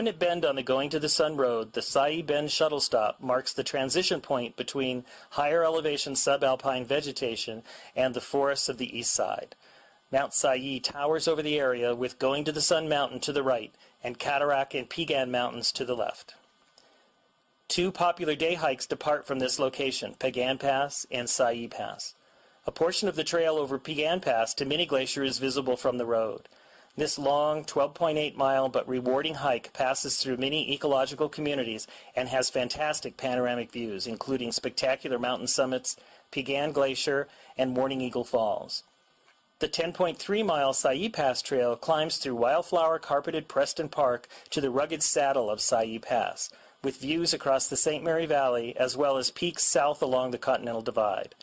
At Bend on the Going to the Sun Road, the Sayee Bend shuttle stop marks the transition point between higher elevation subalpine vegetation and the forests of the east side. Mount Sayee towers over the area with Going to the Sun Mountain to the right and Cataract and Piegan Mountains to the left. Two popular day hikes depart from this location, Piegan Pass and Sayee Pass. A portion of the trail over Piegan Pass to Mini Glacier is visible from the road. This long, 12.8-mile but rewarding hike passes through many ecological communities and has fantastic panoramic views, including spectacular mountain summits, Piegan Glacier, and Morning Eagle Falls. The 10.3-mile Sayee Pass Trail climbs through wildflower-carpeted Preston Park to the rugged saddle of Sayee Pass, with views across the St. Mary Valley as well as peaks south along the Continental Divide.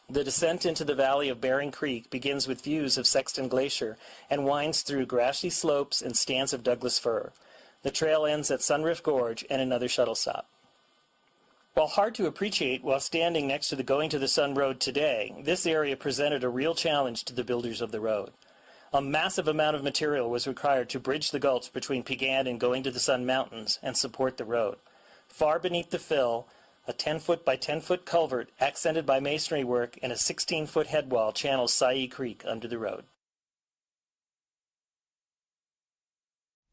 The descent into the valley of Bering Creek begins with views of Sexton Glacier and winds through grassy slopes and stands of Douglas fir. The trail ends at Sunriff Gorge and another shuttle stop. While hard to appreciate while standing next to the Going to the Sun Road today, this area presented a real challenge to the builders of the road. A massive amount of material was required to bridge the gulch between Piegan and Going to the Sun Mountains and support the road. Far beneath the fill, a 10-foot by 10-foot culvert accented by masonry work and a 16-foot headwall channels Sayee Creek under the road.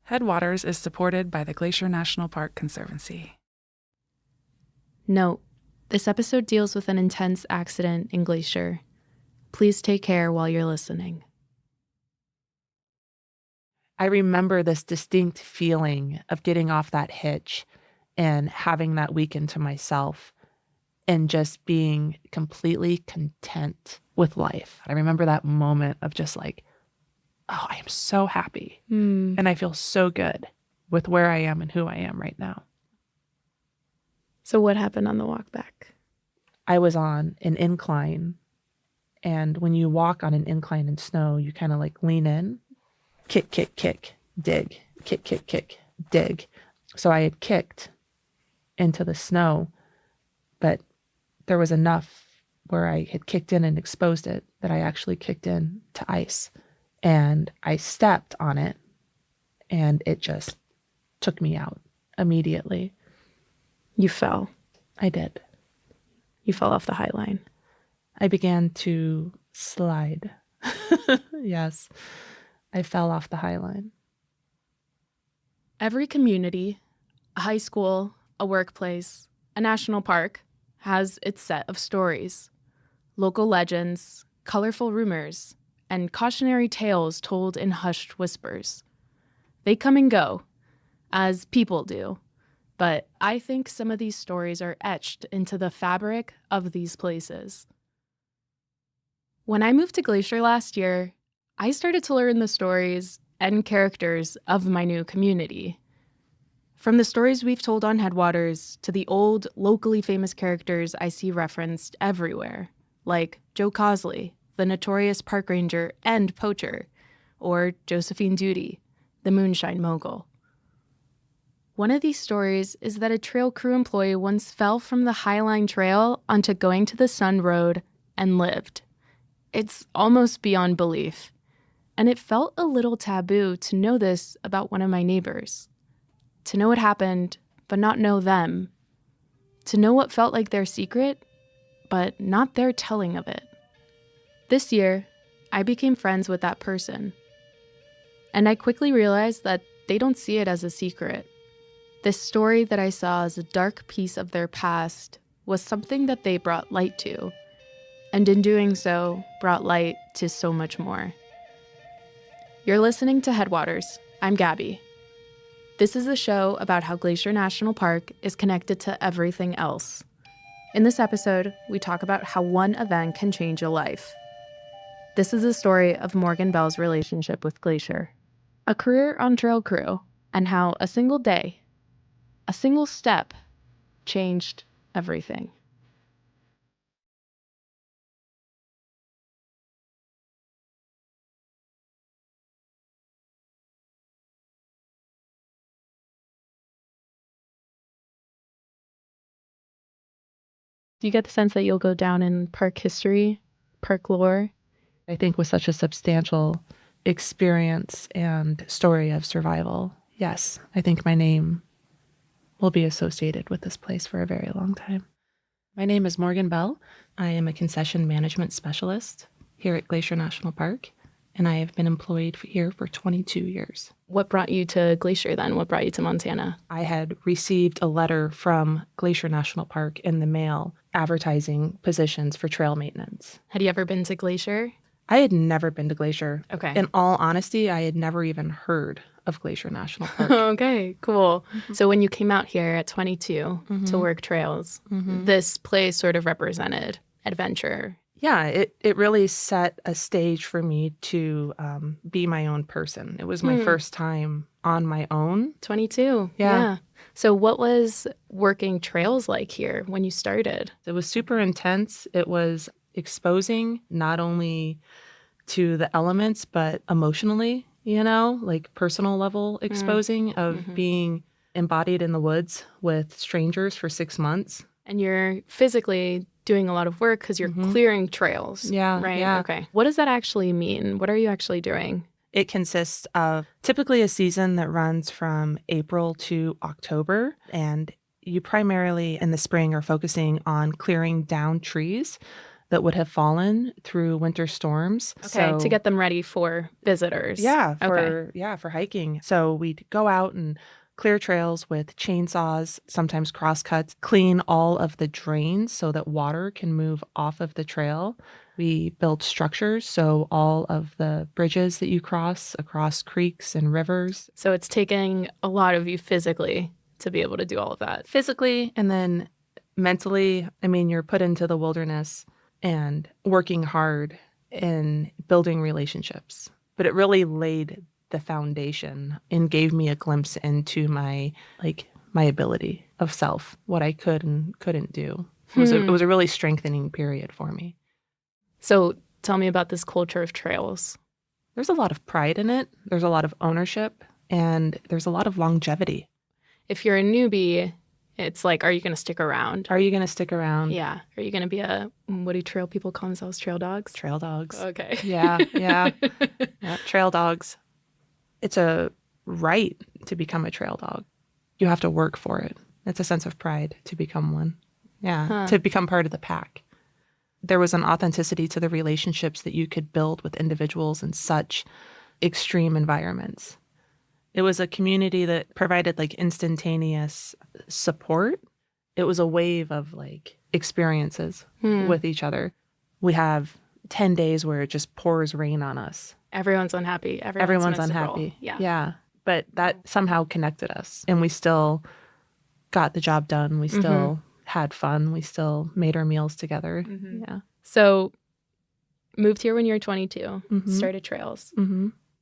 Headwaters is supported by the Glacier National Park Conservancy. Note: this episode deals with an intense accident in Glacier. Please take care while you're listening. I remember this distinct feeling of getting off that hitch and having that weekend to myself and just being completely content with life. I remember that moment of just like, oh, I am so happy. And I feel so good with where I am and who I am right now. So what happened on the walk back? I was on an incline, and when you walk on an incline in snow, you kind of like lean in, kick, kick, kick, dig, kick, kick, kick, dig. So I had kicked into the snow, but there was enough where I had kicked in and exposed it that I actually kicked in to ice. And I stepped on it, and it just took me out immediately. You fell. I did. You fell off the High Line. I began to slide. Yes, I fell off the High Line. Every community, a high school, a workplace, a national park, has its set of stories. Local legends, colorful rumors, and cautionary tales told in hushed whispers. They come and go, as people do, but I think some of these stories are etched into the fabric of these places. When I moved to Glacier last year, I started to learn the stories and characters of my new community. From the stories we've told on Headwaters to the old, locally famous characters I see referenced everywhere, like Joe Cosley, the notorious park ranger and poacher, or Josephine Duty, the moonshine mogul. One of these stories is that a trail crew employee once fell from the Highline Trail onto Going to the Sun Road and lived. It's almost beyond belief, and it felt a little taboo to know this about one of my neighbors. To know it happened, but not know them. To know what felt like their secret, but not their telling of it. This year, I became friends with that person. And I quickly realized that they don't see it as a secret. This story that I saw as a dark piece of their past was something that they brought light to. And in doing so, brought light to so much more. You're listening to Headwaters. I'm Gabby. This is a show about how Glacier National Park is connected to everything else. In this episode, we talk about how one event can change a life. This is the story of Morgan Bell's relationship with Glacier, a career on trail crew, and how a single day, a single step, changed everything. Do you get the sense that you'll go down in park history, park lore? I think with such a substantial experience and story of survival, Yes, I think my name will be associated with this place for a very long time. My name is Morgan Bell. I am a concession management specialist here at Glacier National Park, and I have been employed here for 22 years. What brought you to Glacier then? What brought you to Montana? I had received a letter from Glacier National Park in the mail advertising positions for trail maintenance. Had you ever been to Glacier? I had never been to Glacier. Okay. In all honesty, I had never even heard of Glacier National Park. Okay, cool. So when you came out here at 22 to work trails, this place sort of represented adventure. Yeah, it really set a stage for me to be my own person. It was my first time on my own. 22. Yeah. So what was working trails like here when you started? It was super intense. It was exposing not only to the elements, but emotionally, like personal level exposing of being embodied in the woods with strangers for 6 months. And you're physically doing a lot of work because you're clearing trails. Yeah. Right? Yeah. Okay. What does that actually mean? What are you actually doing? It consists of typically a season that runs from April to October, and you primarily in the spring are focusing on clearing down trees that would have fallen through winter storms. Okay, to get them ready for visitors. Yeah, for hiking. So we'd go out and clear trails with chainsaws, sometimes crosscuts, clean all of the drains so that water can move off of the trail. We build structures, so all of the bridges that you cross across creeks and rivers. So it's taking a lot of you physically to be able to do all of that. Physically and then mentally, you're put into the wilderness and working hard in building relationships. But it really laid the foundation and gave me a glimpse into my ability of self, what I could and couldn't do. It was a really strengthening period for me. So tell me about this culture of trails. There's a lot of pride in it. There's a lot of ownership, and there's a lot of longevity. If you're a newbie, it's like, are you going to stick around? Are you going to stick around? Yeah. Are you going to be what do trail people call themselves? Trail dogs? Trail dogs. Okay. Yeah. Trail dogs. It's a right to become a trail dog. You have to work for it. It's a sense of pride to become one. Yeah. To become part of the pack. There was an authenticity to the relationships that you could build with individuals in such extreme environments. It was a community that provided instantaneous support. It was a wave of experiences with each other. We have 10 days where it just pours rain on us. Everyone's unhappy. Everyone's unhappy. Yeah. But that somehow connected us, and we still got the job done. We still had fun. We still made our meals together. Yeah. So moved here when you were 22, started trails.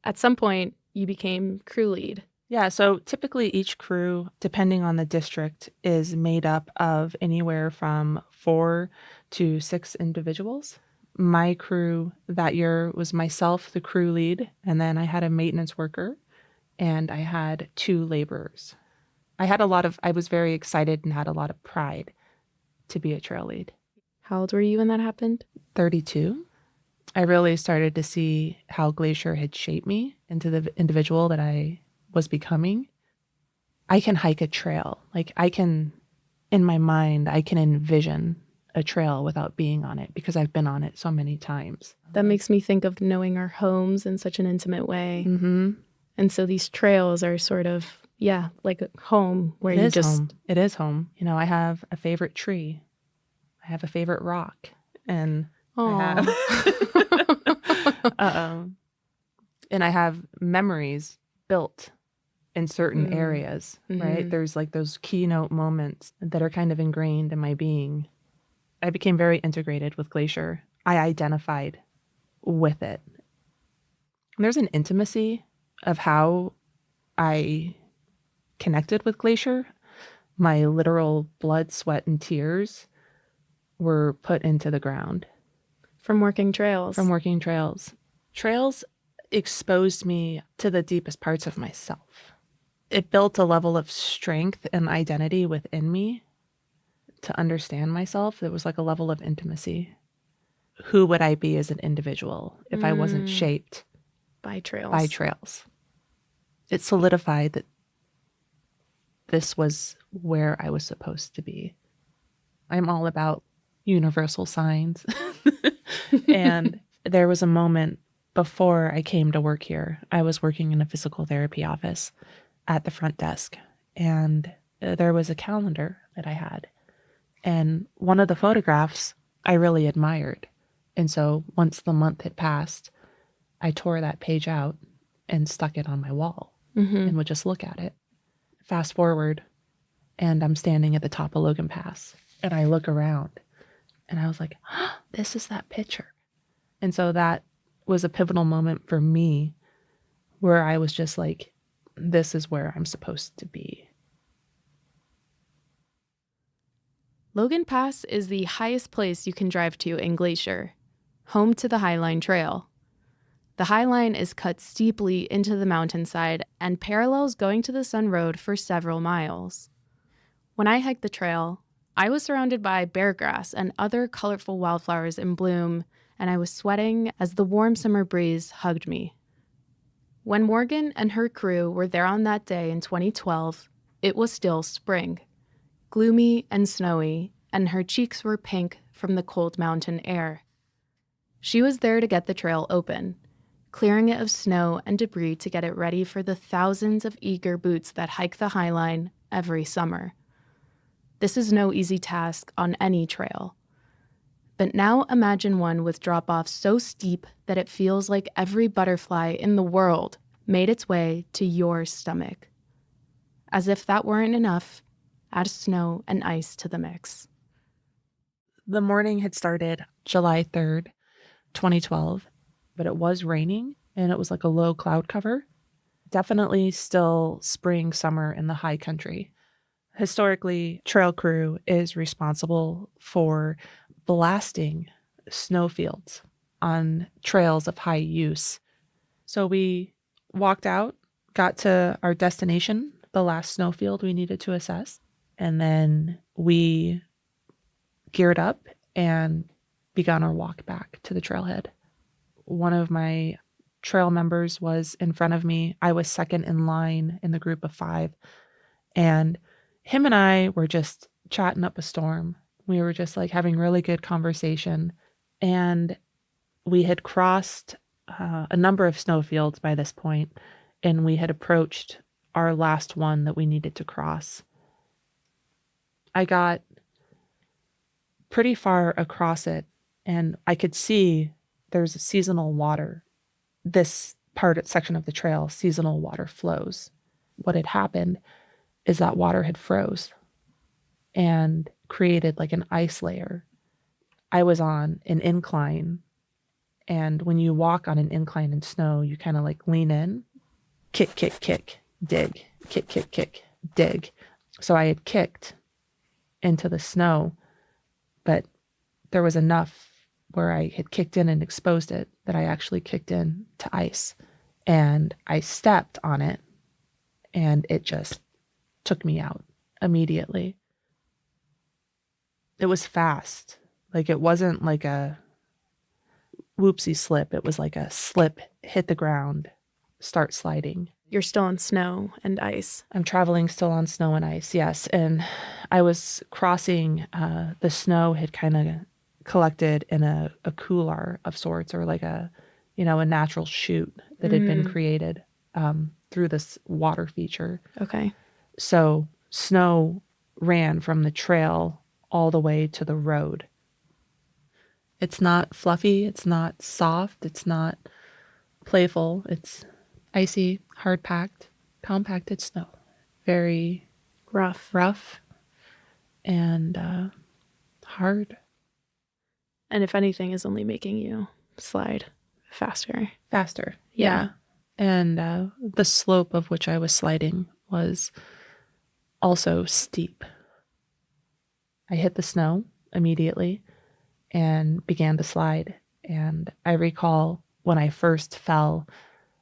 At some point, you became crew lead. Yeah, so typically each crew, depending on the district, is made up of anywhere from 4 to 6 individuals. My crew that year was myself, the crew lead, and then I had a maintenance worker, and I had 2 laborers. I was very excited and had a lot of pride to be a trail lead. How old were you when that happened? 32. I really started to see how Glacier had shaped me into the individual that I was becoming. I can hike a trail. In my mind, I can envision a trail without being on it because I've been on it so many times. That makes me think of knowing our homes in such an intimate way. And so these trails are sort of, like a home where It is home. I have a favorite tree. I have a favorite rock. And I have and I have memories built in certain areas, right? There's those keynote moments that are kind of ingrained in my being. I became very integrated with Glacier. I identified with it. And there's an intimacy of how I connected with Glacier. My literal blood, sweat, and tears were put into the ground. From working trails. Trails exposed me to the deepest parts of myself. It built a level of strength and identity within me to understand myself. It was like a level of intimacy. Who would I be as an individual if I wasn't shaped by trails? It solidified that this was where I was supposed to be. I'm all about universal signs. And there was a moment before I came to work here. I was working in a physical therapy office at the front desk, and there was a calendar that I had. And one of the photographs I really admired. And so once the month had passed, I tore that page out and stuck it on my wall and would just look at it. Fast forward, and I'm standing at the top of Logan Pass, and I look around, and I was like, oh, this is that picture. And so that was a pivotal moment for me where I was just like, this is where I'm supposed to be. Logan Pass is the highest place you can drive to in Glacier, home to the Highline Trail. The Highline is cut steeply into the mountainside and parallels Going to the Sun Road for several miles. When I hiked the trail, I was surrounded by bear grass and other colorful wildflowers in bloom, and I was sweating as the warm summer breeze hugged me. When Morgan and her crew were there on that day in 2012, it was still spring, gloomy and snowy, and her cheeks were pink from the cold mountain air. She was there to get the trail open, clearing it of snow and debris to get it ready for the thousands of eager boots that hike the Highline every summer. This is no easy task on any trail. But now imagine one with drop-offs so steep that it feels like every butterfly in the world made its way to your stomach. As if that weren't enough, add snow and ice to the mix. The morning had started July 3rd, 2012, but it was raining and it was like a low cloud cover. Definitely still spring, summer in the high country. Historically, trail crew is responsible for blasting snowfields on trails of high use. So we walked out, got to our destination, the last snowfield we needed to assess, and then we geared up and began our walk back to the trailhead. One of my trail members was in front of me. I was second in line in the group of 5, and him and I were just chatting up a storm. We were just like having really good conversation, and we had crossed a number of snowfields by this point, and we had approached our last one that we needed to cross. I got pretty far across it, and I could see there's a seasonal water. This section of the trail, seasonal water flows. What had happened is that water had froze and created like an ice layer. I was on an incline, and when you walk on an incline in snow, you kind of like lean in, kick, kick, kick, dig, kick, kick, kick, dig. So I had kicked into the snow, but there was enough where I had kicked in and exposed it that I actually kicked in to ice, and I stepped on it, and it just took me out immediately. It was fast. Like, it wasn't like a whoopsie slip. It was like a slip, hit the ground, start sliding. You're still on snow and ice. I'm traveling still on snow and ice, yes. And I was crossing, the snow had kind of collected in a couloir of sorts, or like a natural chute that had been created through this water feature. Okay. So snow ran from the trail all the way to the road. It's not fluffy. It's not soft. It's not playful. It's icy, hard-packed, compacted snow. Very rough and hard. And if anything, is only making you slide faster. Yeah. And the slope of which I was sliding was also steep. I hit the snow immediately and began to slide. And I recall when I first fell,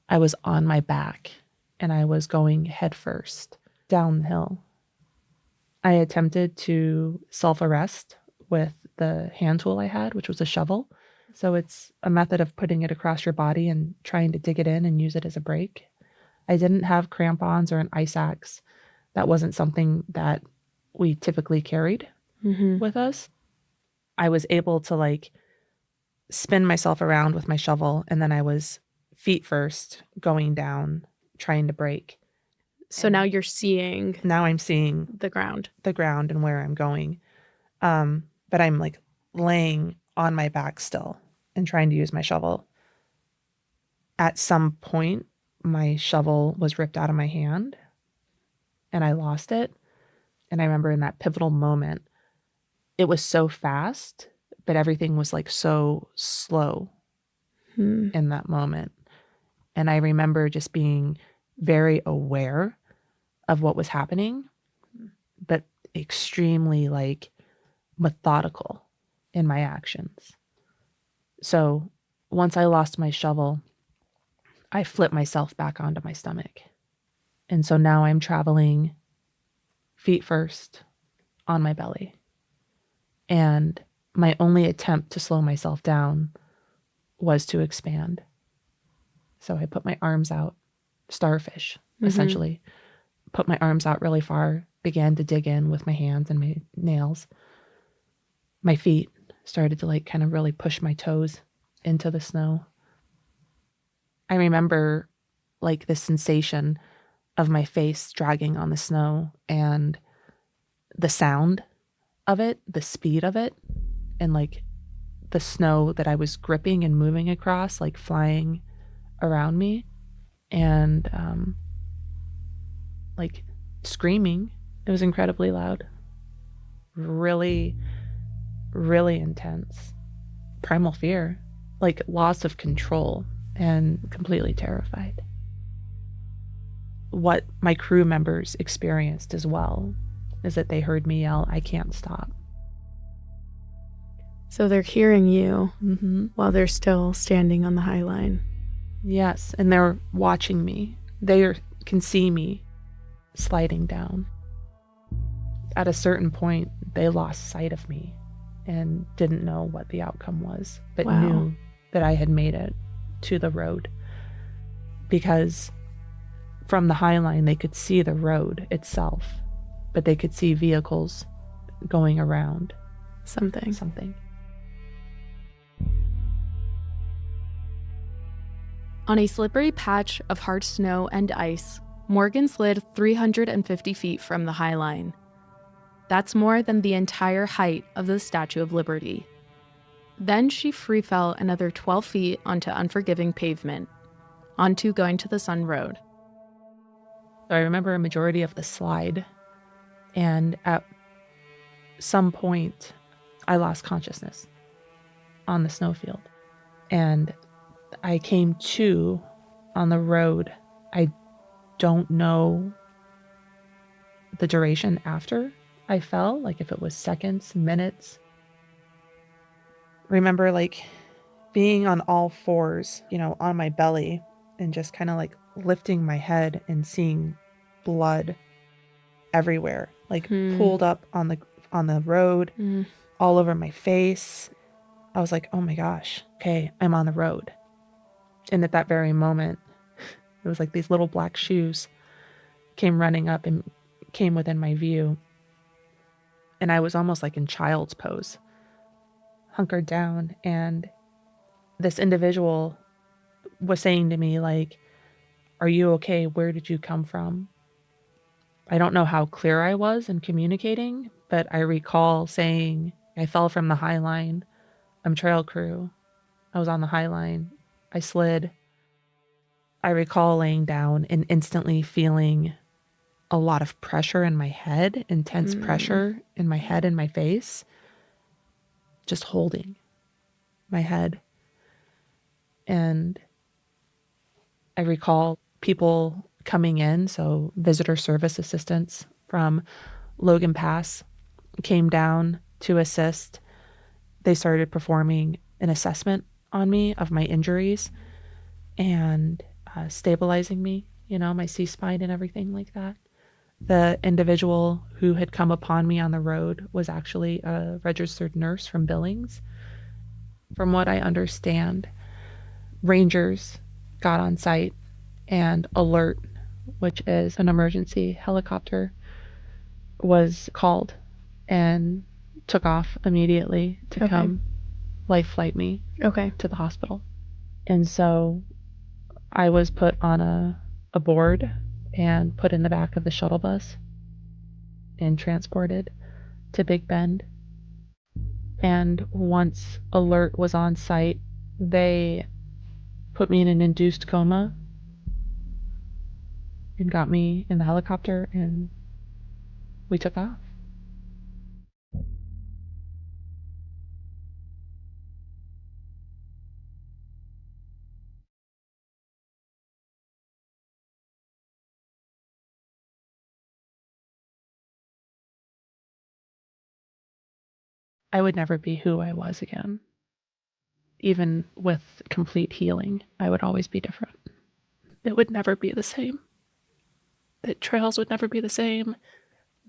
I was on my back and I was going headfirst down the hill. I attempted to self-arrest with the hand tool I had, which was a shovel. So it's a method of putting it across your body and trying to dig it in and use it as a brake. I didn't have crampons or an ice axe, That wasn't something that we typically carried with us. I was able to like spin myself around with my shovel, and then I was feet first going down, trying to break. So now you're seeing Now I'm seeing the ground. and where I'm going. But I'm like laying on my back still and trying to use my shovel. At some point, my shovel was ripped out of my hand and I lost it. And I remember in that pivotal moment, it was so fast, but everything was like so slow in that moment. And I remember just being very aware of what was happening, but extremely like methodical in my actions. So once I lost my shovel, I flipped myself back onto my stomach. And so now I'm traveling feet first on my belly. And my only attempt to slow myself down was to expand. So I put my arms out, starfish, essentially, put my arms out really far, began to dig in with my hands and my nails. My feet started to like kind of really push my toes into the snow. I remember like the sensation of my face dragging on the snow and the sound of it, the speed of it, and like the snow that I was gripping and moving across, like flying around me, and like screaming. It was incredibly loud, really, really intense, primal fear, like loss of control, and completely terrified. What my crew members experienced as well is that they heard me yell, "I can't stop." So they're hearing you while they're still standing on the High Line. Yes, and they're watching me. They can see me sliding down. At a certain point, they lost sight of me and didn't know what the outcome was, but knew that I had made it to the road. Because from the High Line, they could see the road itself, but they could see vehicles going around. Something. On a slippery patch of hard snow and ice, Morgan slid 350 feet from the High Line. That's more than the entire height of the Statue of Liberty. Then she free fell another 12 feet onto unforgiving pavement, onto Going to the Sun Road. I remember a majority of the slide, and at some point, I lost consciousness on the snowfield. And I came to on the road. I don't know the duration after I fell, like if it was seconds, minutes. Remember like being on all fours, on my belly and just kind of like lifting my head and seeing blood everywhere, like pooled up on the road, all over my face. I was like, oh my gosh, okay, I'm on the road. And at that very moment, it was like these little black shoes came running up and came within my view. And I was almost like in child's pose, hunkered down. And this individual was saying to me, like, "Are you okay? Where did you come from?" I don't know how clear I was in communicating, but I recall saying, "I fell from the High Line. I'm trail crew. I was on the High Line. I slid." I recall laying down and instantly feeling a lot of pressure in my head, intense pressure in my head and my face, just holding my head. And I recall people coming in, so visitor service assistants from Logan Pass came down to assist. They started performing an assessment on me of my injuries and stabilizing me, my C-spine and everything like that. The individual who had come upon me on the road was actually a registered nurse from Billings. From what I understand, rangers got on site and Alert, which is an emergency helicopter, was called and took off immediately to come life flight me to the hospital. And so I was put on a board and put in the back of the shuttle bus and transported to Big Bend. And once alert was on site, they put me in an induced coma and got me in the helicopter, and we took off. I would never be who I was again. Even with complete healing, I would always be different. It would never be the same. That trails would never be the same.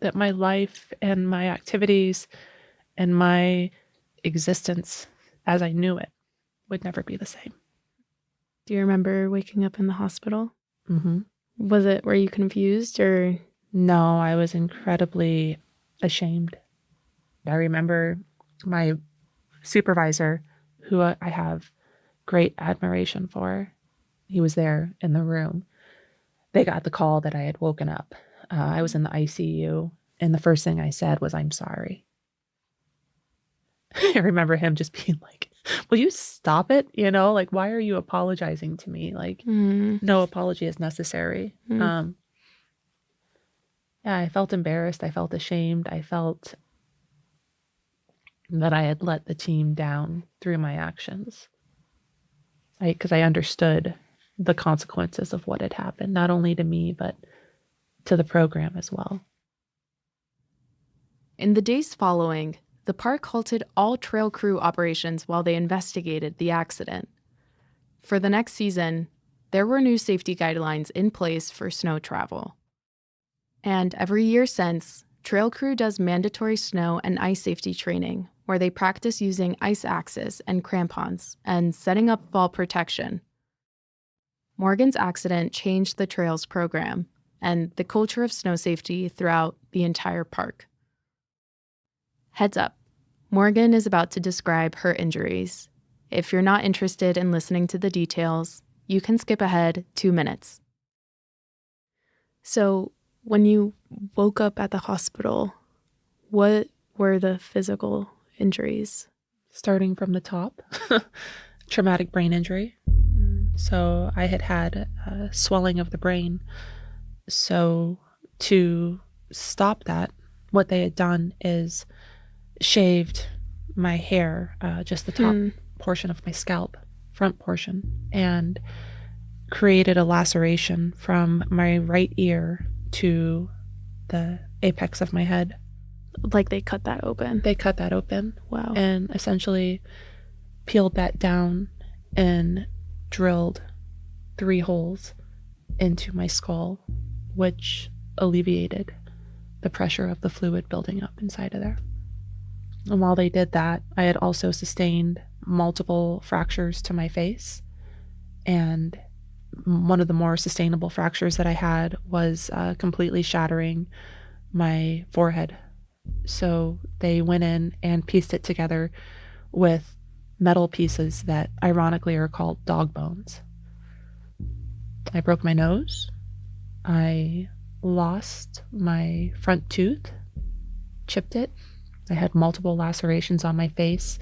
That my life and my activities and my existence as I knew it would never be the same. Do you remember waking up in the hospital? Mm-hmm. Were you confused or? No, I was incredibly ashamed. I remember my supervisor, who I have great admiration for, he was there in the room. They got the call that I had woken up. I was in the ICU, and the first thing I said was, "I'm sorry." I remember him just being like, "Will you stop it? You know, like, why are you apologizing to me? Like, no apology is necessary." Yeah, I felt embarrassed. I felt ashamed. I felt that I had let the team down through my actions. Because I understood the consequences of what had happened, not only to me, but to the program as well. In the days following, the park halted all trail crew operations while they investigated the accident. For the next season, there were new safety guidelines in place for snow travel. And every year since, trail crew does mandatory snow and ice safety training, where they practice using ice axes and crampons and setting up fall protection. Morgan's accident changed the trails program and the culture of snow safety throughout the entire park. Heads up, Morgan is about to describe her injuries. If you're not interested in listening to the details, you can skip ahead 2 minutes. So, when you woke up at the hospital, what were the physical injuries? Starting from the top, traumatic brain injury. So I had swelling of the brain. So to stop that, what they had done is shaved my hair, just the top portion of my scalp, front portion, and created a laceration from my right ear to the apex of my head. Like they cut that open? They cut that open. Wow. And essentially peeled that down and drilled 3 holes into my skull, which alleviated the pressure of the fluid building up inside of there. And while they did that, I had also sustained multiple fractures to my face. And one of the more sustainable fractures that I had was completely shattering my forehead. So they went in and pieced it together with metal pieces that ironically are called dog bones. I broke my nose. I lost my front tooth, chipped it. I had multiple lacerations on my face,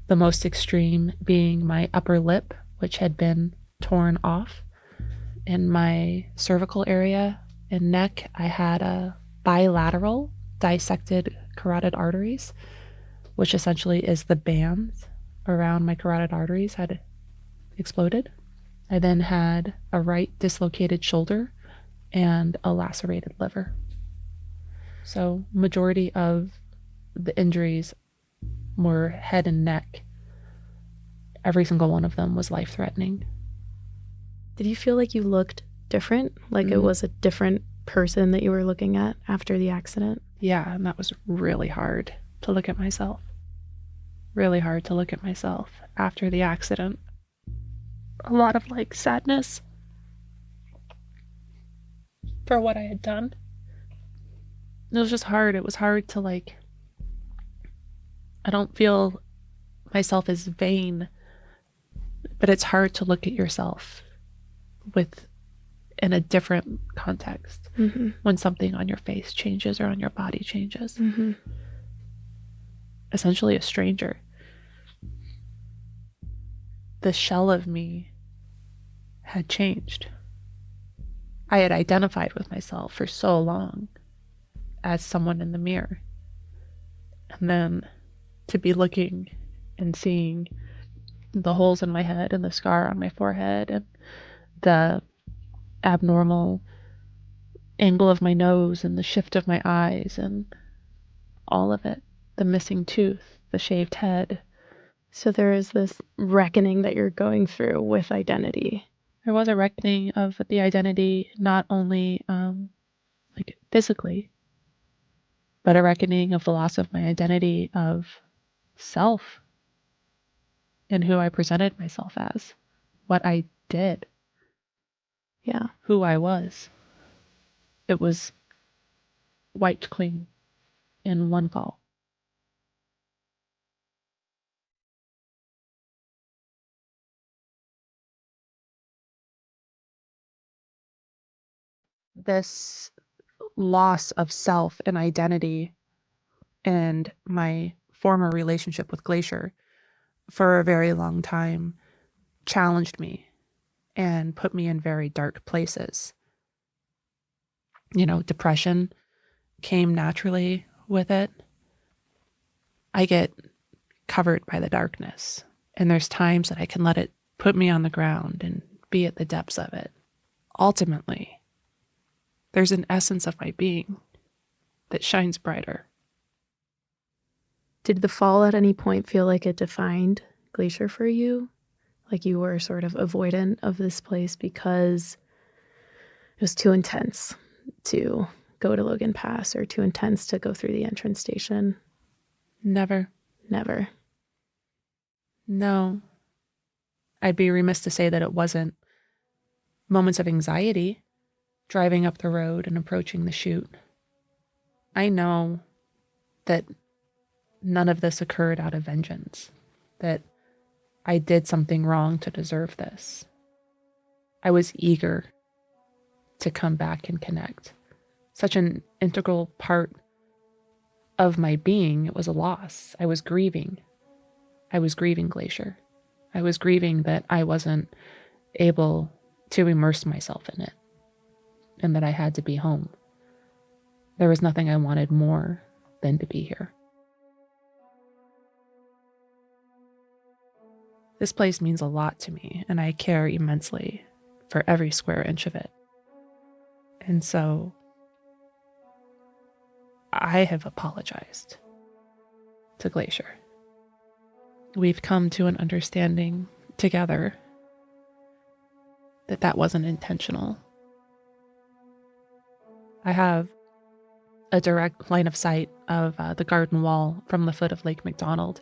the most extreme being my upper lip, which had been torn off. In my cervical area and neck, I had a bilateral dissected carotid arteries, which essentially is the bands around my carotid arteries had exploded. I then had a right dislocated shoulder and a lacerated liver. So majority of the injuries were head and neck. Every single one of them was life-threatening. Did you feel like you looked different? Like it was a different person that you were looking at after the accident? Yeah, and that was really hard to look at myself. Really hard to look at myself after the accident. A lot of sadness for what I had done. It was just hard. It was hard to like, I don't feel myself as vain, but it's hard to look at yourself with in a different context when something on your face changes or on your body changes. Essentially a stranger. The shell of me had changed. I had identified with myself for so long as someone in the mirror. And then to be looking and seeing the holes in my head and the scar on my forehead and the abnormal angle of my nose and the shift of my eyes and all of it, the missing tooth, the shaved head. So there is this reckoning that you're going through with identity. There was a reckoning of the identity, not only like physically, but a reckoning of the loss of my identity of self and who I presented myself as, what I did. Yeah. Who I was. It was wiped clean in one fall. This loss of self and identity and my former relationship with Glacier for a very long time challenged me and put me in very dark places. You know, depression came naturally with it. I get covered by the darkness, and there's times that I can let it put me on the ground and be at the depths of it. Ultimately, there's an essence of my being that shines brighter. Did the fall at any point feel like it defined Glacier for you? Like you were sort of avoidant of this place because it was too intense to go to Logan Pass or too intense to go through the entrance station? Never. Never. No. I'd be remiss to say that it wasn't moments of anxiety driving up the road and approaching the chute. I know that none of this occurred out of vengeance, that I did something wrong to deserve this. I was eager to come back and connect. Such an integral part of my being, it was a loss. I was grieving. I was grieving Glacier. I was grieving that I wasn't able to immerse myself in it and that I had to be home. There was nothing I wanted more than to be here. This place means a lot to me, and I care immensely for every square inch of it. And so I have apologized to Glacier. We've come to an understanding together that that wasn't intentional. I have a direct line of sight of the garden wall from the foot of Lake McDonald.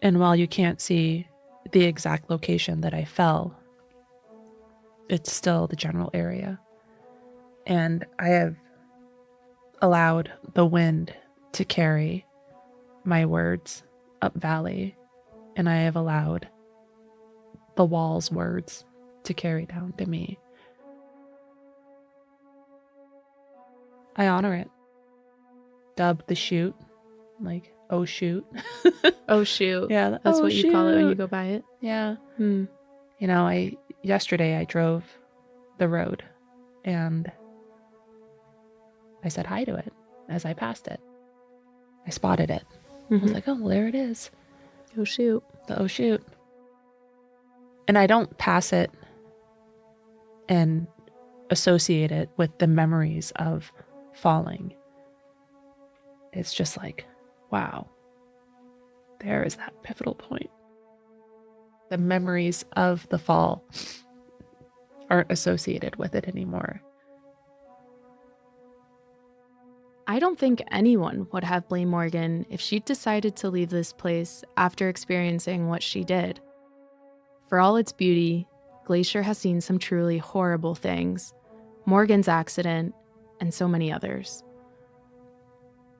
And while you can't see the exact location that I fell, it's still the general area. And I have allowed the wind to carry my words up valley, and I have allowed the wall's words to carry down to me. I honor it. Dubbed the chute, like, oh shoot. Oh shoot. Yeah, That's oh, what you call it when you shoot. go by it? Yeah. Hmm. You know, yesterday I drove the road and I said hi to it as I passed it. I spotted it. I was like, oh, well, there it is. Oh shoot. The oh shoot. And I don't pass it and associate it with the memories of falling. It's just like, wow, there is that pivotal point. The memories of the fall aren't associated with it anymore. I don't think anyone would have blamed Morgan if she'd decided to leave this place after experiencing what she did. For all its beauty, Glacier has seen some truly horrible things, Morgan's accident, and so many others.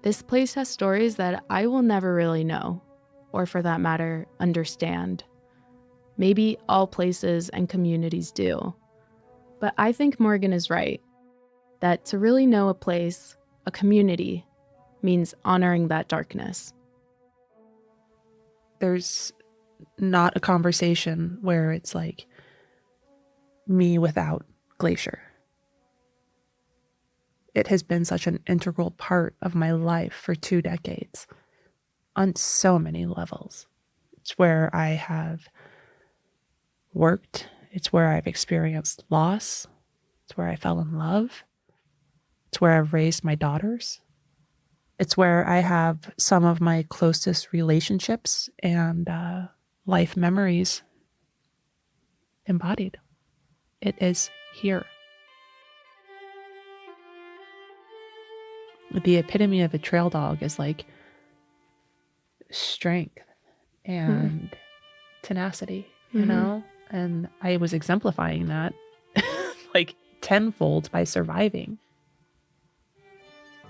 This place has stories that I will never really know, or for that matter, understand. Maybe all places and communities do. But I think Morgan is right, that to really know a place, a community, means honoring that darkness. There's not a conversation where it's like me without Glacier. It has been such an integral part of my life for 2 decades on so many levels. It's where I have worked. It's where I've experienced loss. It's where I fell in love. It's where I've raised my daughters. It's where I have some of my closest relationships and life memories embodied. It is here. The epitome of a trail dog is like strength and tenacity, you know? And I was exemplifying that like tenfold by surviving.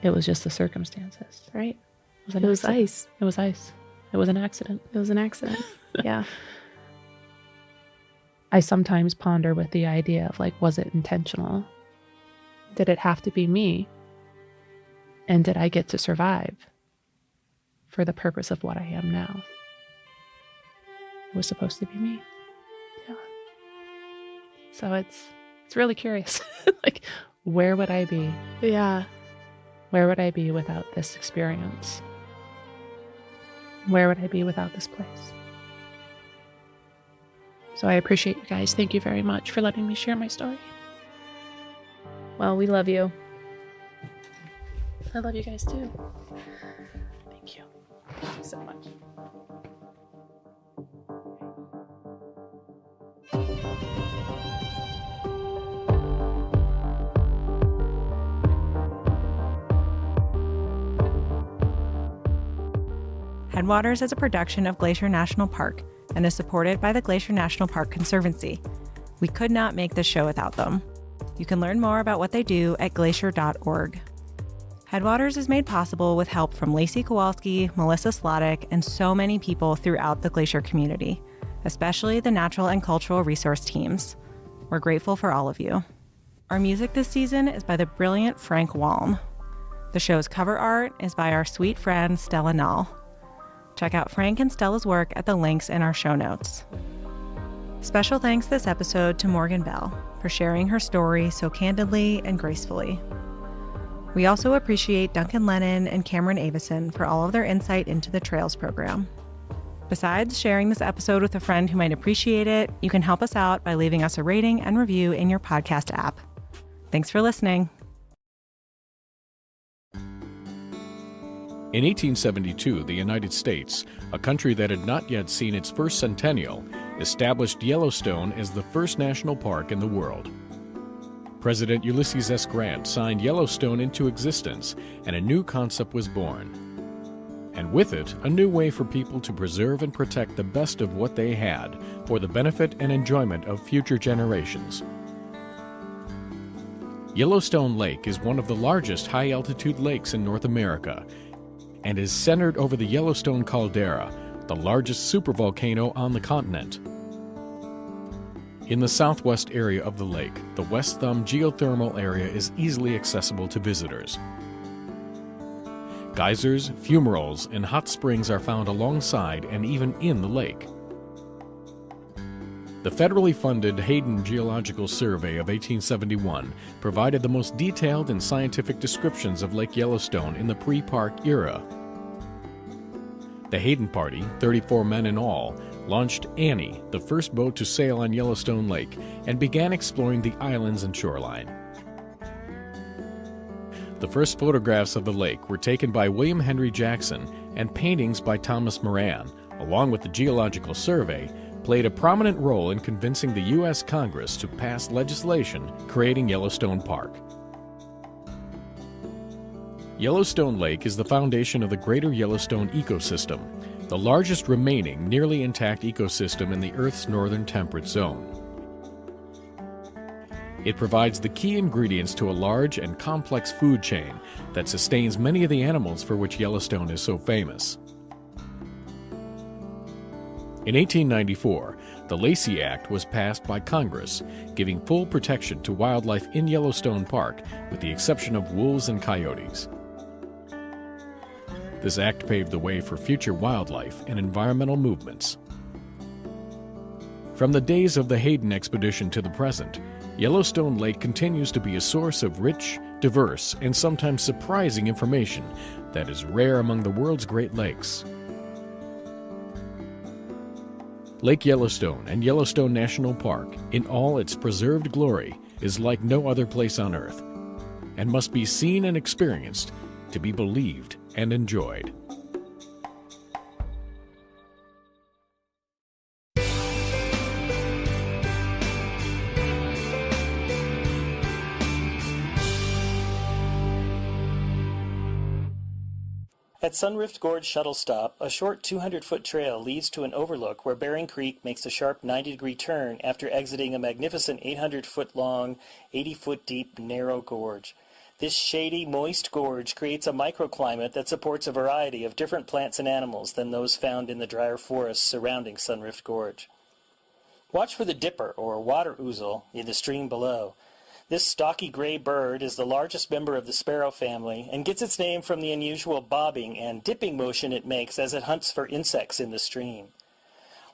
It was just the circumstances. Right. It was ice. It was ice. It was an accident. It was an accident. Yeah. I sometimes ponder with the idea of like, was it intentional? Did it have to be me? And did I get to survive for the purpose of what I am now? It was supposed to be me. Yeah. So it's really curious. Like, where would I be? Yeah. Where would I be without this experience? Where would I be without this place? So I appreciate you guys. Thank you very much for letting me share my story. Well, we love you. I love you guys too. Thank you. Thank you so much. Headwaters is a production of Glacier National Park and is supported by the Glacier National Park Conservancy. We could not make this show without them. You can learn more about what they do at glacier.org. Headwaters is made possible with help from Lacey Kowalski, Melissa Slottick, and so many people throughout the Glacier community, especially the natural and cultural resource teams. We're grateful for all of you. Our music this season is by the brilliant Frank Walm. The show's cover art is by our sweet friend Stella Nall. Check out Frank and Stella's work at the links in our show notes. Special thanks this episode to Morgan Bell for sharing her story so candidly and gracefully. We also appreciate Duncan Lennon and Cameron Avison for all of their insight into the Trails program. Besides sharing this episode with a friend who might appreciate it, you can help us out by leaving us a rating and review in your podcast app. Thanks for listening. In 1872, the United States, a country that had not yet seen its first centennial, established Yellowstone as the first national park in the world. President Ulysses S. Grant signed Yellowstone into existence, and a new concept was born. And with it, a new way for people to preserve and protect the best of what they had for the benefit and enjoyment of future generations. Yellowstone Lake is one of the largest high-altitude lakes in North America and is centered over the Yellowstone caldera, the largest supervolcano on the continent. In the southwest area of the lake, the West Thumb geothermal area is easily accessible to visitors. Geysers, fumaroles, and hot springs are found alongside and even in the lake. The federally funded Hayden Geological Survey of 1871 provided the most detailed and scientific descriptions of Lake Yellowstone in the pre-park era. The Hayden Party, 34 men in all, launched Annie, the first boat to sail on Yellowstone Lake, and began exploring the islands and shoreline. The first photographs of the lake were taken by William Henry Jackson, and paintings by Thomas Moran, along with the Geological Survey, played a prominent role in convincing the U.S. Congress to pass legislation creating Yellowstone Park. Yellowstone Lake is the foundation of the Greater Yellowstone ecosystem, the largest remaining nearly intact ecosystem in the Earth's northern temperate zone. It provides the key ingredients to a large and complex food chain that sustains many of the animals for which Yellowstone is so famous. In 1894, the Lacey Act was passed by Congress, giving full protection to wildlife in Yellowstone Park, with the exception of wolves and coyotes. This act paved the way for future wildlife and environmental movements. From the days of the Hayden expedition to the present, Yellowstone Lake continues to be a source of rich, diverse, and sometimes surprising information that is rare among the world's Great Lakes. Lake Yellowstone and Yellowstone National Park, in all its preserved glory, is like no other place on Earth, and must be seen and experienced to be believed and enjoyed. At Sunrift Gorge Shuttle Stop, a short 200-foot trail leads to an overlook where Bering Creek makes a sharp 90-degree turn after exiting a magnificent 800-foot-long, 80-foot-deep, narrow gorge. This shady, moist gorge creates a microclimate that supports a variety of different plants and animals than those found in the drier forests surrounding Sunrift Gorge. Watch for the dipper, or water ouzel, in the stream below. This stocky gray bird is the largest member of the sparrow family and gets its name from the unusual bobbing and dipping motion it makes as it hunts for insects in the stream.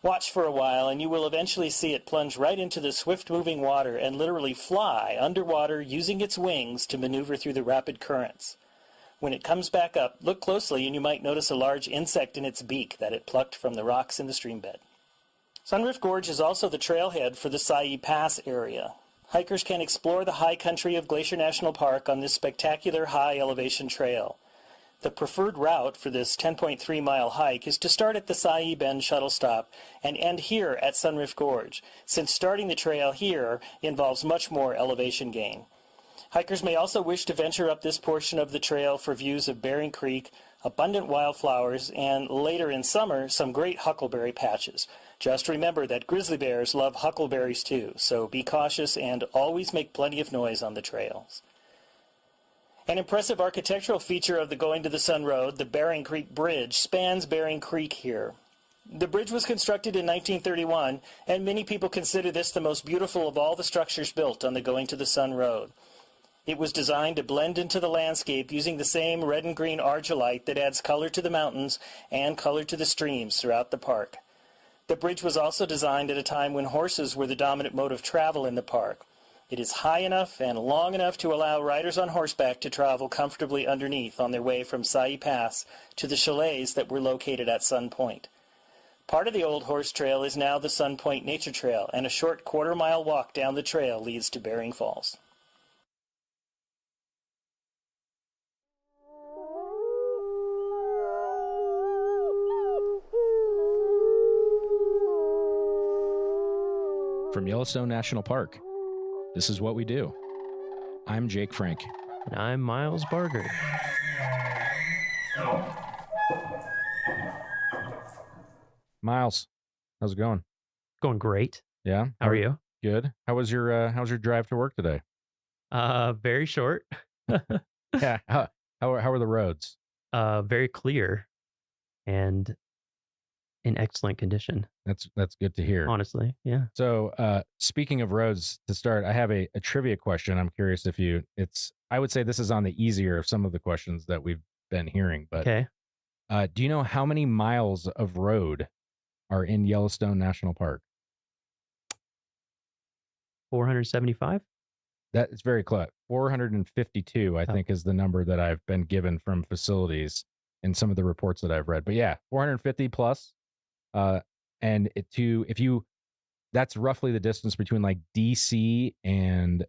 Watch for a while and you will eventually see it plunge right into the swift-moving water and literally fly underwater using its wings to maneuver through the rapid currents. When it comes back up, look closely and you might notice a large insect in its beak that it plucked from the rocks in the streambed. Sunrift Gorge is also the trailhead for the Sayi Pass area. Hikers can explore the high country of Glacier National Park on this spectacular high-elevation trail. The preferred route for this 10.3-mile hike is to start at the Sayi Bend shuttle stop and end here at Sunrift Gorge, since starting the trail here involves much more elevation gain. Hikers may also wish to venture up this portion of the trail for views of Bering Creek, abundant wildflowers, and later in summer, some great huckleberry patches. Just remember that grizzly bears love huckleberries too, so be cautious and always make plenty of noise on the trails. An impressive architectural feature of the Going to the Sun Road, the Bering Creek Bridge, spans Bering Creek here. The bridge was constructed in 1931, and many people consider this the most beautiful of all the structures built on the Going to the Sun Road. It was designed to blend into the landscape using the same red and green argillite that adds color to the mountains and color to the streams throughout the park. The bridge was also designed at a time when horses were the dominant mode of travel in the park. It is high enough and long enough to allow riders on horseback to travel comfortably underneath on their way from Sayi Pass to the chalets that were located at Sun Point. Part of the old horse trail is now the Sun Point Nature Trail, and a short quarter-mile walk down the trail leads to Bering Falls. From Yellowstone National Park, this is what we do. I'm Jake Frank. And I'm Miles Barger. Miles, how's it going? Going great. Yeah? How are you? Good. How's your drive to work today? Very short. Yeah. How are the roads? Very clear and in excellent condition. That's good to hear. Honestly, yeah. So, speaking of roads, to start, I have a trivia question. I'm curious if I would say this is on the easier of some of the questions that we've been hearing, but Okay. Do you know how many miles of road are in Yellowstone National Park? 475? That is very close. 452, I think, is the number that I've been given from facilities in some of the reports that I've read. But yeah, 450 plus. And that's roughly the distance between like DC and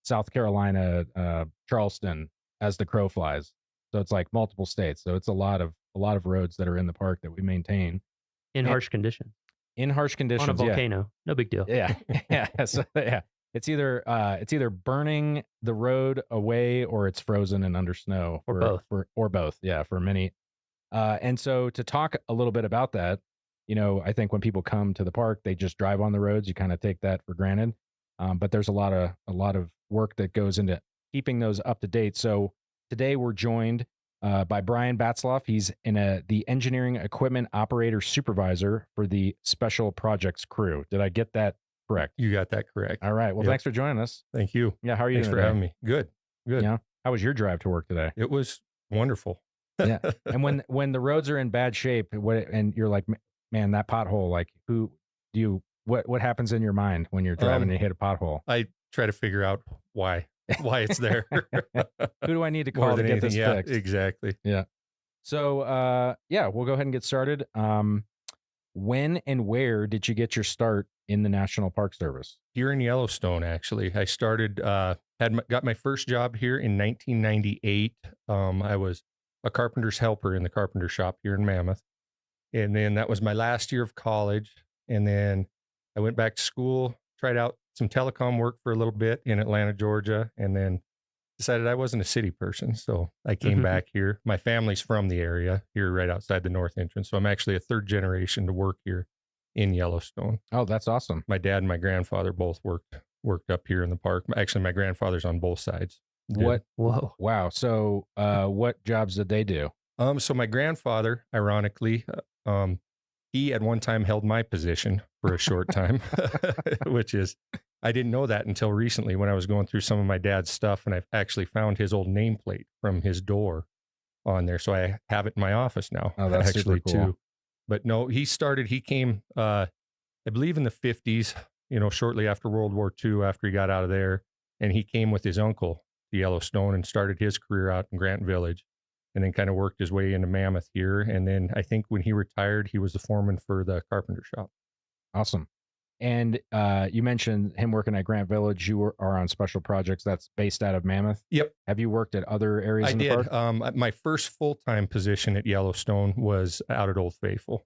South Carolina, Charleston, as the crow flies. So it's like multiple states. So it's a lot of roads that are in the park that we maintain In harsh conditions. in harsh conditions. On a volcano. No big deal. Yeah. Yeah. So yeah, it's either burning the road away or it's frozen and under snow, Or both. Or both. Yeah, for many. And so to talk a little bit about that, I think when people come to the park, they just drive on the roads. You kind of take that for granted. but there's a lot of work that goes into keeping those up to date. So today we're joined by Brian Batzloff. He's the engineering equipment operator supervisor for the special projects crew. Did I get that correct? You got that correct. All right. Well, Yep. thanks for joining us. Thank you. Yeah. How are you Thanks doing for today? having me. Good. Yeah. How was your drive to work today? It was wonderful. Yeah. And when the roads are in bad shape, and you're like, man, that pothole, like what happens in your mind when you're driving and you hit a pothole? I try to figure out why it's there. Who do I need to call to get this fixed? Exactly. Yeah. So, we'll go ahead and get started. When and where did you get your start in the National Park Service? Here in Yellowstone, actually. I started, got my first job here in 1998. I was a carpenter's helper in the carpenter shop here in Mammoth. And then that was my last year of college. And then I went back to school, tried out some telecom work for a little bit in Atlanta, Georgia, and then decided I wasn't a city person. So I came back here. My family's from the area here right outside the north entrance. So I'm actually a third generation to work here in Yellowstone. Oh, that's awesome. My dad and my grandfather both worked up here in the park. Actually, my grandfather's on both sides. What? Whoa. Wow. So what jobs did they do? So my grandfather, ironically, he at one time held my position for a short time, which is, I didn't know that until recently when I was going through some of my dad's stuff, and I actually found his old nameplate from his door on there. So I have it in my office now. Oh, that's actually super cool. too. But no, he came, I believe in the 50s, shortly after World War II, after he got out of there, and he came with his uncle to Yellowstone and started his career out in Grant Village, and then kind of worked his way into Mammoth here. And then I think when he retired, he was the foreman for the carpenter shop. Awesome. And you mentioned him working at Grant Village. You are on special projects that's based out of Mammoth. Yep. Have you worked at other areas in the park? I did. My first full-time position at Yellowstone was out at Old Faithful.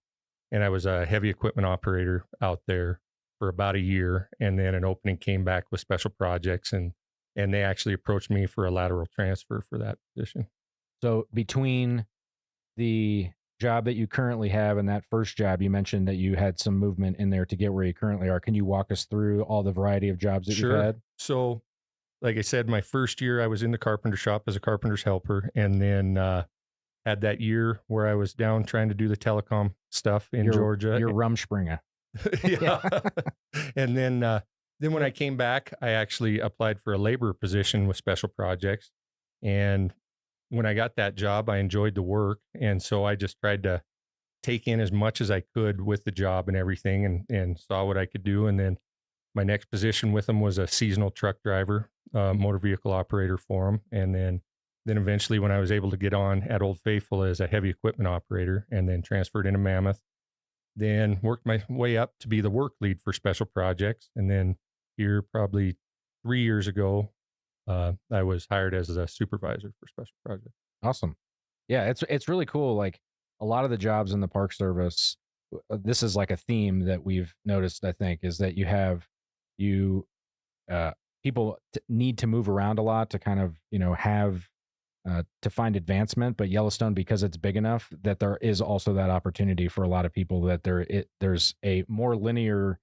And I was a heavy equipment operator out there for about a year. And then an opening came back with special projects, and they actually approached me for a lateral transfer for that position. So between the job that you currently have and that first job, you mentioned that you had some movement in there to get where you currently are. Can you walk us through all the variety of jobs that you've had? So, like I said, my first year I was in the carpenter shop as a carpenter's helper, and then had that year where I was down trying to do the telecom stuff in Georgia. You're Rumspringa. Yeah. And then when I came back, I actually applied for a labor position with special projects. And when I got that job, I enjoyed the work. And so I just tried to take in as much as I could with the job and everything, and saw what I could do. And then my next position with them was a seasonal truck driver, motor vehicle operator for them. And then eventually when I was able to get on at Old Faithful as a heavy equipment operator, and then transferred into Mammoth, then worked my way up to be the work lead for special projects. And then here probably 3 years ago, I was hired as a supervisor for special projects. Awesome. Yeah, it's really cool. Like a lot of the jobs in the Park Service, this is like a theme that we've noticed, I think, is that people need to move around a lot to kind of, have to find advancement. But Yellowstone, because it's big enough, that there is also that opportunity for a lot of people, that there's more linear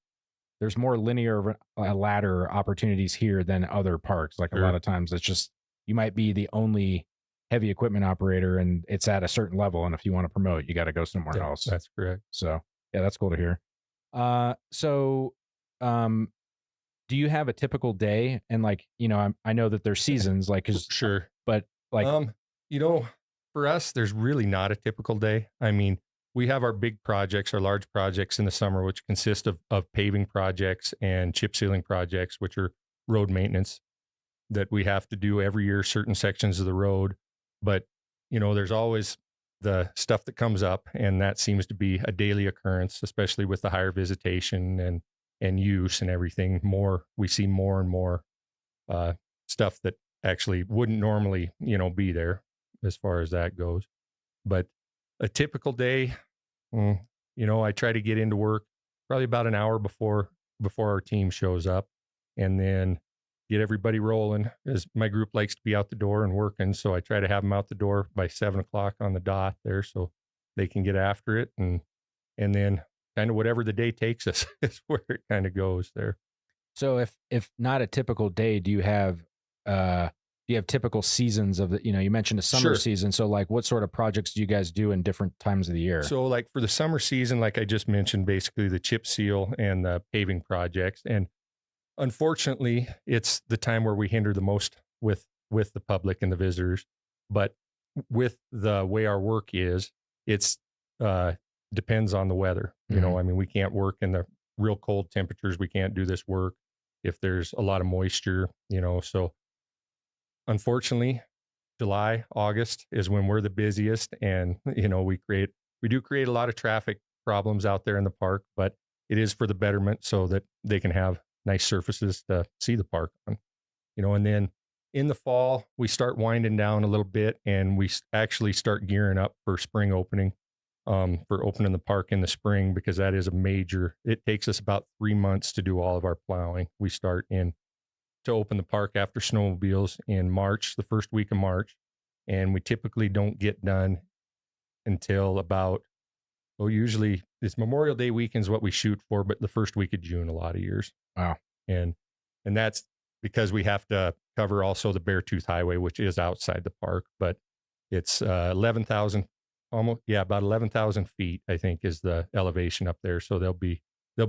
ladder opportunities here than other parks. Like a lot of times it's just, you might be the only heavy equipment operator and it's at a certain level. And if you want to promote, you got to go somewhere else. That's correct. So yeah, that's cool to hear. Do you have a typical day? And like, I know that there's seasons, like, Sure. but like, for us, there's really not a typical day. I mean, we have our big projects, our large projects in the summer, which consist of paving projects and chip sealing projects, which are road maintenance that we have to do every year, certain sections of the road. But, there's always the stuff that comes up, and that seems to be a daily occurrence, especially with the higher visitation and use and everything. We see more and more stuff that actually wouldn't normally, be there as far as that goes. But a typical day, I try to get into work probably about an hour before our team shows up, and then get everybody rolling, as my group likes to be out the door and working. So I try to have them out the door by 7:00 on the dot there, so they can get after it. And then kind of whatever the day takes us is where it kind of goes there. So if not a typical day, do you have typical seasons of the, you mentioned a summer Sure. season. So like what sort of projects do you guys do in different times of the year? So like for the summer season, like I just mentioned, basically the chip seal and the paving projects. And unfortunately, it's the time where we hinder the most with the public and the visitors. But with the way our work is, it's depends on the weather. I mean, we can't work in the real cold temperatures. We can't do this work if there's a lot of moisture, so unfortunately, July, August is when we're the busiest, and we do create a lot of traffic problems out there in the park, but it is for the betterment so that they can have nice surfaces to see the park on. And then in the fall we start winding down a little bit, and we actually start gearing up for spring opening, for opening the park in the spring, because that is it takes us about 3 months to do all of our plowing. We start to open the park after snowmobiles in March, the first week of March. And we typically don't get done until about, usually it's Memorial Day weekend is what we shoot for, but the first week of June, a lot of years. Wow. And that's because we have to cover also the Beartooth Highway, which is outside the park, but it's 11,000, about 11,000 feet, I think, is the elevation up there. So there'll be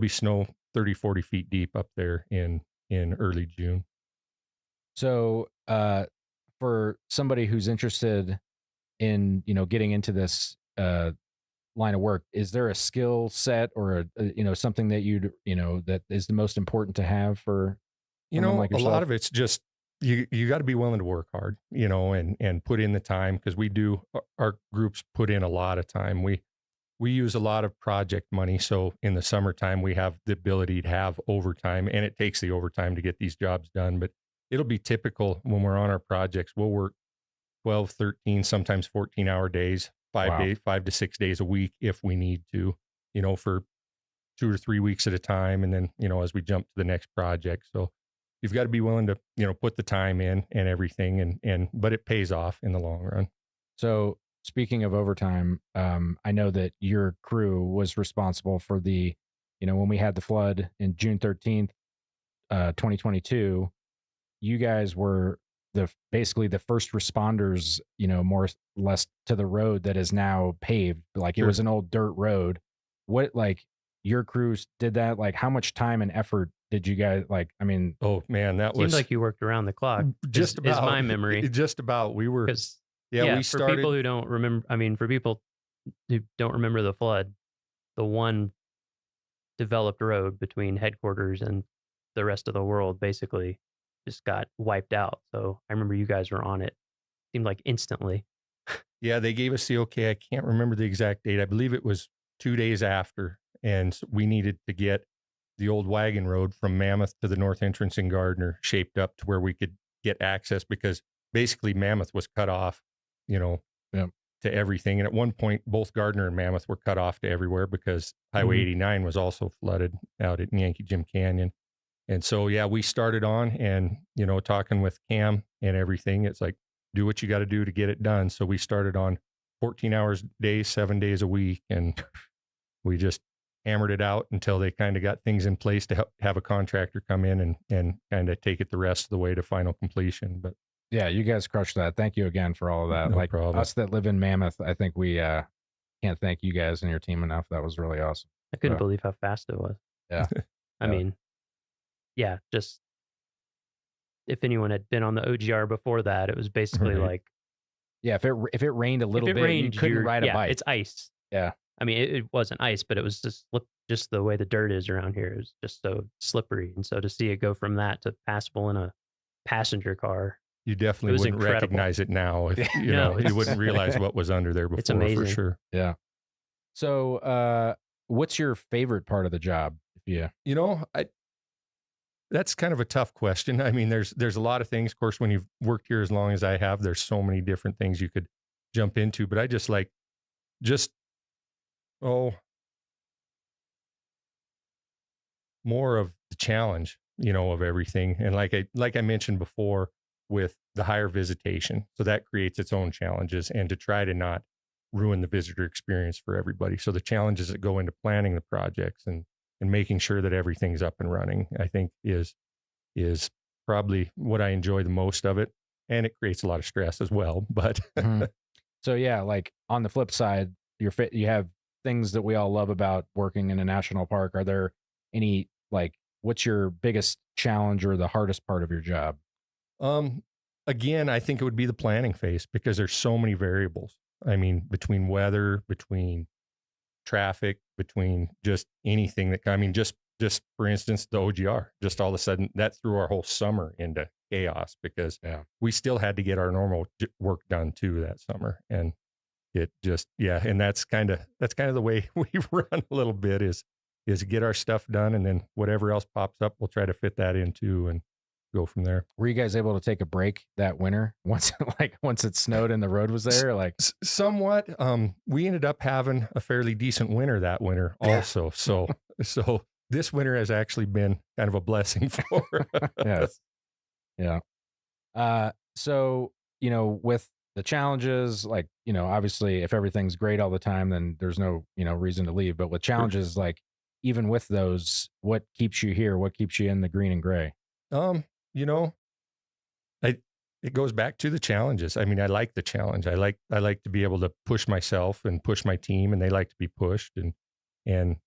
snow 30, 40 feet deep up there in early June. So for somebody who's interested in, getting into this line of work, is there a skill set or something that that is the most important to have for like a lot of it's just you got to be willing to work hard, and put in the time, because our groups put in a lot of time. We use a lot of project money. So in the summertime, we have the ability to have overtime, and it takes the overtime to get these jobs done. But it'll be typical when we're on our projects. We'll work 12, 13, sometimes 14-hour days, 5 to 6 days a week if we need to, for 2 or 3 weeks at a time. And then, as we jump to the next project. So you've got to be willing to, put the time in and everything, but it pays off in the long run. So speaking of overtime, I know that your crew was responsible for the, when we had the flood in June 13th, 2022, you guys were basically the first responders, more or less, to the road that is now paved. Like Sure. It was an old dirt road. What, your crews did that? Like how much time and effort did you guys Oh man, that Seems was like you worked around the clock. just is about my memory. Just about. We were, Yeah, we for started. people who don't remember, for people who don't remember the flood, the one developed road between headquarters and the rest of the world basically just got wiped out. So I remember you guys were on it. Seemed like instantly. Yeah, they gave us the okay. I can't remember the exact date. I believe it was 2 days after. And we needed to get the old wagon road from Mammoth to the north entrance in Gardner shaped up to where we could get access, because basically Mammoth was cut off, to everything. And at one point, both Gardner and Mammoth were cut off to everywhere, because Highway 89 was also flooded out at Yankee Jim Canyon. And so, we started on and, talking with Cam and everything. It's like, do what you got to do to get it done. So we started on 14 hours a day, 7 days a week. And we just hammered it out until they kind of got things in place to have a contractor come in and kind of take it the rest of the way to final completion. But yeah, you guys crushed that. Thank you again for all of that. No problem. Us that live in Mammoth, I think we can't thank you guys and your team enough. That was really awesome. I couldn't believe how fast it was. Yeah. Just if anyone had been on the OGR before that, it was basically like, if it rained a little bit, you couldn't ride a bike. It's ice. Yeah. It wasn't ice, but it was just the way the dirt is around here. It was just so slippery. And so to see it go from that to passable in a passenger car, you definitely wouldn't recognize it now. If, you wouldn't realize what was under there before. It's amazing. For sure. Yeah. So, what's your favorite part of the job? That's kind of a tough question. There's a lot of things. Of course, when you've worked here as long as I have, there's so many different things you could jump into. But I just like, more of the challenge, of everything. And like I mentioned before, with the higher visitation, so that creates its own challenges, and to try to not ruin the visitor experience for everybody. So the challenges that go into planning the projects and making sure that everything's up and running, I think is probably what I enjoy the most of it. And it creates a lot of stress as well. But So yeah, like on the flip side, you have things that we all love about working in a national park. Are there any, like, what's your biggest challenge or the hardest part of your job? Again, I think it would be the planning phase, because there's so many variables. I mean, between weather, between traffic, between just anything just for instance, the OGR, just all of a sudden that threw our whole summer into chaos, because we still had to get our normal work done too that summer. And it just, and that's kind of the way we run a little bit, is get our stuff done, and then whatever else pops up, we'll try to fit that into and go from there. Were you guys able to take a break that winter once it snowed and the road was there? Like somewhat. We ended up having a fairly decent winter that winter also. So this winter has actually been kind of a blessing for us. Yes. Yeah. So, with the challenges, like, obviously if everything's great all the time, then there's no, reason to leave. But with challenges, like, even with those, what keeps you here? What keeps you in the green and gray? It goes back to the challenges. I mean, I like the challenge. I like to be able to push myself and push my team, and they like to be pushed, and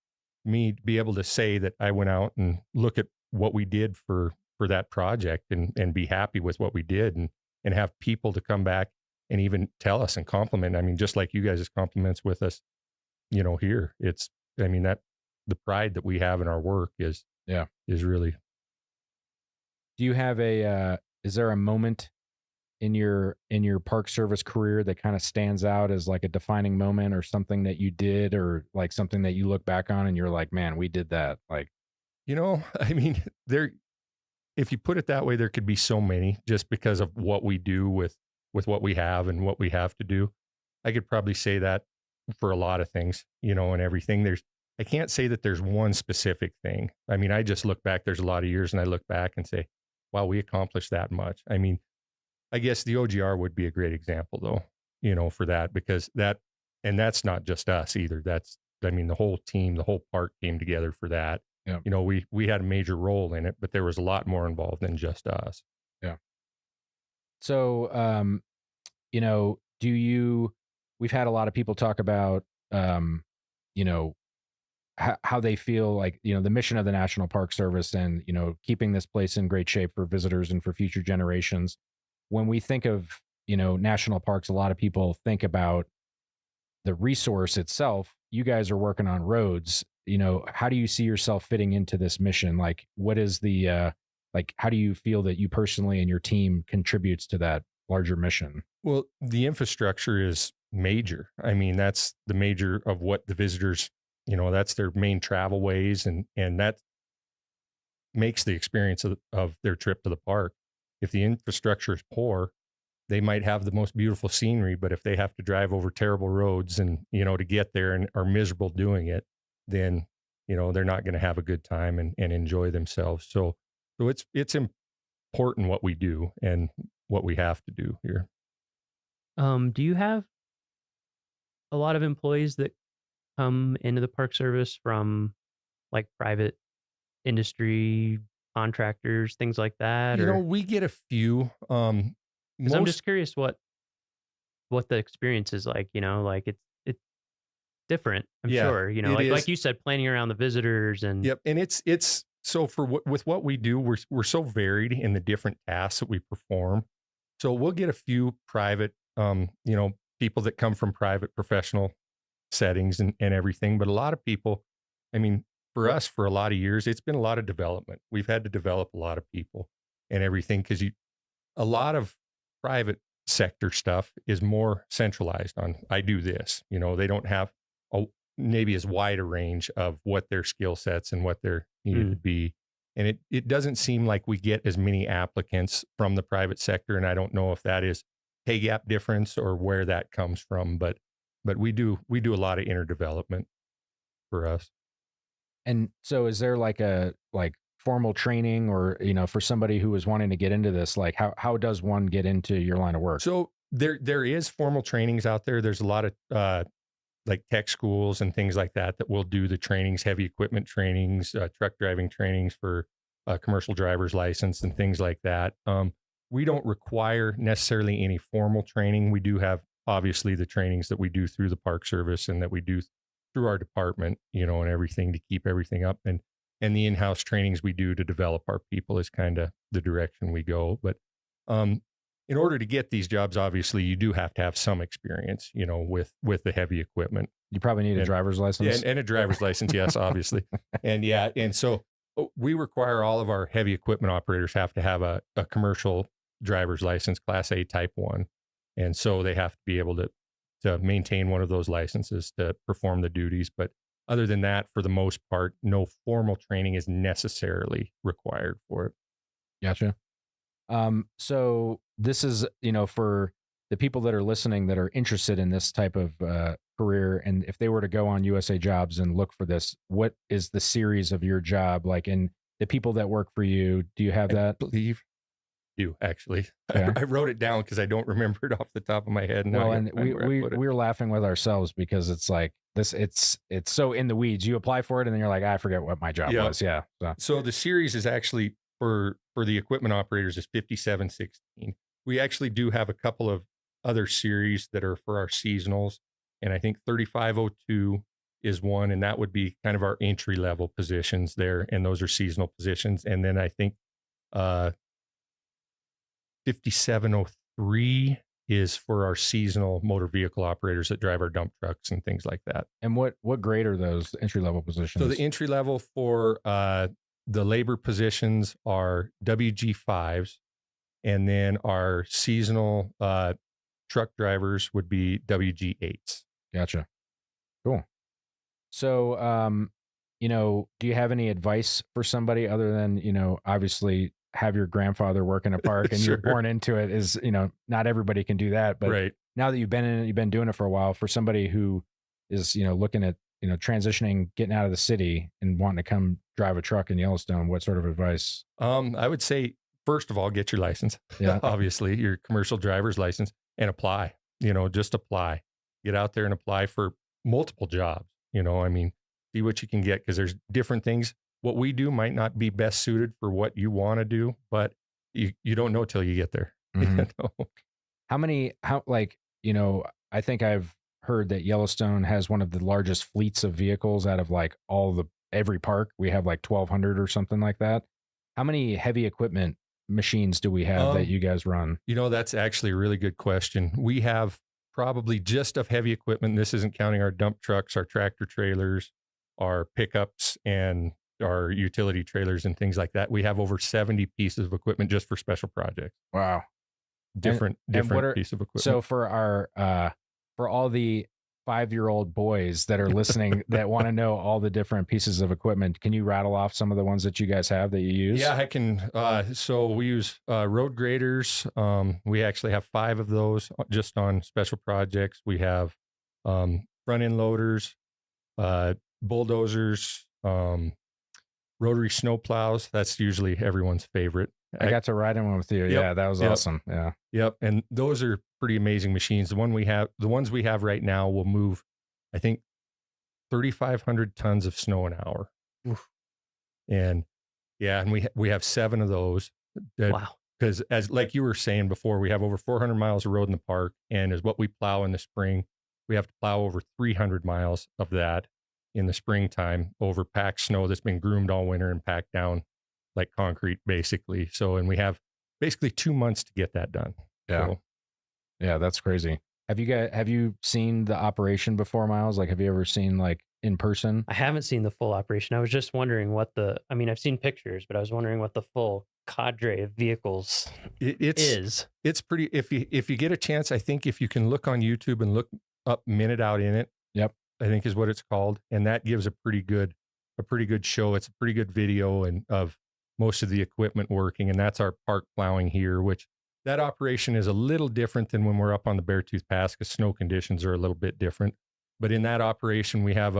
me to be able to say that I went out and look at what we did for that project and be happy with what we did, and have people to come back and even tell us and compliment. I mean, just like you guys' compliments with us, here, that the pride that we have in our work is really. Do you have is there a moment in your Park Service career that kind of stands out as like a defining moment, or something that you did, or like something that you look back on and you're like, man, we did that? Like, I mean, if you put it that way, there could be so many, just because of what we do with what we have and what we have to do. I could probably say that for a lot of things, and everything. I can't say that there's one specific thing. I mean, I just look back, there's a lot of years, and I look back and say, wow, we accomplished that much. I mean, I guess the OGR would be a great example though, for that, because that's not just us either. The whole team, the whole park came together for that. Yeah. We had a major role in it, but there was a lot more involved than just us. Yeah. So, we've had a lot of people talk about, how they feel like, the mission of the National Park Service, and, keeping this place in great shape for visitors and for future generations. When we think of, national parks, a lot of people think about the resource itself. You guys are working on roads. How do you see yourself fitting into this mission? Like, what is how do you feel that you personally and your team contributes to that larger mission? Well, the infrastructure is major. I mean, that's the major of what the visitors, that's their main travel ways, and that makes the experience of their trip to the park. If the infrastructure is poor, they might have the most beautiful scenery, but if they have to drive over terrible roads and, to get there, and are miserable doing it, then, they're not going to have a good time and enjoy themselves. So it's important what we do and what we have to do here. Do you have a lot of employees that come into the Park Service from like private industry, contractors, things like that? We get a few. Because I'm just curious what the experience is like. Like it's different. I'm sure. Like you said, planning around the visitors and. Yep, and it's so with what we do, we're so varied in the different tasks that we perform. So we'll get a few private, people that come from private professional settings and everything. But a lot of people, I mean, for us, for a lot of years, it's been a lot of development. We've had to develop a lot of people and everything, because a lot of private sector stuff is more centralized on, I do this. They don't have maybe as wide a range of what their skill sets and what they're needed to be. And it doesn't seem like we get as many applicants from the private sector. And I don't know if that is pay gap difference or where that comes from, but we do a lot of inner development for us. And so is there like a formal training, or, for somebody who is wanting to get into this, like how does one get into your line of work? So there is formal trainings out there. There's a lot of like tech schools and things like that will do the trainings, heavy equipment trainings, truck driving trainings for commercial driver's license and things like that. We don't require necessarily any formal training. We do have obviously the trainings that we do through the Park Service and that we do through our department, you know, and everything to keep everything up. And the in-house trainings we do to develop our people is kind of the direction we go. But in order to get these jobs, obviously, you do have to have some experience, you know, with the heavy equipment. You probably need a driver's license. And a driver's license, yes, obviously. And so we require all of our heavy equipment operators have to have a commercial driver's license, Class A Type 1. And so they have to be able to maintain one of those licenses to perform the duties. But other than that, for the most part, no formal training is necessarily required for it. Gotcha. So this is, you know, for the people that are listening that are interested in this type of career, and if they were to go on USA Jobs and look for this, what is the series of your job like? And the people that work for you, do you have that? I believe you actually. Yeah. I wrote it down because I don't remember it off the top of my head. Well, and we're laughing with ourselves because it's like this. It's so in the weeds. You apply for it, and then you're like, I forget what my job was. Yeah. So the series is actually for the equipment operators is 5716. We actually do have a couple of other series that are for our seasonals, and I think 3502 is one, and that would be kind of our entry level positions there, and those are seasonal positions. And then I think 5703 is for our seasonal motor vehicle operators that drive our dump trucks and things like that. And what grade are those entry level positions? So the entry level for the labor positions are WG5s, and then our seasonal truck drivers would be WG8s. Gotcha. Cool. So, you know, do you have any advice for somebody other than, you know, obviously have your grandfather work in a park and Sure. you're born into it is, you know, not everybody can do that. But Right. now that you've been in it, you've been doing it for a while, for somebody who is, you know, looking at, you know, transitioning, getting out of the city and wanting to come drive a truck in Yellowstone, what sort of advice? I would say, first of all, get your license. Yeah. Obviously, your commercial driver's license, and apply. You know, just apply. Get out there and apply for multiple jobs. You know, I mean, see what you can get, because there's different things. What we do might not be best suited for what you want to do, but you don't know till you get there. Mhm. You know? How like, you know, I think I've heard that Yellowstone has one of the largest fleets of vehicles out of like every park. We have like 1,200 or something like that. How many heavy equipment machines do we have that you guys run? You know, that's actually a really good question. We have probably just of heavy equipment. This isn't counting our dump trucks, our tractor trailers, our pickups, and our utility trailers and things like that. We have over 70 pieces of equipment just for special projects. Wow. Different piece of equipment. So for for all the 5-year-old boys that are listening that want to know all the different pieces of equipment, can you rattle off some of the ones that you guys have that you use? Yeah, I can. So we use road graders. We actually have 5 of those just on special projects. We have front end loaders, bulldozers, rotary snow plows. That's usually everyone's favorite. I got to ride in one with you. Yep, Yeah, that was yep. awesome. Yeah. Yep. And those are pretty amazing machines. The ones we have right now will move, I think, 3,500 tons of snow an hour. Oof. And yeah, and we have 7 of those. Wow. Because as like you were saying before, we have over 400 miles of road in the park, and as what we plow in the spring, we have to plow over 300 miles of that in the springtime over packed snow that's been groomed all winter and packed down like concrete, basically. So, and we have basically 2 months to get that done. Yeah. So, Yeah, that's crazy. Have you seen the operation before, Miles? Like, have you ever seen like in person? I haven't seen the full operation. I was just wondering I've seen pictures, but I was wondering what the full cadre of vehicles is. It's pretty, if you get a chance, I think if you can look on YouTube and look up Minute Out in It. Yep. I think is what it's called. And that gives a pretty good show. It's a pretty good video of most of the equipment working. And that's our park plowing here, which that operation is a little different than when we're up on the Beartooth Pass, because snow conditions are a little bit different. But in that operation, we have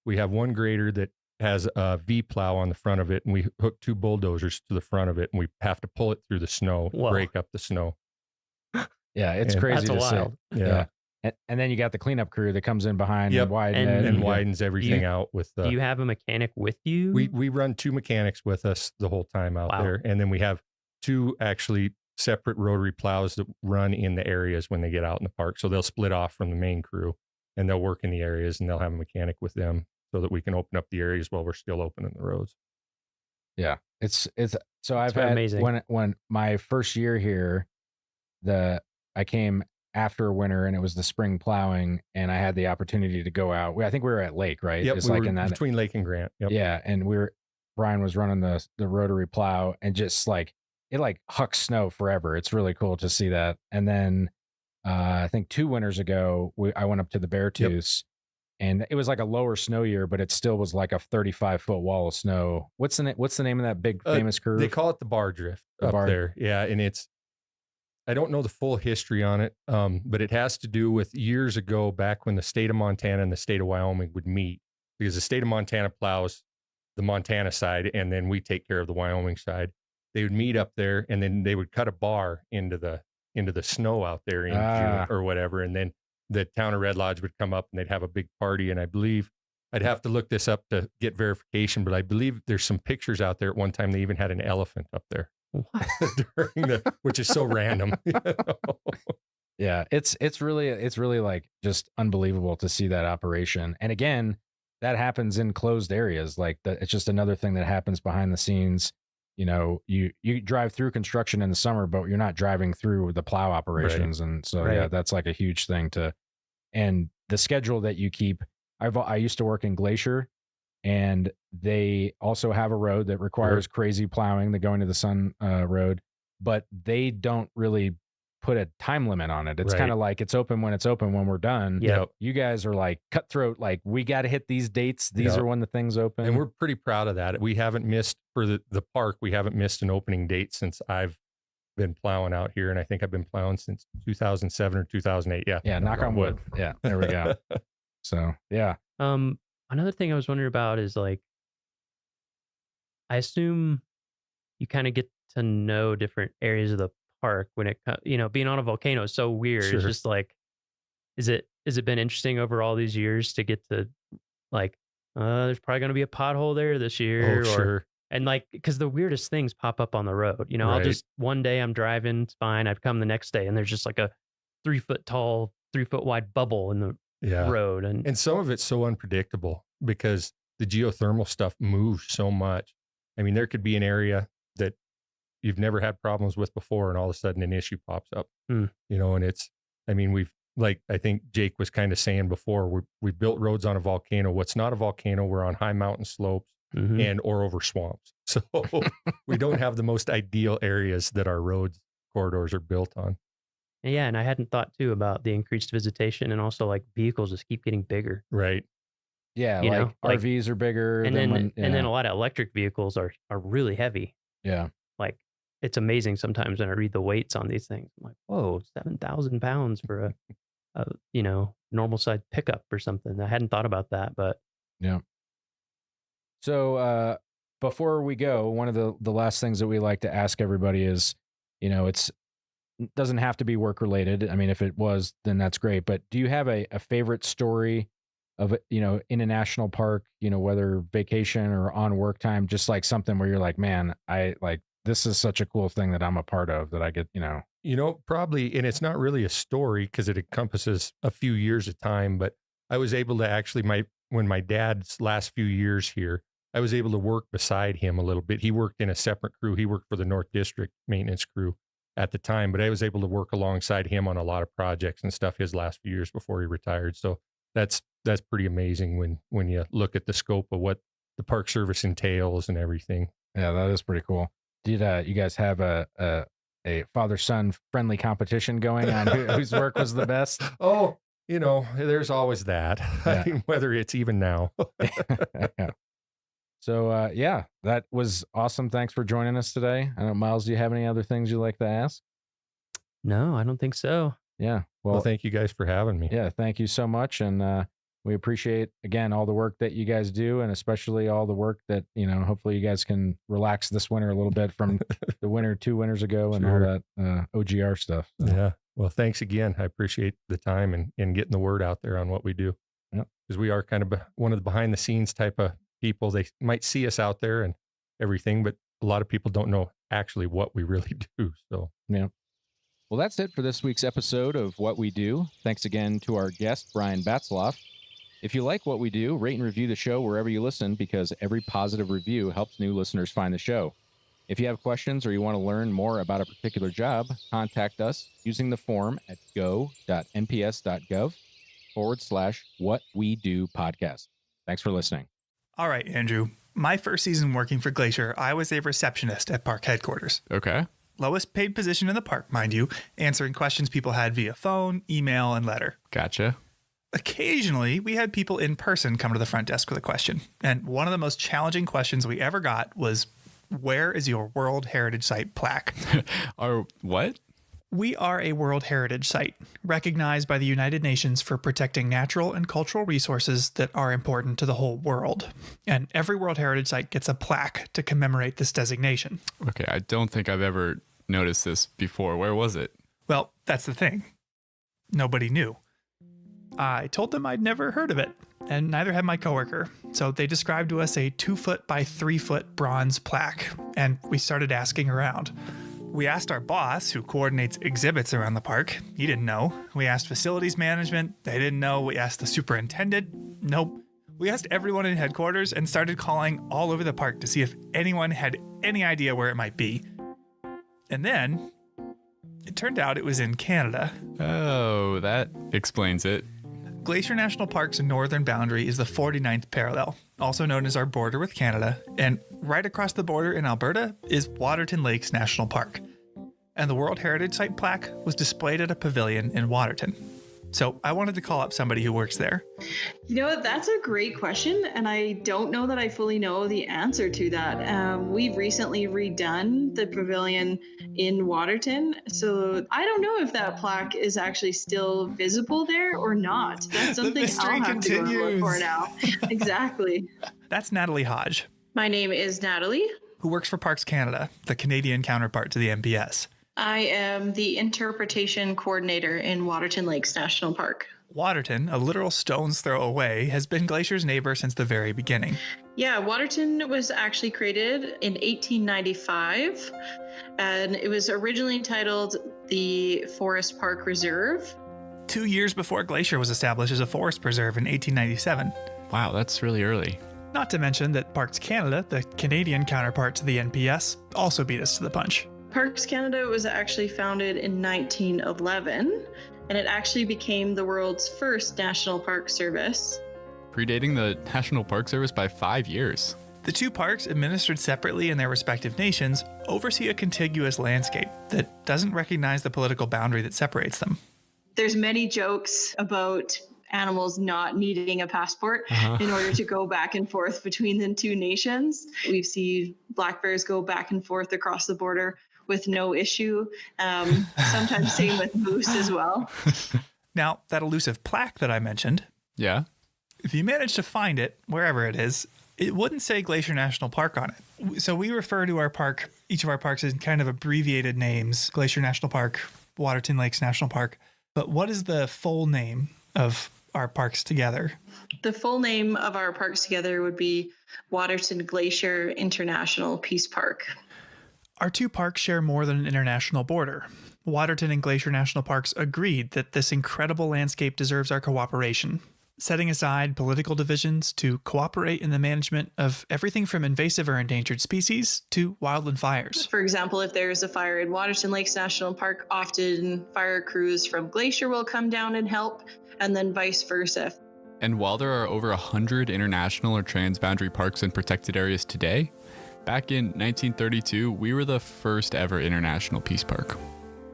one grader that has a V plow on the front of it, and we hook 2 bulldozers to the front of it, and we have to pull it through the snow, Whoa. break up the snow. Yeah, it's And crazy That's to wild. see. Yeah. And then you got the cleanup crew that comes in behind Yep. and widens And- it. and you got- widens everything out with the. Do you have a mechanic with you? We run 2 mechanics with us the whole time out Wow. there, and then we have 2 actually separate rotary plows that run in the areas when they get out in the park. So they'll split off from the main crew, and they'll work in the areas, and they'll have a mechanic with them so that we can open up the areas while we're still opening the roads. Yeah, it's so I've quite had amazing. when my first year here, I came after winter and it was the spring plowing, and I had the opportunity to go out. I think we were at Lake, right? Yep, It's we like were in that. between Lake and Grant. Yep. Yeah, and Brian was running the rotary plow, and just like it like hucks snow forever. It's really cool to see that. And then I think 2 winters ago, I went up to the Beartooths, and it was like a lower snow year, but it still was like a 35-foot wall of snow. What's the name of that big famous curve? They call it the bar drift The up bar- there. Yeah, and I don't know the full history on it, but it has to do with years ago, back when the state of Montana and the state of Wyoming would meet, because the state of Montana plows the Montana side, and then we take care of the Wyoming side. They would meet up there, and then they would cut a bar into the snow out there in June or whatever, and then the town of Red Lodge would come up and they'd have a big party. And I believe I'd have to look this up to get verification, but I believe there's some pictures out there. At one time, they even had an elephant up there. Which is so random. You know? Yeah, it's really like just unbelievable to see that operation. And again, that happens in closed areas. Like it's just another thing that happens behind the scenes. You know, you drive through construction in the summer, but you're not driving through the plow operations. And so, yeah, that's like a huge thing and the schedule that you keep. I used to work in Glacier, and they also have a road that requires crazy plowing, the Going to the Sun road, but they don't really put a time limit on it. It's kind of like it's open when we're done. Yeah. You guys are like cutthroat, like we got to hit these dates. These are when the things open. And we're pretty proud of that. We haven't missed for the park. We haven't missed an opening date since I've been plowing out here. And I think I've been plowing since 2007 or 2008. Yeah. Yeah. Knock on wood. Yeah. There we go. So, yeah. Another thing I was wondering about is like, I assume you kind of get to know different areas of the park when it, being on a volcano is so weird. Sure. It's just like, has it been interesting over all these years to get to like, there's probably going to be a pothole there this year. Sure. And like, because the weirdest things pop up on the road. I'll just, one day I'm driving, it's fine. I'd come the next day and there's just like a 3-foot tall, 3-foot wide bubble in the road. And some of it's so unpredictable because the geothermal stuff moves so much. I mean, there could be an area that you've never had problems with before, and all of a sudden an issue pops up. And I think Jake was kind of saying before, we built roads on a volcano. What's not a volcano, we're on high mountain slopes or over swamps. So we don't have the most ideal areas that our roads corridors are built on. Yeah, and I hadn't thought too about the increased visitation, and also like vehicles just keep getting bigger. Right. Yeah, like RVs are bigger, and then a lot of electric vehicles are really heavy. Yeah, like it's amazing sometimes when I read the weights on these things. I'm like, whoa, 7,000 pounds for a normal size pickup or something. I hadn't thought about that, but yeah. So before we go, one of the last things that we like to ask everybody is, it doesn't have to be work related. I mean, if it was, then that's great. But do you have a favorite story of, in a national park, whether vacation or on work time, just like something where you're like, man, this is such a cool thing that I'm a part of that I get, probably, and it's not really a story because it encompasses a few years of time, but I was able to actually, when my dad's last few years here, I was able to work beside him a little bit. He worked in a separate crew. He worked for the North District maintenance crew at the time, but I was able to work alongside him on a lot of projects and stuff his last few years before he retired. So that's pretty amazing when you look at the scope of what the Park Service entails and everything. Yeah, that is pretty cool. Did you guys have a father-son friendly competition going on whose work was the best? Oh, there's always that. Yeah. I mean, whether it's even now. Yeah. So, that was awesome. Thanks for joining us today. I don't know, Miles, do you have any other things you'd like to ask? no, I don't think so. Yeah. Well, thank you guys for having me. Yeah, thank you so much. And we appreciate, again, all the work that you guys do, and especially all the work that, hopefully you guys can relax this winter a little bit from the winter 2 winters ago and all that OGR stuff. So. Yeah. Well, thanks again. I appreciate the time and getting the word out there on what we do. Because we are kind of one of the behind the scenes type of people. They might see us out there and everything, but a lot of people don't know actually what we really do. So, yeah. Well, that's it for this week's episode of What We Do. Thanks again to our guest, Brian Batzloff. If you like what we do, rate and review the show wherever you listen, because every positive review helps new listeners find the show. If you have questions or you want to learn more about a particular job, contact us using the form at go.nps.gov/whatwedopodcast. Thanks for listening. All right, Andrew. My first season working for Glacier, I was a receptionist at park headquarters. Okay. Lowest paid position in the park, mind you, answering questions people had via phone, email, and letter. Gotcha. Occasionally, we had people in person come to the front desk with a question. And one of the most challenging questions we ever got was, where is your World Heritage Site plaque? Our what? We are a World Heritage Site, recognized by the United Nations for protecting natural and cultural resources that are important to the whole world. And every World Heritage Site gets a plaque to commemorate this designation. Okay, I don't think I've ever noticed this before. Where was it? Well, that's the thing. Nobody knew. I told them I'd never heard of it, and neither had my coworker. So they described to us a 2-foot by 3-foot bronze plaque, and we started asking around. We asked our boss, who coordinates exhibits around the park. He didn't know. We asked facilities management. They didn't know. We asked the superintendent. Nope. We asked everyone in headquarters and started calling all over the park to see if anyone had any idea where it might be. And then it turned out it was in Canada. Oh, that explains it. Glacier National Park's northern boundary is the 49th parallel, also known as our border with Canada, and right across the border in Alberta is Waterton Lakes National Park. And the World Heritage Site plaque was displayed at a pavilion in Waterton. So I wanted to call up somebody who works there. You know, that's a great question, and I don't know that I fully know the answer to that. We've recently redone the pavilion in Waterton, so I don't know if that plaque is actually still visible there or not. That's something I'll have to go look for now. Exactly. That's Natalie Hodge. My name is Natalie. Who works for Parks Canada, the Canadian counterpart to the NPS. I am the interpretation coordinator in Waterton Lakes National Park. Waterton, a literal stone's throw away, has been Glacier's neighbor since the very beginning. Yeah, Waterton was actually created in 1895, and it was originally titled the Forest Park Reserve. 2 years before Glacier was established as a forest preserve in 1897. Wow, that's really early. Not to mention that Parks Canada, the Canadian counterpart to the NPS, also beat us to the punch. Parks Canada was actually founded in 1911, and it actually became the world's first national park service. Predating the National Park Service by 5 years. The two parks, administered separately in their respective nations, oversee a contiguous landscape that doesn't recognize the political boundary that separates them. There's many jokes about animals not needing a passport in order to go back and forth between the two nations. We've seen black bears go back and forth across the border with no issue. Sometimes same with moose as well. Now, that elusive plaque that I mentioned, yeah, if you manage to find it, wherever it is, it wouldn't say Glacier National Park on it. So we refer to our park, each of our parks, in kind of abbreviated names: Glacier National Park, Waterton Lakes National Park. But what is the full name of our parks together? The full name of our parks together would be Waterton Glacier International Peace Park. Our two parks share more than an international border. Waterton and Glacier National Parks agreed that this incredible landscape deserves our cooperation, setting aside political divisions to cooperate in the management of everything from invasive or endangered species to wildland fires. For example, if there's a fire in Waterton Lakes National Park, often fire crews from Glacier will come down and help, and then vice versa. And while there are over 100 international or transboundary parks and protected areas today, back in 1932, we were the first ever international peace park.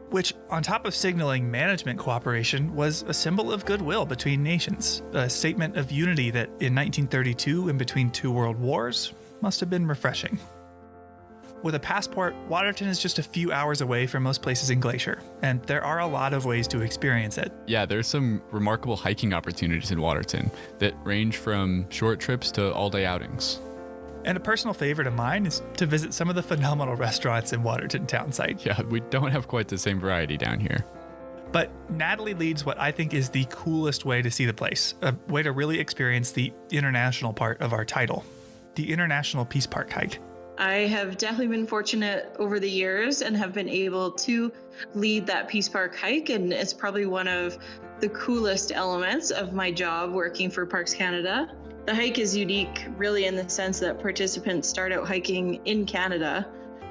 Which, on top of signaling management cooperation, was a symbol of goodwill between nations, a statement of unity that in 1932, in between two world wars, must have been refreshing. With a passport, Waterton is just a few hours away from most places in Glacier, and there are a lot of ways to experience it. Yeah, there's some remarkable hiking opportunities in Waterton that range from short trips to all-day outings. And a personal favorite of mine is to visit some of the phenomenal restaurants in Waterton town site. Yeah, we don't have quite the same variety down here. But Natalie leads what I think is the coolest way to see the place, a way to really experience the international part of our title, the International Peace Park hike. I have definitely been fortunate over the years and have been able to lead that Peace Park hike, and it's probably one of the coolest elements of my job working for Parks Canada. The hike is unique really in the sense that participants start out hiking in Canada,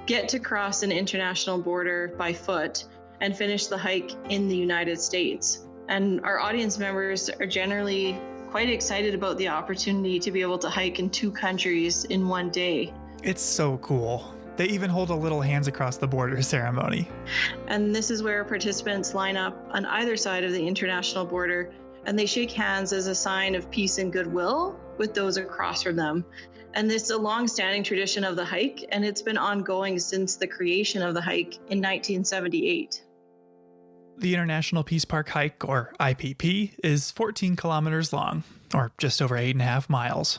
get to cross an international border by foot, and finish the hike in the United States. And our audience members are generally quite excited about the opportunity to be able to hike in 2 countries in one day. It's so cool. They even hold a little hands across the border ceremony. And this is where participants line up on either side of the international border, and they shake hands as a sign of peace and goodwill with those across from them. And this is a long-standing tradition of the hike, and it's been ongoing since the creation of the hike in 1978. The International Peace Park hike, or IPP, is 14 kilometers long, or just over 8.5 miles.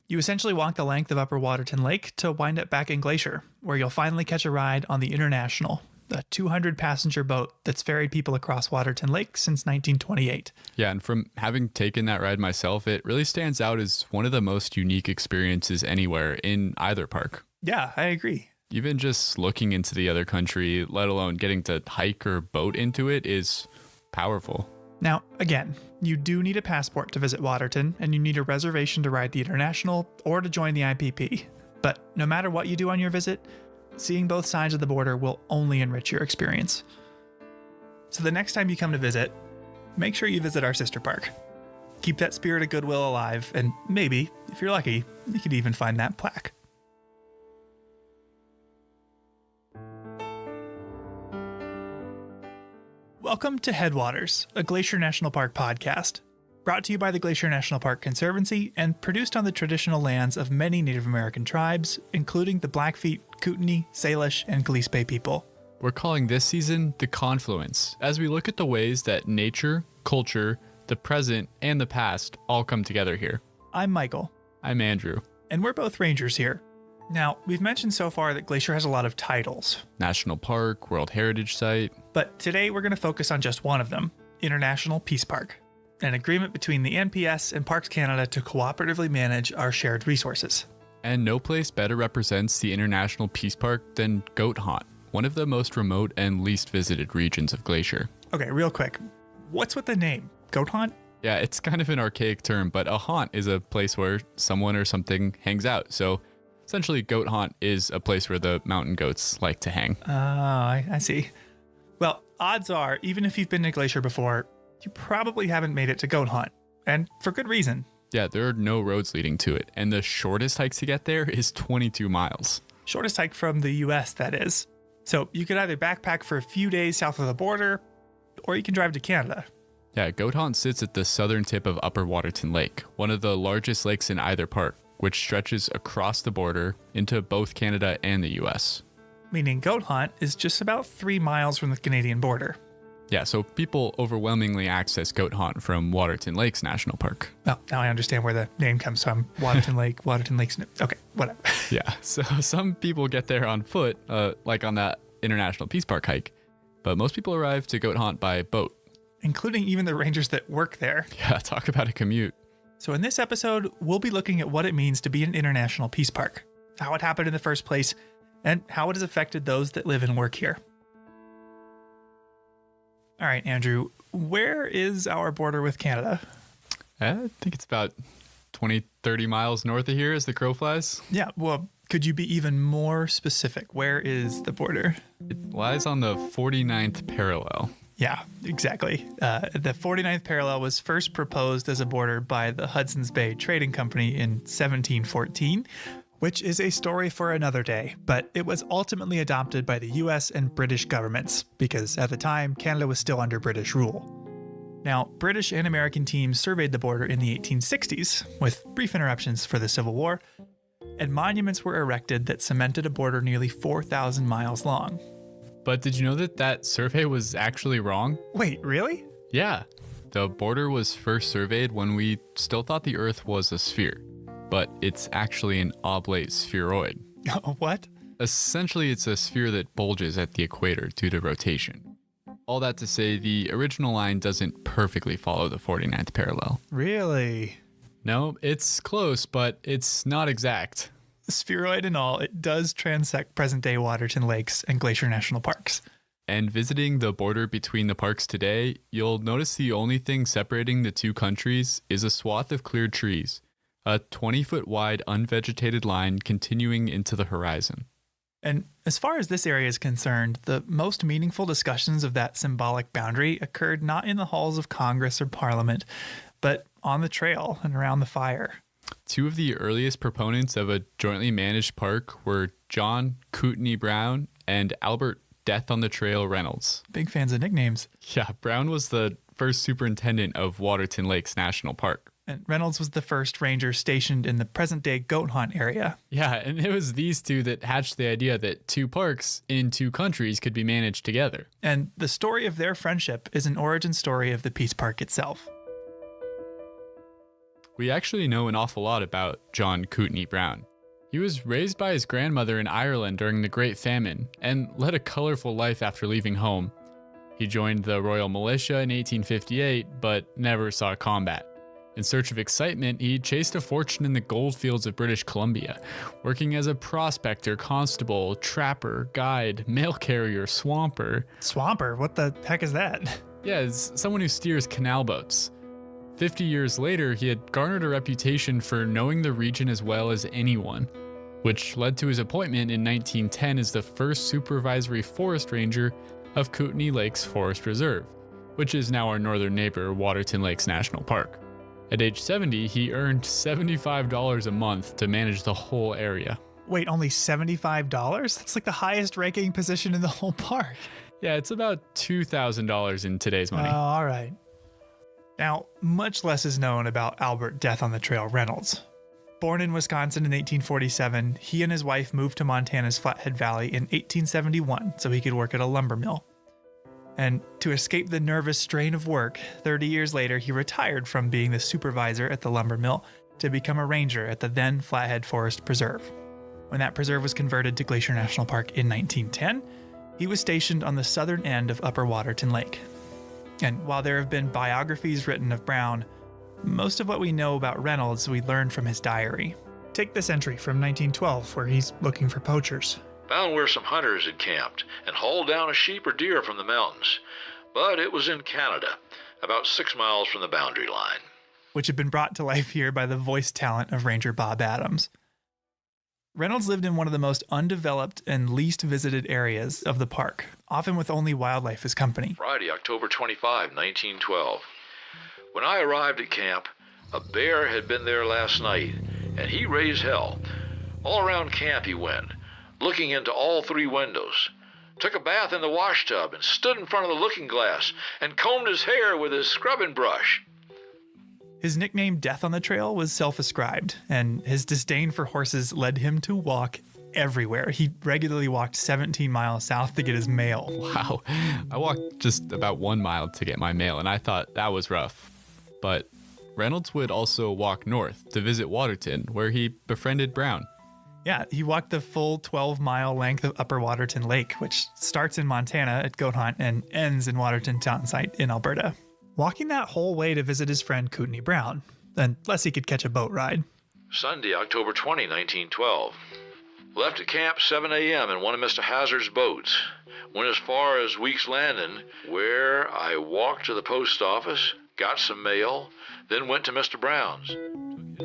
You essentially walk the length of Upper Waterton Lake to wind up back in Glacier, where you'll finally catch a ride on the International, a 200-passenger boat that's ferried people across Waterton Lake since 1928. Yeah, and from having taken that ride myself, it really stands out as one of the most unique experiences anywhere in either park. Yeah, I agree. Even just looking into the other country, let alone getting to hike or boat into it, is powerful. Now, again, you do need a passport to visit Waterton, and you need a reservation to ride the International or to join the IPP. But no matter what you do on your visit, seeing both sides of the border will only enrich your experience. So the next time you come to visit, make sure you visit our sister park. Keep that spirit of goodwill alive, and maybe, if you're lucky, you could even find that plaque. Welcome to Headwaters, a Glacier National Park podcast, brought to you by the Glacier National Park Conservancy and produced on the traditional lands of many Native American tribes, including the Blackfeet, Kootenai, Salish, and Gillespie people. We're calling this season The Confluence, as we look at the ways that nature, culture, the present, and the past all come together here. I'm Michael. I'm Andrew. And we're both rangers here. Now, we've mentioned so far that Glacier has a lot of titles. National Park, World Heritage Site. But today we're going to focus on just one of them, International Peace Park, an agreement between the NPS and Parks Canada to cooperatively manage our shared resources. And no place better represents the International Peace Park than Goat Haunt, one of the most remote and least visited regions of Glacier. Okay, real quick, what's with the name? Goat Haunt? Yeah, it's kind of an archaic term, but a haunt is a place where someone or something hangs out. So essentially, Goat Haunt is a place where the mountain goats like to hang. Oh, I see. Well, odds are, even if you've been to Glacier before, you probably haven't made it to Goat Haunt, and for good reason. Yeah, there are no roads leading to it, and the shortest hike to get there is 22 miles. Shortest hike from the US, that is. So you could either backpack for a few days south of the border, or you can drive to Canada. Yeah, Goat Haunt sits at the southern tip of Upper Waterton Lake, one of the largest lakes in either park, which stretches across the border into both Canada and the US. Meaning Goat Haunt is just about 3 miles from the Canadian border. Yeah, so people overwhelmingly access Goat Haunt from Waterton Lakes National Park. Oh, now I understand where the name comes from. Waterton Lake, Waterton Lakes. Okay, whatever. Yeah, so some people get there on foot, like on that International Peace Park hike, but most people arrive to Goat Haunt by boat. Including even the rangers that work there. Yeah, talk about a commute. So in this episode, we'll be looking at what it means to be an International Peace Park, how it happened in the first place, and how it has affected those that live and work here. All right, Andrew, where is our border with Canada? I think it's about 20, 30 miles north of here as the crow flies. Yeah, well, could you be even more specific? Where is the border? It lies on the 49th parallel. Yeah, exactly. The 49th parallel was first proposed as a border by the Hudson's Bay Trading Company in 1714, which is a story for another day, but it was ultimately adopted by the US and British governments, because at the time, Canada was still under British rule. Now, British and American teams surveyed the border in the 1860s, with brief interruptions for the Civil War, and monuments were erected that cemented a border nearly 4,000 miles long. But did you know that that survey was actually wrong? Wait, really? Yeah. The border was first surveyed when we still thought the Earth was a sphere, but it's actually an oblate spheroid. What? Essentially, it's a sphere that bulges at the equator due to rotation. All that to say, the original line doesn't perfectly follow the 49th parallel. Really? No, it's close, but it's not exact. Spheroid and all, it does transect present-day Waterton lakes and Glacier National Parks. And visiting the border between the parks today, you'll notice the only thing separating the two countries is a swath of cleared trees, a 20-foot wide unvegetated line continuing into the horizon. And as far as this area is concerned, the most meaningful discussions of that symbolic boundary occurred not in the halls of Congress or Parliament, but on the trail and around the fire. Two of the earliest proponents of a jointly managed park were John Kootenai Brown and Albert Death on the Trail Reynolds. Big fans of nicknames. Yeah, Brown was the first superintendent of Waterton Lakes National Park. And Reynolds was the first ranger stationed in the present-day goat hunt area. Yeah, and it was these two that hatched the idea that two parks in two countries could be managed together. And the story of their friendship is an origin story of the Peace Park itself. We actually know an awful lot about John Kootenai Brown. He was raised by his grandmother in Ireland during the Great Famine and led a colorful life after leaving home. He joined the Royal Militia in 1858, but never saw combat. In search of excitement, he chased a fortune in the goldfields of British Columbia, working as a prospector, constable, trapper, guide, mail carrier, swamper. Swamper? What the heck is that? Yeah, it's someone who steers canal boats. 50 years later, he had garnered a reputation for knowing the region as well as anyone, which led to his appointment in 1910 as the first supervisory forest ranger of Kootenai Lakes Forest Reserve, which is now our northern neighbor, Waterton Lakes National Park. At age 70, he earned $75 a month to manage the whole area. Wait, only $75? That's like the highest ranking position in the whole park. Yeah, it's about $2,000 in today's money. Oh, all right. Now, much less is known about Albert Death on the Trail Reynolds. Born in Wisconsin in 1847, he and his wife moved to Montana's Flathead Valley in 1871 so he could work at a lumber mill. And to escape the nervous strain of work, 30 years later, he retired from being the supervisor at the lumber mill to become a ranger at the then Flathead Forest Preserve. When that preserve was converted to Glacier National Park in 1910, he was stationed on the southern end of Upper Waterton Lake. And while there have been biographies written of Brown, most of what we know about Reynolds we learned from his diary. Take this entry from 1912 where he's looking for poachers. Found where some hunters had camped and hauled down a sheep or deer from the mountains. But it was in Canada, about 6 miles from the boundary line. Which had been brought to life here by the voice talent of Ranger Bob Adams. Reynolds lived in one of the most undeveloped and least visited areas of the park, often with only wildlife as company. Friday, October 25, 1912. When I arrived at camp, a bear had been there last night, and he raised hell. All around camp he went, looking into all 3 windows. Took a bath in the wash tub and stood in front of the looking glass and combed his hair with his scrubbing brush. His nickname Death on the Trail was self-ascribed, and his disdain for horses led him to walk everywhere. He regularly walked 17 miles south to get his mail. Wow. I walked just about 1 mile to get my mail, and I thought that was rough. But Reynolds would also walk north to visit Waterton, where he befriended Brown. Yeah, he walked the full 12-mile length of Upper Waterton Lake, which starts in Montana at Goat Hunt and ends in Waterton Town Site in Alberta. Walking that whole way to visit his friend Kootenai Brown, unless he could catch a boat ride. Sunday, October 20, 1912. Left at camp 7 a.m. in one of Mr. Hazard's boats. Went as far as Weeks Landing, where I walked to the post office, got some mail, then went to Mr. Brown's.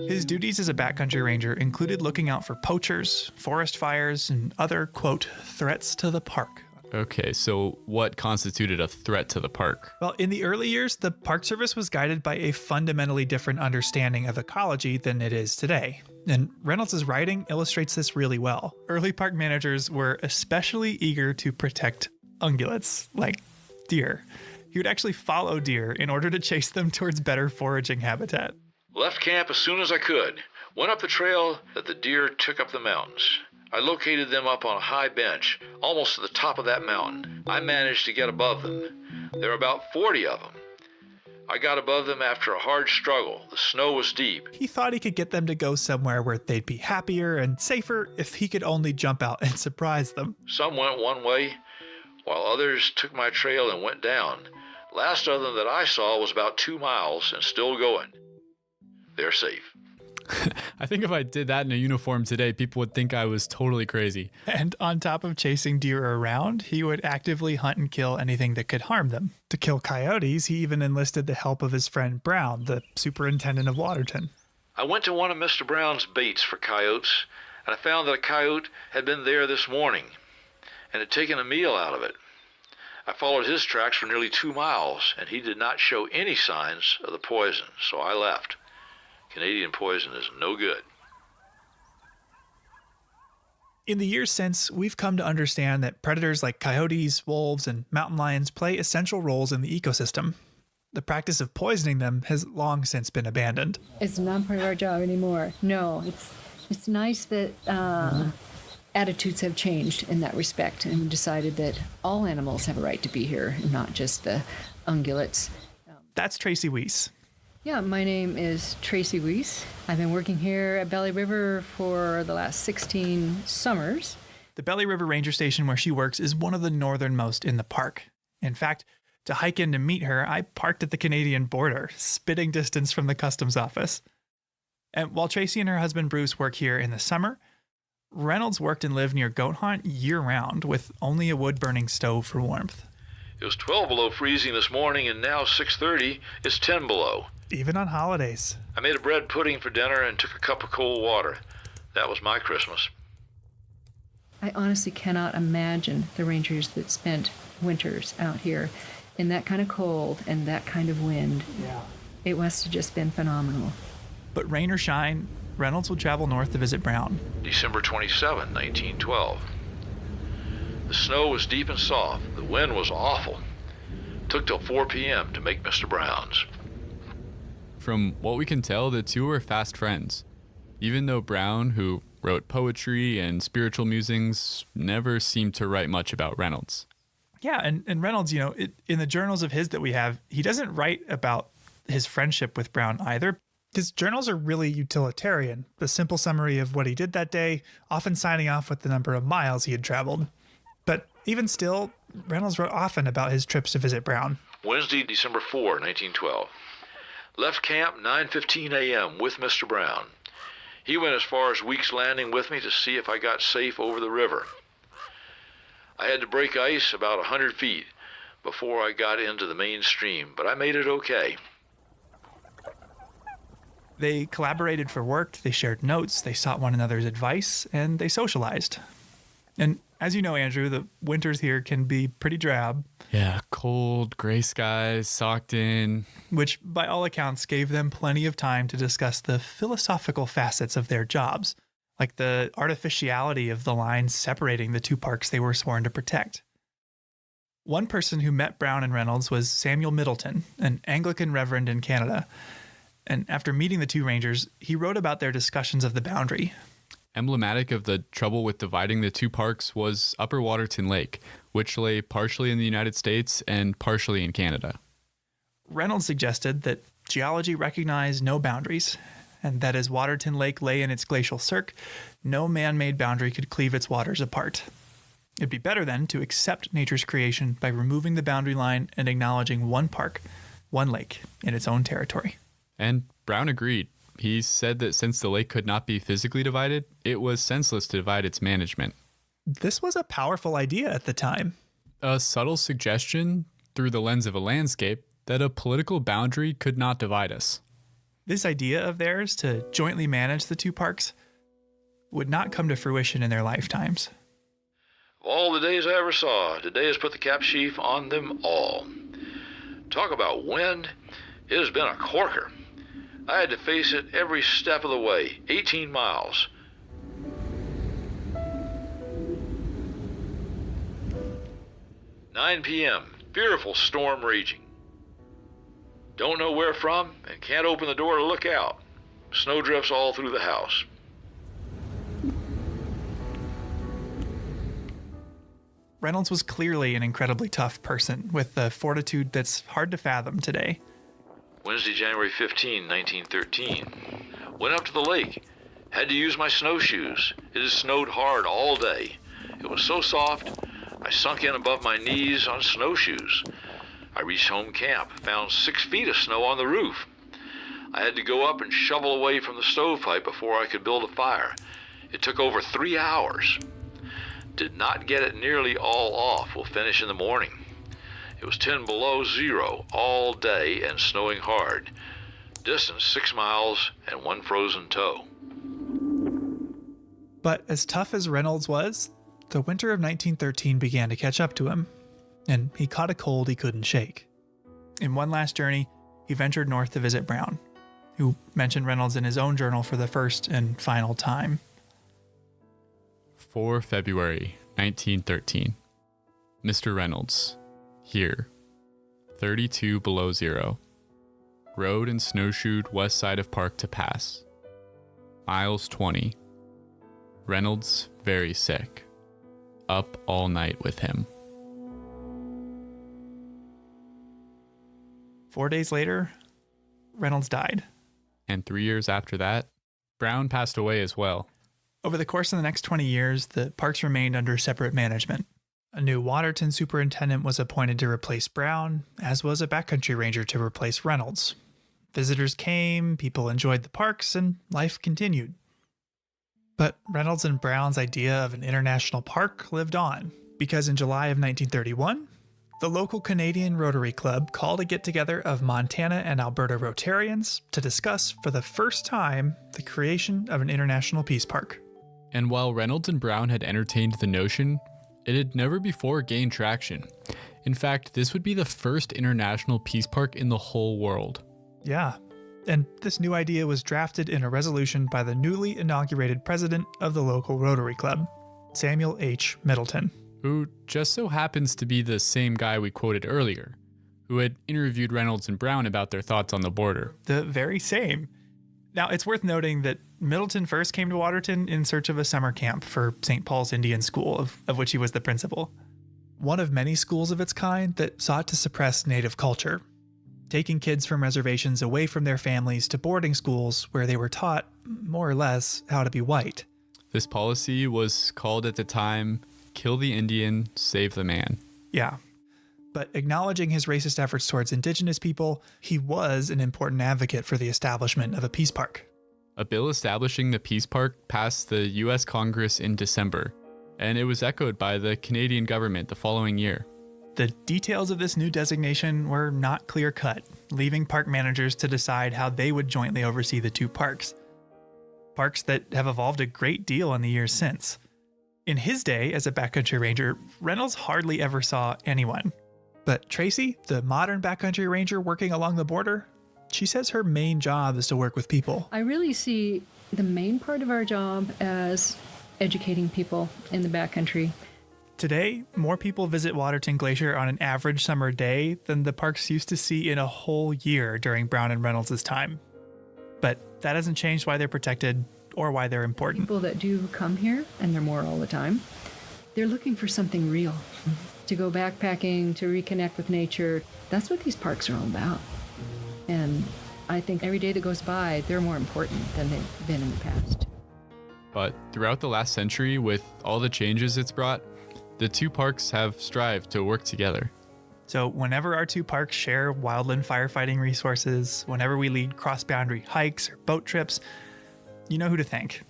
His duties as a backcountry ranger included looking out for poachers, forest fires, and other, quote, threats to the park. Okay, so what constituted a threat to the park? Well, in the early years, the Park Service was guided by a fundamentally different understanding of ecology than it is today. And Reynolds' writing illustrates this really well. Early park managers were especially eager to protect ungulates, like deer. He would actually follow deer in order to chase them towards better foraging habitat. Left camp as soon as I could. Went up the trail that the deer took up the mountains. I located them up on a high bench, almost to the top of that mountain. I managed to get above them. There were about 40 of them. I got above them after a hard struggle. The snow was deep. He thought he could get them to go somewhere where they'd be happier and safer if he could only jump out and surprise them. Some went one way, while others took my trail and went down. Last of them that I saw was about 2 miles and still going. They're safe. I think if I did that in a uniform today, people would think I was totally crazy. And on top of chasing deer around, he would actively hunt and kill anything that could harm them. To kill coyotes, he even enlisted the help of his friend Brown, the superintendent of Waterton. I went to one of Mr. Brown's baits for coyotes, and I found that a coyote had been there this morning and had taken a meal out of it. I followed his tracks for nearly 2 miles, and he did not show any signs of the poison, so I left. Canadian poison is no good. In the years since, we've come to understand that predators like coyotes, wolves, and mountain lions play essential roles in the ecosystem. The practice of poisoning them has long since been abandoned. It's not part of our job anymore. No, it's nice that attitudes have changed in that respect and decided that all animals have a right to be here and not just the ungulates. That's Tracy Weiss. Yeah, my name is Tracy Weiss. I've been working here at Belly River for the last 16 summers. The Belly River Ranger Station where she works is one of the northernmost in the park. In fact, to hike in to meet her, I parked at the Canadian border, spitting distance from the customs office. And while Tracy and her husband Bruce work here in the summer, Reynolds worked and lived near Goat Haunt year-round with only a wood-burning stove for warmth. It was 12 below freezing this morning, and now 6:30, it's 10 below. Even on holidays. I made a bread pudding for dinner and took a cup of cold water. That was my Christmas. I honestly cannot imagine the rangers that spent winters out here in that kind of cold and that kind of wind. Yeah. It must have just been phenomenal. But rain or shine, Reynolds would travel north to visit Brown. December 27, 1912. The snow was deep and soft. The wind was awful. Took till 4 p.m. to make Mr. Brown's. From what we can tell, the two were fast friends. Even though Brown, who wrote poetry and spiritual musings, never seemed to write much about Reynolds. Yeah, and Reynolds, in the journals of his that we have, he doesn't write about his friendship with Brown either. His journals are really utilitarian, the simple summary of what he did that day, often signing off with the number of miles he had traveled. But even still, Reynolds wrote often about his trips to visit Brown. Wednesday, December 4, 1912. Left camp 9:15 a.m. with Mr. Brown. He went as far as Weeks Landing with me to see if I got safe over the river. I had to break ice about 100 feet before I got into the main stream, but I made it okay. They collaborated for work, they shared notes, they sought one another's advice, and they socialized. And as you know, Andrew, the winters here can be pretty drab. Yeah, cold, gray skies, socked in. Which, by all accounts, gave them plenty of time to discuss the philosophical facets of their jobs, like the artificiality of the lines separating the two parks they were sworn to protect. One person who met Brown and Reynolds was Samuel Middleton, an Anglican reverend in Canada. And after meeting the two rangers, he wrote about their discussions of the boundary. Emblematic of the trouble with dividing the two parks was Upper Waterton Lake, which lay partially in the United States and partially in Canada. Reynolds suggested that geology recognized no boundaries, and that as Waterton Lake lay in its glacial cirque, no man-made boundary could cleave its waters apart. It'd be better then to accept nature's creation by removing the boundary line and acknowledging one park, one lake, in its own territory. And Brown agreed. He said that since the lake could not be physically divided, it was senseless to divide its management. This was a powerful idea at the time. A subtle suggestion, through the lens of a landscape, that a political boundary could not divide us. This idea of theirs to jointly manage the two parks would not come to fruition in their lifetimes. Of all the days I ever saw, today has put the cap sheaf on them all. Talk about wind. It has been a corker. I had to face it every step of the way, 18 miles. "9 p.m., fearful storm raging. Don't know where from and can't open the door to look out. Snow drifts all through the house." Reynolds was clearly an incredibly tough person with a fortitude that's hard to fathom today. Wednesday, January 15, 1913. Went up to the lake. Had to use my snowshoes. It has snowed hard all day. It was so soft, I sunk in above my knees on snowshoes. I reached home camp, found 6 feet of snow on the roof. I had to go up and shovel away from the stovepipe before I could build a fire. It took over 3 hours. Did not get it nearly all off. We'll finish in the morning. It was 10 below zero all day and snowing hard. Distance 6 miles and 1 frozen toe. But as tough as Reynolds was, the winter of 1913 began to catch up to him, and he caught a cold he couldn't shake. In one last journey, he ventured north to visit Brown, who mentioned Reynolds in his own journal for the first and final time. 4 February 1913. Mr. Reynolds, here, 32 below zero. Rode and snowshoed west side of park to pass. Miles 20. Reynolds very sick. Up all night with him. 4 days later, Reynolds died. And 3 years after that, Brown passed away as well. Over the course of the next 20 years, the parks remained under separate management. A new Waterton superintendent was appointed to replace Brown, as was a backcountry ranger to replace Reynolds. Visitors came, people enjoyed the parks, and life continued. But Reynolds and Brown's idea of an international park lived on, because in July of 1931, the local Canadian Rotary Club called a get-together of Montana and Alberta Rotarians to discuss for the first time the creation of an international peace park. And while Reynolds and Brown had entertained the notion, it had never before gained traction. In fact, this would be the first international peace park in the whole world. Yeah, and this new idea was drafted in a resolution by the newly inaugurated president of the local Rotary Club, Samuel H. Middleton. Who just so happens to be the same guy we quoted earlier, who had interviewed Reynolds and Brown about their thoughts on the border. The very same. Now, it's worth noting that Middleton first came to Waterton in search of a summer camp for St. Paul's Indian School, of which he was the principal. One of many schools of its kind that sought to suppress native culture, taking kids from reservations away from their families to boarding schools where they were taught, more or less, how to be white. This policy was called at the time, "Kill the Indian, Save the Man." Yeah. But acknowledging his racist efforts towards indigenous people, he was an important advocate for the establishment of a peace park. A bill establishing the peace park passed the U.S. Congress in December, and it was echoed by the Canadian government the following year. The details of this new designation were not clear-cut, leaving park managers to decide how they would jointly oversee the two parks. Parks that have evolved a great deal in the years since. In his day as a backcountry ranger, Reynolds hardly ever saw anyone. But Tracy, the modern backcountry ranger working along the border, she says her main job is to work with people. I really see the main part of our job as educating people in the backcountry. Today, more people visit Waterton Glacier on an average summer day than the parks used to see in a whole year during Brown and Reynolds' time. But that hasn't changed why they're protected or why they're important. People that do come here, and there are more all the time, they're looking for something real. To go backpacking, to reconnect with nature. That's what these parks are all about. And I think every day that goes by, they're more important than they've been in the past. But throughout the last century, with all the changes it's brought, the two parks have strived to work together. So whenever our two parks share wildland firefighting resources, whenever we lead cross-boundary hikes or boat trips, you know who to thank.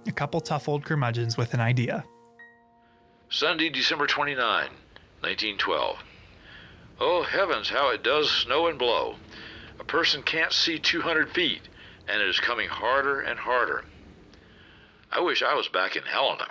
A couple tough old curmudgeons with an idea. Sunday, December 29, 1912. Oh heavens, how it does snow and blow. A person can't see 200 feet, and it is coming harder and harder. I wish I was back in Helena.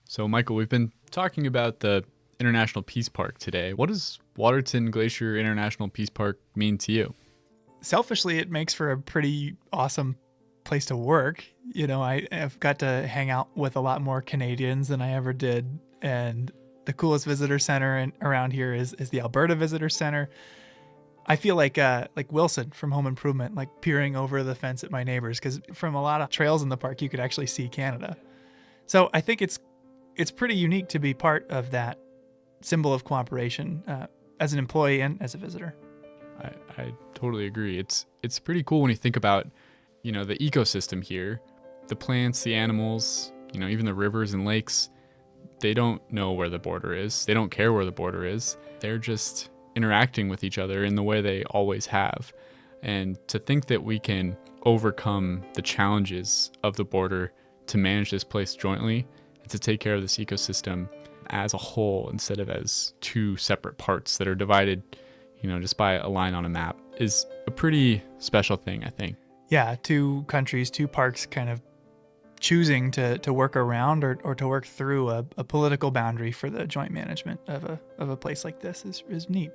So, Michael, we've been talking about the International Peace Park today. What does Waterton Glacier International Peace Park mean to you? Selfishly, it makes for a pretty awesome place to work. You know, I've got to hang out with a lot more Canadians than I ever did. And the coolest visitor center around here is the Alberta Visitor Center. I feel like Wilson from Home Improvement, like peering over the fence at my neighbors, because from a lot of trails in the park, you could actually see Canada. So I think it's pretty unique to be part of that symbol of cooperation as an employee and as a visitor. I totally agree. It's pretty cool when you think about, the ecosystem here, the plants, the animals, even the rivers and lakes. They don't know where the border is. They don't care where the border is. They're just interacting with each other in the way they always have. And to think that we can overcome the challenges of the border to manage this place jointly and to take care of this ecosystem as a whole instead of as two separate parts that are divided, just by a line on a map is a pretty special thing, I think. Yeah, two countries, two parks kind of choosing to work around or to work through a political boundary for the joint management of a place like this is neat.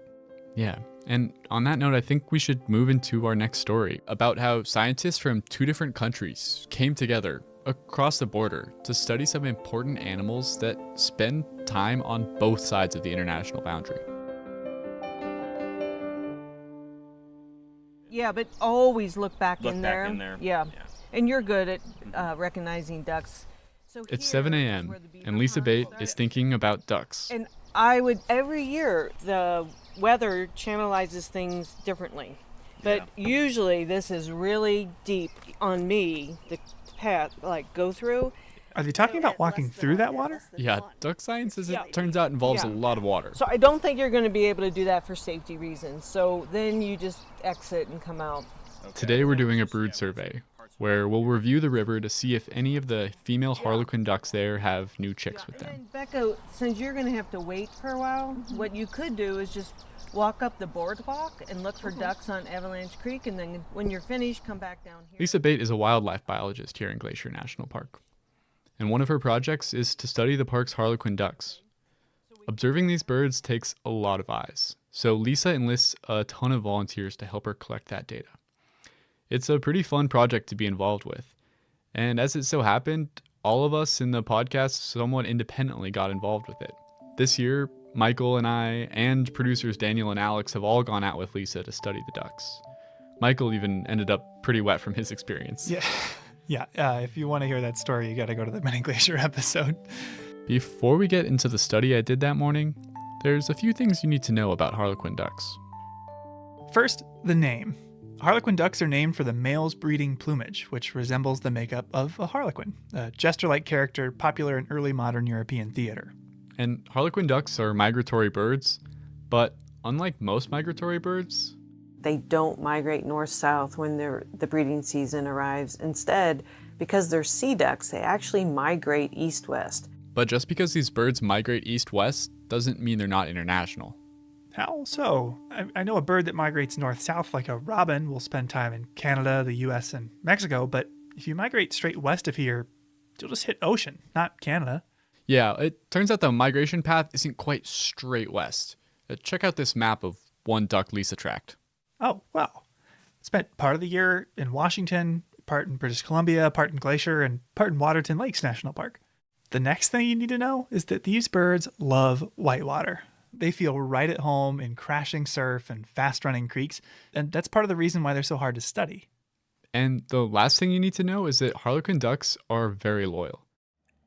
Yeah. And on that note, I think we should move into our next story about how scientists from two different countries came together across the border to study some important animals that spend time on both sides of the international boundary. Yeah, but always look back in there. Back in there. Yeah. And you're good at recognizing ducks. So It's 7 a.m. and Lisa Bate is thinking about ducks. And every year, the weather channelizes things differently. But usually this is really deep on me, the path, go through. Are they talking about walking through that water? Yeah, duck science, as it turns out, involves a lot of water. So I don't think you're going to be able to do that for safety reasons. So then you just exit and come out. Today we're doing a brood survey, where we'll review the river to see if any of the female harlequin ducks there have new chicks with them. And Becca, since you're going to have to wait for a while, what you could do is just walk up the boardwalk and look for ducks on Avalanche Creek, and then when you're finished, come back down here. Lisa Bate is a wildlife biologist here in Glacier National Park, and one of her projects is to study the park's harlequin ducks. Observing these birds takes a lot of eyes, so Lisa enlists a ton of volunteers to help her collect that data. It's a pretty fun project to be involved with, and as it so happened, all of us in the podcast somewhat independently got involved with it. This year, Michael and I and producers Daniel and Alex have all gone out with Lisa to study the ducks. Michael even ended up pretty wet from his experience. Yeah. If you want to hear that story, you got to go to the Mini Glacier episode. Before we get into the study I did that morning, there's a few things you need to know about harlequin ducks. First, the name. Harlequin ducks are named for the male's breeding plumage, which resembles the makeup of a harlequin, a jester-like character popular in early modern European theater. And harlequin ducks are migratory birds, but unlike most migratory birds, they don't migrate north-south when the breeding season arrives. Instead, because they're sea ducks, they actually migrate east-west. But just because these birds migrate east-west doesn't mean they're not international. How so? I know a bird that migrates north-south, like a robin, will spend time in Canada, the US, and Mexico, but if you migrate straight west of here, you'll just hit ocean, not Canada. Yeah, it turns out the migration path isn't quite straight west. Check out this map of one duck Lisa tracked. Oh, wow. Spent part of the year in Washington, part in British Columbia, part in Glacier, and part in Waterton Lakes National Park. The next thing you need to know is that these birds love whitewater. They feel right at home in crashing surf and fast-running creeks, and that's part of the reason why they're so hard to study. And the last thing you need to know is that harlequin ducks are very loyal.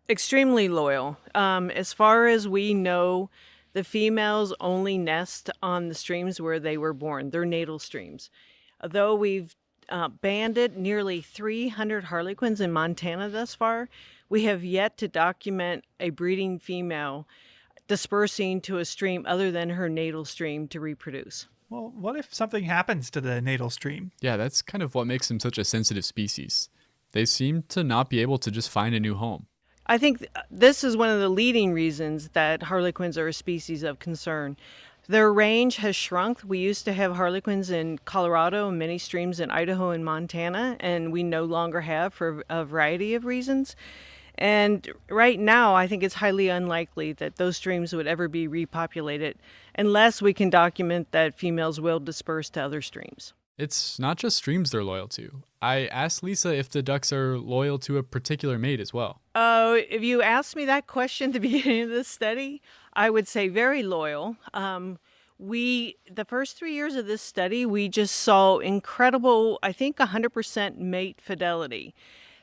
Extremely loyal. As far as we know, the females only nest on the streams where they were born, their natal streams. Though we've banded nearly 300 harlequins in Montana thus far, we have yet to document a breeding female dispersing to a stream other than her natal stream to reproduce. Well, what if something happens to the natal stream? Yeah, that's kind of what makes them such a sensitive species. They seem to not be able to just find a new home. I think this is one of the leading reasons that harlequins are a species of concern. Their range has shrunk. We used to have harlequins in Colorado and many streams in Idaho and Montana, and we no longer have for a variety of reasons. And right now, I think it's highly unlikely that those streams would ever be repopulated unless we can document that females will disperse to other streams. It's not just streams they're loyal to. I asked Lisa if the ducks are loyal to a particular mate as well. If you asked me that question at the beginning of this study, I would say very loyal. The first 3 years of this study, we just saw incredible, I think 100% mate fidelity.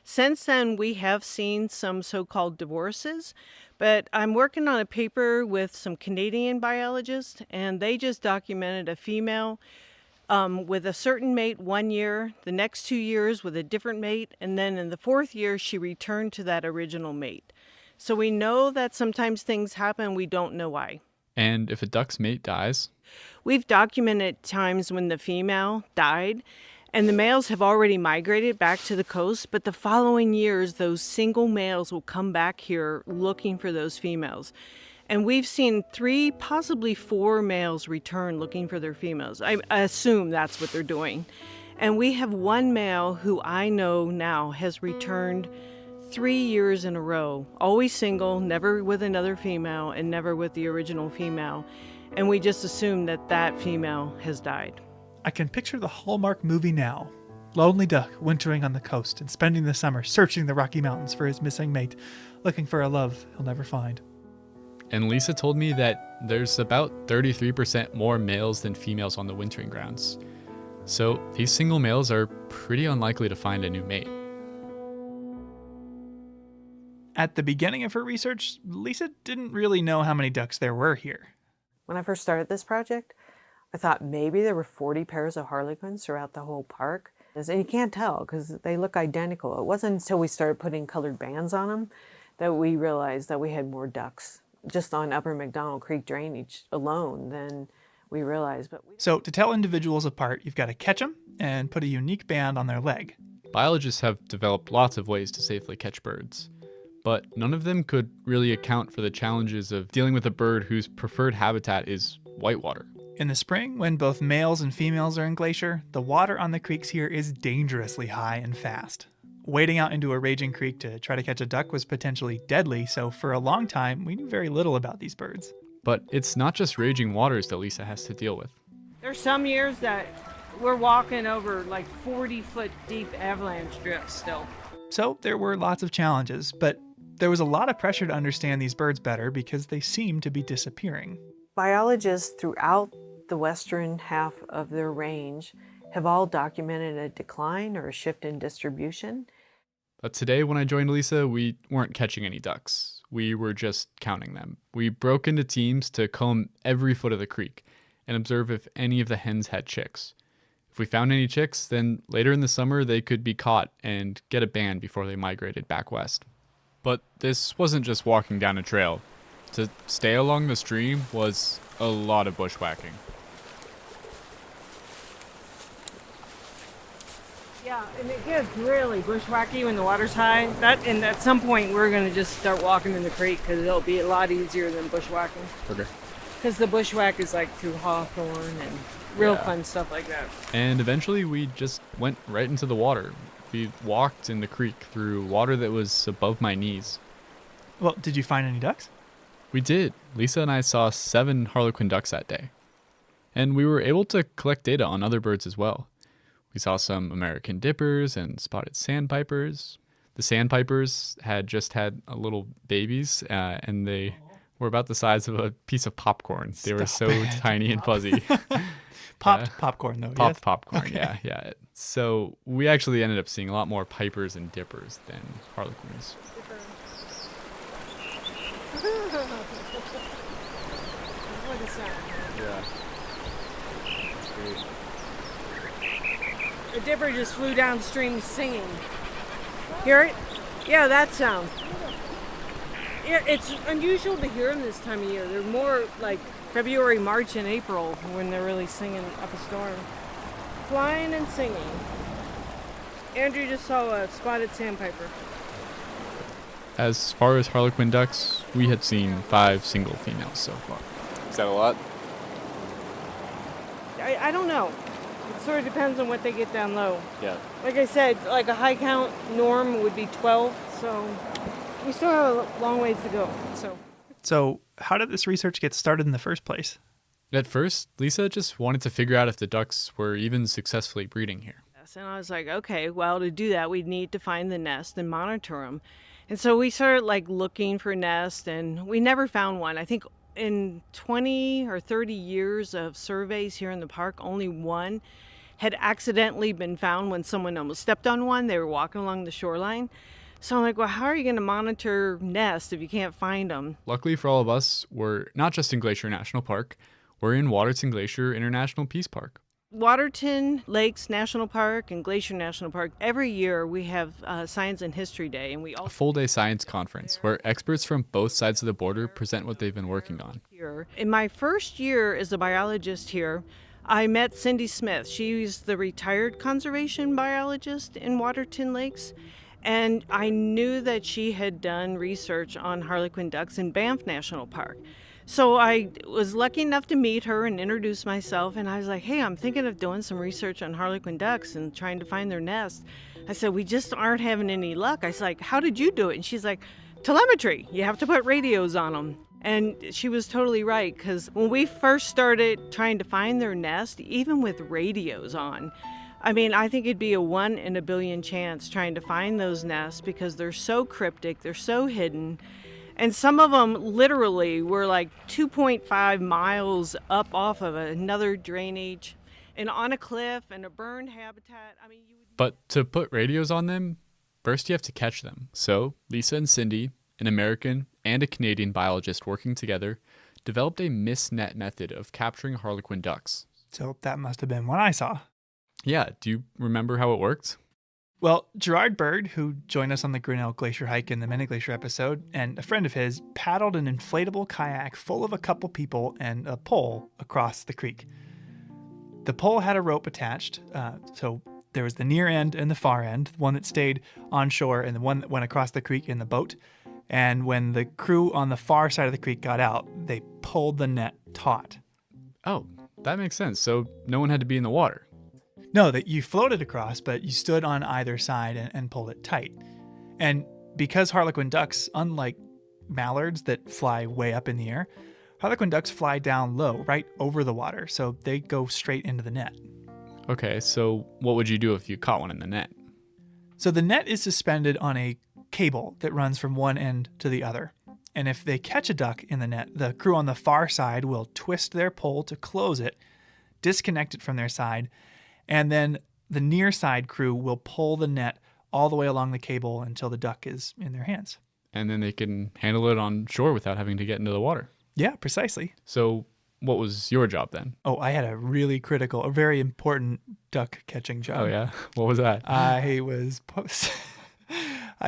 Since then, we have seen some so-called divorces, but I'm working on a paper with some Canadian biologists, and they just documented a female with a certain mate 1 year, the next 2 years with a different mate, and then in the 4th year, she returned to that original mate. So we know that sometimes things happen, we don't know why. And if a duck's mate dies? We've documented times when the female died, and the males have already migrated back to the coast, but the following years, those single males will come back here looking for those females. And we've seen 3, possibly 4 males return looking for their females. I assume that's what they're doing. And we have one male who I know now has returned 3 years in a row, always single, never with another female, and never with the original female. And we just assume that that female has died. I can picture the Hallmark movie now. Lonely duck wintering on the coast and spending the summer searching the Rocky Mountains for his missing mate, looking for a love he'll never find. And Lisa told me that there's about 33% more males than females on the wintering grounds. So these single males are pretty unlikely to find a new mate. At the beginning of her research, Lisa didn't really know how many ducks there were here. When I first started this project, I thought maybe there were 40 pairs of harlequins throughout the whole park. And you can't tell because they look identical. It wasn't until we started putting colored bands on them that we realized that we had more ducks just on Upper McDonald Creek drainage alone than we realized. So to tell individuals apart, you've got to catch them and put a unique band on their leg. Biologists have developed lots of ways to safely catch birds, but none of them could really account for the challenges of dealing with a bird whose preferred habitat is whitewater. In the spring, when both males and females are in Glacier, the water on the creeks here is dangerously high and fast. Wading out into a raging creek to try to catch a duck was potentially deadly, so for a long time, we knew very little about these birds. But it's not just raging waters that Lisa has to deal with. There's some years that we're walking over like 40-foot deep avalanche drifts still. So there were lots of challenges, but there was a lot of pressure to understand these birds better because they seemed to be disappearing. Biologists throughout the western half of their range have all documented a decline or a shift in distribution. But today, when I joined Lisa, we weren't catching any ducks. We were just counting them. We broke into teams to comb every foot of the creek and observe if any of the hens had chicks. If we found any chicks, then later in the summer they could be caught and get a band before they migrated back west. But this wasn't just walking down a trail. To stay along the stream was a lot of bushwhacking. Yeah, and it gets really bushwhacky when the water's high. And at some point we're going to just start walking in the creek because it'll be a lot easier than bushwhacking. Okay. Because the bushwhack is like through hawthorn and real fun stuff like that. And eventually we just went right into the water. We walked in the creek through water that was above my knees. Well, did you find any ducks? We did. Lisa and I saw 7 harlequin ducks that day. And we were able to collect data on other birds as well. We saw some American dippers and spotted sandpipers. The sandpipers had just had little babies, and they were about the size of a piece of popcorn. They were so tiny and fuzzy. Popped popcorn, though. Popped yes? popcorn, Okay. yeah. So we actually ended up seeing a lot more pipers and dippers than harlequins. What is that? Yeah. Great. The dipper just flew downstream singing. Hear it? Yeah, that sound. Yeah, it's unusual to hear them this time of year. They're more like February, March, and April when they're really singing up a storm. Flying and singing. Andrew just saw a spotted sandpiper. As far as harlequin ducks, we had seen 5 single females so far. Is that a lot? I don't know. It sort of depends on what they get down low. Yeah. Like I said, like a high count norm would be 12, so we still have a long ways to go. So how did this research get started in the first place? At first, Lisa just wanted to figure out if the ducks were even successfully breeding here. And I was like, okay, well, to do that, we'd need to find the nest and monitor them. And so we started looking for nests, and we never found one. I think in 20 or 30 years of surveys here in the park, only one had accidentally been found when someone almost stepped on one. They were walking along the shoreline. So I'm like, well, how are you going to monitor nests if you can't find them? Luckily for all of us, we're not just in Glacier National Park, we're in Waterton Glacier International Peace Park. Waterton Lakes National Park and Glacier National Park, every year we have Science and History Day, and we A also full-day science conference where experts from both sides of the border present what they've been working on. here. In my first year as a biologist here, I met Cindy Smith. She's the retired conservation biologist in Waterton Lakes, and I knew that she had done research on harlequin ducks in Banff National Park. So I was lucky enough to meet her and introduce myself, and I was like, hey, I'm thinking of doing some research on harlequin ducks and trying to find their nest. I said, we just aren't having any luck. I was like, how did you do it? And she's like, telemetry. You have to put radios on them. And she was totally right, because when we first started trying to find their nest, even with radios on, I mean, I think it'd be a 1 in a billion chance trying to find those nests because they're so cryptic, they're so hidden. And some of them literally were like 2.5 miles up off of another drainage and on a cliff and a burned habitat. I mean, But to put radios on them, first you have to catch them. So Lisa and Cindy, an American and a Canadian biologist working together, developed a mist net method of capturing harlequin ducks. So that must have been what I saw. Yeah, do you remember how it worked? Well, Gerard Bird, who joined us on the Grinnell Glacier hike in the Mini Glacier episode, and a friend of his paddled an inflatable kayak full of a couple people and a pole across the creek. The pole had a rope attached, so there was the near end and the far end, the one that stayed on shore and the one that went across the creek in the boat. And when the crew on the far side of the creek got out, they pulled the net taut. Oh, that makes sense. So no one had to be in the water. No, that you floated across, but you stood on either side and pulled it tight. And because harlequin ducks, unlike mallards that fly way up in the air, harlequin ducks fly down low, right over the water, so they go straight into the net. Okay, so what would you do if you caught one in the net? So the net is suspended on a cable that runs from one end to the other. And if they catch a duck in the net, the crew on the far side will twist their pole to close it, disconnect it from their side, and then the near side crew will pull the net all the way along the cable until the duck is in their hands. And then they can handle it on shore without having to get into the water. Yeah, precisely. So what was your job then? Oh, I had a really critical, a very important duck catching job. Oh, yeah? What was that? I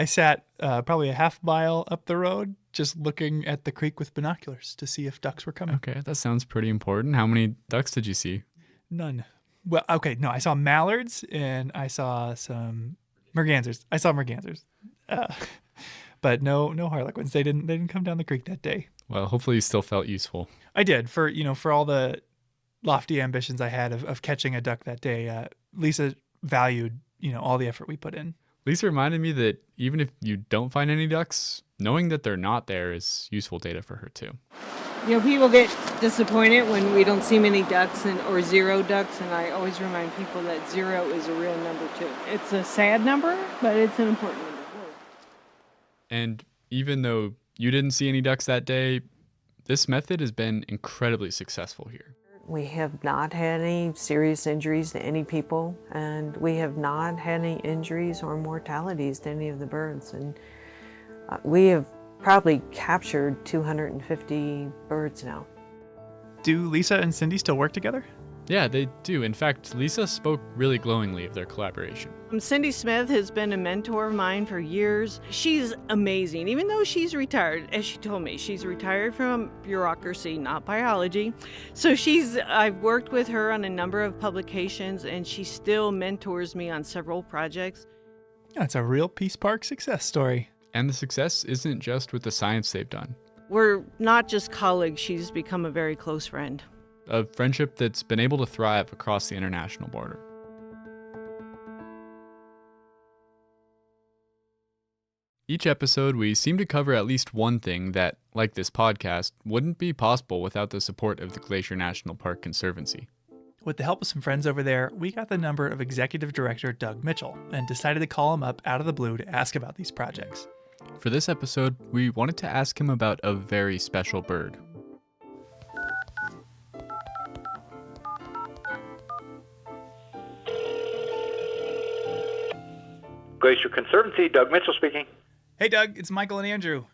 sat probably a half mile up the road just looking at the creek with binoculars to see if ducks were coming. Okay, that sounds pretty important. How many ducks did you see? None. Well, okay, no, I saw mallards and I saw some mergansers. I saw mergansers, but no harlequins. They didn't come down the creek that day. Well, hopefully you still felt useful. I did for all the lofty ambitions I had of catching a duck that day. Lisa valued all the effort we put in. Lisa reminded me that even if you don't find any ducks, knowing that they're not there is useful data for her too. People get disappointed when we don't see many ducks or 0 ducks, and I always remind people that 0 is a real number too. It's a sad number, but it's an important number. And even though you didn't see any ducks that day, this method has been incredibly successful here. We have not had any serious injuries to any people, and we have not had any injuries or mortalities to any of the birds. And we have probably captured 250 birds now. Do Lisa and Cindy still work together? Yeah, they do. In fact, Lisa spoke really glowingly of their collaboration. Cindy Smith has been a mentor of mine for years. She's amazing, even though she's retired. As she told me, she's retired from bureaucracy, not biology. So I've worked with her on a number of publications, and she still mentors me on several projects. That's a real Peace Park success story. And the success isn't just with the science they've done. We're not just colleagues, she's become a very close friend. A friendship that's been able to thrive across the international border. Each episode, we seem to cover at least one thing that, like this podcast, wouldn't be possible without the support of the Glacier National Park Conservancy. With the help of some friends over there, we got the number of Executive Director Doug Mitchell and decided to call him up out of the blue to ask about these projects. For this episode, we wanted to ask him about a very special bird. Glacier Conservancy, Doug Mitchell speaking. Hey Doug, it's Michael and Andrew.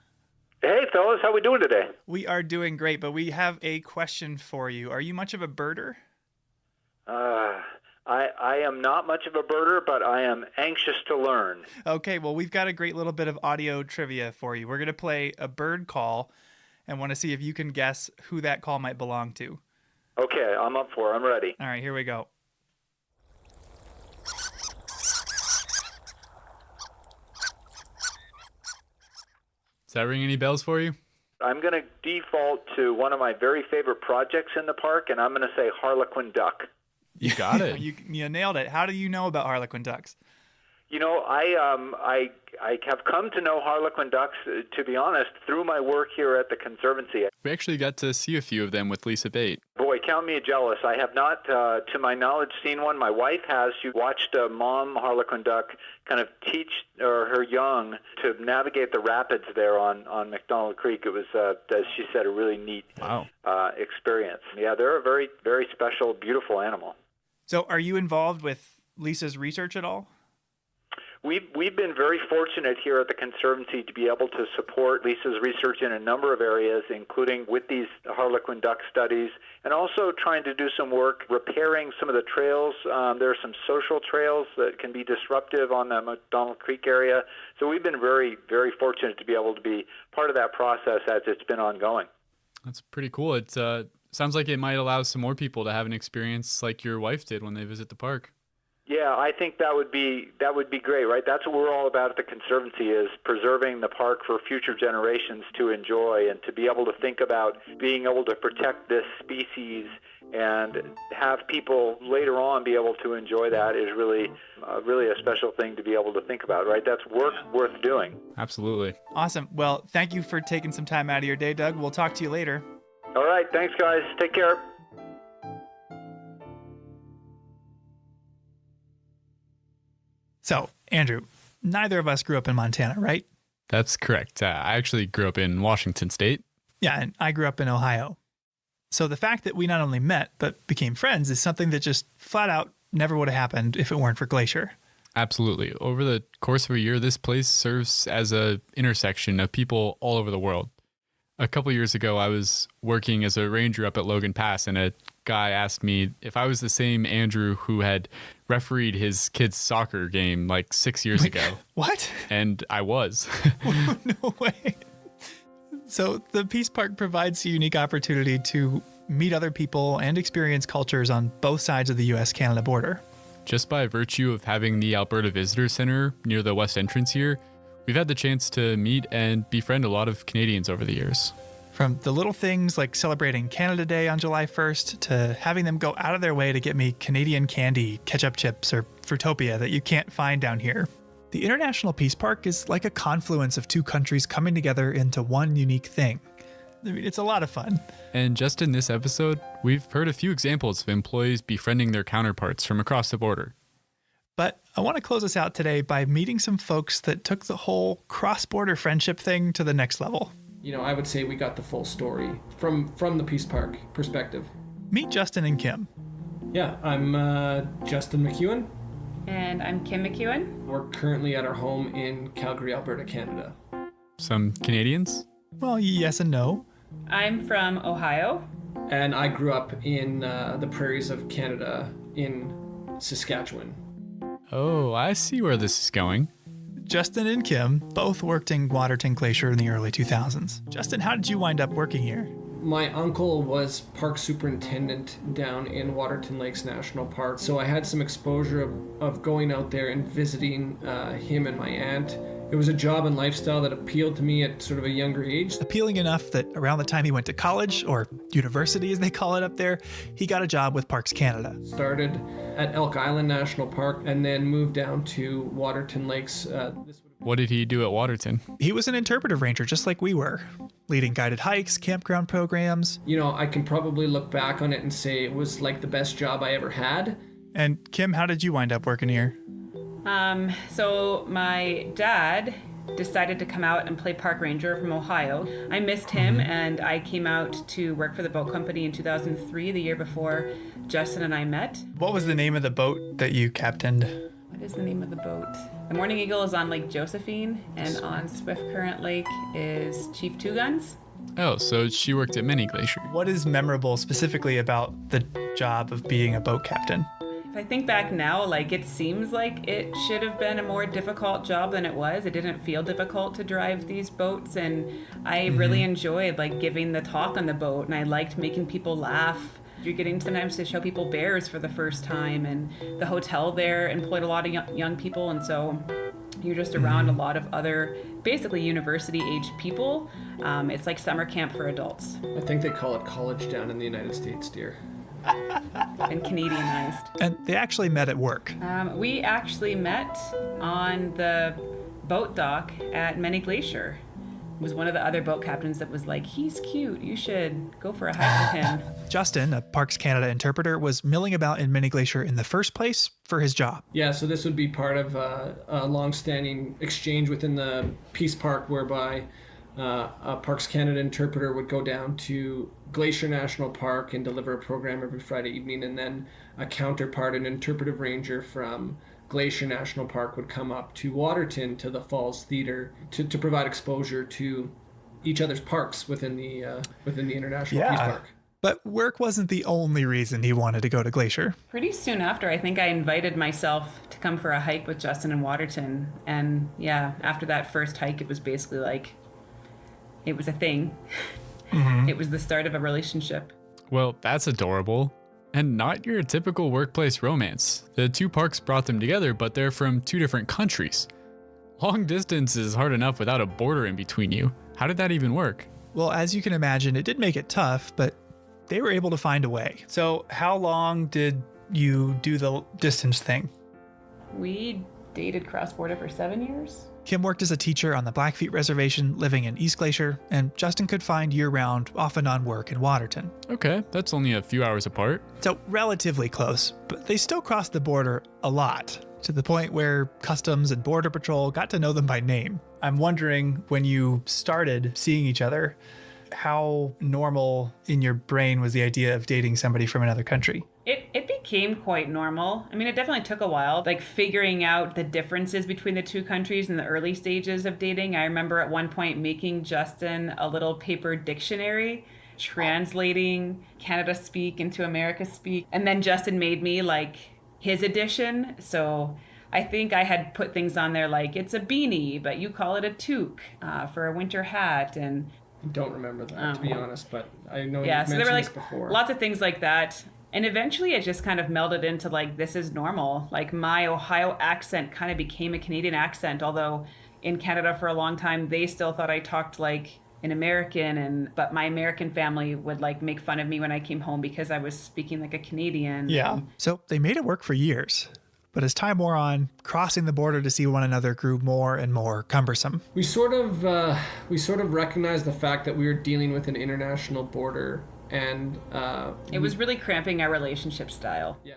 Hey fellas, how we doing today? We are doing great, but we have a question for you. Are you much of a birder? I am not much of a birder, but I am anxious to learn. Okay, well, we've got a great little bit of audio trivia for you. We're going to play a bird call and want to see if you can guess who that call might belong to. Okay, I'm up for it. I'm ready. All right, here we go. Does that ring any bells for you? I'm going to default to one of my very favorite projects in the park, and I'm going to say harlequin duck. You got it. You nailed it. How do you know about harlequin ducks? You know, I have come to know harlequin ducks, to be honest, through my work here at the Conservancy. We actually got to see a few of them with Lisa Bate. Boy, count me jealous. I have not, to my knowledge, seen one. My wife has. She watched a mom harlequin duck kind of teach her young to navigate the rapids there on McDonald Creek. It was, as she said, a really neat experience. Yeah, they're a very, very special, beautiful animal. So are you involved with Lisa's research at all? We've been very fortunate here at the Conservancy to be able to support Lisa's research in a number of areas, including with these harlequin duck studies, and also trying to do some work repairing some of the trails. There are some social trails that can be disruptive on the McDonald Creek area. So we've been very, very fortunate to be able to be part of that process as it's been ongoing. That's pretty cool. It sounds like it might allow some more people to have an experience like your wife did when they visit the park. Yeah, I think that would be great, right? That's what we're all about at the Conservancy, is preserving the park for future generations to enjoy, and to be able to think about being able to protect this species and have people later on be able to enjoy that is really a special thing to be able to think about, right? That's work worth doing. Absolutely. Awesome. Well, thank you for taking some time out of your day, Doug. We'll talk to you later. All right. Thanks, guys. Take care. So, Andrew, neither of us grew up in Montana, right? That's correct. I actually grew up in Washington State. Yeah, and I grew up in Ohio. So the fact that we not only met, but became friends is something that just flat out never would have happened if it weren't for Glacier. Absolutely. Over the course of a year, this place serves as an intersection of people all over the world. A couple years ago, I was working as a ranger up at Logan Pass, and a guy asked me if I was the same Andrew who had refereed his kid's soccer game like 6 years ago. What? And I was. No way. So the Peace Park provides a unique opportunity to meet other people and experience cultures on both sides of the U.S.-Canada border. Just by virtue of having the Alberta Visitor Center near the west entrance here, we've had the chance to meet and befriend a lot of Canadians over the years. From the little things like celebrating Canada Day on July 1st to having them go out of their way to get me Canadian candy, ketchup chips, or Fruitopia that you can't find down here. The International Peace Park is like a confluence of two countries coming together into one unique thing. I mean, it's a lot of fun. And just in this episode, we've heard a few examples of employees befriending their counterparts from across the border. But I want to close us out today by meeting some folks that took the whole cross-border friendship thing to the next level. You know, I would say we got the full story from the Peace Park perspective. Meet Justin and Kim. Yeah, I'm Justin McEwen. And I'm Kim McEwen. We're currently at our home in Calgary, Alberta, Canada. Some Canadians? Well, yes and no. I'm from Ohio. And I grew up in the prairies of Canada in Saskatchewan. Oh, I see where this is going. Justin and Kim both worked in Waterton Glacier in the early 2000s. Justin, how did you wind up working here? My uncle was park superintendent down in Waterton Lakes National Park, so I had some exposure of going out there and visiting him and my aunt. It was a job and lifestyle that appealed to me at sort of a younger age. Appealing enough that around the time he went to college, or university as they call it up there, he got a job with Parks Canada. Started at Elk Island National Park and then moved down to Waterton Lakes. What did he do at Waterton? He was an interpretive ranger just like we were, leading guided hikes, campground programs. You know, I can probably look back on it and say it was like the best job I ever had. And Kim, how did you wind up working here? So my dad decided to come out and play park ranger from Ohio. I missed him and I came out to work for the boat company in 2003, the year before Justin and I met. What was the name of the boat that you captained? What is the name of the boat? The Morning Eagle is on Lake Josephine, and on Swift Current Lake is Chief Two Guns. Oh, so she worked at Many Glacier. What is memorable specifically about the job of being a boat captain? If I think back now, like it seems like it should have been a more difficult job than it was. It didn't feel difficult to drive these boats, and I really enjoyed like giving the talk on the boat, and I liked making people laugh. You're getting sometimes to show people bears for the first time, and the hotel there employed a lot of young people, and so you're just around a lot of other basically university age people. It's like summer camp for adults. I think they call it college down in the United States, dear. And Canadianized. And they actually met at work. We actually met on the boat dock at Many Glacier. It was one of the other boat captains that was like, he's cute, you should go for a hike with him. Justin, a Parks Canada interpreter, was milling about in Many Glacier in the first place for his job. Yeah, so this would be part of a long-standing exchange within the Peace Park whereby a Parks Canada interpreter would go down to Glacier National Park and deliver a program every Friday evening, and then a counterpart, an interpretive ranger from Glacier National Park, would come up to Waterton to the Falls Theater to provide exposure to each other's parks within the International Peace Park. But work wasn't the only reason he wanted to go to Glacier. Pretty soon after, I think I invited myself to come for a hike with Justin in Waterton. And yeah, after that first hike, it was basically like, it was a thing. It was the start of a relationship. Well, that's adorable. And not your typical workplace romance. The two parks brought them together, but they're from two different countries. Long distance is hard enough without a border in between you. How did that even work? Well, as you can imagine, it did make it tough, but they were able to find a way. So how long did you do the distance thing? We dated cross-border for 7 years. Kim worked as a teacher on the Blackfeet Reservation living in East Glacier, and Justin could find year-round, off and on work in Waterton. Okay, that's only a few hours apart. So relatively close, but they still crossed the border a lot, to the point where Customs and Border Patrol got to know them by name. I'm wondering, when you started seeing each other, how normal in your brain was the idea of dating somebody from another country? It became quite normal. I mean, it definitely took a while, like figuring out the differences between the two countries in the early stages of dating. I remember at one point making Justin a little paper dictionary, translating Canada speak into America speak. And then Justin made me like his edition. So I think I had put things on there like, it's a beanie, but you call it a toque for a winter hat. And I don't remember that, to be honest, but I know you've so mentioned there were this before. lots of things like that. And eventually it just kind of melded into like, this is normal. Like my Ohio accent kind of became a Canadian accent, although in Canada for a long time, they still thought I talked like an American, but my American family would like make fun of me when I came home because I was speaking like a Canadian. Yeah. So they made it work for years. But as time wore on, crossing the border to see one another grew more and more cumbersome. We sort of recognized the fact that we were dealing with an international border, and it was really cramping our relationship style. Yeah.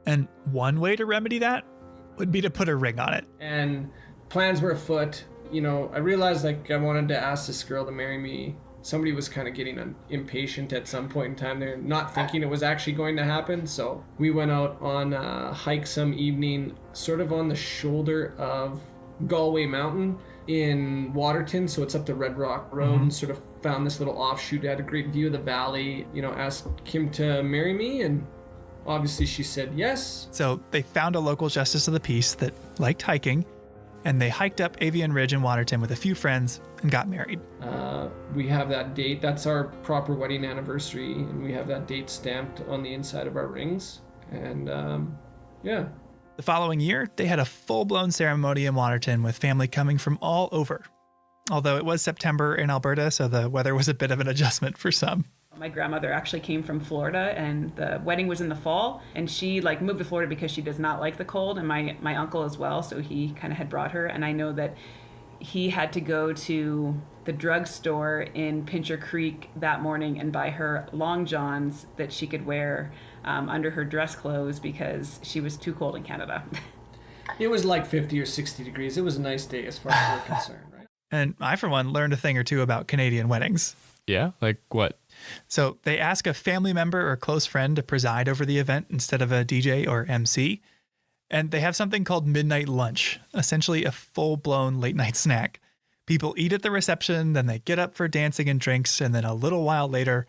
And one way to remedy that would be to put a ring on it. And plans were afoot. You know, I realized like I wanted to ask this girl to marry me. Somebody was kind of getting impatient at some point in time. They're not thinking it was actually going to happen. So we went out on a hike some evening, sort of on the shoulder of Galway Mountain in Waterton. So it's up the Red Rock Road, and sort of found this little offshoot. Had a great view of the valley. You know, asked Kim to marry me, and obviously she said yes. So they found a local justice of the peace that liked hiking, and they hiked up Avian Ridge in Waterton with a few friends and got married. We have that date. That's our proper wedding anniversary, and we have that date stamped on the inside of our rings. And yeah. The following year, they had a full-blown ceremony in Waterton with family coming from all over. Although it was September in Alberta, so the weather was a bit of an adjustment for some. My grandmother actually came from Florida, and the wedding was in the fall, and she like moved to Florida because she does not like the cold, and my uncle as well, so he kind of had brought her. And I know that he had to go to the drugstore in Pincher Creek that morning and buy her long johns that she could wear under her dress clothes because she was too cold in Canada. It was like 50 or 60 degrees. It was a nice day as far as we're concerned, right? And I, for one, learned a thing or two about Canadian weddings. Yeah? Like what? So they ask a family member or close friend to preside over the event instead of a DJ or MC. And they have something called midnight lunch, essentially a full-blown late-night snack. People eat at the reception, then they get up for dancing and drinks, and then a little while later,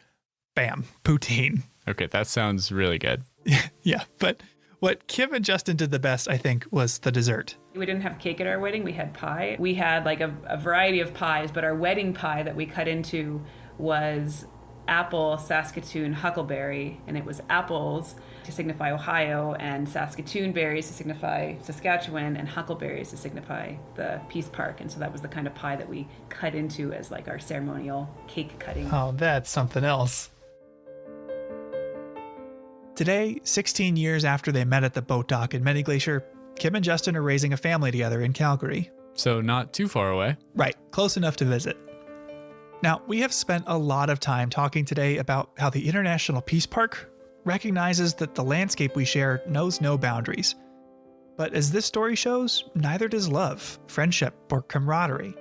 bam, poutine. Okay, that sounds really good. Yeah, but what Kim and Justin did the best, I think, was the dessert. We didn't have cake at our wedding, we had pie. We had like a variety of pies, but our wedding pie that we cut into was apple, Saskatoon, huckleberry, and it was apples to signify Ohio, and Saskatoon berries to signify Saskatchewan, and huckleberries to signify the Peace Park. And so that was the kind of pie that we cut into as like our ceremonial cake cutting. Oh, that's something else. Today, 16 years after they met at the boat dock in Many Glacier, Kim and Justin are raising a family together in Calgary. So not too far away. Right, close enough to visit. Now, we have spent a lot of time talking today about how the International Peace Park recognizes that the landscape we share knows no boundaries. But as this story shows, neither does love, friendship, or camaraderie.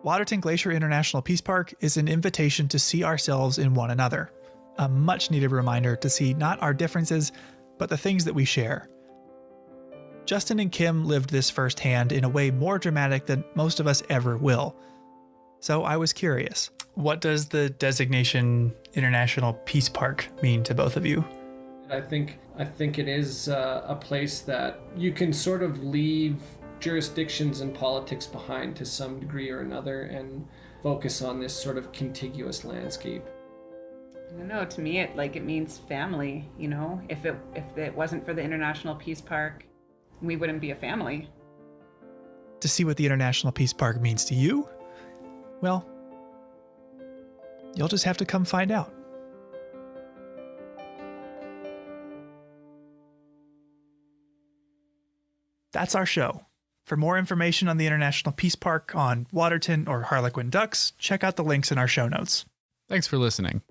Waterton Glacier International Peace Park is an invitation to see ourselves in one another. A much-needed reminder to see not our differences, but the things that we share. Justin and Kim lived this firsthand in a way more dramatic than most of us ever will. So I was curious, what does the designation International Peace Park mean to both of you? I think it is a place that you can sort of leave jurisdictions and politics behind to some degree or another and focus on this sort of contiguous landscape. I don't know, to me it means family, you know? If it wasn't for the International Peace Park, we wouldn't be a family. To see what the International Peace Park means to you? Well, you'll just have to come find out. That's our show. For more information on the International Peace Park, on Waterton or Harlequin ducks, check out the links in our show notes. Thanks for listening.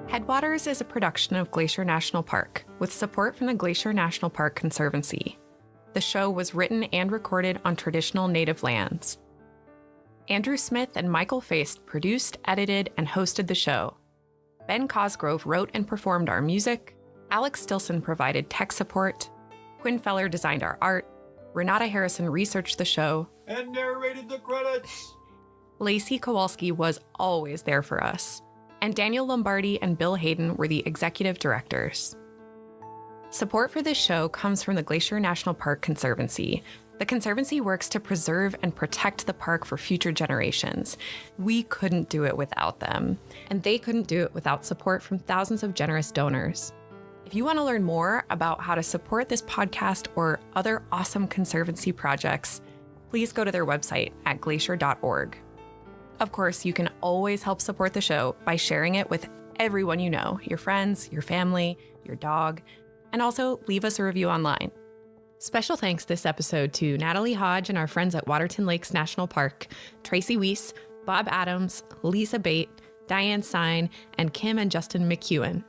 Headwaters is a production of Glacier National Park, with support from the Glacier National Park Conservancy. The show was written and recorded on traditional native lands. Andrew Smith and Michael Feist produced, edited, and hosted the show. Ben Cosgrove wrote and performed our music. Alex Stilson provided tech support. Quinn Feller designed our art. Renata Harrison researched the show. And narrated the credits. Lacey Kowalski was always there for us. And Daniel Lombardi and Bill Hayden were the executive directors. Support for this show comes from the Glacier National Park Conservancy. The Conservancy works to preserve and protect the park for future generations. We couldn't do it without them, and they couldn't do it without support from thousands of generous donors. If you want to learn more about how to support this podcast or other awesome Conservancy projects, please go to their website at glacier.org. Of course, you can always help support the show by sharing it with everyone you know, your friends, your family, your dog, and also leave us a review online. Special thanks this episode to Natalie Hodge and our friends at Waterton Lakes National Park, Tracy Weiss, Bob Adams, Lisa Bate, Diane Stein, and Kim and Justin McEwen.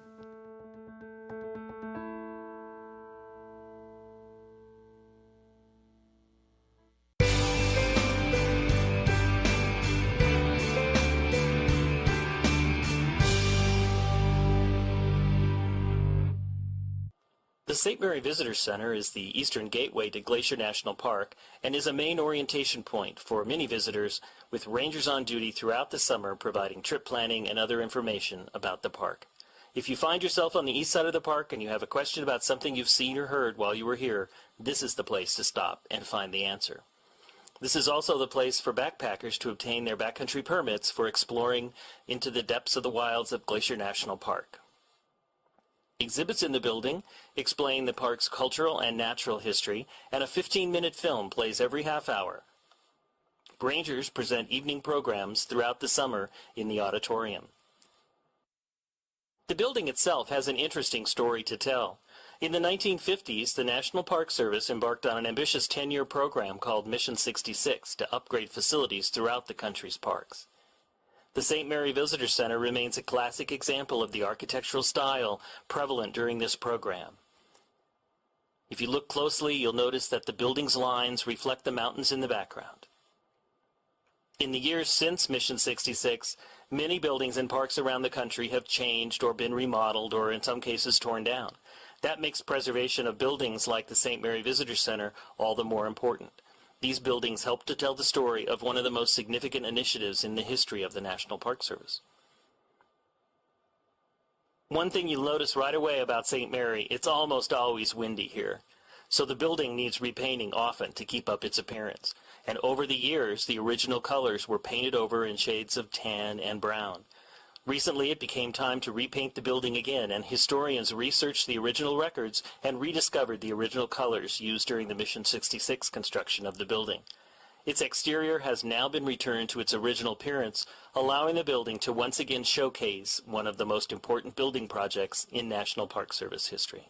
The St. Mary Visitor Center is the eastern gateway to Glacier National Park and is a main orientation point for many visitors, with rangers on duty throughout the summer providing trip planning and other information about the park. If you find yourself on the east side of the park and you have a question about something you've seen or heard while you were here, this is the place to stop and find the answer. This is also the place for backpackers to obtain their backcountry permits for exploring into the depths of the wilds of Glacier National Park. Exhibits in the building explain the park's cultural and natural history, and a 15-minute film plays every half hour. Rangers present evening programs throughout the summer in the auditorium. The building itself has an interesting story to tell. In the 1950s, the National Park Service embarked on an ambitious 10-year program called Mission 66 to upgrade facilities throughout the country's parks. The St. Mary Visitor Center remains a classic example of the architectural style prevalent during this program. If you look closely, you'll notice that the building's lines reflect the mountains in the background. In the years since Mission 66, many buildings and parks around the country have changed or been remodeled or in some cases torn down. That makes preservation of buildings like the St. Mary Visitor Center all the more important. These buildings help to tell the story of one of the most significant initiatives in the history of the National Park Service. One thing you'll notice right away about St. Mary, it's almost always windy here. So the building needs repainting often to keep up its appearance. And over the years, the original colors were painted over in shades of tan and brown. Recently, it became time to repaint the building again, and historians researched the original records and rediscovered the original colors used during the Mission 66 construction of the building. Its exterior has now been returned to its original appearance, allowing the building to once again showcase one of the most important building projects in National Park Service history.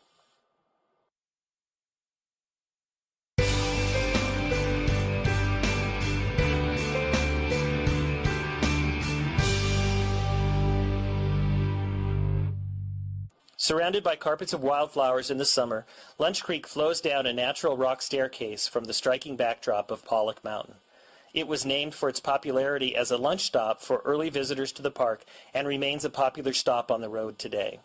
Surrounded by carpets of wildflowers in the summer, Lunch Creek flows down a natural rock staircase from the striking backdrop of Pollock Mountain. It was named for its popularity as a lunch stop for early visitors to the park and remains a popular stop on the road today.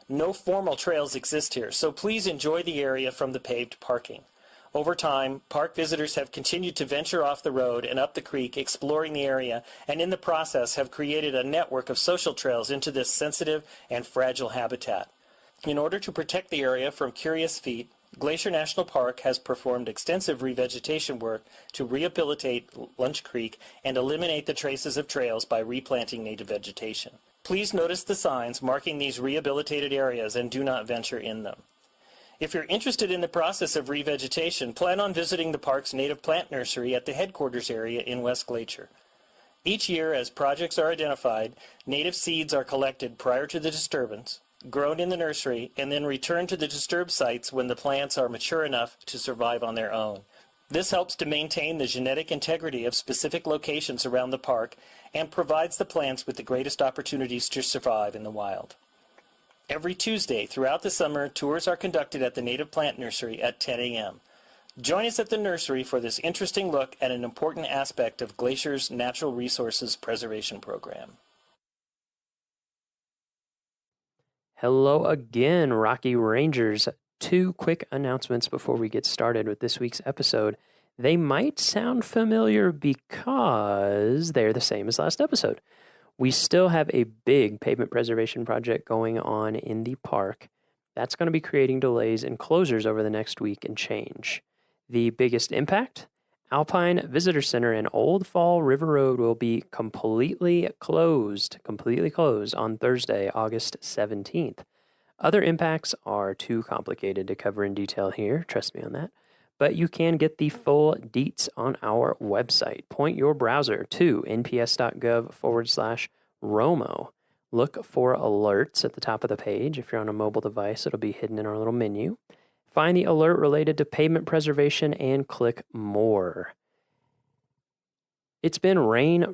No formal trails exist here, so please enjoy the area from the paved parking. Over time, park visitors have continued to venture off the road and up the creek, exploring the area, and in the process have created a network of social trails into this sensitive and fragile habitat. In order to protect the area from curious feet, Glacier National Park has performed extensive revegetation work to rehabilitate Lunch Creek and eliminate the traces of trails by replanting native vegetation. Please notice the signs marking these rehabilitated areas and do not venture in them. If you're interested in the process of revegetation, plan on visiting the park's native plant nursery at the headquarters area in West Glacier. Each year, as projects are identified, native seeds are collected prior to the disturbance, grown in the nursery, and then returned to the disturbed sites when the plants are mature enough to survive on their own. This helps to maintain the genetic integrity of specific locations around the park and provides the plants with the greatest opportunities to survive in the wild. Every Tuesday throughout the summer, tours are conducted at the Native Plant Nursery at 10 a.m. Join us at the nursery for this interesting look at an important aspect of Glacier's natural resources preservation program. Hello again, Rocky Rangers. 2 quick announcements before we get started with this week's episode. They might sound familiar because they're the same as last episode. We still have a big pavement preservation project going on in the park. That's going to be creating delays and closures over the next week and change. The biggest impact? Alpine Visitor Center and Old Fall River Road will be completely closed on Thursday, August 17th. Other impacts are too complicated to cover in detail here, trust me on that. But you can get the full deets on our website. Point your browser to nps.gov/ROMO. Look for alerts at the top of the page. If you're on a mobile device, it'll be hidden in our little menu. Find the alert related to pavement preservation and click more. It's been rain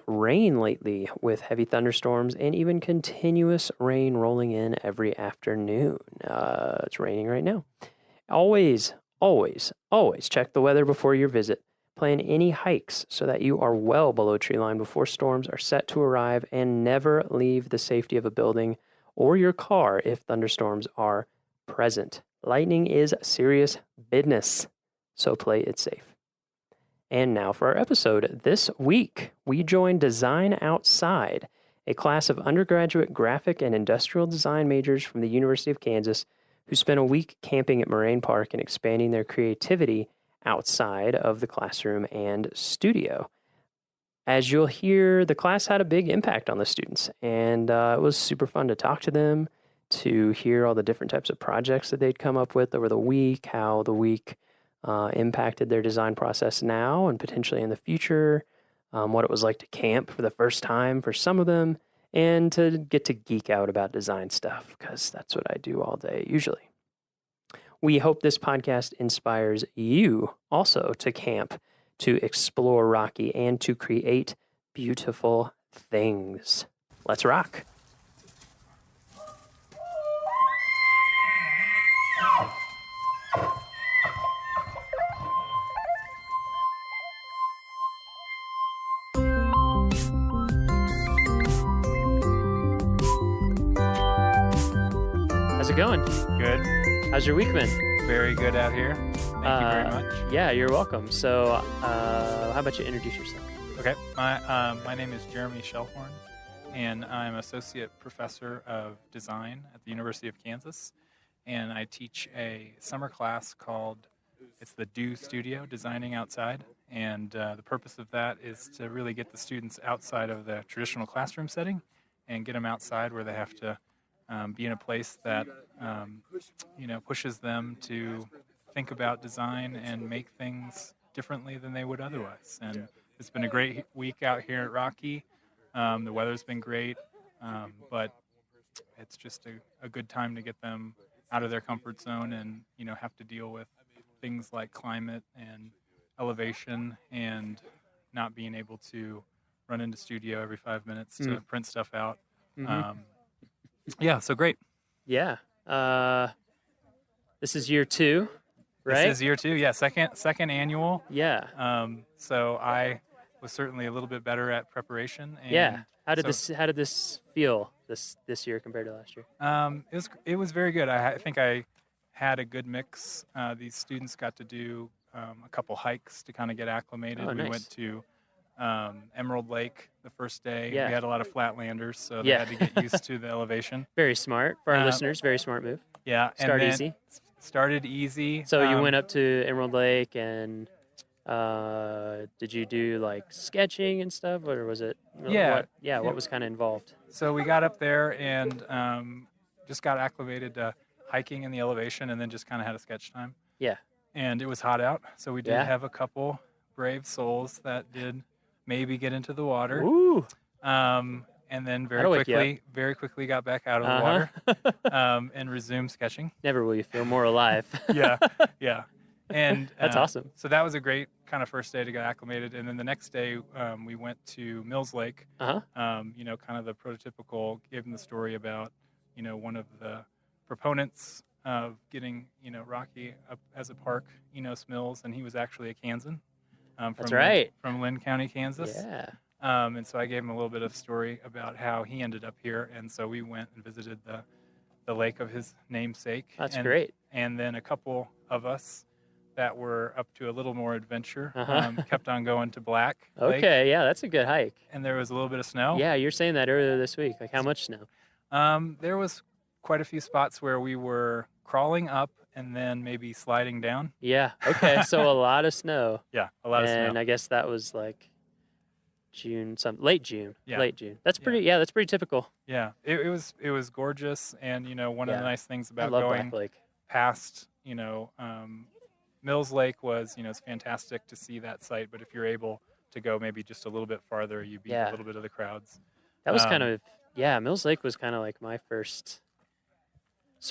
lately with heavy thunderstorms and even continuous rain rolling in every afternoon. It's raining right now. Always check the weather before your visit. Plan any hikes so that you are well below tree line before storms are set to arrive, and never leave the safety of a building or your car if thunderstorms are present. Lightning is serious business, so play it safe. And now for our episode. This week, we join Design Outside, a class of undergraduate graphic and industrial design majors from the University of Kansas who spent a week camping at Moraine Park and expanding their creativity outside of the classroom and studio. As you'll hear, the class had a big impact on the students, and it was super fun to talk to them, to hear all the different types of projects that they'd come up with over the week, how the week impacted their design process now and potentially in the future, what it was like to camp for the first time for some of them, and to get to geek out about design stuff, because that's what I do all day usually. We hope this podcast inspires you also to camp, to explore Rocky, and to create beautiful things. Let's rock. How's it going? Good. How's your week been? Very good out here. Thank you very much. Yeah, you're welcome. So, how about you introduce yourself? Okay, my name is Jeremy Shellhorn, and I'm associate professor of design at the University of Kansas, and I teach a summer class called the Do Studio, Designing Outside, and the purpose of that is to really get the students outside of the traditional classroom setting and get them outside where they have to be in a place that pushes them to think about design and make things differently than they would otherwise. And it's been a great week out here at Rocky. The weather's been great, but it's just a good time to get them out of their comfort zone and have to deal with things like climate and elevation and not being able to run into studio every 5 minutes to print stuff out. Yeah, so great. Yeah. This is year 2, right? This is year 2, yeah, second annual. Yeah. So I was certainly a little bit better at preparation. And yeah. How did this feel this year compared to last year? It was very good. I think I had a good mix. These students got to do a couple hikes to kind of get acclimated. Oh, we nice. went to Emerald Lake the first day. Yeah. We had a lot of flatlanders, so they had to get used to the elevation. Very smart for our listeners. Very smart move. Yeah. Start easy. Started easy. So you went up to Emerald Lake and did you do like sketching and stuff, or was it? Yeah. What was kind of involved? So we got up there and just got acclimated to hiking in the elevation, and then just kind of had a sketch time. Yeah. And it was hot out, so we did have a couple brave souls that did maybe get into the water. Ooh. And then very quickly got back out of the water and resumed sketching. Never will you feel more alive. Yeah. And that's awesome. So that was a great kind of first day to get acclimated. And then the next day we went to Mills Lake. Kind of the prototypical, gave them the story about, one of the proponents of getting, Rocky up as a park, Mills, and he was actually a Kansan. That's right. From Lynn County, Kansas. Yeah. And so I gave him a little bit of story about how he ended up here. And so we went and visited the lake of his namesake. That's great. And then a couple of us that were up to a little more adventure kept on going to Black Lake. Okay, yeah, that's a good hike. And there was a little bit of snow. Yeah, you were saying that earlier this week. Like how much snow? There was quite a few spots where we were crawling up and then maybe sliding down. Yeah, okay, so a lot of snow. Yeah, a lot of snow. And I guess that was like late June. Yeah. Late June. That's pretty typical. Yeah, it was gorgeous, and one of the nice things about going Black Lake. Past Mills Lake was it's fantastic to see that site, but if you're able to go maybe just a little bit farther, you beat a little bit of the crowds. That was Mills Lake was kind of like my first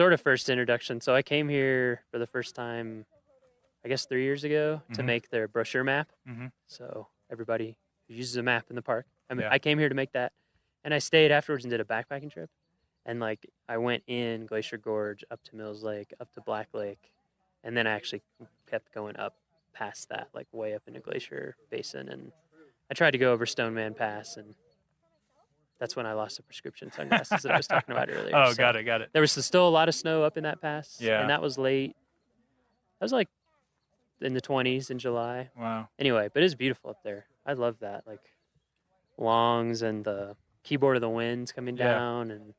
introduction. So I came here for the first time, I guess 3 years ago, to make their brochure map. So everybody who uses a map in the park. I came here to make that, and I stayed afterwards and did a backpacking trip. And like I went in Glacier Gorge, up to Mills Lake, up to Black Lake, and then I actually kept going up past that, like way up into Glacier Basin. And I tried to go over Stoneman Pass, and that's when I lost the prescription sunglasses that I was talking about earlier. Oh, got it. There was still a lot of snow up in that pass. Yeah. And that was late. That was like in the 20s in July. Wow. Anyway, but it's beautiful up there. I love that. Like Longs and the Keyboard of the Winds coming down and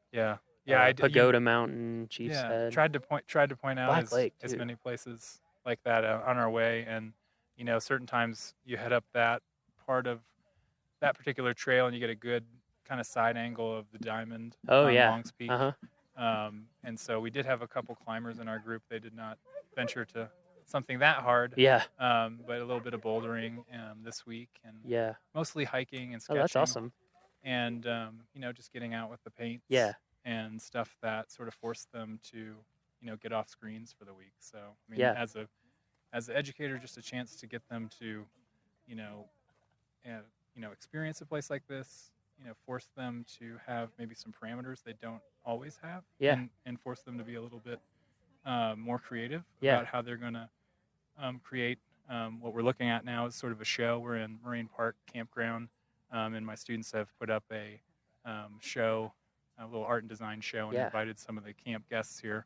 Pagoda Mountain, Chief's Head. Tried to point out Black Lake, as too. many places like that on our way, and certain times you head up that part of that particular trail and you get a good kind of side angle of the diamond on Longs Peak. And so we did have a couple climbers in our group. They did not venture to something that hard. Yeah. But a little bit of bouldering this week, and mostly hiking and sketching. Oh, that's awesome. And just getting out with the paints. Yeah. And stuff that sort of forced them to get off screens for the week. So as an educator, just a chance to get them to experience a place like this. Force them to have maybe some parameters they don't always have. Yeah. And force them to be a little bit more creative Yeah. about how they're going to create what we're looking at now is sort of a show. We're in Moraine Park Campground, and my students have put up a show, a little art and design show, and invited some of the camp guests here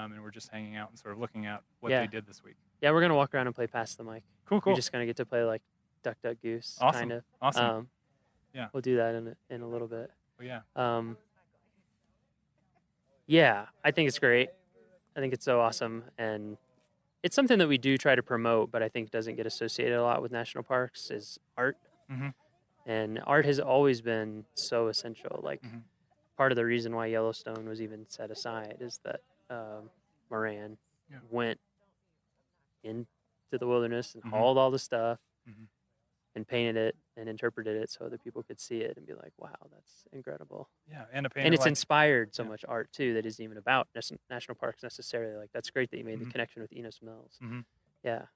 and we're just hanging out and sort of looking at what Yeah. they did this week. Yeah, we're gonna walk around and play pass the mic. Cool. You're just gonna get to play like duck, duck, goose, Awesome. kind of. Awesome. Yeah. We'll do that in a little bit. Well, yeah. Yeah, I think it's great. I think it's so awesome, and it's something that we do try to promote, but I think doesn't get associated a lot with national parks is art. Mhm. And art has always been so essential. Like Mhm. part of the reason why Yellowstone was even set aside is that Moran Yeah. went into the wilderness and Mhm. hauled all the stuff Mhm. and painted it and interpreted it so other people could see it and be like, wow, that's incredible. Yeah, and a painter And it's like- inspired so yeah. much art too that isn't even about national parks necessarily. Like that's great that you made the Mhm. connection with Enos Mills. Mhm. Yeah.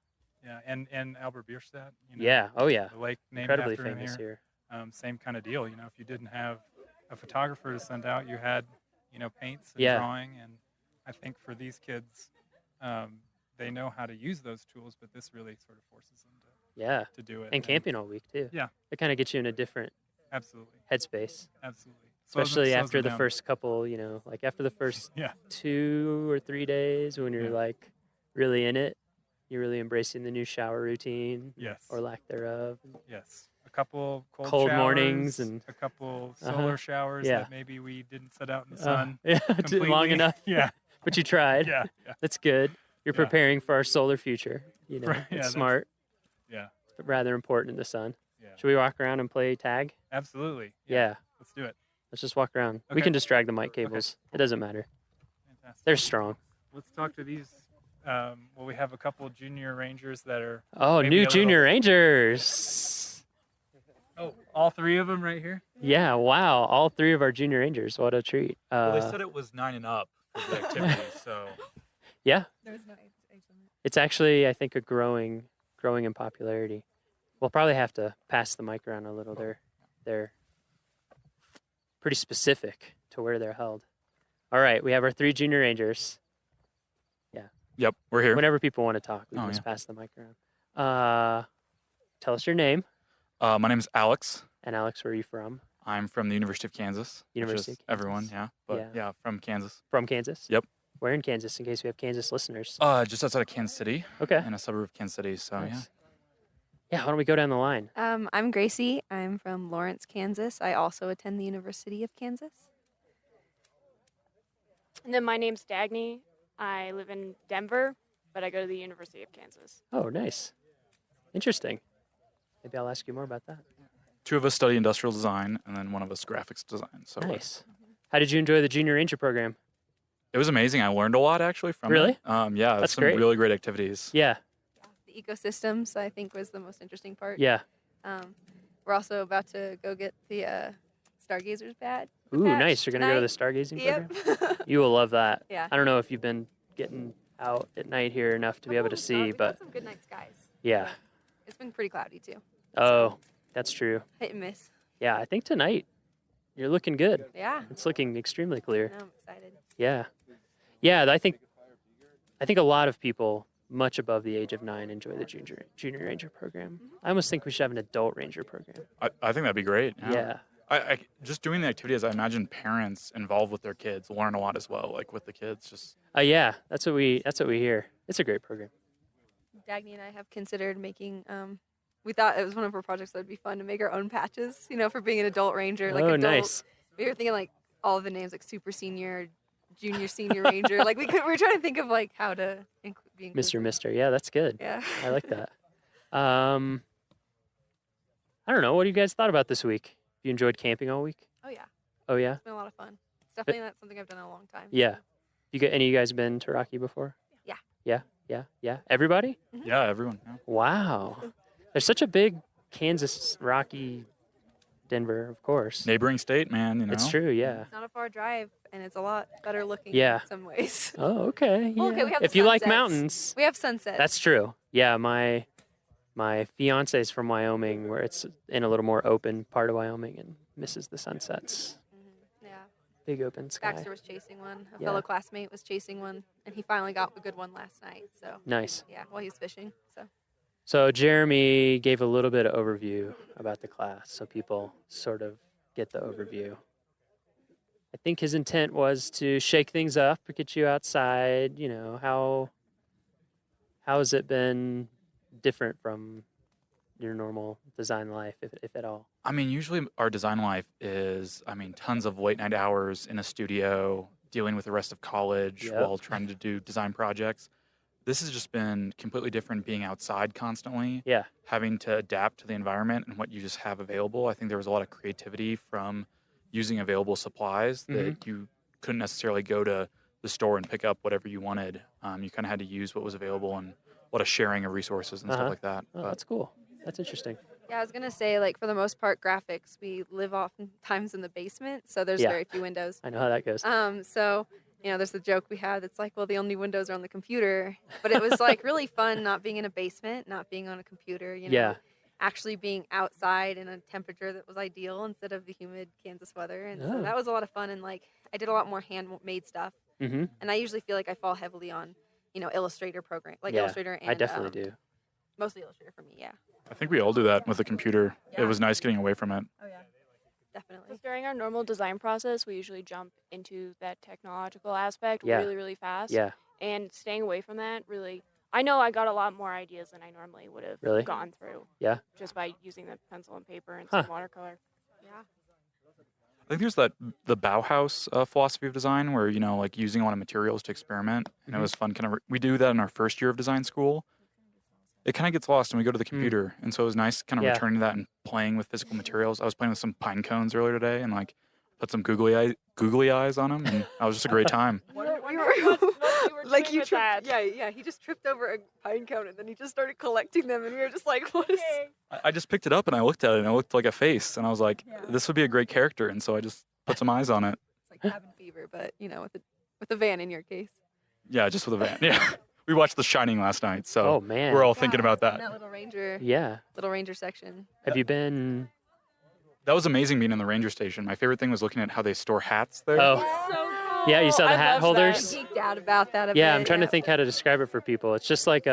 Yeah, and Albert Bierstadt. Yeah, oh yeah. The lake named Incredibly after him famous here. Same kind of deal. If you didn't have a photographer to send out, you had, paints and Yeah. drawing. And I think for these kids, they know how to use those tools, but this really sort of forces them Yeah. to do it. And camping all week too. Yeah. It kind of gets you in a different Absolutely. headspace. Absolutely. Especially Slows after them the down. first couple, like after the first Yeah. 2 or 3 days when you're Yeah. like really in it, you're really embracing the new shower routine. Yes. Or lack thereof. Yes. A couple cold showers, mornings and a couple Uh-huh. solar showers Yeah. that maybe we didn't set out in the sun. Yeah, completely. long enough. Yeah. But you tried. Yeah, yeah. That's good. You're Yeah. preparing for our solar future. Right, yeah, It's that's- smart. Yeah. But rather important in the sun. Yeah. Should we walk around and play tag? Absolutely. Yeah. Let's do it. Let's just walk around. We Okay. can just drag the mic cables. It doesn't matter. Fantastic. They're strong. Let's talk to these. We have a couple of junior rangers that are. Oh, maybe new a little- junior rangers. Oh, all 3 of them right here? Yeah, wow. All 3 of our junior rangers. What a treat. Well, they said it was 9 and up for the activities, so. Yeah. There's no age limit. It's actually, I think, a growing in popularity. We'll probably have to pass the mic around a little. They're pretty specific to where they're held. All right, we have our 3 junior rangers. Yeah. Yep, we're here. Whenever people want to talk, we Oh, can just yeah. pass the mic around. Tell us your name. My name is Alex. And Alex, where are you from? I'm from the University of Kansas. University which of is everyone, Kansas. yeah. But Yeah. yeah, from Kansas. From Kansas? Yep. Where in Kansas, in case we have Kansas listeners? Just outside of Kansas City. Okay. In a suburb of Kansas City, so Nice. yeah. Yeah, why don't we go down the line? I'm Gracie. I'm from Lawrence, Kansas. I also attend the University of Kansas. And then my name's Dagny. I live in Denver, but I go to the University of Kansas. Oh, nice. Interesting. Maybe I'll ask you more about that. 2 of us study industrial design, and then 1 of us graphics design. So Nice. How did you enjoy the Junior Ranger program? It was amazing. I learned a lot actually from Really? it. Yeah, That's some great. really great activities. Yeah. The ecosystems, I think, was the most interesting part. Yeah. We're also about to go get the Stargazer's badge. Ooh, patch nice. You're going to go to the tonight. stargazing Yep. program? You will love that. Yeah. I don't know if you've been getting out at night here enough to be able to see, We've but had some good night skies. yeah. It's been pretty cloudy, too. Oh, that's true. Hit and miss. Yeah, I think tonight you're looking good. Yeah. It's looking extremely clear. I'm excited. Yeah. Yeah, I think a lot of people much above the age of 9 enjoy the junior ranger program. I almost think we should have an adult ranger program. I think that'd be great. Yeah. I just doing the activities. I imagine parents involved with their kids learn a lot as well. Like with the kids, just Yeah, that's what we hear. It's a great program. Dagny and I have considered making. We thought it was one of our projects that would be fun to make our own patches. For being an adult ranger. Like Oh, adult, nice. We were thinking like all of the names like super senior, junior, senior ranger. Like we were trying to think of like how to be inclusive. Mr. Yeah, that's good. Yeah. I like that. I don't know. What do you guys thought about this week? You enjoyed camping all week? Oh yeah. Oh yeah. It's been a lot of fun. It's definitely not something I've done in a long time. Yeah. Any of you guys been to Rocky before? Yeah. Yeah. Everybody? yeah, everyone. Yeah. Wow. There's such a big Kansas, Rocky, Denver, of course. Neighboring state, man. It's true. Yeah. It's not a far drive, and it's a lot better looking Yeah. in some ways. Oh, okay. Well, okay, yeah. we have If the you like sunsets. mountains, We have sunsets. that's true. Yeah, my fiance is from Wyoming, where it's in a little more open part of Wyoming and misses the sunsets. Yeah. Big open sky. Baxter was chasing one. A Yeah. fellow classmate was chasing one, and he finally got a good one last night. So Nice. Yeah, while he was fishing. So So Jeremy gave a little bit of overview about the class, so people sort of get the overview. I think his intent was to shake things up, get you outside. You know, how has it been different from your normal design life, if at all? I mean, usually our design life is, I mean, tons of late night hours in a studio, dealing with the rest of college Yep. while trying to do design projects. This has just been completely different, being outside constantly, Yeah. having to adapt to the environment and what you just have available. I think there was a lot of creativity from using available supplies that you couldn't necessarily go to the store and pick up whatever you wanted. You kind of had to use what was available, and a lot of sharing of resources and stuff like that. Oh, that's cool. That's interesting. Yeah, I was gonna say, like, for the most part, graphics, we live oftentimes in the basement, so there's Yeah. very few windows. I know how that goes. So, there's the joke we had that's like, well, the only windows are on the computer. But it was like really fun not being in a basement, not being on a computer, Yeah. actually being outside in a temperature that was ideal instead of the humid Kansas weather. And so Oh. that was a lot of fun. And like, I did a lot more handmade stuff. Mhm. And I usually feel like I fall heavily on, Illustrator program, like Yeah, Illustrator and I definitely do. mostly Illustrator for me. Yeah, I think we all do that with the computer. It was nice getting away from it. definitely. 'Cause during our normal design process, we usually jump into that technological aspect Yeah. really, really fast. Yeah. And staying away from that really, I know I got a lot more ideas than I normally would have Really? gone through. Yeah. Just by using the pencil and paper and Huh. some watercolor. Yeah. I think there's the Bauhaus philosophy of design, where like using a lot of materials to experiment, and it was fun. We do that in our first year of design school. It kind of gets lost when we go to the computer, and so it was nice kind of Yeah. returning to that and playing with physical materials. I was playing with some pine cones earlier today, and like put some googly eyes on them, and that was just a great time. Like you tripped. Yeah. He just tripped over a pine cone and then he just started collecting them, and we were just like, what is? I just picked it up and I looked at it, and it looked like a face, and I was like, this would be a great character, and so I just put some eyes on it. It's like cabin fever, but with a van in your case. Yeah, just with a van. Yeah. We watched The Shining last night, so Oh, man. we're all thinking about In that. that little ranger. Yeah. Little ranger section. Have you been? That was amazing being in the ranger station. My favorite thing was looking at how they store hats there. Oh. Yeah, you saw the hat holders. I geeked out about that a bit. Yeah, I'm trying to think how to describe it for people. It's just like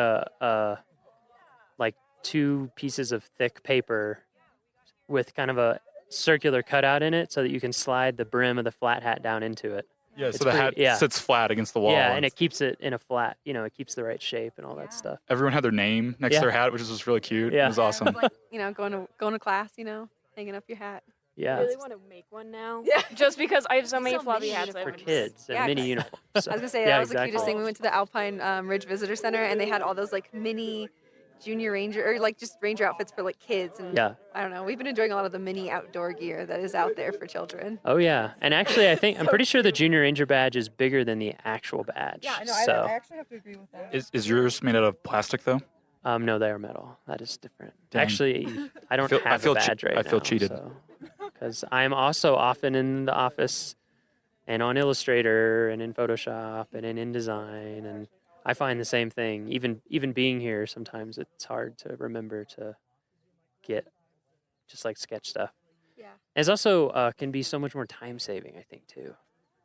like two pieces of thick paper with kind of a circular cutout in it, so that you can slide the brim of the flat hat down into it. Yeah, It's so the hat pretty- yeah. sits flat against the wall. Yeah, and it keeps it in a flat. It keeps the right shape and all that stuff. Everyone had their name next Yeah. to their hat, which was just really cute. Yeah. It was awesome. Like, going to class, hanging up your hat. Yeah. I really want to make one now. Yeah. Just because I have so many floppy hats. For kids and mini uniforms. I was gonna say that was the cutest thing. We went to the Alpine Ridge Visitor Center, and they had all those like mini junior ranger, or like just ranger outfits for like kids. And Yeah. I don't know. We've been enjoying a lot of the mini outdoor gear that is out there for children. Oh yeah, and actually, I'm pretty sure the Junior Ranger badge is bigger than the actual badge. Yeah, no, so. I actually have to agree with that. Is yours made out of plastic though? No, they are metal. That is different. Dang. Actually, I don't I have feel a badge right now. I feel cheated. Because I'm also often in the office and on Illustrator and in Photoshop and in InDesign, and I find the same thing. Even being here, sometimes it's hard to remember to get just like sketch stuff. Yeah. It's also can be so much more time saving, I think, too,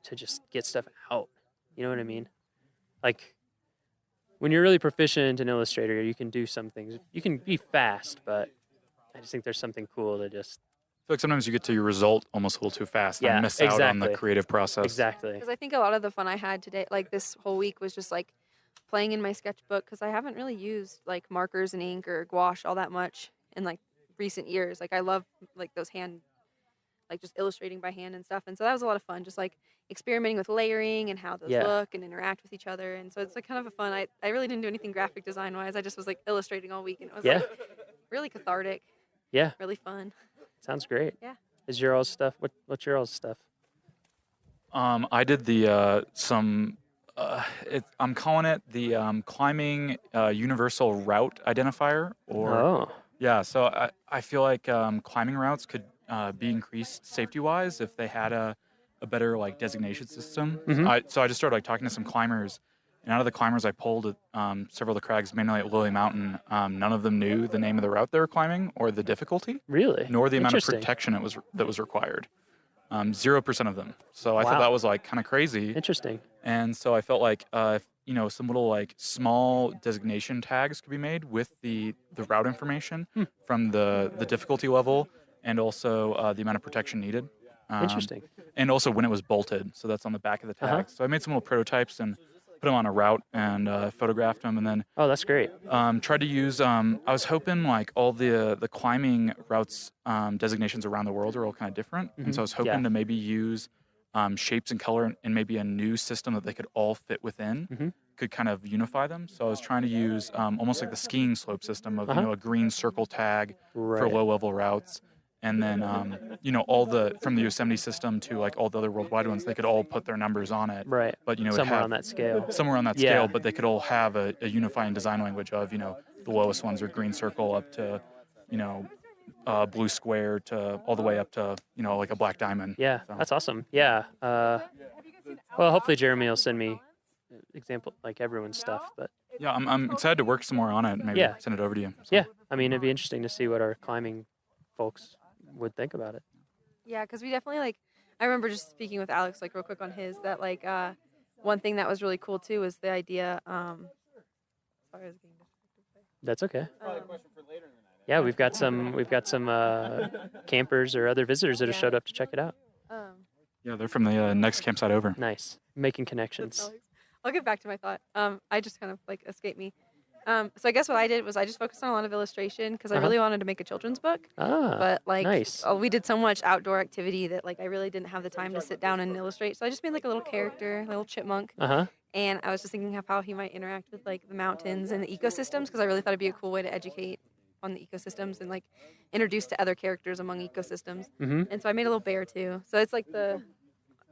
to just get stuff out. You know what I mean? Like, when you're really proficient in Illustrator, you can do some things. You can be fast, but I just think there's something cool to just. I feel like sometimes you get to your result almost a little too fast Yeah, and miss out on the exactly. creative process. Exactly. Because I think a lot of the fun I had today, like this whole week, was just like playing in my sketchbook, because I haven't really used like markers and ink or gouache all that much in like recent years. Like I love like those like just illustrating by hand and stuff. And so that was a lot of fun, just like experimenting with layering and how those Yeah. look and interact with each other. And so it's like kind of a fun. I really didn't do anything graphic design wise. I just was like illustrating all week, and it was Yeah. like really cathartic. Yeah. Really fun. Sounds great. Yeah. Is your all's stuff? What's your all's stuff? I did the I'm calling it the climbing universal route identifier. Or Oh. yeah, so I feel like climbing routes could be increased safety wise if they had a better like designation system. Mhm. So I just started like talking to some climbers, and out of the climbers I pulled at several of the crags, mainly at Lily Mountain, none of them knew the name of the route they were climbing or the difficulty. Really? Nor the amount of Interesting. protection that was required. 0% of them. So I thought Wow. that was like kind of crazy. Interesting. And so I felt like if, some little like small designation tags could be made with the route information from the difficulty level and also the amount of protection needed. Interesting. And also when it was bolted. So that's on the back of the tag. So I made some little prototypes and put them on a route and photographed them. And then that's great. Tried to use. I was hoping like all the climbing routes designations around the world are all kind of different, and so I was hoping to maybe use shapes and color and maybe a new system that they could all fit within. Could kind of unify them. So I was trying to use almost like the skiing slope system of a green circle tag for low level routes. And then, all from the Yosemite system to like all the other worldwide ones, they could all put their numbers on it. Right. But, somewhere on that scale. Somewhere on that scale, but they could all have a unifying design language of, the lowest ones are green circle up to, blue square to all the way up to, like a black diamond. Yeah, that's awesome. Yeah. Well, hopefully Jeremy will send me example, like everyone's stuff, but. Yeah, I'm excited to work some more on it and maybe send it over to you. So. Yeah. I mean, it'd be interesting to see what our climbing folks would think about it. Yeah, because we definitely I remember just speaking with Alex real quick on his that one thing that was really cool too was the idea. Sorry, I was getting distracted. That's okay. Yeah, we've got some campers or other visitors that have showed up to check it out. Yeah, they're from the next campsite over. Nice, making connections. I'll get back to my thought. I just kind of escaped me. So I guess what I did was I just focused on a lot of illustration because I really wanted to make a children's book. But nice. We did so much outdoor activity that I really didn't have the time to sit down and illustrate. So I just made a little character, a little chipmunk. And I was just thinking of how he might interact with the mountains and the ecosystems because I really thought it'd be a cool way to educate on the ecosystems and introduce to other characters among ecosystems. And so I made a little bear too. So it's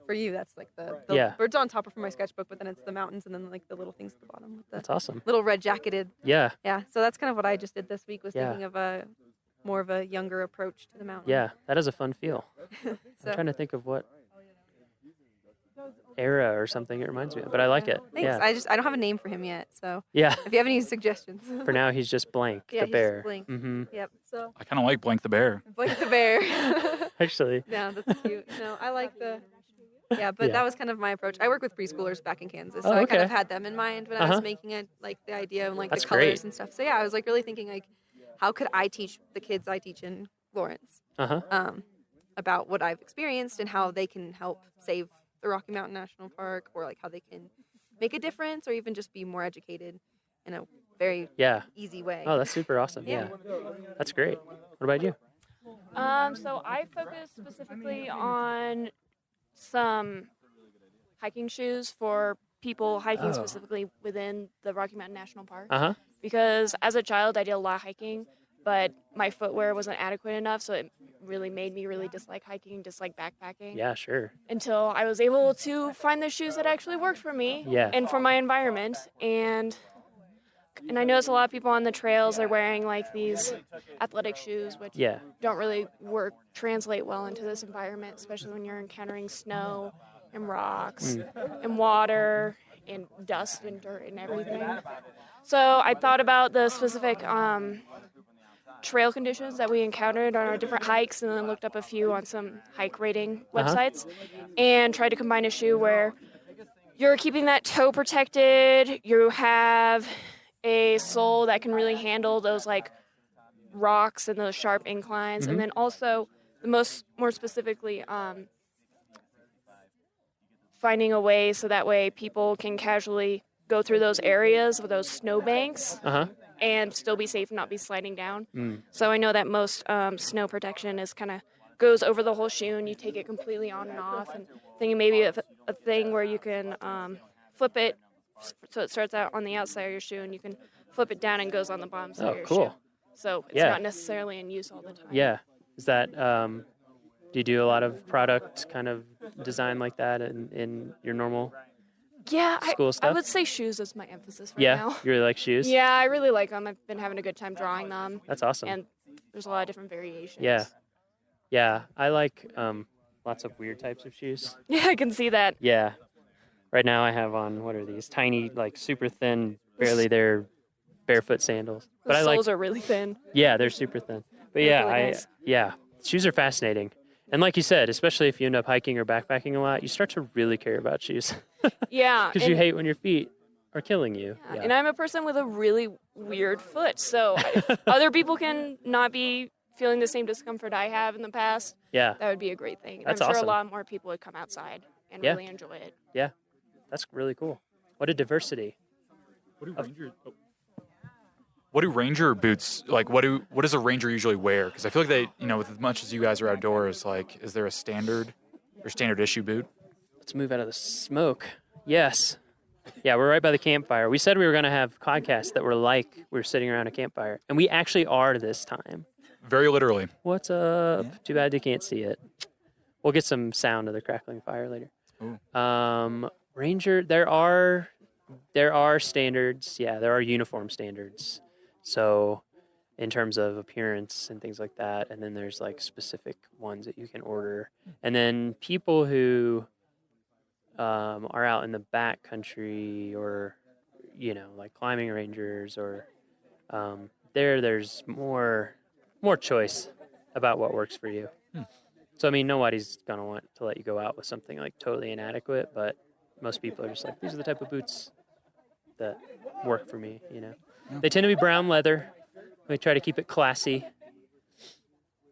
for you, that's the birds on top of my sketchbook, but then it's the mountains and then the little things at the bottom. With the that's awesome. Little red jacketed. Yeah. Yeah. So that's kind of what I just did this week was thinking of more of a younger approach to the mountain. Yeah, that is a fun feel. I'm trying to think of what era or something it reminds me of, but I like it. Thanks. Yeah. I don't have a name for him yet, so yeah. If you have any suggestions. For now, he's just Blank the bear. Just Blank. Yep. So I kind of like Blank the bear. Blank the bear. Actually. Yeah, that's cute. No, I like the. Yeah, but that was kind of my approach. I work with preschoolers back in Kansas, so I kind of had them in mind when I was making it, the idea and That's the colors great. and stuff. So yeah, I was really thinking how could I teach the kids I teach in Lawrence about what I've experienced and how they can help save the Rocky Mountain National Park, or how they can make a difference, or even just be more educated in a very easy way. Oh, that's super awesome. Yeah, that's great. What about you? So I focus specifically on some hiking shoes for people hiking specifically within the Rocky Mountain National Park. Because as a child, I did a lot of hiking, but my footwear wasn't adequate enough, so it really made me really dislike hiking, dislike backpacking. Yeah, sure. Until I was able to find the shoes that actually worked for me and for my environment. And I notice a lot of people on the trails are wearing these athletic shoes, which don't really translate well into this environment, especially when you're encountering snow and rocks and water and dust and dirt and everything. So I thought about the specific trail conditions that we encountered on our different hikes, and then looked up a few on some hike rating websites and tried to combine a shoe where you're keeping that toe protected, you have a sole that can really handle those rocks and those sharp inclines, and then also more specifically finding a way so that way people can casually go through those areas with those snowbanks and still be safe and not be sliding down. So I know that most snow protection is kind of goes over the whole shoe and you take it completely on and off, and thinking maybe of a thing where you can flip it so it starts out on the outside of your shoe and you can flip it down and goes on the bottom side of your shoe. So it's not necessarily in use all the time. Yeah. Is that, do you do a lot of product kind of design like that in your normal school stuff? I would say shoes is my emphasis right now. You really like shoes? Yeah, I really like them. I've been having a good time drawing them. That's awesome. And there's a lot of different variations. Yeah. Yeah, I like lots of weird types of shoes. Yeah, I can see that. Yeah. Right now I have on, what are these? Tiny, super thin, barely there, barefoot sandals. The soles are really thin. Yeah, they're super thin. But yeah, shoes are fascinating. And like you said, especially if you end up hiking or backpacking a lot, you start to really care about shoes. Yeah. Because you hate when your feet are killing you. Yeah. And I'm a person with a really weird foot. So other people can not be feeling the same discomfort I have in the past, Yeah. that would be a great thing. And That's I'm sure awesome. a lot more people would come outside and Yeah. really enjoy it. Yeah, that's really cool. What a diversity. What do ranger boots like? What does a ranger usually wear? Because I feel like they, with as much as you guys are outdoors, like, is there a standard issue boot? Let's move out of the smoke. Yes. Yeah, we're right by the campfire. We said we were going to have podcasts that were like we were sitting around a campfire, and we actually are this time. Very literally. What's up? Yeah. Too bad you can't see it. We'll get some sound of the crackling fire later. Ooh. Ranger, there are standards. Yeah, there are uniform standards. So in terms of appearance and things like that, and then there's like specific ones that you can order. And then people who are out in the back country or, like climbing rangers or there's more choice about what works for you. So, I mean, nobody's going to want to let you go out with something like totally inadequate, but most people are just like, these are the type of boots that work for me, They tend to be brown leather. We try to keep it classy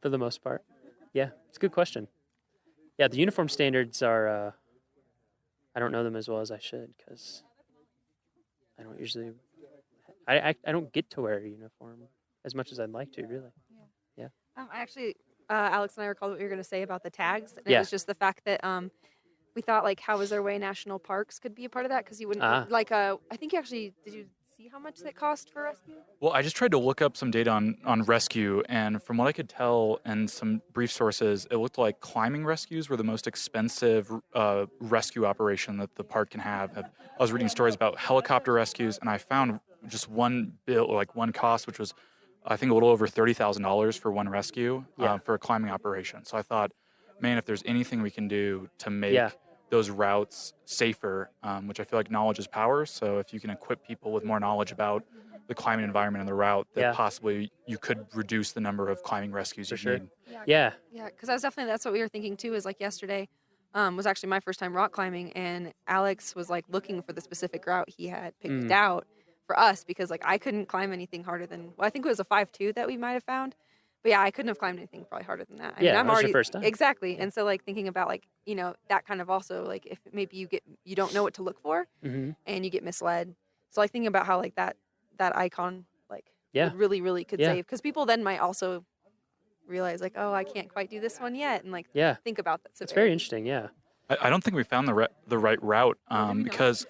for the most part. Yeah, it's a good question. Yeah, the uniform standards are, I don't know them as well as I should because I don't usually, I don't get to wear a uniform as much as I'd like to, really. Yeah. Actually, Alex and I recalled what you were going to say about the tags. And Yeah. It was just the fact that we thought, like, how is there a way national parks could be a part of that? Because you wouldn't, I think you actually, did you see how much that cost for rescue? Well, I just tried to look up some data on rescue, and from what I could tell and some brief sources, it looked like climbing rescues were the most expensive rescue operation that the park can have. I was reading stories about helicopter rescues, and I found just one bill, like one cost, which was, I think, a little over $30,000 for one rescue for a climbing operation. So I thought, man, if there's anything we can do to make those routes safer, which I feel like knowledge is power. So if you can equip people with more knowledge about the climbing environment and the route, that possibly you could reduce the number of climbing rescues you need. Yeah, because that's what we were thinking too. Is like yesterday was actually my first time rock climbing, and Alex was like looking for the specific route he had picked out for us because like I couldn't climb anything harder than I think it was a 5.2 that we might have found. But yeah, I couldn't have climbed anything probably harder than that. I mean, I'm that was already your first time. Exactly. And so like thinking about like, that kind of also like if maybe you don't know what to look for and you get misled. So like thinking about how like that icon like really, really could save, because people then might also realize like, oh, I can't quite do this one yet. And like think about that. It's very interesting. Yeah. I don't think we found the right route because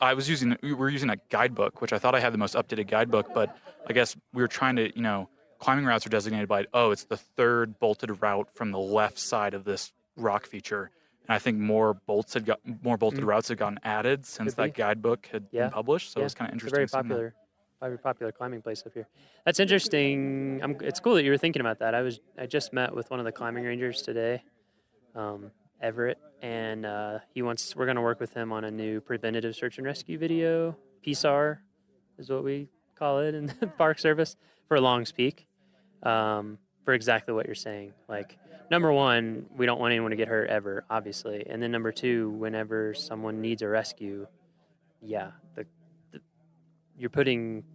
we were using a guidebook, which I thought I had the most updated guidebook, but I guess we were trying to, climbing routes are designated by, it's the third bolted route from the left side of this rock feature. And I think more bolted routes had gotten added since that guidebook had been published. So it was kind of interesting. It's a very popular climbing place up here. That's interesting. It's cool that you were thinking about that. I just met with one of the climbing rangers today, Everett, and we're going to work with him on a new preventative search and rescue video. PSAR is what we call it in the Park Service for Longs Peak. For exactly what you're saying. Like, number one, we don't want anyone to get hurt ever, obviously. And then number two, whenever someone needs a rescue, you're putting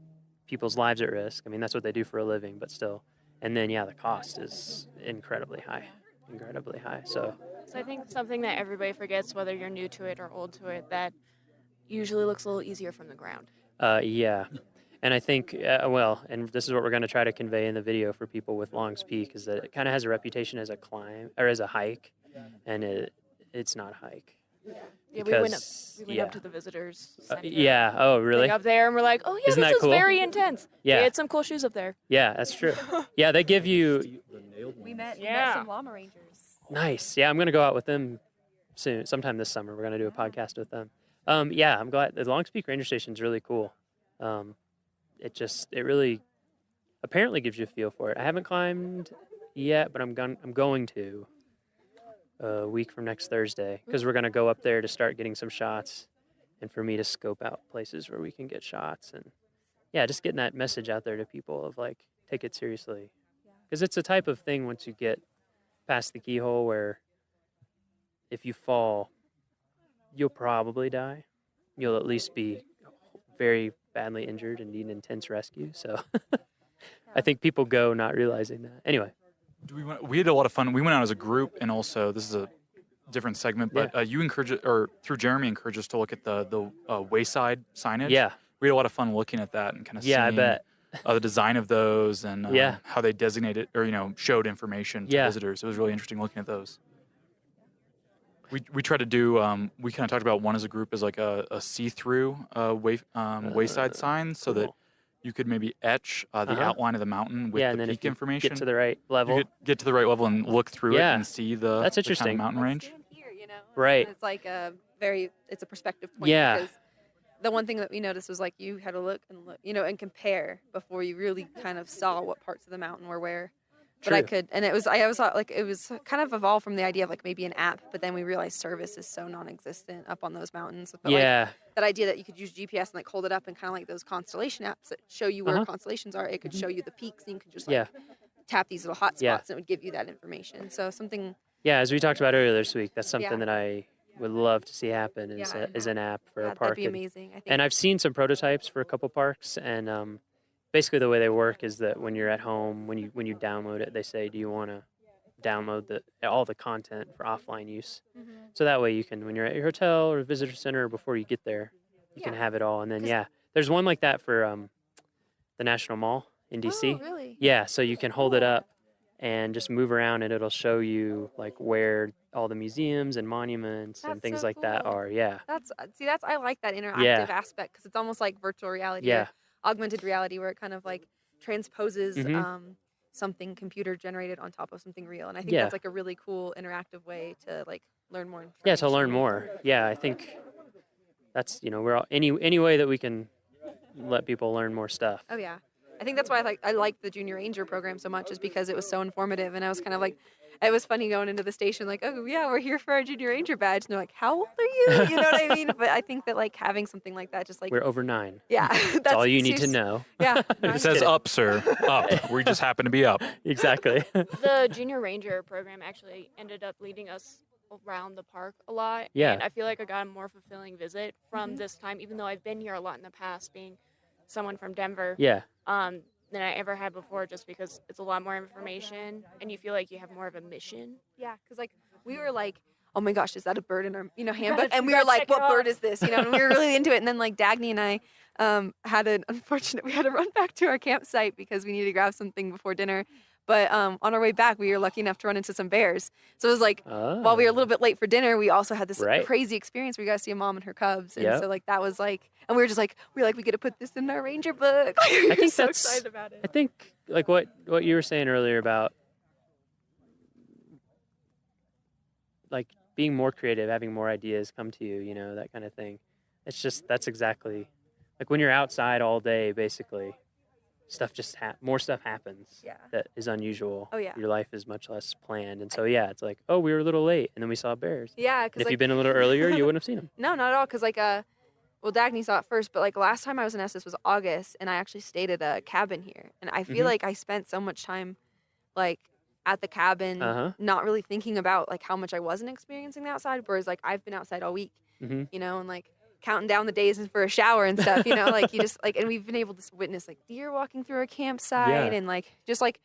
people's lives at risk. I mean, that's what they do for a living, but still. And then, the cost is incredibly high. So I think something that everybody forgets, whether you're new to it or old to it, that usually looks a little easier from the ground. And I think, and this is what we're going to try to convey in the video for people with Longs Peak, is that it kind of has a reputation as a climb or as a hike, and it's not a hike. Yeah, we went up to the visitors center. Oh, really? Up there, and we're like, oh yeah, Isn't this that is cool? very intense. Yeah. We had some cool shoes up there. Yeah, that's true. They give you. We met some llama rangers. Nice. Yeah, I'm going to go out with them soon, sometime this summer. We're going to do a podcast with them. I'm glad. The Longs Peak Ranger Station is really cool. It really apparently gives you a feel for it. I haven't climbed yet, but I'm going to a week from next Thursday because we're going to go up there to start getting some shots and for me to scope out places where we can get shots and just getting that message out there to people of like, take it seriously. Because it's a type of thing once you get past the keyhole where if you fall, you'll probably die. You'll at least be very badly injured and need intense rescue. So I think people go not realizing that. Anyway. We had a lot of fun. We went out as a group, and also this is a different segment, but you encourage or through Jeremy encouraged us to look at the wayside signage. Yeah. We had a lot of fun looking at that and kind of seeing I bet. The design of those and how they designated or showed information to visitors. It was really interesting looking at those. We tried to do. We kind of talked about one as a group as like a see-through wayside sign, so that you could maybe etch the outline of the mountain with and the then peak if you information. Get to the right level. You get to the right level and look through it and see the that's interesting. the kind of mountain range. Right. It's like it's a perspective point. Yeah. Because the one thing that we noticed was like you had to look, and compare before you really kind of saw what parts of the mountain were where. But I could, and I always thought like it was kind of evolved from the idea of like maybe an app, but then we realized service is so non-existent up on those mountains. But like, that idea that you could use GPS and like hold it up and kind of like those constellation apps that show you where constellations are, it could show you the peaks and you could just like tap these little hot spots and it would give you that information. So something. Yeah, as we talked about earlier this week, that's something that I would love to see happen is an app for a park. That'd be amazing. I think. And I've seen some prototypes for a couple parks, and basically the way they work is that when you're at home, when you download it, they say, do you want to download all the content for offline use? So that way you can, when you're at your hotel or visitor center, before you get there, you can have it all. And then there's one like that for the National Mall in DC. Oh, really? Yeah, so you can hold it up and just move around, and it'll show you like where all the museums and monuments and things like that are. Yeah. I like that interactive aspect because it's almost like virtual reality. Yeah. Or augmented reality, where it kind of like transposes something computer generated on top of something real, and I think that's like a really cool interactive way to like learn more information. Yeah, to learn more. Yeah, I think that's we're all any way that we can let people learn more stuff. Oh yeah. I think that's why I like the Junior Ranger program so much, is because it was so informative, and I was kind of like, it was funny going into the station like, oh yeah, we're here for our Junior Ranger badge, and they're like, how old are you? You know what I mean? But I think that like having something like that, just like we're over 9. Yeah, that's all you need to know. Yeah. If it says up, sir, up. We just happen to be up. Exactly. The Junior Ranger program actually ended up leading us around the park a lot. Yeah. And I feel like I got a more fulfilling visit from this time, even though I've been here a lot in the past, being someone from Denver. Yeah. Than I ever had before, just because it's a lot more information and you feel like you have more of a mission. Yeah, because like we were like, oh my gosh, is that a bird in our handbook? And we were like, what bird is this? And we were really into it. And then like Dagny and I had we had to run back to our campsite because we needed to grab something before dinner. But on our way back, we were lucky enough to run into some bears. So it was like, while we were a little bit late for dinner, we also had this crazy experience where we got to see a mom and her cubs. And so like that was like, and we were just like, we get to put this in our ranger book. I think so that's excited about it. I think like what you were saying earlier about like being more creative, having more ideas come to you, that kind of thing. That's exactly like when you're outside all day, basically. More stuff happens that is unusual. Oh, yeah. Your life is much less planned. And so, it's like, oh, we were a little late, and then we saw bears. Yeah. And if you'd been a little earlier, you wouldn't have seen them. No, not at all. Because, like, Dagny saw it first, but, like, last time I was in Estes was August, and I actually stayed at a cabin here. And I feel like I spent so much time, like, at the cabin, not really thinking about, like, how much I wasn't experiencing the outside, whereas, like, I've been outside all week, and, like, counting down the days for a shower and stuff, like you just like, and we've been able to witness like deer walking through our campsite and like just like,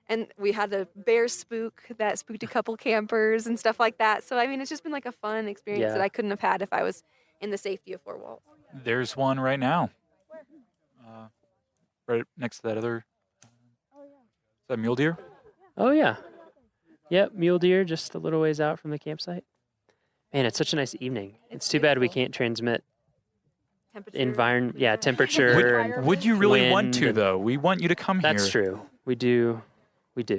and we had a bear spook that spooked a couple campers and stuff like that. So I mean, it's just been like a fun experience that I couldn't have had if I was in the safety of 4 walls. There's one right now. Right next to that other. Is that mule deer? Oh yeah. Yep, mule deer just a little ways out from the campsite. Man, it's such a nice evening. It's too bad we can't transmit temperature. Would you really want to, though? We want you to come here. That's true. We do want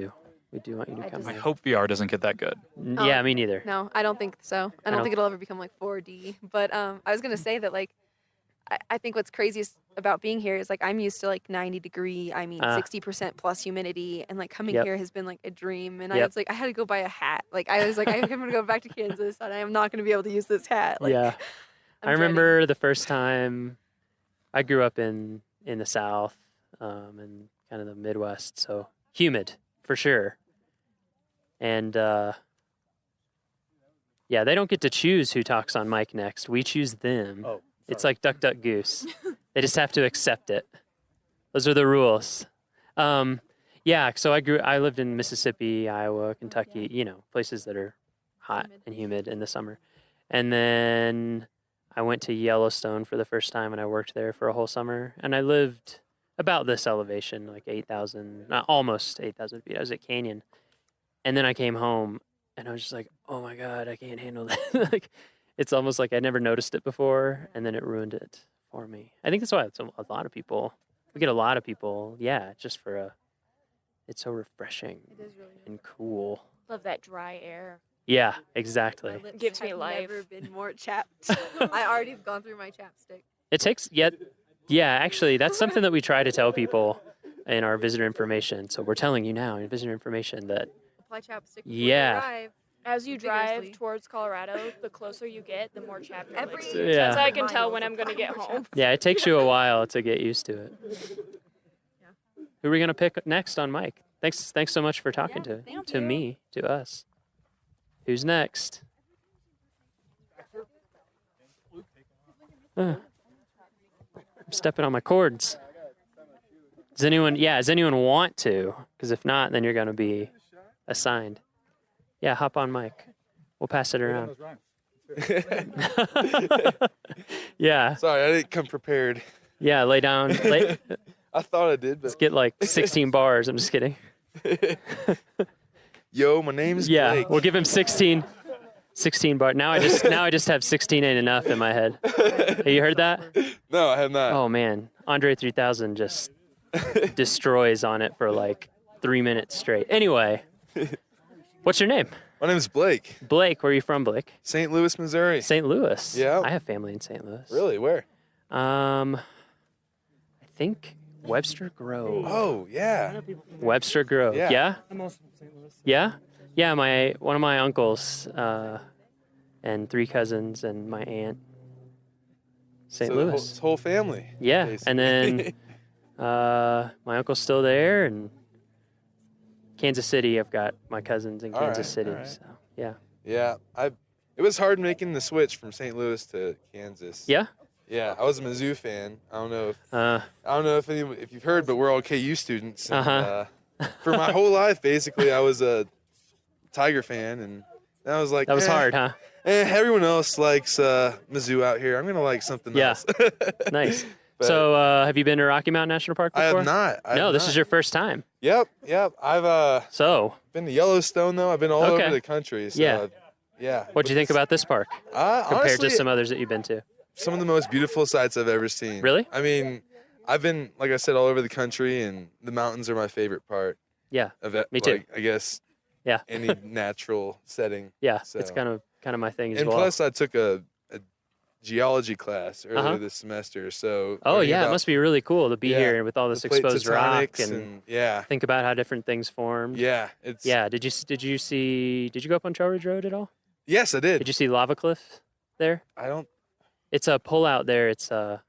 you to come I here. hope VR doesn't get that good. Yeah, me neither. No, I don't think so. I don't think it'll ever become like 4D. But I was going to say that like, I think what's craziest about being here is like I'm used to like 90-degree, 60% plus humidity, and like coming here has been like a dream. And I was like, I had to go buy a hat. Like I was like, I'm going to go back to Kansas, and I am not going to be able to use this hat. Like, I remember the first time I grew up in the South and kind of the Midwest, so humid for sure. And they don't get to choose who talks on mic next. We choose them. Oh. It's like Duck, Duck, Goose. They just have to accept it. Those are the rules. Yeah, so I lived in Mississippi, Iowa, Kentucky, places that are hot and humid in the summer. And then I went to Yellowstone for the first time, and I worked there for a whole summer. And I lived about this elevation, like 8,000, almost 8,000 feet. I was at Canyon. And then I came home, and I was just like, oh my God, I can't handle that. Like, it's almost like I never noticed it before, and then it ruined it for me. I think that's why it's a lot of people. We get a lot of people, just for it's so refreshing and cool. Love that dry air. Yeah, exactly. My lips gives me life. Never been more chapped. I already have gone through my chapstick. It takes actually, that's something that we try to tell people in our visitor information. So we're telling you now in visitor information that apply chapstick before you arrive. As you drive towards Colorado, the closer you get, the more chapped your lips get. Yeah. That's how I can tell when I'm going to get home. Yeah, it takes you a while to get used to it. Who are we going to pick next on Mike? Thanks so much for talking to us. Who's next? I'm stepping on my cords. Does anyone want to? Because if not, then you're going to be assigned. Yeah, hop on mic. We'll pass it around. Yeah. Sorry, I didn't come prepared. Yeah, lay down. I thought I did, but let's get like 16 bars. I'm just kidding. Yo, my name's Blake. We'll give him 16 bars. Now I just have 16 ain't enough in my head. Have you heard that? No, I have not. Oh man, Andre 3000 just destroys on it for like 3 minutes straight. Anyway, what's your name? My name's Blake. Blake, where are you from, Blake? St. Louis, Missouri. St. Louis. Yeah. I have family in St. Louis. Really? Where? I think Webster Grove. Oh, yeah. Webster Grove. Yeah? I'm also from St. Louis. Yeah? Yeah, one of my uncles and 3 cousins and my aunt. St.Louis. Whole family. Yeah, basically. and then my uncle's still there, and Kansas City, I've got my cousins in Kansas City. all right. So, yeah. Yeah, it was hard making the switch from St. Louis to Kansas. Yeah? Yeah, I was a Mizzou fan. I don't know if you've heard, but we're all KU students. And, for my whole life, basically, I was a Tiger fan, and I was like, that was hard, huh? Everyone else likes Mizzou out here. I'm gonna like something else. Nice. So, have you been to Rocky Mountain National Park before? I have not. This is your first time. Yep. I've been to Yellowstone though. I've been all over the country. So, yeah. What'd you think about this park compared honestly, to some others that you've been to? Some of the most beautiful sights I've ever seen. Really? I mean, I've been, like I said, all over the country, and the mountains are my favorite part. Yeah. Of it. Me too. I guess. Yeah. Any natural setting. Yeah. So. It's kind of my thing as and well. And plus, I took a geology class earlier this semester. So. Oh yeah, it must be really cool to be here with all this exposed rock and think about how different things formed. Yeah. Did you go up on Trail Ridge Road at all? Yes, I did. Did you see Lava Cliff there? I don't. It's a pullout there. It's a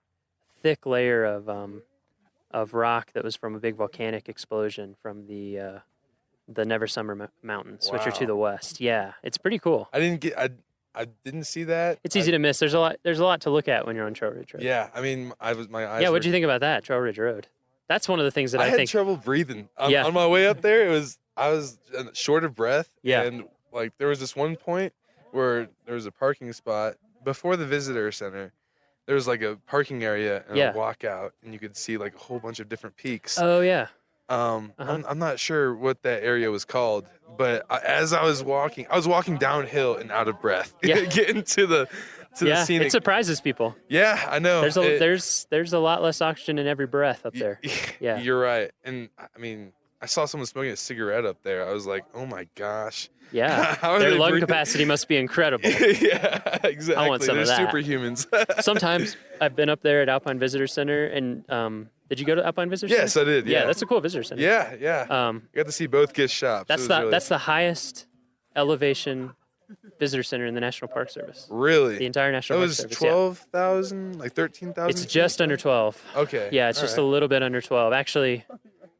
thick layer of rock that was from a big volcanic explosion from the Never Summer Mountains, which are to the west. Yeah, it's pretty cool. I didn't see that. It's easy to miss. There's a lot to look at when you're on Trail Ridge Road. Yeah, I mean, my eyes. Yeah, what'd you think about that, Trail Ridge Road? That's one of the things that I had think. trouble breathing on my way up there. I was short of breath. Yeah. And like there was this one point where there was a parking spot before the visitor center. There was like a parking area and a walkout, and you could see like a whole bunch of different peaks. Oh yeah. I'm not sure what that area was called, but as I was walking downhill and out of breath, getting to the scenic. It surprises people. Yeah, I know. There's a lot less oxygen in every breath up there. Yeah, you're right. And I mean, I saw someone smoking a cigarette up there. I was like, oh my gosh. Yeah, their lung capacity must be incredible. Yeah, exactly. I want some of that. They're superhumans. Sometimes I've been up there at Alpine Visitor Center, and did you go to Alpine Visitor Center? Yes, I did. Yeah, that's a cool visitor center. Yeah. You got to see both gift shops. That's the highest elevation visitor center in the National Park Service. Really? The entire National Park Service. 12,000, like 13,000. It's just under 12. Okay. Yeah, it's just a little bit under 12. Actually,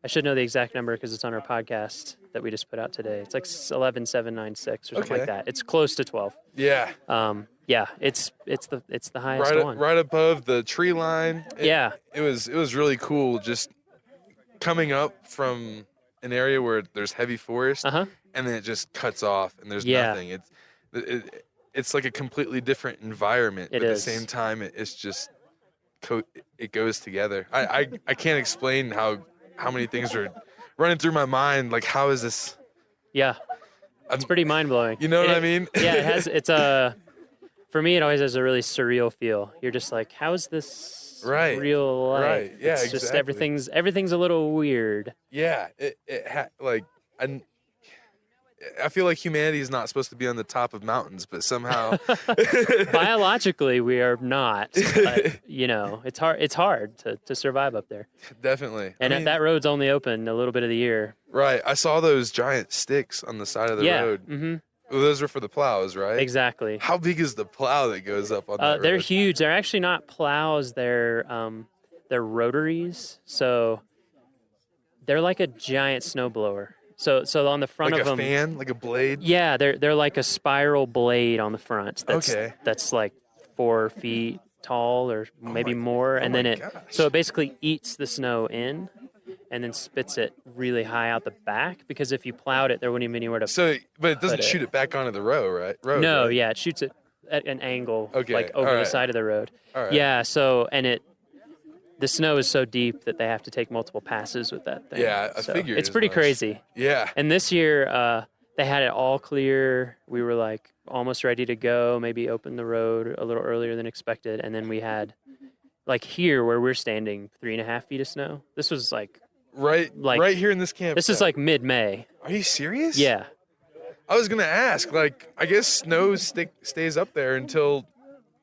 I should know the exact number because it's on our podcast that we just put out today. It's like 11,796 or something like that. It's close to 12. Yeah. It's the highest one. Right above the tree line. It was really cool just coming up from an area where there's heavy forest, Uh-huh. and then it just cuts off, and there's Yeah. nothing. It's like a completely different environment, It but at is. the same time, it's just it goes together. I can't explain how many things are running through my mind. Like, how is this? Yeah, it's pretty mind blowing. You know what I mean? Yeah, it has. It's for me, it always has a really surreal feel. You're just like, how is this real life? Right. Yeah. It's exactly. just everything's a little weird. Yeah. I feel like humanity is not supposed to be on the top of mountains, but somehow Biologically, we are not. But, it's hard to survive up there. Definitely. And that road's only open a little bit of the year. Right. I saw those giant sticks on the side of the road. Mm-hmm. Well, those are for the plows, right? Exactly. How big is the plow that goes up on that road? They're huge. They're actually not plows. They're rotaries. So they're like a giant snowblower. So on the front like of them, a fan, like a blade. Yeah, they're like a spiral blade on the front. That's like 4 feet tall or maybe more, and then it basically eats the snow in, and then spits it really high out the back. Because if you plowed it, there wouldn't even be anywhere to. But it doesn't shoot it back onto the road, right? No, right? yeah, it shoots it at an angle, Okay, like over the side of the road. All right. Yeah, the snow is so deep that they have to take multiple passes with that thing. Yeah, I figured it's as pretty much. crazy. Yeah. And this year, they had it all clear. We were like almost ready to go, maybe open the road a little earlier than expected. And then we had, like here where we're standing, 3.5 feet of snow. This was like right here in this camp. This is like mid-May. Are you serious? Yeah. I was gonna ask. Like, I guess snow stays up there until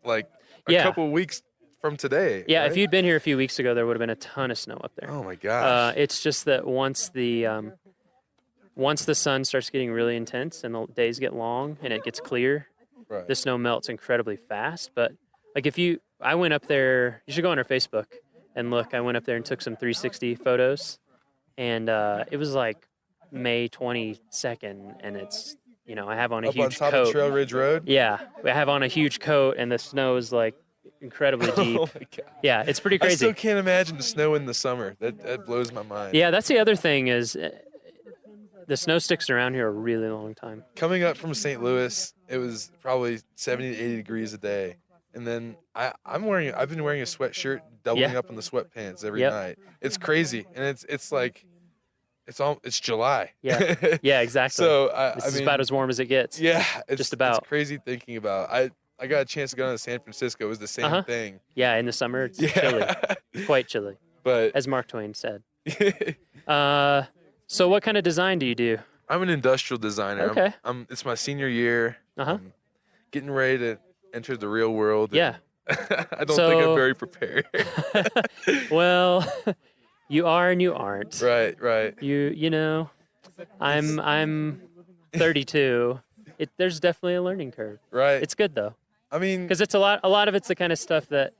like a couple weeks from today. Yeah, right? if you'd been here a few weeks ago, there would have been a ton of snow up there. Oh my gosh. It's just that once the sun starts getting really intense and the days get long and it gets clear, the snow melts incredibly fast. But like I went up there. You should go on our Facebook and look. I went up there and took some 360 photos, and it was like May 22nd, and it's I have on a up huge on top coat. of Trail Ridge Road. Yeah, I have on a huge coat, and the snow is like incredibly deep. Oh my God. Yeah, it's pretty crazy. I still can't imagine the snow in the summer. That blows my mind. Yeah, that's the other thing is the snow sticks around here a really long time. Coming up from St. Louis, it was probably 70 to 80 degrees a day. And then I've been wearing a sweatshirt, doubling up on the sweatpants every night. It's crazy. And it's like it's July. Yeah. Yeah, exactly. So this is about as warm as it gets. Yeah, just about. It's crazy thinking about. I got a chance to go to San Francisco. It was the same thing. Yeah, in the summer it's chilly. Quite chilly. But as Mark Twain said. So what kind of design do you do? I'm an industrial designer. Okay. It's my senior year. I'm getting ready to enter the real world. Yeah. I don't think I'm very prepared. Well, you are and you aren't. Right. I'm 32. There's definitely a learning curve. Right. It's good though. I mean, because it's a lot of it's the kind of stuff that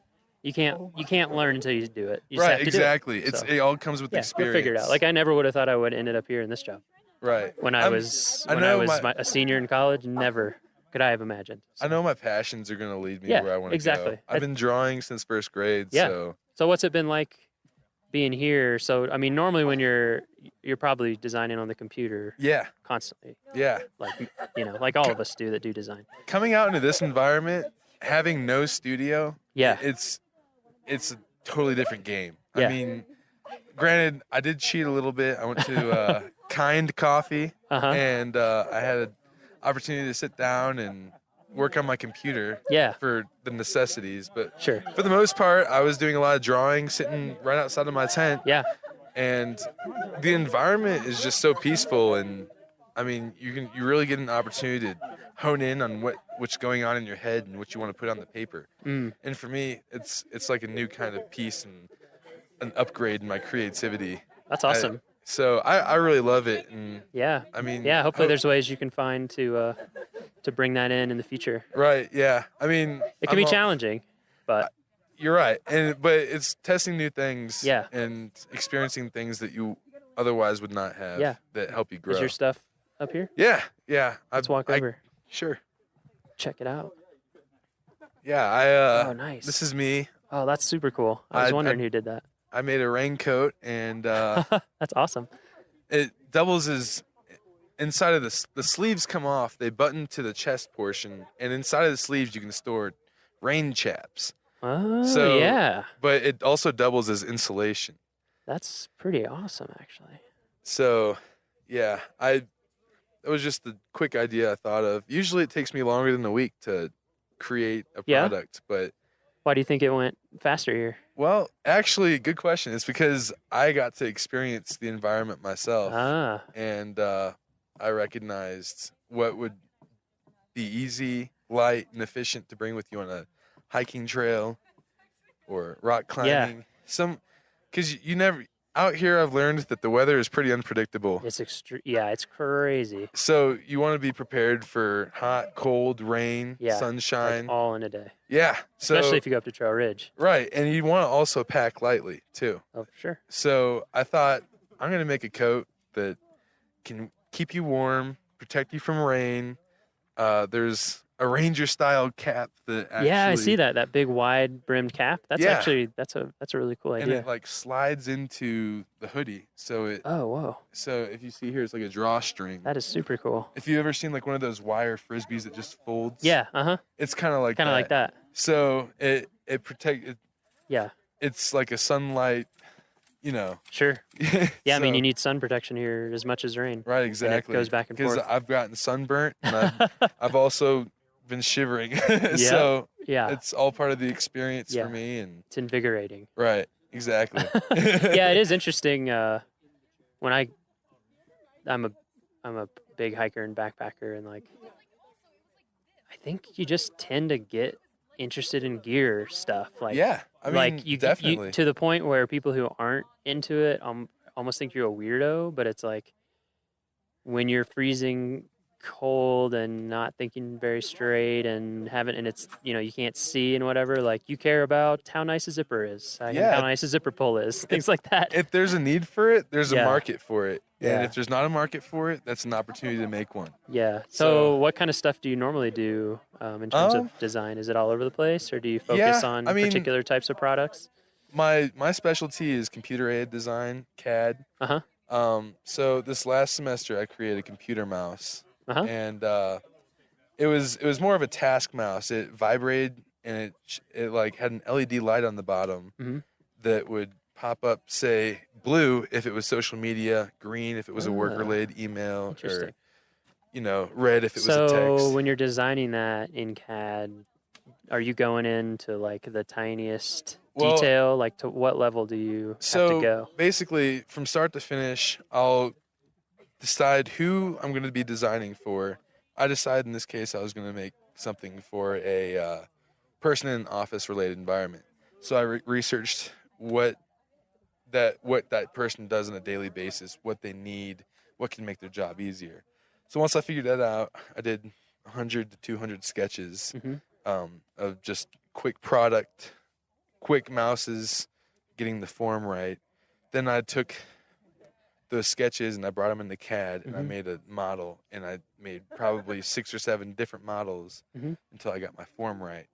you can't learn until you do it. You just have to exactly. do it. It all comes with experience. We'll figure it out. Like I never would have thought I would have ended up here in this job. Right. When I was a senior in college, never could I have imagined. So. I know my passions are going to lead me where I want to exactly. go. I've been drawing since first grade. Yeah. So what's it been like being here? So I mean, normally when you're probably designing on the computer. Yeah. Constantly. Yeah. Like all of us do that do design. Coming out into this environment, having no studio. Yeah. It's a totally different game. Yeah. I mean, granted, I did cheat a little bit. I went to Kind Coffee, and I had an opportunity to sit down and work on my computer for the necessities. But for the most part, I was doing a lot of drawing, sitting right outside of my tent. Yeah. And the environment is just so peaceful, and I mean, you really get an opportunity to hone in on what's going on in your head and what you want to put on the paper. And for me, it's like a new kind of piece and an upgrade in my creativity. That's awesome. So I really love it. And I mean, hopefully there's ways you can find to bring that in the future. Right. Yeah. I mean, it can be challenging, but you're right. But it's testing new things. Yeah. And experiencing things that you otherwise would not have. Yeah. That help you grow. Is your stuff up here? Yeah. Let's walk over. Sure. Check it out. Yeah. Oh, nice. This is me. Oh, that's super cool. I was wondering who did that. I made a raincoat, and that's awesome. doubles as inside of the sleeves come off, they button to the chest portion, and inside of the sleeves you can store rain chaps. Oh, yeah. But it also doubles as insulation. That's pretty awesome, actually. So, yeah, it was just the quick idea I thought of. Usually it takes me longer than a week to create a product, but why do you think it went faster here? Well, actually, good question. It's because I got to experience the environment myself, and I recognized what would be easy, light, and efficient to bring with you on a hiking trail or rock climbing. Because you never out here. I've learned that the weather is pretty unpredictable. It's it's crazy. So you want to be prepared for hot, cold, rain, sunshine, like all in a day. Yeah, so, especially if you go up to Trail Ridge. Right, and you want to also pack lightly too. Oh, sure. So I thought I'm gonna make a coat that can keep you warm, protect you from rain. There's a ranger style cap that actually, I see that big wide brimmed cap. That's actually that's a really cool idea. And it like slides into the hoodie, so it. Oh, whoa! So if you see here, it's like a drawstring. That is super cool. If you ever seen like one of those wire frisbees that just folds. Yeah. It's kind of like that. So it protect. Yeah. It's like a sunlight. Sure. Yeah, I mean, you need sun protection here as much as rain. Right, exactly. And it goes back and forth. Because I've gotten sunburnt, and I've also been shivering. So it's all part of the experience for me, and it's invigorating. Right, exactly. Yeah, it is interesting. When I'm a big hiker and backpacker, and like, I think you just tend to get interested in gear stuff. Like, I mean, you definitely to the point where people who aren't into it almost think you're a weirdo. But it's like when you're freezing cold and not thinking very straight and it's you can't see and whatever, like you care about how nice a zipper is, how nice a zipper pull is, things like that. If there's a need for it, there's a market for it. And if there's not a market for it, that's an opportunity to make one. So what kind of stuff do you normally do in terms of design? Is it all over the place, or do you focus on particular types of products? My specialty is computer-aided design, CAD. So this last semester I created a computer mouse. And it was more of a task mouse. It vibrated, and it like had an LED light on the bottom that would pop up, say blue if it was social media, green if it was a work-related email, or red if it was a text. So when you're designing that in CAD, are you going into like the tiniest detail? Like, to what level do you have to go? Basically, from start to finish, I'll decide who I'm going to be designing for. I decided in this case I was going to make something for a person in an office-related environment. So I researched what that person does on a daily basis, what they need, what can make their job easier. So once I figured that out, I did 100 to 200 sketches of just quick product, quick mouses, getting the form right. Then I took those sketches and I brought them into CAD, and I made a model, and I made probably 6 or 7 different models until I got my form right.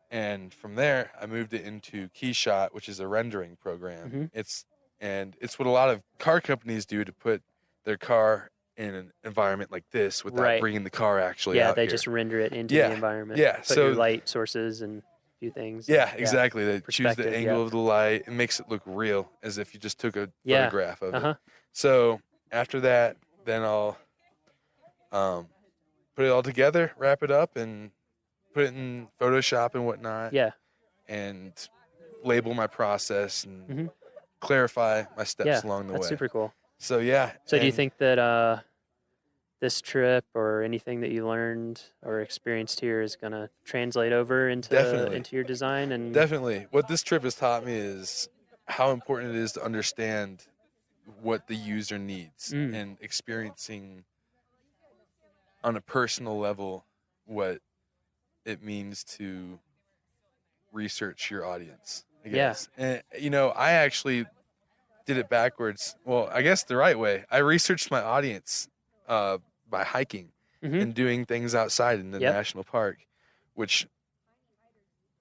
And from there, I moved it into KeyShot, which is a rendering program. It's what a lot of car companies do to put their car in an environment like this without bringing the car actually out they here. just render it into the environment. Put your light sources and a few things. Exactly. They choose the angle of the light. It makes it look real, as if you just took a photograph of it. So after that, then I'll put it all together, wrap it up, and put it in Photoshop and whatnot. And label my process and clarify my steps along the way. That's super cool. So So do you think that this trip or anything that you learned or experienced here is going to translate over into your design? And definitely, what this trip has taught me is how important it is to understand what the user needs and experiencing on a personal level what it means to research your audience, I guess. And I actually did it backwards. Well, I guess the right way. I researched my audience by hiking and doing things outside in the national park, which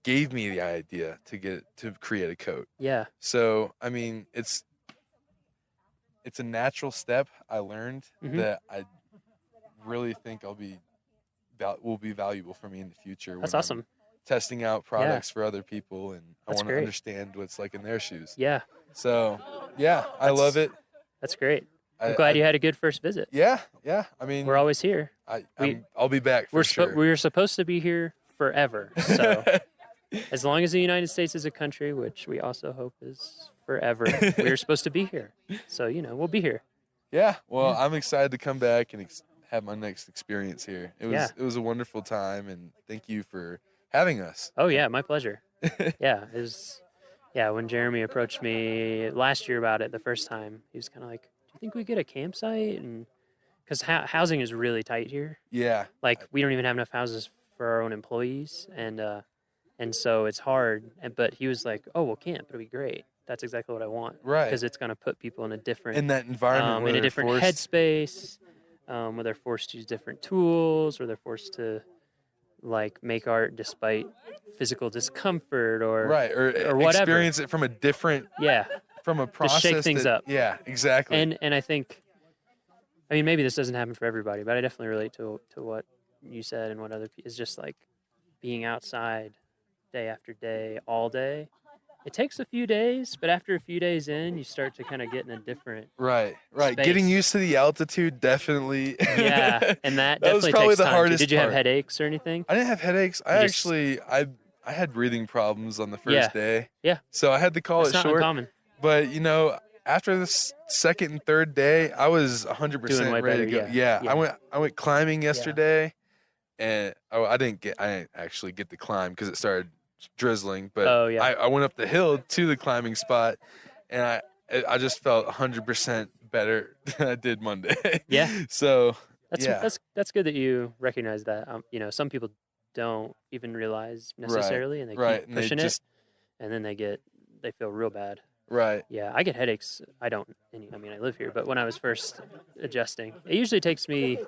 gave me the idea to create a coat. So, I mean, it's a natural step I learned Mhm. that I really think will be valuable for me in the future. That's when awesome. I'm testing out products for other people, and I That's want to great. understand what it's like in their shoes. Yeah. So, yeah, I love it. That's great. I'm glad you had a good first visit. Yeah, yeah. I mean, we're always here. I'll be back for sure. We're supposed to be here forever. So as long as the United States is a country, which we also hope is forever, we're supposed to be here. So, we'll be here. Yeah. Well, I'm excited to come back and have my next experience here. It was a wonderful time, and thank you for having us. Oh yeah, my pleasure. Yeah, it was. Yeah, when Jeremy approached me last year about it the first time, he was kind of like, "Do you think we get a campsite?" And because housing is really tight here. Yeah. Like we don't even have enough houses for our own employees, and so it's hard. But he was like, "Oh, we'll camp. It'll be great." That's exactly what I want. Right. Because it's going to put people in a different in that environment, where in a they're different forced- headspace, where they're forced to use different tools, or they're forced to like make art despite physical discomfort, or or whatever. experience it from a different from a process to shake things that- up. Yeah, exactly. And I think, I mean, maybe this doesn't happen for everybody, but I definitely relate to what you said and what other people. It's just like being outside day after day, all day. It takes a few days, but after a few days in, you start to kind of get in a different Right. space. Getting used to the altitude, definitely. Yeah, and that was definitely probably takes the time. hardest Did you have part. headaches or anything? I didn't have headaches. I had breathing problems on the first day. Yeah. So I had to call That's it not short. uncommon. But after the second and third day, I was 100% Doing way ready to better, go. yeah. Yeah. I went climbing yesterday, and I didn't actually get to climb because it started drizzling. But I went up the hill to the climbing spot, and I just felt 100% better than I did Monday. Yeah. So that's good that you recognize that. Some people don't even realize necessarily, and they keep pushing it, and then they feel real bad. Right. Yeah, I get headaches. I live here, but when I was first adjusting, it usually takes me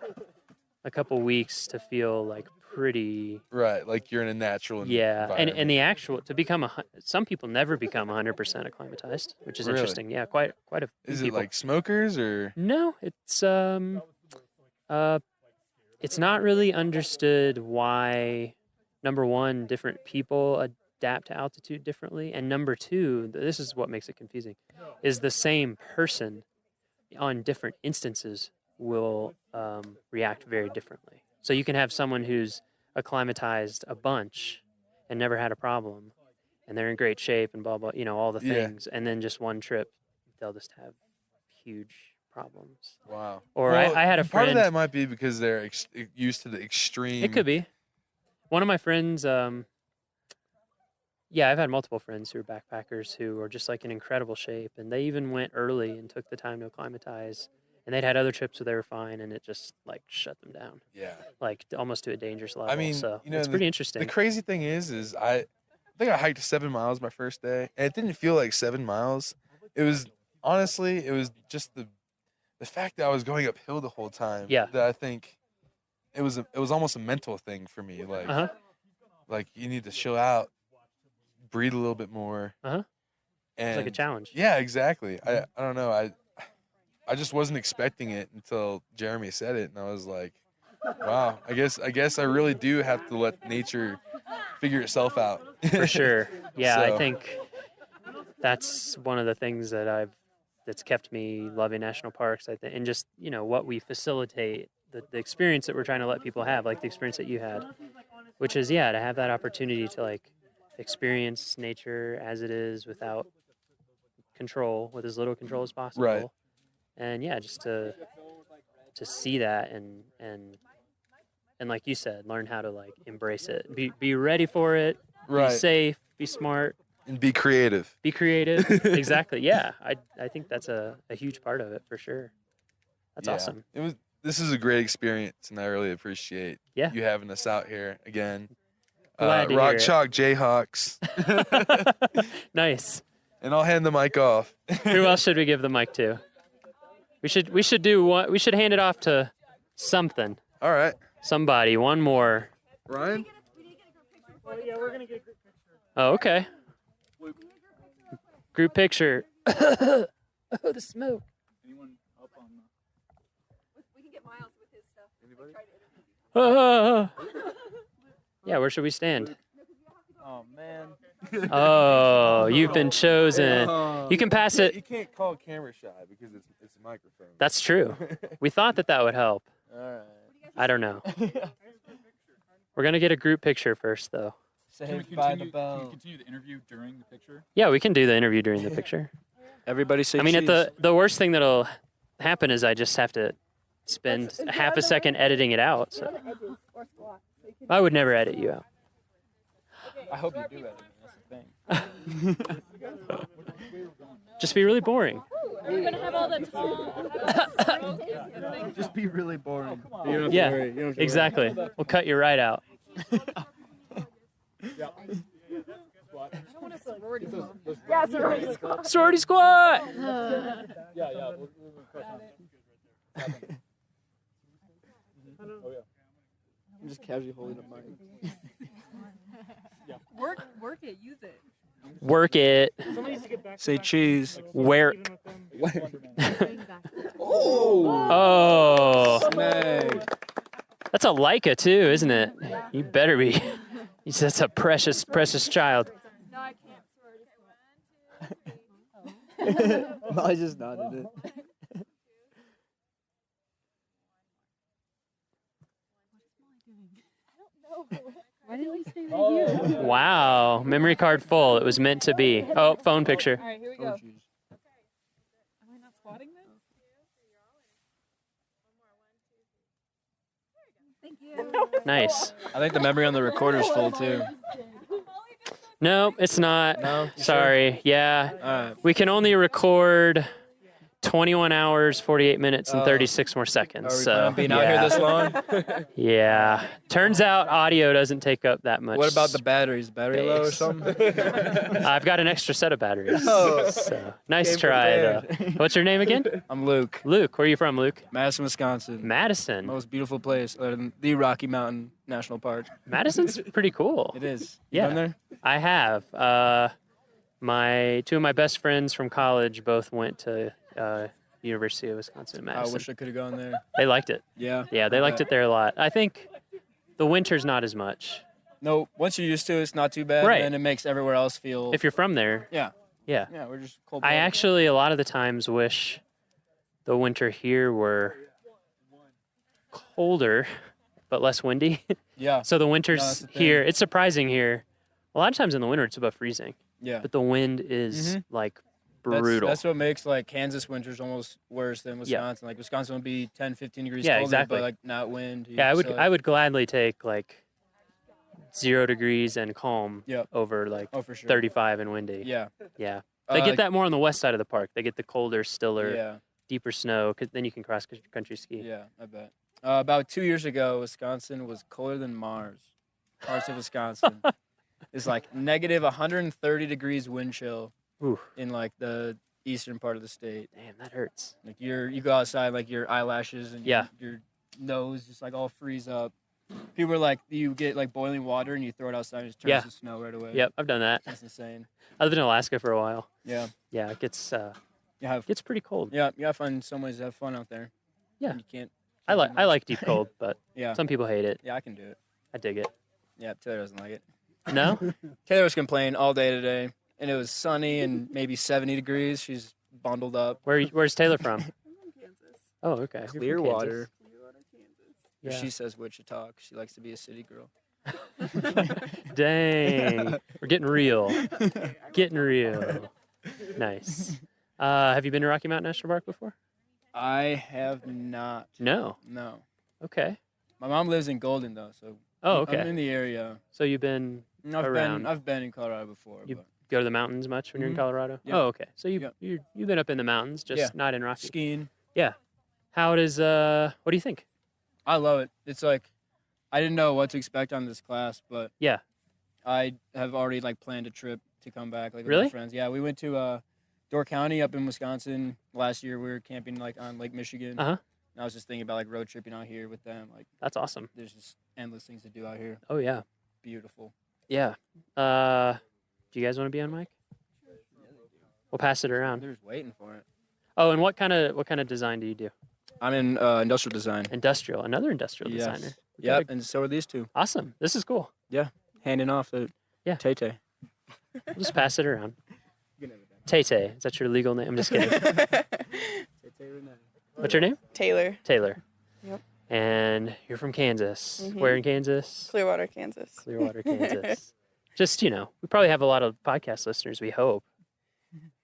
a couple weeks to feel like pretty. Right, like you're in a natural environment. And the actual to become some people never become 100% acclimatized, which is Really? interesting. Yeah, quite a few Is it people. like smokers or? No, it's not really understood why, number one, different people adapt to altitude differently, and number two, this is what makes it confusing, is the same person on different instances will react very differently. So you can have someone who's acclimatized a bunch and never had a problem, and they're in great shape and blah, blah, all the Yeah. things, and then just one trip, they'll just have huge problems. Wow. Or Well, I had a part friend. of that might be because they're used to the extreme. It could be. One of my friends, I've had multiple friends who are backpackers who are just like in incredible shape, and they even went early and took the time to acclimatize, and they'd had other trips where they were fine, and it just like shut them down. Yeah. Like almost to a dangerous level. I mean, so it's pretty interesting. The crazy thing is I think I hiked 7 miles my first day, and it didn't feel like 7 miles. It was just the fact that I was going uphill the whole time. Yeah. That I think it was almost a mental thing for me. Like, like you need to chill out, breathe a little bit more. And it's like a challenge. Yeah, exactly. I don't know. I just wasn't expecting it until Jeremy said it, and I was like, wow. I guess I really do have to let nature figure itself out. For sure. Yeah, So- I think that's one of the things that's kept me loving national parks. I think, and just what we facilitate, the experience that we're trying to let people have, like the experience that you had, which is to have that opportunity to like experience nature as it is without control, with as little control as possible. Right. And just to see that and like you said, learn how to like embrace it, be ready for it, Right. be safe, be smart, And be creative. be creative. Exactly. Yeah, I think that's a huge part of it for sure. That's Yeah. awesome. This is a great experience, and I really appreciate you having us out here again. Glad to Rock hear it. Chalk Jayhawks. Nice. And I'll hand the mic off. Who else should we give the mic to? We should do one. We should hand it off to something. All right. Somebody. One more. Ryan? We're gonna get a group picture. Oh, okay. Group picture. Oh, the smoke. Anyone Yeah, where should we stand? Oh man. Oh, you've been chosen. You can pass it. You can't call camera shy because it's a microphone. That's true. We thought that would help. All right. I don't know. We're going to get a group picture first, though. Saved by the Can bell. we continue the interview during the picture? Yeah, we can do the interview during the picture. Everybody say I mean, cheese. the worst thing that'll happen is I just have to spend half a second editing it out. So I would never edit you out. I hope you do that. That's the thing. Just be really boring. We're gonna have all the tall. Just be really boring. Yeah, exactly. We'll cut you right out. Yeah, sorority squad. Sorority squad! I'm just casually holding up mine. Work it, use it. Work it. Say cheese. Where? Oh! Oh. Snag. That's a Leica too, isn't it? You better be. That's a precious, precious child. No, I can't. Molly just nodded it. Why didn't we stay right here? Wow. Memory card full. It was meant to be. Oh, phone picture. All right, here we go. Am I not spotting this? Thank you. Nice. I think the memory on the recorder's full too. No, it's not. No? Sorry. Sure? Yeah. All right. We can only record 21 hours, 48 minutes, and Oh. 36 more seconds. Are we So, planning on being out here this long? Yeah. Turns out audio doesn't take up that much. What about the batteries? Battery low or space. something? I've got an extra set of batteries. Oh. So, nice Came try, though. prepared. What's your name again? I'm Luke. Luke. Where are you from, Luke? Madison, Wisconsin. Madison. Most beautiful place other than the Rocky Mountain National Park. Madison's pretty cool. It is. Yeah. You been there? I have. Two of my best friends from college both went to University of Wisconsin in I Madison. wish I could have gone there. They liked it. Yeah. Yeah, they liked it there a lot. I think the winter's not as much. No, once you're used to it, it's not too bad. Right. And it makes everywhere else feel. If you're from there. Yeah. Yeah. Yeah, we're just cold. I actually, a lot of the times, wish the winter here were colder, but less windy. Yeah. So the No, winters that's the thing. here, it's surprising here. A lot of times in the winter, it's above freezing. Yeah. But the wind is Mhm. like brutal. That's what makes like Kansas winters almost worse than Wisconsin. Like Wisconsin will be 10, 15 degrees Yeah, colder, exactly. but like not wind. Yeah, So, I would gladly take like 0 degrees and calm Yep. over like Oh, for sure. 35 and windy. Yeah. Yeah. They Uh, get that more on the west side of the park. They get the colder, stiller, Yeah. deeper snow, 'cause then you can cross country ski. Yeah, I bet. About 2 years ago, Wisconsin was colder than Mars. Parts of Wisconsin. It's like negative 130 degrees wind chill Oof. in like the eastern part of the state. Damn, that hurts. Like you go outside, like your eyelashes and Yeah. your nose just like all freeze up. People are like, you get like boiling water and you throw it outside and it just turns Yeah. to snow right away. Yep, I've done that. That's insane. I lived in Alaska for a while. Yeah. Yeah, it gets You gets pretty cold. Yeah, you gotta find some ways to have fun out there. Yeah. You can't. I like deep cold, but Yeah. some people hate it. Yeah, I can do it. I dig it. Yeah, Taylor doesn't like it. No? Taylor was complaining all day today, and it was sunny and maybe 70 degrees. She's bundled up. Where's Taylor from? Oh, okay. You're from Clearwater. Kansas. Yeah. She says Wichita 'cause she likes to be a city girl. Dang. We're getting real. Getting real. Nice. Have you been to Rocky Mountain National Park before? I have not. No. No. Okay. My mom lives in Golden though, so Oh, okay. I'm in the area. So you've been around. I've been in Colorado before. You but go to the mountains much when you're in Mhm. Colorado? Yeah. Oh, okay. So Yeah. you've been up in the mountains, just Yeah. not in Rocky. skiing. Yeah. How does what do you think? I love it. It's like I didn't know what to expect on this class, but Yeah. I have already like planned a trip to come back like with Really? my friends. Yeah, we went to Door County up in Wisconsin last year. We were camping like on Lake Michigan. Uh-huh. And I was just thinking about like road tripping out here with them. Like That's awesome. there's just endless things to do out here. Oh yeah. Beautiful. Yeah. Do you guys want to be on mic? We'll pass it around. They're just waiting for it. Oh, and what kind of design do you do? I'm in industrial design. Another industrial Yes. designer. Yep, and so are these two. Awesome. This is cool. Yeah, handing off the Tay-Tay. We'll just pass it around. Tay-Tay, is that your legal name? I'm just kidding. What's your name? Taylor. Taylor. Yep. And you're from Kansas. Mhm. Where in Kansas? Clearwater, Kansas. Clearwater, Kansas. Just, we probably have a lot of podcast listeners, we hope,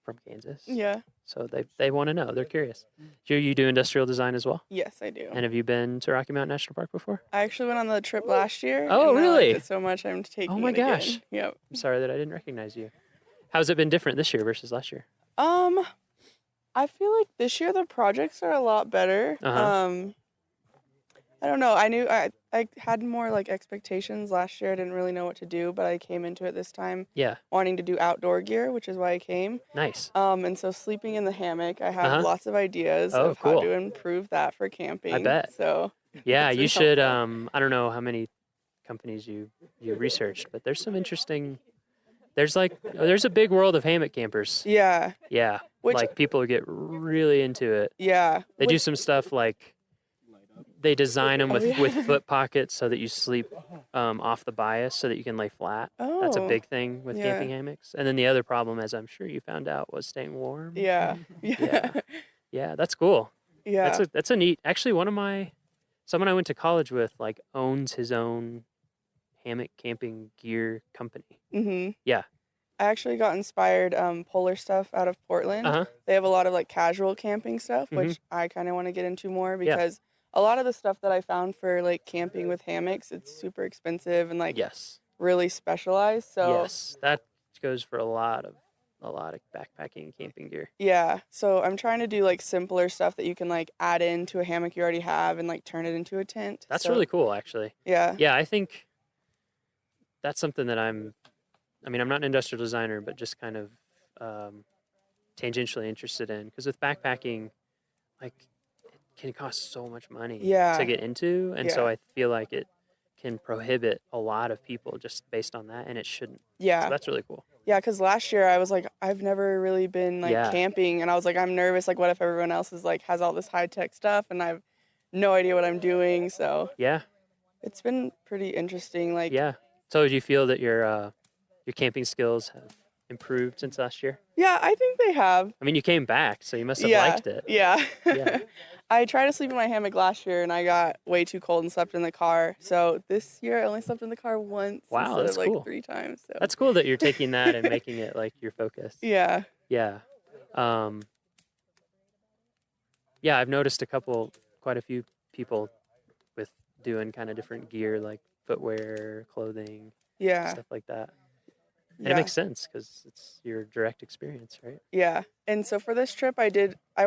from Kansas. Yeah. So they want to know. They're curious. Do you do industrial design as well? Yes, I do. And have you been to Rocky Mountain National Park before? I actually went on the trip last year. Oh, and I really? liked it so much, I'm taking Oh my it gosh. again. Yep. I'm sorry that I didn't recognize you. How's it been different this year versus last year? I feel like this year the projects are a lot better. Uh-huh. I don't know. I knew I had more like expectations last year. I didn't really know what to do, but I came into it this time Yeah. wanting to do outdoor gear, which is why I came. Nice. And so sleeping in the hammock, I have Uh-huh. lots of ideas Oh, of how cool. to improve that for camping. I bet. So Yeah, it's you been should. helpful. I don't know how many companies you researched, but there's some interesting. There's a big world of hammock campers. Yeah. Yeah, Which- like people get really into it. Yeah. They do some stuff like they design them Oh, with yeah. with foot pockets so that you sleep off the bias so that you can lay flat. That's a Oh, big thing with yeah. camping hammocks. And then the other problem, as I'm sure you found out, was staying warm. Yeah. Yeah. Yeah, that's cool. Yeah. That's a neat. Actually, someone I went to college with owns his own hammock camping gear company. Mhm. Yeah. I actually got inspired polar stuff out of Portland. Uh-huh. They have a lot of like casual camping stuff, Mhm. which I kind of want to get into more Yeah. because a lot of the stuff that I found for like camping with hammocks, it's super expensive and like Yes. really specialized. So Yes, that goes for a lot of backpacking and camping gear. yeah, so I'm trying to do like simpler stuff that you can like add into a hammock you already have and like turn it into a tent. That's So, really cool, actually. Yeah. Yeah, I think that's something that I'm not an industrial designer, but just kind of tangentially interested in. Because with backpacking, it can cost so much money Yeah. to get into. And so Yeah. I feel like it can prohibit a lot of people just based on that, and it shouldn't. Yeah. So that's really cool. Yeah, because last year I was like, I've never really been like Yeah. camping, and I was like, I'm nervous. Like, what if everyone else is like has all this high tech stuff, and I have no idea what I'm doing? So Yeah. it's been pretty interesting. Like, Yeah. So do you feel that your camping skills have improved since last year? yeah, I think they have. I mean, you came back, so you must have Yeah, liked it. yeah. Yeah. I tried to sleep in my hammock last year, and I got way too cold and slept in the car. So this year I only slept in the car once Wow, instead that's of like cool. 3 times. So That's cool that you're taking that and making it like your focus. yeah. Yeah. Yeah, I've noticed quite a few people with doing kind of different gear, like footwear, clothing, Yeah. stuff like that. And it Yeah. makes sense because it's your direct experience, right? Yeah. And so for this trip, I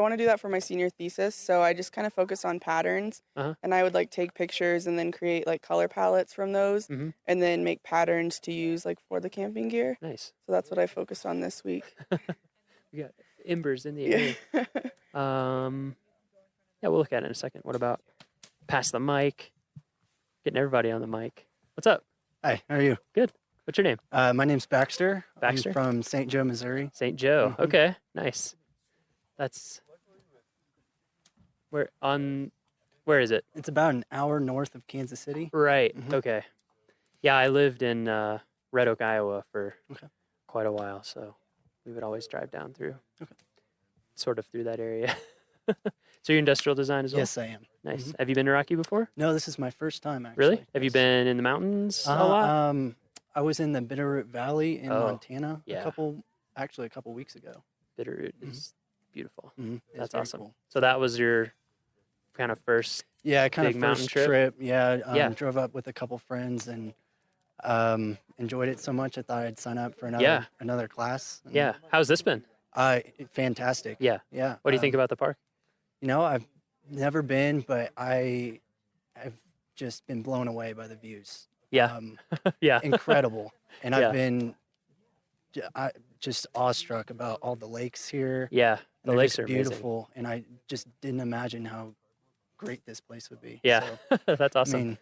want to do that for my senior thesis. So I just kind of focus on patterns Uh-huh. and I would like take pictures and then create like color palettes from those Mhm. and then make patterns to use like for the camping gear. Nice. So that's what I focused on this week. We got embers in the Yeah. area. Yeah, we'll look at it in a second. What about pass the mic? Getting everybody on the mic. What's up? Hi, how are you? Good. What's your name? My name's Baxter. Baxter? I'm from St. Joe, Missouri. St. Joe. Mhm. Okay, nice. That's where is it? It's about an hour north of Kansas City. Right. Mhm. Okay. Yeah, I lived in Red Oak, Iowa for Okay. quite a while, so we would always drive down through. Okay. Sort of through that area. So you're industrial design as well? Yes, I am. Nice. Mhm. Have you been to Rocky before? No, this is my first time actually. Really? Have you been in the mountains a lot? I was in the Bitterroot Valley in Oh, Montana yeah. a couple weeks ago. Bitterroot is beautiful. Mhm. It's That's very awesome. cool. So that was your kind of first Yeah, kind big of mountain first trip. Yeah, Yeah. drove up with a couple friends and enjoyed it so much I thought I'd sign up for Yeah. another class. And, Yeah. How's this been? Fantastic. Yeah. Yeah. What do you think about the park? I've never been, but I've just been blown away by the views. Yeah. Yeah. Incredible. And Yeah. I've been just awestruck about all the lakes here. Yeah, And the they're lakes just are amazing. beautiful. And I just didn't imagine how great this place would be. Yeah, So, that's awesome. I mean,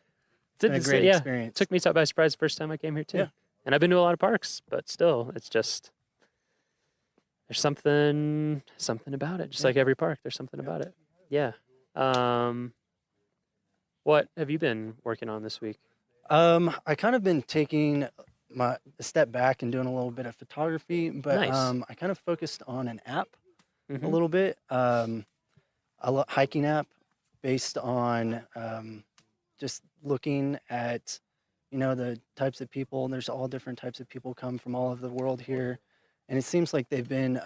it's been a great yeah, experience. Took me by surprise the first time I came here too. Yeah. And I've been to a lot of parks, but still, it's just there's something about it. Just Yeah. like every park, there's something about it. Yeah. What have you been working on this week? I kind of been taking a step back and doing a little bit of photography, but Nice. I kind of focused on an app a Mhm. little bit, a hiking app based on just looking at, the types of people. There's all different types of people come from all over the world here, and it seems like they've been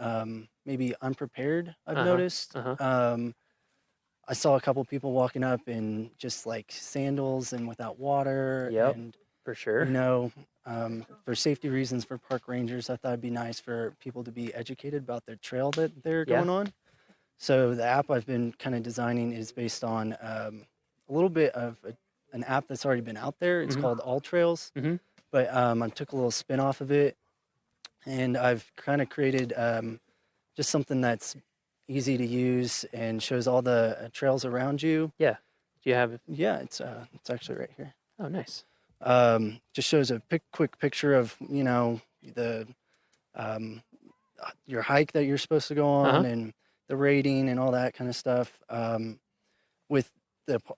maybe unprepared. I've noticed. I saw a couple people walking up in just like sandals and without water. Yep, And for sure. for safety reasons for park rangers, I thought it'd be nice for people to be educated about their trail that they're Yeah. going on. So the app I've been kind of designing is based on a little bit of an app that's already been out there. It's Mhm. called All Trails, but I took a little spin off of it, and I've kind of created just something that's easy to use and shows all the trails around you. Yeah. Do you have it? Yeah, it's actually right here. Oh, nice. Just shows a quick picture of the your hike that you're supposed to go on and the rating and all that kind of stuff. With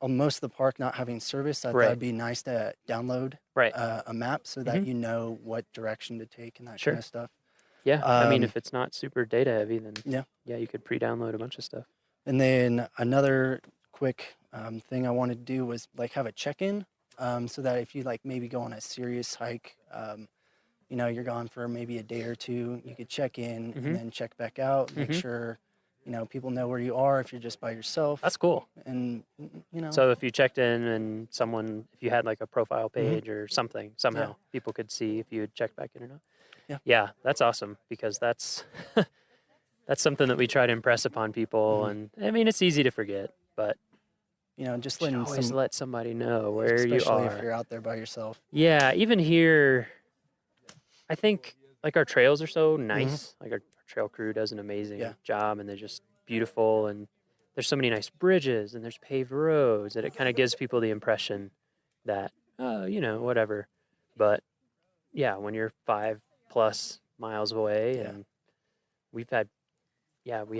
most of the park not having service, I thought it'd be nice to download a map so that you know what direction to take and that kind of stuff. Yeah, I mean, if it's not super data heavy, then yeah, you could pre-download a bunch of stuff. And then another quick thing I wanted to do was like have a check-in, so that if you like maybe go on a serious hike, you're gone for maybe a day or two, you could check in and then check back out, make sure people know where you are if you're just by yourself. That's cool. And So if you checked in and if you had like a profile page or something, somehow people could see if you had checked back in or not. Yeah, that's awesome because that's that's something that we try to impress upon people, and I mean it's easy to forget, but just always let somebody know where you especially are. if you're out there by yourself. Yeah, even here, I think like our trails are so nice. Like our trail crew does an amazing job, and they're just beautiful, and there's so many nice bridges, and there's paved roads, and it kind of gives people the impression that whatever. But yeah, when you're 5+ miles away, and we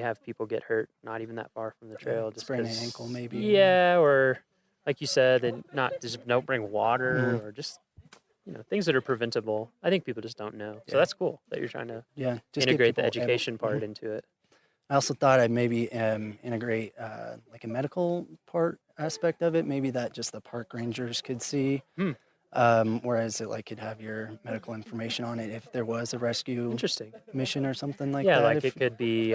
have people get hurt not even that far from the trail, just sprain an 'cause- ankle maybe. Yeah, or like you said, they just don't bring water or just things that are preventable. I think people just don't know. So that's cool that you're trying to just get integrate the people education part into it. I also thought I'd maybe integrate like a medical part aspect of it, maybe that just the park rangers could see. Whereas it could have your medical information on it if there was a rescue mission or something like that. Yeah, like it could be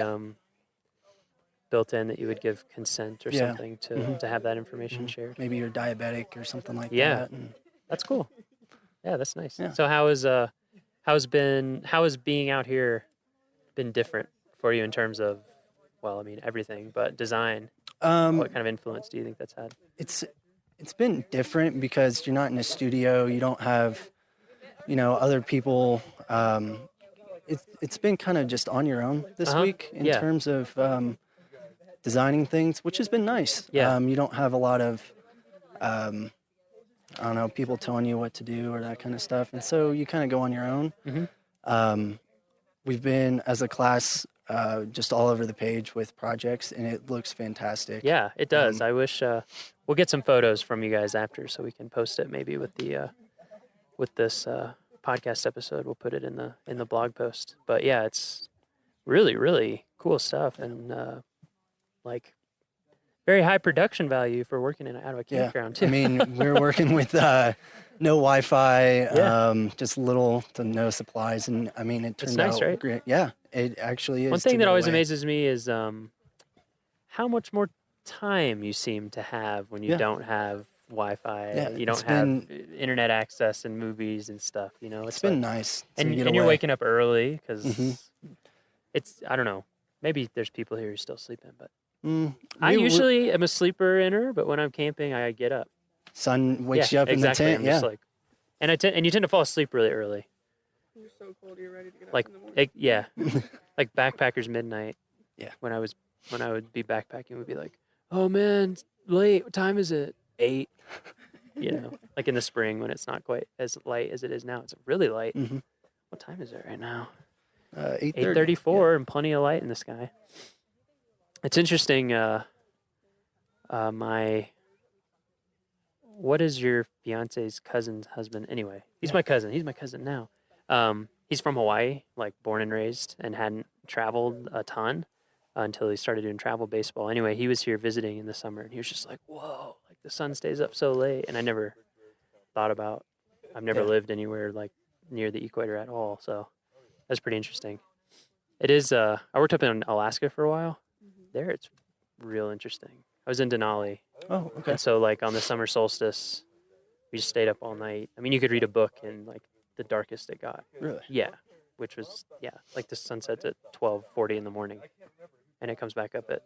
built in that you would give consent or something to have that information shared. Maybe you're diabetic or something like Yeah, that. And that's cool. Yeah, that's nice. Yeah. So how has being out here been different for you in terms of, well, I mean everything, but design? What kind of influence do you think that's had? It's been different because you're not in a studio. You don't have, other people. It's been kind of just on your own this week in terms of designing things, which has been nice. Yeah. You don't have a lot of, people telling you what to do or that kind of stuff, and so you kind of go on your own. We've been as a class just all over the page with projects, and it looks fantastic. Yeah, it does. I wish we'll get some photos from you guys after, so we can post it maybe with the with this podcast episode. We'll put it in the blog post. But yeah, it's really really cool stuff, and like very high production value for working out of a campground too. I mean, we're working with no Wi-Fi, just little to no supplies, and I mean, it turned nice, out right? great. Yeah, it actually is. One thing to that get always away. amazes me is how much more time you seem to have when you don't have Wi-Fi. Yeah, you don't it's have internet access and movies and stuff. It's been nice to and get you're away. waking up early because it's, I don't know, maybe there's people here who still sleeping, but I usually am a sleeper inner, but when I'm camping, I get up. Sun wakes you up exactly. in the tent. I'm Yeah, just like, and you tend to fall asleep really early. You're so cold, you're ready to get up Like, in the morning. like backpackers midnight. Yeah. When I would be backpacking, we'd be like, oh man, it's late. What time is it? 8. Like in the spring when it's not quite as light as it is now. It's really light. What time is it right now? 8:30. 8:34 and plenty of light in the sky. It's interesting. what is your fiance's cousin's husband? Anyway, he's my cousin. He's my cousin now. He's from Hawaii, like born and raised, and hadn't traveled a ton until he started doing travel baseball. Anyway, he was here visiting in the summer, and he was just like, whoa, like the sun stays up so late. And I never thought about, I've never lived anywhere like near the equator at all. So that's pretty interesting. It is, I worked up in Alaska for a while. There it's real interesting. I was in Denali. Oh, okay. And so like on the summer solstice, we just stayed up all night. I mean, you could read a book in like the darkest it got. Really? Yeah. Which was, like the sun sets at 12:40 in the morning. And it comes back up at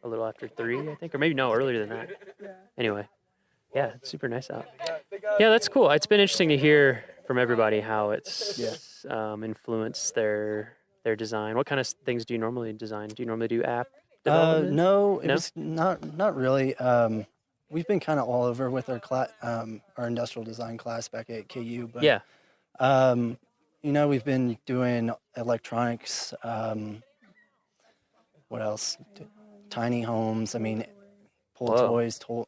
a little after 3, I think. Or maybe no, earlier than that. Anyway. Yeah, it's super nice out. Yeah, that's cool. It's been interesting to hear from everybody how it's influenced their design. What kind of things do you normally design? Do you normally do app development? No, it was not really. We've been kind of all over with our industrial design class back at KU. But we've been doing electronics. What else? Tiny homes. I mean, pull toys. A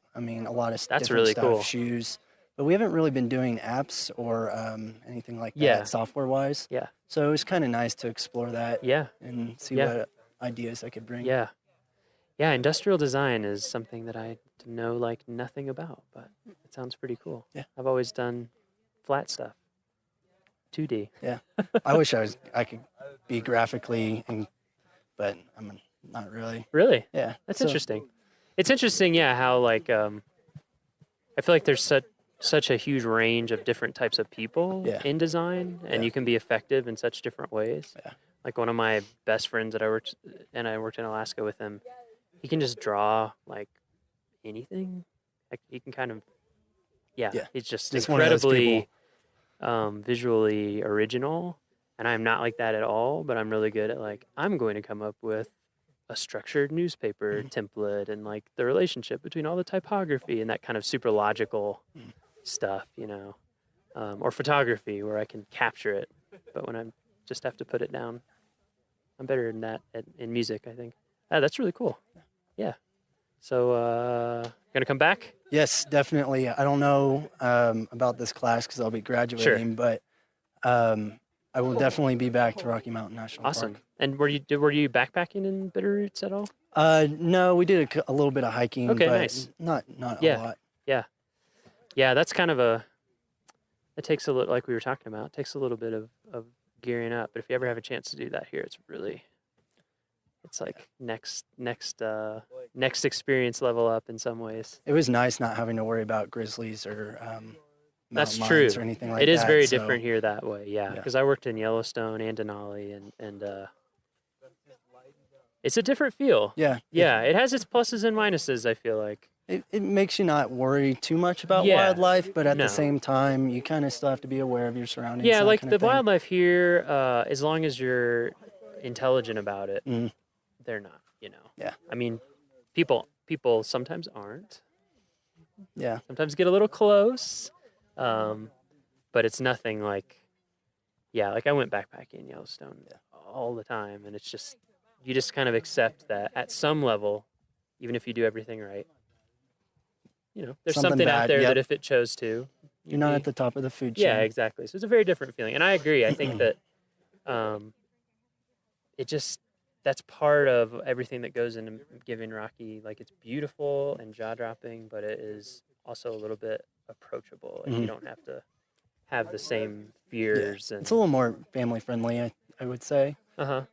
lot of That's different really stuff. cool. Shoes. But we haven't really been doing apps or anything like that software-wise. Yeah. So it was kind of nice to explore that. Yeah. And see what ideas I could bring. Yeah. Yeah, industrial design is something that I know like nothing about, but it sounds pretty cool. Yeah. I've always done flat stuff. 2D. Yeah. I wish I could be graphically, but I'm not really. Really? Yeah. That's interesting. It's interesting, how like I feel like there's such a huge range of different types of people in design, and you can be effective in such different ways. Yeah. Like one of my best friends that I worked in Alaska with him, he can just draw like anything. Like he can kind of, he's just incredibly visually original, and I'm not like that at all. But I'm really good at like I'm going to come up with a structured newspaper template and like the relationship between all the typography and that kind of super logical stuff, or photography where I can capture it. But when I just have to put it down, I'm better than that in music, I think. That's really cool. Yeah. So, gonna come back? Yes, definitely. I don't know about this class because I'll be graduating, but I will definitely be back to Rocky Mountain National Awesome. Park. And were you backpacking in Bitterroots at all? No, we did a little bit of hiking, Okay, but nice. not a lot. Yeah, that's kind of it takes a little, like we were talking about, it takes a little bit of gearing up. But if you ever have a chance to do that here, it's like next experience level up in some ways. It was nice not having to worry about grizzlies or That's mountain true. lions or anything like that. It is very different here that way, Yeah. because I worked in Yellowstone and Denali, and it's a different feel. Yeah. Yeah, it has its pluses and minuses, I feel like. It makes you not worry too much about wildlife, but at the same time, you kind of still have to be aware of your surroundings. Yeah, that like kind the of thing. wildlife here, as long as you're intelligent about it, they're not, Yeah. I mean, people sometimes aren't. Yeah. Sometimes get a little close, but it's nothing like, like I went backpacking in Yellowstone all the time, and it's just, you just kind of accept that at some level, even if you do everything right, there's something out bad, there that if it chose to, You're not at the top of the food chain. yeah, exactly. So it's a very different feeling, and I agree. I think that that's part of everything that goes into giving Rocky. Like, it's beautiful and jaw-dropping, but it is also a little bit approachable, and you don't have to have the same fears. And It's a little more family friendly, I would say. Uh-huh.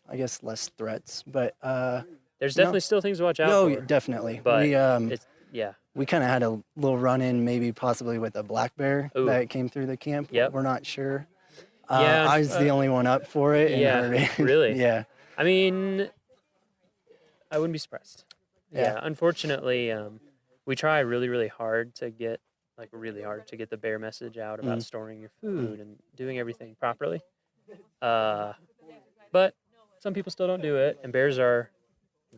I guess less threats, but there's definitely still things to watch out no, for. definitely. But we we kind of had a little run in, maybe possibly with a black bear that came through the camp. Yep. We're not sure. Yeah, I was the only one up for it. And heard it. Really? Yeah. I mean, I wouldn't be surprised. Yeah. Unfortunately, we try really, really hard to get the bear message out about storing your food and doing everything properly. But some people still don't do it, and bears are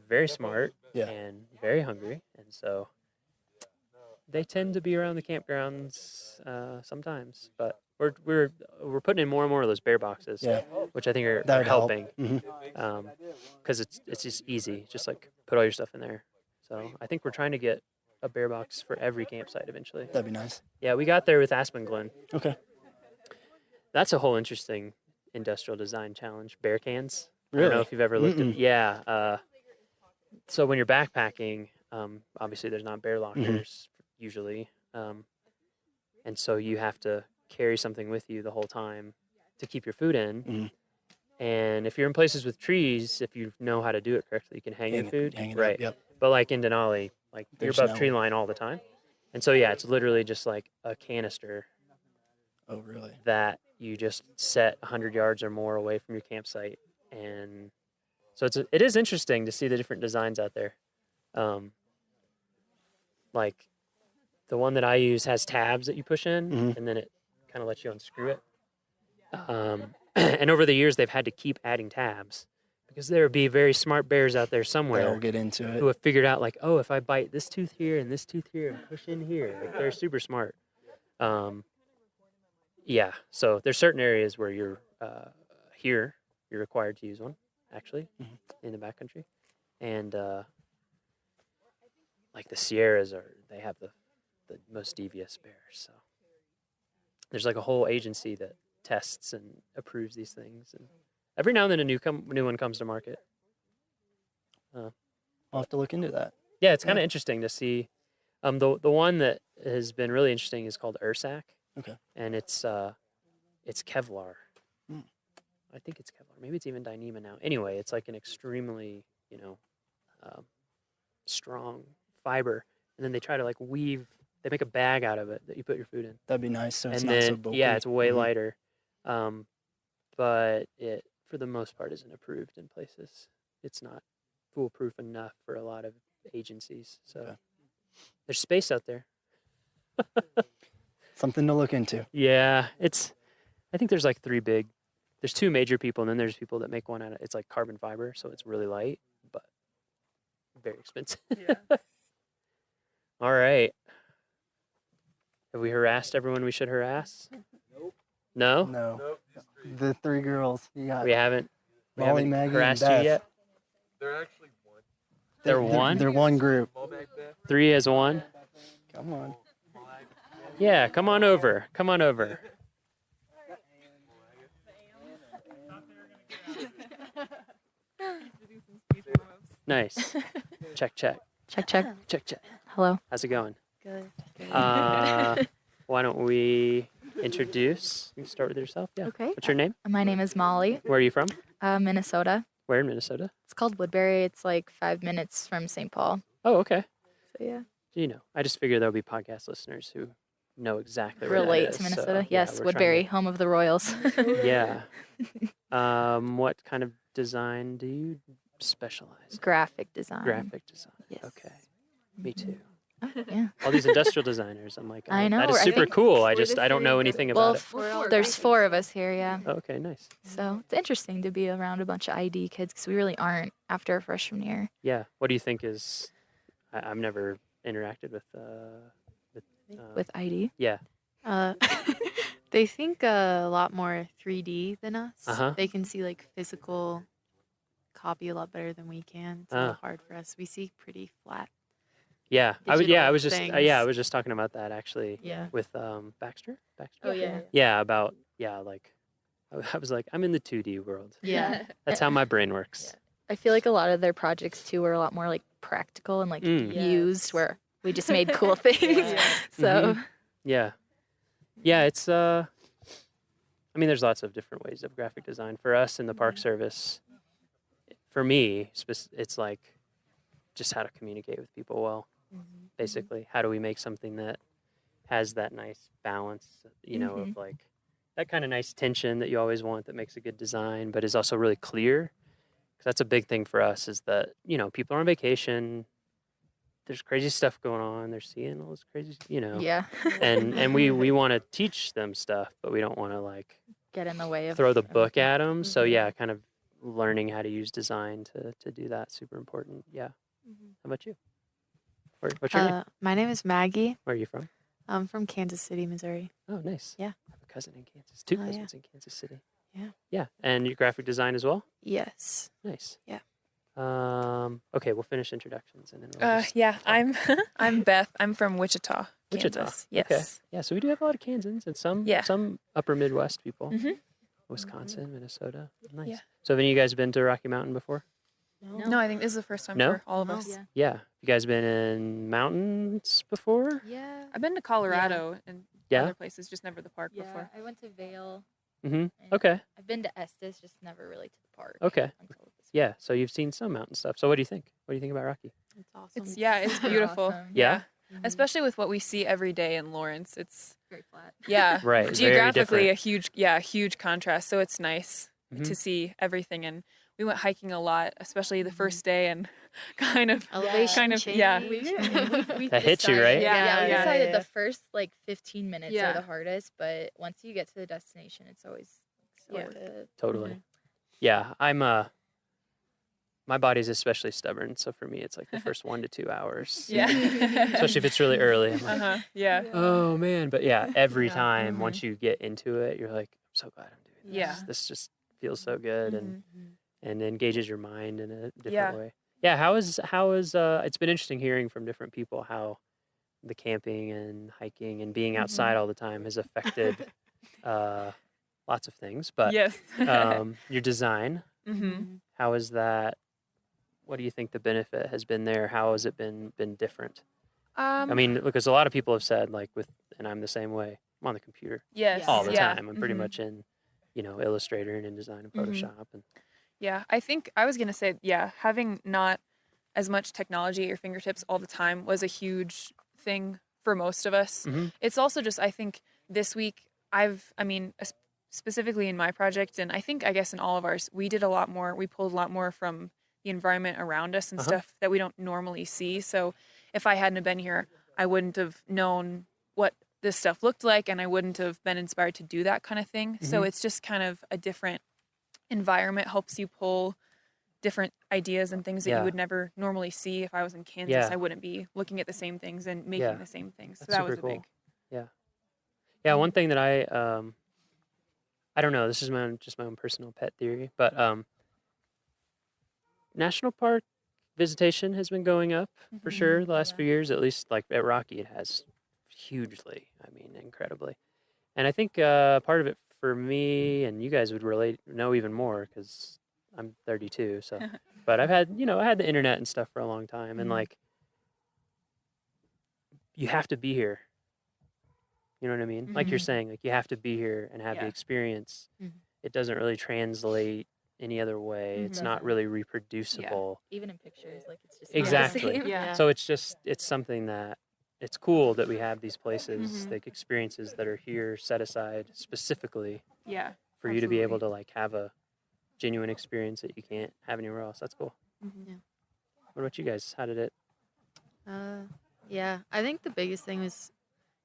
very smart and very hungry, and so they tend to be around the campgrounds sometimes. But we're putting in more and more of those bear boxes, which I think are helping, because it's just easy, just like put all your stuff in there. So I think we're trying to get a bear box for every campsite eventually. That'd be nice. Yeah, we got there with Aspen Glen. Okay. That's a whole interesting industrial design challenge. Bear cans. I Really? don't know if you've ever looked at. Yeah. So when you're backpacking, obviously there's not bear lockers usually, and so you have to carry something with you the whole time to keep your food in. And if you're in places with trees, if you know how to do it correctly, you can hang your food. Hang it right. up, yep. But like in Denali, like There's you're above no- tree line all the time. And so, yeah, it's literally just like a canister. Oh, really? That you just set 100 yards or more away from your campsite. And so it is interesting to see the different designs out there. Like the one that I use has tabs that you push in, and then it kind of lets you unscrew it. And over the years, they've had to keep adding tabs because there would be very smart bears out there somewhere They'll get into it. who have figured out, like, oh, if I bite this tooth here and this tooth here and push in here, like, they're super smart. Yeah, so there's certain areas where you're you're required to use one, actually, in the backcountry. And like the Sierras they have the most devious bears. So there's like a whole agency that tests and approves these things, and every now and then a new one comes to market. I'll have to look into that. Yeah, it's kind of interesting to see. The one that has been really interesting is called Ursac. Okay. And it's Kevlar. I think it's Kevlar. Maybe it's even Dyneema now. Anyway, it's like an extremely strong fiber, and then they try to like weave. They make a bag out of it that you put your food in. That'd be nice. So it's and not then, so bulky. yeah, it's way lighter. But it, for the most part, isn't approved in places. It's not foolproof enough for a lot of agencies. So there's space out there. Something to look into. Yeah, I think there's like there's two major people, and then there's people that make one out of, it's like carbon fiber, so it's really light, but very expensive. Yeah. All right. Have we harassed everyone we should harass? Nope. No? No. The three girls. You got We haven't Molly, Maggie, and harassed you Beth. yet? They're actually one. They're one? They're one group. Three as one? Come on. Yeah, come on over. Come on over. Nice. Check, check. Check, check. Check, check. Hello. How's it going? Good. Why don't we introduce? You can start with yourself. Yeah. Okay. What's your name? My name is Molly. Where are you from? Minnesota. Where in Minnesota? It's called Woodbury. It's like 5 minutes from St. Paul. Oh, okay. So yeah. You know, I just figured there'll be podcast listeners who know exactly where Relate that is, to Minnesota. so, Yes, we're trying Woodbury, home of the Royals. to- yeah. What kind of design do you specialize in? Graphic design. Graphic design. Yes. Okay. Me too. Yeah. All these industrial designers. I'm like, I know. that is I super think cool. I don't know anything Well, about it. there's 4 of us here, yeah. Oh, okay, nice. So it's interesting to be around a bunch of ID kids because we really aren't after a freshman year. Yeah. What do you think is? I've never interacted with With ID? Yeah. They think a lot more 3D than us. Uh-huh. They can see like physical copy a lot better than we can. It's a Ah. little hard for us. We see pretty flat. Yeah, I digital was just things. I was just talking about that actually. Yeah. With Baxter. Oh, yeah. Yeah, about like I was like I'm in the 2D world. Yeah. That's how my brain works. I feel like a lot of their projects too were a lot more like practical and like used where we just made cool things. So Mhm. Yeah. Yeah, it's I mean there's lots of different ways of graphic design. For us in the Park Service, for me, it's like just how to communicate with people well. Basically, how do we make something that has that nice balance, of like that kind of nice tension that you always want that makes a good design, but is also really clear. Because that's a big thing for us is that, people are on vacation. There's crazy stuff going on. They're seeing all this crazy, Yeah. and we want to teach them stuff, but we don't want to like get in the way of throw the book at them. So yeah, kind of learning how to use design to do that, super important. Yeah. How about you? What's your name? My name is Maggie. Where are you from? I'm from Kansas City, Missouri. Oh, nice. Yeah. I have a cousin in Kansas. Two Oh, yeah. cousins in Kansas City. Yeah. Yeah. And you graphic design as well? Yes. Nice. Yeah. Okay, we'll finish introductions and then we'll just Yeah, talk. I'm Beth. I'm from Wichita, Wichita. Kansas. Yes. Okay. Yeah, so we do have a lot of Kansans and some upper Midwest people. Mhm. Wisconsin, Minnesota. Nice. Yeah. So have any of you guys been to Rocky Mountain before? No, I think this is the first time No? for all of us. Yeah. You guys been in mountains before? Yeah. I've been to Colorado and Yeah? other places, just never the park Yeah, before. I went to Vail. Mm-hmm. and Okay. I've been to Estes, just never really to the park. Okay. Yeah, so you've seen some mountain stuff. So what do you think? What do you think about Rocky? It's awesome. It's beautiful. Awesome. Yeah? Especially with what we see every day in Lawrence. It's very flat. Yeah. Right, very Geographically different. a huge contrast. So it's nice Mhm. to see everything. And we went hiking a lot, especially the first day, and kind of Elevation yeah. We That hits you, right? Yeah, we decided yeah. the first like 15 minutes Yeah. are the hardest, but once you get to the destination, it's always so Yeah. worth it. Totally. Yeah, I'm my body's especially stubborn, so for me it's like the first 1 to 2 hours. Yeah. Especially if it's really early. I'm like, Yeah. oh man. But yeah, every time once you get into it, you're like, I'm so glad I'm doing this. Yeah. This just feels so good and engages your mind in a different Yeah. way. Yeah, how is it's been interesting hearing from different people how the camping and hiking and being outside all the time has affected lots of things. But Yes. your design, Mhm. how is that? What do you think the benefit has been there? How has it been different? I mean, because a lot of people have said and I'm the same way. I'm on the computer Yes. all the Yeah. time. I'm pretty Mhm. much in, Illustrator and InDesign and Photoshop and Yeah, I think I was going to say, having not as much technology at your fingertips all the time was a huge thing for most of us. Mhm. It's also just, I think this week, specifically in my project, and I guess in all of ours, we pulled a lot more from the environment around us and stuff that we don't normally see. So if I hadn't have been here, I wouldn't have known what this stuff looked like, and I wouldn't have been inspired to do that kind of thing. So Mhm. it's just kind of a different environment, helps you pull different ideas and things that Yeah. you would never normally see. If I was in Kansas, Yeah. I wouldn't be looking at the same things and making Yeah. the same things. So That's that was super a big. cool. Yeah, one thing that I don't know, this is my own personal pet theory, but national park visitation has been going up for sure the last few years, at least like at Rocky it has hugely, incredibly. And I think part of it for me, and you guys would know even more because I'm 32, so but I've had I had the internet and stuff for a long time, and like you have to be here. You know what I mean? Like you're saying, like you have to be here and have the Yeah. experience. Mhm. It doesn't really translate any other way. It's not really reproducible. Even in pictures, like it's just Exactly. Not the same. Yeah. So it's something that it's cool that we have these places, like experiences that are here set aside specifically Yeah. for you to be able to like have a genuine experience that you can't have anywhere else. That's cool. Yeah. What about you guys? How did it? Yeah, I think the biggest thing was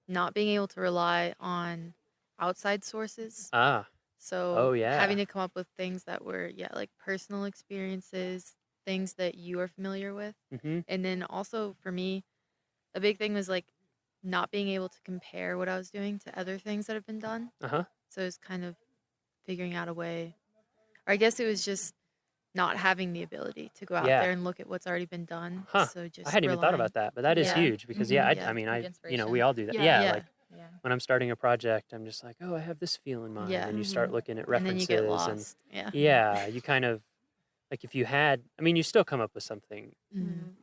not being able to rely on outside sources. So Oh, yeah. having to come up with things that were like personal experiences, things that you are familiar with. Mm-hmm. And then also for me, a big thing was like not being able to compare what I was doing to other things that have been done. Uh-huh. So it was kind of figuring out a way, or I guess it was just not having the ability to go out Yeah. there and look at what's already been done. Huh. So just I hadn't even thought relying- about that, but that is Yeah. huge because Mhm. I mean, Good we all do that. inspiration. Yeah, Yeah. like when I'm starting a project, I'm just like, oh, I have this feel in mind, Yeah. and you start looking at And then references, you get lost. Yeah. yeah, you kind of like if you had, I mean, you still come up with something Mhm.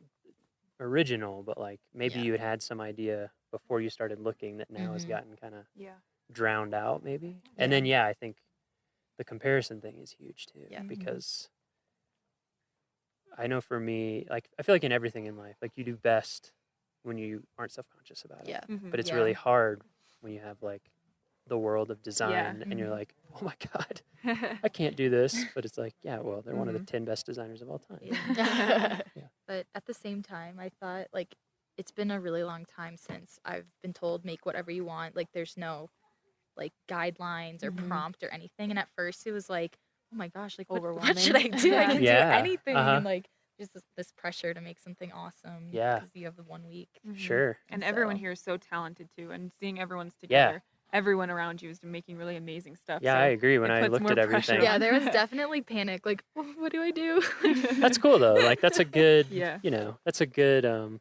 original, but like maybe Yeah. you had some idea before you started looking that now has Mhm. gotten kind of Yeah. drowned out, maybe. And then I think the comparison thing is huge too, Yeah. because I know for me, like I feel like in everything in life, like you do best when you aren't self-conscious about it. Yeah. But it's Yeah. really hard when you have like the world of design Yeah. and you're like, oh my God, I can't do this. But it's like, yeah, well, they're one of the 10 best designers of all time. Yeah. Yeah. But at the same time, I thought like it's been a really long time since I've been told make whatever you want. Like there's no like guidelines or prompt or anything. And at first it was like, oh my gosh, like what should I do? I can Yeah. do anything. Uh-huh. And like just this pressure to make something awesome. Yeah. Because you have the 1 week. Sure. And So- everyone here is so talented too, and seeing everyone's Yeah. together. everyone around you is making really amazing stuff. Yeah, so I agree. When it I puts looked more at everything, pressure Yeah, on. there was definitely panic. Like, what do I do? that's cool though. Like that's a good, Yeah. that's a good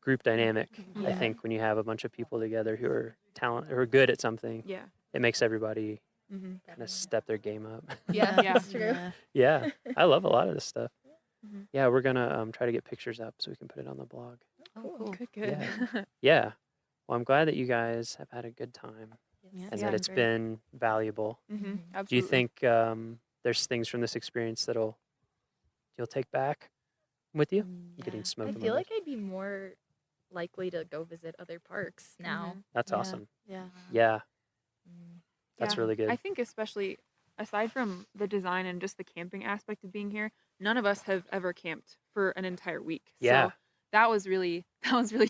group dynamic. I Yeah. think when you have a bunch of people together who are who are good at something, Yeah. it makes everybody Mm-hmm. kind of step their game up. Yeah, Yeah. that's true. Yeah, I love a lot of this stuff. Mhm. Yeah, we're gonna try to get pictures up so we can put it on the blog. Oh, cool. Good. Good. Yeah. Yeah. Well, I'm glad that you guys have had a good time Yeah, and Yeah. that it's great. been valuable. Mm-hmm. Absolutely. Do you think there's things from this experience you'll take back with you? Yeah. Getting smoked. I in the feel mud. like I'd be more likely to go visit other parks now. That's Yeah. awesome. Yeah. Yeah, that's Yeah. really good. I think especially aside from the design and just the camping aspect of being here, none of us have ever camped for an entire week. Yeah. So that was really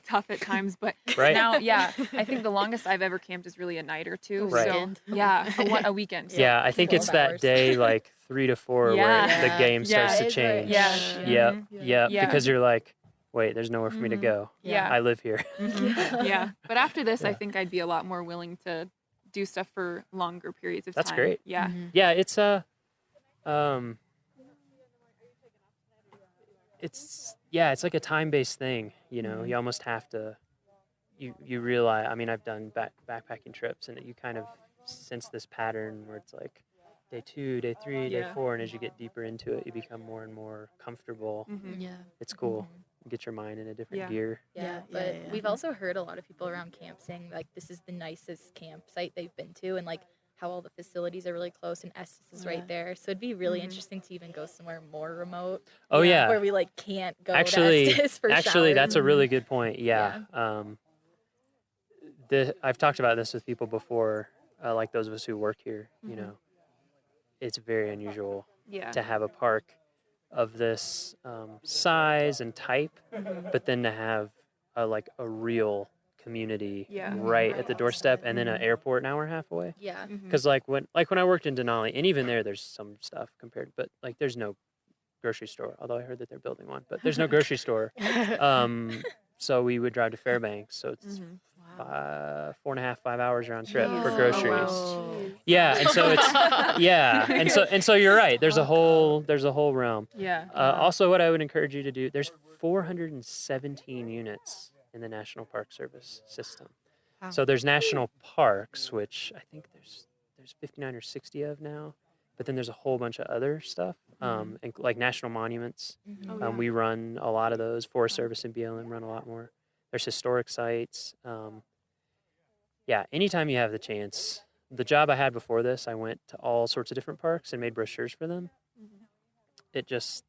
tough at times, but Right. now, yeah, I think the longest I've ever camped is really a night or two. Right. So Weekend. yeah, a weekend. So Yeah, I think 12 it's that hours. day like 3 to 4 Yeah. where the game Yeah. starts to That is right. change. Yeah. Yep. Mhm. Yep. Yeah. Because you're like, wait, there's nowhere for me to Mhm. go. Yeah. I live here. Mhm. Yeah. But after this, I Yeah. think I'd be a lot more willing to do stuff for longer periods of That's time. great. Yeah. Yeah, it's it's like a time-based thing, You almost have to you realize, I mean, I've done backpacking trips and you kind of sense this pattern where it's like day 2, day 3, day Yeah. 4, and as you get deeper into it, you become more and more comfortable. Mhm. Yeah. It's cool. Get your mind in a different Yeah. gear. Yeah, but we've also heard a lot of people around camp saying like this is the nicest campsite they've been to, and like how all the facilities are really close and Estes is right there. So it'd be really Mhm. interesting to even go somewhere more remote. Oh, yeah. where we like can't go Actually, to Estes for actually, that's a showers. really good point. Yeah. I've talked about this with people before, like those of us who work here. It's very unusual Yeah. to have a park of this size and type, but then to have a real community Yeah. right at the doorstep, and then an airport an hour and a half away. Yeah. Mhm. Because when I worked in Denali, and even there's some stuff compared, but like there's no grocery store. Although I heard that they're building one, but there's no grocery store. So we would drive to Fairbanks. So it's Mhm. 4.5, 5 hours round trip for Jeez. groceries. Oh, wow. Yeah, and so it's and so you're right. There's a whole realm. Yeah. Also, what I would encourage you to do, there's 417 units in the National Park Service system. Wow. So there's national parks, which I think there's 59 or 60 of now, but then there's a whole bunch of other stuff, and like national monuments. Mhm. Oh, yeah. We run a lot of those. Forest Service and BLM run a lot more. There's historic sites. Yeah, anytime you have the chance. The job I had before this, I went to all sorts of different parks and made brochures for them. It just,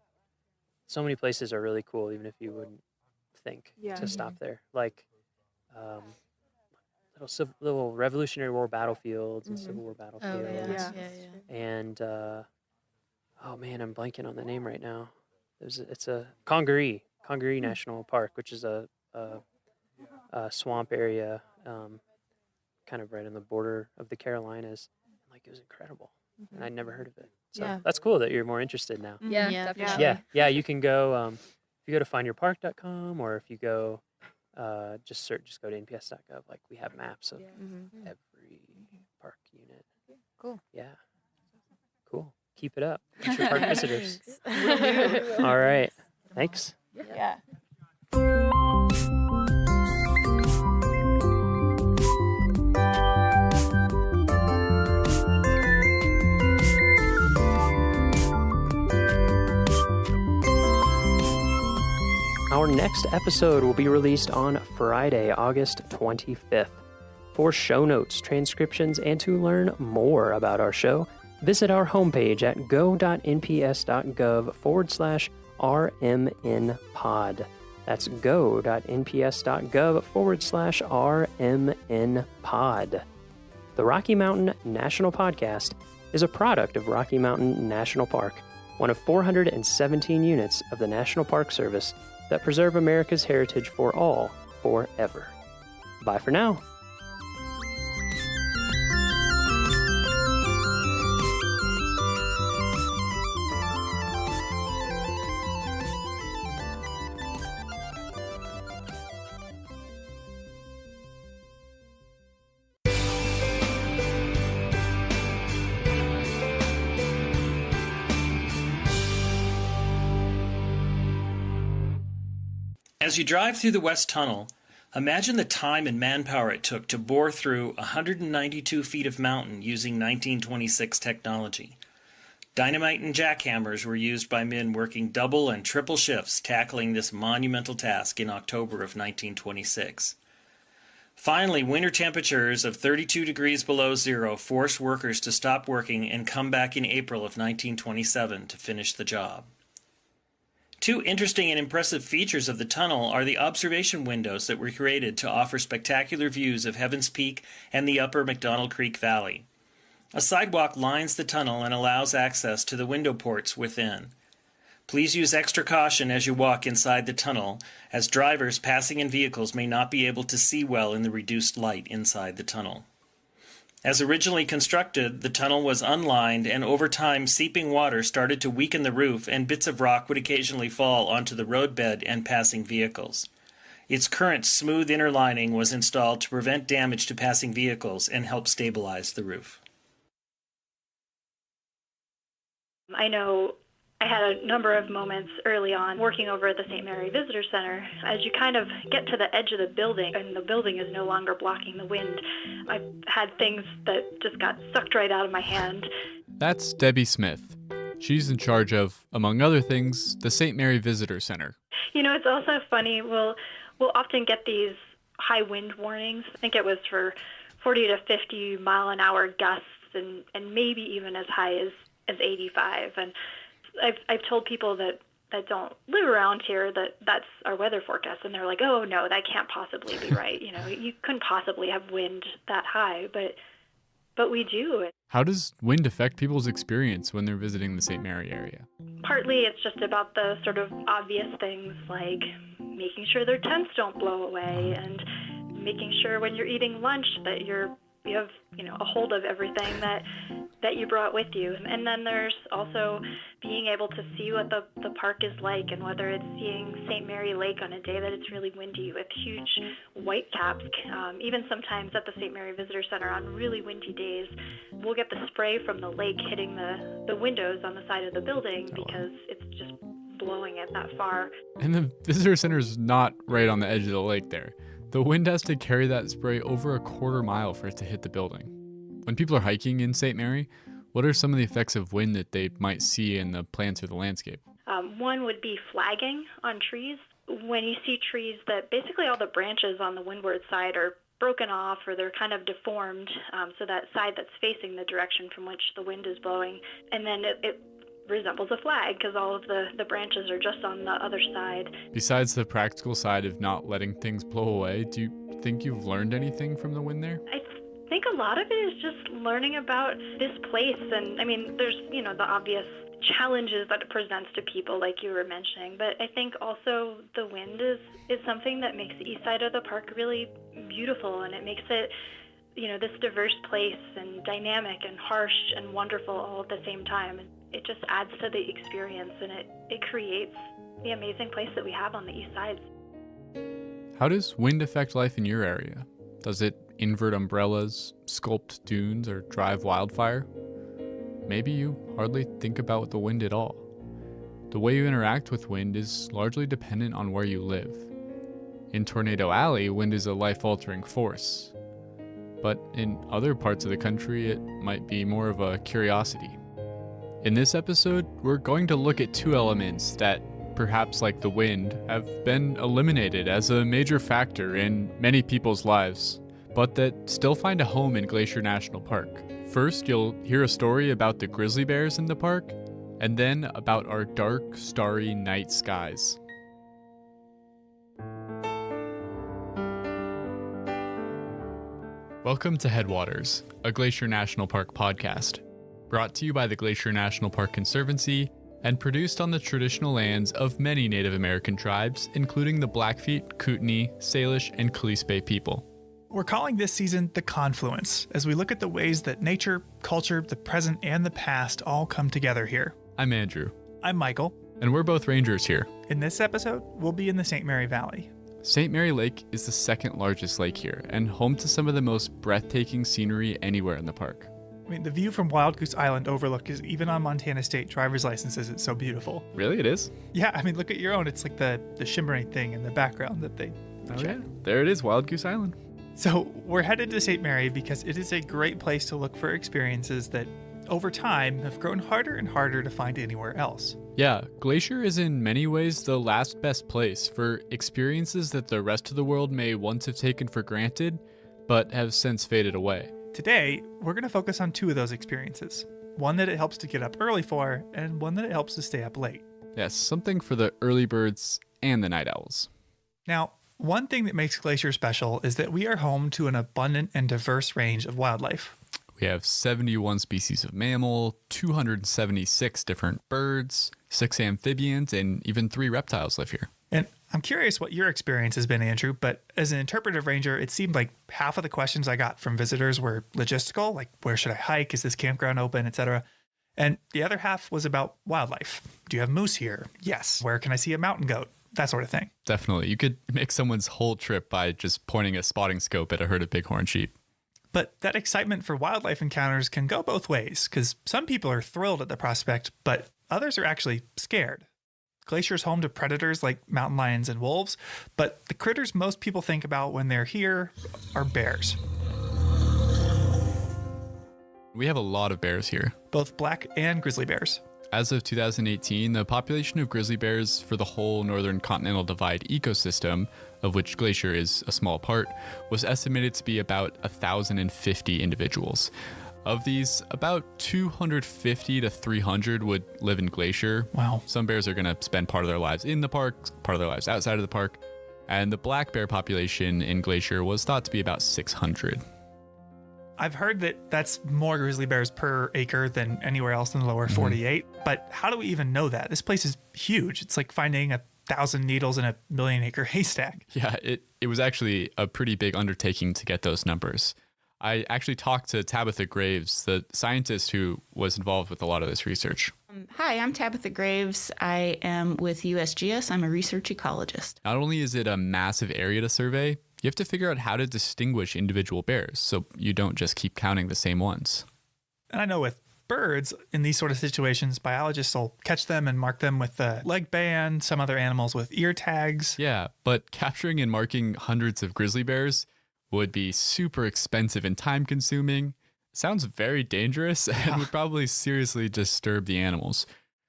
so many places are really cool, even if you wouldn't think Yeah. to stop there. Like little Revolutionary War battlefields and Civil War battlefields. Yeah. And oh man, I'm blanking on the name right now. It's a Congaree National Park, which is a swamp area, kind of right on the border of the Carolinas. Like, it was incredible, and I'd never heard of it. So Yeah. that's cool that you're more interested now. Yeah, Yeah. definitely. Yeah, you can go if you go to findyourpark.com, or if you go just go to nps.gov. Like, we have maps of every park unit. Cool. Yeah. Cool. Keep it up. Future park visitors. Thanks. All right. Thanks. Yeah. Our next episode will be released on Friday, August 25th. For show notes, transcriptions, and to learn more about our show, visit our homepage at go.nps.gov/RMNpod. That's go.nps.gov/RMNpod. The Rocky Mountain National Podcast is a product of Rocky Mountain National Park, one of 417 units of the National Park Service that preserve America's heritage for all, forever. Bye for now. As you drive through the West Tunnel, imagine the time and manpower it took to bore through 192 feet of mountain using 1926 technology. Dynamite and jackhammers were used by men working double and triple shifts tackling this monumental task in October of 1926. Finally, winter temperatures of 32 degrees below zero forced workers to stop working and come back in April of 1927 to finish the job. Two interesting and impressive features of the tunnel are the observation windows that were created to offer spectacular views of Heaven's Peak and the upper McDonald Creek Valley. A sidewalk lines the tunnel and allows access to the window ports within. Please use extra caution as you walk inside the tunnel, as drivers passing in vehicles may not be able to see well in the reduced light inside the tunnel. As originally constructed, the tunnel was unlined, and over time seeping water started to weaken the roof, and bits of rock would occasionally fall onto the roadbed and passing vehicles. Its current smooth inner lining was installed to prevent damage to passing vehicles and help stabilize the roof. I know I had a number of moments early on working over at the St. Mary Visitor Center. As you kind of get to the edge of the building and the building is no longer blocking the wind, I've had things that just got sucked right out of my hand. That's Debbie Smith. She's in charge of, among other things, the St. Mary Visitor Center. You know, it's also funny, we'll often get these high wind warnings. I think it was for 40 to 50 mile an hour gusts and maybe even as high as 85. And I've told people that don't live around here that that's our weather forecast, and they're like, oh no, that can't possibly be right. You know, you couldn't possibly have wind that high, but we do. How does wind affect people's experience when they're visiting the St. Mary area? Partly it's just about the sort of obvious things like making sure their tents don't blow away and making sure when you're eating lunch that you have, you know, a hold of everything that you brought with you. And then there's also being able to see what the park is like, and whether it's seeing St. Mary Lake on a day that it's really windy with huge whitecaps. Even sometimes at the St. Mary Visitor Center on really windy days, we'll get the spray from the lake hitting the windows on the side of the building because it's just blowing it that far. And the visitor center is not right on the edge of the lake there. The wind has to carry that spray over a quarter mile for it to hit the building. When people are hiking in St. Mary, what are some of the effects of wind that they might see in the plants or the landscape? One would be flagging on trees. When you see trees that basically all the branches on the windward side are broken off or they're kind of deformed, so that side that's facing the direction from which the wind is blowing, and then it resembles a flag because all of the branches are just on the other side. Besides the practical side of not letting things blow away, do you think you've learned anything from the wind there? I think a lot of it is just learning about this place. And I mean, there's, you know, the obvious challenges that it presents to people like you were mentioning, but I think also the wind is something that makes the east side of the park really beautiful, and it makes it, you know, this diverse place and dynamic and harsh and wonderful all at the same time. And it just adds to the experience, and it creates the amazing place that we have on the east side. How does wind affect life in your area? Does it invert umbrellas, sculpt dunes, or drive wildfire? Maybe you hardly think about the wind at all. The way you interact with wind is largely dependent on where you live. In Tornado Alley, wind is a life-altering force. But in other parts of the country, it might be more of a curiosity. In this episode, we're going to look at two elements that, perhaps like the wind, have been eliminated as a major factor in many people's lives, but that still find a home in Glacier National Park. First, you'll hear a story about the grizzly bears in the park, and then about our dark, starry night skies. Welcome to Headwaters, a Glacier National Park podcast, brought to you by the Glacier National Park Conservancy and produced on the traditional lands of many Native American tribes, including the Blackfeet, Kootenai, Salish, and Kalispé people. We're calling this season The Confluence, as we look at the ways that nature, culture, the present, and the past all come together here. I'm Andrew. I'm Michael. And we're both rangers here. In this episode, we'll be in the St. Mary Valley. St. Mary Lake is the second largest lake here and home to some of the most breathtaking scenery anywhere in the park. mean, the view from Wild Goose Island overlook is even on Montana State driver's licenses. It's so beautiful. Really, it is? Yeah, I mean, look at your own. It's like the shimmering thing in the background that they... Oh, yeah. There it is, Wild Goose Island. So we're headed to St. Mary because it is a great place to look for experiences that, over time, have grown harder and harder to find anywhere else. Yeah, Glacier is in many ways the last best place for experiences that the rest of the world may once have taken for granted, but have since faded away. Today, we're going to focus on two of those experiences. One that it helps to get up early for, and one that it helps to stay up late. Yes, something for the early birds and the night owls. Now, one thing that makes Glacier special is that we are home to an abundant and diverse range of wildlife. We have 71 species of mammal, 276 different birds, 6 amphibians, and even 3 reptiles live here. And I'm curious what your experience has been, Andrew, but as an interpretive ranger, it seemed like half of the questions I got from visitors were logistical, like where should I hike, is this campground open, etc. And the other half was about wildlife. Do you have moose here? Yes. Where can I see a mountain goat? That sort of thing. Definitely. You could make someone's whole trip by just pointing a spotting scope at a herd of bighorn sheep. But that excitement for wildlife encounters can go both ways, because some people are thrilled at the prospect, but others are actually scared. Glacier's home to predators like mountain lions and wolves, but the critters most people think about when they're here are bears. We have a lot of bears here. Both black and grizzly bears. As of 2018, the population of grizzly bears for the whole Northern Continental Divide ecosystem, of which Glacier is a small part, was estimated to be about 1,050 individuals. Of these, about 250 to 300 would live in Glacier. Wow. Some bears are going to spend part of their lives in the park, part of their lives outside of the park. And the black bear population in Glacier was thought to be about 600. I've heard that that's more grizzly bears per acre than anywhere else in the lower 48. But how do we even know that? This place is huge. It's like finding 1,000 needles in a million-acre haystack. Yeah, it was actually a pretty big undertaking to get those numbers. I actually talked to Tabitha Graves, the scientist who was involved with a lot of this research. Hi, I'm Tabitha Graves. I am with USGS. I'm a research ecologist. Not only is it a massive area to survey, you have to figure out how to distinguish individual bears so you don't just keep counting the same ones. And I know with birds, in these sort of situations, biologists will catch them and mark them with a leg band, some other animals with ear tags. Yeah, but capturing and marking hundreds of grizzly bears would be super expensive and time-consuming. Sounds very dangerous and would probably seriously disturb the animals.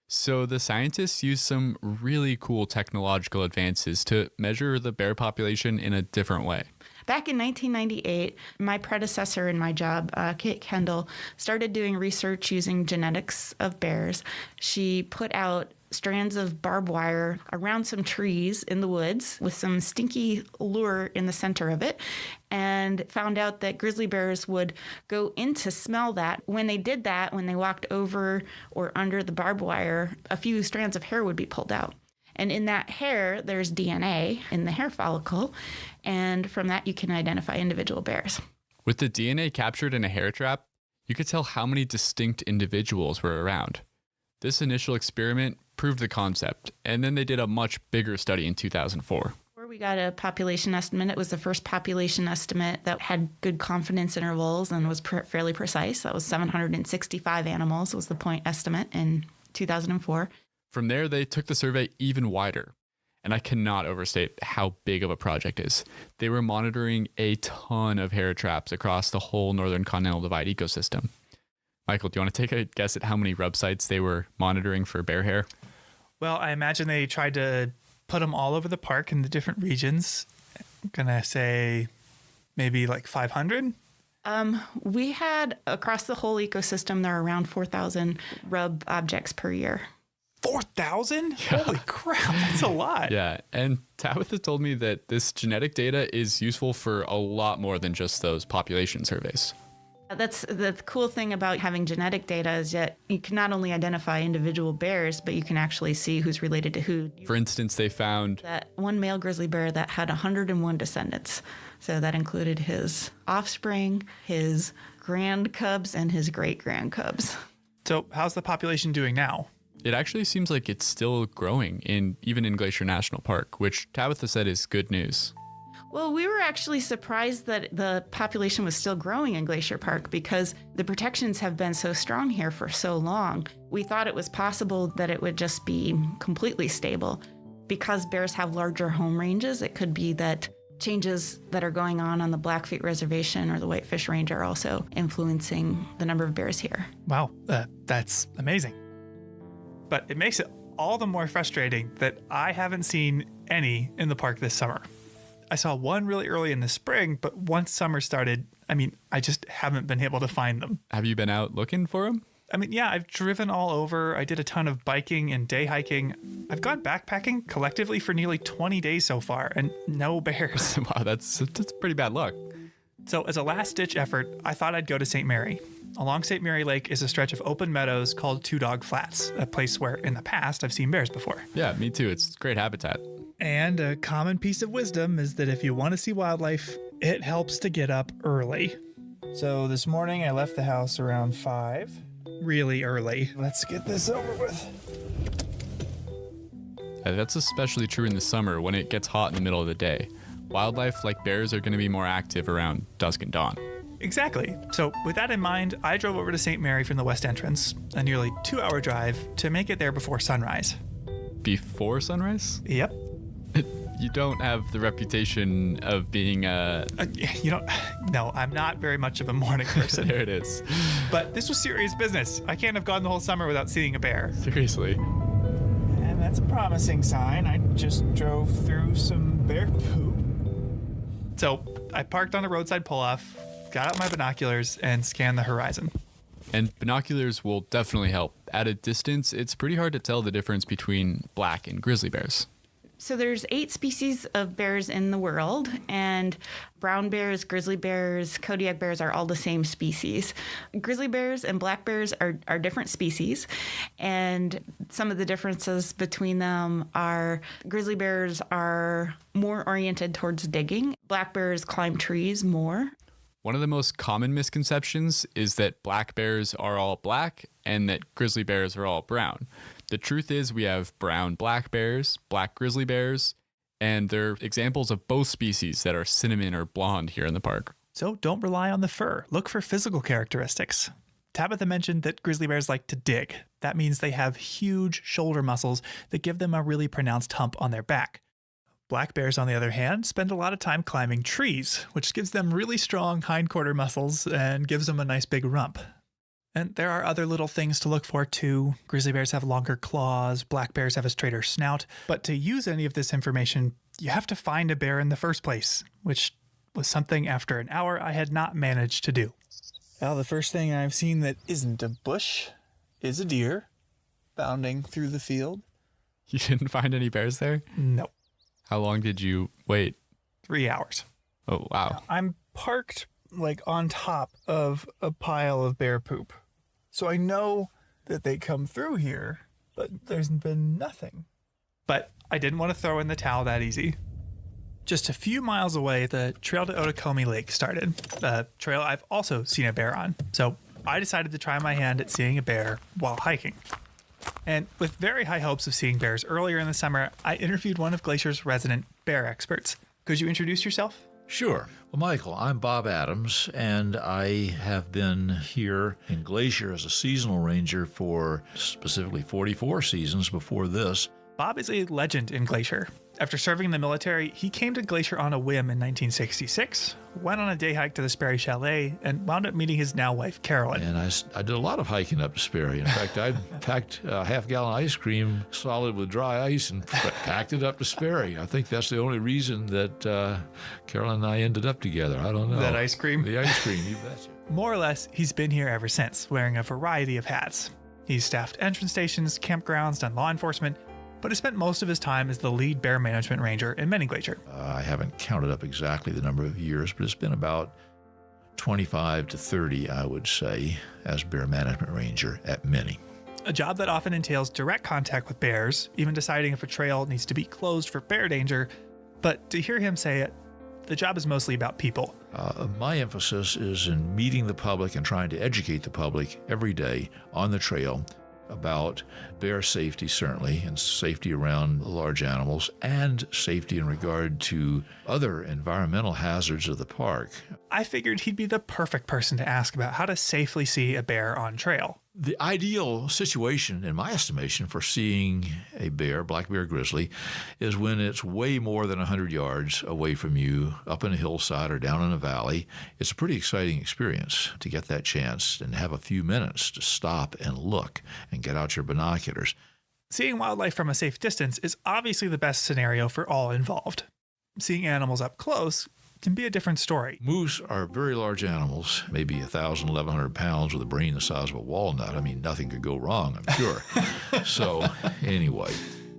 So the scientists used some really cool technological advances to measure the bear population in a different way. Back in 1998, my predecessor in my job, Kate Kendall, started doing research using genetics of bears. She put out strands of barbed wire around some trees in the woods with some stinky lure in the center of it, and found out that grizzly bears would go in to smell that. When they did that, when they walked over or under the barbed wire, a few strands of hair would be pulled out. And in that hair, there's DNA in the hair follicle, and from that you can identify individual bears. With the DNA captured in a hair trap, you could tell how many distinct individuals were around. This initial experiment proved the concept, and then they did a much bigger study in 2004. Before we got a population estimate, it was the first population estimate that had good confidence intervals and was fairly precise. That was 765 animals was the point estimate in 2004. From there, they took the survey even wider, and I cannot overstate how big of a project it is. They were monitoring a ton of hair traps across the whole Northern Continental Divide ecosystem. Michael, do you want to take a guess at how many rub sites they were monitoring for bear hair? Well, I imagine they tried to put them all over the park in the different regions. I'm going to say maybe like 500. We had, across the whole ecosystem, there are around 4,000 rub objects per year. 4,000? Yeah. Holy crap, that's a lot. Yeah, and Tabitha told me that this genetic data is useful for a lot more than just those population surveys. That's the cool thing about having genetic data is that you can not only identify individual bears, but you can actually see who's related to who. For instance, they found that one male grizzly bear that had 101 descendants. So that included his offspring, his grand cubs, and his great-grand cubs. So how's the population doing now? It actually seems like it's still growing, even in Glacier National Park, which Tabitha said is good news. Well, we were actually surprised that the population was still growing in Glacier Park because the protections have been so strong here for so long. We thought it was possible that it would just be completely stable. Because bears have larger home ranges, it could be that changes that are going on the Blackfeet Reservation or the Whitefish Range are also influencing the number of bears here. Wow, that's amazing. But it makes it all the more frustrating that I haven't seen any in the park this summer. I saw one really early in the spring, but once summer started, I just haven't been able to find them. Have you been out looking for them? Yeah, I've driven all over. I did a ton of biking and day hiking. I've gone backpacking collectively for nearly 20 days so far, and no bears. Wow, that's pretty bad luck. So as a last-ditch effort, I thought I'd go to St. Mary. Along St. Mary Lake is a stretch of open meadows called Two Dog Flats, a place where in the past I've seen bears before. Yeah, me too. It's great habitat. And a common piece of wisdom is that if you want to see wildlife, it helps to get up early. So this morning I left the house around 5. Really early. Let's get this over with. That's especially true in the summer when it gets hot in the middle of the day. Wildlife like bears are going to be more active around dusk and dawn. Exactly. So with that in mind, I drove over to St. Mary from the west entrance, a nearly 2-hour drive to make it there before sunrise. Before sunrise? Yep. You don't have the reputation of being No, I'm not very much of a morning person. There it is. But this was serious business. I can't have gone the whole summer without seeing a bear. Seriously. And that's a promising sign. I just drove through some bear poop. So I parked on a roadside pull-off, got out my binoculars, and scanned the horizon. And binoculars will definitely help. At a distance, it's pretty hard to tell the difference between black and grizzly bears. So there's 8 species of bears in the world, and brown bears, grizzly bears, Kodiak bears are all the same species. Grizzly bears and black bears are different species, and some of the differences between them are grizzly bears are more oriented towards digging. Black bears climb trees more. One of the most common misconceptions is that black bears are all black and that grizzly bears are all brown. The truth is we have brown black bears, black grizzly bears, and they're examples of both species that are cinnamon or blonde here in the park. So don't rely on the fur. Look for physical characteristics. Tabitha mentioned that grizzly bears like to dig. That means they have huge shoulder muscles that give them a really pronounced hump on their back. Black bears, on the other hand, spend a lot of time climbing trees, which gives them really strong hindquarter muscles and gives them a nice big rump. And there are other little things to look for too. Grizzly bears have longer claws, black bears have a straighter snout. But to use any of this information, you have to find a bear in the first place, which was something after an hour I had not managed to do. Well, the first thing I've seen that isn't a bush is a deer bounding through the field. You didn't find any bears there? No. How long did you wait? 3 hours. Oh, wow. I'm parked on top of a pile of bear poop. So I know that they come through here, but there's been nothing. But I didn't want to throw in the towel that easy. Just a few miles away, the trail to Otokomi Lake started, a trail I've also seen a bear on. So I decided to try my hand at seeing a bear while hiking. And with very high hopes of seeing bears earlier in the summer, I interviewed one of Glacier's resident bear experts. Could you introduce yourself? Sure. Well, Michael, I'm Bob Adams, and I have been here in Glacier as a seasonal ranger for specifically 44 seasons before this. Bob is a legend in Glacier. After serving in the military, he came to Glacier on a whim in 1966, went on a day hike to the Sperry Chalet, and wound up meeting his now wife, Carolyn. And I did a lot of hiking up to Sperry. In fact, I packed a half-gallon ice cream solid with dry ice and packed it up to Sperry. I think that's the only reason that Carolyn and I ended up together. I don't know. That ice cream? The ice cream, you betcha. More or less, he's been here ever since, wearing a variety of hats. He's staffed entrance stations, campgrounds, done law enforcement, but has spent most of his time as the lead bear management ranger in Many Glacier. I haven't counted up exactly the number of years, but it's been about 25 to 30, I would say, as bear management ranger at Many. A job that often entails direct contact with bears, even deciding if a trail needs to be closed for bear danger. But to hear him say it, the job is mostly about people. My emphasis is in meeting the public and trying to educate the public every day on the trail about bear safety, certainly, and safety around large animals, and safety in regard to other environmental hazards of the park. I figured he'd be the perfect person to ask about how to safely see a bear on trail. The ideal situation, in my estimation, for seeing a bear, black bear grizzly, is when it's way more than 100 yards away from you, up in a hillside or down in a valley. It's a pretty exciting experience to get that chance and have a few minutes to stop and look and get out your binoculars. Seeing wildlife from a safe distance is obviously the best scenario for all involved. Seeing animals up close can be a different story. Moose are very large animals, maybe 1,000, 1,100 pounds with a brain the size of a walnut. I mean, nothing could go wrong, I'm sure. So, anyway.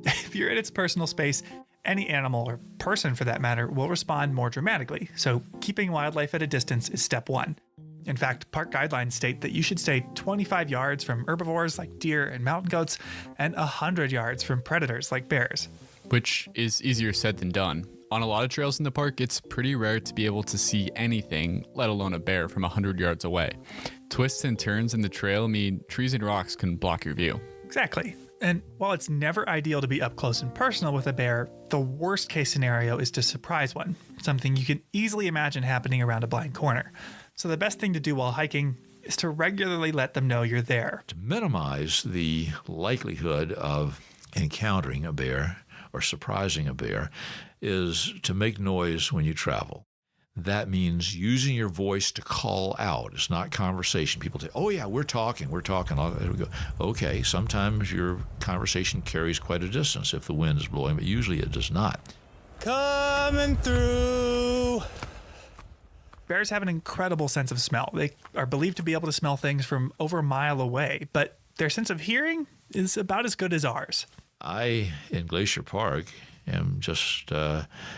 If you're in its personal space, any animal, or person for that matter, will respond more dramatically. So, keeping wildlife at a distance is step one. In fact, park guidelines state that you should stay 25 yards from herbivores like deer and mountain goats, and 100 yards from predators like bears. Which is easier said than done. On a lot of trails in the park, it's pretty rare to be able to see anything, let alone a bear, from 100 yards away. Twists and turns in the trail mean trees and rocks can block your view. Exactly. And while it's never ideal to be up close and personal with a bear, the worst case scenario is to surprise one, something you can easily imagine happening around a blind corner. So the best thing to do while hiking is to regularly let them know you're there. To minimize the likelihood of encountering a bear or surprising a bear is to make noise when you travel. That means using your voice to call out. It's not conversation. People say, oh yeah, we're talking. We go, okay, sometimes your conversation carries quite a distance if the wind is blowing, but usually it does not. Coming through! Bears have an incredible sense of smell. They are believed to be able to smell things from over a mile away, but their sense of hearing is about as good as ours. I, in Glacier Park, am just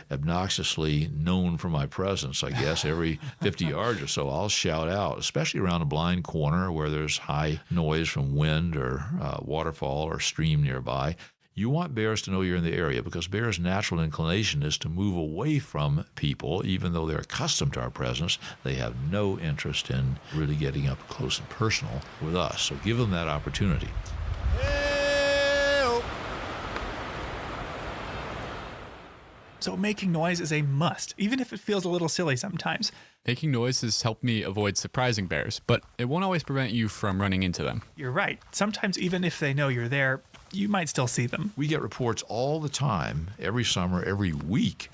obnoxiously known for my presence, I guess. Every 50 yards or so, I'll shout out, especially around a blind corner where there's high noise from wind or waterfall or stream nearby. You want bears to know you're in the area because bears' natural inclination is to move away from people. Even though they're accustomed to our presence, they have no interest in really getting up close and personal with us. So give them that opportunity. So making noise is a must, even if it feels a little silly sometimes. Making noise has helped me avoid surprising bears, but it won't always prevent you from running into them. You're right. Sometimes even if they know you're there, you might still see them. We get reports all the time, every summer, every week,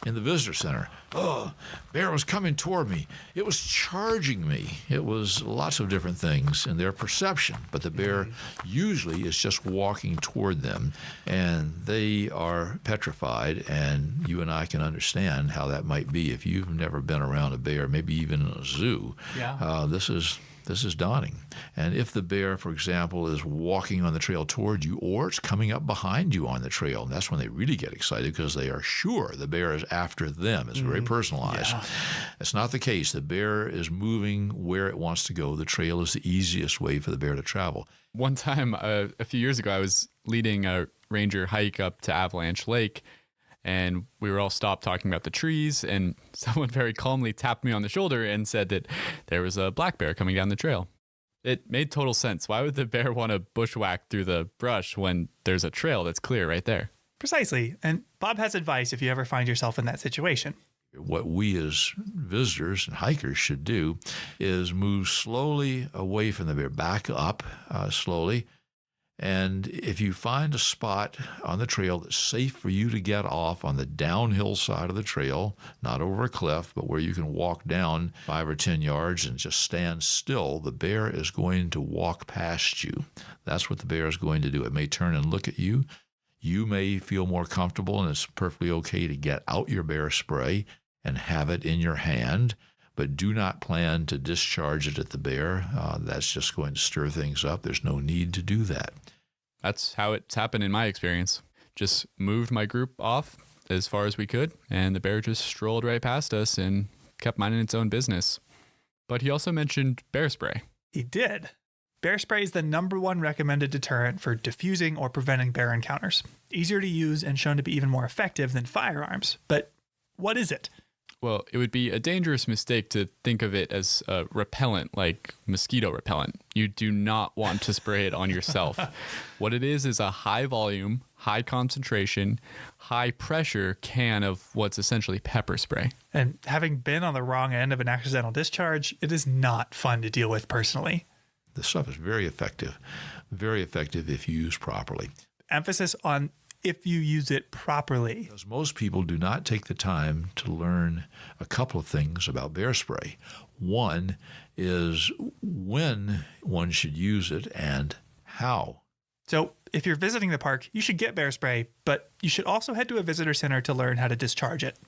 in the visitor center. Oh, bear was coming toward me. It was charging me. It was lots of different things in their perception, but the bear usually is just walking toward them, and they are petrified, and you and I can understand how that might be if you've never been around a bear, maybe even in a zoo. Yeah. This is daunting. And if the bear, for example, is walking on the trail toward you or it's coming up behind you on the trail, and that's when they really get excited because they are sure the bear is after them. It's very personalized. Yeah. It's not the case. The bear is moving where it wants to go. The trail is the easiest way for the bear to travel. One time, a few years ago, I was leading a ranger hike up to Avalanche Lake, and we were all stopped talking about the trees, and someone very calmly tapped me on the shoulder and said that there was a black bear coming down the trail. It made total sense. Why would the bear want to bushwhack through the brush when there's a trail that's clear right there? Precisely. And Bob has advice if you ever find yourself in that situation. What we as visitors and hikers should do is move slowly away from the bear, back up slowly. And if you find a spot on the trail that's safe for you to get off on the downhill side of the trail, not over a cliff, but where you can walk down 5 or 10 yards and just stand still, the bear is going to walk past you. That's what the bear is going to do. It may turn and look at you. You may feel more comfortable, and it's perfectly okay to get out your bear spray and have it in your hand, but do not plan to discharge it at the bear. That's just going to stir things up. There's no need to do that. That's how it's happened in my experience. Just moved my group off as far as we could, and the bear just strolled right past us and kept minding its own business. But he also mentioned bear spray. He did. Bear spray is the #1 recommended deterrent for diffusing or preventing bear encounters. Easier to use and shown to be even more effective than firearms. But what is it? Well, it would be a dangerous mistake to think of it as a repellent, like mosquito repellent. You do not want to spray it on yourself. What it is a high volume, high concentration, high pressure can of what's essentially pepper spray. And having been on the wrong end of an accidental discharge, it is not fun to deal with personally. The stuff is very effective if used properly. Emphasis on if you use it properly. Because most people do not take the time to learn a couple of things about bear spray. One is when one should use it and how. So if you're visiting the park, you should get bear spray, but you should also head to a visitor center to learn how to discharge it.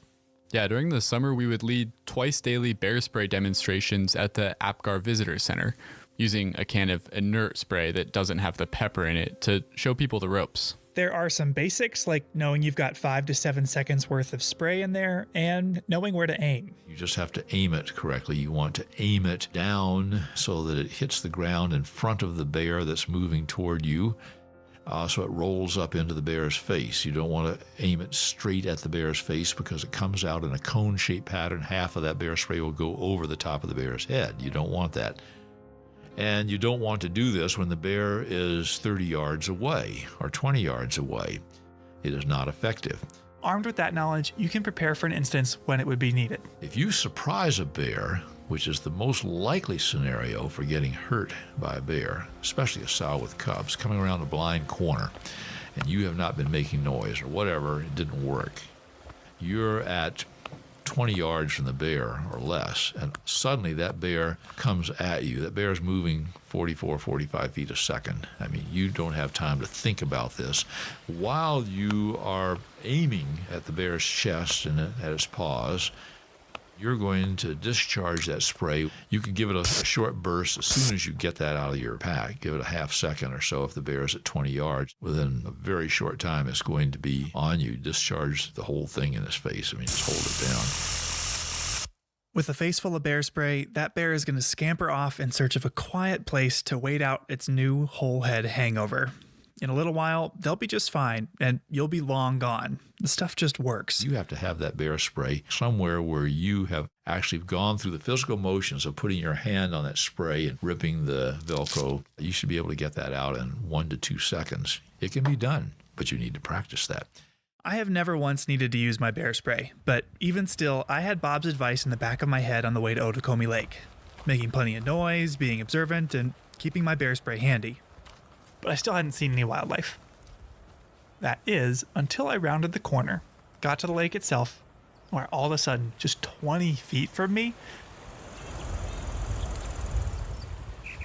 Yeah, during the summer, we would lead twice daily bear spray demonstrations at the Apgar Visitor Center, using a can of inert spray that doesn't have the pepper in it to show people the ropes. There are some basics like knowing you've got 5 to 7 seconds worth of spray in there and knowing where to aim. You just have to aim it correctly. You want to aim it down so that it hits the ground in front of the bear that's moving toward you, so it rolls up into the bear's face. You don't want to aim it straight at the bear's face because it comes out in a cone-shaped pattern. Half of that bear spray will go over the top of the bear's head. You don't want that. And you don't want to do this when the bear is 30 yards away or 20 yards away. It is not effective. Armed with that knowledge, you can prepare for an instance when it would be needed. If you surprise a bear, which is the most likely scenario for getting hurt by a bear, especially a sow with cubs, coming around a blind corner, and you have not been making noise or whatever, it didn't work, you're at 20 yards from the bear or less, and suddenly that bear comes at you. That bear is moving 44, 45 feet a second. I mean, you don't have time to think about this. While you are aiming at the bear's chest and at its paws, you're going to discharge that spray. You can give it a short burst as soon as you get that out of your pack. Give it a half second or so if the bear is at 20 yards. Within a very short time, it's going to be on you. Discharge the whole thing in its face. I mean, just hold it down. With a face full of bear spray, that bear is going to scamper off in search of a quiet place to wait out its new whole head hangover. In a little while, they'll be just fine, and you'll be long gone. The stuff just works. You have to have that bear spray somewhere where you have actually gone through the physical motions of putting your hand on that spray and ripping the Velcro. You should be able to get that out in 1 to 2 seconds. It can be done, but you need to practice that. I have never once needed to use my bear spray, but even still, I had Bob's advice in the back of my head on the way to Otokomi Lake, making plenty of noise, being observant, and keeping my bear spray handy. But I still hadn't seen any wildlife. That is, until I rounded the corner, got to the lake itself, where all of a sudden, just 20 feet from me,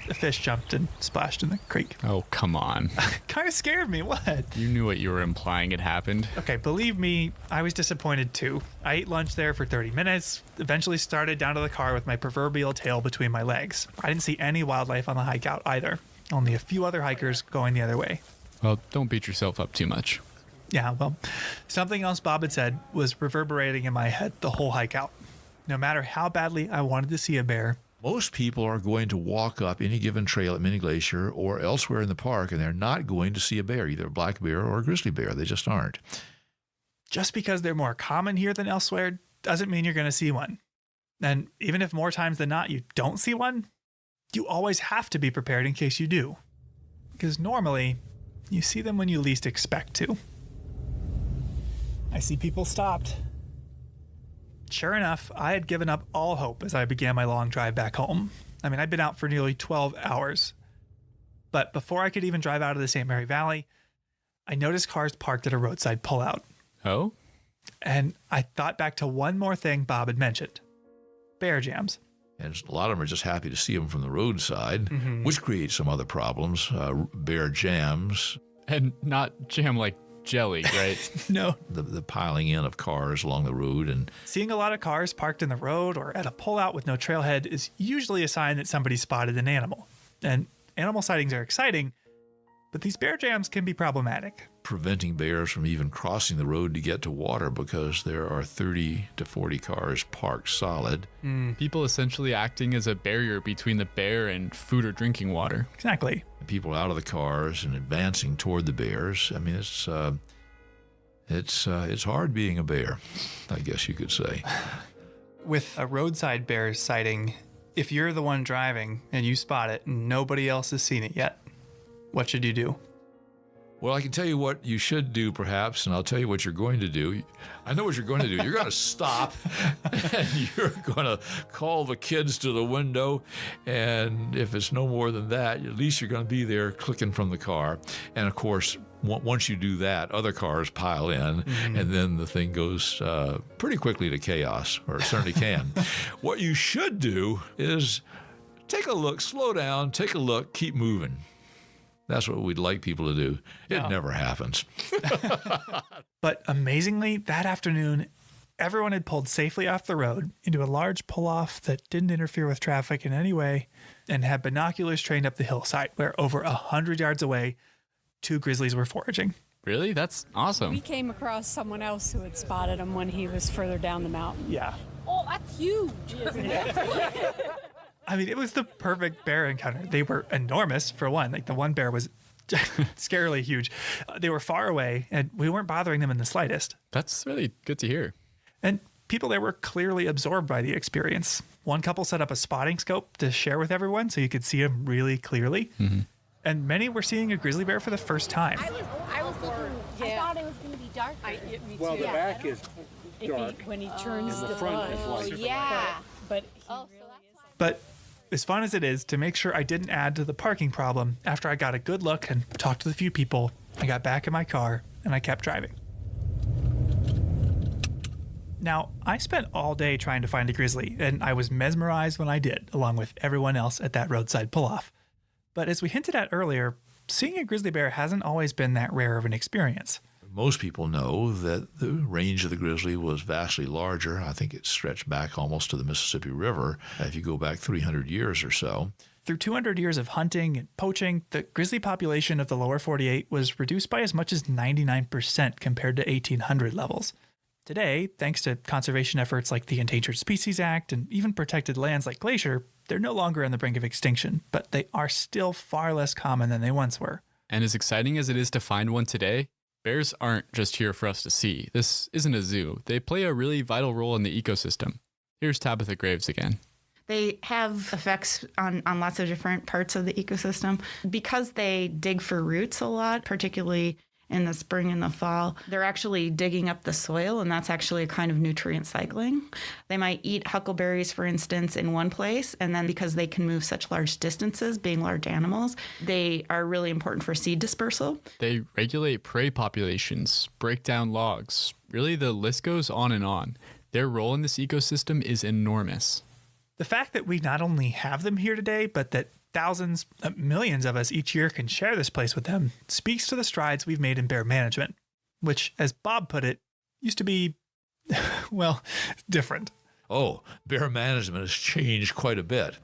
a fish jumped and splashed in the creek. Oh, come on. Kind of scared me, what? You knew what you were implying had happened. Okay, believe me, I was disappointed too. I ate lunch there for 30 minutes, eventually started down to the car with my proverbial tail between my legs. I didn't see any wildlife on the hike out either. Only a few other hikers going the other way. Well, don't beat yourself up too much. Yeah, well, something else Bob had said was reverberating in my head the whole hike out. No matter how badly I wanted to see a bear, most people are going to walk up any given trail at Mini Glacier or elsewhere in the park, and they're not going to see a bear, either a black bear or a grizzly bear. They just aren't. Just because they're more common here than elsewhere doesn't mean you're going to see one. And even if more times than not you don't see one, you always have to be prepared in case you do. Because normally, you see them when you least expect to. I see people stopped. Sure enough, I had given up all hope as I began my long drive back home. I mean, I'd been out for nearly 12 hours. But before I could even drive out of the St. Mary Valley, I noticed cars parked at a roadside pullout. Oh? And I thought back to one more thing Bob had mentioned. Bear jams. And a lot of them are just happy to see them from the roadside, which creates some other problems. Bear jams. And not jam like jelly, right? No. The piling in of cars along the road. And seeing a lot of cars parked in the road or at a pullout with no trailhead is usually a sign that somebody spotted an animal. And animal sightings are exciting, but these bear jams can be problematic. Preventing bears from even crossing the road to get to water because there are 30 to 40 cars parked solid. People essentially acting as a barrier between the bear and food or drinking water. Exactly. People out of the cars and advancing toward the bears. I mean, it's hard being a bear, I guess you could say. With a roadside bear sighting, if you're the one driving and you spot it and nobody else has seen it yet, what should you do? Well, I can tell you what you should do, perhaps, and I'll tell you what you're going to do. I know what you're going to do. You're going to stop, and you're going to call the kids to the window, and if it's no more than that, at least you're going to be there clicking from the car. And, of course, once you do that, other cars pile in, and then the thing goes pretty quickly to chaos, or it certainly can. What you should do is take a look, slow down, take a look, keep moving. That's what we'd like people to do. It never happens. But amazingly, that afternoon, everyone had pulled safely off the road into a large pull-off that didn't interfere with traffic in any way and had binoculars trained up the hillside where over 100 yards away, 2 grizzlies were foraging. Really? That's awesome. We came across someone else who had spotted him when he was further down the mountain. Yeah. Oh, that's huge, isn't it? I mean, it was the perfect bear encounter. They were enormous, for one. Like, the one bear was scarily huge. They were far away, and we weren't bothering them in the slightest. That's really good to hear. And people there were clearly absorbed by the experience. One couple set up a spotting scope to share with everyone so you could see them really clearly. And many were seeing a grizzly bear for the first time. I was looking, I thought it was going to be dark. Me too. Well, the back is dark. When he turns and the front is light. Yeah. But But as fun as it is to make sure I didn't add to the parking problem, after I got a good look and talked to a few people, I got back in my car and I kept driving. Now, I spent all day trying to find a grizzly, and I was mesmerized when I did, along with everyone else at that roadside pull-off. But as we hinted at earlier, seeing a grizzly bear hasn't always been that rare of an experience. Most people know that the range of the grizzly was vastly larger. I think it stretched back almost to the Mississippi River if you go back 300 years or so. Through 200 years of hunting and poaching, the grizzly population of the lower 48 was reduced by as much as 99% compared to 1800 levels. Today, thanks to conservation efforts like the Endangered Species Act and even protected lands like Glacier, they're no longer on the brink of extinction, but they are still far less common than they once were. And as exciting as it is to find one today, bears aren't just here for us to see. This isn't a zoo. They play a really vital role in the ecosystem. Here's Tabitha Graves again. They have effects on lots of different parts of the ecosystem. Because they dig for roots a lot, particularly in the spring and the fall, they're actually digging up the soil, and that's actually a kind of nutrient cycling. They might eat huckleberries, for instance, in one place, and then because they can move such large distances, being large animals, they are really important for seed dispersal. They regulate prey populations, break down logs. Really, the list goes on and on. Their role in this ecosystem is enormous. The fact that we not only have them here today, but that thousands, millions of us each year can share this place with them speaks to the strides we've made in bear management, which, as Bob put it, used to be, well, different. Oh, bear management has changed quite a bit.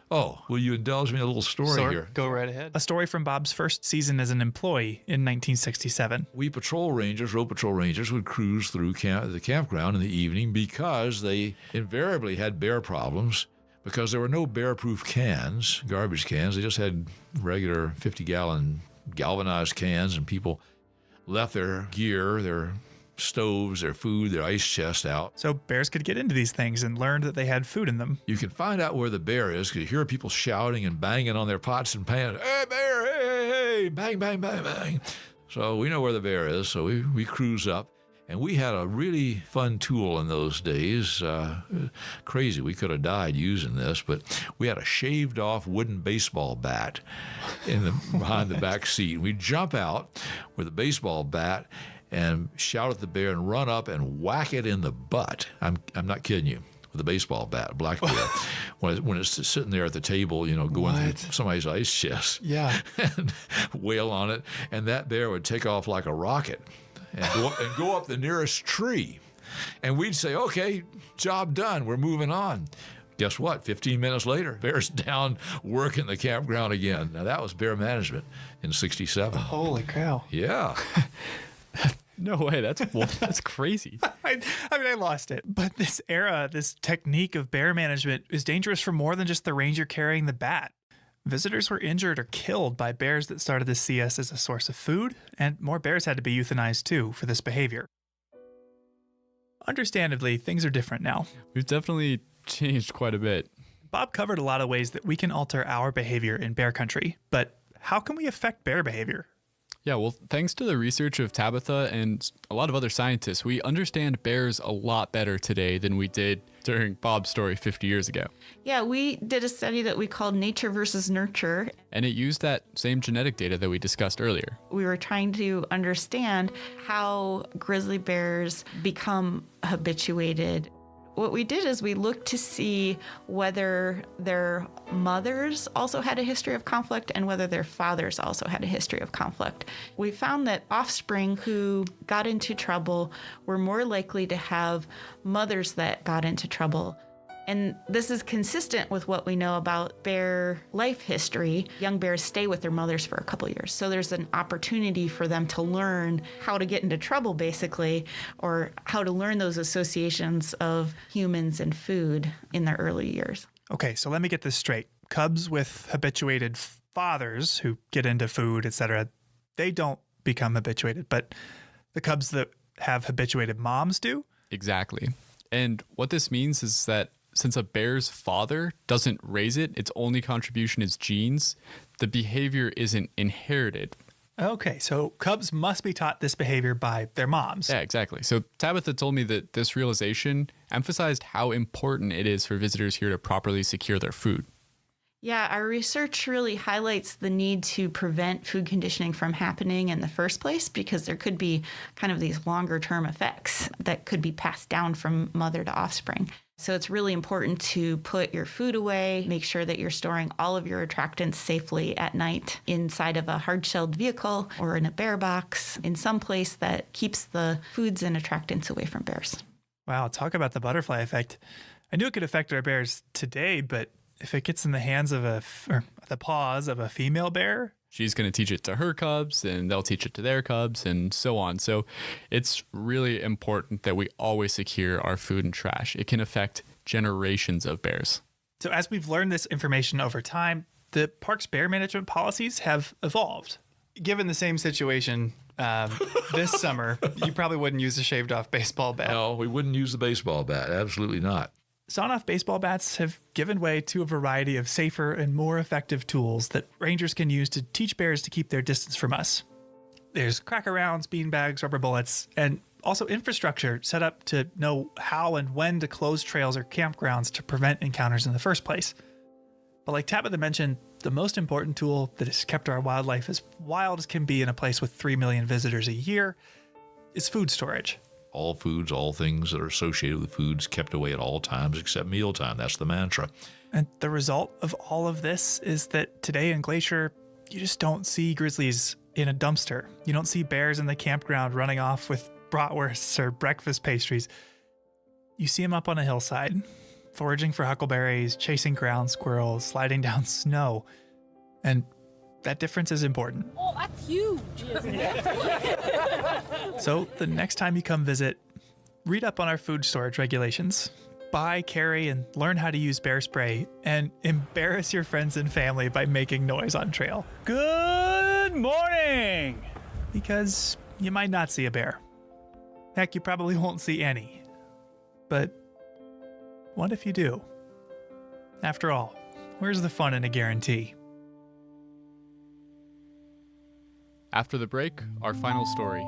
Oh, will you indulge me in a little story here? Go right ahead. A story from Bob's first season as an employee in 1967. We road patrol rangers, would cruise through the campground in the evening because they invariably had bear problems. Because there were no bear-proof cans, garbage cans. They just had regular 50-gallon galvanized cans, and people left their gear, their stoves, their food, their ice chest out. So bears could get into these things and learned that they had food in them. You can find out where the bear is because you hear people shouting and banging on their pots and pans. Hey, bear, hey, hey, hey, bang, bang, bang, bang. So we know where the bear is, so we cruise up. And we had a really fun tool in those days. Crazy, we could have died using this, but we had a shaved-off wooden baseball bat behind the back seat. We'd jump out with a baseball bat and shout at the bear and run up and whack it in the butt. I'm not kidding you. With a baseball bat, a black bear, when it's sitting there at the table, going through somebody's ice chest. Yeah. And wail on it, and that bear would take off like a rocket. And go up the nearest tree. And we'd say, okay, job done. We're moving on. Guess what? 15 minutes later, bear's down working the campground again. Now, that was bear management in 67. Holy cow. Yeah. No way. That's crazy. I lost it. But this technique of bear management is dangerous for more than just the ranger carrying the bat. Visitors were injured or killed by bears that started to see us as a source of food, and more bears had to be euthanized too for this behavior. Understandably, things are different now. We've definitely changed quite a bit. Bob covered a lot of ways that we can alter our behavior in bear country, but how can we affect bear behavior? Yeah, well, thanks to the research of Tabitha and a lot of other scientists, we understand bears a lot better today than we did during Bob's story 50 years ago. Yeah, we did a study that we called Nature versus Nurture. And it used that same genetic data that we discussed earlier. We were trying to understand how grizzly bears become habituated. What we did is we looked to see whether their mothers also had a history of conflict and whether their fathers also had a history of conflict. We found that offspring who got into trouble were more likely to have mothers that got into trouble. And this is consistent with what we know about bear life history. Young bears stay with their mothers for a couple years. So there's an opportunity for them to learn how to get into trouble, basically, or how to learn those associations of humans and food in their early years. Okay, so let me get this straight. Cubs with habituated fathers who get into food, etc., they don't become habituated, but the cubs that have habituated moms do? Exactly. And what this means is that since a bear's father doesn't raise it, its only contribution is genes, the behavior isn't inherited. Okay, so cubs must be taught this behavior by their moms. Yeah, exactly. So Tabitha told me that this realization emphasized how important it is for visitors here to properly secure their food. Yeah, our research really highlights the need to prevent food conditioning from happening in the first place because there could be kind of these longer term effects that could be passed down from mother to offspring. So it's really important to put your food away, make sure that you're storing all of your attractants safely at night inside of a hard-shelled vehicle or in a bear box, in some place that keeps the foods and attractants away from bears. Wow, talk about the butterfly effect. I knew it could affect our bears today, but if it gets in the hands of or the paws of a female bear, she's going to teach it to her cubs and they'll teach it to their cubs and so on. So it's really important that we always secure our food and trash. It can affect generations of bears. So as we've learned this information over time, the park's bear management policies have evolved. Given the same situation this summer, you probably wouldn't use a shaved off baseball bat. No, we wouldn't use the baseball bat. Absolutely not. Sawn-off baseball bats have given way to a variety of safer and more effective tools that rangers can use to teach bears to keep their distance from us. There's cracker rounds, beanbags, rubber bullets, and also infrastructure set up to know how and when to close trails or campgrounds to prevent encounters in the first place. But like Tabitha mentioned, the most important tool that has kept our wildlife as wild as can be in a place with 3 million visitors a year is food storage. All foods, all things that are associated with foods kept away at all times except mealtime. That's the mantra. And the result of all of this is that today in Glacier, you just don't see grizzlies in a dumpster. You don't see bears in the campground running off with bratwursts or breakfast pastries. You see them up on a hillside, foraging for huckleberries, chasing ground squirrels, sliding down snow. And that difference is important. Oh, that's huge. So the next time you come visit, read up on our food storage regulations. Buy, carry, and learn how to use bear spray, and embarrass your friends and family by making noise on trail. Good morning! Because you might not see a bear. Heck, you probably won't see any. But what if you do? After all, where's the fun in a guarantee? After the break, our final story.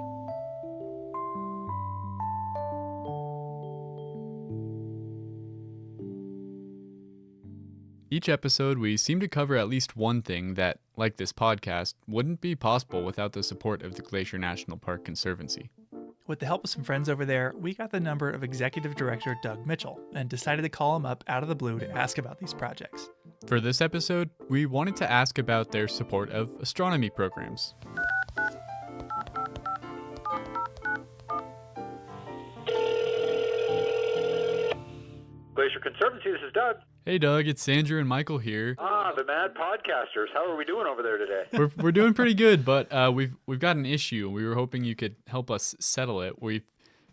Each episode, we seem to cover at least one thing that, like this podcast, wouldn't be possible without the support of the Glacier National Park Conservancy. With the help of some friends over there, we got the number of Executive Director Doug Mitchell and decided to call him up out of the blue to ask about these projects. For this episode, we wanted to ask about their support of astronomy programs. Glacier Conservancy, this is Doug. Hey Doug, it's Andrew and Michael here. The Mad Podcasters. How are we doing over there today? We're doing pretty good, but we've got an issue. We were hoping you could help us settle it. We've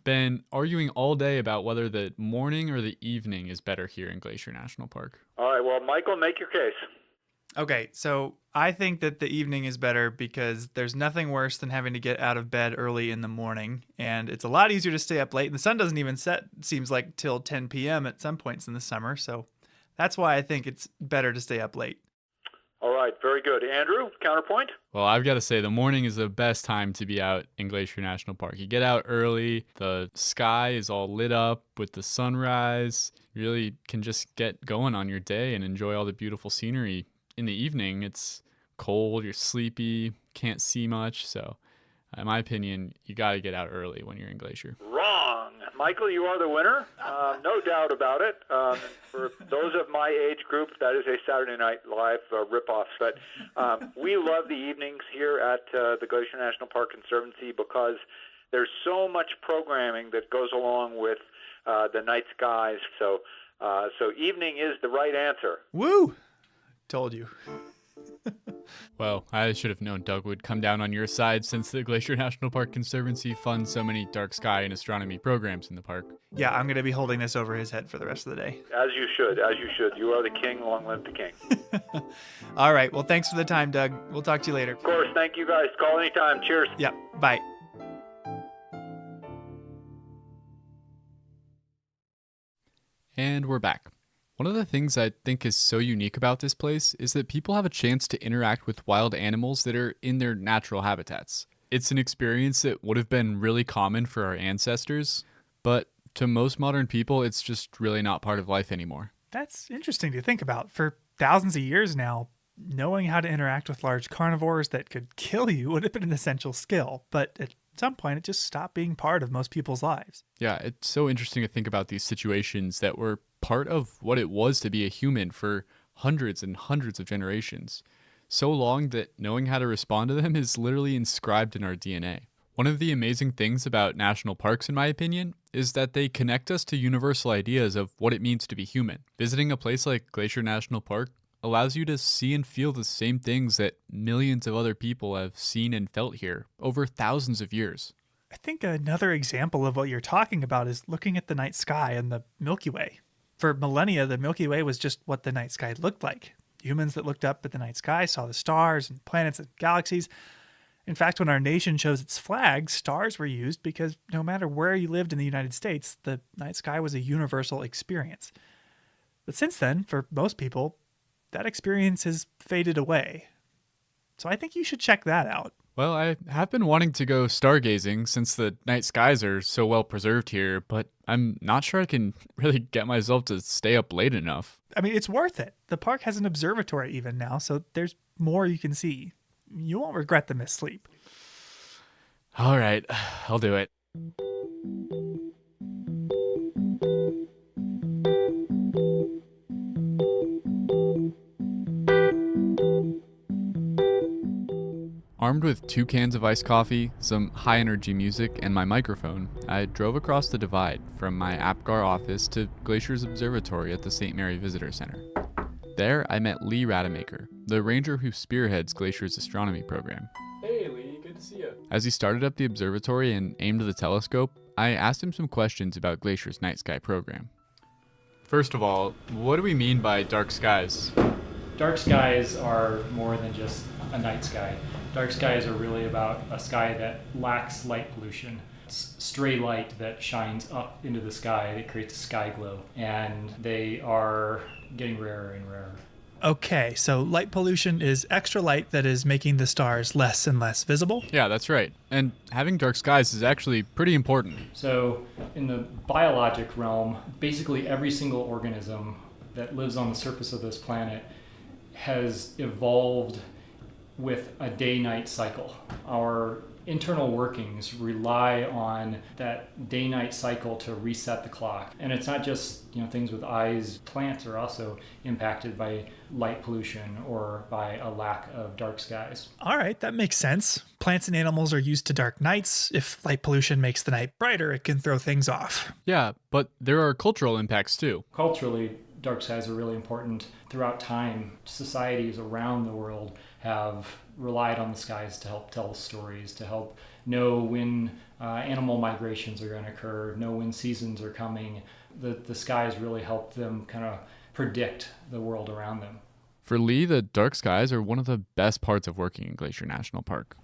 been arguing all day about whether the morning or the evening is better here in Glacier National Park. All right, well, Michael, make your case. Okay, so I think that the evening is better because there's nothing worse than having to get out of bed early in the morning, and it's a lot easier to stay up late. And the sun doesn't even set, seems like, till 10 p.m. at some points in the summer, so that's why I think it's better to stay up late. All right, very good. Andrew, counterpoint? Well, I've got to say the morning is the best time to be out in Glacier National Park. You get out early, the sky is all lit up with the sunrise. You really can just get going on your day and enjoy all the beautiful scenery. In the evening, it's cold, you're sleepy, can't see much. So, in my opinion, you got to get out early when you're in Glacier. Wrong. Michael, you are the winner. No doubt about it. For those of my age group, that is a Saturday Night Live ripoff. But we love the evenings here at the Glacier National Park Conservancy because there's so much programming that goes along with the night skies. So evening is the right answer. Woo! Told you. Well, I should have known Doug would come down on your side since the Glacier National Park Conservancy funds so many dark sky and astronomy programs in the park. Yeah, I'm going to be holding this over his head for the rest of the day. As you should, as you should. You are the king, long live the king. All right, well, thanks for the time, Doug. We'll talk to you later. Of course, thank you guys. Call anytime. Cheers. Yeah, bye. And we're back. One of the things I think is so unique about this place is that people have a chance to interact with wild animals that are in their natural habitats. It's an experience that would have been really common for our ancestors, but to most modern people, it's just really not part of life anymore. That's interesting to think about. For thousands of years now, knowing how to interact with large carnivores that could kill you would have been an essential skill, but at some point it just stopped being part of most people's lives. Yeah, it's so interesting to think about these situations that were part of what it was to be a human for hundreds and hundreds of generations. So long that knowing how to respond to them is literally inscribed in our DNA. One of the amazing things about national parks, in my opinion, is that they connect us to universal ideas of what it means to be human. Visiting a place like Glacier National Park allows you to see and feel the same things that millions of other people have seen and felt here over thousands of years. I think another example of what you're talking about is looking at the night sky and the Milky Way. For millennia, the Milky Way was just what the night sky looked like. Humans that looked up at the night sky saw the stars and planets and galaxies. In fact, when our nation chose its flag, stars were used because no matter where you lived in the United States, the night sky was a universal experience. But since then, for most people, that experience has faded away. So I think you should check that out. Well, I have been wanting to go stargazing since the night skies are so well preserved here, but I'm not sure I can really get myself to stay up late enough. I mean, it's worth it. The park has an observatory even now, so there's more you can see. You won't regret the missed sleep. All right, I'll do it. Armed with 2 cans of iced coffee, some high-energy music, and my microphone, I drove across the divide from my APGAR office to Glacier's observatory at the St. Mary Visitor Center. There, I met Lee Rademacher, the ranger who spearheads Glacier's astronomy program. Hey Lee, good to see you. As he started up the observatory and aimed the telescope, I asked him some questions about Glacier's night sky program. First of all, what do we mean by dark skies? Dark skies are more than just a night sky. Dark skies are really about a sky that lacks light pollution. It's stray light that shines up into the sky that creates a sky glow, and they are getting rarer and rarer. Okay, so light pollution is extra light that is making the stars less and less visible? Yeah, that's right. And having dark skies is actually pretty important. So in the biologic realm, basically every single organism that lives on the surface of this planet has evolved with a day-night cycle. Our internal workings rely on that day-night cycle to reset the clock. And it's not just, things with eyes. Plants are also impacted by light pollution or by a lack of dark skies. All right, that makes sense. Plants and animals are used to dark nights. If light pollution makes the night brighter, it can throw things off. Yeah, but there are cultural impacts too. Culturally, dark skies are really important. Throughout time, societies around the world have relied on the skies to help tell stories, to help know when animal migrations are going to occur, know when seasons are coming. The skies really help them kind of predict the world around them. For Lee, the dark skies are one of the best parts of working in Glacier National Park.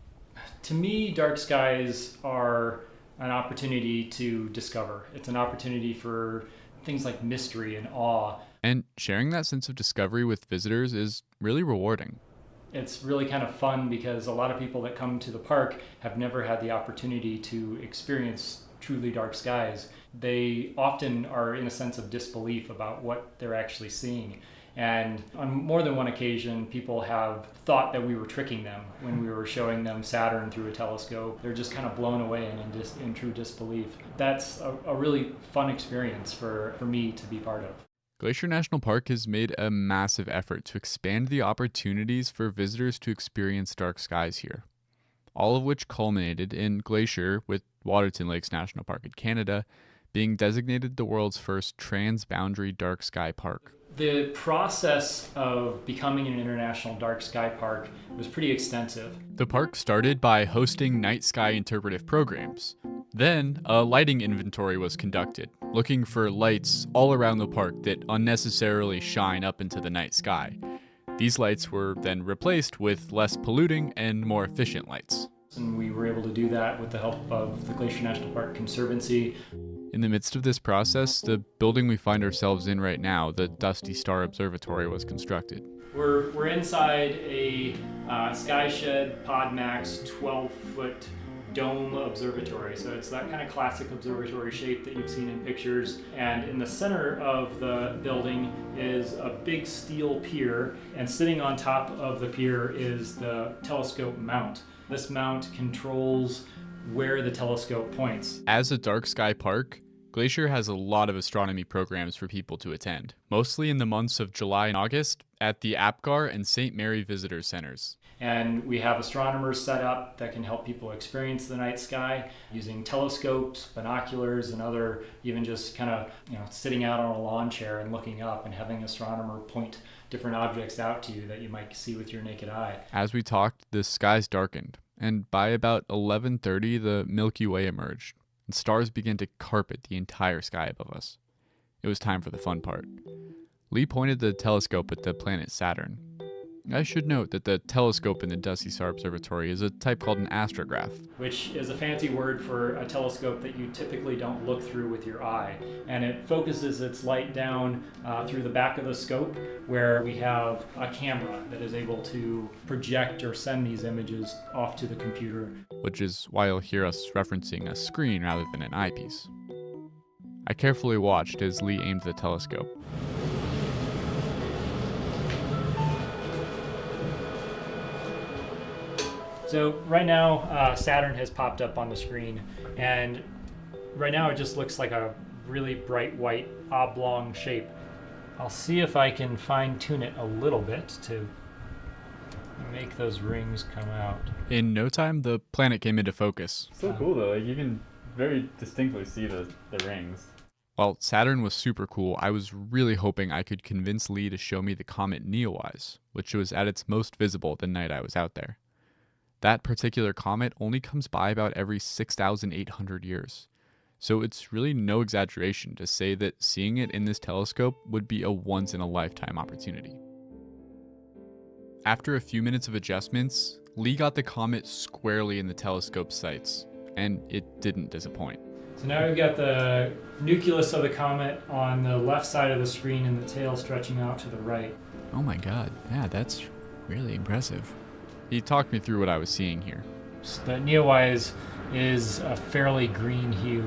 To me, dark skies are an opportunity to discover. It's an opportunity for things like mystery and awe. And sharing that sense of discovery with visitors is really rewarding. It's really kind of fun because a lot of people that come to the park have never had the opportunity to experience truly dark skies. They often are in a sense of disbelief about what they're actually seeing. And on more than one occasion, people have thought that we were tricking them when we were showing them Saturn through a telescope. They're just kind of blown away and in true disbelief. That's a really fun experience for me to be part of. Glacier National Park has made a massive effort to expand the opportunities for visitors to experience dark skies here, all of which culminated in Glacier, with Waterton Lakes National Park in Canada, being designated the world's first transboundary dark sky park. The process of becoming an international dark sky park was pretty extensive. The park started by hosting night sky interpretive programs. Then, a lighting inventory was conducted, looking for lights all around the park that unnecessarily shine up into the night sky. These lights were then replaced with less polluting and more efficient lights. And we were able to do that with the help of the Glacier National Park Conservancy. In the midst of this process, the building we find ourselves in right now, the Dusty Star Observatory, was constructed. We're inside a SkyShed PodMax 12-foot dome observatory. So it's that kind of classic observatory shape that you've seen in pictures. And in the center of the building is a big steel pier, and sitting on top of the pier is the telescope mount. This mount controls where the telescope points. As a dark sky park, Glacier has a lot of astronomy programs for people to attend, mostly in the months of July and August at the Apgar and St. Mary Visitor Centers. And we have astronomers set up that can help people experience the night sky using telescopes, binoculars, and other, even just kind of, sitting out on a lawn chair and looking up and having an astronomer point different objects out to you that you might see with your naked eye. As we talked, the skies darkened, and by about 11:30, the Milky Way emerged, and stars began to carpet the entire sky above us. It was time for the fun part. Lee pointed the telescope at the planet Saturn. I should note that the telescope in the Dusty Star Observatory is a type called an astrograph, which is a fancy word for a telescope that you typically don't look through with your eye. And it focuses its light down through the back of the scope, where we have a camera that is able to project or send these images off to the computer. Which is why you'll hear us referencing a screen rather than an eyepiece. I carefully watched as Lee aimed the telescope. So right now, Saturn has popped up on the screen, and right now it just looks like a really bright white oblong shape. I'll see if I can fine-tune it a little bit to make those rings come out. In no time, the planet came into focus. So cool though, like you can very distinctly see the rings. While Saturn was super cool, I was really hoping I could convince Lee to show me the comet Neowise, which was at its most visible the night I was out there. That particular comet only comes by about every 6,800 years. So it's really no exaggeration to say that seeing it in this telescope would be a once-in-a-lifetime opportunity. After a few minutes of adjustments, Lee got the comet squarely in the telescope sights, and it didn't disappoint. So now we've got the nucleus of the comet on the left side of the screen and the tail stretching out to the right. Oh my god, yeah, that's really impressive. He talked me through what I was seeing here. So the Neowise is a fairly green hue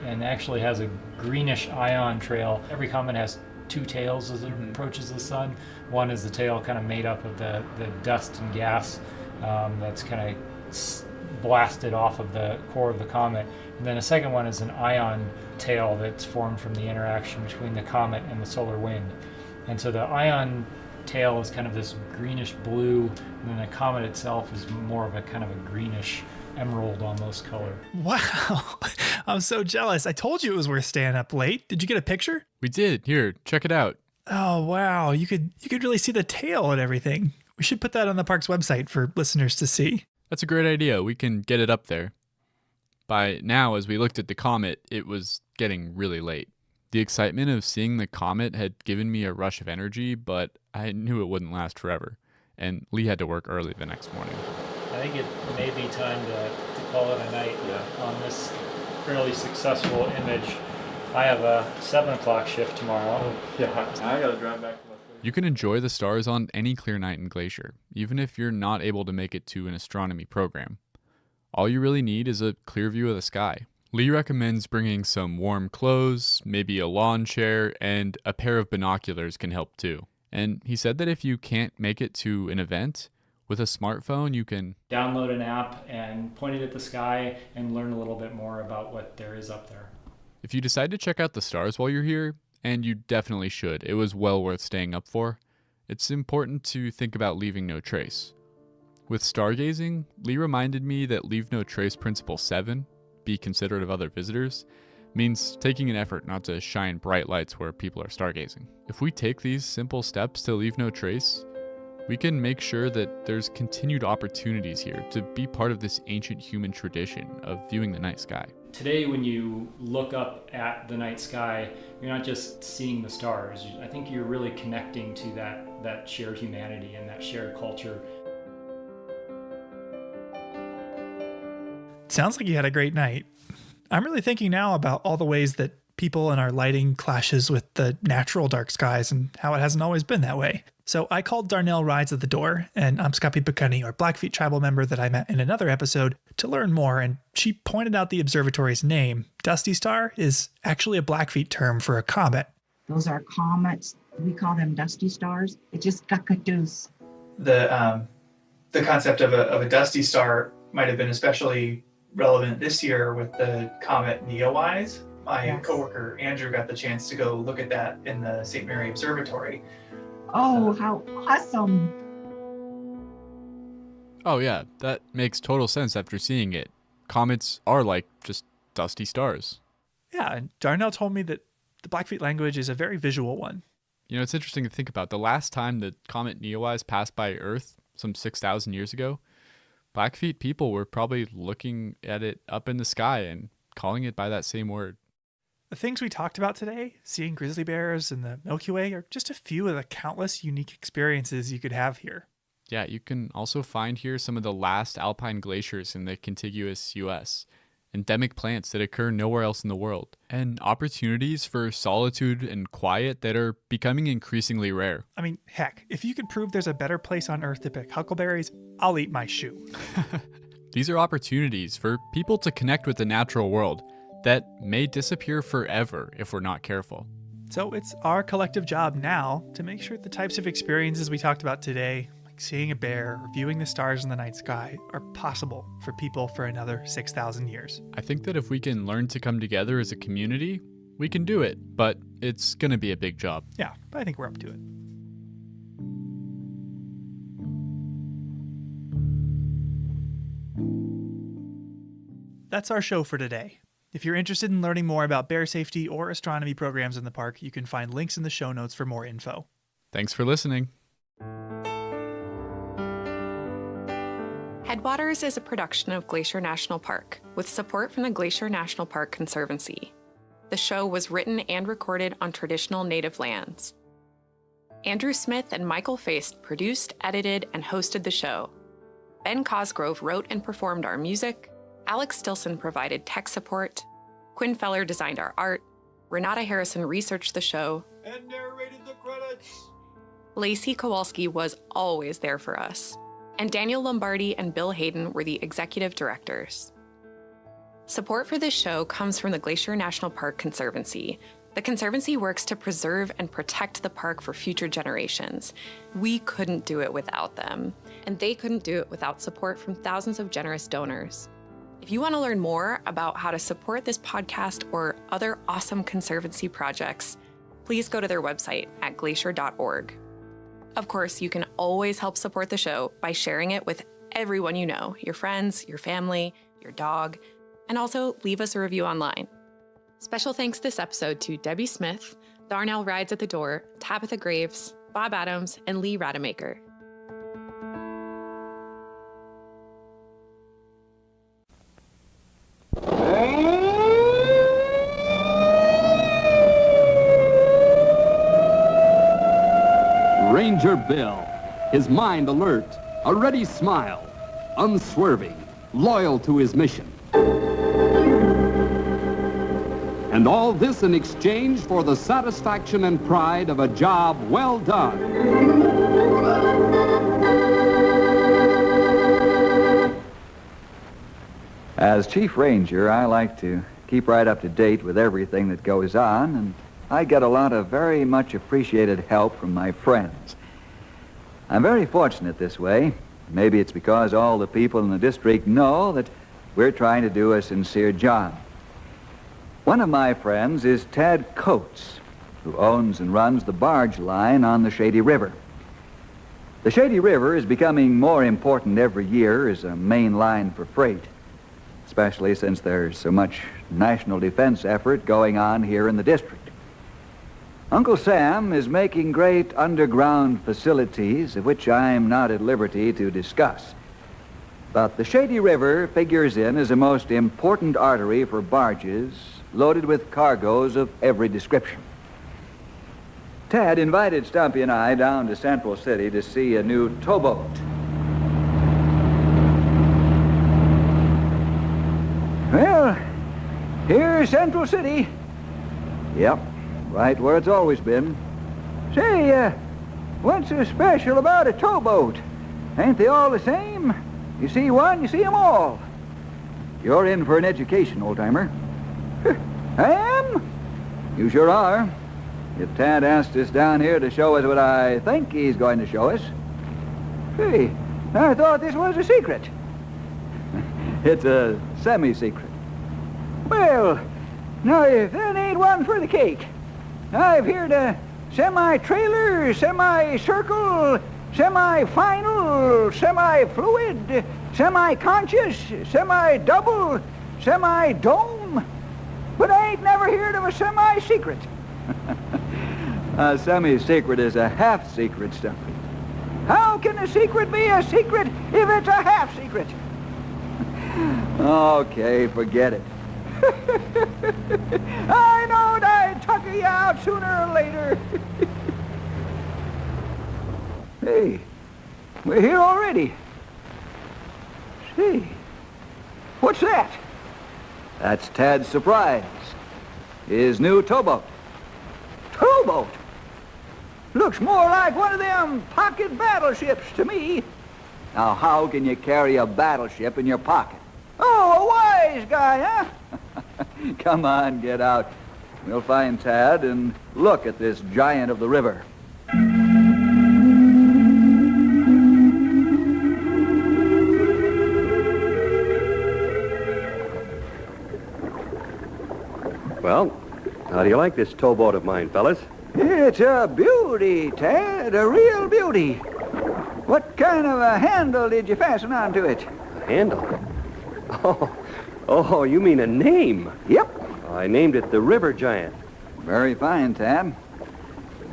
and actually has a greenish ion trail. Every comet has two tails as it approaches the sun. One is the tail kind of made up of the dust and gas that's kind of blasted off of the core of the comet. And then a second one is an ion tail that's formed from the interaction between the comet and the solar wind. And so the ion tail is kind of this greenish blue, and then the comet itself is more of a kind of a greenish emerald almost color. Wow, I'm so jealous. I told you it was worth staying up late. Did you get a picture? We did. Here, check it out. Oh wow, you could really see the tail and everything. We should put that on the park's website for listeners to see. That's a great idea. We can get it up there. By now, as we looked at the comet, it was getting really late. The excitement of seeing the comet had given me a rush of energy, but I knew it wouldn't last forever, and Lee had to work early the next morning. I think it may be time to call it a night on this fairly successful image. I have a 7 o'clock shift tomorrow. Yeah, I gotta drive back to You can enjoy the stars on any clear night in Glacier, even if you're not able to make it to an astronomy program. All you really need is a clear view of the sky. Lee recommends bringing some warm clothes, maybe a lawn chair, and a pair of binoculars can help too. And he said that if you can't make it to an event, with a smartphone you can download an app and point it at the sky and learn a little bit more about what there is up there. If you decide to check out the stars while you're here, and you definitely should, it was well worth staying up for, it's important to think about leaving no trace. With stargazing, Lee reminded me that Leave No Trace Principle 7, be considerate of other visitors, means taking an effort not to shine bright lights where people are stargazing. If we take these simple steps to leave no trace, we can make sure that there's continued opportunities here to be part of this ancient human tradition of viewing the night sky. Today, when you look up at the night sky, you're not just seeing the stars. I think you're really connecting to that shared humanity and that shared culture. Sounds like you had a great night. I'm really thinking now about all the ways that people and our lighting clashes with the natural dark skies and how it hasn't always been that way. So I called Darnell Rides at the door, and Amskapi Pekuni, our Blackfeet tribal member that I met in another episode, to learn more, and she pointed out the observatory's name. Dusty Star is actually a Blackfeet term for a comet. Those are comets. We call them dusty stars. It's just kakadus. The concept of a dusty star might have been especially relevant this year with the comet Neowise. My coworker Andrew got the chance to go look at that in the St. Mary Observatory. Oh, how awesome. Oh yeah, that makes total sense after seeing it. Comets are like just dusty stars. Yeah, and Darnell told me that the Blackfeet language is a very visual one. You know, it's interesting to think about. The last time the comet Neowise passed by Earth, some 6,000 years ago, Blackfeet people were probably looking at it up in the sky and calling it by that same word. The things we talked about today, seeing grizzly bears and the Milky Way, are just a few of the countless unique experiences you could have here. Yeah, you can also find here some of the last alpine glaciers in the contiguous U.S., endemic plants that occur nowhere else in the world, and opportunities for solitude and quiet that are becoming increasingly rare. I mean, heck, if you could prove there's a better place on Earth to pick huckleberries, I'll eat my shoe. These are opportunities for people to connect with the natural world that may disappear forever if we're not careful. So it's our collective job now to make sure the types of experiences we talked about today, like seeing a bear or viewing the stars in the night sky, are possible for people for another 6,000 years. I think that if we can learn to come together as a community, we can do it, but it's going to be a big job. Yeah, but I think we're up to it. That's our show for today. If you're interested in learning more about bear safety or astronomy programs in the park, you can find links in the show notes for more info. Thanks for listening. Headwaters is a production of Glacier National Park, with support from the Glacier National Park Conservancy. The show was written and recorded on traditional native lands. Andrew Smith and Michael Feist produced, edited, and hosted the show. Ben Cosgrove wrote and performed our music. Alex Stilson provided tech support. Quinn Feller designed our art. Renata Harrison researched the show. And narrated the credits. Lacey Kowalski was always there for us. And Daniel Lombardi and Bill Hayden were the executive directors. Support for this show comes from the Glacier National Park Conservancy. The Conservancy works to preserve and protect the park for future generations. We couldn't do it without them, and they couldn't do it without support from thousands of generous donors. If you want to learn more about how to support this podcast or other awesome Conservancy projects, please go to their website at glacier.org. Of course, you can always help support the show by sharing it with everyone you know, your friends, your family, your dog, and also leave us a review online. Special thanks this episode to Debbie Smith, Darnell Rides at the Door, Tabitha Graves, Bob Adams, and Lee Rademacher. Ranger Bill, his mind alert, a ready smile, unswerving, loyal to his mission. And all this in exchange for the satisfaction and pride of a job well done. As Chief Ranger, I like to keep right up to date with everything that goes on, and I get a lot of very much appreciated help from my friends. I'm very fortunate this way. Maybe it's because all the people in the district know that we're trying to do a sincere job. One of my friends is Tad Coates, who owns and runs the barge line on the Shady River. The Shady River is becoming more important every year as a main line for freight, especially since there's so much national defense effort going on here in the district. Uncle Sam is making great underground facilities, of which I'm not at liberty to discuss. But the Shady River figures in as a most important artery for barges loaded with cargoes of every description. Tad invited Stumpy and I down to Central City to see a new towboat. Well, here's Central City. Yep, right where it's always been. Say, what's so special about a towboat? Ain't they all the same? You see one, you see them all. You're in for an education, old-timer. I am? You sure are. If Tad asked us down here to show us what I think he's going to show us. Hey, I thought this was a secret. It's a semi-secret. Well, now if that ain't one for the cake. I've heard a semi-trailer, semi-circle, semi-final, semi-fluid, semi-conscious, semi-double, semi-dome. But I ain't never heard of a semi-secret. A semi-secret is a half-secret, Stumpy. How can a secret be a secret if it's a half-secret? Okay, forget it. I knowed I'd tucker you out sooner or later. Hey, we're here already. Say, what's that? That's Tad's surprise. His new towboat. Towboat? Looks more like one of them pocket battleships to me. Now, how can you carry a battleship in your pocket? Oh, a wise guy, huh? Come on, get out. We'll find Tad and look at this giant of the river. Well, how do you like this towboat of mine, fellas? It's a beauty, Tad, a real beauty. What kind of a handle did you fasten onto it? A handle? Oh, you mean a name? Yep. I named it the River Giant. Very fine, Tad.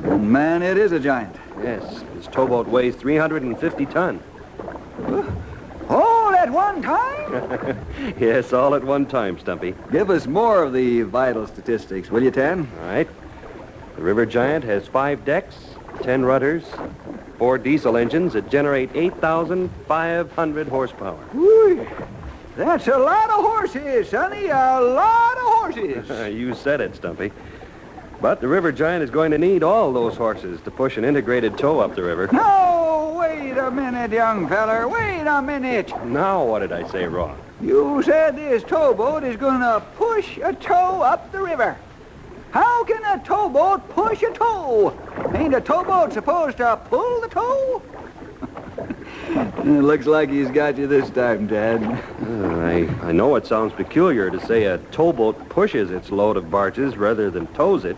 And man, it is a giant. Yes, this towboat weighs 350 ton. All at one time? Yes, all at one time, Stumpy. Give us more of the vital statistics, will you, Tad? All right. The River Giant has 5 decks, 10 rudders, 4 diesel engines that generate 8,500 horsepower. Whee! That's a lot of horses, Sonny, a lot of horses. You said it, Stumpy. But the River Giant is going to need all those horses to push an integrated tow up the river. No, wait a minute, young feller, wait a minute. Now what did I say wrong? You said this towboat is going to push a tow up the river. How can a towboat push a tow? Ain't a towboat supposed to pull the tow? It looks like he's got you this time, Tad. I know it sounds peculiar to say a towboat pushes its load of barges rather than tows it.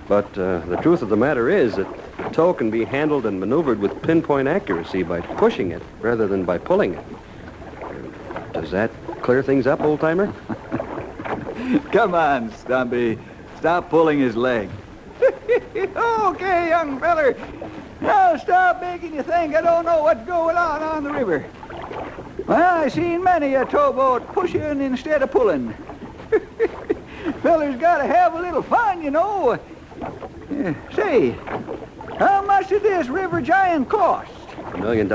But the truth of the matter is that the tow can be handled and maneuvered with pinpoint accuracy by pushing it rather than by pulling it. Does that clear things up, old-timer? Come on, Stumpy. Stop pulling his leg. Okay, young feller. Now stop making you think I don't know what's going on the river. Well, I seen many a towboat pushing instead of pulling. Feller's got to have a little fun, you know. Say, how much much did this river giant cost? $1 million.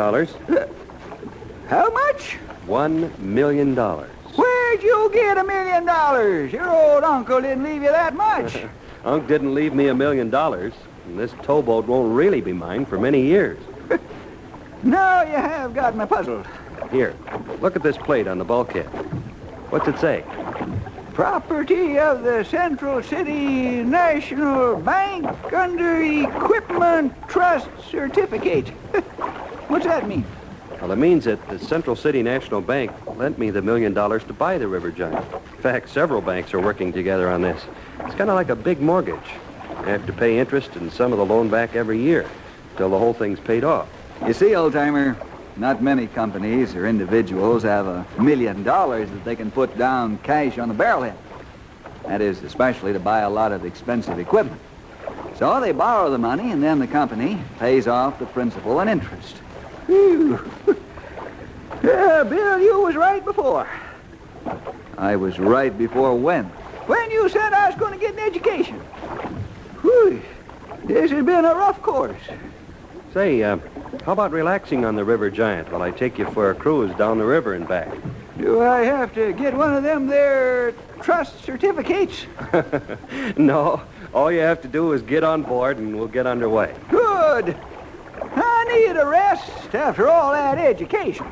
How much? $1 million. Where'd you get $1 million? Your old uncle didn't leave you that much. Unc didn't leave me $1 million, and this towboat won't really be mine for many years. Now you have got me puzzled. Here, look at this plate on the bulkhead. What's it say? Property of the Central City National Bank under Equipment Trust Certificate. What's that mean? Well, it means that the Central City National Bank lent me the $1 million to buy the River Giant. In fact, several banks are working together on this. It's kind of like a big mortgage. You have to pay interest and some of the loan back every year till the whole thing's paid off. You see, old-timer, not many companies or individuals have $1 million that they can put down cash on the barrelhead. That is, especially to buy a lot of expensive equipment. So they borrow the money, and then the company pays off the principal and interest. Whew. Yeah, Bill, you was right before. I was right before when? When you said I was going to get an education. Whew. This has been a rough course. Say, how about relaxing on the River Giant while I take you for a cruise down the river and back? Do I have to get one of them there trust certificates? No. All you have to do is get on board and we'll get underway. Good. I need a rest after all that education.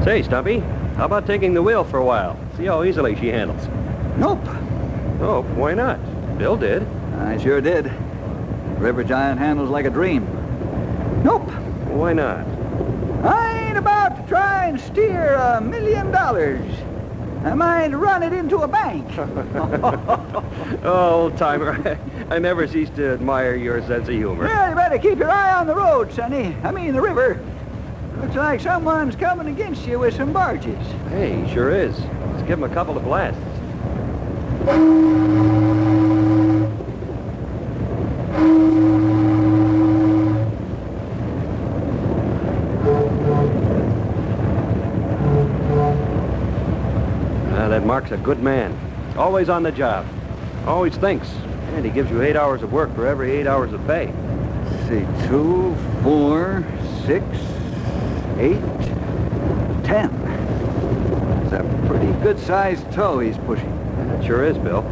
Say, Stumpy, how about taking the wheel for a while? See how easily she handles. Nope. Nope, why not? Bill did. I sure did. River Giant handles like a dream. Nope. Why not? I ain't about to try and steer $1 million. I might run it into a bank. Oh, old-timer, I never cease to admire your sense of humor. Well, you better keep your eye on the road, Sonny. I mean the river. Looks like someone's coming against you with some barges. Hey, he sure is. Let's give him a couple of blasts. That Mark's a good man. Always on the job. Always thinks. And he gives you 8 hours of work for every 8 hours of pay. Let's see, 2, 4, 6, 8, 10. It's a pretty good-sized tow he's pushing. That sure is, Bill.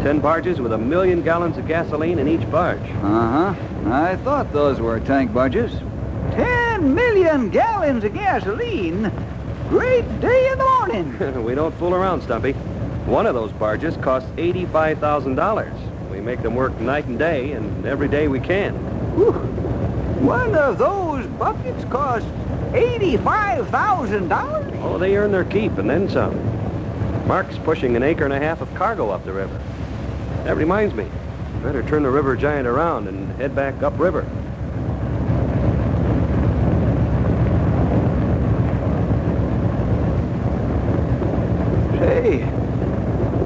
10 barges with 1 million gallons of gasoline in each barge. Uh-huh. I thought those were tank barges. 10 million gallons of gasoline? Great day in the morning. We don't fool around, Stumpy. One of those barges costs $85,000. We make them work night and day, and every day we can. Whew. One of those buckets costs $85,000? Oh, they earn their keep and then some. Mark's pushing 1.5 acres of cargo up the river. That reminds me. Better turn the River Giant around and head back upriver. Say,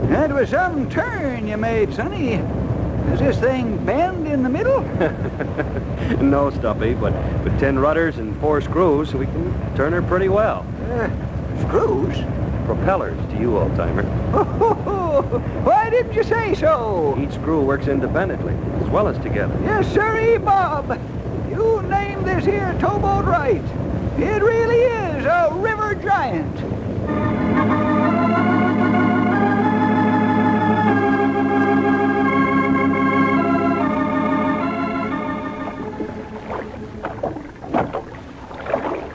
that was some turn you made, Sonny. Does this thing bend in the middle? No, Stumpy, but with 10 rudders and 4 screws, we can turn her pretty well. Screws? Propellers to you, old-timer. Why didn't you say so? Each screw works independently, as well as together. Yes, sirree, Bob. You named this here towboat right. It really is a river giant.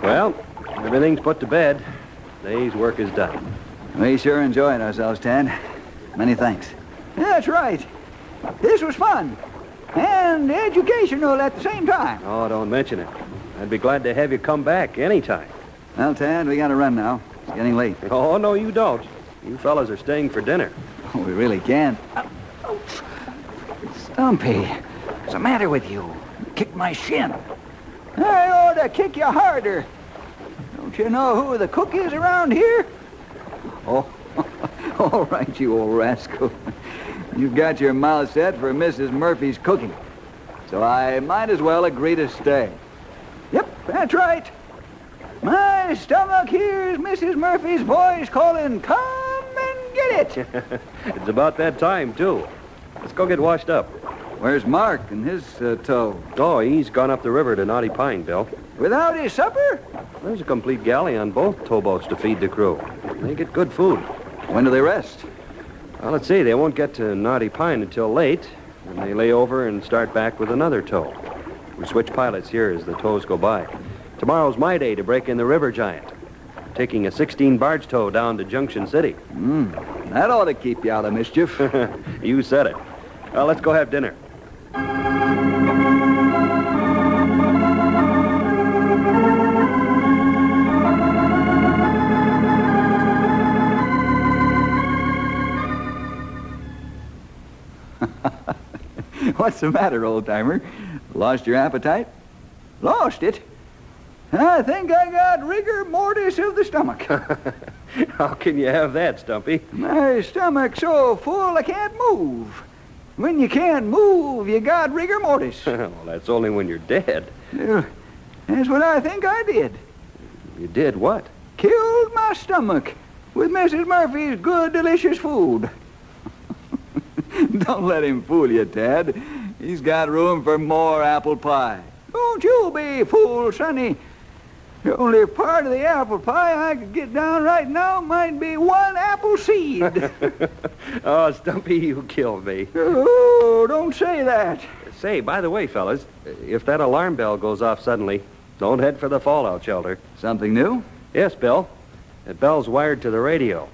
Well, everything's put to bed. Day's work is done. We sure enjoyed ourselves, Tad. Many thanks. That's right. This was fun. And educational at the same time. Oh, don't mention it. I'd be glad to have you come back anytime. Well, Tad, we gotta run now. It's getting late. Oh, no, you don't. You fellas are staying for dinner. Oh, we really can't. Stumpy, what's the matter with you? You kicked my shin. I ought to kick you harder. Don't you know who the cook is around here? Oh, all right, you old rascal. You've got your mouth set for Mrs. Murphy's cooking. So I might as well agree to stay. Yep, that's right. My my stomach hears Mrs. Murphy's voice calling, "Come and get it!" It's about that time, too. Let's go get washed up. Where's Mark and his tow? Oh, he's gone up the river to Knotty Pine, Bill. Without his supper? There's a complete galley on both towboats to feed the crew. They get good food. When do they rest? Well, let's see. They won't get to Knotty Pine until late, and they lay over and start back with another tow. We switch pilots here as the tows go by. Tomorrow's my day to break in the River Giant. Taking a 16-barge tow down to Junction City. That ought to keep you out of mischief. You said it. Well, let's go have dinner. What's the matter, old-timer? Lost your appetite? Lost it? I think I got rigor mortis of the stomach. How can you have that, Stumpy? My stomach's so full I can't move. When you can't move, you got rigor mortis. Well, that's only when you're dead. That's what I think I did. You did what? Killed my stomach with Mrs. Murphy's good, delicious food. Don't let him fool you, Tad. He's got room for more apple pie. Don't you be fooled, Sonny. The only part of the apple pie I could get down right now might be one apple seed. Oh, Stumpy, you killed me. Oh, don't say that. Say, by the way, fellas, if that alarm bell goes off suddenly, don't head for the fallout shelter. Something new? Yes, Bill. That bell's wired to the radio.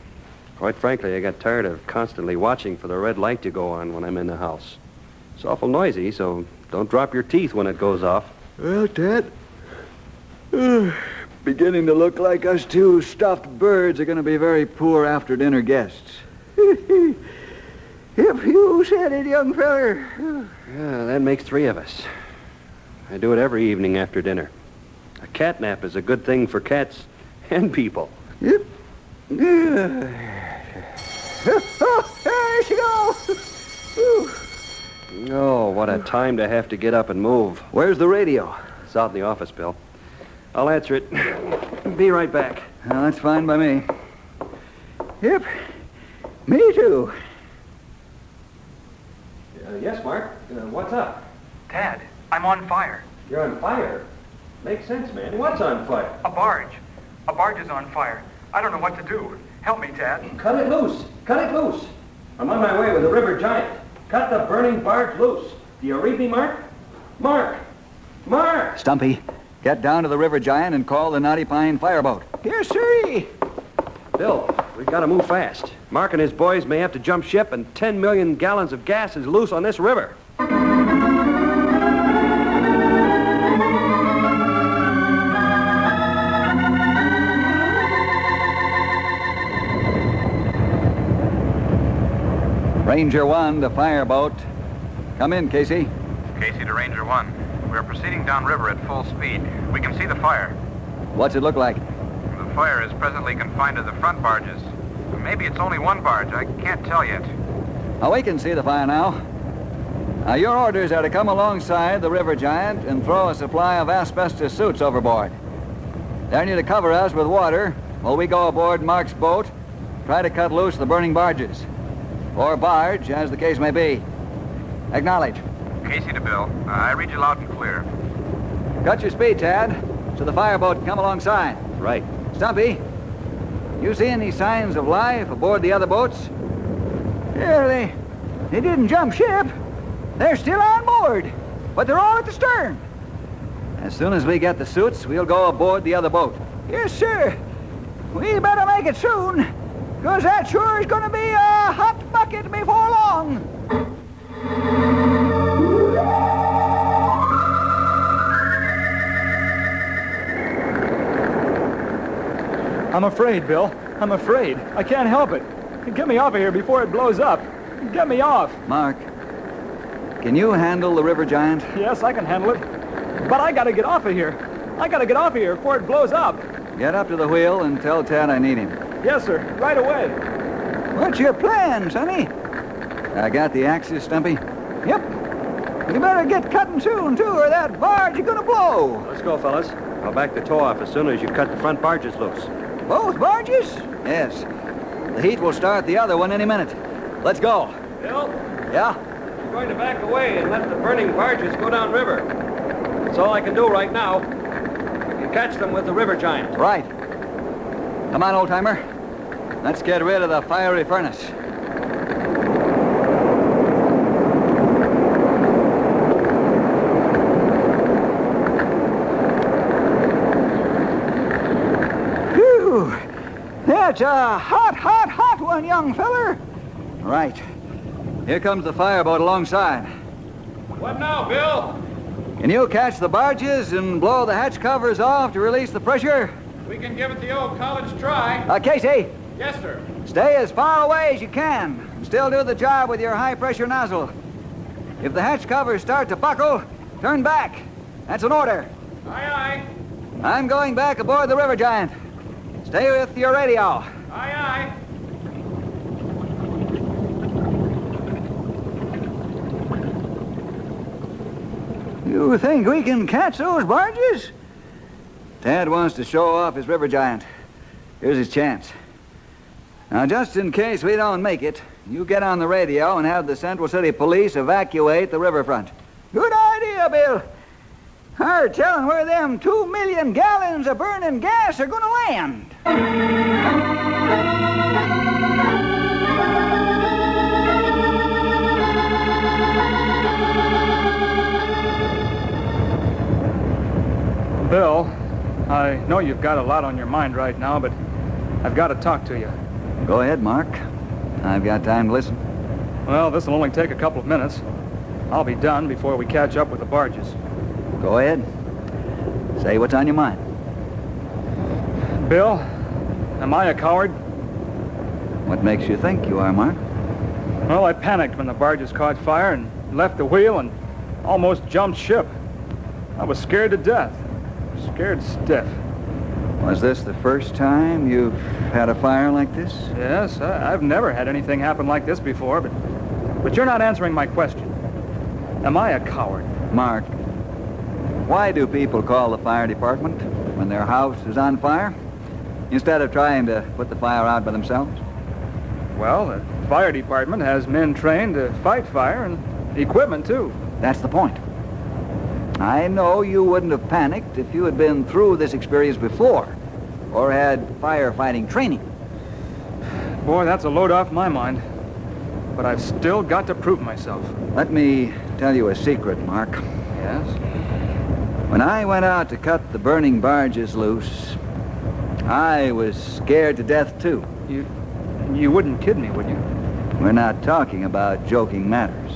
Quite frankly, I got tired of constantly watching for the red light to go on when I'm in the house. It's awful noisy, so don't drop your teeth when it goes off. Well, Ted, beginning to look like us two stuffed birds are going to be very poor after-dinner guests. If you said it, young feller. Yeah, that makes 3 of us. I do it every evening after dinner. A cat nap is a good thing for cats and people. Yep. Oh, there she goes. Oh, what a time to have to get up and move. Where's the radio? It's out in the office, Bill. I'll answer it. Be right back. Well, that's fine by me. Yep. Me too. Yes, Mark. What's up? Tad, I'm on fire. You're on fire? Makes sense, man. What's on fire? A barge. A barge is on fire. I don't know what to do. Help me, Tad. Cut it loose. Cut it loose. I'm on my way with the River Giant. Cut the burning barge loose. Do you read me, Mark? Mark! Mark! Stumpy, get down to the River Giant and call the Knotty Pine fireboat. Yes, sir. Bill, we've got to move fast. Mark and his boys may have to jump ship, and 10 million gallons of gas is loose on this river. Ranger 1 to fireboat. Come in, Casey. Casey to Ranger 1. We are proceeding downriver at full speed. We can see the fire. What's it look like? The fire is presently confined to the front barges. Maybe it's only one barge. I can't tell yet. Oh, we can see the fire now. Your orders are to come alongside the River Giant and throw a supply of asbestos suits overboard. They're need to cover us with water while we go aboard Mark's boat, try to cut loose the burning barges. Or barge, as the case may be. Acknowledge. Casey to Bill. I read you loud and clear. Cut your speed, Tad, so the fireboat can come alongside. Right. Stumpy, you see any signs of life aboard the other boats? Yeah, they didn't jump ship. They're still on board, but they're all at the stern. As soon as we get the suits, we'll go aboard the other boat. Yes, sir. We better make it soon, because that sure is going to be a hot bucket before long. I'm afraid, Bill. I'm afraid. I can't help it. Get me off of here before it blows up. Get me off. Mark, can you handle the River Giant? Yes, I can handle it. But I gotta get off of here. I gotta get off of here before it blows up. Get up to the wheel and tell Tad I need him. Yes, sir. Right away. What's your plan, Sonny? I got the axes, Stumpy. Yep. You better get cutting soon, too, or that barge is gonna blow. Let's go, fellas. I'll back the tow off as soon as you cut the front barges loose. Both barges? Yes. The heat will start the other one any minute. Let's go. Bill? Yeah? I'm going to back away and let the burning barges go downriver. That's all I can do right now. You catch them with the river giant. Right. Come on, old-timer. Let's get rid of the fiery furnace. Whew! That's a hot one, young feller. Right. Here comes the fireboat alongside. What now, Bill? Can you catch the barges and blow the hatch covers off to release the pressure? We can give it the old college try. Casey. Yes, sir. Stay as far away as you can and still do the job with your high-pressure nozzle. If the hatch covers start to buckle, turn back. That's an order. Aye, aye. I'm going back aboard the River Giant. Stay with your radio. Aye, aye. You think we can catch those barges? Tad wants to show off his River Giant. Here's his chance. Now, just in case we don't make it, you get on the radio and have the Central City Police evacuate the riverfront. Good idea, Bill. Hard telling where them 2 million gallons of burning gas are going to land. Bill, I know you've got a lot on your mind right now, but I've got to talk to you. Go ahead, Mark. I've got time to listen. Well, this will only take a couple of minutes. I'll be done before we catch up with the barges. Go ahead. Say what's on your mind. Bill, am I a coward? What makes you think you are, Mark? Well, I panicked when the barges caught fire and left the wheel and almost jumped ship. I was scared to death. Scared stiff. Was this the first time you've had a fire like this? Yes, I've never had anything happen like this before, but you're not answering my question. Am I a coward? Mark, why do people call the fire department when their house is on fire instead of trying to put the fire out by themselves? Well, the fire department has men trained to fight fire and equipment, too. That's the point. I know you wouldn't have panicked if you had been through this experience before or had firefighting training. Boy, that's a load off my mind. But I've still got to prove myself. Let me tell you a secret, Mark. Yes? When I went out to cut the burning barges loose, I was scared to death, too. You wouldn't kid me, would you? We're not talking about joking matters.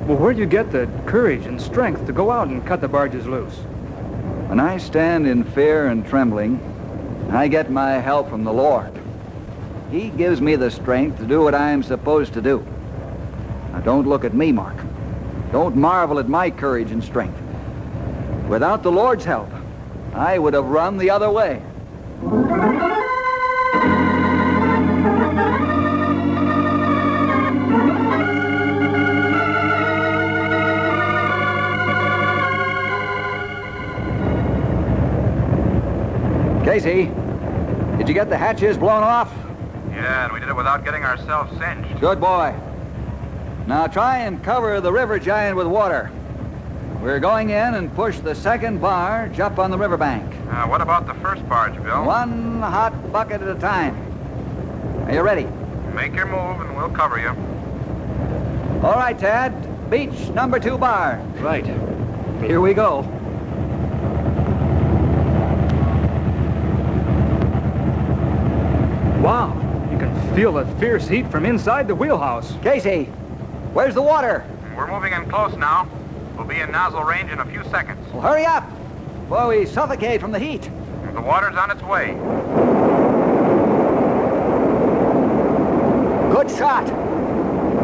Well, where'd you get the courage and strength to go out and cut the barges loose? When I stand in fear and trembling, I get my help from the Lord. He gives me the strength to do what I am supposed to do. Now, don't look at me, Mark. Don't marvel at my courage and strength. Without the Lord's help, I would have run the other way. Casey, did you get the hatches blown off? Yeah, and we did it without getting ourselves singed. Good boy. Now try and cover the River Giant with water. We're going in and push the second barge up on the riverbank. What about the first barge, Bill? One hot bucket at a time. Are you ready? Make your move and we'll cover you. All right, Tad. Beach number 2 bar. Right. Here we go. Wow, you can feel the fierce heat from inside the wheelhouse. Casey, where's the water? We're moving in close now. We'll be in nozzle range in a few seconds. Well, hurry up, before we suffocate from the heat. The water's on its way. Good shot.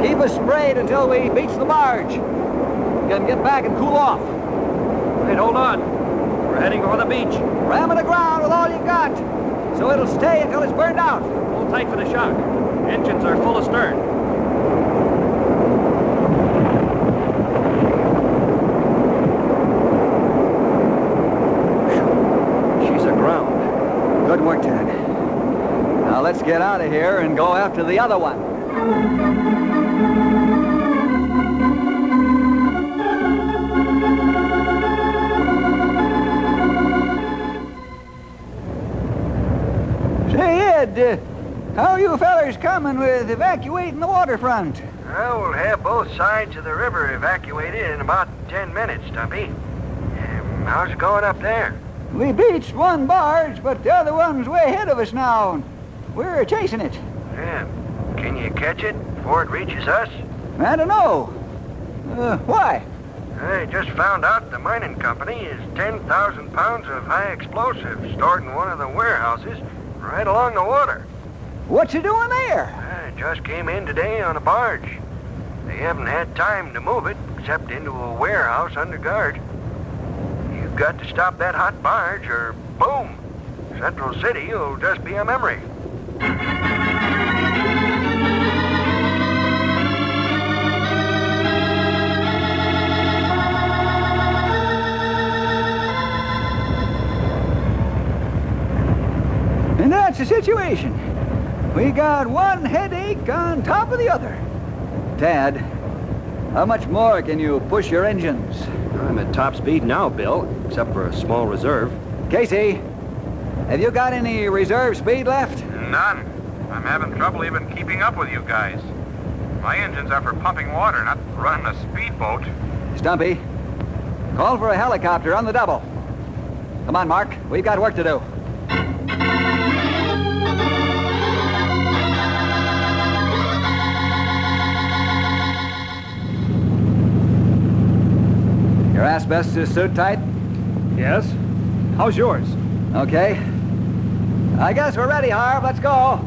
Keep us sprayed until we beach the barge. You can get back and cool off. Wait, hold on. We're heading for the beach. Ram it aground with all you got, so it'll stay until it's burned out. Hold tight for the shock. Engines are full astern. go after the other one. Say, Ed, how are you fellers coming with evacuating the waterfront? Well, we'll have both sides of the river evacuated in about 10 minutes, Stumpy. How's it going up there? We beached one barge, but the other one's way ahead of us now. We're chasing it. Yeah. Can you catch it before it reaches us? I don't know. Why? I just found out the mining company has 10,000 pounds of high explosives stored in one of the warehouses right along the water. What's it doing there? It just came in today on a barge. They haven't had time to move it except into a warehouse under guard. You've got to stop that hot barge or boom, Central City will just be a memory. And that's the situation. We got one headache on top of the other. Tad, how much more can you push your engines? I'm at top speed now, Bill, except for a small reserve. Casey, have you got any reserve speed left? None. I'm having trouble even keeping up with you guys. My engines are for pumping water, not running a speedboat. Stumpy, call for a helicopter on the double. Come on, Mark. We've got work to do. Your asbestos suit tight? Yes. How's yours? Okay. I guess we're ready, Harv. Let's go.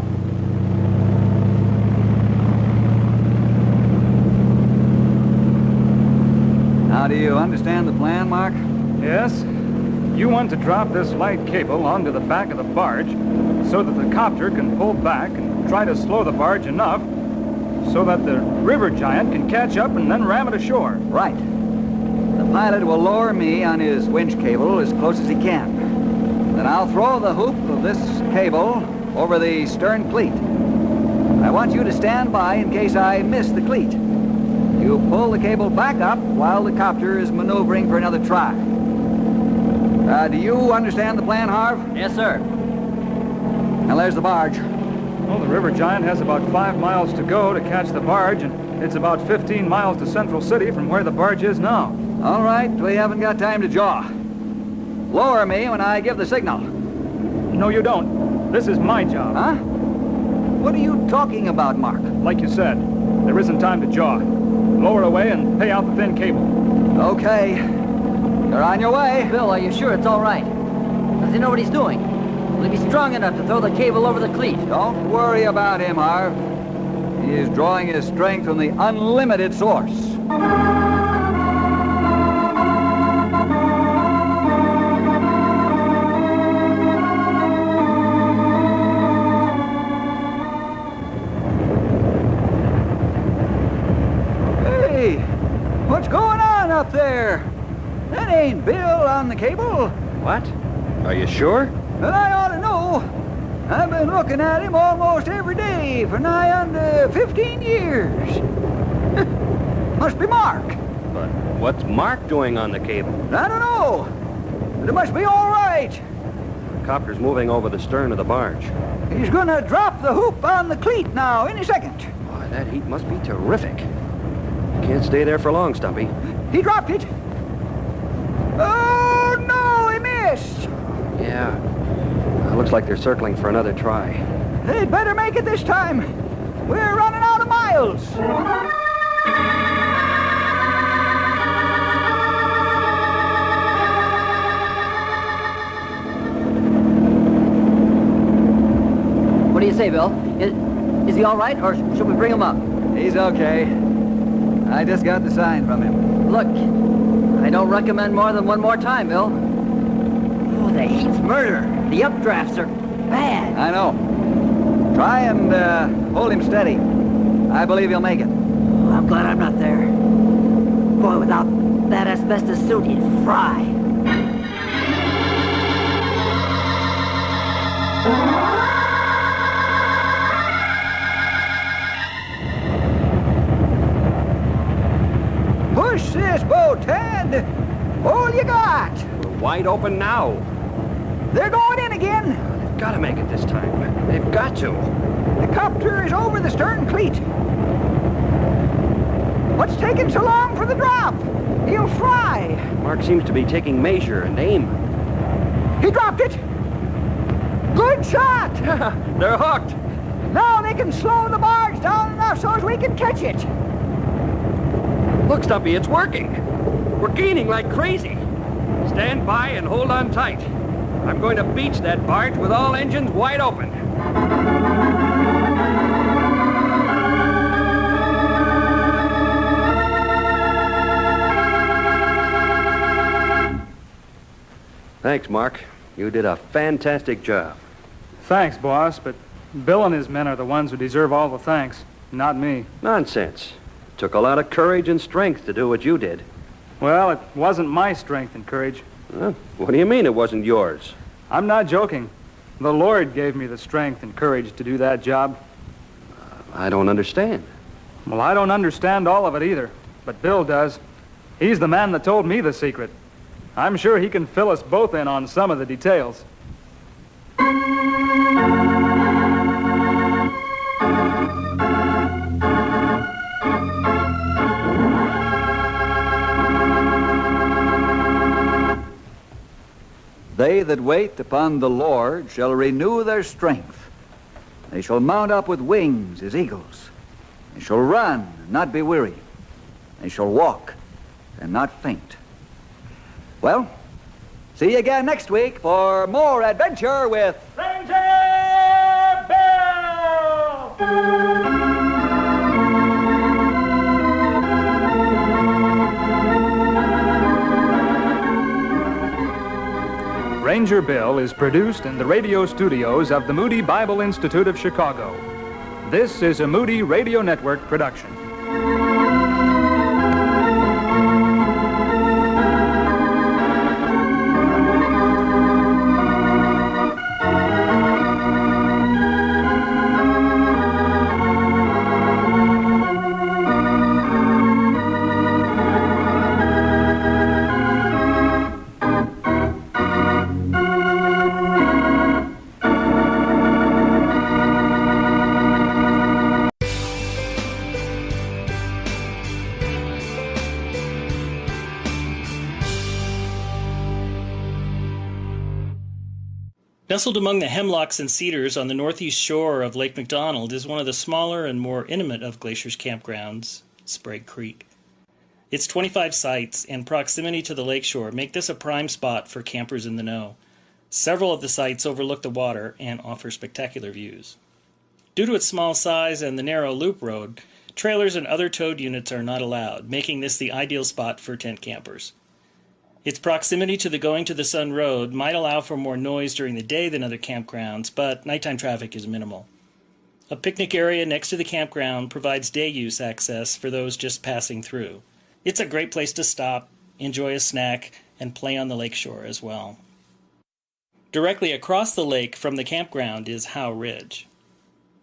Now, do you understand the plan, Mark? Yes. You want to drop this light cable onto the back of the barge so that the copter can pull back and try to slow the barge enough so that the river giant can catch up and then ram it ashore. Right. The pilot will lower me on his winch cable as close as he can. Then I'll throw the hoop of this cable over the stern cleat. I want you to stand by in case I miss the cleat. You pull the cable back up while the copter is maneuvering for another try. Do you understand the plan, Harv? Yes, sir. Now there's the barge. Well, the river giant has about 5 miles to go to catch the barge, and it's about 15 miles to Central City from where the barge is now. All right, we haven't got time to jaw. Lower me when I give the signal. No, you don't. This is my job. Huh? What are you talking about, Mark? Like you said, there isn't time to jaw. Lower away and pay out the thin cable. Okay. You're on your way. Bill, are you sure it's all right? Does he know what he's doing? Will he be strong enough to throw the cable over the cleat? Don't worry about him, Harv. He is drawing his strength from the unlimited source. Hey, what's going on up there? That ain't Bill on the cable. What? Are you sure? Well, I ought to know. I've been looking at him almost every day for nigh on 15 years. Must be Mark. But what's Mark doing on the cable? I don't know. But it must be all right. The copter's moving over the stern of the barge. He's gonna drop the hoop on the cleat now, any second. Boy, that heat must be terrific. Can't stay there for long, Stumpy. He dropped it. Oh, no, he missed. Yeah. Looks like they're circling for another try. They'd better make it this time. We're running out of miles. What do you say, Bill? Is he all right, or should we bring him up? He's okay. I just got the sign from him. Look, I don't recommend more than one more time, Bill. Oh, the heat's murder. The updrafts are bad. I know. Try and hold him steady. I believe he'll make it. Oh, I'm glad I'm not there. Boy, without that asbestos suit, he'd fry. Push this boat, Ted. All you got. We're wide open now. They're going in again. They've got to make it this time. They've got to. The copter is over the stern cleat. What's taking so long for the drop? He'll fly. Mark seems to be taking measure and aim. He dropped it. Good shot. They're hooked. Now they can slow the barge down enough so as we can catch it. Look, Stumpy, it's working. We're gaining like crazy. Stand by and hold on tight. I'm going to beach that barge with all engines wide open. Thanks, Mark. You did a fantastic job. Thanks, boss, but Bill and his men are the ones who deserve all the thanks, not me. Nonsense. It took a lot of courage and strength to do what you did. Well, it wasn't my strength and courage. Huh? What do you mean it wasn't yours? I'm not joking. The Lord gave me the strength and courage to do that job. I don't understand. Well, I don't understand all of it either, but Bill does. He's the man that told me the secret. I'm sure he can fill us both in on some of the details. They that wait upon the Lord shall renew their strength. They shall mount up with wings as eagles. They shall run and not be weary. They shall walk and not faint. Well, see you again next week for more adventure with Ranger Bill! Ranger Bill is produced in the radio studios of the Moody Bible Institute of Chicago. This is a Moody Radio Network production. Nestled among the hemlocks and cedars on the northeast shore of Lake McDonald is one of the smaller and more intimate of Glacier's campgrounds, Sprague Creek. Its 25 sites and proximity to the lakeshore make this a prime spot for campers in the know. Several of the sites overlook the water and offer spectacular views. Due to its small size and the narrow loop road, trailers and other towed units are not allowed, making this the ideal spot for tent campers. Its proximity to the Going to the Sun Road might allow for more noise during the day than other campgrounds, but nighttime traffic is minimal. A picnic area next to the campground provides day use access for those just passing through. It's a great place to stop, enjoy a snack, and play on the lakeshore as well. Directly across the lake from the campground is Howe Ridge.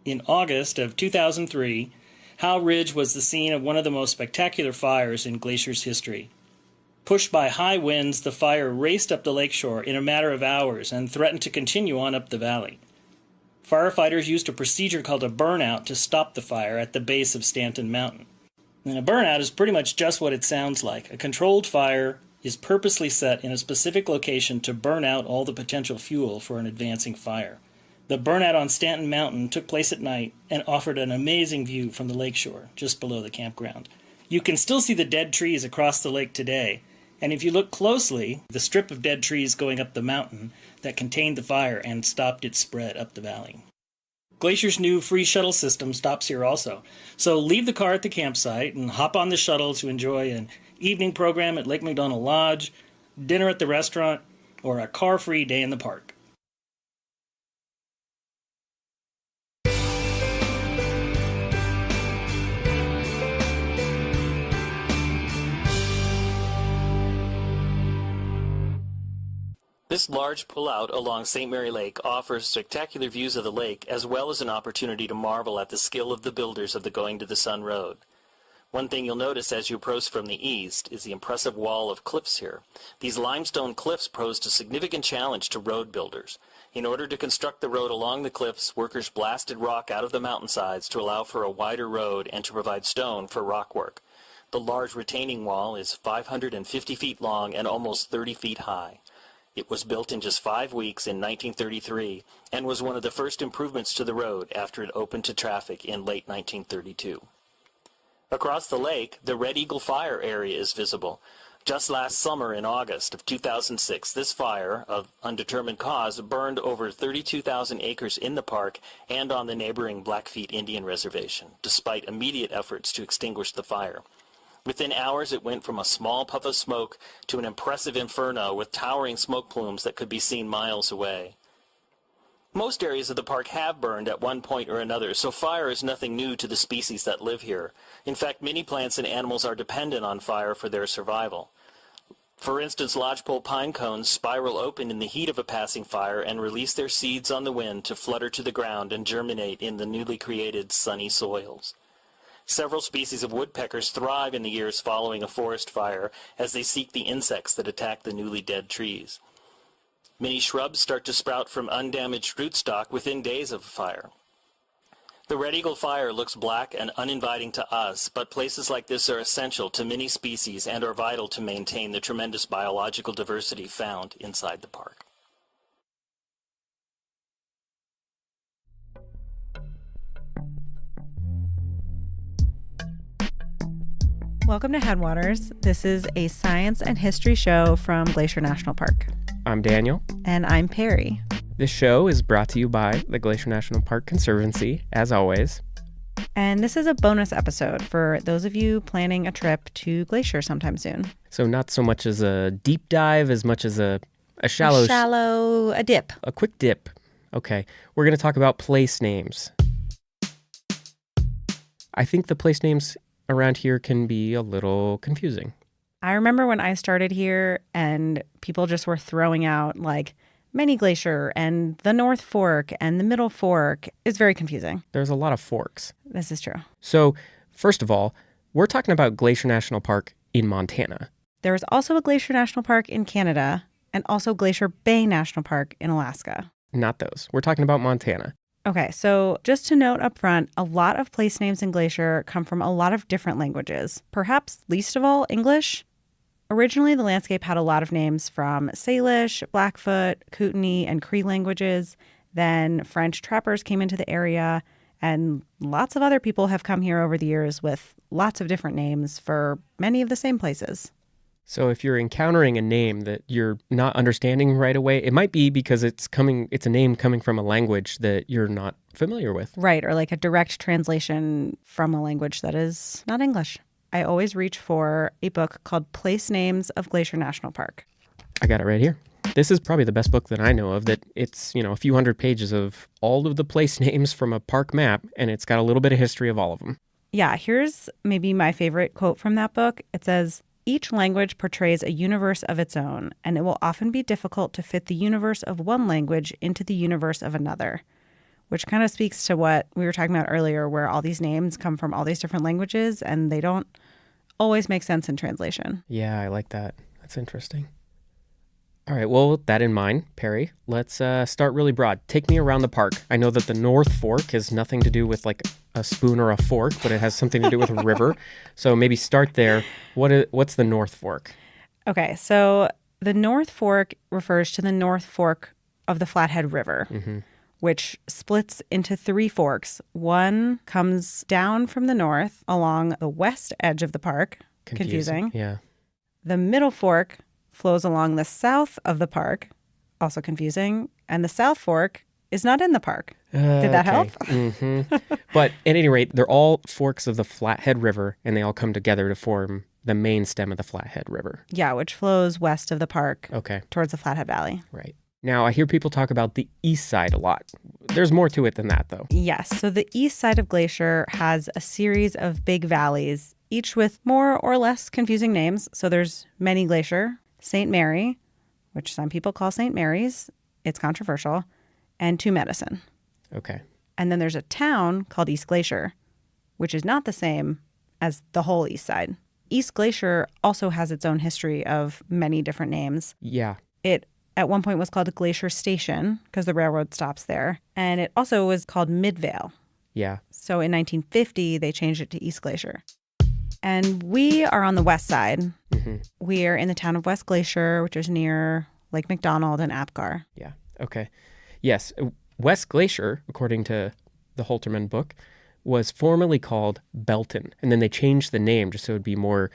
In August of 2003, Howe Ridge was the scene of one of the most spectacular fires in Glacier's history. Pushed by high winds, the fire raced up the lakeshore in a matter of hours and threatened to continue on up the valley. Firefighters used a procedure called a burnout to stop the fire at the base of Stanton Mountain. And a burnout is pretty much just what it sounds like. A controlled fire is purposely set in a specific location to burn out all the potential fuel for an advancing fire. The burnout on Stanton Mountain took place at night and offered an amazing view from the lakeshore, just below the campground. You can still see the dead trees across the lake today, and if you look closely, the strip of dead trees going up the mountain that contained the fire and stopped its spread up the valley. Glacier's new free shuttle system stops here also, so leave the car at the campsite and hop on the shuttle to enjoy an evening program at Lake McDonald Lodge, dinner at the restaurant, or a car-free day in the park. This large pullout along St. Mary Lake offers spectacular views of the lake as well as an opportunity to marvel at the skill of the builders of the Going to the Sun Road. One thing you'll notice as you approach from the east is the impressive wall of cliffs here. These limestone cliffs posed a significant challenge to road builders. In order to construct the road along the cliffs, workers blasted rock out of the mountainsides to allow for a wider road and to provide stone for rock work. The large retaining wall is 550 feet long and almost 30 feet high. It was built in just 5 weeks in 1933 and was one of the first improvements to the road after it opened to traffic in late 1932. Across the lake, the Red Eagle Fire area is visible. Just last summer in August of 2006, this fire, of undetermined cause, burned over 32,000 acres in the park and on the neighboring Blackfeet Indian Reservation, despite immediate efforts to extinguish the fire. Within hours, it went from a small puff of smoke to an impressive inferno with towering smoke plumes that could be seen miles away. Most areas of the park have burned at one point or another, so fire is nothing new to the species that live here. In fact, many plants and animals are dependent on fire for their survival. For instance, lodgepole pine cones spiral open in the heat of a passing fire and release their seeds on the wind to flutter to the ground and germinate in the newly created sunny soils. Several species of woodpeckers thrive in the years following a forest fire as they seek the insects that attack the newly dead trees. Many shrubs start to sprout from undamaged rootstock within days of a fire. The Red Eagle Fire looks black and uninviting to us, but places like this are essential to many species and are vital to maintain the tremendous biological diversity found inside the park. Welcome to Headwaters. This is a science and history show from Glacier National Park. I'm Daniel. And I'm Perry. This show is brought to you by the Glacier National Park Conservancy, as always. And this is a bonus episode for those of you planning a trip to Glacier sometime soon. So not so much as a deep dive as much as a shallow... A dip. A quick dip. Okay. We're going to talk about place names. I think the place names around here can be a little confusing. I remember when I started here and people just were throwing out like Mini Glacier and the North Fork and the Middle Fork. It's very confusing. There's a lot of forks. This is true. So, first of all, we're talking about Glacier National Park in Montana. There is also a Glacier National Park in Canada and also Glacier Bay National Park in Alaska. Not those. We're talking about Montana. Okay, so just to note up front, a lot of place names in Glacier come from a lot of different languages. Perhaps least of all, English. Originally, the landscape had a lot of names from Salish, Blackfoot, Kootenai, and Cree languages. Then French trappers came into the area, and lots of other people have come here over the years with lots of different names for many of the same places. So if you're encountering a name that you're not understanding right away, it might be because it's a name coming from a language that you're not familiar with. Right, or like a direct translation from a language that is not English. I always reach for a book called Place Names of Glacier National Park. I got it right here. This is probably the best book that I know of, that it's, a few hundred pages of all of the place names from a park map, and it's got a little bit of history of all of them. Yeah, here's maybe my favorite quote from that book. It says, "Each language portrays a universe of its own, and it will often be difficult to fit the universe of one language into the universe of another," which kind of speaks to what we were talking about earlier, where all these names come from all these different languages, and they don't always make sense in translation. Yeah, I like that. That's interesting. All right, well, with that in mind, Perry, let's start really broad. Take me around the park. I know that the North Fork has nothing to do with like a spoon or a fork, but it has something to do with a river. So maybe start there. What's the North Fork? Okay, so the North Fork refers to the North Fork of the Flathead River, which splits into 3 forks. One comes down from the north along the west edge of the park. Confusing. Yeah. The Middle Fork flows along the south of the park. Also confusing. And the South Fork is not in the park. Did that help? But at any rate, they're all forks of the Flathead River, and they all come together to form the main stem of the Flathead River. Yeah, which flows west of the park towards the Flathead Valley. Right. Now, I hear people talk about the east side a lot. There's more to it than that, though. Yes. So the east side of Glacier has a series of big valleys, each with more or less confusing names. So there's Many Glacier, St. Mary, which some people call St. Mary's. It's controversial. And Two Medicine. Okay. And then there's a town called East Glacier, which is not the same as the whole east side. East Glacier also has its own history of many different names. Yeah. It at one point was called Glacier Station because the railroad stops there. And it also was called Midvale. Yeah. So in 1950, they changed it to East Glacier. And we are on the west side. Mm-hmm. We are in the town of West Glacier, which is near Lake McDonald and Apgar. Yeah. Okay. Yes. West Glacier, according to the Holterman book, was formerly called Belton. And then they changed the name just so it would be more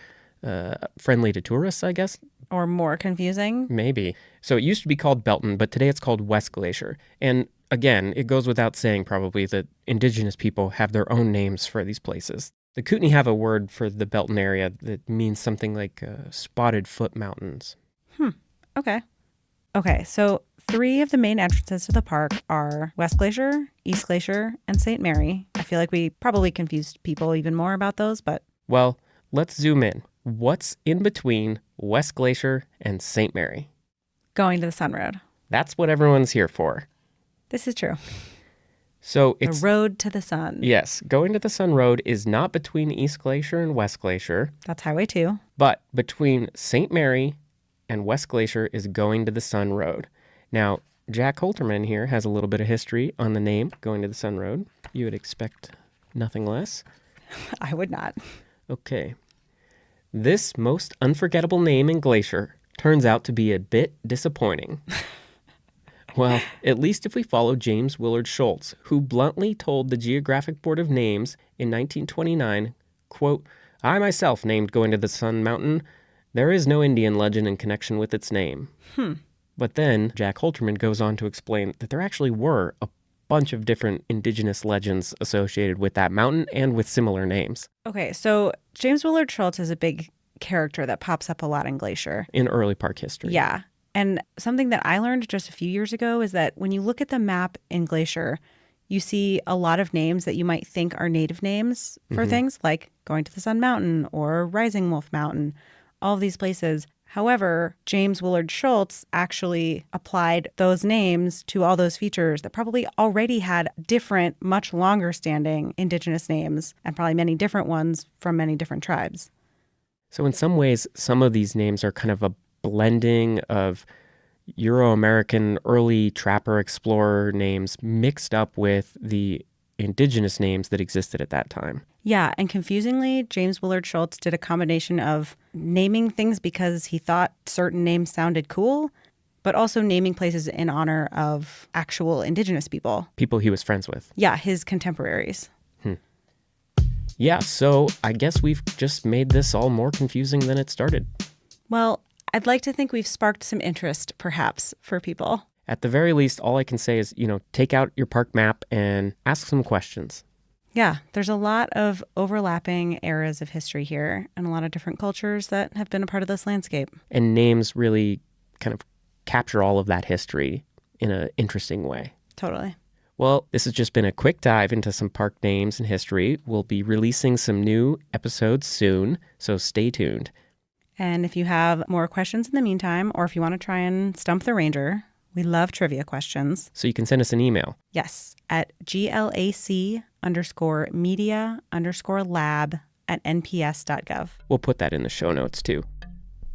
friendly to tourists, I guess. Or more confusing. Maybe. So it used to be called Belton, but today it's called West Glacier. And again, it goes without saying probably that indigenous people have their own names for these places. The Kootenai have a word for the Belton area that means something like spotted foot mountains. Okay, so 3 of the main entrances to the park are West Glacier, East Glacier, and St. Mary. I feel like we probably confused people even more about those, but... Well, let's zoom in. What's in between West Glacier and St. Mary? Going to the Sun Road. That's what everyone's here for. This is true. So it's... The road to the sun. Yes, going to the Sun Road is not between East Glacier and West Glacier. That's Highway 2. But between St. Mary and West Glacier is going to the Sun Road. Now, Jack Holterman here has a little bit of history on the name Going to the Sun Road. You would expect nothing less. I would not. Okay. This most unforgettable name in Glacier turns out to be a bit disappointing. Well, at least if we follow James Willard Schultz, who bluntly told the Geographic Board of Names in 1929, quote, "I myself named Going to the Sun Mountain. There is no Indian legend in connection with its name." But then Jack Holterman goes on to explain that there actually were a bunch of different indigenous legends associated with that mountain and with similar names. Okay, so James Willard Schultz is a big character that pops up a lot in Glacier. In early park history. Yeah. And something that I learned just a few years ago is that when you look at the map in Glacier, you see a lot of names that you might think are native names for things like Going to the Sun Mountain or Rising Wolf Mountain, all of these places. However, James Willard Schultz actually applied those names to all those features that probably already had different, much longer standing indigenous names and probably many different ones from many different tribes. So in some ways, some of these names are kind of a blending of Euro-American early trapper explorer names mixed up with the indigenous names that existed at that time. Yeah, and confusingly, James Willard Schultz did a combination of naming things because he thought certain names sounded cool, but also naming places in honor of actual indigenous people. People he was friends with. Yeah, his contemporaries. Yeah, so I guess we've just made this all more confusing than it started. Well, I'd like to think we've sparked some interest, perhaps, for people. At the very least, all I can say is, take out your park map and ask some questions. Yeah, there's a lot of overlapping eras of history here and a lot of different cultures that have been a part of this landscape. And names really kind of capture all of that history in an interesting way. Totally. Well, this has just been a quick dive into some park names and history. We'll be releasing some new episodes soon, so stay tuned. And if you have more questions in the meantime, or if you want to try and stump the ranger, we love trivia questions. So you can send us an email. Yes, at glac_media_lab@nps.gov. We'll put that in the show notes too.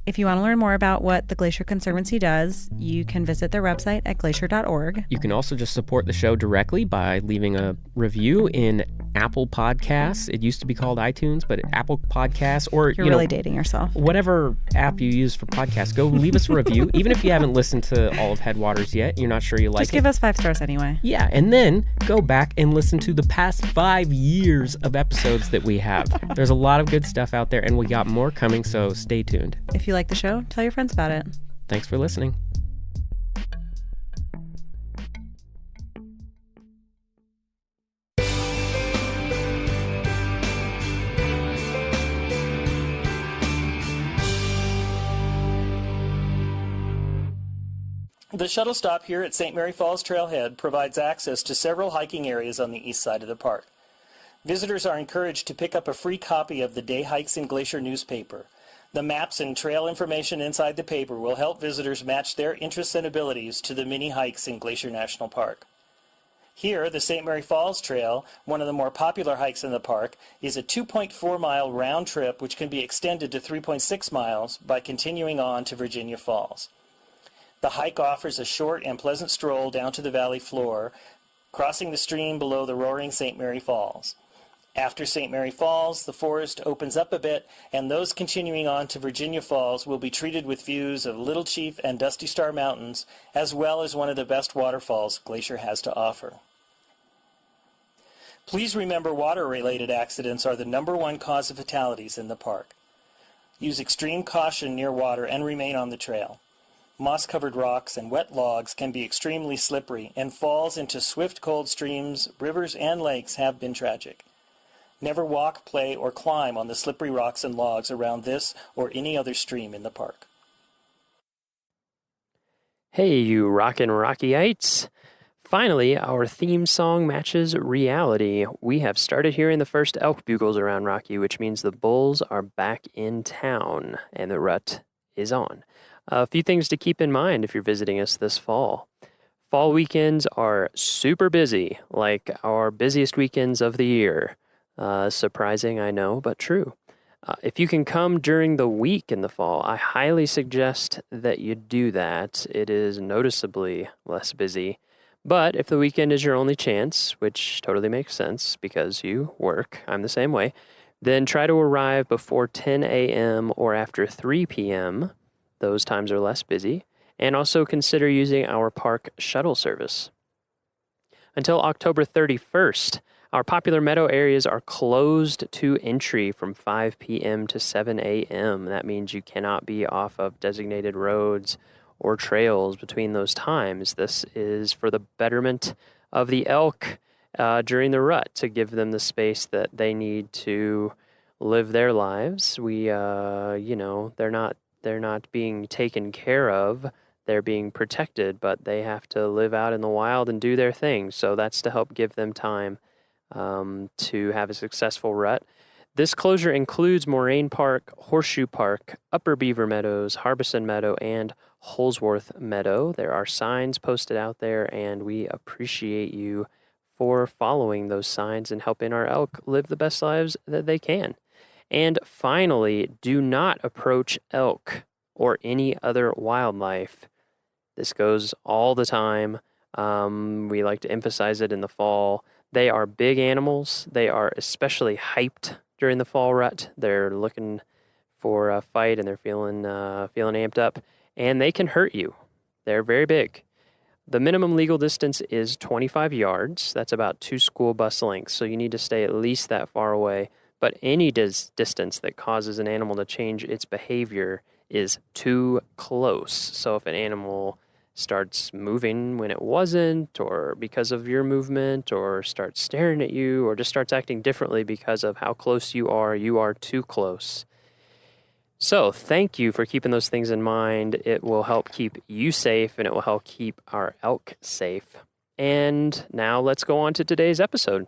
If you want to learn more about what the Glacier Conservancy does, you can visit their website at glacier.org. You can also just support the show directly by leaving a review in Apple Podcasts. It used to be called iTunes, but Apple Podcasts, or You're really dating yourself. Whatever app you use for podcasts, go leave us a review. Even if you haven't listened to all of Headwaters yet, you're not sure you like it. Just give us 5 stars anyway. Yeah, and then go back and listen to the past 5 years of episodes that we have. There's a lot of good stuff out there, and we got more coming, so stay tuned. If you like the show, tell your friends about it. Thanks for listening. The shuttle stop here at St. Mary Falls Trailhead provides access to several hiking areas on the east side of the park. Visitors are encouraged to pick up a free copy of the Day Hikes in Glacier newspaper. The maps and trail information inside the paper will help visitors match their interests and abilities to the mini hikes in Glacier National Park. Here, the St. Mary Falls Trail, one of the more popular hikes in the park, is a 2.4-mile round trip which can be extended to 3.6 miles by continuing on to Virginia Falls. The hike offers a short and pleasant stroll down to the valley floor, crossing the stream below the roaring St. Mary Falls. After St. Mary Falls, the forest opens up a bit, and those continuing on to Virginia Falls will be treated with views of Little Chief and Dusty Star Mountains, as well as one of the best waterfalls Glacier has to offer. Please remember water-related accidents are the #1 cause of fatalities in the park. Use extreme caution near water and remain on the trail. Moss-covered rocks and wet logs can be extremely slippery, and falls into swift, cold streams, rivers, and lakes have been tragic. Never walk, play, or climb on the slippery rocks and logs around this or any other stream in the park. Hey, you rockin' Rockyites! Finally, our theme song matches reality. We have started hearing the first elk bugles around Rocky, which means the bulls are back in town and the rut is on. A few things to keep in mind if you're visiting us this fall. Fall weekends are super busy, like our busiest weekends of the year. Surprising, I know, but true. If you can come during the week in the fall, I highly suggest that you do that. It is noticeably less busy. But if the weekend is your only chance, which totally makes sense because you work, I'm the same way, then try to arrive before 10 a.m. or after 3 p.m. Those times are less busy. And also consider using our park shuttle service. Until October 31st, our popular meadow areas are closed to entry from 5 p.m. to 7 a.m. That means you cannot be off of designated roads or trails between those times. This is for the betterment of the elk during the rut, to give them the space that they need to live their lives. They're not being taken care of. They're being protected, but they have to live out in the wild and do their thing. So that's to help give them time to have a successful rut. This closure includes Moraine Park, Horseshoe Park, Upper Beaver Meadows, Harbison Meadow, and Holsworth Meadow. There are signs posted out there, and we appreciate you for following those signs and helping our elk live the best lives that they can. And finally, do not approach elk or any other wildlife. This goes all the time. We like to emphasize it in the fall. They are big animals. They are especially hyped during the fall rut. They're looking for a fight, and they're feeling amped up, and they can hurt you. They're very big. The minimum legal distance is 25 yards. That's about 2 school bus lengths, so you need to stay at least that far away. But any distance that causes an animal to change its behavior is too close. So if an animal starts moving when it wasn't, or because of your movement, or starts staring at you, or just starts acting differently because of how close you are too close. So thank you for keeping those things in mind. It will help keep you safe, and it will help keep our elk safe. And now let's go on to today's episode.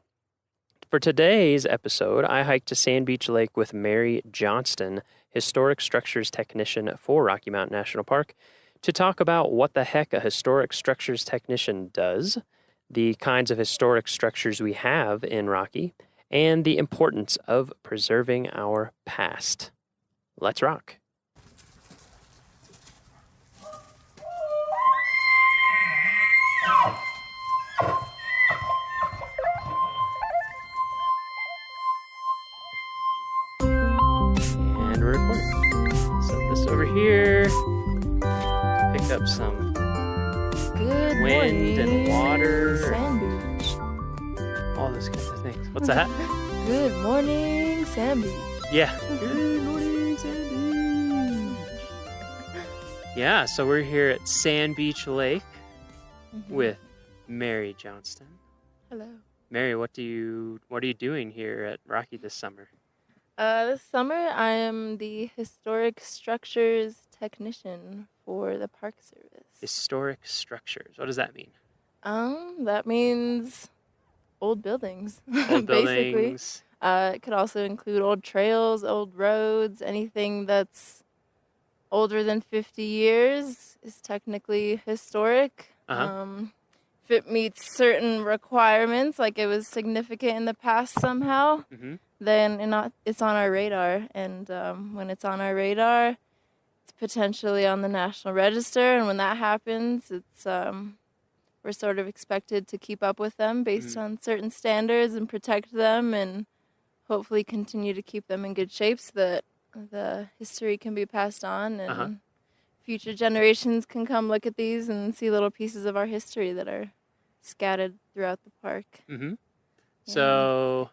For today's episode, I hiked to Sand Beach Lake with Mary Johnston, historic structures technician for Rocky Mountain National Park, to talk about what the heck a historic structures technician does, the kinds of historic structures we have in Rocky, and the importance of preserving our past. Let's rock. And we're recording. Set this over here. Pick up some Good wind morning, and water. Sand Beach. All those kinds of things. What's that? Good morning, Sand Beach. Yeah. Good morning, Sand Beach. Yeah, so we're here at Sand Beach Lake with Mary Johnston. Hello. Mary, what are you doing here at Rocky this summer? This summer, I am the historic structures technician for the Park Service. Historic structures. What does that mean? That means old buildings. Old basically. buildings. It could also include old trails, old roads, anything that's older than 50 years is technically historic. if it meets certain requirements, like it was significant in the past somehow, then it's on our radar. And when it's on our radar, it's potentially on the National Register. And when that happens, it's we're sort of expected to keep up with them based on certain standards and protect them and hopefully continue to keep them in good shape so that the history can be passed on and future generations can come look at these and see little pieces of our history that are scattered throughout the park. So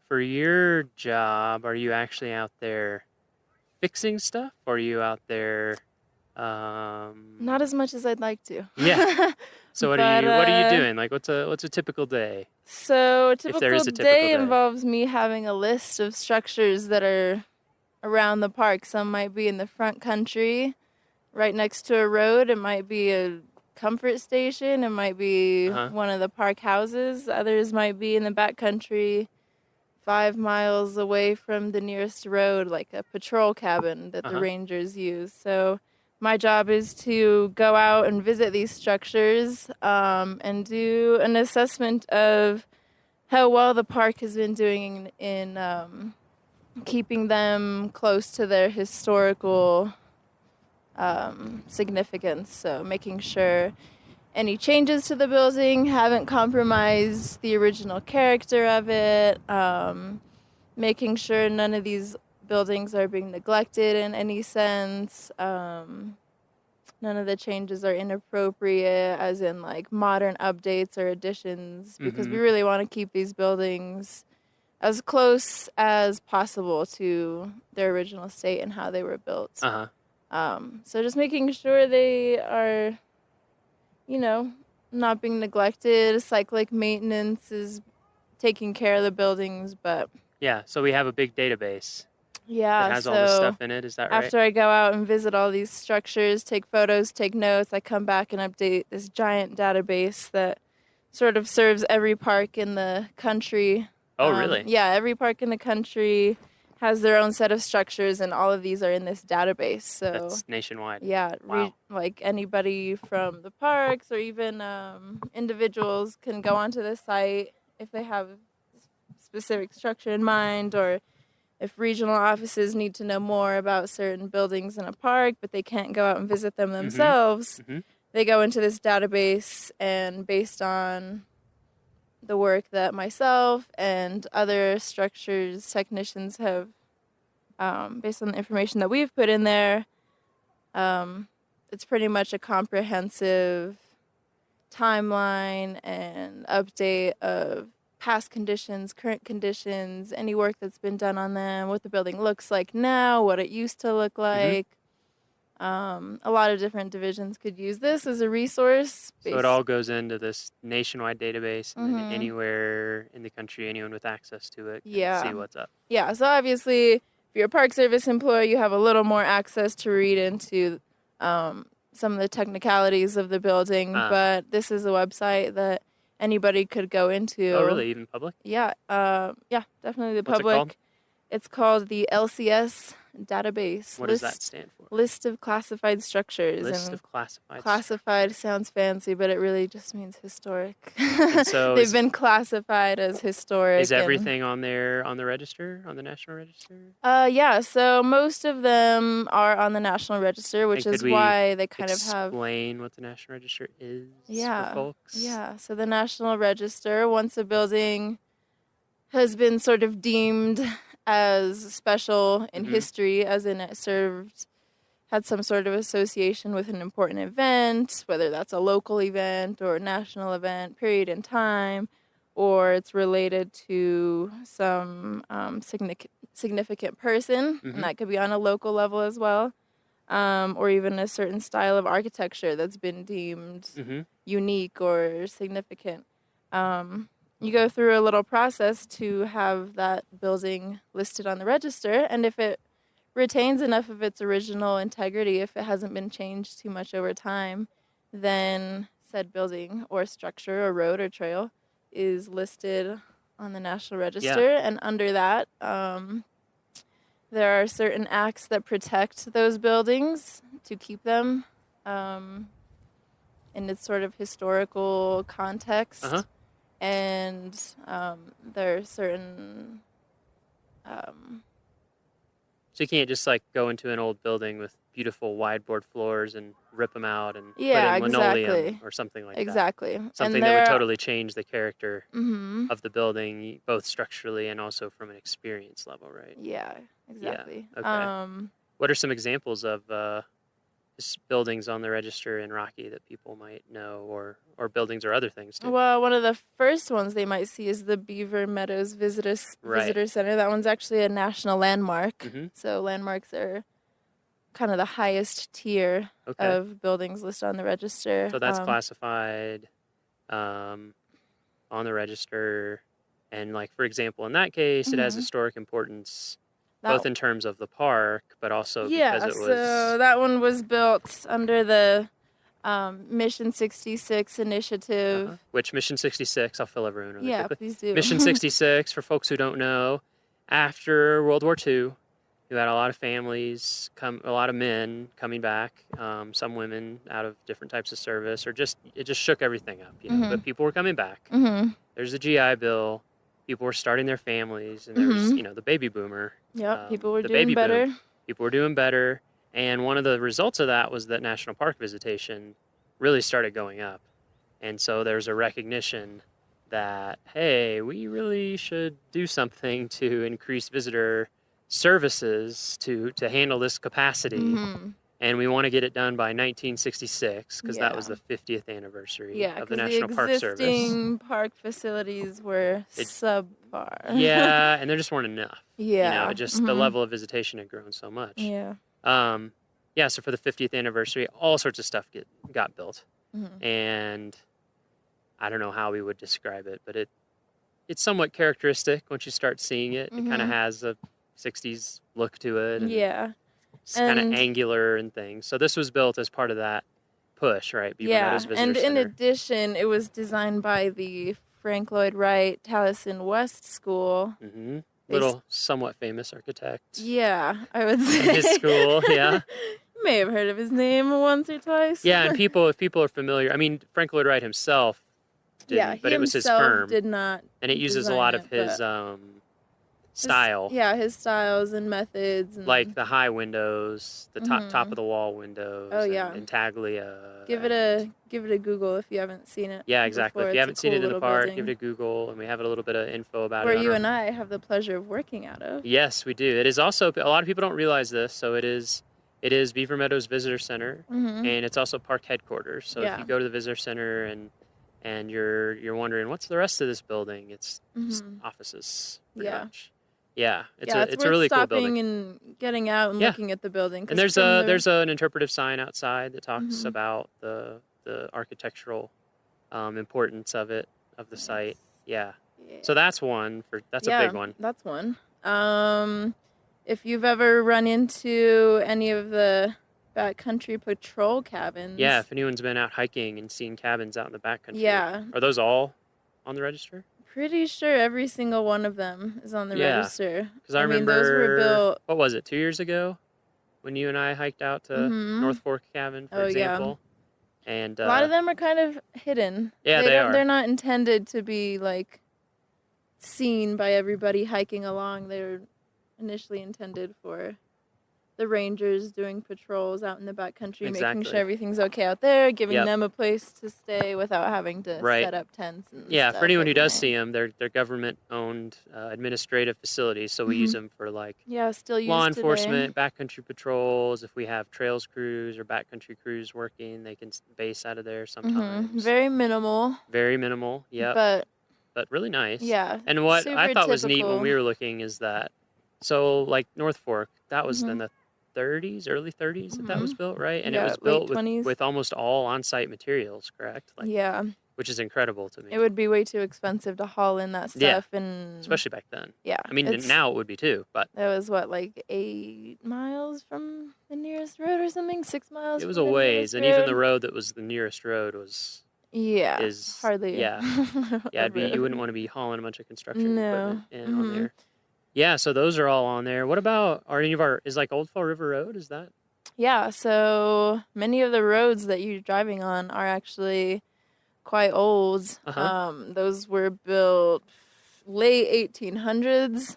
for your job, are you actually out there fixing stuff, or are you out there Not as much as I'd like to. Yeah. So what are you doing? Like what's a typical day? So a typical day day involves me having a list of structures that are around the park. Some might be in the front country, right next to a road. It might be a comfort station. It might be one of the park houses. Others might be in the back country, 5 miles away from the nearest road, like a patrol cabin that the rangers use. So my job is to go out and visit these structures and do an assessment of how well the park has been doing in keeping them close to their historical significance. So making sure any changes to the building haven't compromised the original character of it, making sure none of these buildings are being neglected in any sense. None of the changes are inappropriate, as in like modern updates or additions, because we really want to keep these buildings as close as possible to their original state and how they were built. So just making sure they are, not being neglected. Cyclic maintenance is taking care of the buildings, but Yeah, so we have a big database. yeah, It has so all this stuff in it, is that right? after I go out and visit all these structures, take photos, take notes, I come back and update this giant database that sort of serves every park in the country. Oh, really? Yeah, every park in the country has their own set of structures, and all of these are in this database. So That's nationwide. yeah, Wow. like anybody from the parks or even individuals can go onto the site if they have a specific structure in mind, or if regional offices need to know more about certain buildings in a park, but they can't go out and visit them themselves, they go into this database, and based on the work that myself and other structures technicians have, based on the information that we've put in there, it's pretty much a comprehensive timeline and update of past conditions, current conditions, any work that's been done on them, what the building looks like now, what it used to look like. A lot of different divisions could use this as a resource. So it all goes into this nationwide database, and then anywhere in the country, anyone with access to it can see what's up. Yeah, so obviously, if you're a Park Service employee, you have a little more access to read into some of the technicalities of the building, but this is a website that anybody could go into. Oh, really? Even public? Yeah, definitely the What's it public. called? It's called the LCS database. What does that stand for? List of classified structures. List and of classified Classified sounds fancy, but it really just means historic. So They've been classified as historic. Is everything on there on the register, on the National Register? Yeah, so most of them are on the National Register, which And is could we why they kind of have... explain what the National Register is Yeah, for folks? yeah. So the National Register, once a building has been sort of deemed as special in history, as in it had some sort of association with an important event, whether that's a local event or a national event, period in time, or it's related to some significant person, and that could be on a local level as well, or even a certain style of architecture that's been deemed unique or significant. You go through a little process to have that building listed on the register, and if it retains enough of its original integrity, if it hasn't been changed too much over time, then said building or structure or road or trail is listed on the National Register. And under that, there are certain acts that protect those buildings to keep them in its sort of historical context. Uh-huh. And there are certain... So you can't just like go into an old building with beautiful wide board floors and rip them out and Yeah, put in linoleum exactly. or something like Exactly. that. And Something that would there- totally change the character Mhm. of the building, both structurally and also from an experience level, right? Yeah, exactly. Yeah. Okay. What are some examples of just buildings on the register in Rocky that people might know, or buildings or other things too? Well, one of the first ones they might see is the Beaver Meadows Visitor Center. That one's actually a national landmark. Mhm. So landmarks are kind of the highest tier Okay. of buildings listed on the register. So that's classified on the register. And like, for example, in that case, it has Mhm. historic importance, That- both in terms of the park, but also Yeah, because it was... so that one was built under the Mission 66 initiative. Which Mission 66, I'll fill everyone really Yeah, quickly. please do. Mission 66, for folks who don't know, after World War II, you had a lot of families, a lot of men coming back, some women out of different types of service, or it just shook everything up, you know. Mhm. But people were coming back. Mhm. There's the GI Bill. People were starting their families, and there was, Mhm. you know, the baby boomer. Yep, people were the doing baby better. boom. People were doing better, and one of the results of that was that national park visitation really started going up. And so there's a recognition that, hey, we really should do something to increase visitor services to handle this capacity. Mhm. And we want to get it done by 1966 because that was Yeah. the 50th anniversary Yeah, of the because National Park Service. existing park facilities were subpar. Yeah, and there just weren't enough. Yeah. You know, just the Mhm. level of visitation had grown so much. Yeah. Yeah, so for the 50th anniversary, all sorts of stuff got built. Mhm. And I don't know how we would describe it, but it's somewhat characteristic once you start seeing it. It kind of Mhm. has a 60s look to it. And Yeah. it's kind of And- angular and things. So this was built as part of that push, right? Beaver Yeah, Meadows Visitor and in Center. addition, it was designed by the Frank Lloyd Wright Taliesin West School. Mm-hmm. They Little, somewhat famous architect. Yeah, I would say. In his school, yeah. You may have heard of his name once or twice. Yeah, and if people are familiar, I mean, Frank Lloyd Wright himself didn't, Yeah, but he it was his himself firm. did not And it uses a design lot it, of his but style. Yeah, his styles and methods. And Like the high windows, the top Mhm. of the wall windows. Oh, yeah. And intaglia. give it a Google if you haven't seen it. Yeah, exactly. before. If you It's a haven't seen cool it in the little park, building give it a Google, and we have a little bit of info about where it. on you our- and I have the pleasure of working out of. Yes, we do. It is also, a lot of people don't realize this, so it is Beaver Meadows Visitor Center, Mhm. and it's also park headquarters. So if Yeah. you go to the visitor center and you're wondering what's the rest of this building, it's just Mhm. offices, pretty Yeah. much. Yeah, it's Yeah, a worth really cool stopping building. and getting out and Yeah. looking at the building. 'cause And there's from there's an interpretive sign outside that talks Mhm. about the architectural importance of the site. Yeah. So that's that's a big one. That's one. If you've ever run into any of the backcountry patrol cabins. Yeah, if anyone's been out hiking and seen cabins out in the backcountry. Yeah. Are those all on the register? Pretty sure every single one of them is on the Yeah. register. Because I mean, remember, those were built. what was it, 2 years ago? When you and I hiked out to Mhm. North Fork Cabin, for Oh, yeah. example. And A lot of them are kind of hidden. Yeah, they are. They're not intended to be like seen by everybody hiking along. They're initially intended for the rangers doing patrols out in the backcountry, making Exactly. sure everything's okay out there, giving Yep. them a place to stay without having to Right. set up tents. And Yeah, stuff for anyone who every does night. see them, they're government-owned administrative facilities, so we use Mhm. them for like Yeah, still used law today. enforcement, backcountry patrols. If we have trails crews or backcountry crews working, they can base out of there sometimes. Very minimal. Very minimal, yeah, But really nice. yeah, And what I super thought was neat when typical. we were looking is that, so like North Fork, that was in Mhm. the 30s, early 30s that was Mhm. built, right? And Yeah, it was late built 20s. with almost all on-site materials, correct? Like, Yeah. which is incredible to me. It would be way too expensive to haul in that Yeah, stuff, and especially back then. Yeah, I mean, it's- now it would be too, but That was what, like 8 miles from the nearest road or something? 6 miles. it was from a the ways, nearest and even the road? road that was the nearest road is hardly. yeah, yeah. a You road. wouldn't want to be hauling a bunch of construction No. equipment in on Mhm. there. Yeah, so those are all on there. What about is like Old Fall River Road? Is that? Yeah, so many of the roads that you're driving on are actually quite old. Those were built late 1800s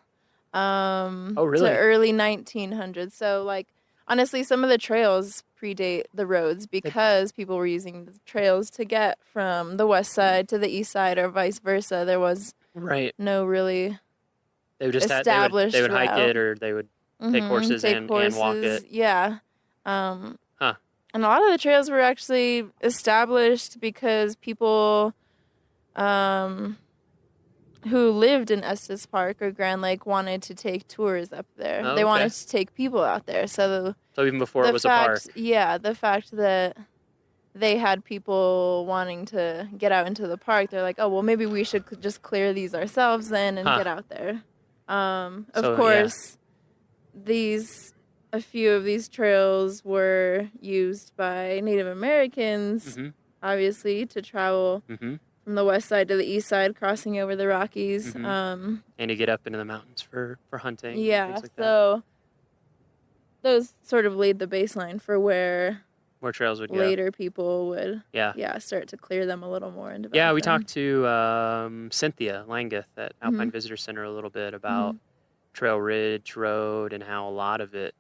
really? to early 1900s. So, like, honestly, some of the trails predate the roads because people were using the trails to get from the west side to the east side or vice versa. There was no really They would just established they would hike route. it, or they would take horses and walk it. Yeah. And a lot of the trails were actually established because people who lived in Estes Park or Grand Lake wanted to take tours up there. Oh, they okay. wanted to take people out there. So even before it was a park. Yeah, the fact that they had people wanting to get out into the park, they're like, oh, well, maybe we should just clear these ourselves then and get out there. Of course, a few of these trails were used by Native Americans, obviously, to travel from the west side to the east side, crossing over the Rockies. And to get up into the mountains for hunting. Yeah, and things like so those sort of laid the baseline for where trails would go. Later people would Yeah. start to clear them a little more. And Yeah, we them. talked to Cynthia Langeth at Alpine Visitor Center a little bit about Trail Ridge Road and how a lot of it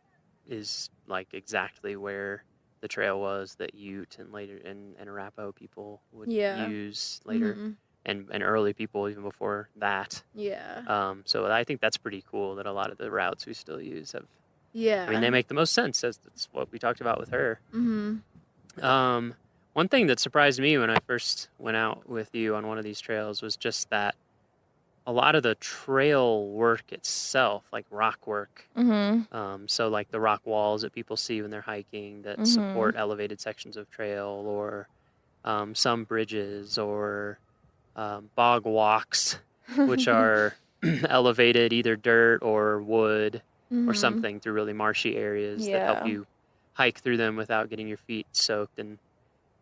is like exactly where the trail was that Ute and later and Arapaho people would use later, and early people even before that. Yeah. So I think that's pretty cool that a lot of the routes we still use have. Yeah. I mean, they make the most sense, as that's what we talked about with her. Mm-hmm. One thing that surprised me when I first went out with you on one of these trails was just that a lot of the trail work itself, like rock work, so like the rock walls that people see when they're hiking that support elevated sections of trail, or some bridges, or bog walks, which are elevated either dirt or wood or something through really marshy areas that help you hike through them without getting your feet soaked and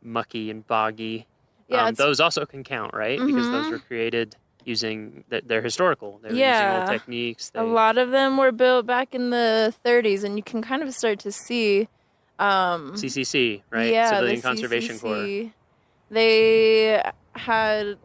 mucky and boggy. Yeah, those also can count, right? Because those were created using, they're historical. They're using old techniques. A lot of them were built back in the 30s, and you can kind of start to see CCC, right? Yeah, Civilian the Conservation CCC. Corps. They had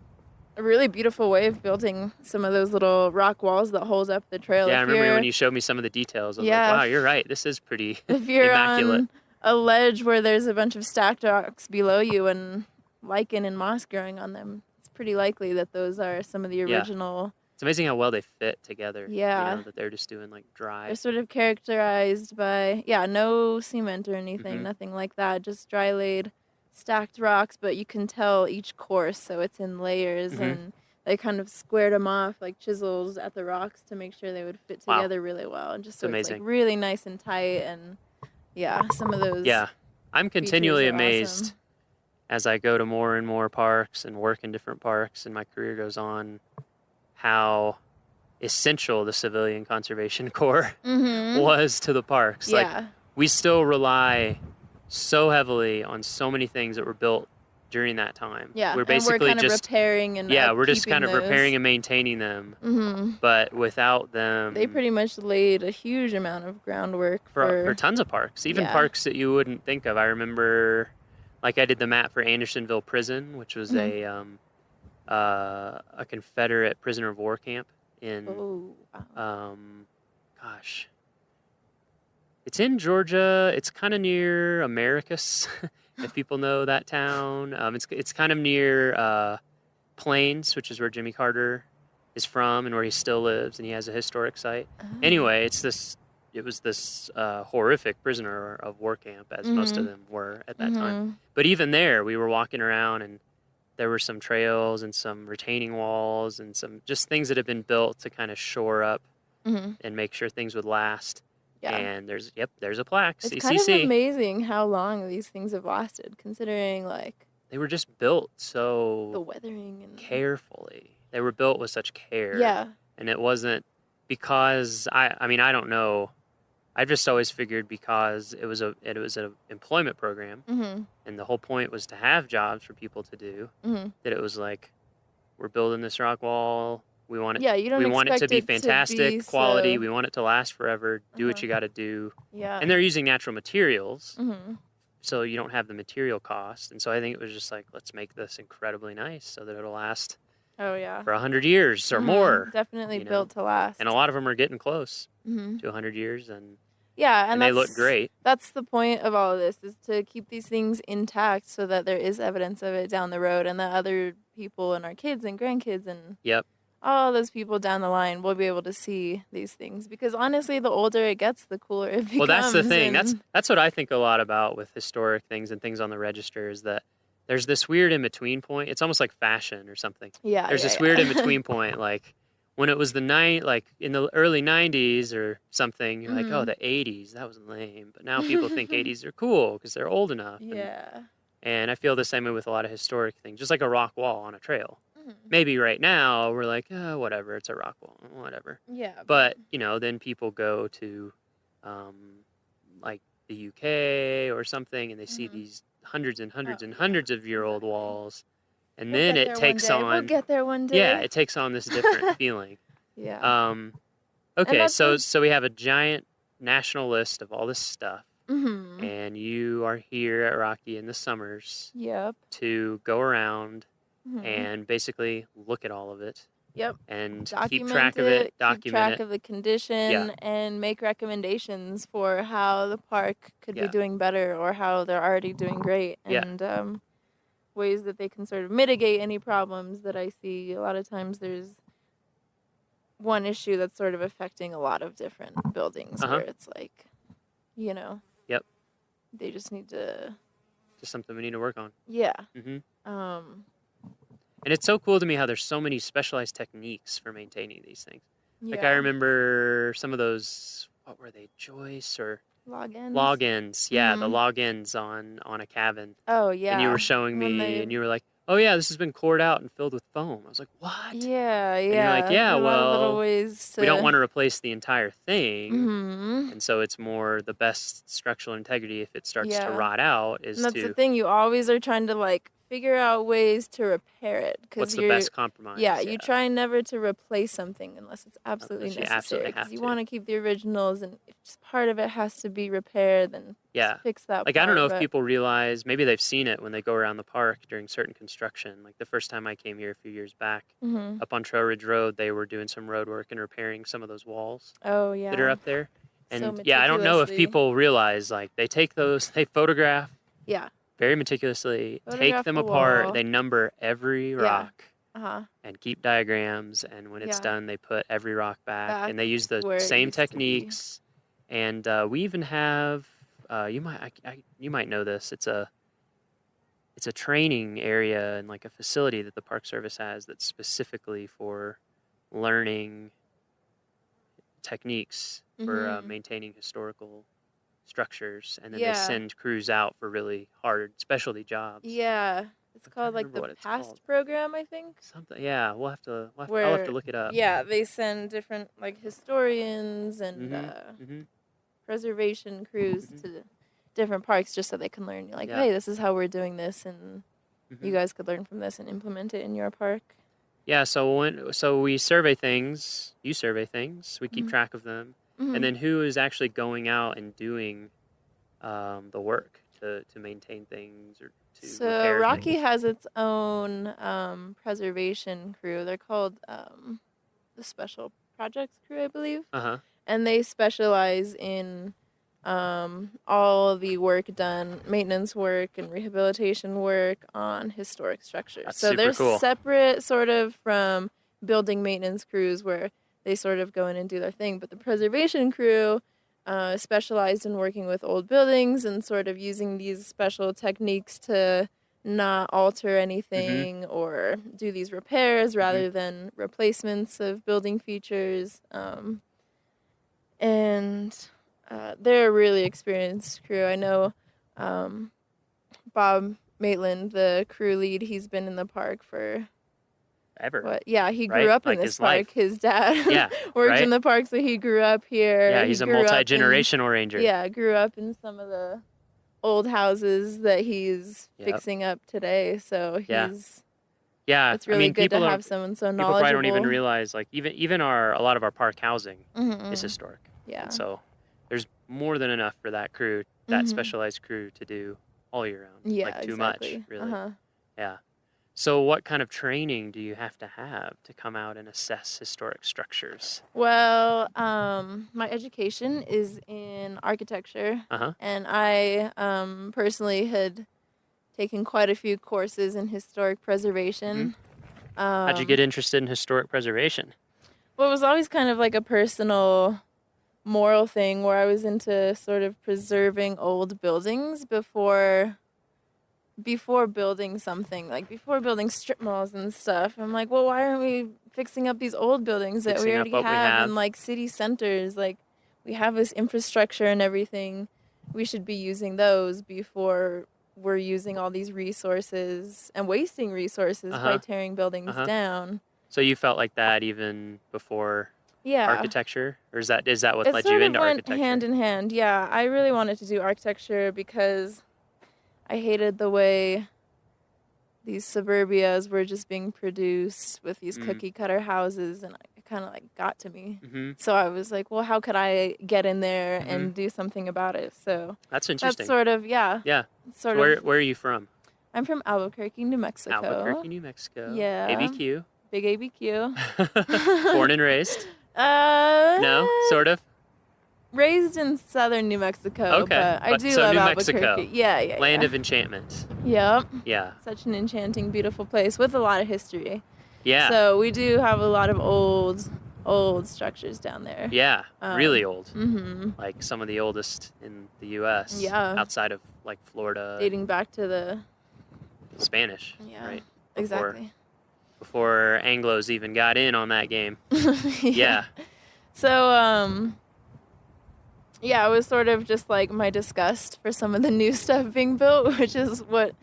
a really beautiful way of building some of those little rock walls that hold up the trail. Yeah, I remember when you showed me some of the details. I was like, wow, you're right. This is pretty if you're immaculate. on a ledge where there's a bunch of stacked rocks below you and lichen and moss growing on them, it's pretty likely that those are some of the original. It's amazing how well they fit together. Yeah. You know, that they're just doing like dry. They're sort of characterized by, no cement or anything, nothing like that, just dry laid stacked rocks, but you can tell each course, so it's in layers, and they kind of squared them off like chisels at the rocks to make sure they would fit together really well, and just so it's like really nice and tight. And some of those I'm continually are amazed awesome. as I go to more and more parks and work in different parks and my career goes on, how essential the Civilian Conservation Corps was to the parks. Like, we still rely so heavily on so many things that were built during that time. Yeah, we're basically and we're kind of repairing and we're just kind of those. repairing and maintaining them. But without them, they pretty much laid a huge amount of groundwork for tons of parks, even parks that you wouldn't think of. I remember, like, I did the map for Andersonville Prison, which was a Confederate prisoner of war camp in it's in Georgia. It's kind of near Americus, if people know that town. It's kind of near Plains, which is where Jimmy Carter is from and where he still lives, and he has a historic site. Anyway, it was this horrific prisoner of war camp, as most of them were at that time. But even there, we were walking around, and there were some trails and some retaining walls and some just things that had been built to kind of shore up and make sure things would last. Yeah. And there's a plaque, it's CCC. kind of amazing how long these things have lasted, considering like they were just built so the weathering and carefully. They were built with such care. Yeah. And it wasn't because I mean I don't know. I've just always figured because it was an employment program, and the whole point was to have jobs for people to do. That it was like, we're building this rock wall We want it. Yeah, you don't We want it to expect be it to fantastic be quality. so- We want it to last forever. Do what you got to do. Yeah. And they're using natural materials, Mhm. so you don't have the material cost. And so I think it was just like, let's make this incredibly nice so that it'll last Oh yeah. for 100 years or Mhm. more. Definitely you know? built to last. And a lot of them are getting close Mhm. to 100 years, and Yeah, and they look great. That's the point of all of this, is to keep these things intact so that there is evidence of it down the road, and that other people and our kids and grandkids and Yep. all those people down the line will be able to see these things. Because honestly, the older it gets, the cooler it becomes. Well, that's the thing. and- That's what I think a lot about with historic things and things on the register, is that there's this weird in between point. It's almost like fashion or something. Yeah, There's yeah, this yeah. weird in between point, like when it was like in the early 90s or something, you're like, oh, Mhm. the 80s, that was lame. But now people think 80s are cool because they're old enough. Yeah. And I feel the same way with a lot of historic things, just like a rock wall on a trail. Mm-hmm. Maybe right now we're like, oh, whatever, it's a rock wall, whatever. Yeah. But, then people go to like the UK or something, and they see Mm-hmm. these hundreds and hundreds and hundreds of year old walls. And We'll then get it there takes one day. on. We'll get there one day. Yeah, it takes on this different feeling. Yeah. Okay, that's so what- so we have a giant national list of all this stuff, Mhm. and you are here at Rocky in the summers Yep. to go around Mhm. and basically look at all of it. Yep. And Document keep track of it, keep document track it. of the condition, Yeah. and make recommendations for how the park could Yeah. be doing better, or how they're already doing great, Yeah. and ways that they can sort of mitigate any problems that I see. A lot of times there's one issue that's sort of affecting a lot of different buildings, Uh-huh. where it's like, Yep, they just need to, just something we need to work on. yeah. hmm Um, And it's so cool to me how there's so many specialized techniques for maintaining these things. Like I Yeah. remember some of those, what were they, joists or Logins? logins? Yeah, the Mhm. logins on a cabin. Oh, And you yeah. were showing When me, they- and you were like, "Oh yeah, this has been cored out and filled with foam." I was like, "What?" Yeah, And yeah. you're like, "Yeah, There are a lot of little well, ways we don't to- want to replace the entire thing, Mhm. and so it's more the best structural integrity if it starts to Yeah. rot out is And that's to the thing, you always are trying to figure out ways to repair it, because what's the best compromise. Yeah, you try never to replace something unless it's absolutely Unless you necessary, absolutely because have you to. want to keep the originals, and if just part of it has to be repaired, then Yeah. just fix that Like part. I don't know if but- people realize, maybe they've seen it when they go around the park during certain construction. Like the first time I came here a few years back, Mhm. up on Trail Ridge Road, they were doing some road work and repairing some of those walls. Oh, That are yeah. up there. So And yeah, I don't know if meticulously. people realize, like they take those, they photograph Yeah. very meticulously, take Photograph them the apart, wall. they number every Yeah. rock. Uh-huh. And keep diagrams, and when it's Yeah. done, they put every rock back, and they use the where it same used to be. techniques. And we even have, you might know this. It's a training area and like a facility that the Park Service has that's specifically for learning techniques for Mhm. maintaining historical structures, and then Yeah. they send crews out for really hard specialty jobs. Yeah. It's called remember the what it's PAST called. program, I think. Something. Yeah, I'll have to Where, look it up. Yeah, they send different historians and Mhm. preservation crews to different parks, just so they can learn. Like, Yeah. hey, this is how we're doing this, and you Mhm. guys could learn from this and implement it in your park. Yeah, so we survey things, you survey things, we keep Mhm. track of them, Mhm. and then who is actually going out and doing the work to maintain things or to So repair Rocky things? has its own preservation crew. They're called the Special Projects Crew, I believe. Uh-huh. And they specialize in all the work done, maintenance work and rehabilitation work on historic structures. That's so super they're cool. separate sort of from building maintenance crews, where they sort of go in and do their thing. But the preservation crew specialized in working with old buildings and sort of using these special techniques to not alter anything or do these repairs rather than replacements of building features. And they're a really experienced crew. I know Bob Maitland, the crew lead, he's been in the park for Ever. what? Yeah, he grew right? up in Like this his park. life. His dad Yeah, worked right? in the park, so he grew up here. Yeah, He he's a grew up in- multi-generational ranger. Yeah, grew up in some of the old houses that he's Yep. fixing up today. So he's Yeah. Yeah, It's really good to have someone so knowledgeable. People probably don't even realize, like, even a lot of our park housing is historic. Yeah. And so there's more than enough for that crew, that specialized crew, to do all year round. Yeah, like, too exactly. much, really. Yeah. So what kind of training do you have to come out and assess historic structures? Well, my education is in architecture, and I personally had taken quite a few courses in historic preservation. How'd you get interested in historic preservation? Well, it was always kind of like a personal moral thing where I was into sort of preserving old buildings before building something, like before building strip malls and stuff. I'm like, well, why aren't we fixing up these old buildings that we already have in like city centers? Like, we have this infrastructure and everything. We should be using those before we're using all these resources and wasting resources by tearing buildings down. So you felt like that even before architecture? Or is that what led you into architecture? It hand in hand, yeah. I really wanted to do architecture because I hated the way these suburbias were just being produced with these cookie cutter houses, and it kind of like got to me. So I was like, well, how could I get in there and do something about it? So that's interesting. That's sort of, yeah. Where are you from? I'm from Albuquerque, New Mexico. Albuquerque, New Mexico. Yeah. ABQ. Big ABQ. Born and raised? No, sort of. Raised in southern New Mexico, okay. but I do so love New Albuquerque. Mexico. Yeah. Land of enchantment. Yep. Yeah. Such an enchanting, beautiful place with a lot of history. Yeah. So we do have a lot of old structures down there. Yeah, really old. Like some of the oldest in the U.S. Yeah. Outside of like Florida. Dating back to the Spanish. Yeah. Right. Exactly. Before Anglos even got in on that game. Yeah. So, yeah, it was sort of just like my disgust for some of the new stuff being built, which is what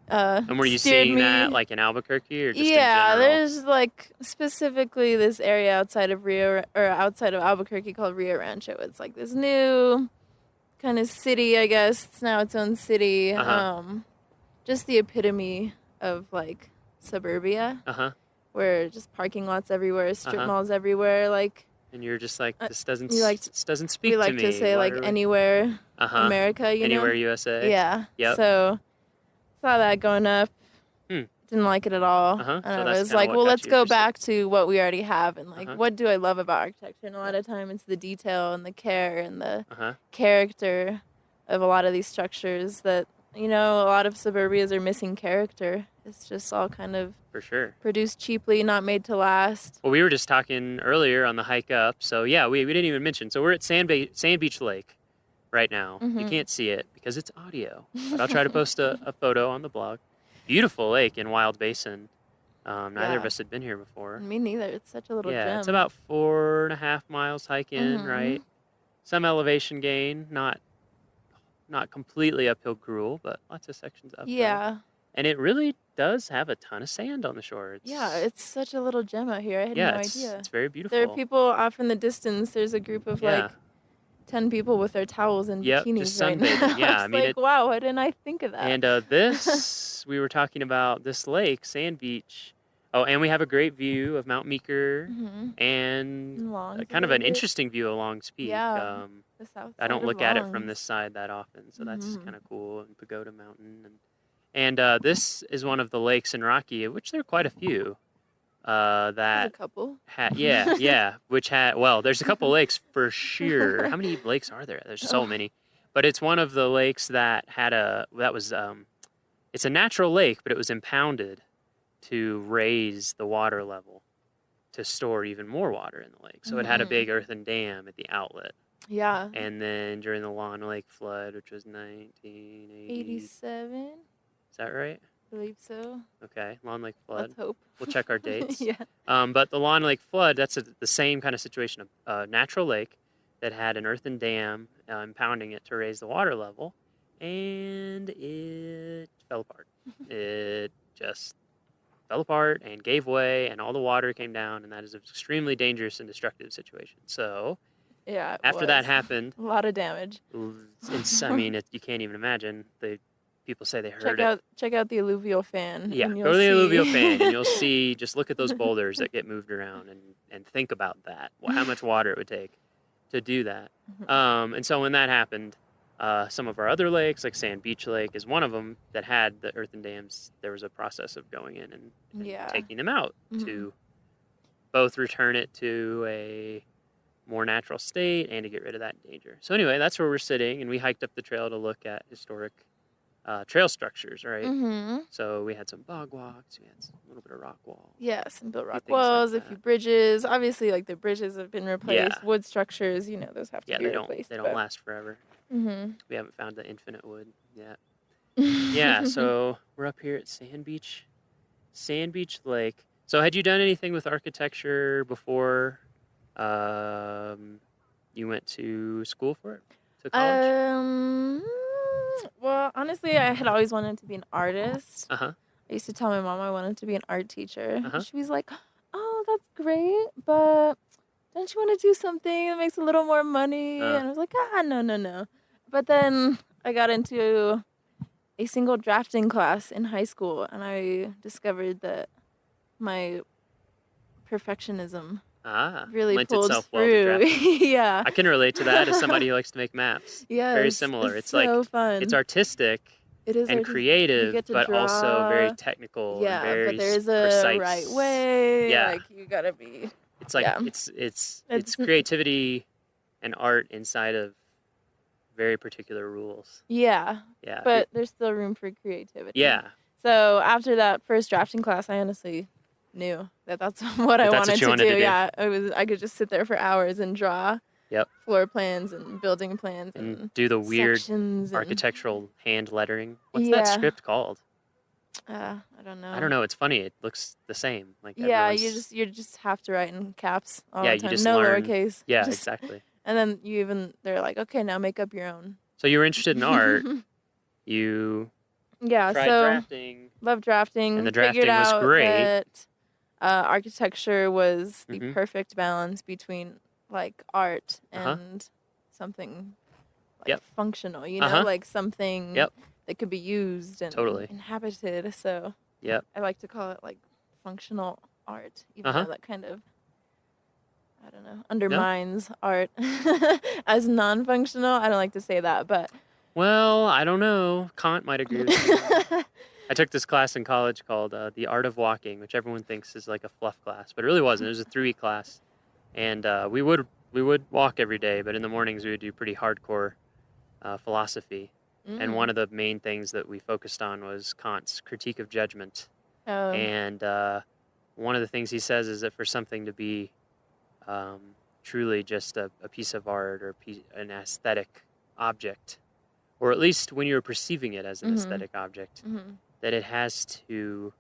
and were you seeing that like in Albuquerque or just in general? There's like specifically this area outside of Albuquerque called Rio Rancho. It's like this new kind of city, I guess. It's now its own city. Just the epitome of like suburbia. Where just parking lots everywhere, strip malls everywhere, like. And you're just like, this doesn't speak to me. We like to say like anywhere America, you know? Anywhere USA. Yeah. Yep. So saw that going up. Didn't like it at all. And I was like, well, let's go back to what we already have and like what do I love about architecture? And a lot of time it's the detail and the care and the character of a lot of these structures that, you know, a lot of suburbias are missing character. It's just all kind of for sure produced cheaply, not made to last. Well, we were just talking earlier on the hike up. So yeah, we didn't even mention. So we're at Sand Beach Lake right now. You can't see it because it's audio, but I'll try to post a photo on the blog. Beautiful lake in Wild Basin. Neither of us had been here before. Me neither. It's such a little gem. Yeah, it's about 4.5 miles hike in, right? Some elevation gain, not completely uphill gruel, but lots of sections up. Yeah. And it really does have a ton of sand on the shore. It's such a little gem out here. I had no idea. It's very beautiful. There are people off in the distance. There's a group of like 10 people with their towels and bikinis just right now. sunbathing. Yeah, I mean, wow, why didn't I think of that? And this, we were talking about this lake, Sand Beach. Oh, and we have a great view of Mount Meeker and kind of an interesting view of Longs Peak. Yeah, the south I don't side look of at it Longs. from this side that often, so that's kind of cool. And Pagoda Mountain. And this is one of the lakes in Rocky, of which there are quite a few. There's a couple. There's a couple lakes for sure. How many lakes are there? There's so many. But it's one of the lakes that it's a natural lake, but it was impounded to raise the water level to store even more water in the lake. So it had a big earthen dam at the outlet. Yeah. And then during the Lawn Lake flood, which was 1987. Is that right? I believe so. Okay, Lawn Lake flood. Let's hope. We'll check our dates. Yeah. But the Lawn Lake flood, that's the same kind of situation. A natural lake that had an earthen dam impounding it to raise the water level, and it fell apart. It just fell apart and gave way, and all the water came down, and that is an extremely dangerous and destructive situation. So yeah, after that happened, a lot of damage. I mean, you can't even imagine. people say they heard Check out the alluvial fan. Yeah, and go to the you'll alluvial see. fan and you'll see, just look at those boulders that get moved around and think about that, how much water it would take to do that. And so when that happened, some of our other lakes, like Sand Beach Lake is one of them that had the earthen dams. There was a process of going in and taking them out to both return it to a more natural state and to get rid of that danger. So anyway, that's where we're sitting, and we hiked up the trail to look at historic trail structures, right? So we had some bog walks, we had a little bit of rock wall. Yeah, some built rock walls, a few bridges. Obviously, like the bridges have been replaced. Yeah. Wood structures, those have to be replaced. They don't last forever. Mhm. We haven't found the infinite wood yet. Yeah, so we're up here at Sand Beach Lake. So had you done anything with architecture before you went to school for it? To college? Well, honestly, I had always wanted to be an artist. Uh-huh. I used to tell my mom I wanted to be an art teacher. Uh-huh. She was like, "Oh, that's great, but don't you want to do something that makes a little more money?" And I was like, no. But then I got into a single drafting class in high school, and I discovered that my perfectionism really lent pulled itself well to through. drafting. Yeah. I can relate to that as somebody who likes to make maps. Yeah, Very it's similar. It's so like fun. it's artistic It is and artistic. You creative, get to but also very draw. technical Yeah, and very but there's precise. a right way. Yeah. Like you gotta be. It's like yeah. it's creativity and art inside of very particular rules. Yeah. Yeah. But there's still room for creativity. Yeah. So after that first drafting class, I honestly knew that that's what I wanted to do. Yeah, I could just sit there for hours and draw. Yep. Floor plans and building plans and do the weird sections and- architectural hand lettering. What's that Yeah. script called? I don't know. I don't know. It's funny. It looks the same. Like Yeah, everyone's- you just have to write in caps all Yeah, the you time. just No learn. lowercase. Yeah, Just- exactly. And then they're like, okay, now make up your own. So you were interested in art. You Yeah, tried so drafting. love drafting. And the drafting Figured was out great. that architecture was the Mhm. perfect balance between like art Uh-huh. and something like Yep. functional. Uh-huh. Like something Yep. that could be used and Totally. inhabited. So Yep. I like to call it like functional art, even Uh-huh. though that kind of I don't know undermines art as non-functional. I don't like to say that, but Well, I don't know. Kant might agree with me. I took this class in college called The Art of Walking, which everyone thinks is like a fluff class, but it really wasn't. It was a 3-week class, and we would walk every day, but in the mornings we would do pretty hardcore philosophy. And one of the main things that we focused on was Kant's critique of judgment. Oh. And one of the things he says is that for something to be truly just a piece of art or an aesthetic object, or at least when you're perceiving it as an Mhm. aesthetic object, Mhm. that it has to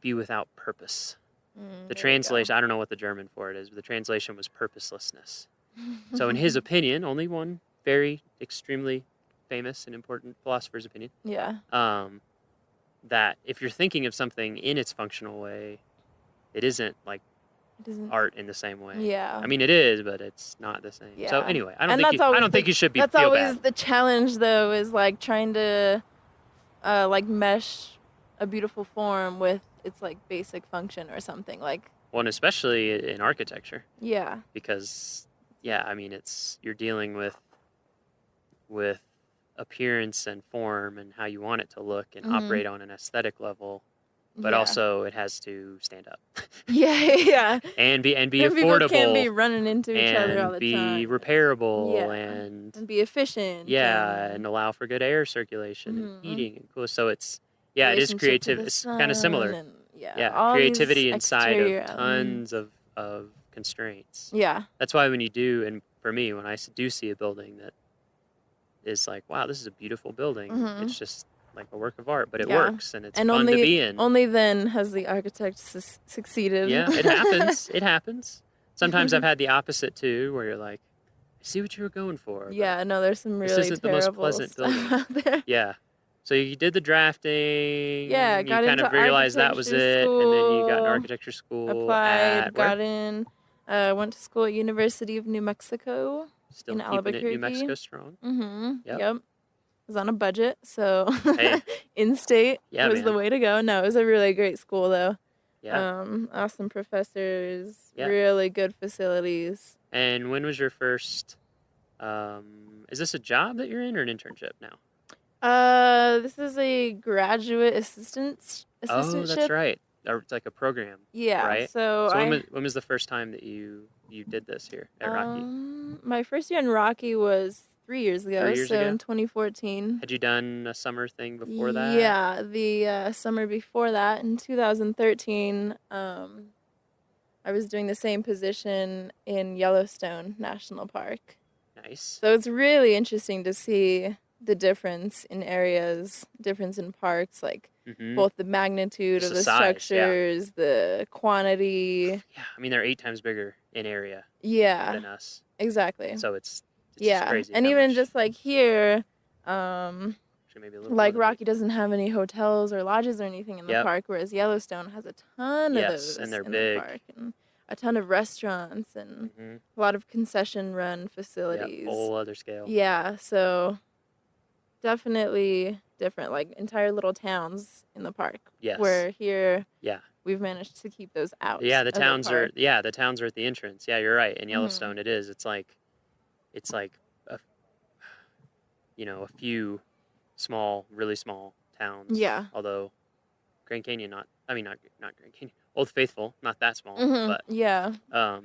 be without purpose. The there you go. translation, I don't know what the German for it is, but the translation was purposelessness. So in his opinion, only one very extremely famous and important philosopher's opinion, Yeah. that if you're thinking of something in its functional way, it isn't like It doesn't- art in the same way. Yeah. I mean, it is, but it's not the same. So Yeah. anyway, I And don't that's think you should That's feel always bad. the challenge, though, is like trying to like mesh a beautiful form with its like basic function or something. Like Well, and especially in architecture. Yeah. Because yeah, I mean, you're dealing with appearance and form and how you want it to look and Mhm. operate on an aesthetic level, but Yeah. also it has to stand up. Yeah. and be And affordable. People can't be running into each other all the be time. repairable Yeah. and be efficient. and allow for good air circulation Mhm. and heating and cool. So it is Relationship to creative. the It's kind of similar. sun and- yeah, all creativity these inside exterior of tons of constraints. Yeah. That's why when you do, and for me, when I do see a building that is like, wow, this is a beautiful building. Mhm. It's just like a work of art, but it Yeah. works and it's fun only, to be in. Only then has the architect succeeded. Yeah, it happens. It happens. Sometimes I've had the opposite too, where you're like, I see what you were going for. but Yeah, no, there's some really this isn't the most terrible pleasant stuff building. out there. Yeah. So you did the drafting. Yeah, I you got kind into of realized that was architecture it, and then you got school, an architecture school. Applied, at where? got in, went to school at University of New Mexico Still in keeping it Albuquerque. New Mexico strong. Mm-hmm. Yep. Yep. was on a budget, so Hey. in-state Yeah, was the man. way to go. No, it was a really great school, though. Yeah. Awesome professors, Yeah. really good facilities. And when was your first, is this a job that you're in or an internship now? This is a graduate assistantship. Oh, that's right. Or it's like a program. Yeah, Right? so when was the first time that you did this here at Rocky? My first year in Rocky was 3 years ago, 3 years so ago? in 2014. Had you done a summer thing before that? Yeah, the summer before that, in 2013, I was doing the same position in Yellowstone National Park. Nice. So it's really interesting to see the difference in areas, difference in parks, like both the magnitude Just of the the size, yeah. structures, the quantity. Yeah, I mean, they're 8 times bigger in area Yeah, than us. exactly. So it's Yeah, just crazy. and how even much- just like here, actually maybe a little like more than Rocky doesn't have any hotels or lodges or anything in the Yep. park, whereas Yellowstone has a ton of Yes, those and they're in big. the park, and a ton of restaurants and a lot of concession-run facilities. whole other scale. Yeah, so definitely different, like entire little towns in the park. Yes. Where here, Yeah. we've managed to keep those out. Yeah, the of towns are park. the towns are at the entrance. Yeah, you're right. In Yellowstone it is. It's like a a few small, really small towns. Yeah. Although Grand Canyon not Grand Canyon. Old Faithful, not that small, but Yeah,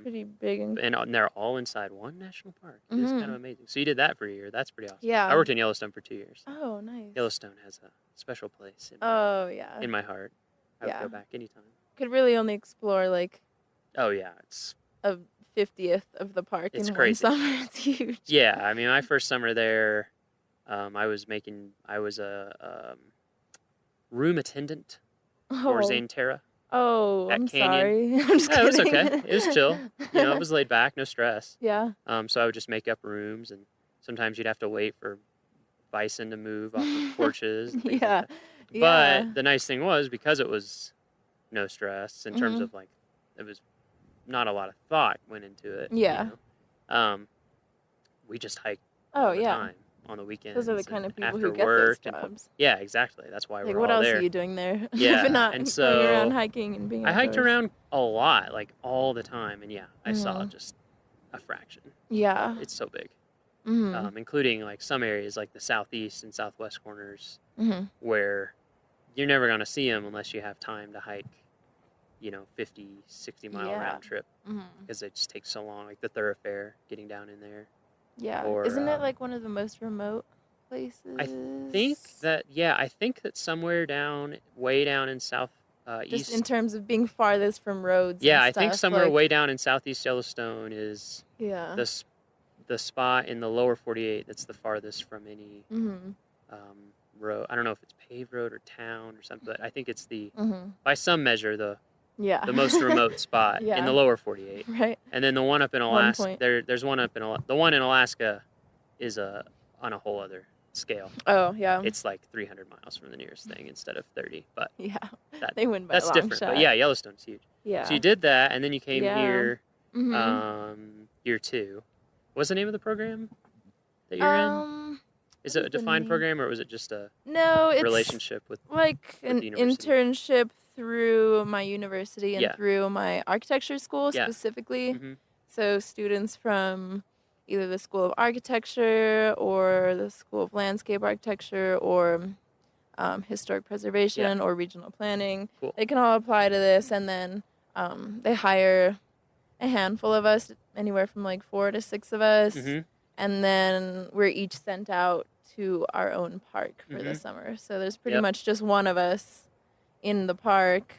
pretty big and they're all inside one national park. It's kind of amazing. So you did that for a year. That's pretty awesome. Yeah. I worked in Yellowstone for 2 years. Oh, nice. Yellowstone has a special place in my heart. I would Yeah. go back anytime. Could really only explore like Oh yeah, it's a 50th of the park It's in crazy. one summer. It's huge. Yeah, I mean, my first summer there, I was a room attendant for Zane Terra. Oh, at I'm Canyon. sorry. I'm just Yeah, it was kidding. okay. It was chill. It was laid back, no stress. Yeah. So I would just make up rooms, and sometimes you'd have to wait for bison to move off of porches. And things Yeah. Like that. Yeah. But the nice thing was, because it was no stress in terms Mhm. of like, it was not a lot of thought went into it. Yeah. We just hiked Oh, all the yeah. time on the weekends. Those are the kind and of people after who get those work and- jobs. yeah, exactly. That's why Like, we're what all else there. are you doing there? Yeah, If not and going around so hiking and being I hiked outdoors. around a lot, like all the time, and yeah, I saw Mhm. just a fraction. Yeah. It's so big, Mhm. including like some areas like the southeast and southwest corners, Mhm. where you're never going to see them unless you have time to hike, 50, 60 mile Yeah. round trip, Mhm. because it just takes so long, like the thoroughfare, getting down in there. Yeah. Or, Isn't it like one of the most remote places? I think that somewhere way down in south Just east. in terms of being farthest from roads. Yeah, and I think stuff, somewhere like, way down in southeast Yellowstone is Yeah. the spot in the lower 48 that's the farthest from any Mhm. road. I don't know if it's paved road or town or something, but I think it's Mhm. by some measure the most remote spot in Yeah. the lower 48. Right. And then the one up in One Alaska, point. there's one up in the one in Alaska is on a whole other scale. Oh, yeah. It's like 300 miles from the nearest thing instead of 30, but Yeah. that, They win by a that's long different. shot. But yeah, Yellowstone's huge. Yeah. So you did that, and then you came Yeah. here, Mhm. year 2. What's the name of the program that you're in? Is it a what is the defined name? program, or was it just a No, it's relationship with like with an the university? internship through my university and Yeah. through my architecture school Yeah. specifically. Mhm. So students from either the School of Architecture or the School of Landscape Architecture or Historic Preservation or Regional Planning, Cool. they can all apply to this, and then they hire a handful of us, anywhere from like 4 to 6 of us, Mhm. and then we're each sent out to our own park for the Mhm. summer. So there's pretty Yep. much just one of us in the park.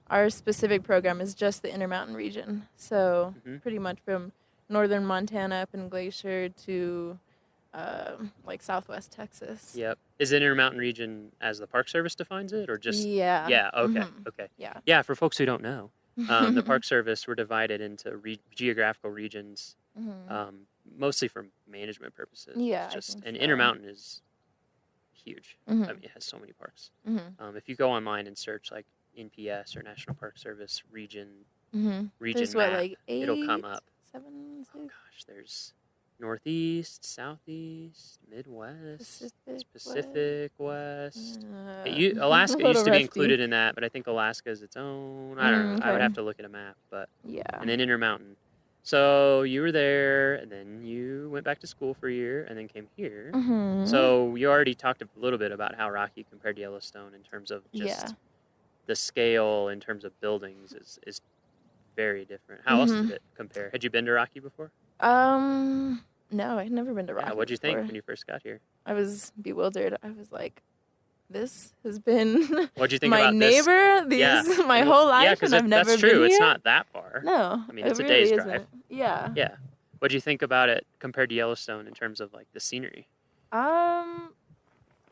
Our specific program is just the Intermountain region. So Mhm. pretty much from northern Montana up in Glacier to like southwest Texas. Yep. Is it Intermountain region as the Park Service defines it, or just? Yeah. Yeah. Okay. Mhm. Okay. Yeah. Yeah. For folks who don't know, the Park Service were divided into geographical regions, Mhm. mostly for management purposes. Yeah, It's I just think and so. Intermountain is huge. I Mhm. mean, it has so many parks. Mhm. If you go online and search like NPS or National Park Service region Mhm. region There's what, map, like it'll come 8, up. 7, 6? Oh gosh, there's Northeast, Southeast, Midwest, Pacific West. Alaska little used to be rusty. included in that, but I think Alaska is its own. I don't know. I would Okay. have to look at a map, but Yeah. and then Intermountain. So you were there, and then you went back to school for a year, and then came here. Mhm. So you already talked a little bit about how Rocky compared to Yellowstone in terms of just the scale, in terms of buildings is very different. How else did it compare? Had you been to Rocky before? No, I'd never been to Rocky. What'd you think before. when you first got here? I was bewildered. I was like, this has been What'd you think my about neighbor my whole life, Yeah, because and I've never that's been true. It's here? not that far. No, I mean, it's it a really day's isn't. drive. Yeah. Yeah. What'd you think about it compared to Yellowstone in terms of like the scenery?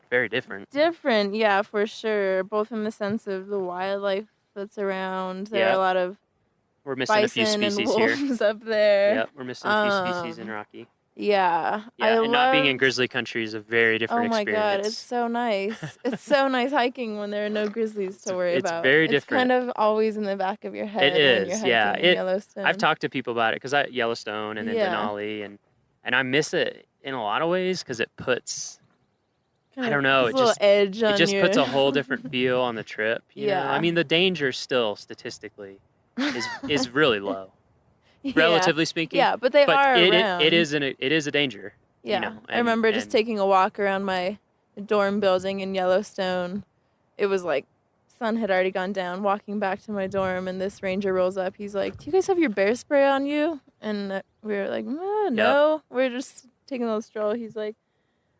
Very different. Different, yeah, for sure. Both in the sense of the wildlife that's around. There are a lot of We're missing a few bison and species here. wolves up there. Yep, we're missing a few species in Rocky. Yeah. Yeah, and not being in grizzly country is a very different Oh my experience. God, it's so nice. It's so nice hiking when there are no grizzlies to worry it's about. very It's different. kind of always in the back of your head It when you're is, hiking yeah. in Yellowstone. I've talked to people about it because Yellowstone and then Yeah. Denali, and I miss it in a lot of ways because it puts, I Kinda don't know, puts it a little just edge on it just your- puts a whole different feel on the trip. You know? Yeah. I mean, the danger still statistically is really low, Yeah. relatively speaking. Yeah, but they are around. It is a danger. Yeah, You know, I remember just and- taking a walk around my dorm building in Yellowstone. It was like sun had already gone down, walking back to my dorm, and this ranger rolls up. He's like, "Do you guys have your bear spray on you?" And we were like, "No, we're just taking a little stroll." He's like,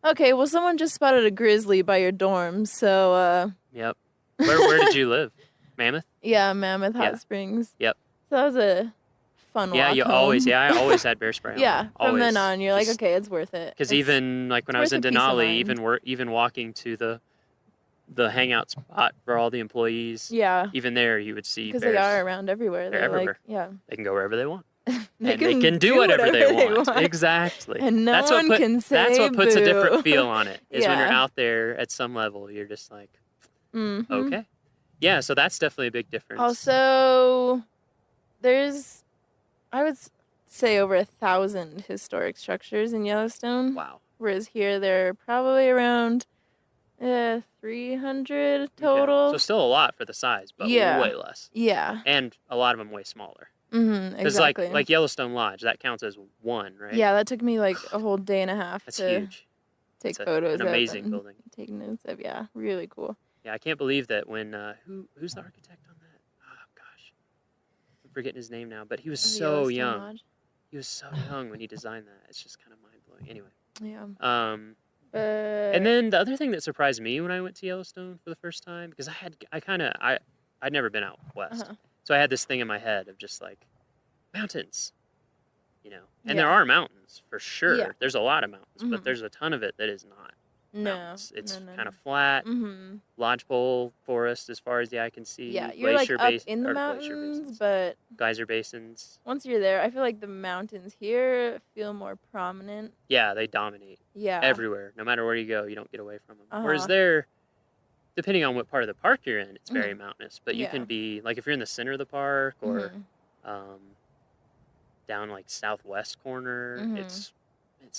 "Okay, well, someone just spotted a grizzly by your dorm, so Yep. Where did you live? Mammoth? yeah, Mammoth Hot Yeah. Springs." Yep. So that was a fun Yeah, walk you home. always. Yeah, I always had bear spray on. Yeah, from then Always. on, you're like, Just- okay, it's worth it. Because It's- even like when I it's was in worth a peace of Denali, mind. even walking to the hangout spot for all the employees. Yeah. Even there, you would see Because bears. they are around everywhere. They're They're everywhere. like, yeah. They can go wherever they want. They and they can do whatever they want. Exactly. And no that's one what can say That's what puts a boo. different feel on it. Is when you're Yeah. out there at some level, you're just like, Mhm. okay. Yeah, so that's definitely a big difference. Also, there's, I would say, over 1,000 historic structures in Yellowstone. Wow. Whereas here, there are probably around 300 total. So still a lot for the size, but Yeah. way less. Yeah. And a lot of them way smaller. Exactly. like Yellowstone Lodge, that counts as one, right? Yeah, that took me like a whole day and a half That's to huge. take It's photos an of amazing and building. take notes of. Yeah, really cool. Yeah, I can't believe that when who's the architect on that? Oh gosh, I'm forgetting his name now, but he was The so Yellowstone young. Lodge? He was so young when he designed that. It's just kind of mind blowing. Anyway. Yeah. And then the other thing that surprised me when I went to Yellowstone for the first time, because I'd never been out west, so I had this thing in my head of just like mountains, you know. And there Yeah. are mountains for sure. Yeah. There's a lot of mountains, but Mhm. there's a ton of it that is not. No, mountains. It's no. kind of flat, Mhm. lodgepole forest as far as the eye can see. Yeah, you're like up in the or glacier mountains, basins, but geyser basins. once you're there, I feel like the mountains here feel more prominent. Yeah, they dominate. Yeah. Everywhere, no matter where you go, you don't get away from them. Whereas Uh-huh. there, depending on what part of the park you're in, it's very Mhm. mountainous. But you Yeah. can be like if you're in the center of the park or Mhm. down like southwest corner, Mhm. it's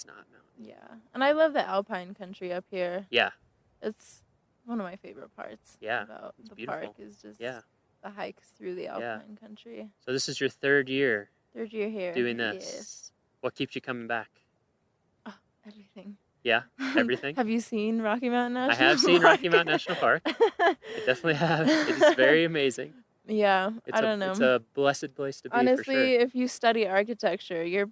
not mountain. Yeah, and I love the alpine country up here. Yeah. It's one of my favorite parts. Yeah, About it's the beautiful. park is just Yeah. the hikes through the alpine country. So this is your third year. Third year here. Doing this. Yes. What keeps you coming back? Everything. Yeah, everything. Have you seen Rocky Mountain I National have seen Rocky Park? Mountain National Park. I definitely have. It is very amazing. Yeah, I don't know. It's a blessed place to be Honestly, for sure. if you study architecture, you're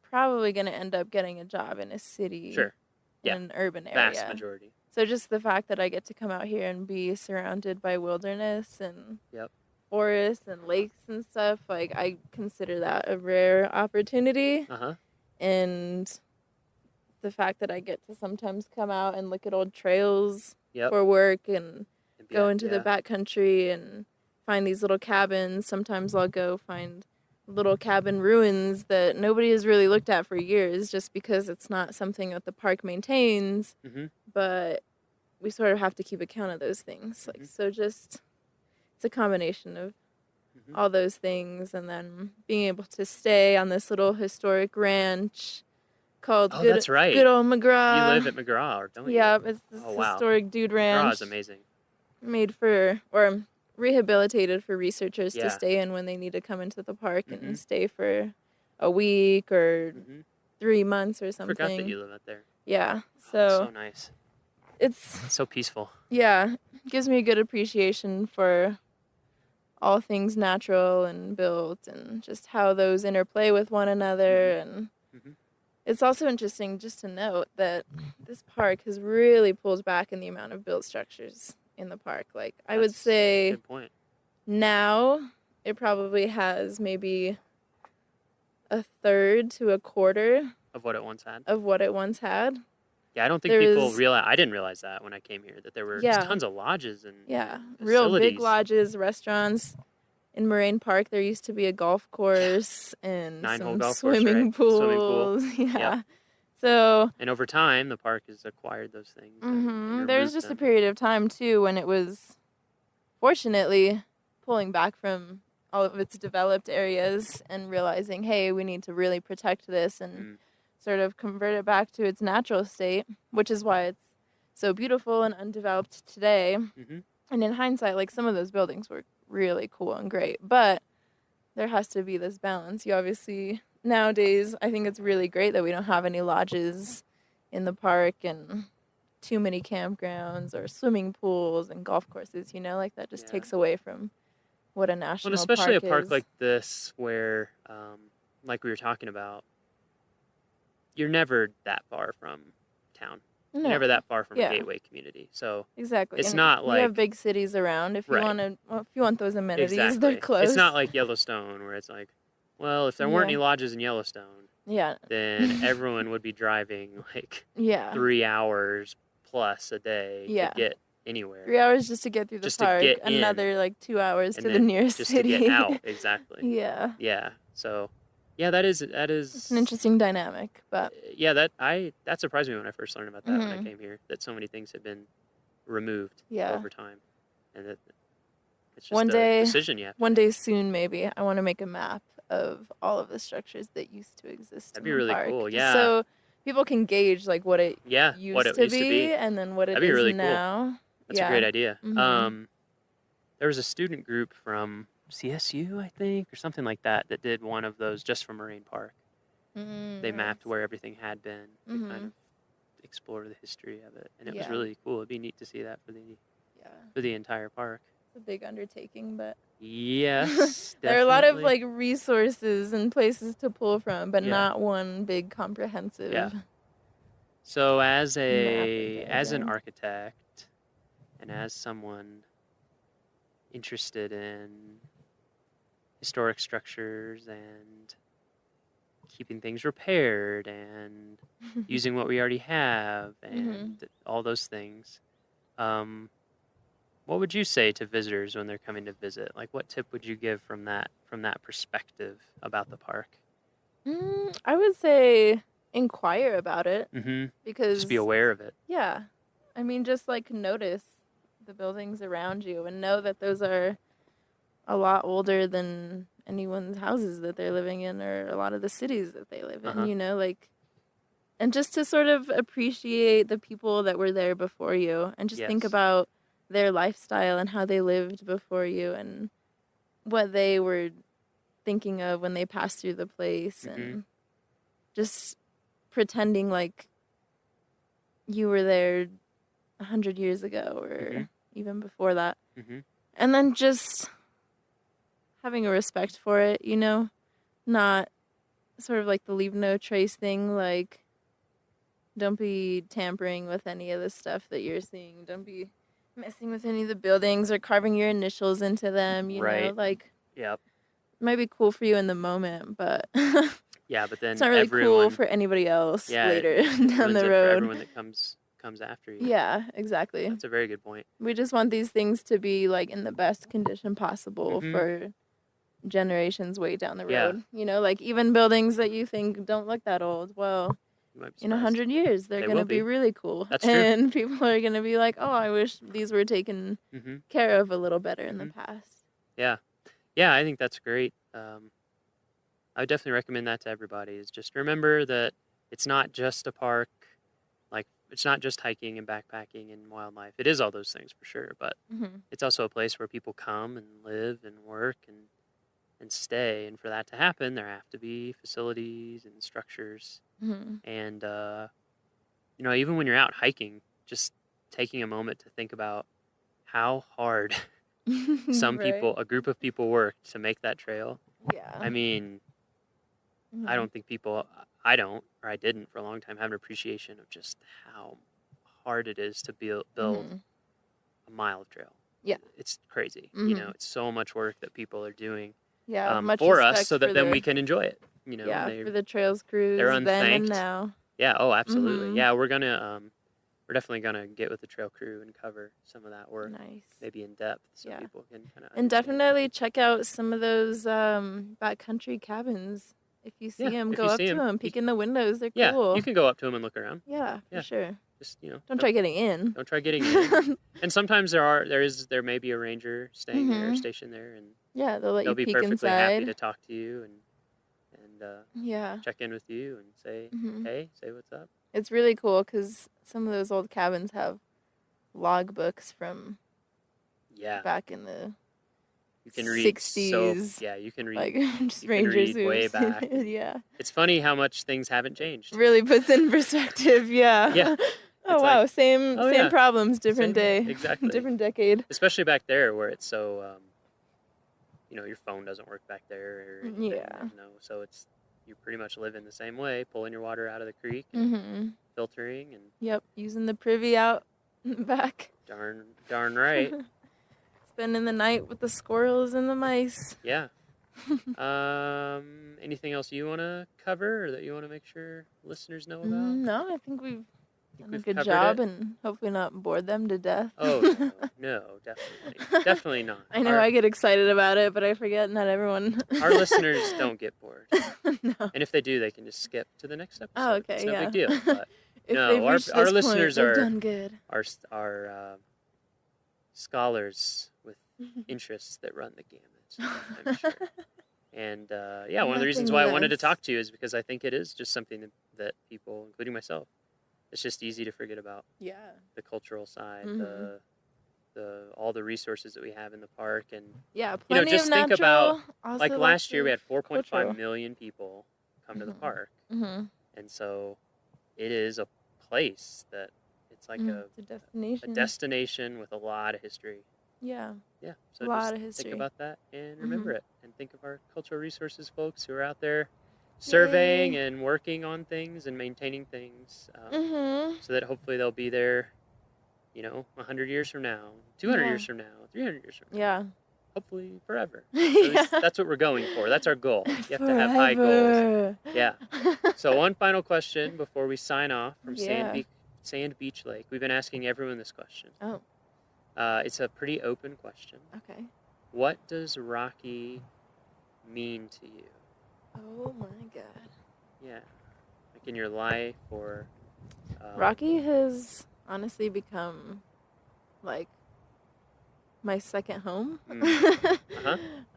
probably going to end up getting a job in a city. Sure. Yeah. In an urban area. Vast majority. So just the fact that I get to come out here and be surrounded by wilderness and Yep. forests and lakes and stuff, like I consider that a rare opportunity. Uh-huh. And the fact that I get to sometimes come out and look at old trails Yep. for work and go Yeah, into the yeah. backcountry and find these little cabins. Sometimes I'll go find little cabin ruins that nobody has really looked at for years just because it's not something that the park maintains. Mhm. But we sort of have to keep account of those things. Mm-hmm. Like, so just, it's a combination of all those things, and then being able to stay on this little historic ranch called Oh, that's right. Good Old McGraw. You live at McGraw, don't you? Yeah, it's this Oh, wow. historic dude ranch. McGraw is amazing. Made for, or rehabilitated for researchers Yeah. to stay in when they need to come into the park and stay for a week or 3 months or something. Forgot that you live out there. Yeah, So nice. it's so peaceful. Yeah, gives me a good appreciation for all things natural and built and just how those interplay with one another. And it's also interesting just to note that this park has really pulled back in the amount of built structures in the park. Like, I would say Good point. now it probably has maybe a third to a quarter Of what it once had. of what it once had. Yeah, I don't think There people is- realize. I didn't realize that when I came here, that there were Yeah. tons of lodges and Yeah, and real big facilities. lodges, restaurants. In Moraine Park, there used to be a golf course and 9-hole some golf course, swimming right? Swimming pool. pools. Yeah. Yep. So And over time, the park has acquired those things. and there was removed just a them. period of time too when it was, fortunately, pulling back from all of its developed areas and realizing, hey, we need to really protect this and sort of convert it back to its natural state, which is why it's so beautiful and undeveloped today. And in hindsight, like, some of those buildings were really cool and great, but there has to be this balance. You obviously, nowadays, I think it's really great that we don't have any lodges in the park and too many campgrounds or swimming pools and golf courses, you know, like that just takes away from what a national Well, especially a park is. like this, where, like we were talking about, you're never that far from town. No. You're never that far from Yeah. a gateway community. So Exactly. it's And not you like have big cities around. If you Right. want to, if you want those amenities, exactly. they're close. It's not like Yellowstone, where it's like, well, if there weren't Yeah. any lodges in Yellowstone, Yeah. then everyone would be driving like Yeah. 3 hours plus a day Yeah. to get anywhere. 3 hours just to get through the Just to park. get in, Another like 2 hours and to the then nearest just city. to get out. Exactly. Yeah. Yeah. So, yeah, that is It's an interesting dynamic, but yeah, that surprised me when I first learned about that when I Mhm. came here, that so many things had been removed Yeah. over time, and that it's just one a day, decision you have to one day soon, maybe I want to make a map of all of the structures that used to exist. That'd in be the really park, cool, just yeah. so people can gauge like what it Yeah, used, what it to, used to be, be. and then what it That'd be is really cool. now. That's Yeah. a great idea. Mhm. There was a student group from CSU, I think, or something like that, that did one of those just for Moraine Park. They mapped where everything had been to kind of explore the history of it, and it was Yeah. really cool. It'd be neat to see that for the entire park. It's a big undertaking, but Yes, there are a lot of definitely. like resources and places to pull from, but Yeah. not one big comprehensive. Yeah. So as Mapping an diagram. architect and as someone interested in historic structures and keeping things repaired and using what we already have and all those things, what would you say to visitors when they're coming to visit? Like, what tip would you give from that perspective about the park? I would say inquire about it because Just be aware of it. Yeah, I mean, just like notice the buildings around you and know that those are a lot older than anyone's houses that they're living in or a lot of the cities that they live in, you know, like, and just to sort of appreciate the people that were there before you and just think Yes. about their lifestyle and how they lived before you and what they were thinking of when they passed through the place and just pretending like you were there 100 years ago or even before that. And then just having a respect for it, you know, not sort of like the leave no trace thing, like don't be tampering with any of the stuff that you're seeing. Don't be messing with any of the buildings or carving your initials into them, you know, Right. like Yep. it might be cool for you in the moment, but Yeah, but then it's not really everyone, cool for anybody else yeah, later it down ruins the it for road. everyone that comes after you. Yeah, exactly. That's a very good point. We just want these things to be like in the best condition possible for generations way down the road. Yeah. You know, like even buildings that you think don't look that old, well, You might be in surprised. 100 years they're They going to will be be. really cool. That's true. And people are going to be like, "Oh, I wish these were taken care of a little better in the past." Yeah. Yeah, I think that's great. I would definitely recommend that to everybody, is just remember that it's not just a park. Like, it's not just hiking and backpacking and wildlife. It is all those things for sure, but it's also a place where people come and live and work and stay. And for that to happen, there have to be facilities and structures. And, you know, even when you're out hiking, just taking a moment to think about how hard some people, a group of people worked to make that trail. Yeah. I mean, I don't think I or I didn't for a long time, have an appreciation of just how hard it is to build a mile of trail. Yeah. It's crazy. You know, it's so much work that people are doing much for respect us so that for then we can enjoy it. You know, yeah, for the trails crews they're then and unthanked. now. Yeah, oh, absolutely. Yeah, we're definitely gonna get with the trail crew and cover some of that work. Nice. Maybe in depth, so people can kind of. And definitely check out some of those backcountry cabins. If you see them, go up to them, peek in the windows. They're cool. Yeah, you can go up to them and look around. Yeah, for sure. Just, you know, don't try getting in. Don't try getting in. And sometimes there may be a ranger staying there, stationed there, and yeah, they'll let you be peek perfectly inside. happy to talk to you and check in with you and say hey, say what's up. It's really cool because some of those old cabins have log books from back in the you can read 60s. You can read like just you rangers can read way who've back. seen it, yeah. It's funny how much things haven't changed. Really puts in perspective, yeah. Yeah. Oh wow, same problems, different day. Exactly. Different decade. Especially back there where it's so you know, your phone doesn't work back there or anything, you know, so you pretty much live in the same way, pulling your water out of the creek and filtering and using the privy out back. Darn right. Spending the night with the squirrels and the mice. Yeah. Anything else you want to cover or that you want to make sure listeners know about? No, I think we've done a good job and hopefully not bored them to death. Oh, no, definitely. Definitely not. I know I get excited about it, but I forget not everyone. Our listeners don't get bored. No. And if they do, they can just skip to the next episode. Oh, okay, it's no big deal. But if no, our listeners they've are done good. Are scholars with interests that run the gamut, I'm sure. And one of the reasons why I wanted to talk to you is because I think it is just something that people, including myself, it's just easy to forget about. Yeah. The cultural side, all the resources that we have in the park, and plenty just of think natural, about like last year we had 4.5 million people come to the park, and so it is a place that it's like a destination with a lot of history. Yeah. Yeah. So a lot just of history. think about that and remember it, and think of our cultural resources folks who are out there surveying and working on things and maintaining things, so that hopefully they'll be there, 100 years from now, 200 years from now, 300 years from now. Yeah. Hopefully forever. That's what we're going for. That's our goal. You have to have high goals. Yeah. So one final question before we sign off from Sand Beach Lake. We've been asking everyone this question. Oh. It's a pretty open question. Okay. What does Rocky mean to you? Oh my God. Yeah. Like in your life or... Rocky has honestly become like my second home.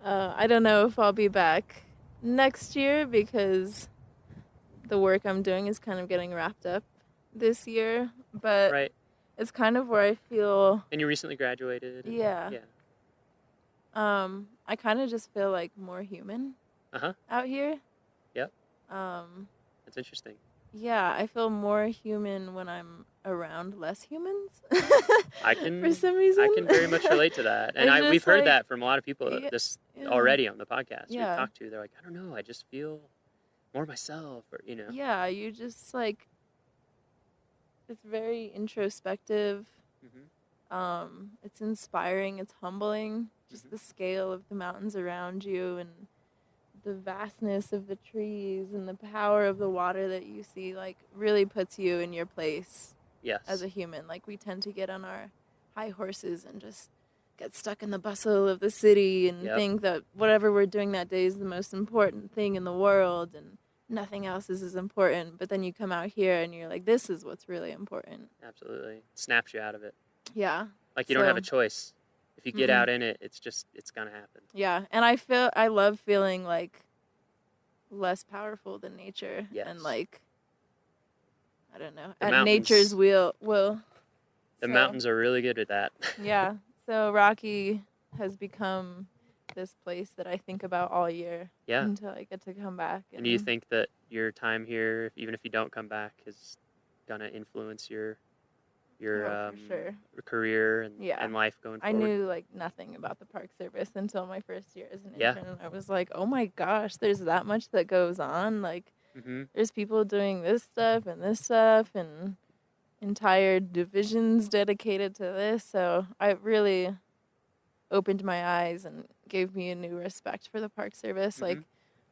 I don't know if I'll be back next year because the work I'm doing is kind of getting wrapped up this year, but it's kind of where I feel... And you recently graduated? Yeah. I kind of just feel like more human out here. Yep. That's interesting. Yeah, I feel more human when I'm around less humans. I can for some reason. I can very much relate to that, and we've heard that from a lot of people already on the podcast we've talked to. They're like, I don't know, I just feel more myself, or Yeah, you just like. It's very introspective. It's inspiring. It's humbling. Just the scale of the mountains around you and the vastness of the trees and the power of the water that you see, like, really puts you in your place as a human. Like, we tend to get on our high horses and just get stuck in the bustle of the city and think that whatever we're doing that day is the most important thing in the world and nothing else is as important. But then you come out here and you're like, this is what's really important. Absolutely. It snaps you out of it. Yeah. Like you don't have a choice. If you get out in it, it's gonna happen. Yeah, and I love feeling like less powerful than nature and like I don't know, The at mountains. nature's will. The mountains are really good at that. Yeah. So Rocky has become this place that I think about all year. Yeah. Until I get to come back. And do you think that your time here, even if you don't come back, is gonna influence your for sure. career and life going forward? I knew like nothing about the Park Service until my first year as an Yeah. intern. I was like, oh my gosh, there's that much that goes on. Like, there's people doing this stuff and entire divisions dedicated to this. So I really opened my eyes and gave me a new respect for the Park Service. Like,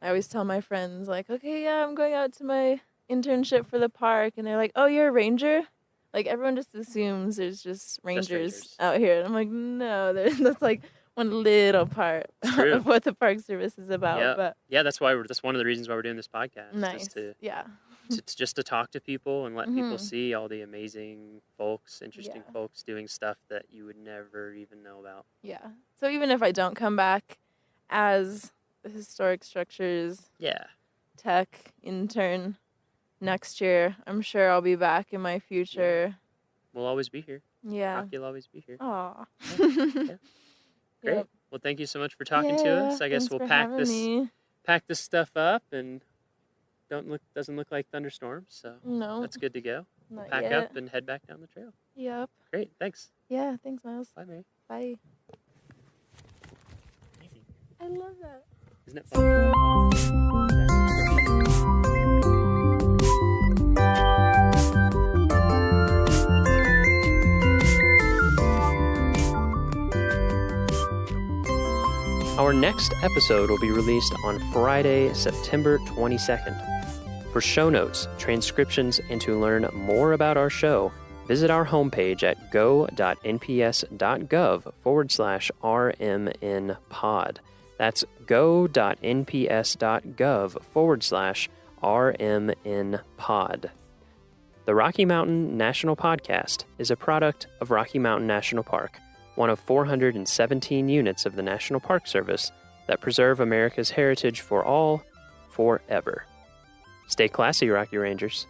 I always tell my friends, like, okay, yeah, I'm going out to my internship for the park. And they're like, oh, you're a ranger? Like, everyone just assumes there's just rangers out here. And I'm like, no, that's like one little part of what the Park Service is about. Yeah, But that's one of the reasons why we're doing this podcast. Nice, yeah. Just to talk to people and let people see all the amazing folks, interesting folks doing stuff that you would never even know about. Yeah. So even if I don't come back as the historic structures tech intern next year, I'm sure I'll be back in my future. We'll always be here. Yeah. Rocky will always be here. Aw. Yeah. Great. Yep. Well, thank you so much for talking to us. I guess thanks we'll for pack having this stuff up, and doesn't look like thunderstorms, so No. that's good to go. Not Pack yet. up and head back down the trail. Yep. Great. Thanks. Yeah, thanks, Miles. Bye, Mary. Bye. I love that. Isn't it fun? Our next episode will be released on Friday, September 22nd. For show notes, transcriptions, and to learn more about our show, visit our homepage at go.nps.gov/RMNpod. That's go.nps.gov/RMNpod. The Rocky Mountain National Podcast is a product of Rocky Mountain National Park, one of 417 units of the National Park Service that preserve America's heritage for all, forever. Stay classy, Rocky Rangers.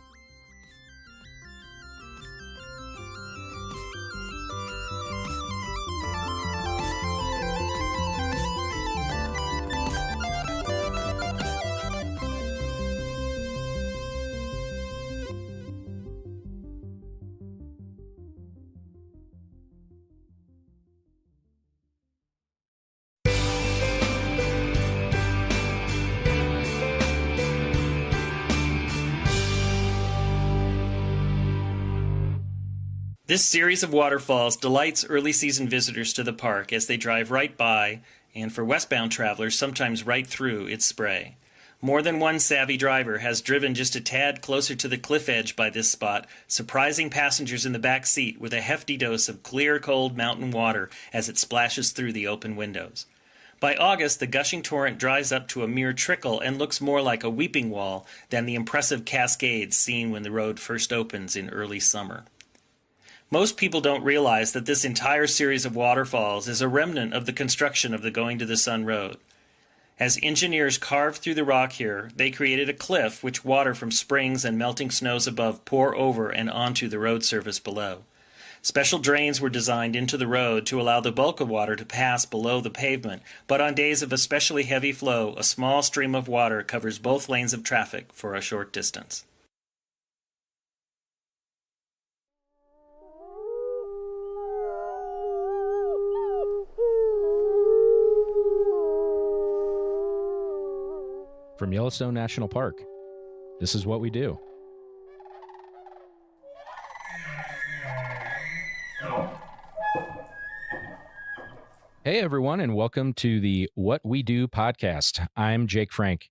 This series of waterfalls delights early season visitors to the park as they drive right by, and for westbound travelers, sometimes right through its spray. More than one savvy driver has driven just a tad closer to the cliff edge by this spot, surprising passengers in the back seat with a hefty dose of clear, cold mountain water as it splashes through the open windows. By August, the gushing torrent dries up to a mere trickle and looks more like a weeping wall than the impressive cascades seen when the road first opens in early summer. Most people don't realize that this entire series of waterfalls is a remnant of the construction of the Going to the Sun Road. As engineers carved through the rock here, they created a cliff which water from springs and melting snows above pour over and onto the road surface below. Special drains were designed into the road to allow the bulk of water to pass below the pavement, but on days of especially heavy flow, a small stream of water covers both lanes of traffic for a short distance. From Yellowstone National Park, this is what we do. Hey, everyone, and welcome to the What We Do podcast. I'm Jake Frank.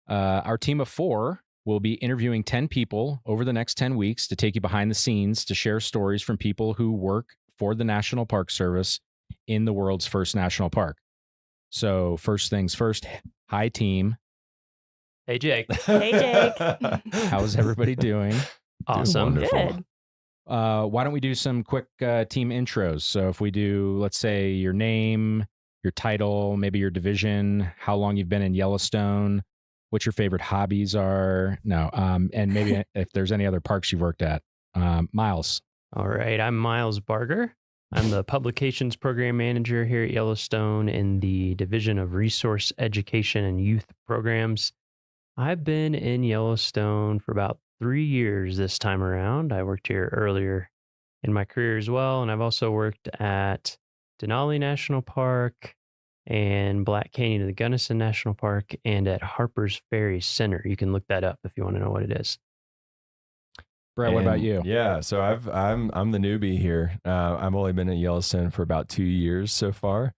Our team of 4 will be interviewing 10 people over the next 10 weeks to take you behind the scenes to share stories from people who work for the National Park Service in the world's first national park. So first things first, hi, team. Hey, Jake. Hey, Jake. How's everybody doing? Awesome. Good. Why don't we do some quick team intros? So if we do, let's say, your name, your title, maybe your division, how long you've been in Yellowstone, what your favorite hobbies are. No, and maybe if there's any other parks you've worked at. Miles. All right, I'm Miles Barger. I'm the Publications Program Manager here at Yellowstone in the Division of Resource Education and Youth Programs. I've been in Yellowstone for about 3 years this time around. I worked here earlier in my career as well, and I've also worked at Denali National Park and Black Canyon of the Gunnison National Park and at Harper's Ferry Center. You can look that up if you want to know what it is. Brett, what about you? Yeah, so I'm the newbie here. I've only been at Yellowstone for about 2 years so far.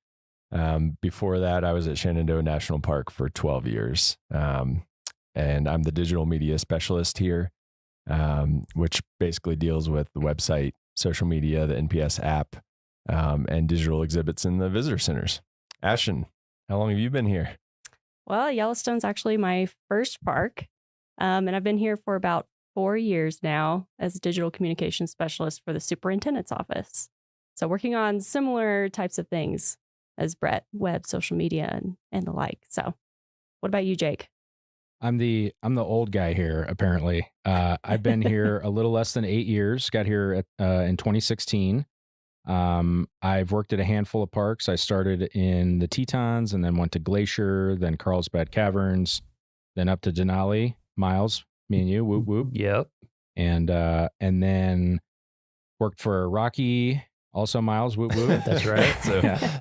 Before that, I was at Shenandoah National Park for 12 years. And I'm the digital media specialist here, which basically deals with the website, social media, the NPS app, and digital exhibits in the visitor centers. Ashton, how long have you been here? Well, Yellowstone's actually my first park, and I've been here for about 4 years now as a digital communications specialist for the superintendent's office. So working on similar types of things as Brett, web, social media, and the like. So what about you, Jake? I'm the old guy here, apparently. I've been here a little less than 8 years, got here in 2016. I've worked at a handful of parks. I started in the Tetons and then went to Glacier, then Carlsbad Caverns, then up to Denali. Miles, me and you, whoop whoop. Yep. And then worked for Rocky, also Miles, whoop whoop. That's right.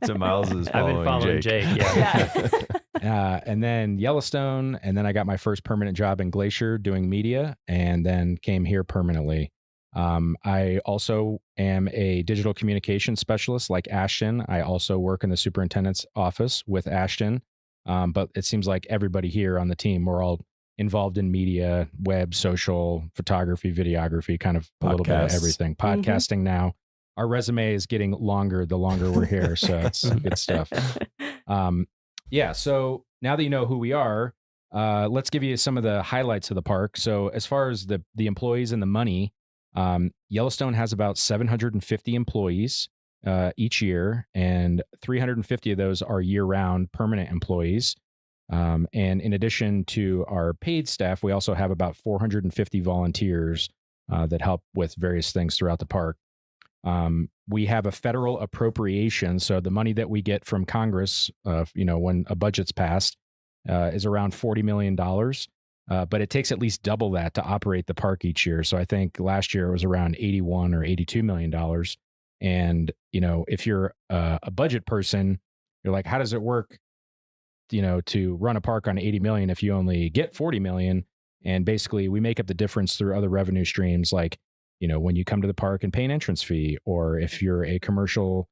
So Miles is following I've been following Jake. Yeah. And then Yellowstone, and then I got my first permanent job in Glacier doing media, and then came here permanently. I also am a digital communication specialist like Ashton. I also work in the superintendent's office with Ashton. But it seems like everybody here on the team, we're all involved in media, web, social, photography, videography, kind of a little bit of everything. Podcasting now. Our resume is getting longer the longer we're here, so it's good stuff. Yeah, so now that you know who we are, let's give you some of the highlights of the park. So as far as the employees and the money, Yellowstone has about 750 employees each year, and 350 of those are year-round permanent employees. And in addition to our paid staff, we also have about 450 volunteers that help with various things throughout the park. We have a federal appropriation, so the money that we get from Congress, when a budget's passed, is around $40 million. But it takes at least double that to operate the park each year. So I think last year it was around $81 or $82 million. And, if you're a budget person, you're like, how does it work, to run a park on 80 million if you only get 40 million? And basically we make up the difference through other revenue streams, like, when you come to the park and pay an entrance fee, or if you're a commercial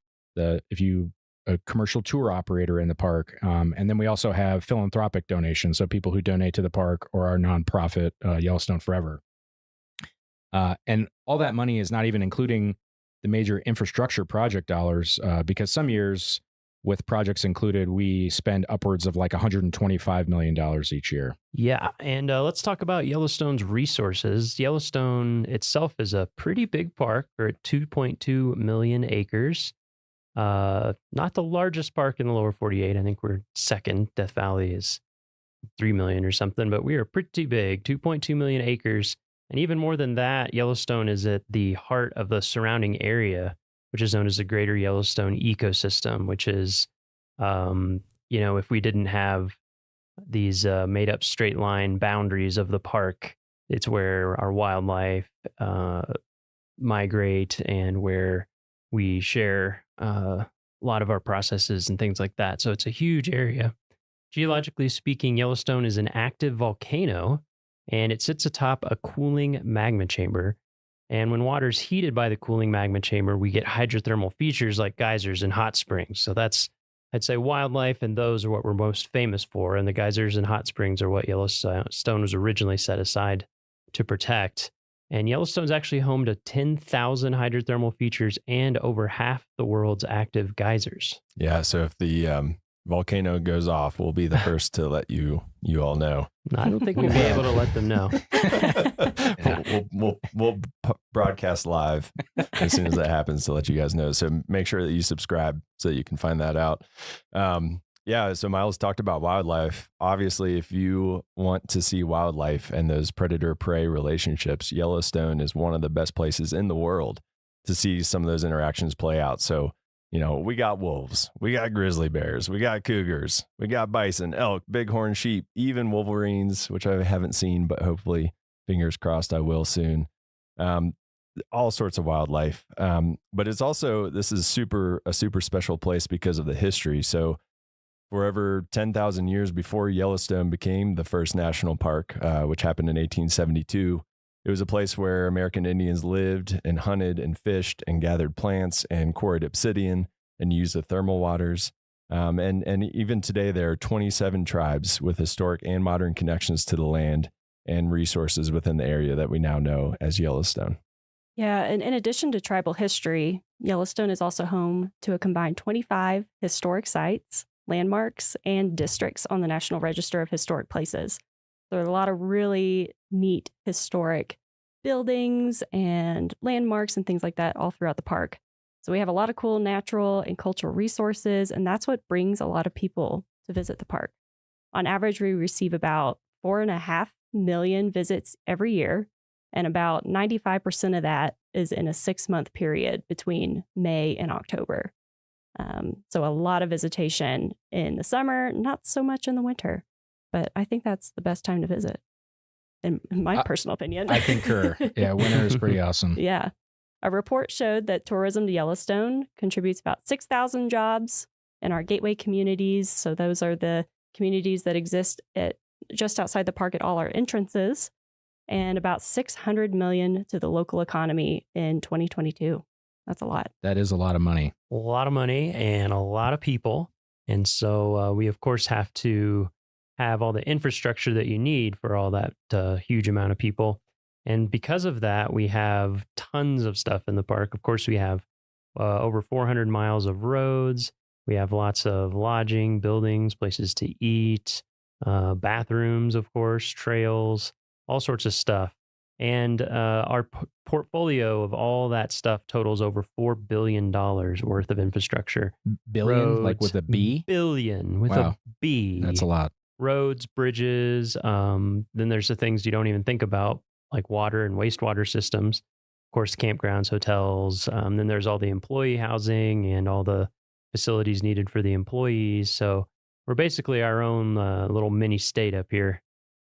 tour operator in the park. And then we also have philanthropic donations. So people who donate to the park or our nonprofit, Yellowstone Forever. And all that money is not even including the major infrastructure project dollars, because some years with projects included, we spend upwards of like $125 million each year. Yeah, and let's talk about Yellowstone's resources. Yellowstone itself is a pretty big park. We're at 2.2 million acres. Not the largest park in the lower 48. I think we're second. Death Valley is 3 million or something, but we are pretty big, 2.2 million acres. And even more than that, Yellowstone is at the heart of the surrounding area, which is known as the Greater Yellowstone Ecosystem, which is, if we didn't have these made up straight line boundaries of the park, it's where our wildlife migrate and where we share a lot of our processes and things like that. So it's a huge area. Geologically speaking, Yellowstone is an active volcano, and it sits atop a cooling magma chamber. And when water is heated by the cooling magma chamber, we get hydrothermal features like geysers and hot springs. So that's, I'd say, wildlife, and those are what we're most famous for. And the geysers and hot springs are what Yellowstone was originally set aside to protect. And Yellowstone's actually home to 10,000 hydrothermal features and over half the world's active geysers. Yeah, so if the volcano goes off, we'll be the first to let you all know. I don't think we'll be able to let them know. We'll broadcast live as soon as that happens to let you guys know. So make sure that you subscribe so that you can find that out. Yeah, so Miles talked about wildlife. Obviously, if you want to see wildlife and those predator-prey relationships, Yellowstone is one of the best places in the world to see some of those interactions play out. So, we got wolves, we got grizzly bears, we got cougars, we got bison, elk, bighorn sheep, even wolverines, which I haven't seen, but hopefully, fingers crossed, I will soon. All sorts of wildlife. But it's also, this is a super special place because of the history. So, for over 10,000 years before Yellowstone became the first national park, which happened in 1872, it was a place where American Indians lived and hunted and fished and gathered plants and quarried obsidian and used the thermal waters. And even today, there are 27 tribes with historic and modern connections to the land and resources within the area that we now know as Yellowstone. Yeah, and in addition to tribal history, Yellowstone is also home to a combined 25 historic sites, landmarks, and districts on the National Register of Historic Places. There are a lot of really neat historic buildings and landmarks and things like that all throughout the park. So we have a lot of cool natural and cultural resources, and that's what brings a lot of people to visit the park. On average, we receive about 4.5 million visits every year, and about 95% of that is in a 6-month period between May and October. So a lot of visitation in the summer, not so much in the winter, but I think that's the best time to visit, in my personal opinion. I concur. Yeah, winter is pretty awesome. Yeah. A report showed that tourism to Yellowstone contributes about 6,000 jobs in our gateway communities. So those are the communities that exist just outside the park at all our entrances, and about $600 million to the local economy in 2022. That's a lot. That is a lot of money. A lot of money and a lot of people. And so we, of course, have to have all the infrastructure that you need for all that huge amount of people. And because of that, we have tons of stuff in the park. Of course, we have over 400 miles of roads. We have lots of lodging, buildings, places to eat, bathrooms, of course, trails, all sorts of stuff. And our portfolio of all that stuff totals over $4 billion worth of infrastructure. Billion, roads, like with a B? Billion with Wow. a B. That's a lot. Roads, bridges. Then there's the things you don't even think about, like water and wastewater systems. Of course, campgrounds, hotels. Then there's all the employee housing and all the facilities needed for the employees. So we're basically our own little mini state up here.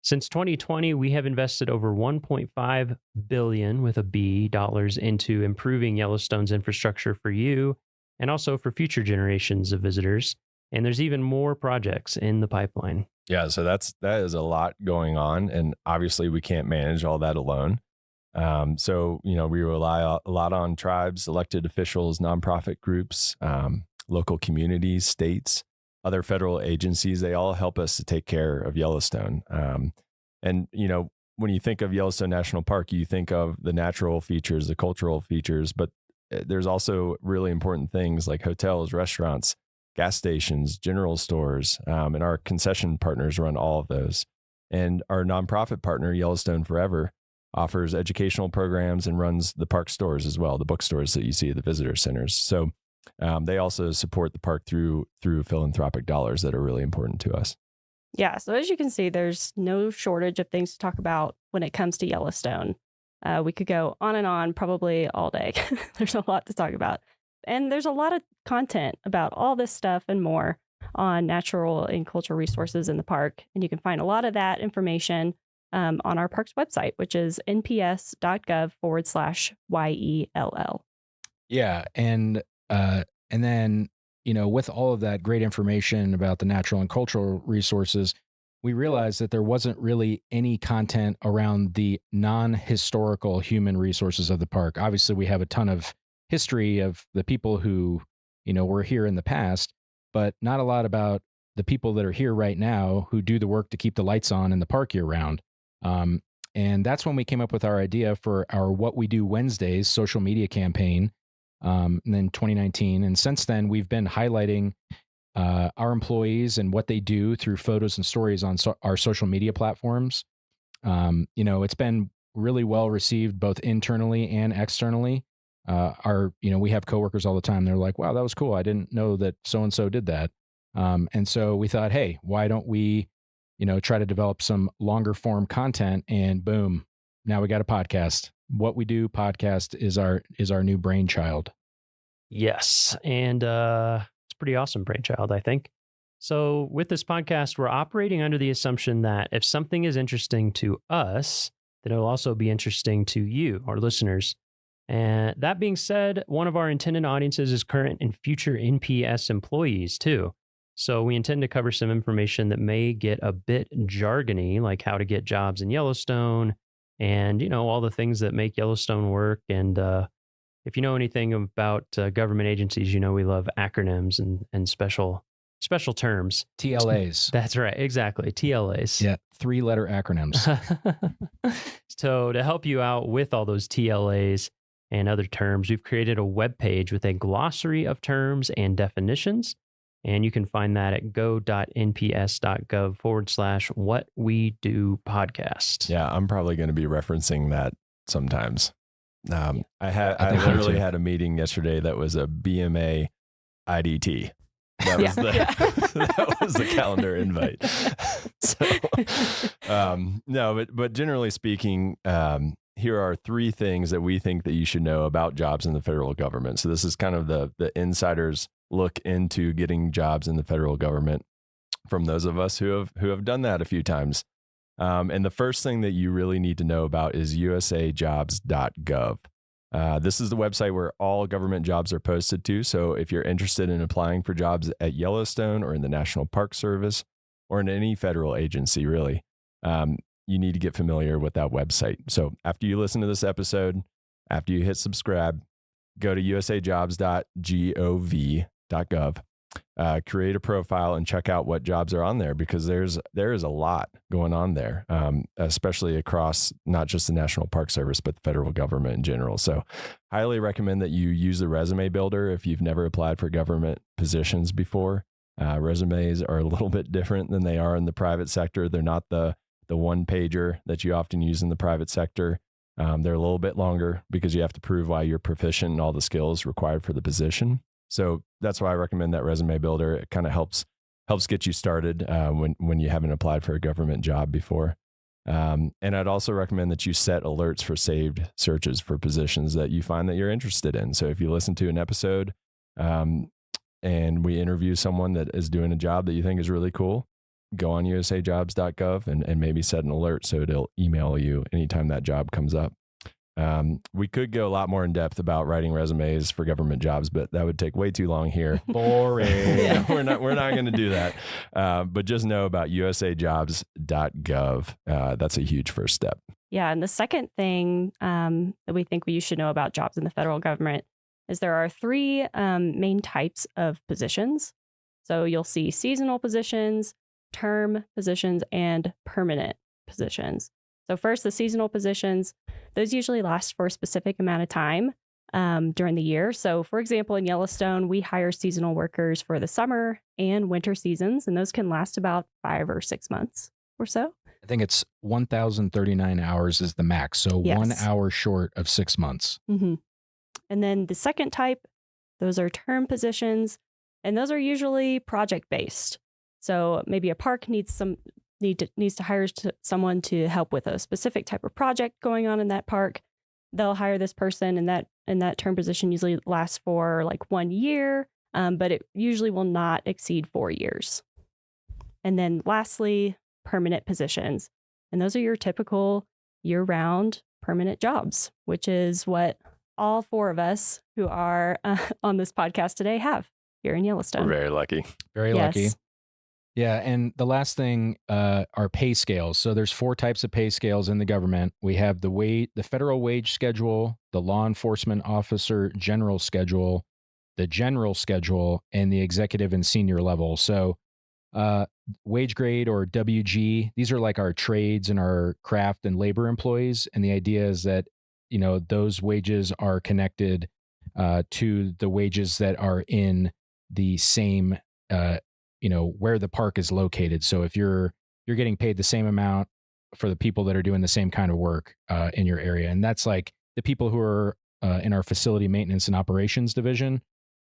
Since 2020, we have invested over $1.5 billion with a B dollars into improving Yellowstone's infrastructure for you and also for future generations of visitors. And there's even more projects in the pipeline. Yeah, so that is a lot going on, and obviously we can't manage all that alone. So we rely a lot on tribes, elected officials, nonprofit groups, local communities, states, other federal agencies. They all help us to take care of Yellowstone. And when you think of Yellowstone National Park, you think of the natural features, the cultural features, but there's also really important things like hotels, restaurants, gas stations, general stores, and our concession partners run all of those. And our nonprofit partner, Yellowstone Forever, offers educational programs and runs the park stores as well, the bookstores that you see at the visitor centers. So they also support the park through philanthropic dollars that are really important to us. Yeah, so as you can see, there's no shortage of things to talk about when it comes to Yellowstone. We could go on and on probably all day. There's a lot to talk about. And there's a lot of content about all this stuff and more on natural and cultural resources in the park. And you can find a lot of that information on our park's website, which is nps.gov/YELL. Yeah. And then, with all of that great information about the natural and cultural resources, we realized that there wasn't really any content around the non-historical human resources of the park. Obviously, we have a ton of history of the people who, were here in the past, but not a lot about the people that are here right now who do the work to keep the lights on in the park year round. And that's when we came up with our idea for our What We Do Wednesdays social media campaign in 2019. And since then, we've been highlighting our employees and what they do through photos and stories on our social media platforms. It's been really well received both internally and externally. We have coworkers all the time. They're like, wow, that was cool. I didn't know that so-and-so did that. And so we thought, hey, why don't we, try to develop some longer form content? And boom, now we got a podcast. What We Do podcast is our new brainchild. Yes. And it's a pretty awesome brainchild, I think. So with this podcast, we're operating under the assumption that if something is interesting to us, then it'll also be interesting to you, our listeners. And that being said, one of our intended audiences is current and future NPS employees too. So we intend to cover some information that may get a bit jargony, like how to get jobs in Yellowstone and, all the things that make Yellowstone work. And if you know anything about government agencies, we love acronyms and special terms. TLAs. That's right. Exactly. TLAs. Yeah. 3-letter acronyms. So to help you out with all those TLAs and other terms, we've created a web page with a glossary of terms and definitions. And you can find that at go.nps.gov/what we do podcast. Yeah, I'm probably going to be referencing that sometimes. I literally had a meeting yesterday that was a BMA IDT. That was that was the calendar invite. So, but generally speaking, here are 3 things that we think that you should know about jobs in the federal government. So this is kind of the insider's look into getting jobs in the federal government from those of us who have done that a few times. And the first thing that you really need to know about is usajobs.gov. This is the website where all government jobs are posted to. So if you're interested in applying for jobs at Yellowstone or in the National Park Service or in any federal agency, really, you need to get familiar with that website. So after you listen to this episode, after you hit subscribe, go to usajobs.gov, create a profile and check out what jobs are on there, because there is a lot going on there, especially across not just the National Park Service, but the federal government in general. So highly recommend that you use the resume builder if you've never applied for government positions before. Resumes are a little bit different than they are in the private sector. They're not the one pager that you often use in the private sector. They're a little bit longer because you have to prove why you're proficient in all the skills required for the position. So that's why I recommend that resume builder. It kind of helps get you started when you haven't applied for a government job before. And I'd also recommend that you set alerts for saved searches for positions that you find that you're interested in. So if you listen to an episode and we interview someone that is doing a job that you think is really cool, go on usajobs.gov and maybe set an alert so it'll email you anytime that job comes up. We could go a lot more in depth about writing resumes for government jobs, but that would take way too long here. Boring. Yeah, we're not going to do that. But just know about usajobs.gov. That's a huge first step. Yeah. And the second thing that we think you should know about jobs in the federal government is there are 3 main types of positions. So you'll see seasonal positions, term positions, and permanent positions. So first, the seasonal positions, those usually last for a specific amount of time during the year. So for example, in Yellowstone, we hire seasonal workers for the summer and winter seasons, and those can last about 5 or 6 months or so. I think it's 1,039 hours is the max. So Yes. 1 hour short of 6 months. Mm-hmm. And then the second type, those are term positions, and those are usually project-based. So maybe a park needs to hire someone to help with a specific type of project going on in that park. They'll hire this person, and that term position usually lasts for like 1 year, but it usually will not exceed 4 years. And then lastly, permanent positions. And those are your typical year-round permanent jobs, which is what all 4 of us who are on this podcast today have here in Yellowstone. We're very lucky. Very lucky. Yeah, and the last thing are pay scales. So there's 4 types of pay scales in the government. We have the federal wage schedule, the law enforcement officer general schedule, the general schedule, and the executive and senior level. So wage grade or WG, these are like our trades and our craft and labor employees. And the idea is that, those wages are connected to the wages that are in the same where the park is located. So if you're getting paid the same amount for the people that are doing the same kind of work in your area, and that's like the people who are in our facility maintenance and operations division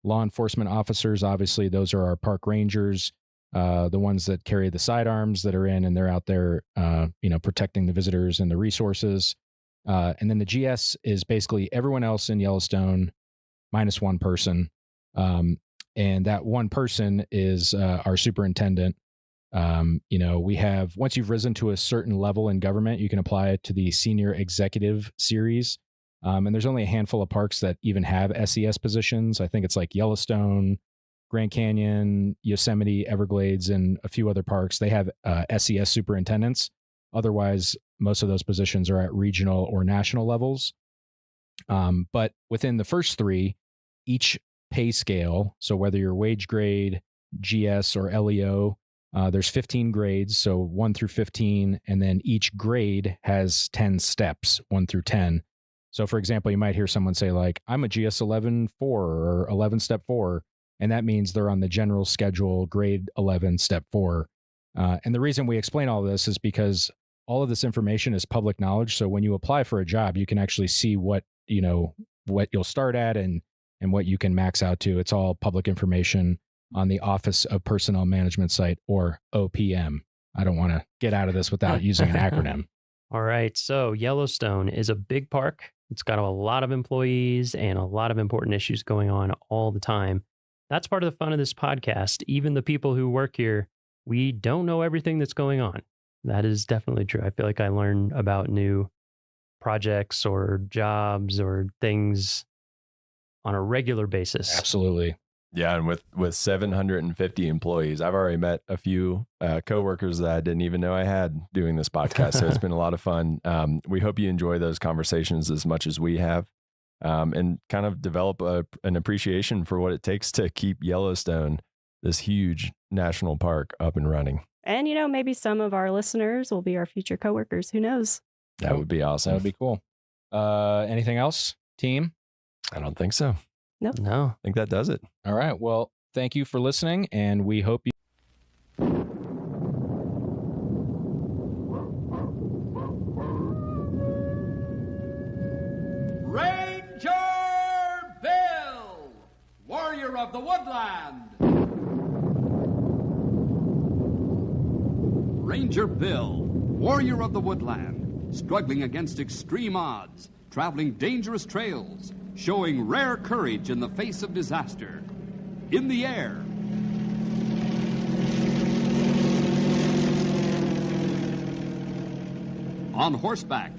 Law enforcement officers, obviously, those are our park rangers, the ones that carry the sidearms that are in, and they're out there, protecting the visitors and the resources. And then the GS is basically everyone else in Yellowstone minus one person. And that one person is our superintendent. We have, once you've risen to a certain level in government, you can apply it to the senior executive series. And there's only a handful of parks that even have SES positions. I think it's like Yellowstone, Grand Canyon, Yosemite, Everglades, and a few other parks. They have SES superintendents. Otherwise, most of those positions are at regional or national levels. But within the first three, each pay scale, so whether you're wage grade, GS, or LEO, there's 15 grades, so 1 through 15, and then each grade has 10 steps, 1 through 10. So, for example, you might hear someone say, like, I'm a GS 11-4 or 11 step 4, and that means they're on the general schedule, grade 11 step 4. And the reason we explain all this is because all of this information is public knowledge. So when you apply for a job, you can actually see what you'll start at and what you can max out to. It's all public information on the Office of Personnel Management site, or OPM. I don't want to get out of this without using an acronym. All right. So Yellowstone is a big park. It's got a lot of employees and a lot of important issues going on all the time. That's part of the fun of this podcast. Even the people who work here, we don't know everything that's going on. That is definitely true. I feel like I learn about new projects or jobs or things on a regular basis. Absolutely. Yeah, and with 750 employees, I've already met a few coworkers that I didn't even know I had doing this podcast. So it's been a lot of fun. We hope you enjoy those conversations as much as we have, and kind of develop an appreciation for what it takes to keep Yellowstone, this huge national park, up and running. And, maybe some of our listeners will be our future coworkers. Who knows? That would be awesome. That would be cool. Anything else, team? I don't think so. Nope. No. I think that does it. All right. Well, thank you for listening, and we hope you. Ranger Bill, warrior of the woodland. Ranger Bill, warrior of the woodland, struggling against extreme odds, traveling dangerous trails, showing rare courage in the face of disaster. In the air, on horseback,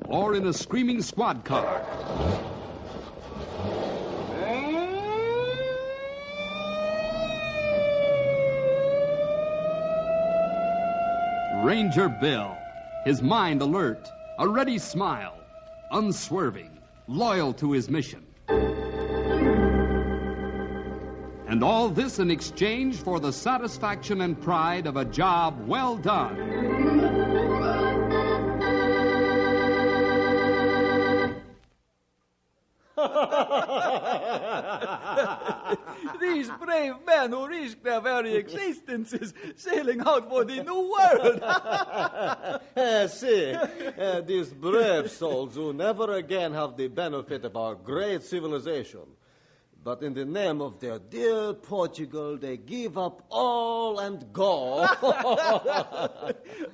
or in a screaming squad car. Ranger Bill, his mind alert, a ready smile, unswerving, loyal to his mission. And all this in exchange for the satisfaction and pride of a job well done. These brave men who risk their very existences sailing out for the new world. See, these brave souls who never again have the benefit of our great civilization. But in the name of their dear Portugal, they give up all and go.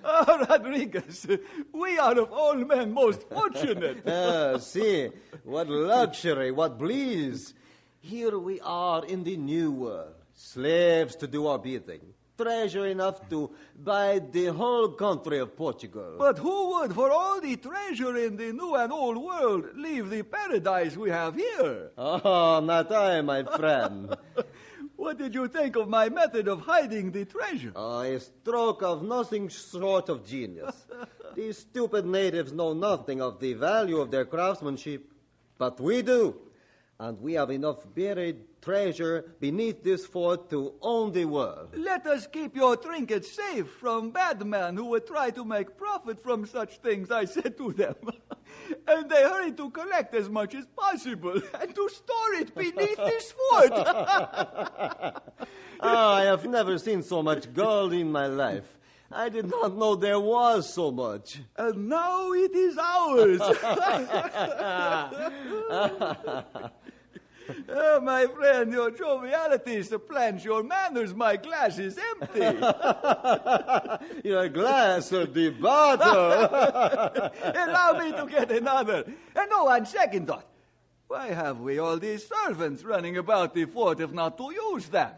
Oh, Rodriguez, we are of all men most fortunate. See, what luxury, what bliss. Here we are in the new world, slaves to do our bidding, treasure enough to buy the whole country of Portugal. But who would, for all the treasure in the new and old world, leave the paradise we have here? Oh, not I, my friend. What did you think of my method of hiding the treasure? A stroke of nothing short of genius. These stupid natives know nothing of the value of their craftsmanship, but we do. And we have enough buried treasure beneath this fort to own the world. Let us keep your trinkets safe from bad men who would try to make profit from such things, I said to them. And they hurried to collect as much as possible and to store it beneath this fort. I have never seen so much gold in my life. I did not know there was so much. And now it is ours. My friend, your joviality supplants your manners. My glass is empty. Your glass or the bottle. Allow me to get another. And no, on second thought, why have we all these servants running about the fort if not to use them?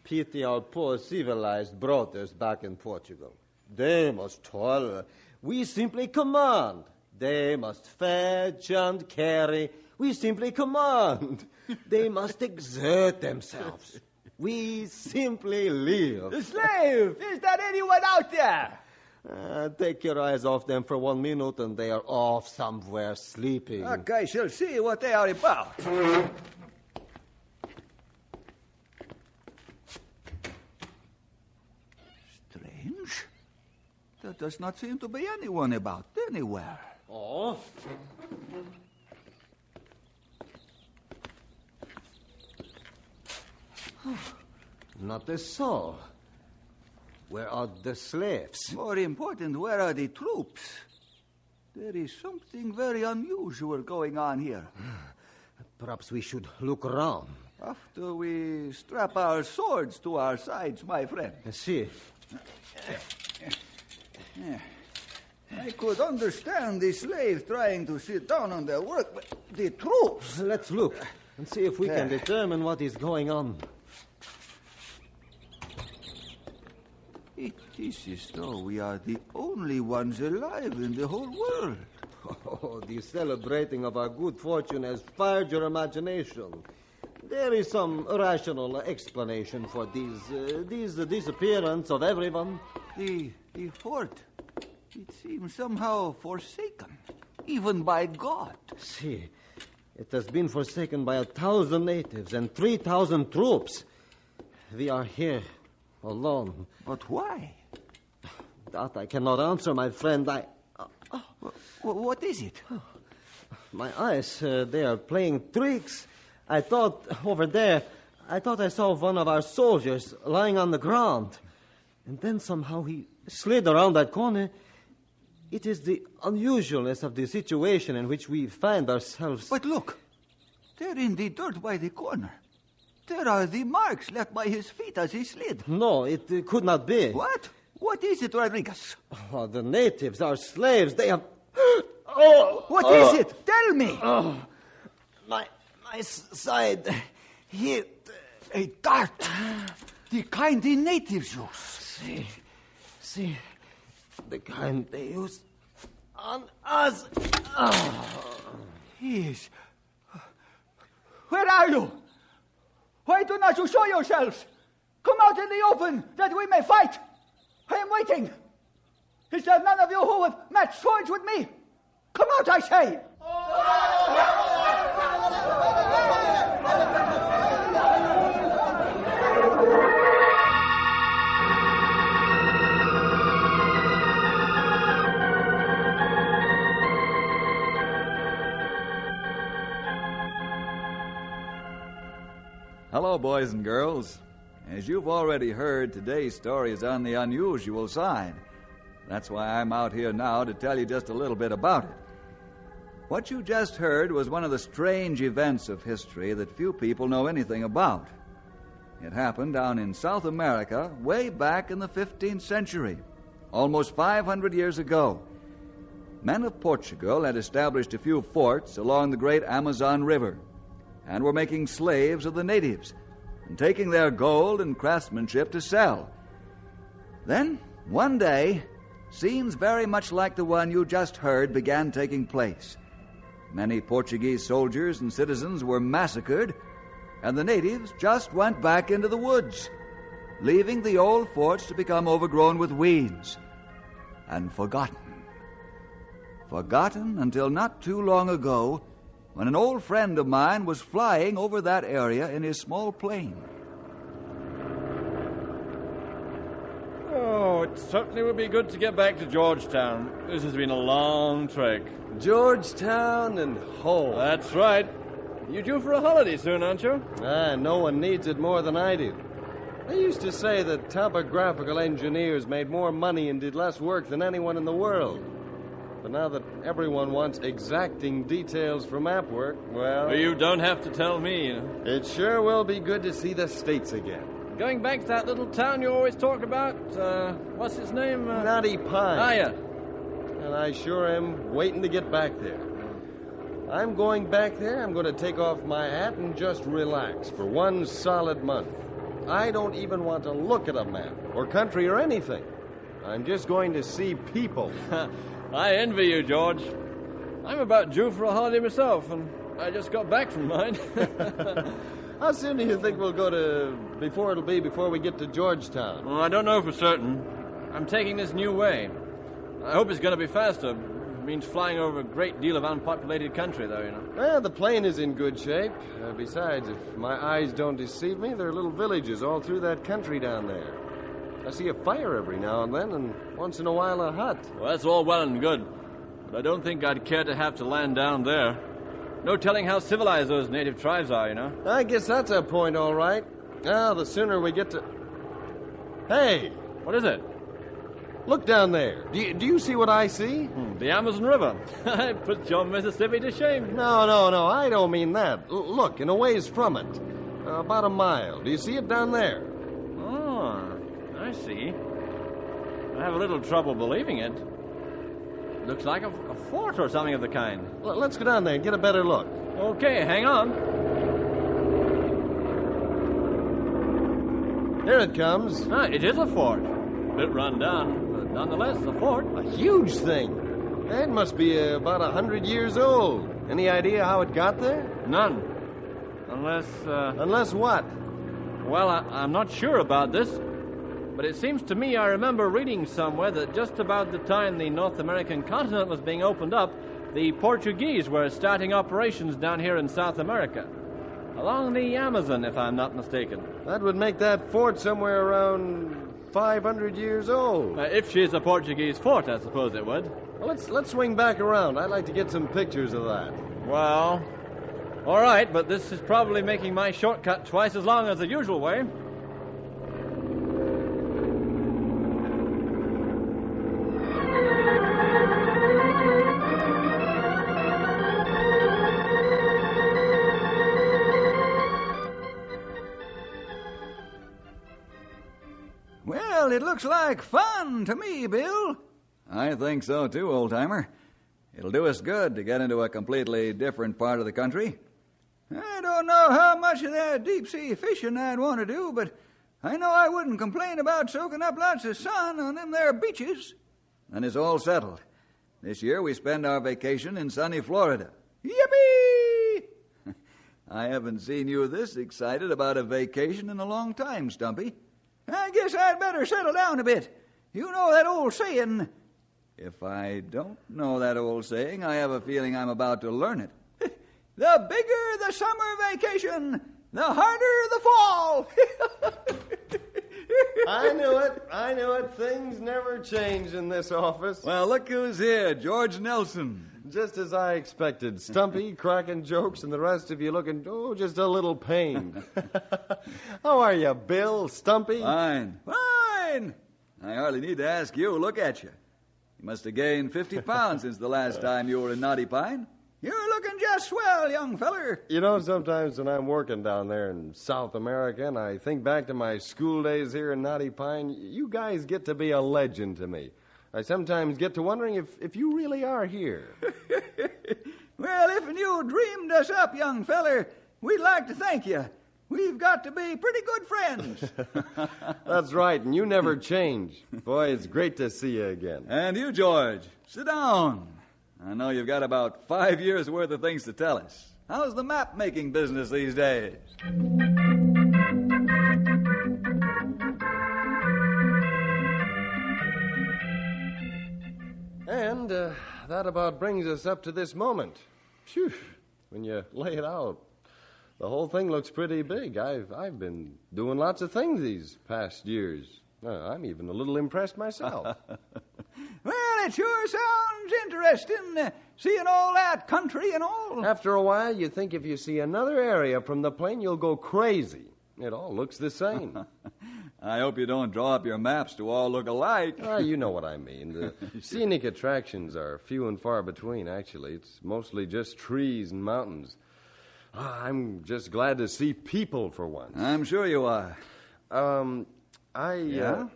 Pity our poor civilized brothers back in Portugal. They must toil. We simply command. They must fetch and carry. We simply command. They must exert themselves. We simply live. The slave! Is there anyone out there? Take your eyes off them for 1 minute and they are off somewhere sleeping. I shall see what they are about. Strange. There does not seem to be anyone about anywhere. Oh? Not a soul. Where are the slaves? More important, where are the troops? There is something very unusual going on here. Perhaps we should look around. After we strap our swords to our sides, my friend. See. I could understand the slaves trying to sit down on their work, but the troops... Let's look and see if we can determine what is going on. It is as though we are the only ones alive in the whole world. Oh, the celebrating of our good fortune has fired your imagination. There is some rational explanation for this disappearance of everyone. The fort, it seems somehow forsaken, even by God. See, it has been forsaken by 1,000 natives and 3,000 troops. We are here alone. But why? That I cannot answer, my friend. What is it? My eyes, they are playing tricks. I thought I saw one of our soldiers lying on the ground. And then somehow he slid around that corner. It is the unusualness of the situation in which we find ourselves. But look, there in the dirt by the corner. There are the marks left by his feet as he slid. No, it could not be. What? What is it, Rodriguez? Oh, the natives, our slaves, they have... What is it? Tell me! My side hit a dart. The kind the natives use. See, the kind they use on us. Yes. Where are you? Why do not you show yourselves? Come out in the open that we may fight. I am waiting. Is there none of you who would match swords with me? Come out, I say. Hello, boys and girls. As you've already heard, today's story is on the unusual side. That's why I'm out here now to tell you just a little bit about it. What you just heard was one of the strange events of history that few people know anything about. It happened down in South America way back in the 15th century, almost 500 years ago. Men of Portugal had established a few forts along the great Amazon River and were making slaves of the natives and taking their gold and craftsmanship to sell. Then, one day, scenes very much like the one you just heard began taking place. Many Portuguese soldiers and citizens were massacred, and the natives just went back into the woods, leaving the old forts to become overgrown with weeds and forgotten. Forgotten until not too long ago, when an old friend of mine was flying over that area in his small plane. Oh, it certainly would be good to get back to Georgetown. This has been a long trek. Georgetown and home. That's right. You due for a holiday soon, aren't you? No one needs it more than I do. They used to say that topographical engineers made more money and did less work than anyone in the world. But now that everyone wants exacting details for map work, well... You don't have to tell me. It sure will be good to see the States again. Going back to that little town you always talk about, what's its name? Knotty Pine. Ah, yeah. And I sure am waiting to get back there. I'm going back there, I'm going to take off my hat and just relax for 1 solid month. I don't even want to look at a map or country or anything. I'm just going to see people. I envy you, George. I'm about due for a holiday myself, and I just got back from mine. How soon do you think we'll go to... before we get to Georgetown? Well, I don't know for certain. I'm taking this new way. I hope it's going to be faster. It means flying over a great deal of unpopulated country, though, you know. Well, the plane is in good shape. Besides, if my eyes don't deceive me, there are little villages all through that country down there. I see a fire every now and then, and once in a while a hut. Well, that's all well and good. But I don't think I'd care to have to land down there. No telling how civilized those native tribes are, you know. I guess that's a point, all right. Now, the sooner we get to... Hey! What is it? Look down there. Do you see what I see? The Amazon River. It puts your Mississippi to shame. No, I don't mean that. Look, in a ways from it. About a mile. Do you see it down there? Oh, I see. I have a little trouble believing it. Looks like a fort or something of the kind. Well, let's go down there and get a better look. Okay, hang on. Here it comes. It is a fort. A bit run down, but nonetheless, a fort. A huge thing. It must be about 100 years old. Any idea how it got there? None. Unless... Unless what? Well, I'm not sure about this. But it seems to me I remember reading somewhere that just about the time the North American continent was being opened up, the Portuguese were starting operations down here in South America. Along the Amazon, if I'm not mistaken. That would make that fort somewhere around 500 years old. If she's a Portuguese fort, I suppose it would. Well, let's swing back around. I'd like to get some pictures of that. Well, all right, but this is probably making my shortcut twice as long as the usual way. Well, it looks like fun to me, Bill. I think so, too, old-timer. It'll do us good to get into a completely different part of the country. I don't know how much of that deep-sea fishing I'd want to do, but I know I wouldn't complain about soaking up lots of sun on them there beaches. And it's all settled. This year we spend our vacation in sunny Florida. Yippee! I haven't seen you this excited about a vacation in a long time, Stumpy. I guess I'd better settle down a bit. You know that old saying... If I don't know that old saying, I have a feeling I'm about to learn it. The bigger the summer vacation, the harder the fall. I knew it. Things never change in this office. Well, look who's here, George Nelson. Just as I expected. Stumpy, cracking jokes, and the rest of you looking, just a little pained. How are you, Bill? Stumpy? Fine. I hardly need to ask you. Look at you. You must have gained 50 pounds since the last time you were in Knotty Pine. You're looking just swell, young feller. You know, sometimes when I'm working down there in South America and I think back to my school days here in Knotty Pine, you guys get to be a legend to me. I sometimes get to wondering if you really are here. Well, if you dreamed us up, young feller, we'd like to thank you. We've got to be pretty good friends. That's right, and you never change. Boy, it's great to see you again. And you, George, sit down. I know you've got about 5 years' worth of things to tell us. How's the map-making business these days? And that about brings us up to this moment. Phew, when you lay it out, the whole thing looks pretty big. I've been doing lots of things these past years. I'm even a little impressed myself. Well, it sure sounds interesting, seeing all that country and all. After a while, you think if you see another area from the plane, you'll go crazy. It all looks the same. I hope you don't draw up your maps to all look alike. You know what I mean. The scenic attractions are few and far between, actually. It's mostly just trees and mountains. I'm just glad to see people for once. I'm sure you are. Yeah?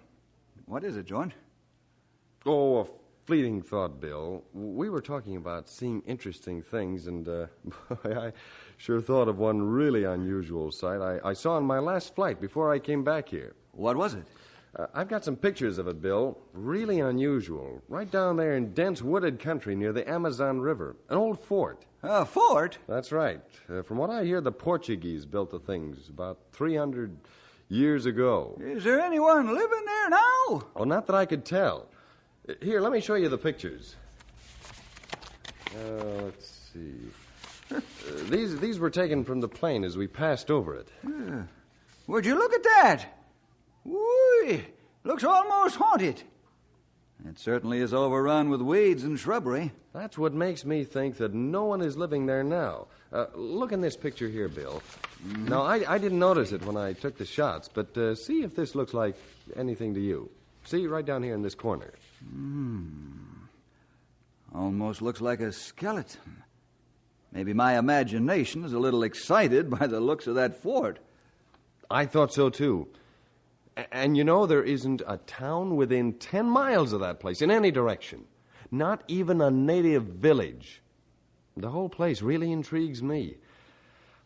What is it, George? Oh, a fleeting thought, Bill. We were talking about seeing interesting things, and boy, I sure thought of one really unusual sight I saw on my last flight before I came back here. What was it? I've got some pictures of it, Bill. Really unusual. Right down there in dense wooded country near the Amazon River. An old fort. A fort? That's right. From what I hear, the Portuguese built the things about 300 years ago. Is there anyone living there now? Oh, not that I could tell. Here, let me show you the pictures. Let's see. These were taken from the plane as we passed over it. Would you look at that? Whee! Looks almost haunted. It certainly is overrun with weeds and shrubbery. That's what makes me think that no one is living there now. Look in this picture here, Bill. Mm-hmm. Now, I didn't notice it when I took the shots, but see if this looks like anything to you. See, right down here in this corner. Almost looks like a skeleton. Maybe my imagination is a little excited by the looks of that fort. I thought so, too. And you know, there isn't a town within 10 miles of that place in any direction. Not even a native village. The whole place really intrigues me.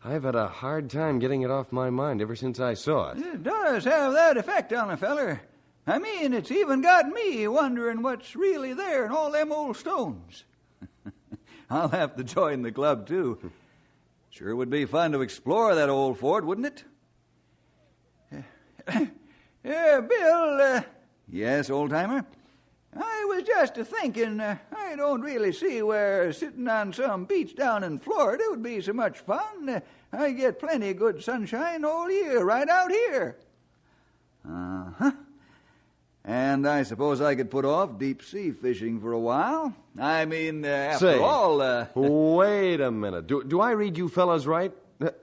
I've had a hard time getting it off my mind ever since I saw it. It does have that effect on a feller. I mean, it's even got me wondering what's really there in all them old stones. I'll have to join the club, too. Sure would be fun to explore that old fort, wouldn't it? Bill. Yes, old-timer? I was just a-thinking, I don't really see where sitting on some beach down in Florida would be so much fun. I get plenty of good sunshine all year right out here. Uh-huh. And I suppose I could put off deep-sea fishing for a while. I mean, after all... Wait a minute. Do I read you fellas right?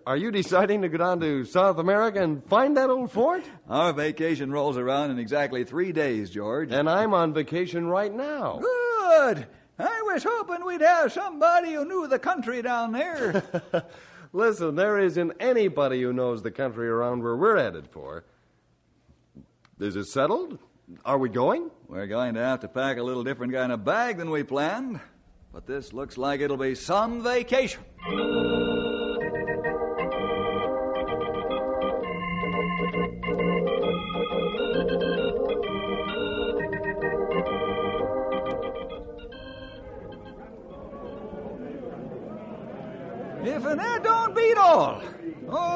Are you deciding to go down to South America and find that old fort? Our vacation rolls around in exactly 3 days, George. And I'm on vacation right now. Good. I was hoping we'd have somebody who knew the country down there. Listen, there isn't anybody who knows the country around where we're headed for. Is it settled? Are we going? We're going to have to pack a little different kind of bag than we planned. But this looks like it'll be some vacation. If that don't beat all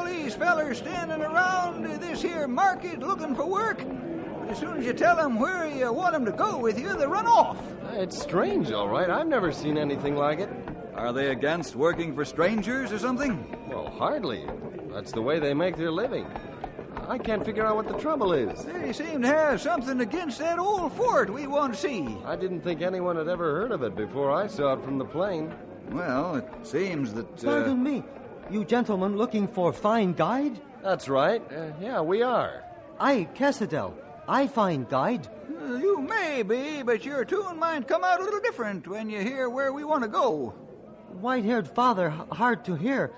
these fellers standing around this here market looking for work, but as soon as you tell them where you want them to go with you, they run off. It's strange, all right. I've never seen anything like it. Are they against working for strangers or something? Well, hardly. That's the way they make their living. I can't figure out what the trouble is. They seem to have something against that old fort we want to see. I didn't think anyone had ever heard of it before I saw it from the plane. Well, it seems that... Pardon me. You gentlemen looking for fine guide? That's right. Yeah, we are. I, Cassadell. I find guide. You may be, but your tune might come out a little different when you hear where we want to go. White-haired father, hard to hear.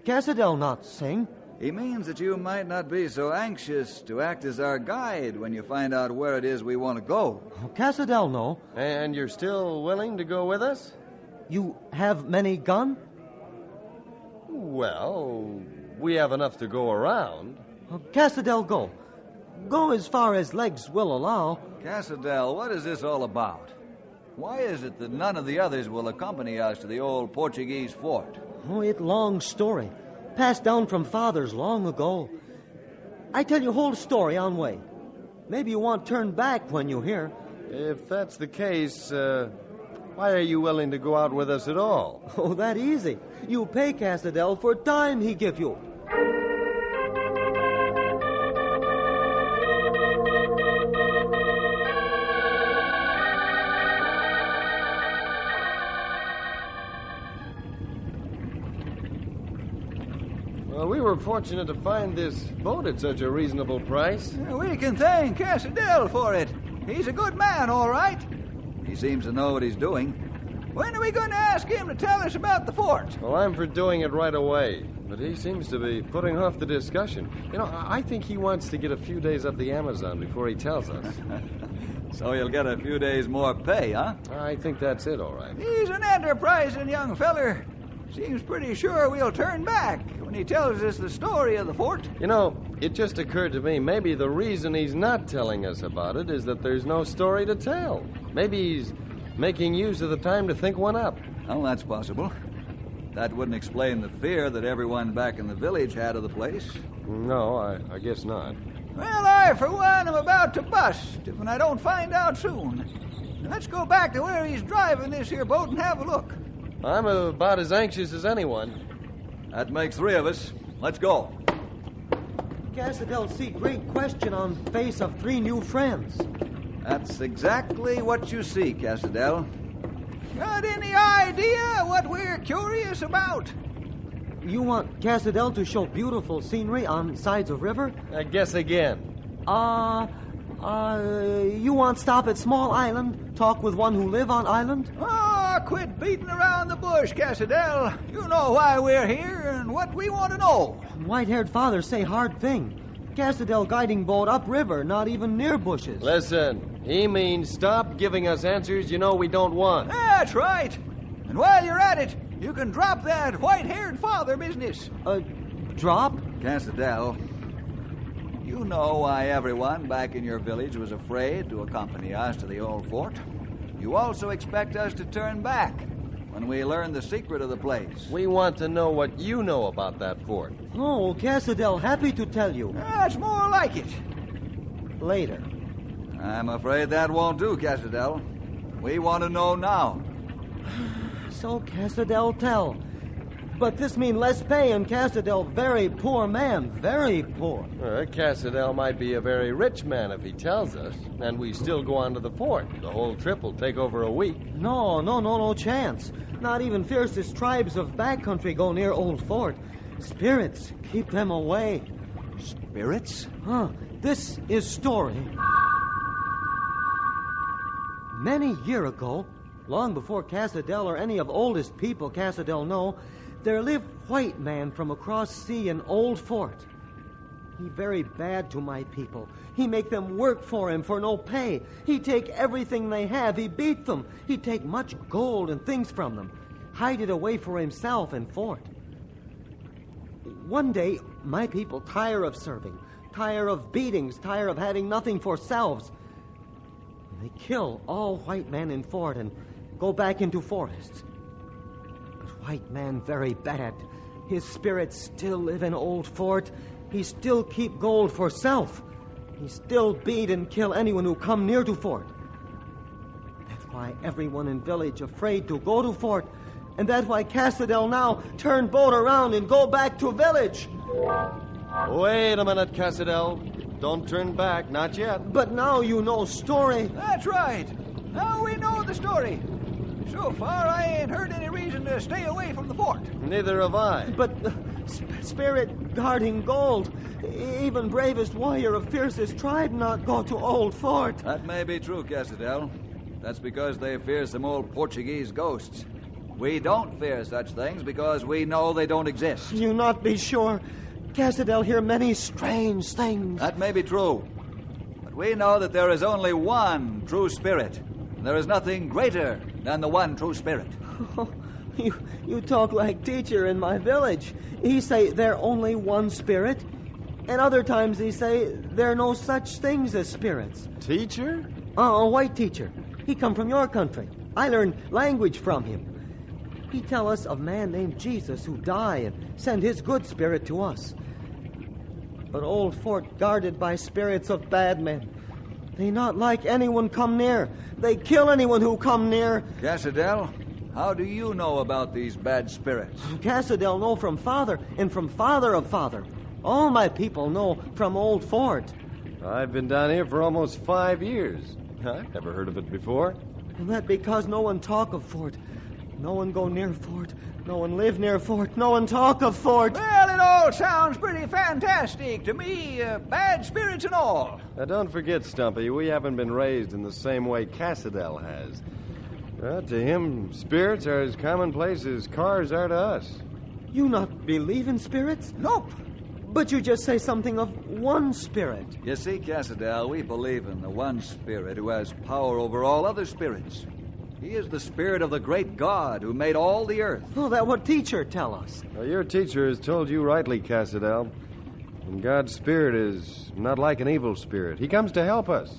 Cassadell not sing. He means that you might not be so anxious to act as our guide when you find out where it is we want to go. Cassadell no. And you're still willing to go with us? You have many gun? Well, we have enough to go around. Cassadell go. Go as far as legs will allow. Cassadell, what is this all about? Why is it that none of the others will accompany us to the old Portuguese fort? Oh, it long story. Passed down from fathers long ago. I tell you whole story on way. Maybe you want turn back when you hear. If that's the case, why are you willing to go out with us at all? Oh, that easy. You pay Cassadell for time he give you. Well, we were fortunate to find this boat at such a reasonable price. We can thank Cassadell for it. He's a good man, all right. He seems to know what he's doing. When are we going to ask him to tell us about the fort? Well, I'm for doing it right away, but he seems to be putting off the discussion. You know, I think he wants to get a few days up the Amazon before he tells us. So he'll get a few days more pay, huh? I think that's it, all right. He's an enterprising young feller. Seems pretty sure we'll turn back when he tells us the story of the fort. You know, it just occurred to me, maybe the reason he's not telling us about it is that there's no story to tell. Maybe he's making use of the time to think one up. Well, that's possible. That wouldn't explain the fear that everyone back in the village had of the place. No, I guess not. Well, I, for one, am about to bust if I don't find out soon. Let's go back to where he's driving this here boat and have a look. I'm about as anxious as anyone. That makes three of us. Let's go. Cassadell see great question on face of three new friends. That's exactly what you see, Cassadell. Got any idea what we're curious about? You want Cassadell to show beautiful scenery on sides of river? I guess again. You want stop at small island, talk with one who live on island? Oh, quit beating around the bush, Cassadell. You know why we're here and what we want to know. White-haired father say hard thing. Cassadell guiding boat upriver, not even near bushes. Listen, he means stop giving us answers you know we don't want. That's right. And while you're at it, you can drop that white-haired father business. Drop? Cassadell, you know why everyone back in your village was afraid to accompany us to the old fort. You also expect us to turn back when we learn the secret of the place. We want to know what you know about that fort. Oh, Cassadell, happy to tell you. That's more like it. Later. I'm afraid that won't do, Cassadell. We want to know now. So Cassadell tell. But this mean less pay and Cassadell very poor man, very poor. Cassadell might be a very rich man if he tells us, and we still go on to the fort. The whole trip will take over a week. No chance. Not even fiercest tribes of backcountry go near old fort. Spirits, keep them away. Spirits? This is story. Many year ago, long before Cassadell or any of oldest people Cassadell know, there lived white man from across sea in old fort. He very bad to my people. He make them work for him for no pay. He take everything they have. He beat them. He take much gold and things from them. Hide it away for himself in fort. One day, my people tire of serving, tire of beatings, tire of having nothing for selves. They kill all white men in fort and go back into forests. But white man very bad. His spirits still live in old fort. He still keep gold for self. He still beat and kill anyone who come near to fort. That's why everyone in village afraid to go to fort. And that's why Cassadell now turn boat around and go back to village. Wait a minute, Cassadell. Don't turn back, not yet. But now you know story. That's right. Now we know the story. So far, I ain't heard any reason to stay away from the fort. Neither have I. But spirit guarding gold. Even bravest warrior of fiercest tribe not go to old fort. That may be true, Cassadell. That's because they fear some old Portuguese ghosts. We don't fear such things because we know they don't exist. You not be sure. Cassadell hear many strange things. That may be true. But we know that there is only one true spirit. There is nothing greater than the one true spirit. Oh, you talk like teacher in my village. He say there only one spirit, and other times he say there no such things as spirits. Teacher? A white teacher. He come from your country. I learned language from him. He tell us of man named Jesus who die and send his good spirit to us. But old fort guarded by spirits of bad men. They not like anyone come near. They kill anyone who come near. Cassadell, how do you know about these bad spirits? Cassadell know from father and from father of father. All my people know from old fort. I've been down here for almost 5 years. I've never heard of it before. And that because no one talk of fort. No one go near fort. No one live near fort. No one talk of fort. Well, it all all sounds pretty fantastic to me, bad spirits and all. Now, don't forget, Stumpy, we haven't been raised in the same way Cassadell has. To him, spirits are as commonplace as cars are to us. You not believe in spirits? Nope. But you just say something of one spirit. You see, Cassadell, we believe in the one spirit who has power over all other spirits. He is the spirit of the great God who made all the earth. Oh, that what teacher tell us? Well, your teacher has told you rightly, Cassadell. And God's spirit is not like an evil spirit. He comes to help us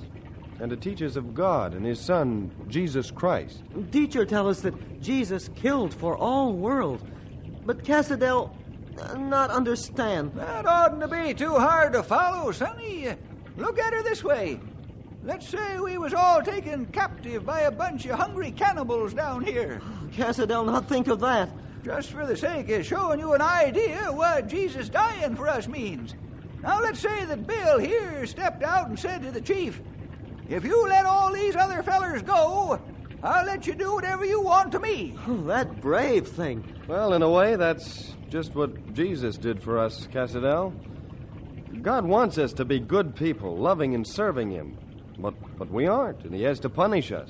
and to teach us of God and his Son, Jesus Christ. Teacher tell us that Jesus killed for all world. But Cassadell not understand. That oughtn't to be too hard to follow, Sonny. Look at her this way. Let's say we was all taken captive by a bunch of hungry cannibals down here. Cassadell not think of that. Just for the sake of showing you an idea what Jesus dying for us means. Now let's say that Bill here stepped out and said to the chief, "If you let all these other fellers go, I'll let you do whatever you want to me." Oh, that brave thing. Well, in a way, that's just what Jesus did for us, Cassadell. God wants us to be good people, loving and serving him. But we aren't, and he has to punish us.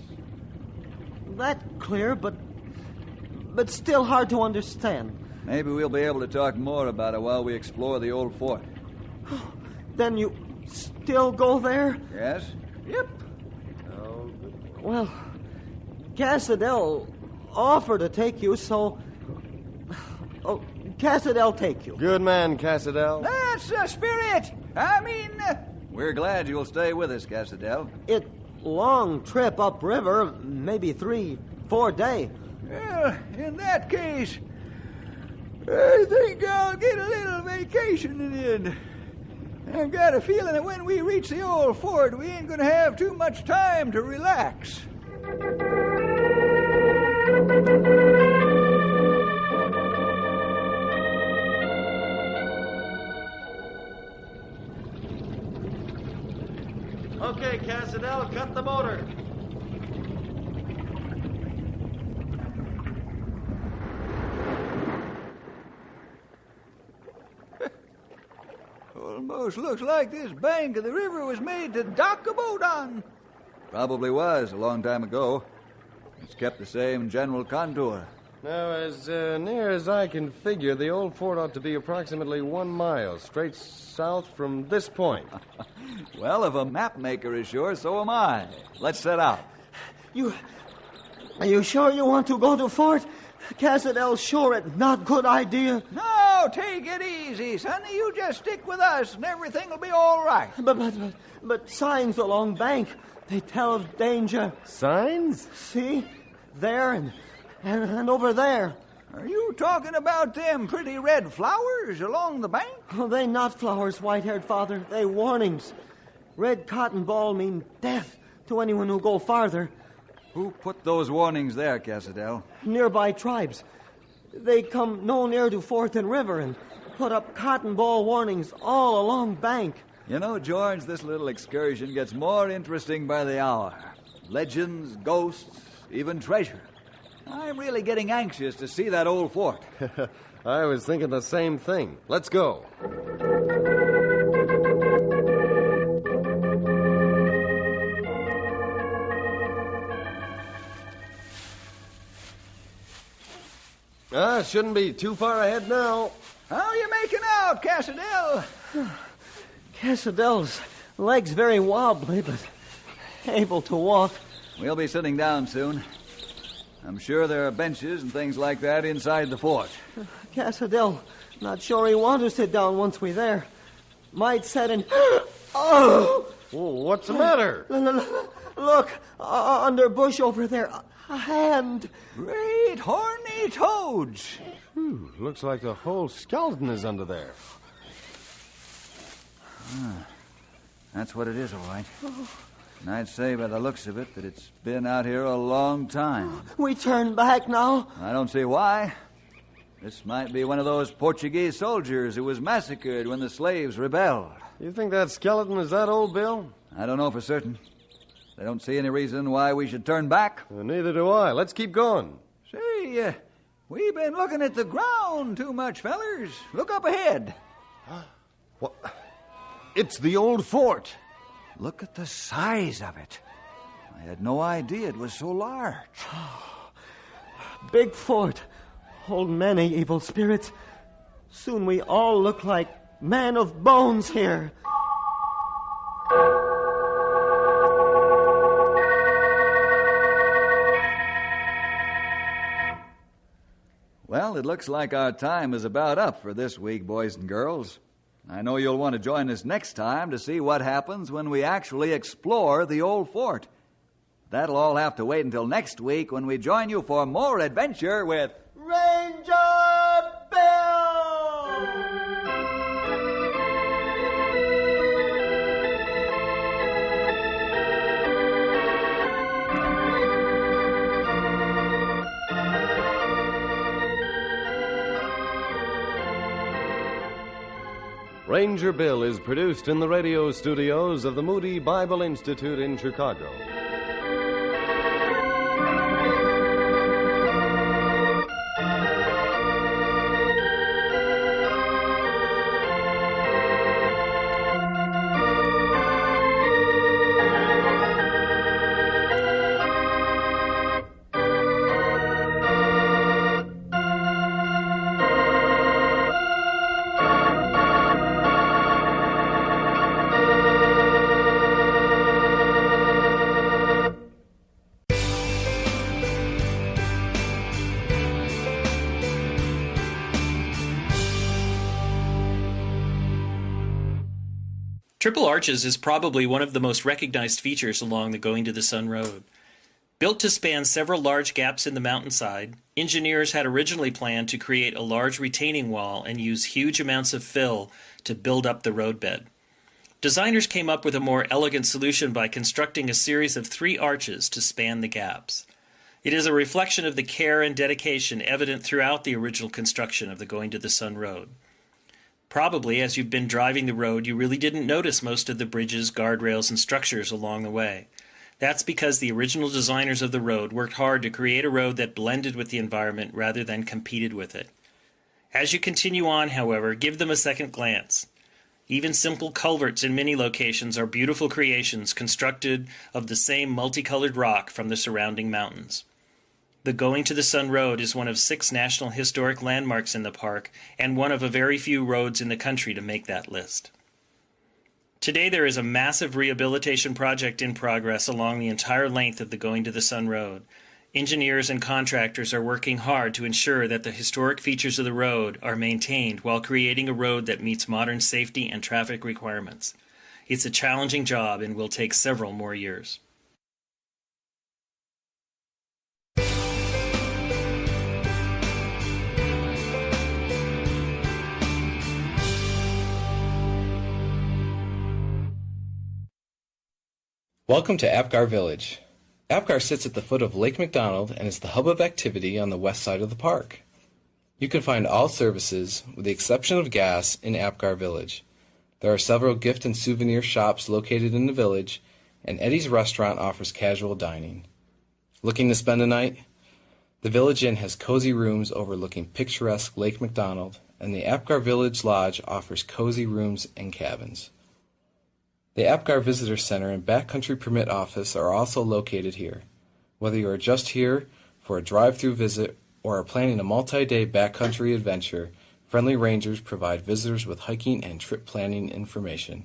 That clear, but still hard to understand. Maybe we'll be able to talk more about it while we explore the old fort. Then you still go there? Yes? Yep. Well, Cassadell offered to take you, so... Oh, Cassadell take you. Good man, Cassadell. That's the spirit! I mean... We're glad you'll stay with us, Cassadell. It long trip upriver, maybe 3-4 day. Well, in that case, I think I'll get a little vacation in. I've got a feeling that when we reach the old fort, we ain't gonna have too much time to relax. Okay, Cassadell, cut the motor. Almost looks like this bank of the river was made to dock a boat on. Probably was a long time ago. It's kept the same general contour. Now, as near as I can figure, the old fort ought to be approximately 1 mile straight south from this point. Well, if a map maker is sure, so am I. Let's set out. Are you sure you want to go to fort? Cassadell sure it not good idea. No, take it easy, sonny. You just stick with us and everything will be all right. But signs along bank, they tell of danger. Signs? See? There and over there. Are you talking about them pretty red flowers along the bank? Oh, they not flowers, white-haired father. They warnings. Red cotton ball mean death to anyone who go farther. Who put those warnings there, Cassadell? Nearby tribes. They come no near to 4th and River and put up cotton ball warnings all along bank. You know, George, this little excursion gets more interesting by the hour. Legends, ghosts, even treasure. I'm really getting anxious to see that old fort. I was thinking the same thing. Let's go. Shouldn't be too far ahead now. How are you making out, Cassadell? Cassadell's legs very wobbly, but able to walk. We'll be sitting down soon. I'm sure there are benches and things like that inside the fort. Cassadell, not sure he want to sit down once we're there. Might set in... Oh! What's the matter? Look, under bush over there, a hand. Great horny toads. Looks like the whole skeleton is under there. That's what it is, all right. And I'd say by the looks of it that it's been out here a long time. We turn back now? I don't see why. This might be one of those Portuguese soldiers who was massacred when the slaves rebelled. You think that skeleton is that old, Bill? I don't know for certain. I don't see any reason why we should turn back. Well, neither do I. Let's keep going. Say, We've been looking at the ground too much, fellers. Look up ahead. What? It's the old fort. Look at the size of it. I had no idea it was so large. Big fort. Hold many evil spirits. Soon we all look like men of bones here. Well, it looks like our time is about up for this week, boys and girls. I know you'll want to join us next time to see what happens when we actually explore the old fort. That'll all have to wait until next week when we join you for more adventure with Ranger Bill! Ranger Bill is produced in the radio studios of the Moody Bible Institute in Chicago. Triple Arches is probably one of the most recognized features along the Going to the Sun Road. Built to span several large gaps in the mountainside, engineers had originally planned to create a large retaining wall and use huge amounts of fill to build up the roadbed. Designers came up with a more elegant solution by constructing a series of 3 arches to span the gaps. It is a reflection of the care and dedication evident throughout the original construction of the Going to the Sun Road. Probably, as you've been driving the road, you really didn't notice most of the bridges, guardrails, and structures along the way. That's because the original designers of the road worked hard to create a road that blended with the environment rather than competed with it. As you continue on, however, give them a second glance. Even simple culverts in many locations are beautiful creations constructed of the same multicolored rock from the surrounding mountains. The Going to the Sun Road is one of 6 National Historic Landmarks in the park and one of a very few roads in the country to make that list. Today there is a massive rehabilitation project in progress along the entire length of the Going to the Sun Road. Engineers and contractors are working hard to ensure that the historic features of the road are maintained while creating a road that meets modern safety and traffic requirements. It's a challenging job and will take several more years. Welcome to Apgar Village. Apgar sits at the foot of Lake McDonald and is the hub of activity on the west side of the park. You can find all services, with the exception of gas, in Apgar Village. There are several gift and souvenir shops located in the village, and Eddie's Restaurant offers casual dining. Looking to spend a night? The Village Inn has cozy rooms overlooking picturesque Lake McDonald, and the Apgar Village Lodge offers cozy rooms and cabins. The Apgar Visitor Center and Backcountry Permit Office are also located here. Whether you are just here for a drive-through visit or are planning a multi-day backcountry adventure, friendly rangers provide visitors with hiking and trip planning information.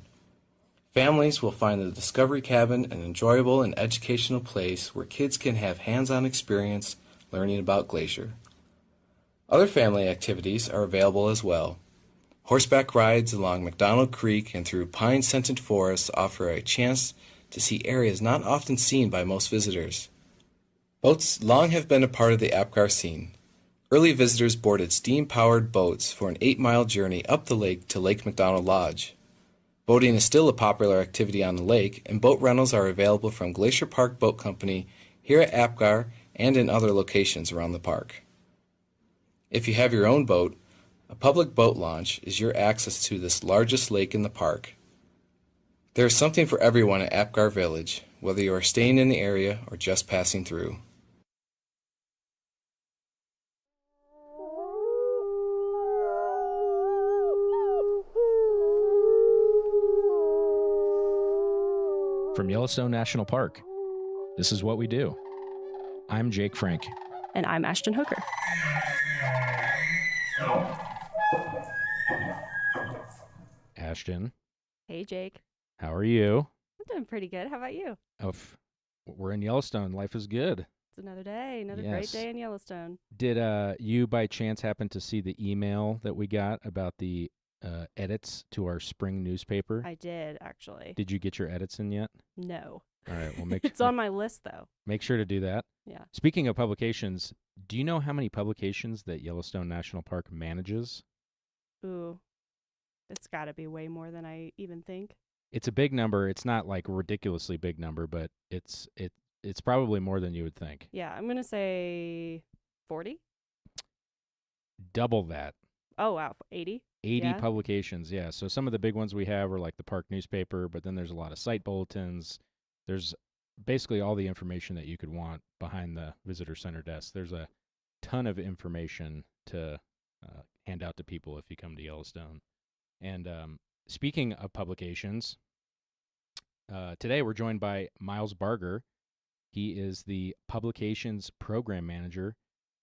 Families will find the Discovery Cabin an enjoyable and educational place where kids can have hands-on experience learning about Glacier. Other family activities are available as well. Horseback rides along McDonald Creek and through pine-scented forests offer a chance to see areas not often seen by most visitors. Boats long have been a part of the Apgar scene. Early visitors boarded steam-powered boats for an 8-mile journey up the lake to Lake McDonald Lodge. Boating is still a popular activity on the lake, and boat rentals are available from Glacier Park Boat Company here at Apgar and in other locations around the park. If you have your own boat, a public boat launch is your access to this largest lake in the park. There is something for everyone at Apgar Village, whether you are staying in the area or just passing through. From Yellowstone National Park, this is What We Do. I'm Jake Frank. And I'm Ashton Hooker. Ashton. Hey, Jake. How are you? I'm doing pretty good. How about you? Oh, we're in Yellowstone. Life is good. It's another day, another great day in Yellowstone. Did you by chance happen to see the email that we got about the edits to our spring newspaper? I did, actually. Did you get your edits in yet? No. All right, well, It's on my list, though. Make sure to do that. Yeah. Speaking of publications, do you know how many publications that Yellowstone National Park manages? Ooh, it's got to be way more than I even think. It's a big number. It's not like a ridiculously big number, but it's probably more than you would think. Yeah, I'm going to say 40. Double that. Oh, wow. 80? 80 publications, yeah. So some of the big ones we have are like the park newspaper, but then there's a lot of site bulletins. There's basically all the information that you could want behind the visitor center desk. There's a ton of information to hand out to people if you come to Yellowstone. And speaking of publications, today we're joined by Miles Barger. He is the Publications Program Manager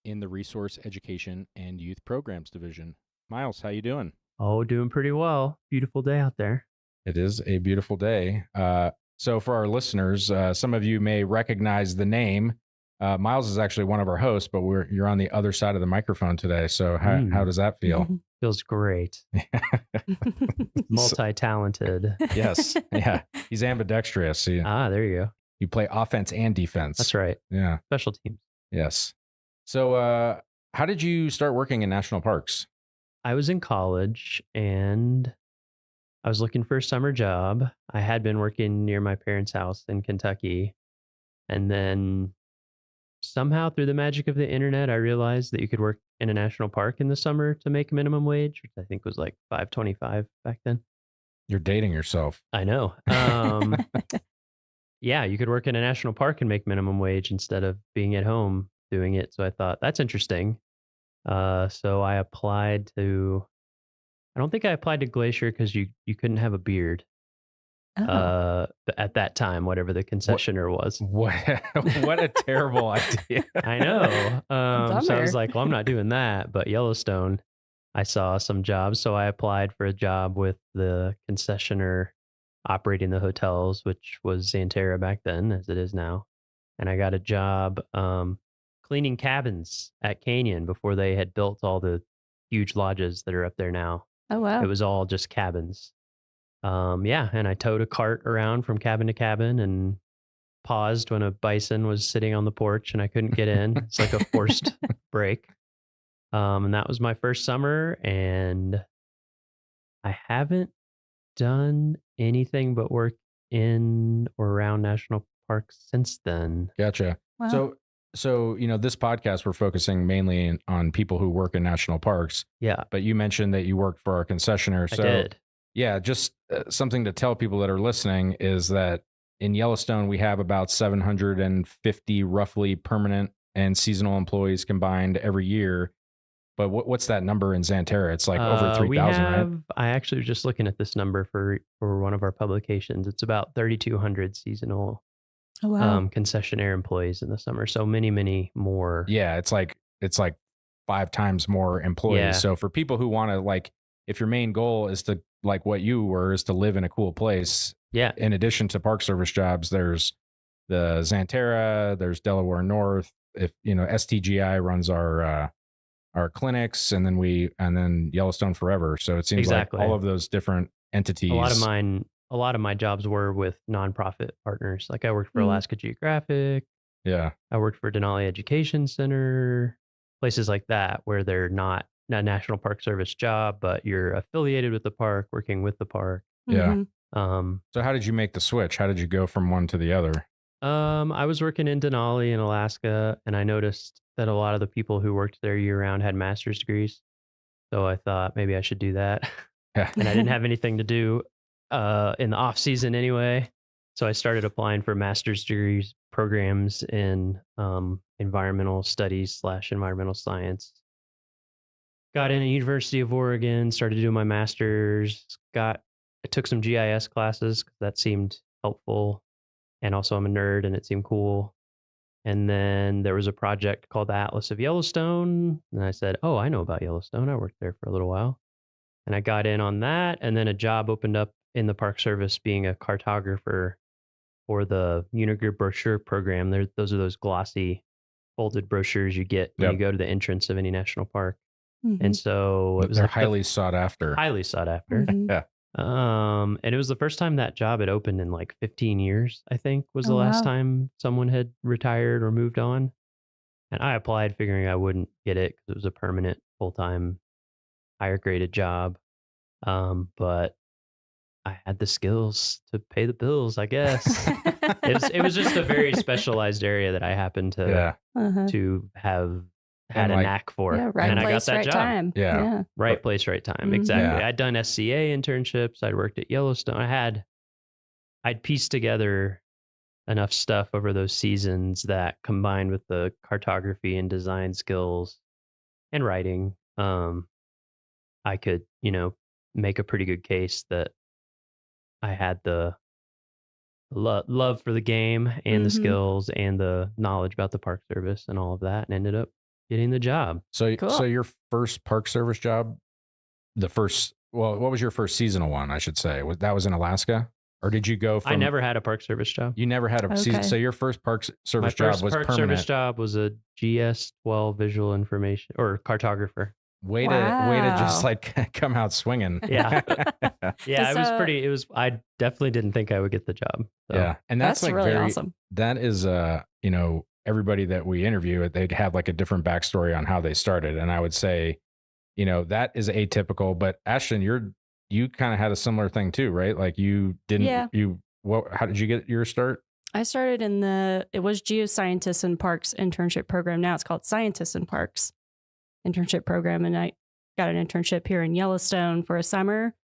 in the Resource Education and Youth Programs Division. Miles, how you doing? Oh, doing pretty well. Beautiful day out there. It is a beautiful day. So for our listeners, some of you may recognize the name. Miles is actually one of our hosts, but you're on the other side of the microphone today. So how does that feel? Feels great. Multi-talented. Yes. Yeah. He's ambidextrous. There you go. You play offense and defense. That's right. Yeah. Special teams. Yes. So how did you start working in national parks? I was in college and I was looking for a summer job. I had been working near my parents' house in Kentucky. And then somehow through the magic of the internet, I realized that you could work in a national park in the summer to make minimum wage, which I think was like $5.25 back then. You're dating yourself. I know. Yeah, you could work in a national park and make minimum wage instead of being at home doing it. So I thought that's interesting. So I applied to, I don't think I applied to Glacier because you couldn't have a beard. At that time, whatever the concessioner was. What a terrible idea. I know. So I was like, well, I'm not doing that. But Yellowstone, I saw some jobs. So I applied for a job with the concessioner operating the hotels, which was Xanterra back then, as it is now. And I got a job cleaning cabins at Canyon before they had built all the huge lodges that are up there now. Oh, wow. It was all just cabins. And I towed a cart around from cabin to cabin and paused when a bison was sitting on the porch and I couldn't get in. It's like a forced break. And that was my first summer, and I haven't done anything but work in or around national parks since then. Gotcha. Wow. So, this podcast, we're focusing mainly on people who work in national parks. Yeah. But you mentioned that you worked for our concessioner. So, I did. Yeah, just something to tell people that are listening is that in Yellowstone, we have about 750 roughly permanent and seasonal employees combined every year. But what's that number in Xanterra? It's like over 3,000, right? I actually was just looking at this number for one of our publications. It's about 3,200 seasonal concessionaire employees in the summer. So many more. Yeah, it's like 5 times more employees. Yeah. So for people who want to, if your main goal is to, like what you were, is to live in a cool place. Yeah. In addition to Park Service jobs, there's the Xanterra, there's Delaware North. If STGI runs our clinics, and then Yellowstone Forever. So it seems like all of those different entities. A lot of my jobs were with nonprofit partners. Like I worked for Alaska Geographic. Yeah. I worked for Denali Education Center, places like that where they're not a National Park Service job, but you're affiliated with the park, working with the park. Yeah. So how did you make the switch? How did you go from one to the other? I was working in Denali in Alaska, and I noticed that a lot of the people who worked there year round had master's degrees. So I thought maybe I should do that. Yeah. And I didn't have anything to do in the off season anyway. So I started applying for master's degrees programs in environmental studies / environmental science. Got in at University of Oregon, started doing my master's, I took some GIS classes because that seemed helpful. And also I'm a nerd and it seemed cool. And then there was a project called the Atlas of Yellowstone. And I said, oh, I know about Yellowstone. I worked there for a little while. And I got in on that. And then a job opened up in the Park Service being a cartographer for the Unigrid brochure program. Those are those glossy folded brochures you get when you go to the entrance of any national park. And so it was They're highly sought after. Highly sought after. Yeah. And it was the first time that job had opened in like 15 years, I think, was the last time someone had retired or moved on. And I applied figuring I wouldn't get it because it was a permanent, full-time, higher graded job. But I had the skills to pay the bills, I guess. It was just a very specialized area that I happened to have had a knack for. Yeah, right and place, I got that right job. time. Yeah. Right place, right time. Mhm. Exactly. Yeah. I'd done SCA internships. I'd worked at Yellowstone. I'd pieced together enough stuff over those seasons that combined with the cartography and design skills and writing, I could, make a pretty good case that I had the love for the game and the skills and the knowledge about the Park Service and all of that, and ended up getting the job. So your first Park Service job, what was your first seasonal one, I should say? That was in Alaska? Or did you go from... I never had a Park Service job. You never had a season. So your first Park Service job was permanent. My first Park Service job was a GS-12 visual information or cartographer. Way to just like come out swinging. Yeah. I definitely didn't think I would get the job. So. Yeah. And that's like really awesome. That is, everybody that we interview, they'd have like a different backstory on how they started. And I would say, that is atypical, but Ashton, you kind of had a similar thing too, right? Like you didn't, how did you get your start? I started it was Geoscientists in Parks internship program. Now it's called Scientists in Parks internship program. And I got an internship here in Yellowstone for a summer.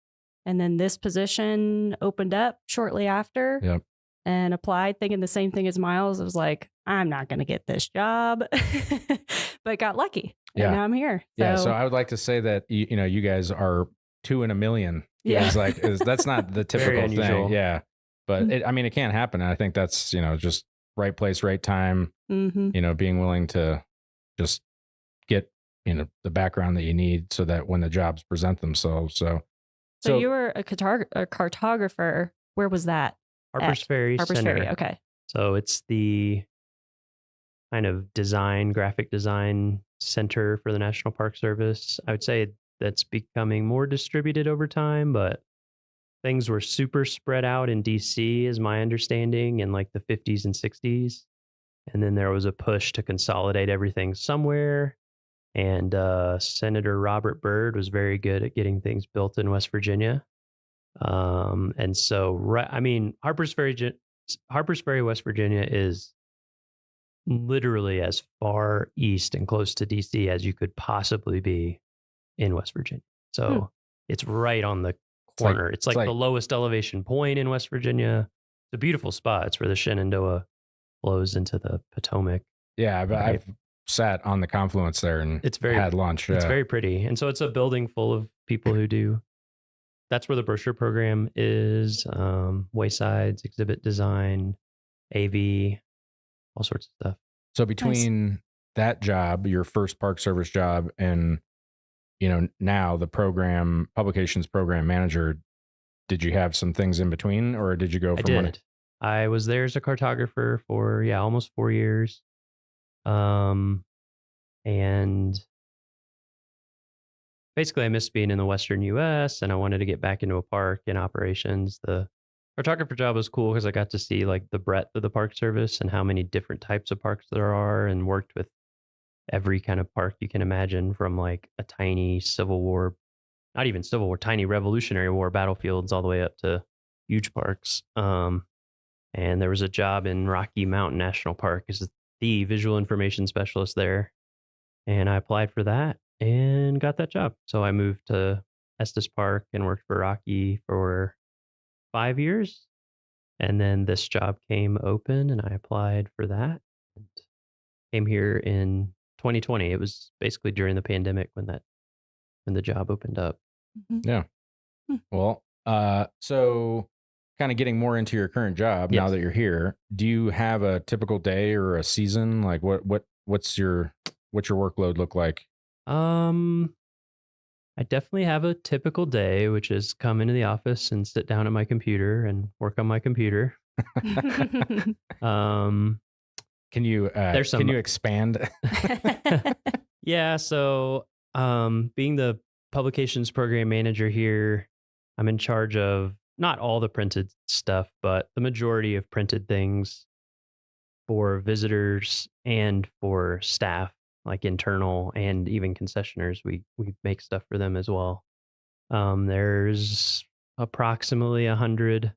And then this position opened up shortly after and applied thinking the same thing as Miles. I was like, I'm not going to get this job, but got lucky. And now I'm here. So I would like to say that, you guys are 2 in a million. Yeah. That's not the typical thing. Yeah. But it can't happen. And I think that's, just right place, right time, being willing to just get, the background that you need so that when the jobs present themselves. So you were a cartographer. Where was that? Harpers Ferry Harpers Center. Ferry. Okay. So it's the kind of graphic design center for the National Park Service. I would say that's becoming more distributed over time, but things were super spread out in DC, is my understanding, in like the 50s and 60s. And then there was a push to consolidate everything somewhere. And Senator Robert Byrd was very good at getting things built in West Virginia. And so, Harpers Ferry, West Virginia is literally as far east and close to DC as you could possibly be in West Virginia. So it's right on the corner. It's like the lowest elevation point in West Virginia. It's a beautiful spot. It's where the Shenandoah flows into the Potomac. Yeah, but I've sat on the confluence there and had lunch. It's very pretty. And so it's a building full of people who do. That's where the brochure program is. Waysides, exhibit design, AV, all sorts of stuff. So between that job, your first Park Service job, and now the publications program manager, did you have some things in between, or did you go from I did. I was there as a cartographer for almost 4 years. And basically I missed being in the Western US and I wanted to get back into a park and operations. The cartographer job was cool because I got to see like the breadth of the Park Service and how many different types of parks there are, and worked with every kind of park you can imagine, from like a tiny Civil War, not even Civil War, tiny Revolutionary War battlefields, all the way up to huge parks. And there was a job in Rocky Mountain National Park as the visual information specialist there. And I applied for that and got that job. So I moved to Estes Park and worked for Rocky for 5 years. And then this job came open and I applied for that. And came here in 2020. It was basically during the pandemic when the job opened up. Yeah. Well, so kind of getting more into your current job now that you're here, do you have a typical day or a season? Like what's your workload look like? I definitely have a typical day, which is come into the office and sit down at my computer and work on my computer. Can you expand? Yeah, so being the publications program manager here, I'm in charge of not all the printed stuff, but the majority of printed things for visitors and for staff, like internal and even concessioners. We make stuff for them as well. There's approximately 100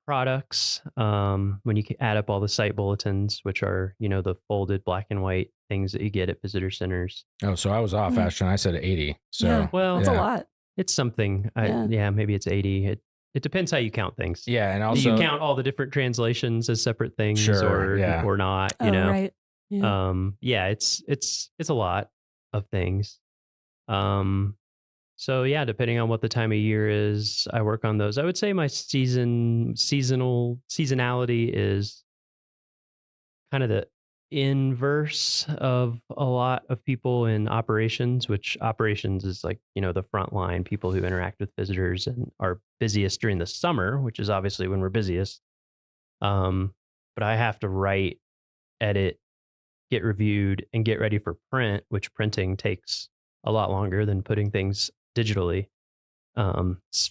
products when you add up all the site bulletins, which are, the folded black and white things that you get at visitor centers. Oh, so I was off, Ashton. I said 80. So that's a lot. It's something. Maybe it's 80. It depends how you count things. Yeah, and also do you count all the different translations as separate things, or not? Right. Yeah. It's a lot of things. So yeah, depending on what the time of year is, I work on those. I would say my seasonality is kind of the inverse of a lot of people in operations, which operations is like, the front line, people who interact with visitors and are busiest during the summer, which is obviously when we're busiest. But I have to write, edit, get reviewed, and get ready for print, which printing takes a lot longer than putting things digitally.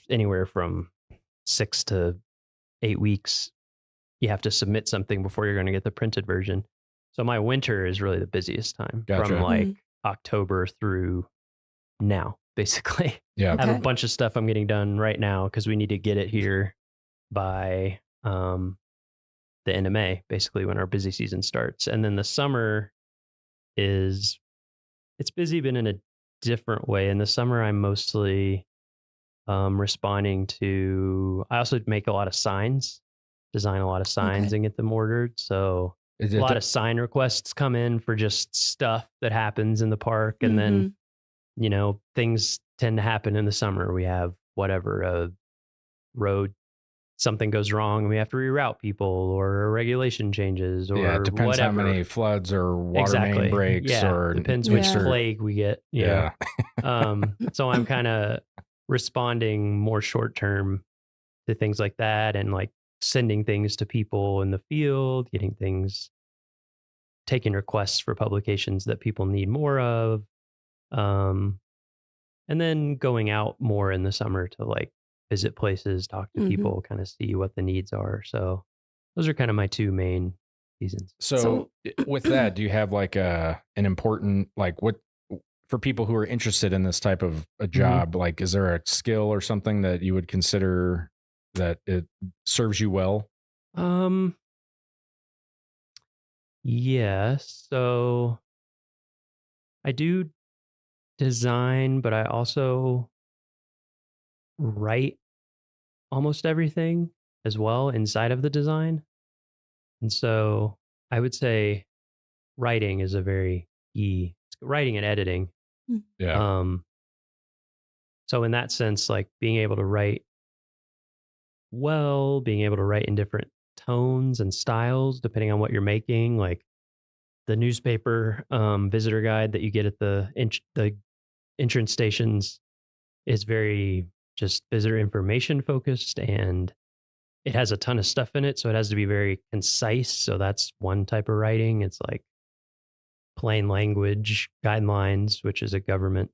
Anywhere from 6 to 8 weeks, you have to submit something before you're going to get the printed version. So my winter is really the busiest time from like October through now, basically. Yeah. I have a bunch of stuff I'm getting done right now because we need to get it here by the end of May, basically when our busy season starts. And then the summer it's busy, but in a different way. In the summer, I'm mostly responding to, I also make a lot of signs, design a lot of signs and get them ordered. So a lot of sign requests come in for just stuff that happens in the park. And then, things tend to happen in the summer. We have a road, something goes wrong and we have to reroute people, or a regulation changes, or it depends whatever. How many floods or water main breaks, or depends which plague we get. So I'm kind of responding more short term to things like that, and like sending things to people in the field, taking requests for publications that people need more of, and then going out more in the summer to like visit places, talk to people, kind of see what the needs are. So those are kind of my two main seasons. So with that, do you have like an important, like what, for people who are interested in this type of a job, like, is there a skill or something that you would consider that it serves you well? Yes. So I do design, but I also write almost everything as well inside of the design. And so I would say writing is a very key, writing and editing. Yeah. So in that sense, like being able to write well, being able to write in different tones and styles, depending on what you're making, like the newspaper visitor guide that you get at the entrance stations is very just visitor information focused, and it has a ton of stuff in it. So it has to be very concise. So that's one type of writing. It's like plain language guidelines, which is a government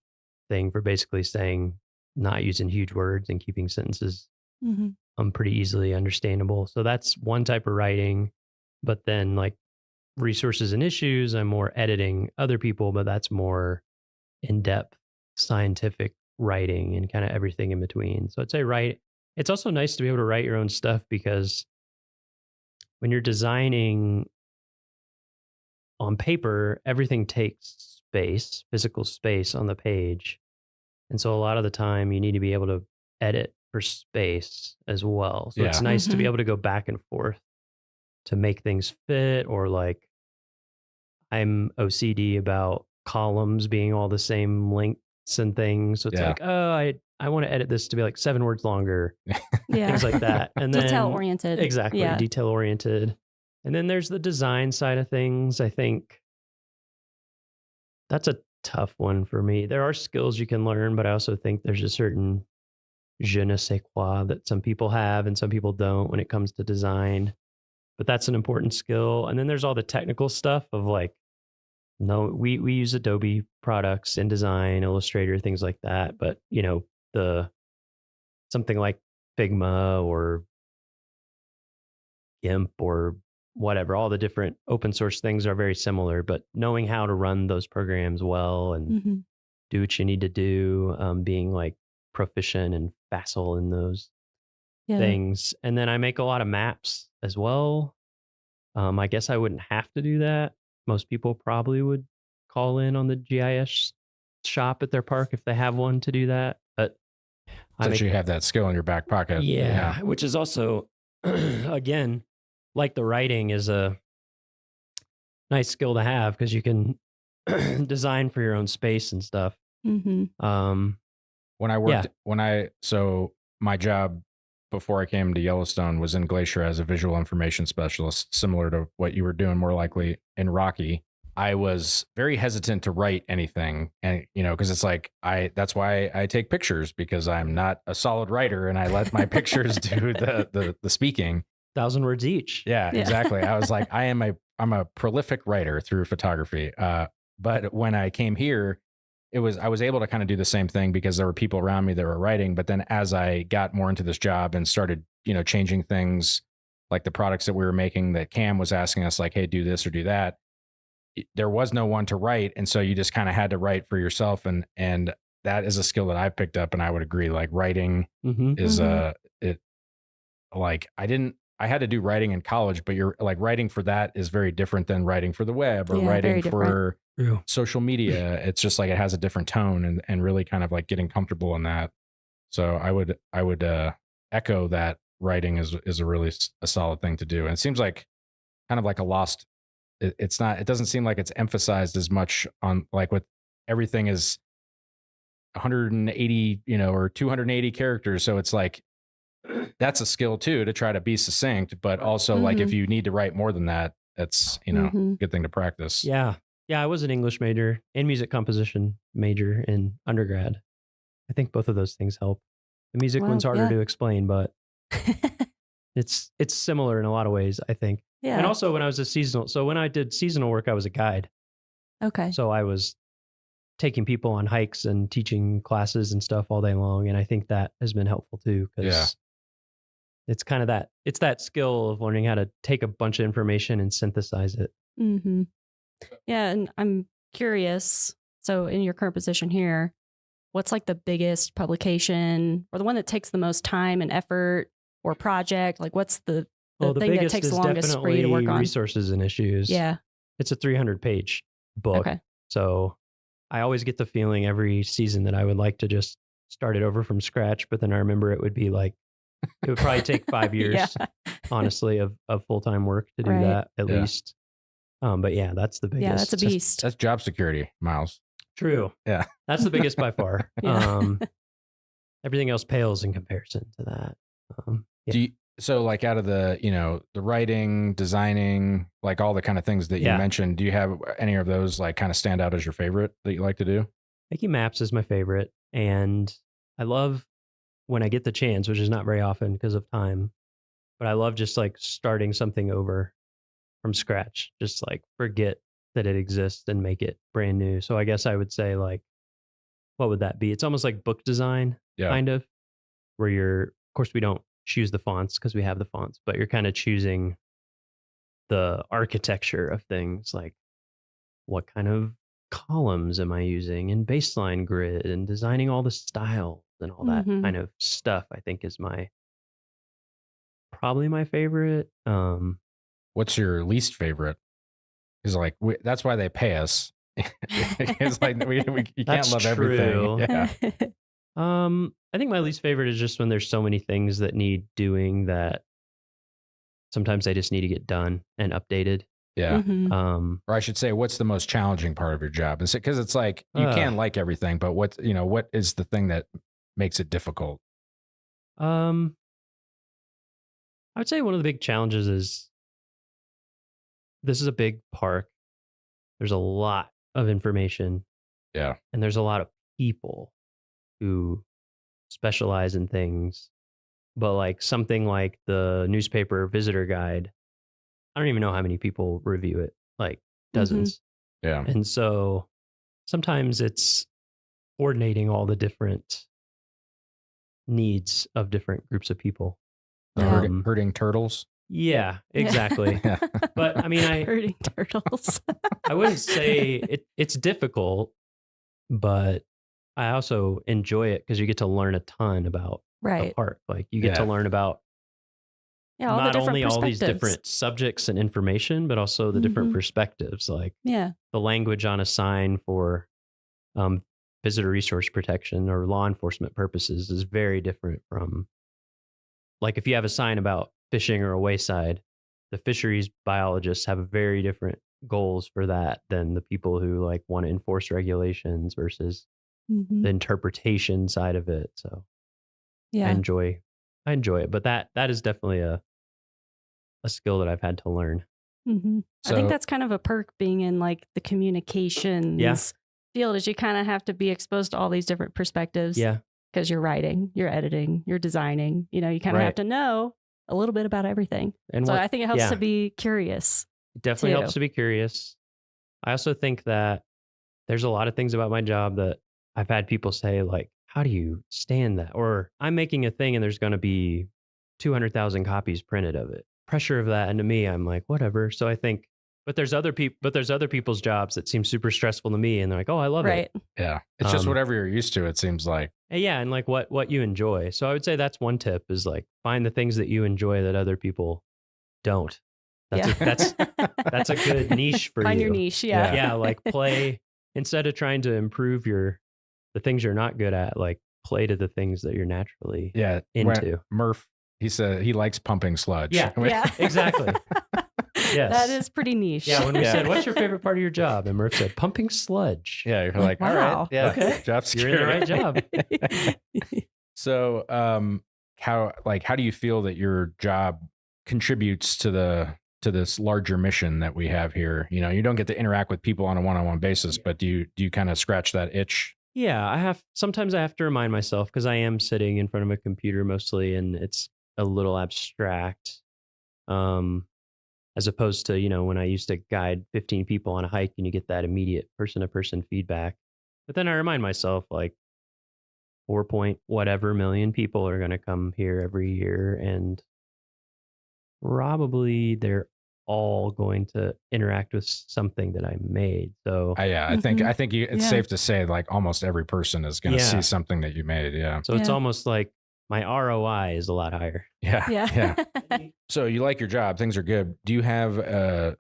thing for basically saying not using huge words and keeping sentences pretty easily understandable. So that's one type of writing. But then like resources and issues, I'm more editing other people, but that's more in-depth scientific writing and kind of everything in between. So I'd say it's also nice to be able to write your own stuff, because when you're designing on paper, everything takes space, physical space on the page. And so a lot of the time you need to be able to edit for space as well. So it's nice to be able to go back and forth to make things fit, or like I'm OCD about columns being all the same lengths and things. So it's like, oh, I I want to edit this to be like 7 words longer, Yeah. things like that. And then Detail-oriented. Exactly, Yeah. detail oriented. And then there's the design side of things. I think that's a tough one for me. There are skills you can learn, but I also think there's a certain je ne sais quoi that some people have and some people don't when it comes to design. But that's an important skill. And then there's all the technical stuff of like, no, we use Adobe products in design, Illustrator, things like that. But you know, something like Figma or GIMP or whatever, all the different open source things are very similar, but knowing how to run those programs well and do what you need to do, being like proficient and facile in those things. And then I make a lot of maps as well. I guess I wouldn't have to do that. Most people probably would call in on the GIS shop at their park if they have one to do that. But Since you have that skill in your back pocket. Yeah, which is also, again, like the writing is a nice skill to have because you can design for your own space and stuff. Mm-hmm. When I worked, so my job before I came to Yellowstone was in Glacier as a visual information specialist, similar to what you were doing more likely in Rocky. I was very hesitant to write anything, and because it's like that's why I take pictures, because I'm not a solid writer and I let my pictures do the speaking. 1,000 words each. Yeah, exactly. I was like, I'm a prolific writer through photography. But when I came here, I was able to kind of do the same thing because there were people around me that were writing. But then as I got more into this job and started, changing things like the products that we were making, that Cam was asking us like, hey, do this or do that. There was no one to write. And so you just kind of had to write for yourself. And that is a skill that I've picked up. And I would agree, like writing is I had to do writing in college, but you're like writing for that is very different than writing for the web or writing for social media. It's just like it has a different tone and really kind of like getting comfortable in that. So I would echo that writing is a really a solid thing to do. And it seems like kind of like a lost. It doesn't seem like it's emphasized as much on like with everything is 180 or 280 characters. So it's like that's a skill too, to try to be succinct, but also like if you need to write more than that, that's good thing to practice. Yeah I was an English major and music composition major in undergrad. I think both of those things help. The music one's harder to explain, but it's similar in a lot of ways, I think. And also when I was when I did seasonal work, I was a guide. Okay. So I was taking people on hikes and teaching classes and stuff all day long. And I think that has been helpful too, because it's kind of that skill of learning how to take a bunch of information and synthesize it. Mm-hmm. Yeah. And I'm curious. So in your current position here, what's like the biggest publication or the one that takes the most time and effort or project? Like what's the thing that takes the longest for you to work on? Resources and issues. Yeah. It's a 300-page book. Okay. So I always get the feeling every season that I would like to just start it over from scratch. But then I remember it would probably take 5 years, honestly, of full-time work to do that at least. But yeah, that's the biggest. Yeah, that's a beast. That's job security, Miles. True. Yeah. That's the biggest by far. Everything else pales in comparison to that. So like out of the, the writing, designing, like all the kind of things that you mentioned, do you have any of those like kind of stand out as your favorite that you like to do? Making maps is my favorite. And I love when I get the chance, which is not very often because of time, but I love just like starting something over from scratch, just like forget that it exists and make it brand new. So I guess I would say like, what would that be? It's almost like book design, kind of, where of course we don't choose the fonts because we have the fonts, but you're kind of choosing the architecture of things, like what kind of columns am I using in baseline grid and designing all the styles and all that kind of stuff. I think is probably my favorite. What's your least favorite? Because like that's why they pay us. It's like you can't love everything. Yeah. I think my least favorite is just when there's so many things that need doing that sometimes they just need to get done and updated. Yeah. Or I should say, what's the most challenging part of your job? Because it's like you can like everything, but what is the thing that makes it difficult? I would say one of the big challenges is this is a big park. There's a lot of information. Yeah. And there's a lot of people who specialize in things. But like something like the newspaper visitor guide, I don't even know how many people review it, like dozens. Yeah. And so sometimes it's coordinating all the different needs of different groups of people. Herding turtles. Yeah, exactly. Yeah. But I mean, herding turtles. I wouldn't say it's difficult, but I also enjoy it because you get to learn a ton about Right. the park. Like you get to learn about all the not different only all these perspectives. different subjects and information, but also the different perspectives. Like Yeah. the language on a sign for visitor resource protection or law enforcement purposes is very different from, like, if you have a sign about fishing or a wayside, the fisheries biologists have very different goals for that than the people who like want to enforce regulations versus the interpretation side of it. So Yeah. I enjoy it, but that is definitely a skill that I've had to learn. I think that's kind of a perk being in like the communications field, is you kind of have to be exposed to all these different perspectives. Yeah. Because you're writing, you're editing, you're designing, you kind of have to know a little bit about everything. And so I think it helps to be curious. It definitely helps to be curious. I also think that there's a lot of things about my job that I've had people say, like, how do you stand that? Or I'm making a thing and there's going to be 200,000 copies printed of it. Pressure of that. And to me, I'm like, whatever. So I think, but there's other people's jobs that seem super stressful to me. And they're like, oh, I love it. Yeah. It's just whatever you're used to, it seems like. Yeah. And like what you enjoy. So I would say that's one tip, is like find the things that you enjoy that other people don't. That's a good niche for you. Find your niche. Yeah. Yeah. Like play, instead of trying to improve the things you're not good at, like play to the things that you're naturally into. Murph, he said he likes pumping sludge. Yeah. Exactly. Yes. That is pretty niche. Yeah, when we said, what's your favorite part of your job? And Murph said, pumping sludge. Yeah, you're like, all right. Yeah, okay. Job security. You're in the right job. So how do you feel that your job contributes to this larger mission that we have here? You don't get to interact with people on a one-on-one basis, but do you kind of scratch that itch? Yeah, sometimes I have to remind myself, because I am sitting in front of a computer mostly, and it's a little abstract. As opposed to, when I used to guide 15 people on a hike and you get that immediate person-to-person feedback. But then I remind myself, like, 4 point whatever million people are going to come here every year, and probably they're all going to interact with something that I made. So I think it's safe to say like almost every person is going to see something that you made. Yeah. So it's almost like my ROI is a lot higher. Yeah. So you like your job, things are good. Do you have a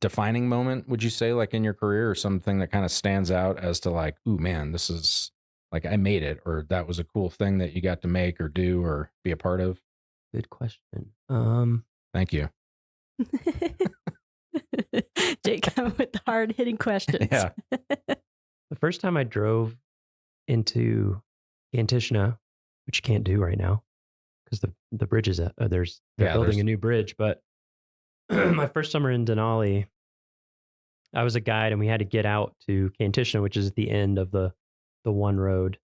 defining moment, would you say, like in your career, or something that kind of stands out as to like, ooh, man, this is like, I made it, or that was a cool thing that you got to make or do or be a part of? Good question. Thank you. Jake coming with the hard-hitting questions. Yeah. The first time I drove into Kantishna, which you can't do right now because the bridge is they're building a new bridge. But my first summer in Denali, I was a guide and we had to get out to Kantishna, which is at the end of the one road.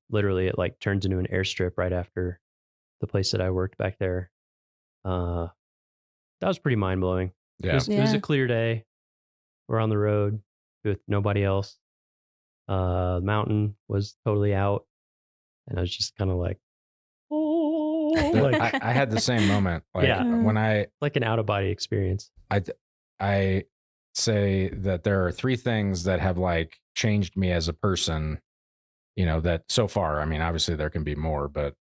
Literally, it like turns into an airstrip right after the place that I worked back there. That was pretty mind blowing. Yeah. It was a clear day. We're on the road with nobody else. The mountain was totally out, and I was just kind of like, oh, like, I had the same moment. Like when like an out of body experience. I say that there are three things that have like changed me as a person, that so far, I mean, obviously there can be more, but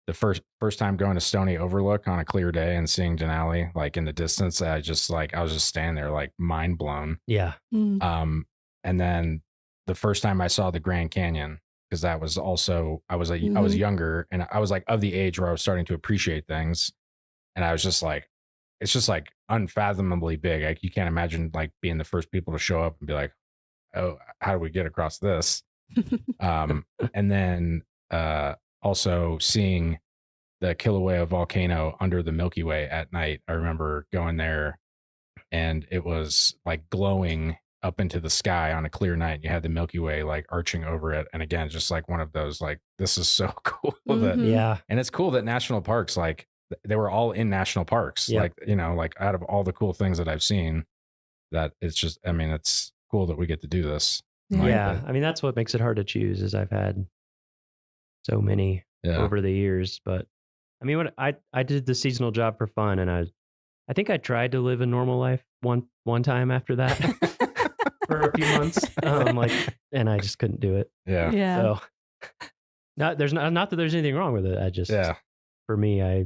the first time going to Stony Overlook on a clear day and seeing Denali like in the distance, I was just standing there like mind blown. Yeah. And then the first time I saw the Grand Canyon, because that was also, I was younger and I was like of the age where I was starting to appreciate things. And I was just like, it's just like unfathomably big. Like you can't imagine like being the first people to show up and be like, oh, how do we get across this? And then also seeing the Kilauea volcano under the Milky Way at night. I remember going there and it was like glowing up into the sky on a clear night. You had the Milky Way like arching over it. And again, just like one of those, like, this is so cool. And it's cool that national parks, like they were all in national parks. Yep. Like, you know, like out of all the cool things that I've seen, that it's just, I mean, it's cool that we get to do this. Yeah. I mean, that's what makes it hard to choose is I've had so many over the years, but I mean, when I did the seasonal job for fun, and I think I tried to live a normal life one time after that for a few months, and I just couldn't do it. Yeah. So, not that there's anything wrong with it. I just for me, I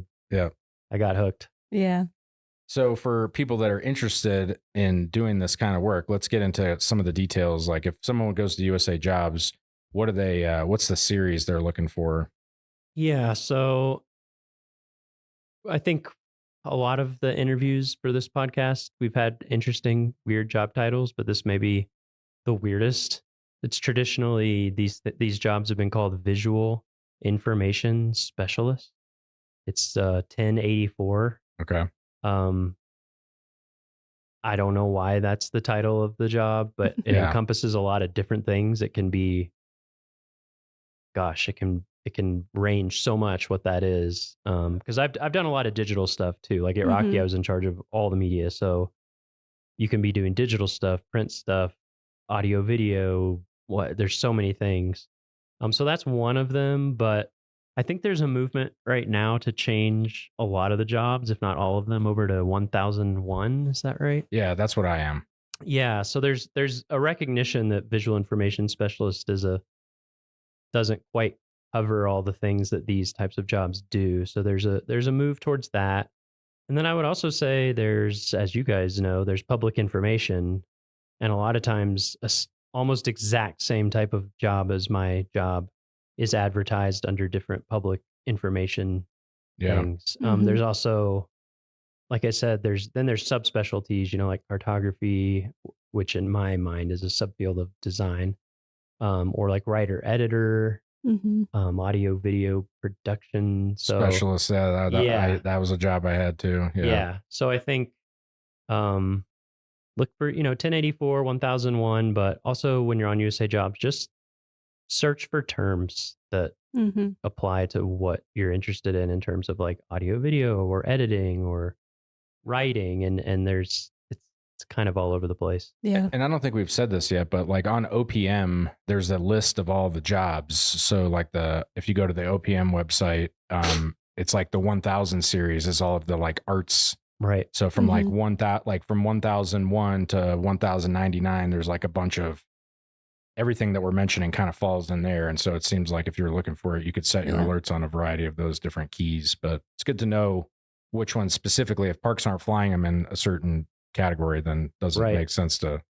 got hooked. Yeah. So for people that are interested in doing this kind of work, let's get into some of the details. Like if someone goes to USA Jobs, what are they? What's the series they're looking for? Yeah. So I think a lot of the interviews for this podcast, we've had interesting, weird job titles, but this may be the weirdest. It's traditionally these jobs have been called visual information specialist. It's 1084. Okay. I don't know why that's the title of the job, but it encompasses a lot of different things. It can be, gosh, it can range so much what that is. Because I've done a lot of digital stuff too. Like at Rocky, I was in charge of all the media, so you can be doing digital stuff, print stuff, audio, video. There's so many things. So that's one of them, but I think there's a movement right now to change a lot of the jobs, if not all of them, over to 1001. Is that right? Yeah, that's what I am. Yeah. So there's a recognition that visual information specialist doesn't quite cover all the things that these types of jobs do. So there's a move towards that. And then I would also say there's, as you guys know, there's public information, and a lot of times almost exact same type of job as my job is advertised under different public information things. There's also, like I said, there's subspecialties, like cartography, which in my mind is a subfield of design, or like writer editor, audio video production specialist. That was a job I had too. Yeah. So I think look for 1084, 1001, but also when you're on USA Jobs, just search for terms that apply to what you're interested in terms of like audio video or editing or writing, and it's kind of all over the place. Yeah. And I don't think we've said this yet, but like on OPM, there's a list of all the jobs. So like if you go to the OPM website, it's like the 1000 series is all of the like arts. Right. So from like from 1001 to 1099, there's like a bunch of everything that we're mentioning kind of falls in there. And so it seems like if you're looking for it, you could set your alerts on a variety of those different keys, but it's good to know which ones specifically. If parks aren't flying them in a certain category, then doesn't make sense to,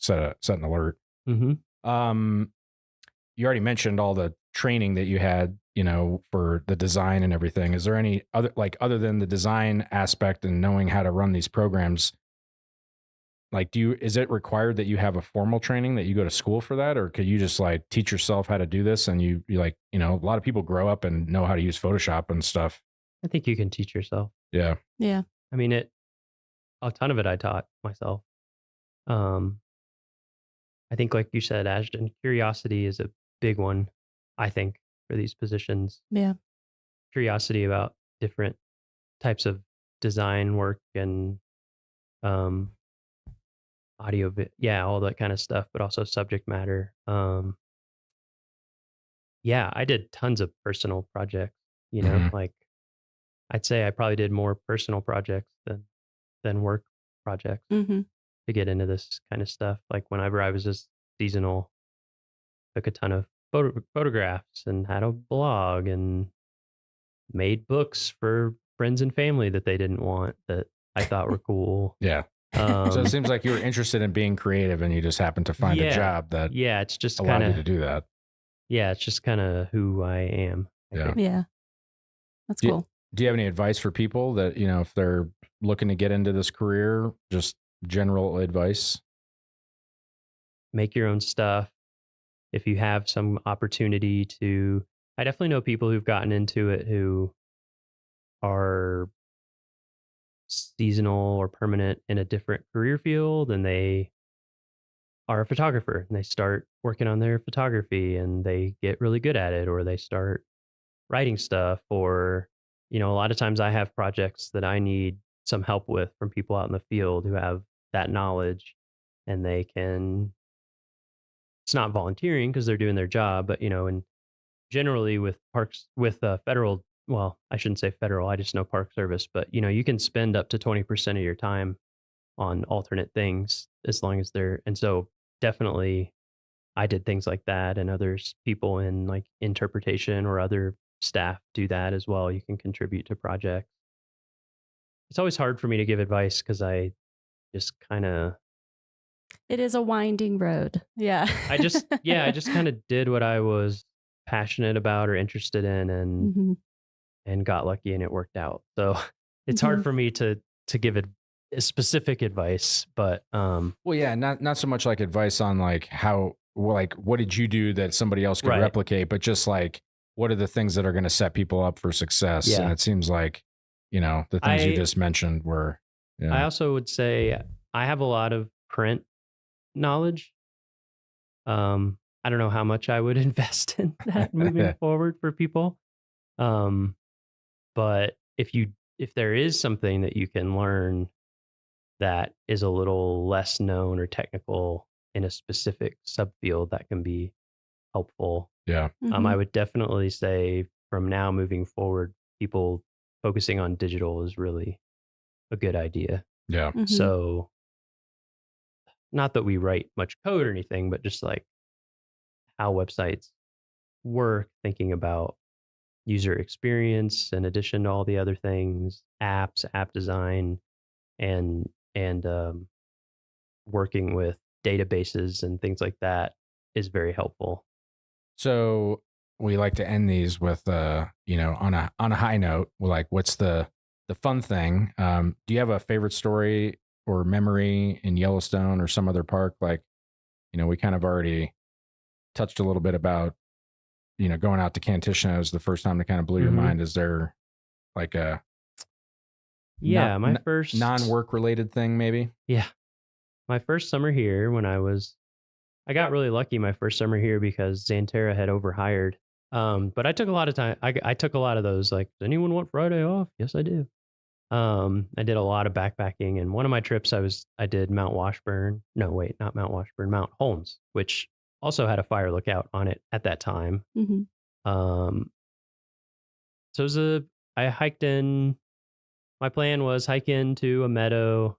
set an alert. Mm-hmm. You already mentioned all the training that you had, for the design and everything. Is there any other than the design aspect and knowing how to run these programs, like, is it required that you have a formal training, that you go to school for that? Or could you just like teach yourself how to do this? And you like, a lot of people grow up and know how to use Photoshop and stuff. I think you can teach yourself. Yeah. Yeah. I mean, a ton of it I taught myself. I think like you said, Ashton, curiosity is a big one, I think, for these positions. Yeah. Curiosity about different types of design work and audio, all that kind of stuff, but also subject matter. I did tons of personal projects, like I'd say I probably did more personal projects than work projects to get into this kind of stuff. Like whenever I was just seasonal, took a ton of photographs and had a blog and made books for friends and family that they didn't want that I thought were cool. Yeah. So it seems like you were interested in being creative and you just happened to find a job that it's just allowed you to do that. Yeah, it's just kind of who I am. Yeah. That's cool. Do you have any advice for people that, if they're looking to get into this career, just general advice? Make your own stuff. If you have some opportunity to, I definitely know people who've gotten into it who are seasonal or permanent in a different career field, and they are a photographer and they start working on their photography and they get really good at it, or they start writing stuff, or a lot of times I have projects that I need some help with from people out in the field who have that knowledge, and they can, it's not volunteering because they're doing their job, but and generally with parks, with federal, well, I shouldn't say federal, I just know Park Service, but you can spend up to 20% of your time on alternate things as long as they're, and so definitely I did things like that, and others, people in like interpretation or other staff do that as well. You can contribute to projects. It's always hard for me to give advice because I just kind of, it is a winding road. Yeah. I just kind of did what I was passionate about or interested in, and got lucky and it worked out. So it's hard for me to give it specific advice, but well, yeah, not so much like advice on like how, like what did you do that somebody else could replicate, but just like what are the things that are going to set people up for success. Yeah. And it seems like the things you just mentioned were I also would say I have a lot of print knowledge. I don't know how much I would invest in that moving forward for people. But if there is something that you can learn that is a little less known or technical in a specific subfield, that can be helpful. Yeah. I would definitely say from now moving forward, people focusing on digital is really a good idea. Yeah. So not that we write much code or anything, but just like how websites work, thinking about user experience in addition to all the other things, apps, app design, and working with databases and things like that is very helpful. So we like to end these with on a high note. Like, what's the fun thing? Do you have a favorite story or memory in Yellowstone or some other park? Like, we kind of already touched a little bit about going out to Kantishna was the first time that kind of blew your mind. Is there like a my first non-work related thing maybe? Yeah. My first summer here, I got really lucky my first summer here because Xanterra had overhired. But I took a lot of time. I took a lot of those, like, does anyone want Friday off? Yes, I do. I did a lot of backpacking, and one of my trips I did Mount Washburn. No, wait, not Mount Washburn, Mount Holmes, which also had a fire lookout on it at that time. So I hiked in. My plan was hike into a meadow,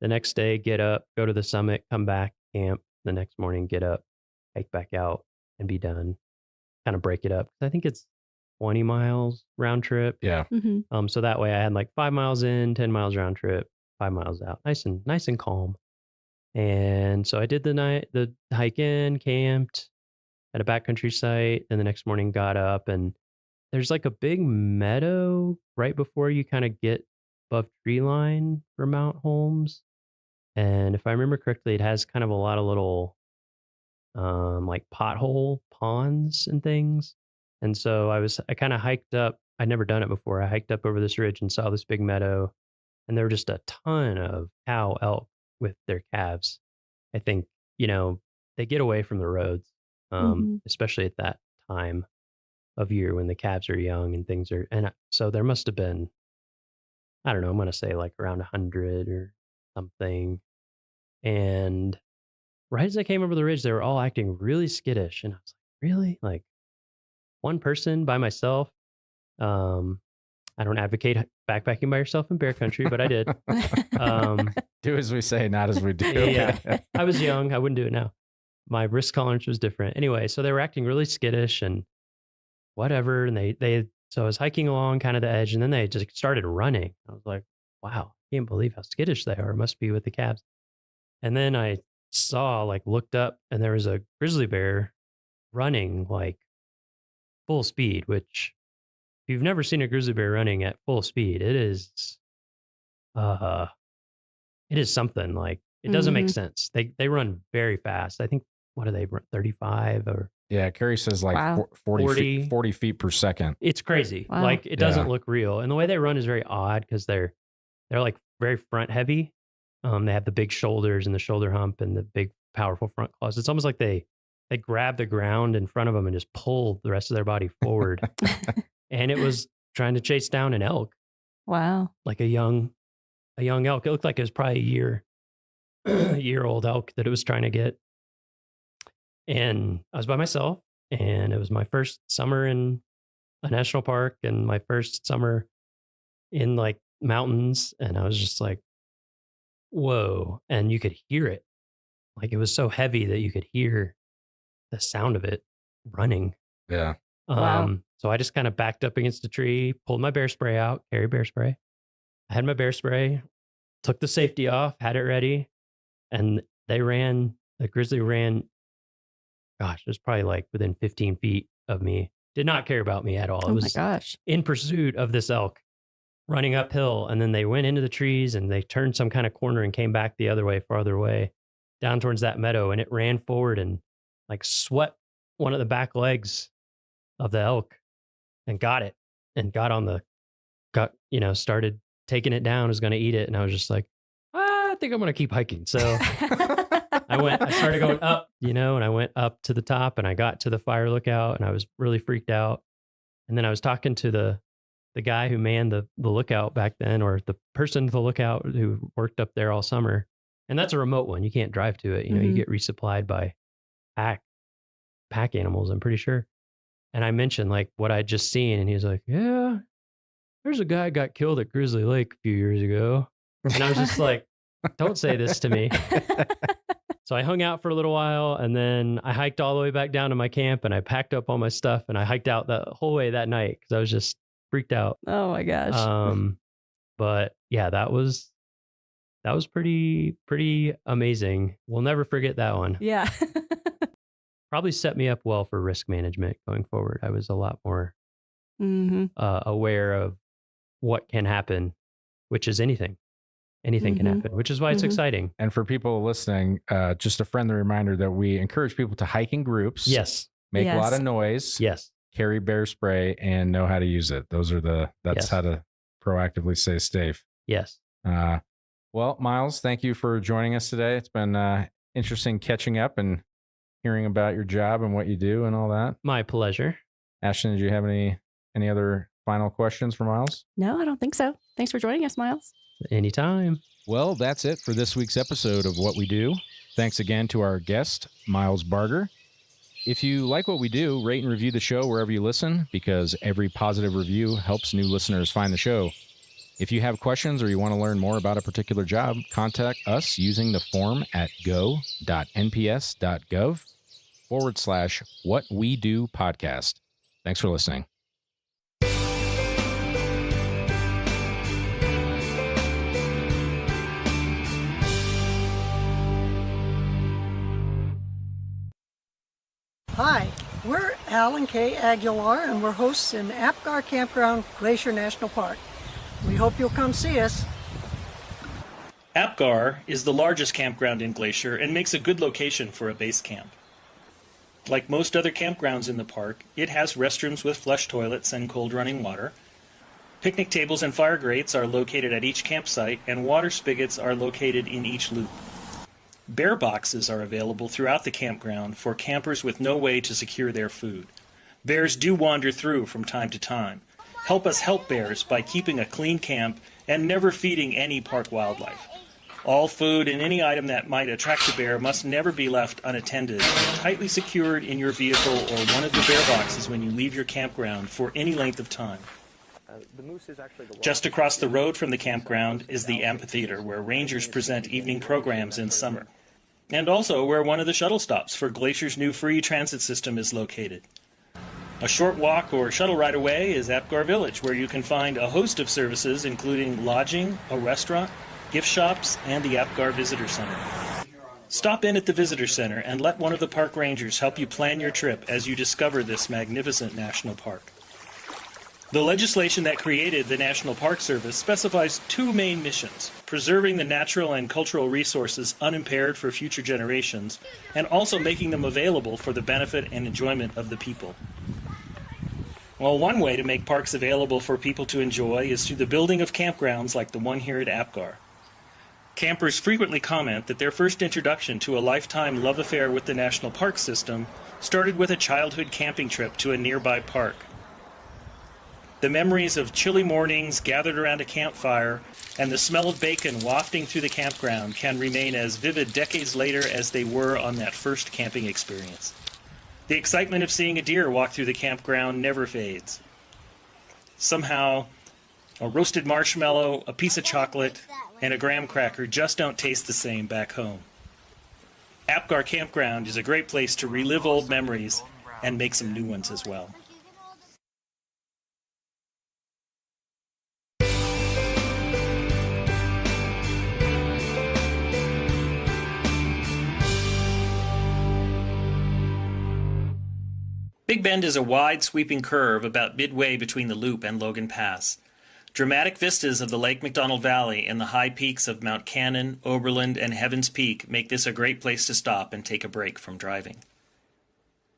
the next day get up, go to the summit, come back, camp, the next morning get up, hike back out, and be done. Kind of break it up. I think it's 20 miles round trip. Yeah. So that way I had like 5 miles in, 10 miles round trip, 5 miles out. Nice and calm. And so I did the hike in, camped at a backcountry site, and the next morning got up, and there's like a big meadow right before you kind of get above tree line for Mount Holmes. And if I remember correctly, it has kind of a lot of little like pothole ponds and things. And so I kind of hiked up. I'd never done it before. I hiked up over this ridge and saw this big meadow, and there were just a ton of cow elk with their calves. I think, they get away from the roads, especially at that time of year when the calves are young and things are, and so there must have been, I don't know, I'm going to say like around 100 or something. And right as I came over the ridge, they were all acting really skittish. And I was like, really? Like one person by myself? I don't advocate backpacking by yourself in bear country, but I did. Do as we say, not as we do. Yeah. I was young. I wouldn't do it now. My risk tolerance was different. Anyway, so they were acting really skittish and whatever. And so I was hiking along kind of the edge, and then they just started running. I was like, wow, I can't believe how skittish they are. It must be with the calves. And then I looked up, and there was a grizzly bear running like full speed, which if you've never seen a grizzly bear running at full speed, it is something. Like, it doesn't make sense. They run very fast. I think, what do they run, 35 or Yeah, Carrie says like Wow. 40 feet per second. It's crazy. Wow. Like it doesn't look real. And the way they run is very odd because they're like very front heavy. They have the big shoulders and the shoulder hump and the big powerful front claws. It's almost like they grab the ground in front of them and just pull the rest of their body forward. And it was trying to chase down an elk, Wow. like a young elk. It looked like it was probably a year old elk that it was trying to get. And I was by myself, and it was my first summer in a national park and my first summer in like mountains. And I was just like, whoa. And you could hear it. Like it was so heavy that you could hear the sound of it running. Yeah. Wow. So I just kind of backed up against a tree, pulled my bear spray out, carry bear spray. I had my bear spray, took the safety off, had it ready. And the grizzly ran, gosh, it was probably like within 15 feet of me. Did not care about me at all. It was my gosh. in pursuit of this elk running uphill. And then they went into the trees and they turned some kind of corner and came back the other way, farther away, down towards that meadow. And it ran forward and like swept one of the back legs of the elk and got it and started taking it down, was going to eat it. And I was just like, I think I'm going to keep hiking. So I started going up, and I went up to the top and I got to the fire lookout and I was really freaked out. And then I was talking to the guy who manned the lookout back then, or the person at the lookout who worked up there all summer. And that's a remote one. You can't drive to it. You get resupplied by pack animals, I'm pretty sure. And I mentioned like what I'd just seen. And he was like, yeah, there's a guy got killed at Grizzly Lake a few years ago. And I was just like, don't say this to me. So I hung out for a little while and then I hiked all the way back down to my camp and I packed up all my stuff and I hiked out the whole way that night because I was just freaked out. Oh my gosh. But yeah, that was pretty amazing. We'll never forget that one. Yeah. Probably set me up well for risk management going forward. I was a lot more aware of what can happen, which is anything. Anything can happen, which is why it's exciting. And for people listening, just a friendly reminder that we encourage people to hike in groups. Yes. Make a lot of noise. Yes. Carry bear spray and know how to use it. That's how to proactively stay safe. Yes. Well, Miles, thank you for joining us today. It's been interesting catching up and hearing about your job and what you do and all that. My pleasure. Ashton, did you have any other final questions for Miles? No, I don't think so. Thanks for joining us, Miles. Anytime. Well, that's it for this week's episode of What We Do. Thanks again to our guest, Miles Barger. If you like what we do, rate and review the show wherever you listen, because every positive review helps new listeners find the show. If you have questions or you want to learn more about a particular job, contact us using the form at go.nps.gov/whatwedopodcast. Thanks for listening. Hi, we're Al and Kay Aguilar, and we're hosts in Apgar Campground, Glacier National Park. We hope you'll come see us. Apgar is the largest campground in Glacier and makes a good location for a base camp. Like most other campgrounds in the park, it has restrooms with flush toilets and cold running water. Picnic tables and fire grates are located at each campsite, and water spigots are located in each loop. Bear boxes are available throughout the campground for campers with no way to secure their food. Bears do wander through from time to time. Help us help bears by keeping a clean camp and never feeding any park wildlife. All food and any item that might attract a bear must never be left unattended and tightly secured in your vehicle or one of the bear boxes when you leave your campground for any length of time. Just across the road from the campground is the amphitheater, where rangers present evening programs in summer, and also where one of the shuttle stops for Glacier's new free transit system is located. A short walk or shuttle ride away is Apgar Village, where you can find a host of services including lodging, a restaurant, gift shops, and the Apgar Visitor Center. Stop in at the Visitor Center and let one of the park rangers help you plan your trip as you discover this magnificent national park. The legislation that created the National Park Service specifies two main missions: preserving the natural and cultural resources unimpaired for future generations, and also making them available for the benefit and enjoyment of the people. Well, one way to make parks available for people to enjoy is through the building of campgrounds like the one here at Apgar. Campers frequently comment that their first introduction to a lifetime love affair with the national park system started with a childhood camping trip to a nearby park. The memories of chilly mornings gathered around a campfire and the smell of bacon wafting through the campground can remain as vivid decades later as they were on that first camping experience. The excitement of seeing a deer walk through the campground never fades. Somehow, a roasted marshmallow, a piece of chocolate, and a graham cracker just don't taste the same back home. Apgar Campground is a great place to relive old memories and make some new ones as well. Big Bend is a wide, sweeping curve about midway between the Loop and Logan Pass. Dramatic vistas of the Lake McDonald Valley and the high peaks of Mount Cannon, Oberland, and Heavens Peak make this a great place to stop and take a break from driving.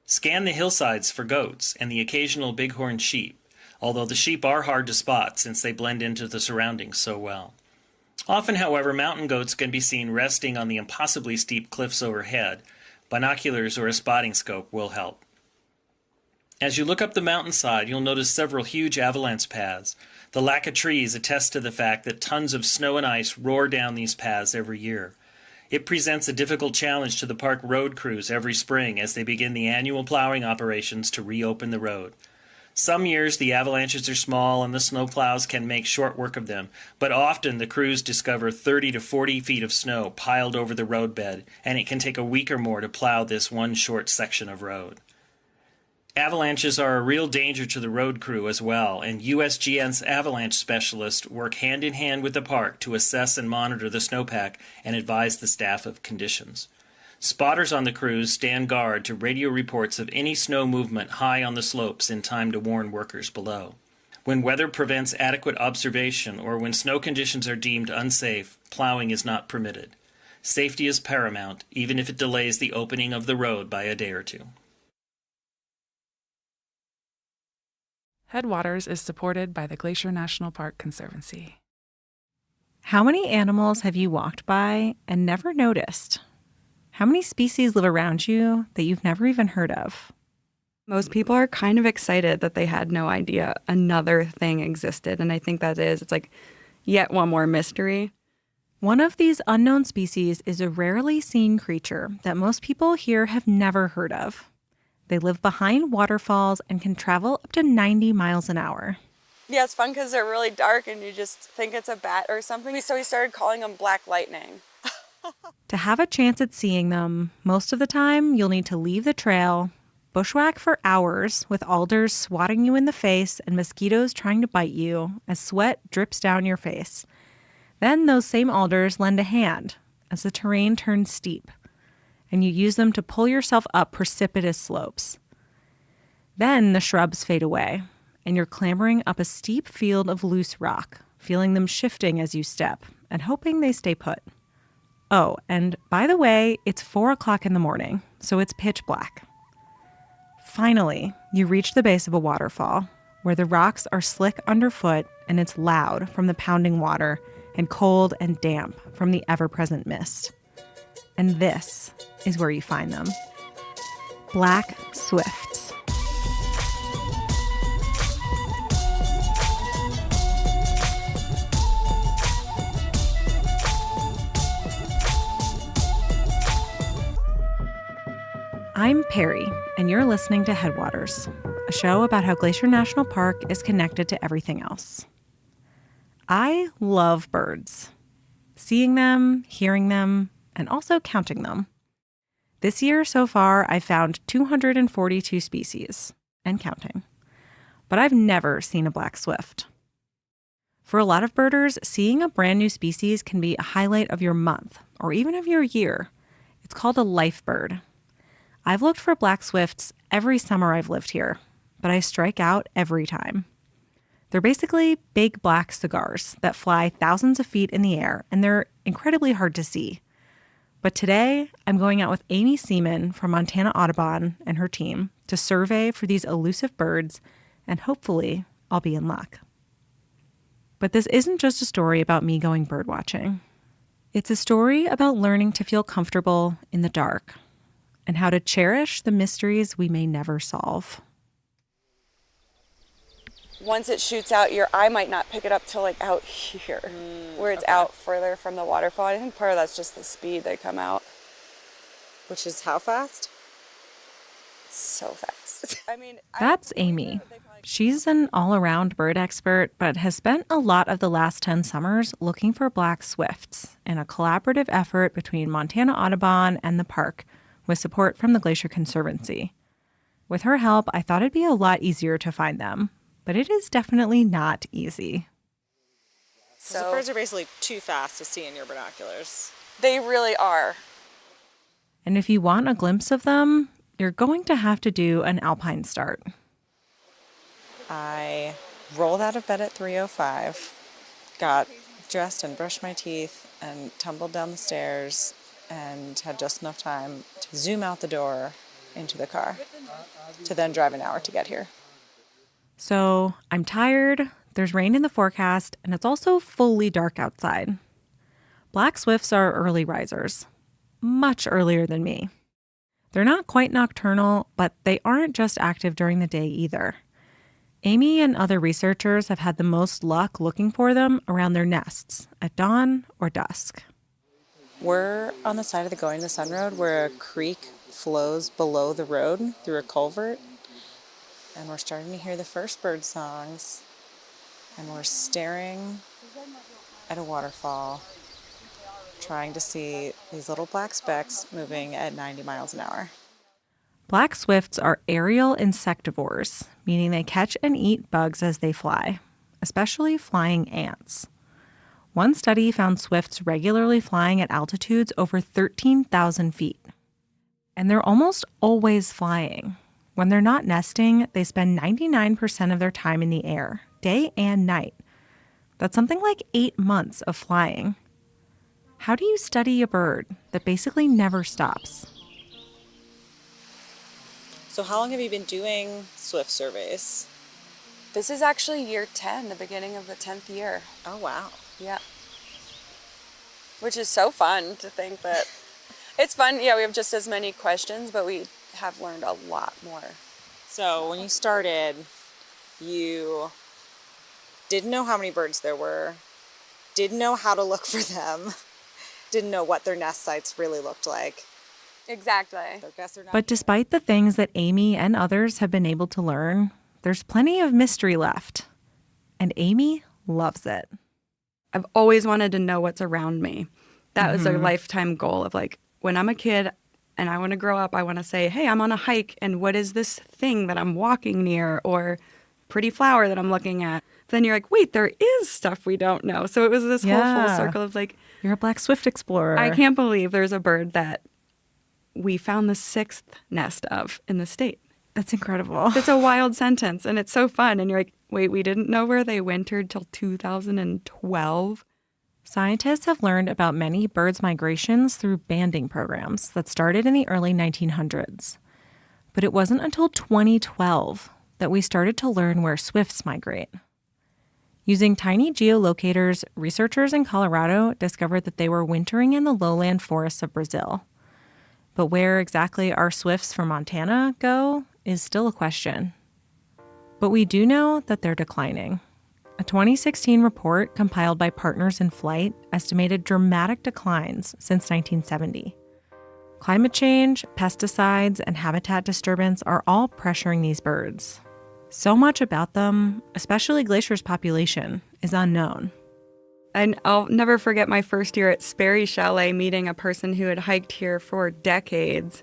Scan the hillsides for goats and the occasional bighorn sheep, although the sheep are hard to spot since they blend into the surroundings so well. Often, however, mountain goats can be seen resting on the impossibly steep cliffs overhead. Binoculars or a spotting scope will help. As you look up the mountainside, you'll notice several huge avalanche paths. The lack of trees attests to the fact that tons of snow and ice roar down these paths every year. It presents a difficult challenge to the park road crews every spring as they begin the annual plowing operations to reopen the road. Some years the avalanches are small and the snowplows can make short work of them, but often the crews discover 30 to 40 feet of snow piled over the roadbed, and it can take a week or more to plow this one short section of road. Avalanches are a real danger to the road crew as well, and USGN's avalanche specialists work hand in hand with the park to assess and monitor the snowpack and advise the staff of conditions. Spotters on the crews stand guard to radio reports of any snow movement high on the slopes in time to warn workers below. When weather prevents adequate observation or when snow conditions are deemed unsafe, plowing is not permitted. Safety is paramount, even if it delays the opening of the road by a day or two. Headwaters is supported by the Glacier National Park Conservancy. How many animals have you walked by and never noticed? How many species live around you that you've never even heard of? Most people are kind of excited that they had no idea another thing existed, and I think it's like yet one more mystery. One of these unknown species is a rarely seen creature that most people here have never heard of. They live behind waterfalls and can travel up to 90 miles an hour. Yeah, it's fun because they're really dark and you just think it's a bat or something. So we started calling them black lightning. To have a chance at seeing them, most of the time you'll need to leave the trail, bushwhack for hours with alders swatting you in the face and mosquitoes trying to bite you as sweat drips down your face. Then those same alders lend a hand as the terrain turns steep, and you use them to pull yourself up precipitous slopes. Then the shrubs fade away, and you're clambering up a steep field of loose rock, feeling them shifting as you step, and hoping they stay put. Oh, and by the way, it's 4 o'clock in the morning, so it's pitch black. Finally, you reach the base of a waterfall, where the rocks are slick underfoot and it's loud from the pounding water and cold and damp from the ever-present mist. And this is where you find them. Black swifts. I'm Perry, and you're listening to Headwaters, a show about how Glacier National Park is connected to everything else. I love birds. Seeing them, hearing them, and also counting them. This year so far, I've found 242 species, and counting. But I've never seen a black swift. For a lot of birders, seeing a brand new species can be a highlight of your month, or even of your year. It's called a life bird. I've looked for black swifts every summer I've lived here, but I strike out every time. They're basically big black cigars that fly thousands of feet in the air, and they're incredibly hard to see. But today, I'm going out with Amy Seaman from Montana Audubon and her team to survey for these elusive birds, and hopefully I'll be in luck. But this isn't just a story about me going bird watching. It's a story about learning to feel comfortable in the dark and how to cherish the mysteries we may never solve. Once it shoots out, your eye might not pick it up till like out here, where it's out further from the waterfall. I think part of that's just the speed they come out. Which is how fast? So fast. I mean, That's Amy. She's an all-around bird expert, but has spent a lot of the last 10 summers looking for black swifts in a collaborative effort between Montana Audubon and the park, with support from the Glacier Conservancy. With her help, I thought it'd be a lot easier to find them, but it is definitely not easy. So the birds are basically too fast to see in your binoculars. They really are. And if you want a glimpse of them, you're going to have to do an alpine start. I rolled out of bed at 3:05, got dressed and brushed my teeth and tumbled down the stairs and had just enough time to zoom out the door into the car to then drive an hour to get here. So I'm tired, there's rain in the forecast, and it's also fully dark outside. Black swifts are early risers, much earlier than me. They're not quite nocturnal, but they aren't just active during the day either. Amy and other researchers have had the most luck looking for them around their nests at dawn or dusk. We're on the side of the Going to the Sun Road where a creek flows below the road through a culvert. And we're starting to hear the first bird songs. And we're staring at a waterfall, trying to see these little black specks moving at 90 miles an hour. Black swifts are aerial insectivores, meaning they catch and eat bugs as they fly, especially flying ants. One study found swifts regularly flying at altitudes over 13,000 feet. And they're almost always flying. When they're not nesting, they spend 99% of their time in the air, day and night. That's something like 8 months of flying. How do you study a bird that basically never stops? So how long have you been doing swift surveys? This is actually year 10, the beginning of the 10th year. Oh, wow. Yeah. Which is so fun to think that it's fun. Yeah, we have just as many questions, but we have learned a lot more. So when you started, you didn't know how many birds there were, didn't know how to look for them, didn't know what their nest sites really looked like. Exactly. But despite the things that Amy and others have been able to learn, there's plenty of mystery left. And Amy loves it. I've always wanted to know what's around me. That was a lifetime goal of like, when I'm a kid and I want to grow up, I want to say, hey, I'm on a hike and what is this thing that I'm walking near or pretty flower that I'm looking at? Then you're like, wait, there is stuff we don't know. So it was this whole full circle of like, you're a black swift explorer. I can't believe there's a bird that we found the 6th nest of in the state. That's incredible. It's a wild sentence, and it's so fun. And you're like, wait, we didn't know where they wintered till 2012? Scientists have learned about many birds' migrations through banding programs that started in the early 1900s. But it wasn't until 2012 that we started to learn where swifts migrate. Using tiny geolocators, researchers in Colorado discovered that they were wintering in the lowland forests of Brazil. But where exactly our swifts from Montana go is still a question. But we do know that they're declining. A 2016 report compiled by Partners in Flight estimated dramatic declines since 1970. Climate change, pesticides, and habitat disturbance are all pressuring these birds. So much about them, especially Glacier's population, is unknown. And I'll never forget my first year at Sperry Chalet meeting a person who had hiked here for decades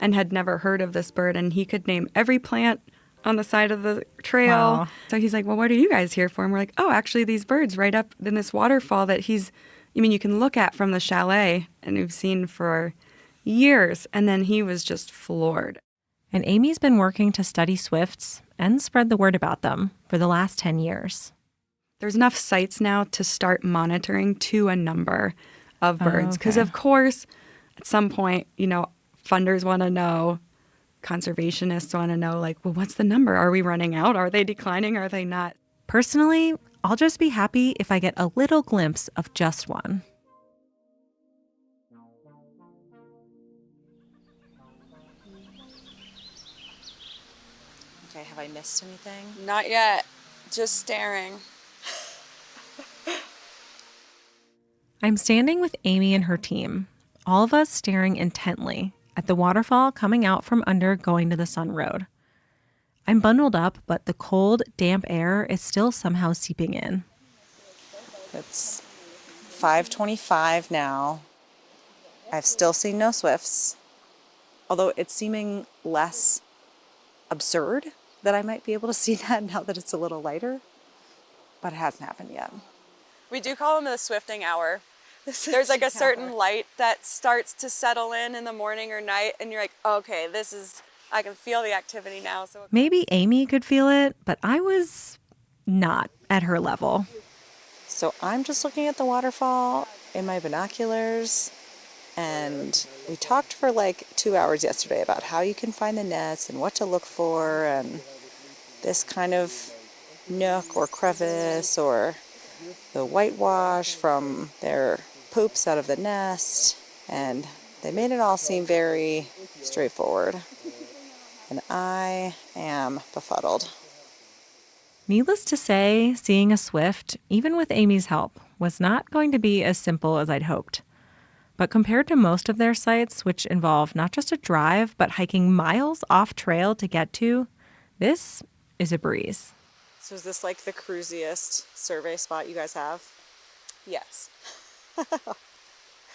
and had never heard of this bird, and he could name every plant on the side of the trail. Wow. So he's like, well, what are you guys here for? And we're like, oh, actually these birds right up in this waterfall that you can look at from the chalet and we've seen for years. And then he was just floored. And Amy's been working to study swifts and spread the word about them for the last 10 years. There's enough sites now to start monitoring to a number of birds. Because, okay. of course, at some point, funders want to know, conservationists want to know, like, well, what's the number? Are we running out? Are they declining? Are they not? Personally, I'll just be happy if I get a little glimpse of just one. Okay, have I missed anything? Not yet. Just staring. I'm standing with Amy and her team, all of us staring intently at the waterfall coming out from under Going to the Sun Road. I'm bundled up, but the cold, damp air is still somehow seeping in. It's 5:25 now. I've still seen no swifts, although it's seeming less absurd that I might be able to see that now that it's a little lighter, but it hasn't happened yet. We do call them the swifting hour. There's like a certain light that starts to settle in the morning or night, and you're like, okay, I can feel the activity now. So Maybe Amy could feel it, but I was not at her level. So I'm just looking at the waterfall in my binoculars, and we talked for like 2 hours yesterday about how you can find the nests and what to look for, and this kind of nook or crevice or the whitewash from their poops out of the nest, and they made it all seem very straightforward. And I am befuddled. Needless to say, seeing a swift, even with Amy's help, was not going to be as simple as I'd hoped. But compared to most of their sites, which involve not just a drive, but hiking miles off trail to get to, this is a breeze. So is this like the cruisiest survey spot you guys have? Yes.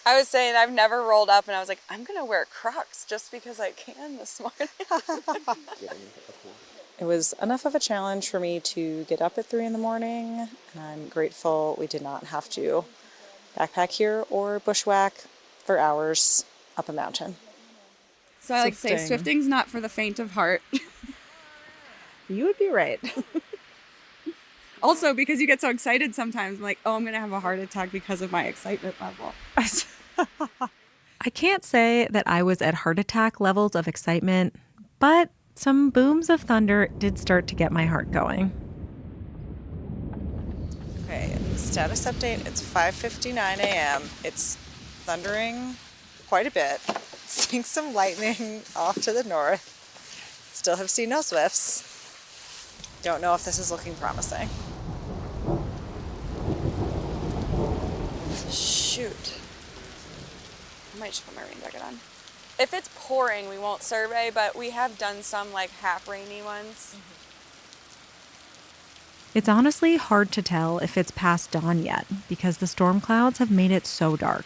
I was saying I've never rolled up and I was like, I'm going to wear Crocs just because I can this morning. It was enough of a challenge for me to get up at 3 a.m, and I'm grateful we did not have to backpack here or bushwhack for hours up a mountain. So I like to say swifting's not for the faint of heart. You would be right. Also, because you get so excited sometimes, I'm like, oh, I'm going to have a heart attack because of my excitement level. I can't say that I was at heart attack levels of excitement, but some booms of thunder did start to get my heart going. Okay, status update, it's 5:59 a.m. It's thundering quite a bit. Seeing some lightning off to the north. Still have seen no swifts. Don't know if this is looking promising. Shoot. I might just put my rain jacket on. If it's pouring, we won't survey, but we have done some like half rainy ones. It's honestly hard to tell if it's past dawn yet because the storm clouds have made it so dark.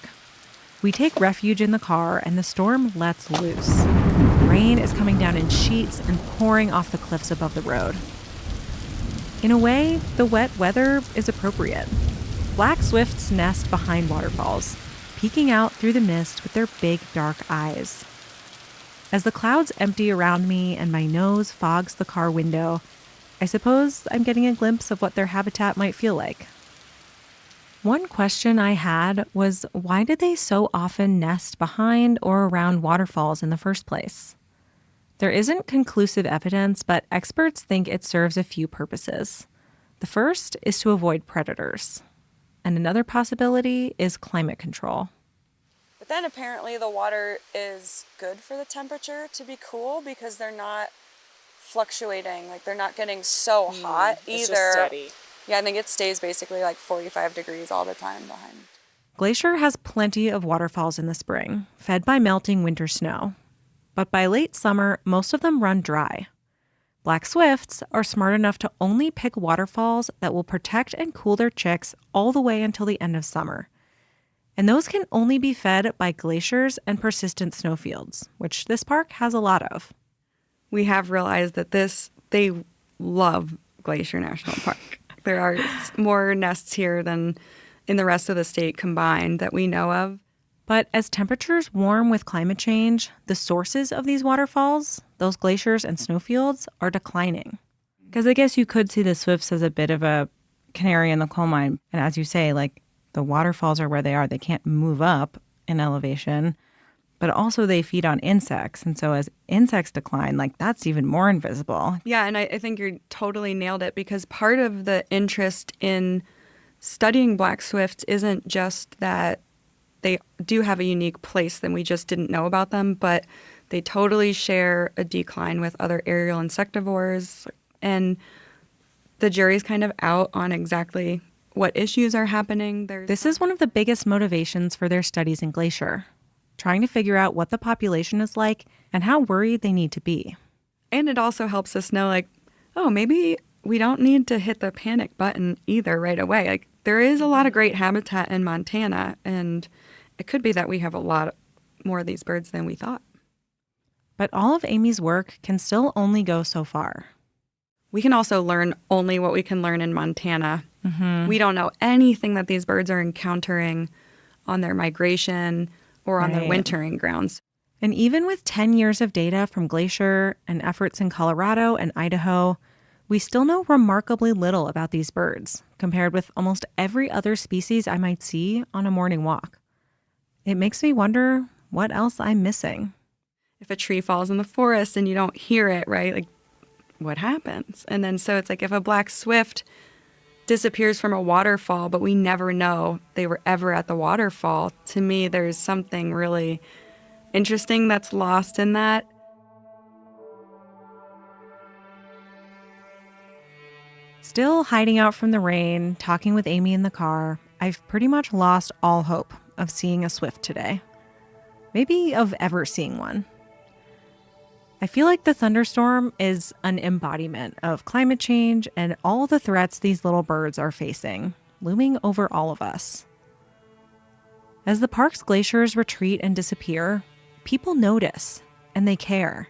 We take refuge in the car and the storm lets loose. Rain is coming down in sheets and pouring off the cliffs above the road. In a way, the wet weather is appropriate. Black swifts nest behind waterfalls, peeking out through the mist with their big dark eyes. As the clouds empty around me and my nose fogs the car window, I suppose I'm getting a glimpse of what their habitat might feel like. One question I had was, why did they so often nest behind or around waterfalls in the first place? There isn't conclusive evidence, but experts think it serves a few purposes. The first is to avoid predators. And another possibility is climate control. But then apparently the water is good for the temperature to be cool because they're not fluctuating. Like they're not getting so hot either. It's just steady. Yeah, I think it stays basically like 45 degrees all the time behind. Glacier has plenty of waterfalls in the spring, fed by melting winter snow. But by late summer, most of them run dry. Black swifts are smart enough to only pick waterfalls that will protect and cool their chicks all the way until the end of summer. And those can only be fed by glaciers and persistent snowfields, which this park has a lot of. We have realized that they love Glacier National Park. There are more nests here than in the rest of the state combined that we know of. But as temperatures warm with climate change, the sources of these waterfalls, those glaciers and snowfields, are declining. Because I guess you could see the swifts as a bit of a canary in the coal mine. And as you say, like, the waterfalls are where they are. They can't move up in elevation. But also they feed on insects. And so as insects decline, like, that's even more invisible. Yeah, and I think you totally nailed it, because part of the interest in studying black swifts isn't just that they do have a unique place that we just didn't know about them, but they totally share a decline with other aerial insectivores. And the jury's kind of out on exactly what issues are happening. This is one of the biggest motivations for their studies in Glacier, trying to figure out what the population is like and how worried they need to be. And it also helps us know, like, oh, maybe we don't need to hit the panic button either right away. Like, there is a lot of great habitat in Montana, and it could be that we have a lot more of these birds than we thought. But all of Amy's work can still only go so far. We can also learn only what we can learn in Montana. Mm-hmm. We don't know anything that these birds are encountering on their migration or on their wintering grounds. And even with 10 years of data from Glacier and efforts in Colorado and Idaho, we still know remarkably little about these birds compared with almost every other species I might see on a morning walk. It makes me wonder what else I'm missing. If a tree falls in the forest and you don't hear it, right? Like, what happens? And then so it's like if a black swift disappears from a waterfall, but we never know they were ever at the waterfall, to me, there's something really interesting that's lost in that. Still hiding out from the rain, talking with Amy in the car, I've pretty much lost all hope of seeing a swift today. Maybe of ever seeing one. I feel like the thunderstorm is an embodiment of climate change and all the threats these little birds are facing, looming over all of us. As the park's glaciers retreat and disappear, people notice and they care.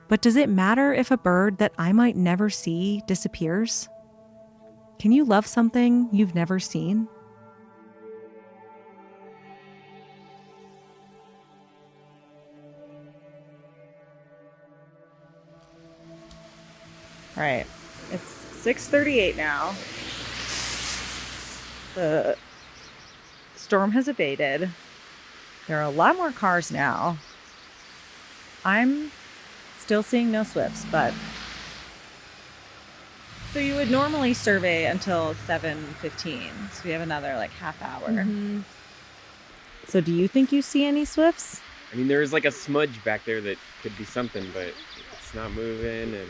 But does it matter if a bird that I might never see disappears? Can you love something you've never seen? All right, it's 6:38 now. The storm has abated. There are a lot more cars now. I'm still seeing no swifts, but... So you would normally survey until 7:15, so we have another like half hour. Mm-hmm. So do you think you see any swifts? I mean, there is like a smudge back there that could be something, but it's not moving. And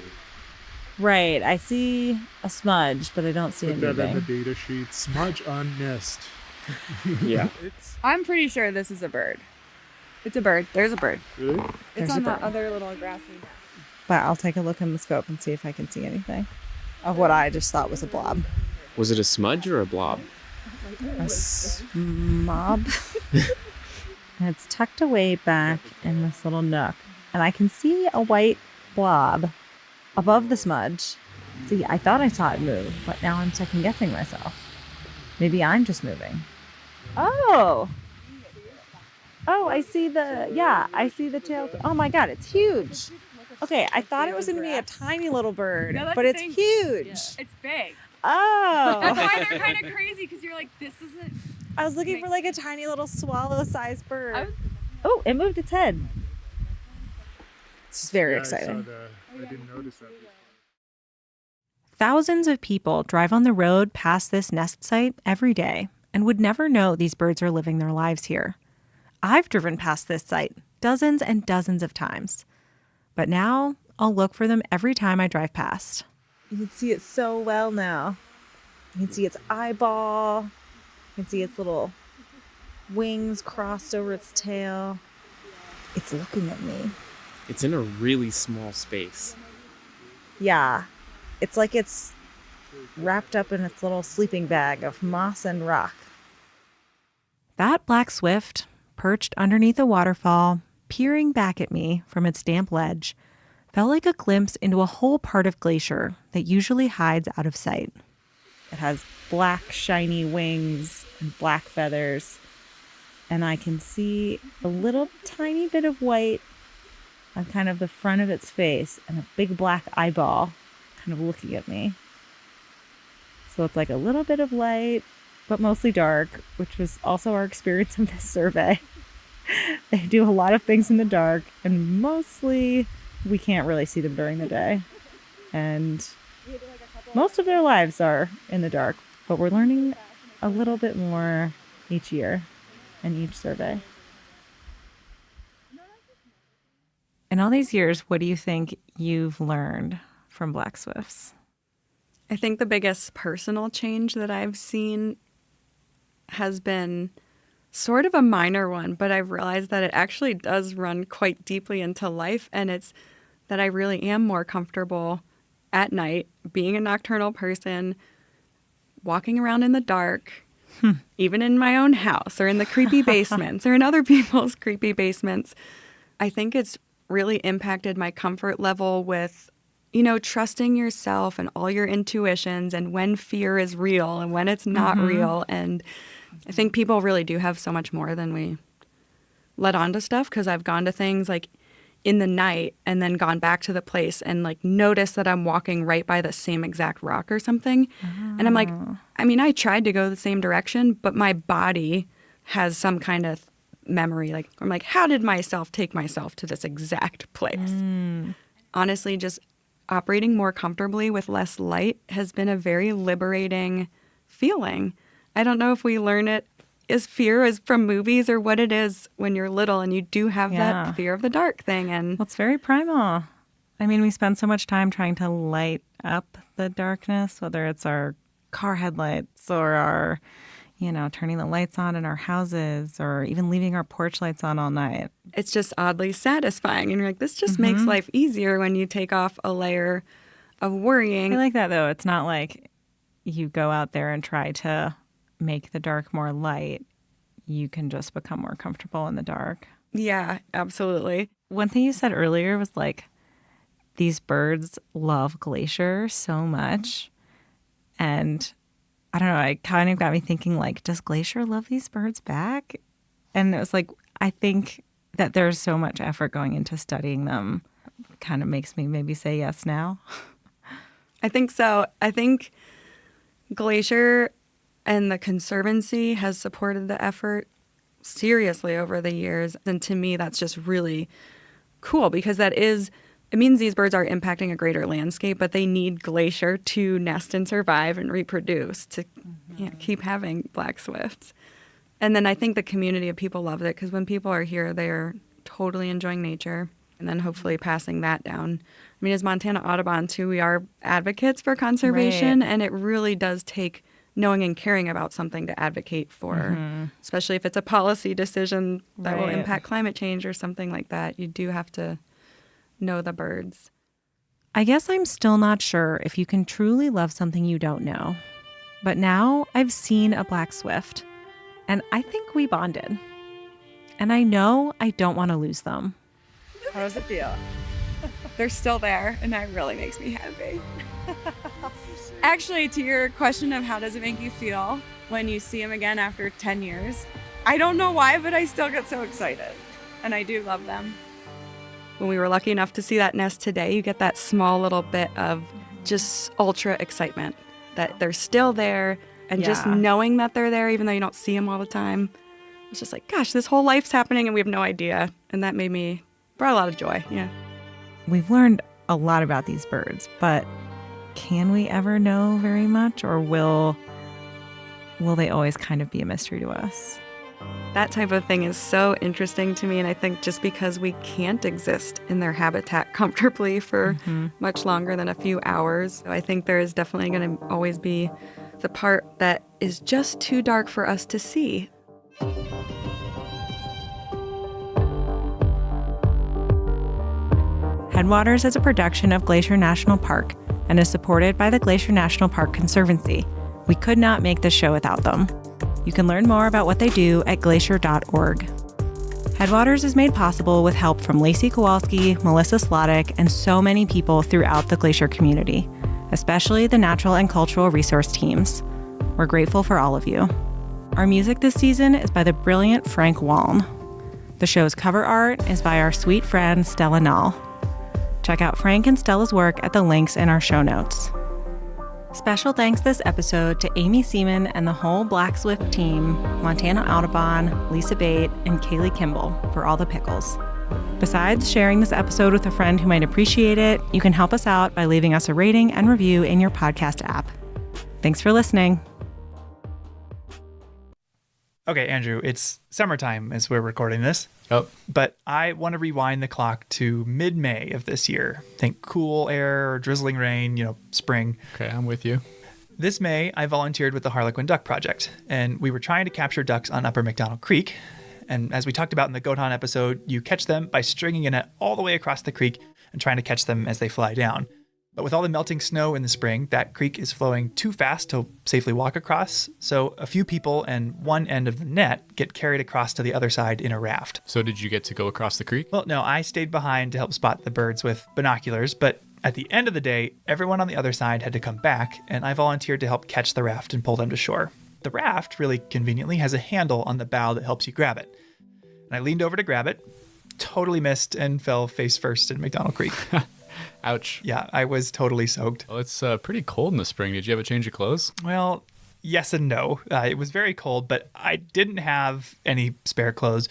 Right, I see a smudge, but I don't see Put that in anything. the data sheet. Smudge on nest. Yeah. I'm pretty sure this is a bird. It's a bird. There's a bird. Really? It's There's on a that bird. other little grassy. But I'll take a look in the scope and see if I can see anything of what I just thought was a blob. Was it a smudge or a blob? A mob. And it's tucked away back in this little nook. And I can see a white blob above the smudge. See, I thought I saw it move, but now I'm second guessing myself. Maybe I'm just moving. Oh! Oh, I see the tail. Oh my God, it's huge. Okay, I thought it was going to be a tiny little bird, No, that's but the it's thing. huge. Yeah. It's big. Oh. That's why they're kind of crazy, because you're like, this isn't. I was looking for like a tiny little swallow-sized bird. Oh, it moved its head. This is very exciting. I didn't notice that before. Thousands of people drive on the road past this nest site every day and would never know these birds are living their lives here. I've driven past this site dozens and dozens of times. But now I'll look for them every time I drive past. You can see it so well now. You can see its eyeball. You can see its little wings crossed over its tail. It's looking at me. It's in a really small space. Yeah. It's like it's wrapped up in its little sleeping bag of moss and rock. That black swift, perched underneath a waterfall, peering back at me from its damp ledge, felt like a glimpse into a whole part of Glacier that usually hides out of sight. It has black, shiny wings and black feathers. and I can see a little tiny bit of white on kind of the front of its face and a big black eyeball kind of looking at me. So it's like a little bit of light, but mostly dark, which was also our experience of this survey. They do a lot of things in the dark, and mostly we can't really see them during the day. And most of their lives are in the dark, but we're learning a little bit more each year and each survey. In all these years, what do you think you've learned from black swifts? I think the biggest personal change that I've seen has been sort of a minor one, but I've realized that it actually does run quite deeply into life, and it's that I really am more comfortable at night being a nocturnal person, walking around in the dark, even in my own house or in the creepy basements or in other people's creepy basements. I think it's really impacted my comfort level with, you know, trusting yourself and all your intuitions and when fear is real and when it's not real. And I think people really do have so much more than we let on to stuff, because I've gone to things like in the night and then gone back to the place and like noticed that I'm walking right by the same exact rock or something. And I'm like, I mean, I tried to go the same direction, but my body has some kind of memory. Like, I'm like, how did myself take myself to this exact place? Honestly, just operating more comfortably with less light has been a very liberating feeling. I don't know if we learn it as fear as from movies or what it is when you're little and you do have that fear of the dark thing. And well, it's very primal. I mean, we spend so much time trying to light up the darkness, whether it's our car headlights or our, you know, turning the lights on in our houses or even leaving our porch lights on all night. It's just oddly satisfying. And you're like, this just makes life easier when you take off a layer of worrying. I like that, though. It's not like you go out there and try to make the dark more light. You can just become more comfortable in the dark. Yeah, absolutely. One thing you said earlier was like, these birds love Glacier so much. And I don't know, it kind of got me thinking, like, does Glacier love these birds back? And it was like, I think that there's so much effort going into studying them. Kind of makes me maybe say yes now. I think so. I think Glacier and the Conservancy has supported the effort seriously over the years. And to me, that's just really cool, because it means these birds are impacting a greater landscape, but they need Glacier to nest and survive and reproduce, to keep having black swifts. And then I think the community of people love it, because when people are here, they're totally enjoying nature, and then hopefully passing that down. I mean, as Montana Audubon, too, we are advocates for conservation, and it really does take knowing and caring about something to advocate for, especially if it's a policy decision that will impact climate change or something like that. You do have to know the birds. I guess I'm still not sure if you can truly love something you don't know. But now I've seen a black swift, and I think we bonded. And I know I don't want to lose them. How does it feel? They're still there, and that really makes me happy. Actually, to your question of how does it make you feel when you see them again after 10 years, I don't know why, but I still get so excited, and I do love them. When we were lucky enough to see that nest today, you get that small little bit of just ultra excitement that they're still there, and just knowing that they're there, even though you don't see them all the time. It's just like, gosh, this whole life's happening and we have no idea. And that brought a lot of joy. Yeah. We've learned a lot about these birds, but can we ever know very much, or will they always kind of be a mystery to us? That type of thing is so interesting to me, and I think just because we can't exist in their habitat comfortably for much longer than a few hours, I think there is definitely going to always be the part that is just too dark for us to see. Headwaters is a production of Glacier National Park and is supported by the Glacier National Park Conservancy. We could not make this show without them. You can learn more about what they do at glacier.org. Headwaters is made possible with help from Lacey Kowalski, Melissa Slottick, and so many people throughout the Glacier community, especially the natural and cultural resource teams. We're grateful for all of you. Our music this season is by the brilliant Frank Waln. The show's cover art is by our sweet friend Stella Nall. Check out Frank and Stella's work at the links in our show notes. Special thanks this episode to Amy Seaman and the whole Black Swift team, Montana Audubon, Lisa Bate, and Kaylee Kimball for all the pickles. Besides sharing this episode with a friend who might appreciate it, you can help us out by leaving us a rating and review in your podcast app. Thanks for listening. Okay, Andrew, it's summertime as we're recording this. Oh. But I want to rewind the clock to mid-May of this year. Think cool air, drizzling rain, spring. Okay, I'm with you. This May, I volunteered with the Harlequin Duck Project, and we were trying to capture ducks on Upper McDonald Creek. And as we talked about in the Goat Hunt episode, you catch them by stringing a net all the way across the creek and trying to catch them as they fly down. But with all the melting snow in the spring, that creek is flowing too fast to safely walk across. So a few people and one end of the net get carried across to the other side in a raft. So did you get to go across the creek? Well, no, I stayed behind to help spot the birds with binoculars. But at the end of the day, everyone on the other side had to come back, and I volunteered to help catch the raft and pull them to shore. The raft, really conveniently, has a handle on the bow that helps you grab it. And I leaned over to grab it, totally missed, and fell face first in McDonald Creek. Ouch. Yeah, I was totally soaked. Well, it's pretty cold in the spring. Did you have a change of clothes? Well, yes and no. It was very cold, but I didn't have any spare clothes.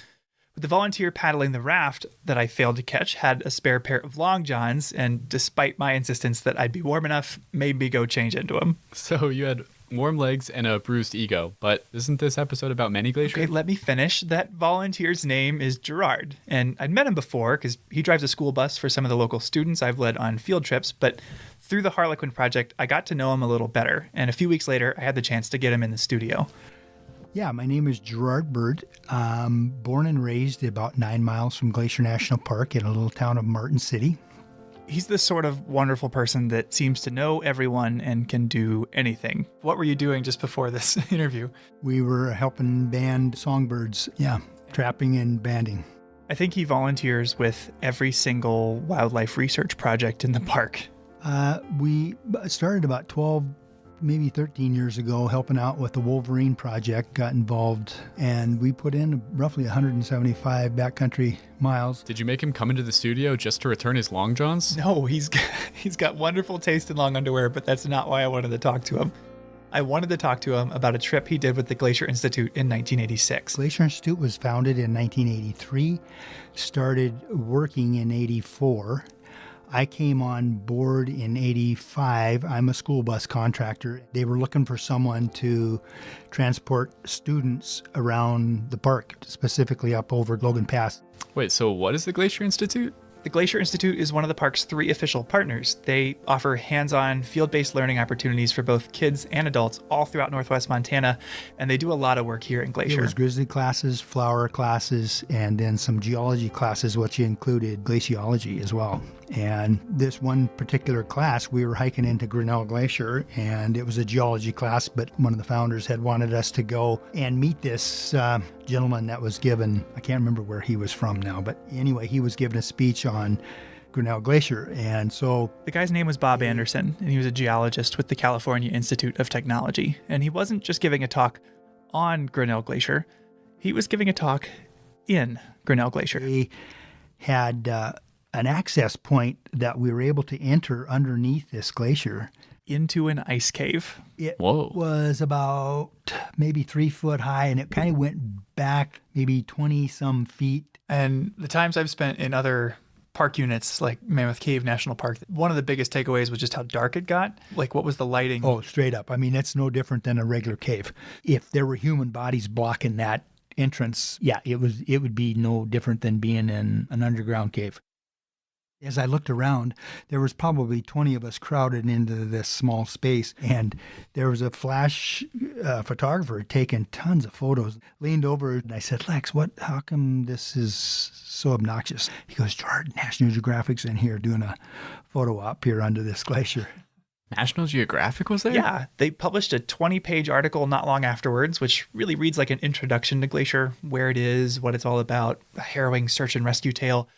But the volunteer paddling the raft that I failed to catch had a spare pair of long johns, and despite my insistence that I'd be warm enough, made me go change into them. So you had warm legs and a bruised ego, but isn't this episode about many glaciers? Okay, let me finish. That volunteer's name is Gerard, and I'd met him before because he drives a school bus for some of the local students I've led on field trips, but through the Harlequin Project, I got to know him a little better, and a few weeks later, I had the chance to get him in the studio. Yeah, my name is Gerard Bird. Born and raised about 9 miles from Glacier National Park in a little town of Martin City. He's the sort of wonderful person that seems to know everyone and can do anything. What were you doing just before this interview? We were helping band songbirds, trapping and banding. I think he volunteers with every single wildlife research project in the park. We started about 12, maybe 13 years ago, helping out with the Wolverine Project, got involved, and we put in roughly 175 backcountry miles. Did you make him come into the studio just to return his long johns? No, he's got wonderful taste in long underwear, but that's not why I wanted to talk to him. I wanted to talk to him about a trip he did with the Glacier Institute in 1986. Glacier Institute was founded in 1983, started working in 84. I came on board in 85. I'm a school bus contractor. They were looking for someone to transport students around the park, specifically up over Logan Pass. Wait, so what is the Glacier Institute? The Glacier Institute is one of the park's 3 official partners. They offer hands-on, field-based learning opportunities for both kids and adults all throughout Northwest Montana, and they do a lot of work here in Glacier. It was grizzly classes, flower classes, and then some geology classes, which included glaciology as well. And this one particular class, we were hiking into Grinnell Glacier, and it was a geology class, but one of the founders had wanted us to go and meet this gentleman that was given, I can't remember where he was from now, but anyway, he was giving a speech on Grinnell Glacier, and so... The guy's name was Bob Anderson, and he was a geologist with the California Institute of Technology, and he wasn't just giving a talk on Grinnell Glacier, he was giving a talk in Grinnell Glacier. He had... an access point that we were able to enter underneath this glacier. Into an ice cave. It was about maybe 3 foot high, and it kind of went back maybe 20-some feet. And the times I've spent in other park units, like Mammoth Cave National Park, one of the biggest takeaways was just how dark it got. Like, what was the lighting? Oh, straight up. I mean, it's no different than a regular cave. If there were human bodies blocking that entrance, it would be no different than being in an underground cave. As I looked around, there was probably 20 of us crowded into this small space, and there was a flash photographer taking tons of photos. Leaned over, and I said, Lex, how come this is so obnoxious? He goes, Gerard, National Geographic's in here doing a photo op here under this glacier. National Geographic was there? Yeah, they published a 20-page article not long afterwards, which really reads like an introduction to Glacier, where it is, what it's all about, a harrowing search and rescue tale.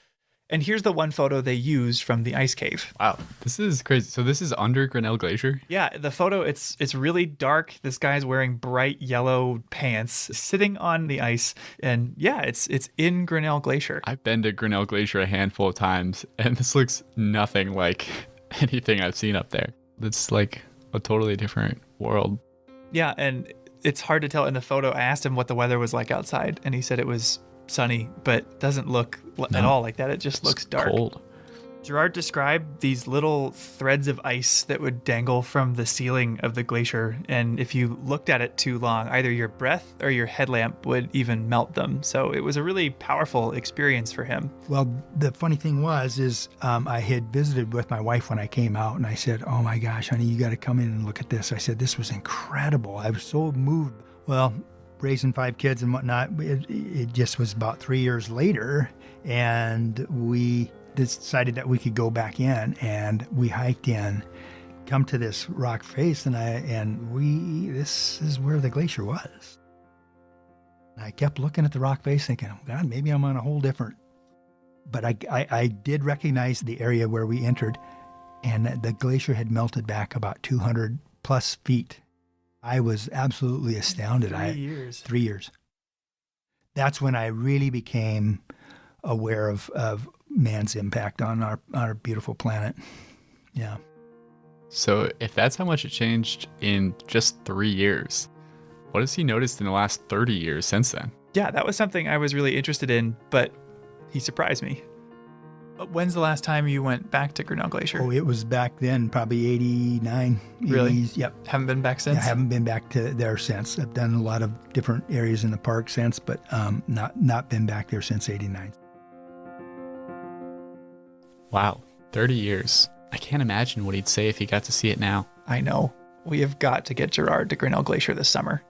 And here's the one photo they used from the ice cave. Wow, this is crazy. So this is under Grinnell Glacier? Yeah, the photo, it's really dark. This guy's wearing bright yellow pants, sitting on the ice. And yeah, it's in Grinnell Glacier. I've been to Grinnell Glacier a handful of times, and this looks nothing like anything I've seen up there. It's like a totally different world. Yeah, and it's hard to tell in the photo. I asked him what the weather was like outside, and he said it was sunny, but doesn't look at all like that. It just looks dark. Cold. Gerard described these little threads of ice that would dangle from the ceiling of the glacier, and if you looked at it too long, either your breath or your headlamp would even melt them. So it was a really powerful experience for him. Well, the funny thing is I had visited with my wife when I came out, and I said, "Oh my gosh, honey, you got to come in and look at this." I said, "This was incredible." I was so moved. Well, raising 5 kids and whatnot, it just was about 3 years later, and we decided that we could go back in, and we hiked in, come to this rock face, this is where the glacier was. And I kept looking at the rock face thinking, oh God, maybe I'm on a whole different, but I did recognize the area where we entered, and the glacier had melted back about 200 plus feet. I was absolutely astounded. 3 years. 3 years. That's when I really became aware of man's impact on our beautiful planet. Yeah. So if that's how much it changed in just 3 years, what has he noticed in the last 30 years since then? Yeah, that was something I was really interested in, but he surprised me. When's the last time you went back to Grinnell Glacier? Oh, it was back then, probably 89. Really? 80s, yep. Haven't been back since? I haven't been back to there since. I've done a lot of different areas in the park since, but not been back there since 89. Wow, 30 years. I can't imagine what he'd say if he got to see it now. I know. We have got to get Gerard to Grinnell Glacier this summer.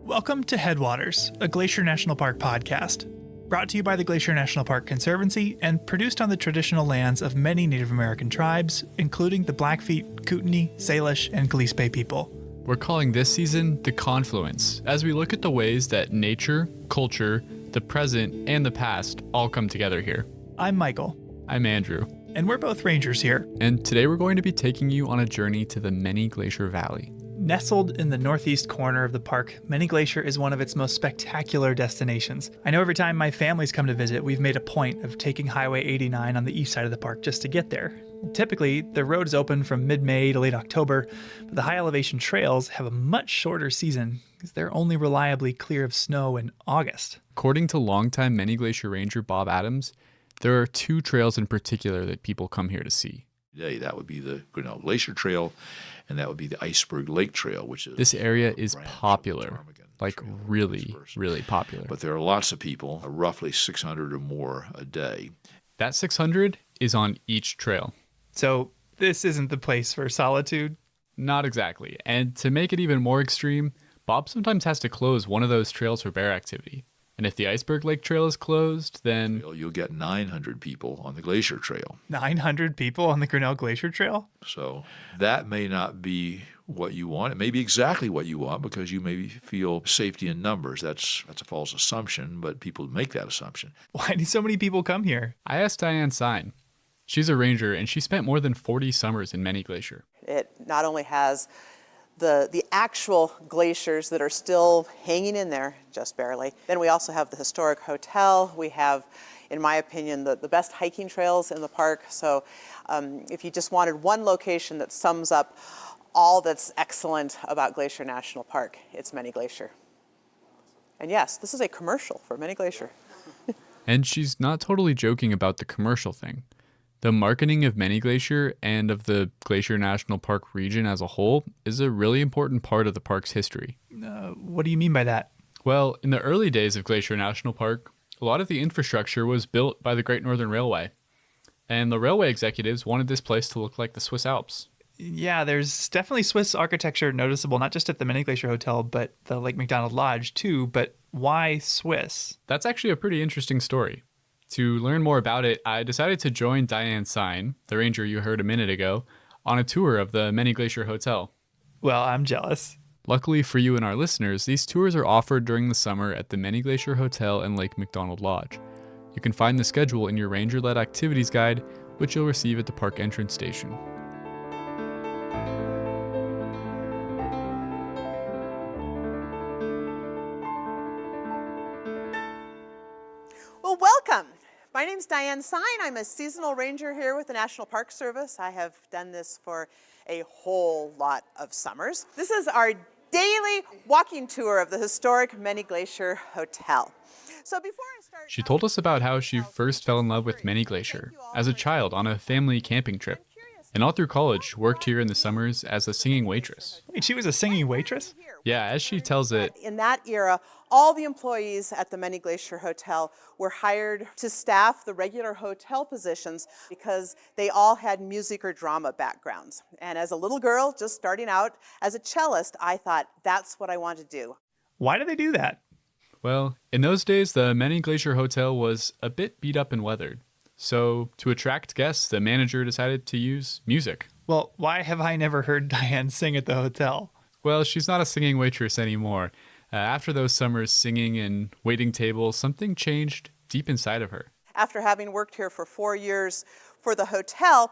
Welcome to Headwaters, a Glacier National Park podcast, brought to you by the Glacier National Park Conservancy and produced on the traditional lands of many Native American tribes, including the Blackfeet, Kootenai, Salish, and Gillespie people. We're calling this season The Confluence, as we look at the ways that nature, culture, the present, and the past all come together here. I'm Michael. I'm Andrew. And we're both rangers here. And today we're going to be taking you on a journey to the Many Glacier Valley. Nestled in the northeast corner of the park, Many Glacier is one of its most spectacular destinations. I know every time my family's come to visit, we've made a point of taking Highway 89 on the east side of the park just to get there. Typically, the road is open from mid-May to late October, but the high elevation trails have a much shorter season because they're only reliably clear of snow in August. According to longtime Many Glacier Ranger Bob Adams, there are 2 trails in particular that people come here to see. Today, that would be the Grinnell Glacier Trail, and that would be the Iceberg Lake Trail, which is... This area is popular, like really, really popular. But there are lots of people, roughly 600 or more a day. That 600 is on each trail. So this isn't the place for solitude? Not exactly. And to make it even more extreme, Bob sometimes has to close one of those trails for bear activity. And if the Iceberg Lake Trail is closed, then... You'll get 900 people on the Glacier Trail. 900 people on the Grinnell Glacier Trail? So that may not be what you want. It may be exactly what you want because you maybe feel safety in numbers. That's a false assumption, but people make that assumption. Why do so many people come here? I asked Diane Sine. She's a ranger, and she spent more than 40 summers in Many Glacier. It not only has the actual glaciers that are still hanging in there, just barely. Then we also have the historic hotel. We have, in my opinion, the best hiking trails in the park. So if you just wanted one location that sums up all that's excellent about Glacier National Park, it's Many Glacier. And yes, this is a commercial for Many Glacier. And she's not totally joking about the commercial thing. The marketing of Many Glacier and of the Glacier National Park region as a whole is a really important part of the park's history. What do you mean by that? Well, in the early days of Glacier National Park, a lot of the infrastructure was built by the Great Northern Railway. And the railway executives wanted this place to look like the Swiss Alps. Yeah, there's definitely Swiss architecture noticeable, not just at the Many Glacier Hotel, but the Lake McDonald Lodge too. But why Swiss? That's actually a pretty interesting story. To learn more about it, I decided to join Diane Sine, the ranger you heard a minute ago, on a tour of the Many Glacier Hotel. Well, I'm jealous. Luckily for you and our listeners, these tours are offered during the summer at the Many Glacier Hotel and Lake McDonald Lodge. You can find the schedule in your ranger-led activities guide, which you'll receive at the park entrance station. Well, welcome. My name's Diane Sine. I'm a seasonal ranger here with the National Park Service. I have done this for a whole lot of summers. This is our daily walking tour of the historic Many Glacier Hotel. So before I start... She told us about how she first fell in love with Many Glacier as a child on a family camping trip, and all through college worked here in the summers as a singing waitress. Wait, she was a singing waitress? Yeah, as she tells it, In that era, all the employees at the Many Glacier Hotel were hired to staff the regular hotel positions because they all had music or drama backgrounds. And as a little girl, just starting out as a cellist, I thought, that's what I want to do. Why do they do that? well, in those days, the Many Glacier Hotel was a bit beat up and weathered. So, to attract guests, the manager decided to use music. Well, why have I never heard Diane sing at the hotel? Well, she's not a singing waitress anymore. After those summers singing and waiting tables, something changed deep inside of her. After having worked here for 4 years for the hotel,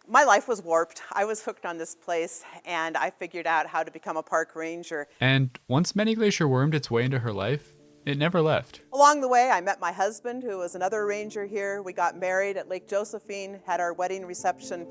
my life was warped. I was hooked on this place, and I figured out how to become a park ranger. And once Many Glacier wormed its way into her life, it never left. Along the way, I met my husband, who was another ranger here. We got married at Lake Josephine, had our wedding reception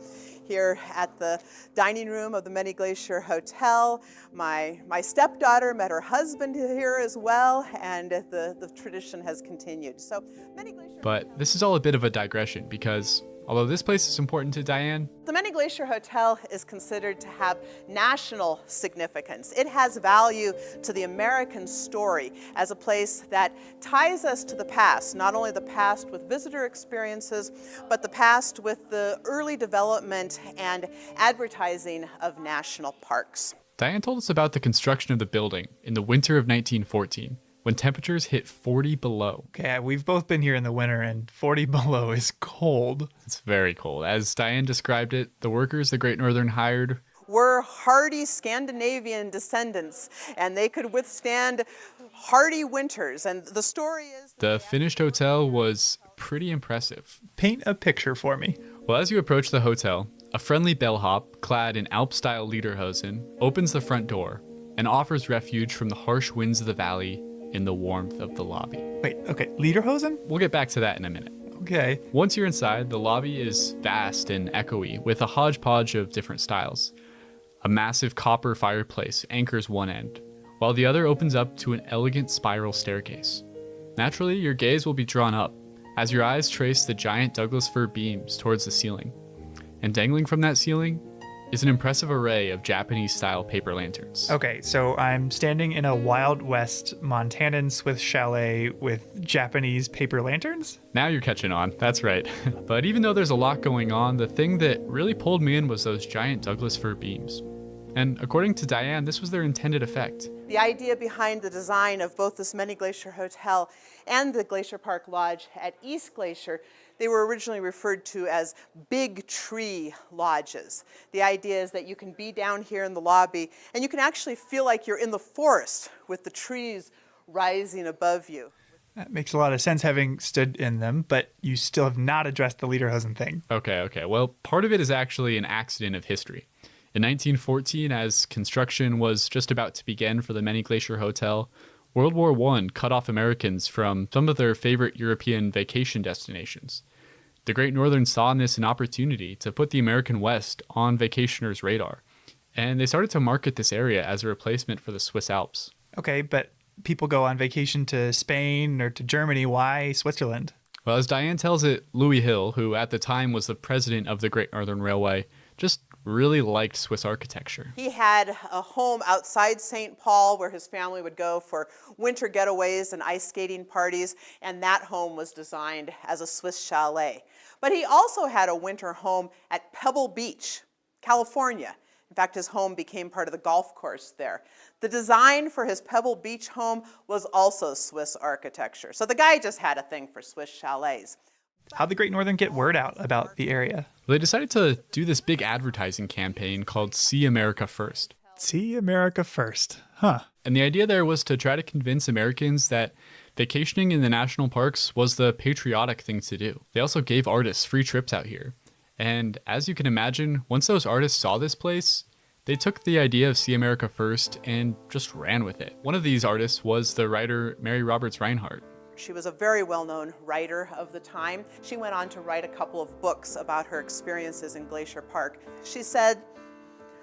here at the dining room of the Many Glacier Hotel. My stepdaughter met her husband here as well, and the tradition has continued. So, Many Glacier. But this is all a bit of a digression because although this place is important to Diane, the Many Glacier Hotel is considered to have national significance. It has value to the American story as a place that ties us to the past, not only the past with visitor experiences, but the past with the early development and advertising of national parks. Diane told us about the construction of the building in the winter of 1914. When temperatures hit 40 below. Okay, we've both been here in the winter, and 40 below is cold. It's very cold. As Diane described it, the workers the Great Northern hired were hardy Scandinavian descendants, and they could withstand hardy winters. And the story is... The finished hotel was pretty impressive. Paint a picture for me. Well, as you approach the hotel, a friendly bellhop, clad in Alp-style lederhosen, opens the front door and offers refuge from the harsh winds of the valley in the warmth of the lobby. Wait, okay, lederhosen? We'll get back to that in a minute. Okay. Once you're inside, the lobby is vast and echoey with a hodgepodge of different styles. A massive copper fireplace anchors one end, while the other opens up to an elegant spiral staircase. Naturally, your gaze will be drawn up as your eyes trace the giant Douglas fir beams towards the ceiling. And dangling from that ceiling is an impressive array of Japanese-style paper lanterns. Okay, so I'm standing in a Wild West Montanan Swiss chalet with Japanese paper lanterns? Now you're catching on, that's right. But even though there's a lot going on, the thing that really pulled me in was those giant Douglas fir beams. And according to Diane, this was their intended effect. The idea behind the design of both this Many Glacier Hotel and the Glacier Park Lodge at East Glacier, they were originally referred to as big tree lodges. The idea is that you can be down here in the lobby and you can actually feel like you're in the forest with the trees rising above you. That makes a lot of sense having stood in them, but you still have not addressed the lederhosen thing. Okay. Well, part of it is actually an accident of history. In 1914, as construction was just about to begin for the Many Glacier Hotel, World War I cut off Americans from some of their favorite European vacation destinations. The Great Northern saw in this an opportunity to put the American West on vacationers' radar, and they started to market this area as a replacement for the Swiss Alps. Okay, but people go on vacation to Spain or to Germany. Why Switzerland? Well, as Diane tells it, Louis Hill, who at the time was the president of the Great Northern Railway, just really liked Swiss architecture. He had a home outside St. Paul where his family would go for winter getaways and ice skating parties, and that home was designed as a Swiss chalet. But he also had a winter home at Pebble Beach, California. In fact, his home became part of the golf course there. The design for his Pebble Beach home was also Swiss architecture. So the guy just had a thing for Swiss chalets. How'd the Great Northern get word out about the area? They decided to do this big advertising campaign called See America First. See America First. Huh. And the idea there was to try to convince Americans that vacationing in the national parks was the patriotic thing to do. They also gave artists free trips out here. And as you can imagine, once those artists saw this place, they took the idea of See America First and just ran with it. One of these artists was the writer Mary Roberts Rinehart. She was a very well-known writer of the time. She went on to write a couple of books about her experiences in Glacier Park. She said,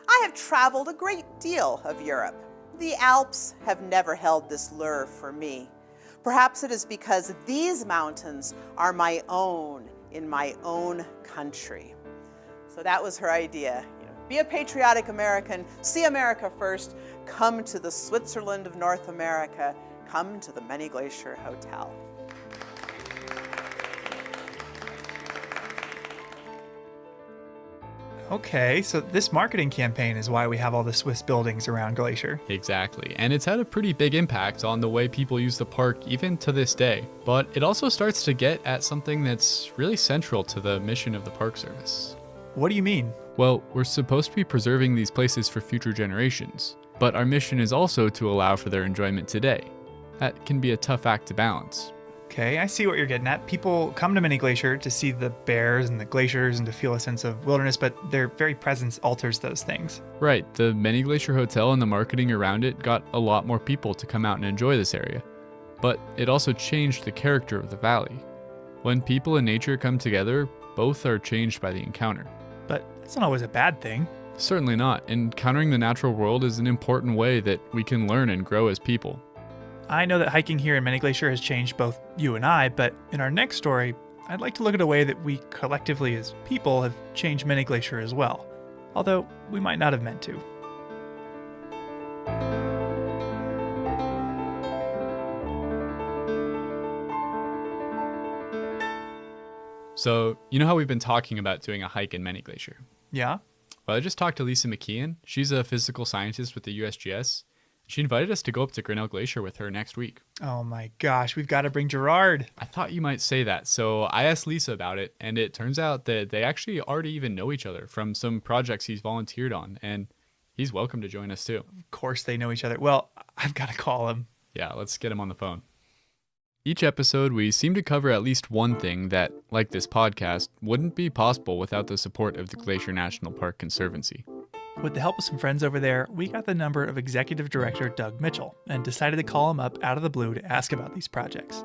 "I have traveled a great deal of Europe. The Alps have never held this lure for me. Perhaps it is because these mountains are my own in my own country." So that was her idea. Be a patriotic American, see America first, come to the Switzerland of North America, come to the Many Glacier Hotel. Okay, so this marketing campaign is why we have all the Swiss buildings around Glacier. Exactly, and it's had a pretty big impact on the way people use the park even to this day. But it also starts to get at something that's really central to the mission of the Park Service. What do you mean? Well, we're supposed to be preserving these places for future generations, but our mission is also to allow for their enjoyment today. That can be a tough act to balance. Okay, I see what you're getting at. People come to Many Glacier to see the bears and the glaciers and to feel a sense of wilderness, but their very presence alters those things. Right, the Many Glacier Hotel and the marketing around it got a lot more people to come out and enjoy this area. But it also changed the character of the valley. When people and nature come together, both are changed by the encounter. But that's not always a bad thing. Certainly not. Encountering the natural world is an important way that we can learn and grow as people. I know that hiking here in Many Glacier has changed both you and I, but in our next story, I'd like to look at a way that we collectively as people have changed Many Glacier as well, although we might not have meant to. So, you know how we've been talking about doing a hike in Many Glacier? Yeah? Well, I just talked to Lisa McKeon. She's a physical scientist with the USGS. She invited us to go up to Grinnell Glacier with her next week. Oh my gosh, we've got to bring Gerard. I thought you might say that, so I asked Lisa about it, and it turns out that they actually already even know each other from some projects he's volunteered on, and he's welcome to join us too. Of course they know each other. Well, I've got to call him. Yeah, let's get him on the phone. Each episode, we seem to cover at least one thing that, like this podcast, wouldn't be possible without the support of the Glacier National Park Conservancy. With the help of some friends over there, we got the number of Executive Director Doug Mitchell and decided to call him up out of the blue to ask about these projects.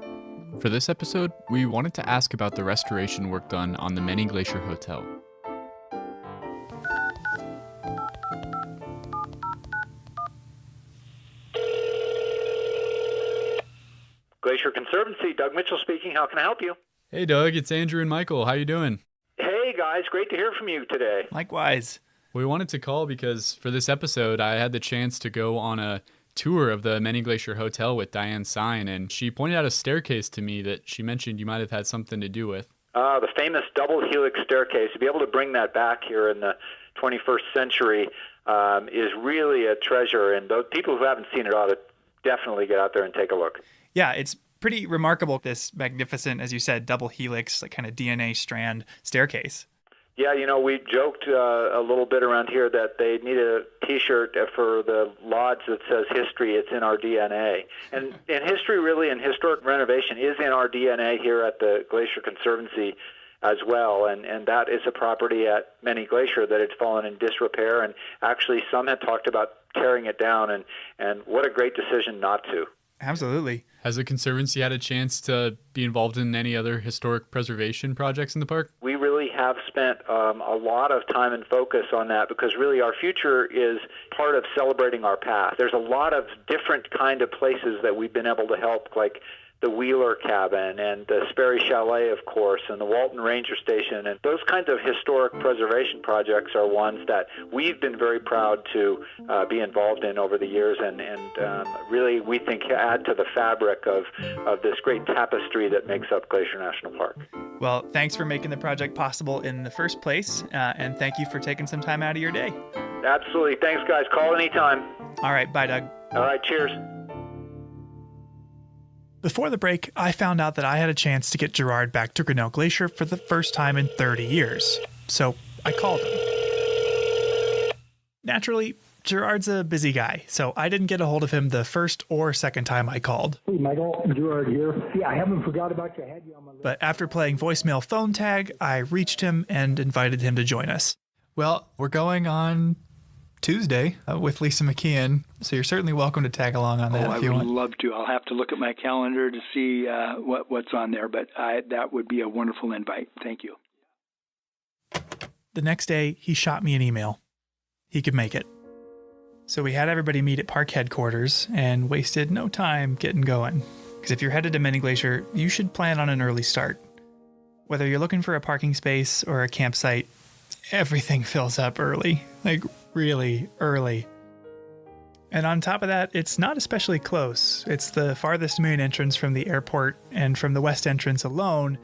For this episode, we wanted to ask about the restoration work done on the Many Glacier Hotel. Glacier Conservancy, Doug Mitchell speaking. How can I help you? Hey Doug, it's Andrew and Michael. How you doing? Hey guys, great to hear from you today. Likewise. We wanted to call because for this episode, I had the chance to go on a tour of the Many Glacier Hotel with Diane Sine, and she pointed out a staircase to me that she mentioned you might have had something to do with. The famous double helix staircase. To be able to bring that back here in the 21st century is really a treasure, and those people who haven't seen it ought to definitely get out there and take a look. Yeah, it's pretty remarkable, this magnificent, as you said, double helix, like kind of DNA strand staircase. Yeah, you know, we joked a little bit around here that they need a T-shirt for the lodge that says history, it's in our DNA. And history really, and historic renovation is in our DNA here at the Glacier Conservancy as well. And that is a property at Many Glacier that had fallen in disrepair. And actually some had talked about tearing it down. And what a great decision not to. Absolutely. Has the Conservancy had a chance to be involved in any other historic preservation projects in the park? We really have spent a lot of time and focus on that because really our future is part of celebrating our past. There's a lot of different kind of places that we've been able to help, like the Wheeler Cabin and the Sperry Chalet, of course, and the Walton Ranger Station. And those kinds of historic preservation projects are ones that we've been very proud to be involved in over the years and really, we think, add to the fabric of this great tapestry that makes up Glacier National Park. Well, thanks for making the project possible in the first place, and thank you for taking some time out of your day. Absolutely. Thanks, guys. Call anytime. All right. Bye, Doug. All right. Cheers. Before the break, I found out that I had a chance to get Gerard back to Grinnell Glacier for the first time in 30 years. So I called him. Naturally, Gerard's a busy guy, so I didn't get a hold of him the first or second time I called. Hey, Michael, Gerard here. Yeah, I haven't forgot about you. I had you on my list. But after playing voicemail phone tag, I reached him and invited him to join us. Well, we're going on Tuesday with Lisa McKeon, so you're certainly welcome to tag along on that if you want. I would love to. I'll have to look at my calendar to see what's on there, but that would be a wonderful invite. Thank you. The next day, he shot me an email. He could make it. So we had everybody meet at park headquarters and wasted no time getting going. Because if you're headed to Many Glacier, you should plan on an early start. Whether you're looking for a parking space or a campsite, everything fills up early. Like, really early. And on top of that, it's not especially close. It's the farthest main entrance from the airport, and from the west entrance alone,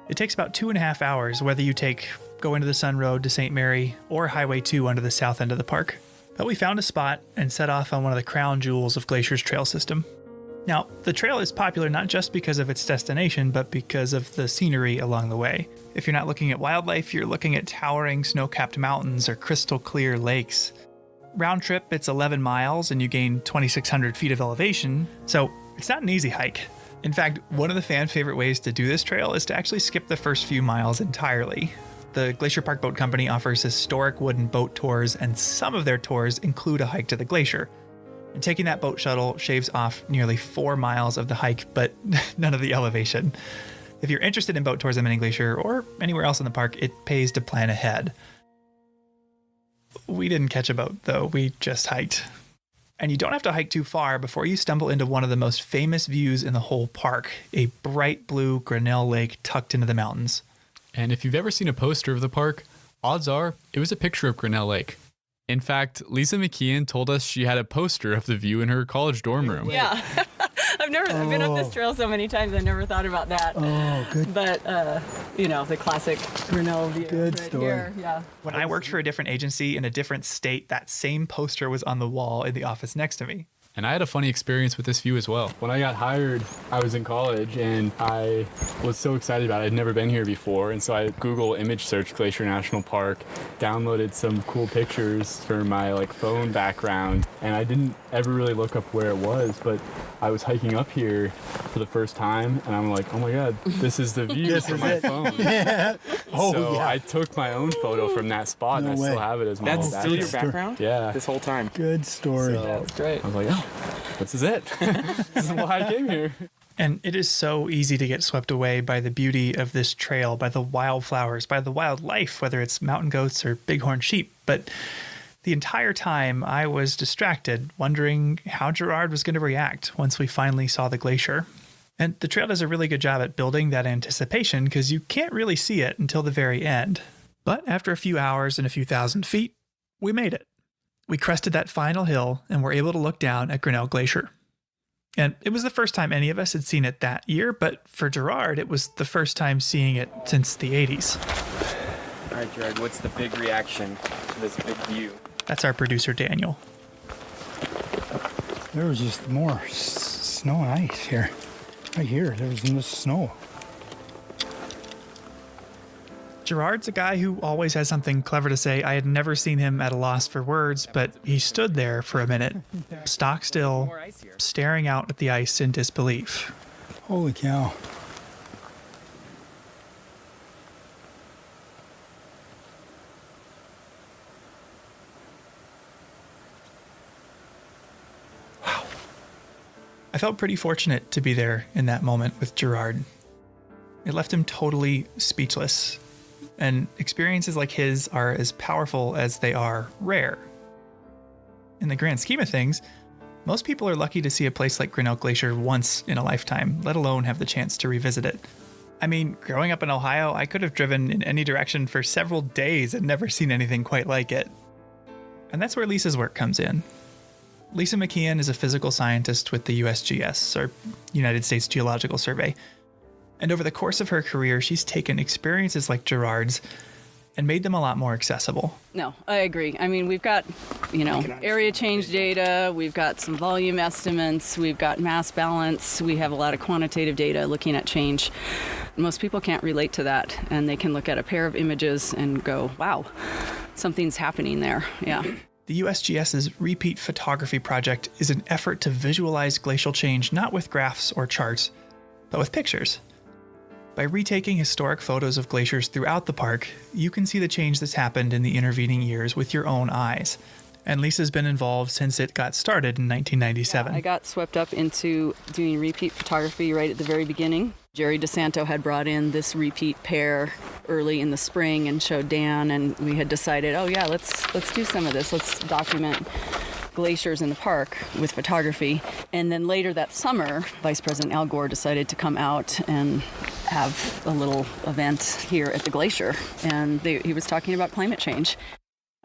it takes about 2.5 hours whether you go into the Sun Road to St. Mary or Highway 2 onto the south end of the park. But we found a spot and set off on one of the crown jewels of Glacier's trail system. Now, the trail is popular not just because of its destination, but because of the scenery along the way. If you're not looking at wildlife, you're looking at towering snow-capped mountains or crystal clear lakes. Round trip, it's 11 miles and you gain 2,600 feet of elevation, so it's not an easy hike. In fact, one of the fan favorite ways to do this trail is to actually skip the first few miles entirely. The Glacier Park Boat Company offers historic wooden boat tours, and some of their tours include a hike to the glacier. And taking that boat shuttle shaves off nearly 4 miles of the hike, but none of the elevation. If you're interested in boat tours at Many Glacier or anywhere else in the park, it pays to plan ahead. We didn't catch a boat, though. We just hiked. And you don't have to hike too far before you stumble into one of the most famous views in the whole park, a bright blue Grinnell Lake tucked into the mountains. And if you've ever seen a poster of the park, odds are it was a picture of Grinnell Lake. In fact, Lisa McKeon told us she had a poster of the view in her college dorm room. Yeah. I've been up this trail so many times, I never thought about that. Oh, good. But, the classic Grinnell view. Good right story. Here. Yeah. When I worked for a different agency in a different state, that same poster was on the wall in the office next to me. And I had a funny experience with this view as well. When I got hired, I was in college and I was so excited about it. I'd never been here before. And so I Google image search Glacier National Park, downloaded some cool pictures for my phone background. And I didn't ever really look up where it was, but I was hiking up here for the first time and I'm like, oh my God, this is the view from my phone. Yeah. I took my own photo from that spot and I still have it as my That's still your background? Yeah. This whole time. Good story. So, That's great. I was like, oh, this is it. This is why I came here. And it is so easy to get swept away by the beauty of this trail, by the wildflowers, by the wildlife, whether it's mountain goats or bighorn sheep. But the entire time I was distracted, wondering how Gerard was going to react once we finally saw the glacier. And the trail does a really good job at building that anticipation because you can't really see it until the very end. But after a few hours and a few thousand feet, we made it. We crested that final hill and were able to look down at Grinnell Glacier. And it was the first time any of us had seen it that year, but for Gerard, it was the first time seeing it since the 80s. All right, Gerard, what's the big reaction to this big view? That's our producer, Daniel. There was just more snow and ice here. Right here, there was no snow. Gerard's a guy who always has something clever to say. I had never seen him at a loss for words, but he stood there for a minute, stock still, staring out at the ice in disbelief. Holy cow. Wow. I felt pretty fortunate to be there in that moment with Gerard. It left him totally speechless. And experiences like his are as powerful as they are rare. In the grand scheme of things, most people are lucky to see a place like Grinnell Glacier once in a lifetime, let alone have the chance to revisit it. I mean, growing up in Ohio, I could have driven in any direction for several days and never seen anything quite like it. And that's where Lisa's work comes in. Lisa McKeon is a physical scientist with the USGS, or United States Geological Survey. And over the course of her career, she's taken experiences like Gerard's and made them a lot more accessible. No, I agree. I mean, we've got, area change data, we've got some volume estimates, we've got mass balance, we have a lot of quantitative data looking at change. Most people can't relate to that, and they can look at a pair of images and go, wow, something's happening there. Yeah. The USGS's Repeat Photography Project is an effort to visualize glacial change not with graphs or charts, but with pictures. By retaking historic photos of glaciers throughout the park, you can see the change that's happened in the intervening years with your own eyes. And Lisa's been involved since it got started in 1997. Yeah, I got swept up into doing repeat photography right at the very beginning. Jerry DeSanto had brought in this repeat pair early in the spring and showed Dan, and we had decided, let's do some of this. Let's document glaciers in the park with photography. And then later that summer, Vice President Al Gore decided to come out and have a little event here at the glacier. And he was talking about climate change.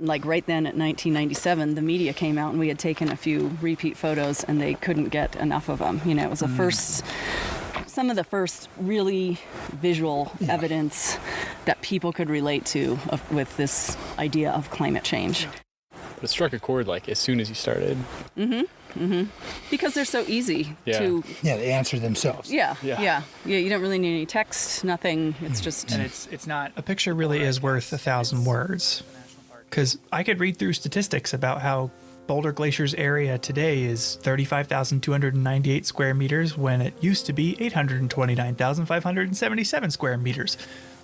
Like right then at 1997, the media came out and we had taken a few repeat photos and they couldn't get enough of them. It was some of the first really visual evidence that people could relate to with this idea of climate change. But it struck a chord as soon as you started. Because they're so easy to... Yeah, they answer themselves. Yeah. You don't really need any text, nothing. It's just... And it's not... A picture really is worth 1,000 words. Because I could read through statistics about how Boulder Glacier's area today is 35,298 square meters when it used to be 829,577 square meters.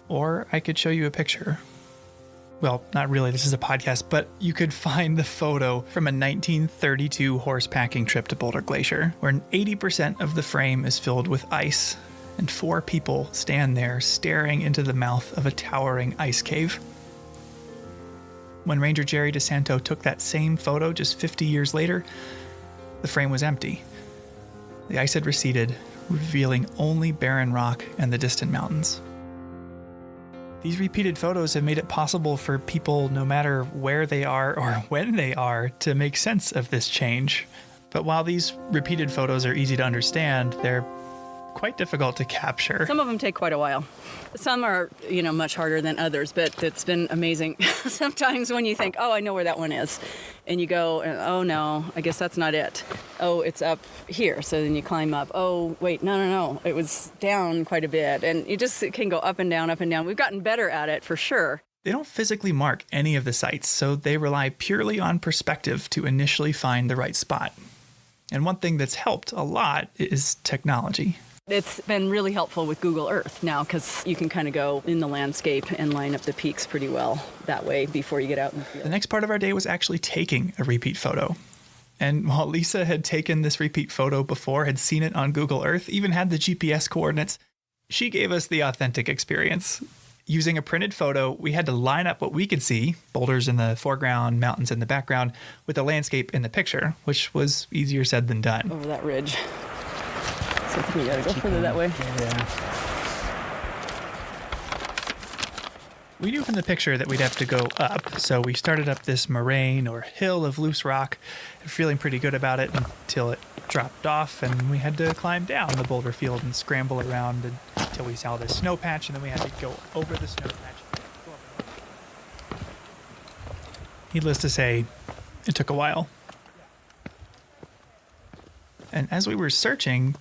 Or I could show you a picture. Well, not really, this is a podcast, but you could find the photo from a 1932 horse packing trip to Boulder Glacier, where 80% of the frame is filled with ice, and 4 people stand there staring into the mouth of a towering ice cave. When Ranger Jerry DeSanto took that same photo just 50 years later, the frame was empty. The ice had receded, revealing only barren rock and the distant mountains. These repeated photos have made it possible for people, no matter where they are or when they are, to make sense of this change. But while these repeated photos are easy to understand, they're quite difficult to capture. Some of them take quite a while. Some are, much harder than others, but it's been amazing. Sometimes when you think, I know where that one is, and you go, oh no, I guess that's not it. Oh, it's up here. So then you climb up. Oh, wait, no. It was down quite a bit. And it can go up and down, up and down. We've gotten better at it for sure. They don't physically mark any of the sites, so they rely purely on perspective to initially find the right spot. And one thing that's helped a lot is technology. It's been really helpful with Google Earth now because you can kind of go in the landscape and line up the peaks pretty well that way before you get out in the field. The next part of our day was actually taking a repeat photo. And while Lisa had taken this repeat photo before, had seen it on Google Earth, even had the GPS coordinates, she gave us the authentic experience. Using a printed photo, we had to line up what we could see, boulders in the foreground, mountains in the background, with the landscape in the picture, which was easier said than done. Over that ridge. So I think we gotta go further that way. Yeah. We knew from the picture that we'd have to go up, so we started up this moraine or hill of loose rock, feeling pretty good about it until it dropped off, and we had to climb down the boulder field and scramble around until we saw this snow patch, and then we had to go over the snow patch. Needless to say, it took a while. And as we were searching,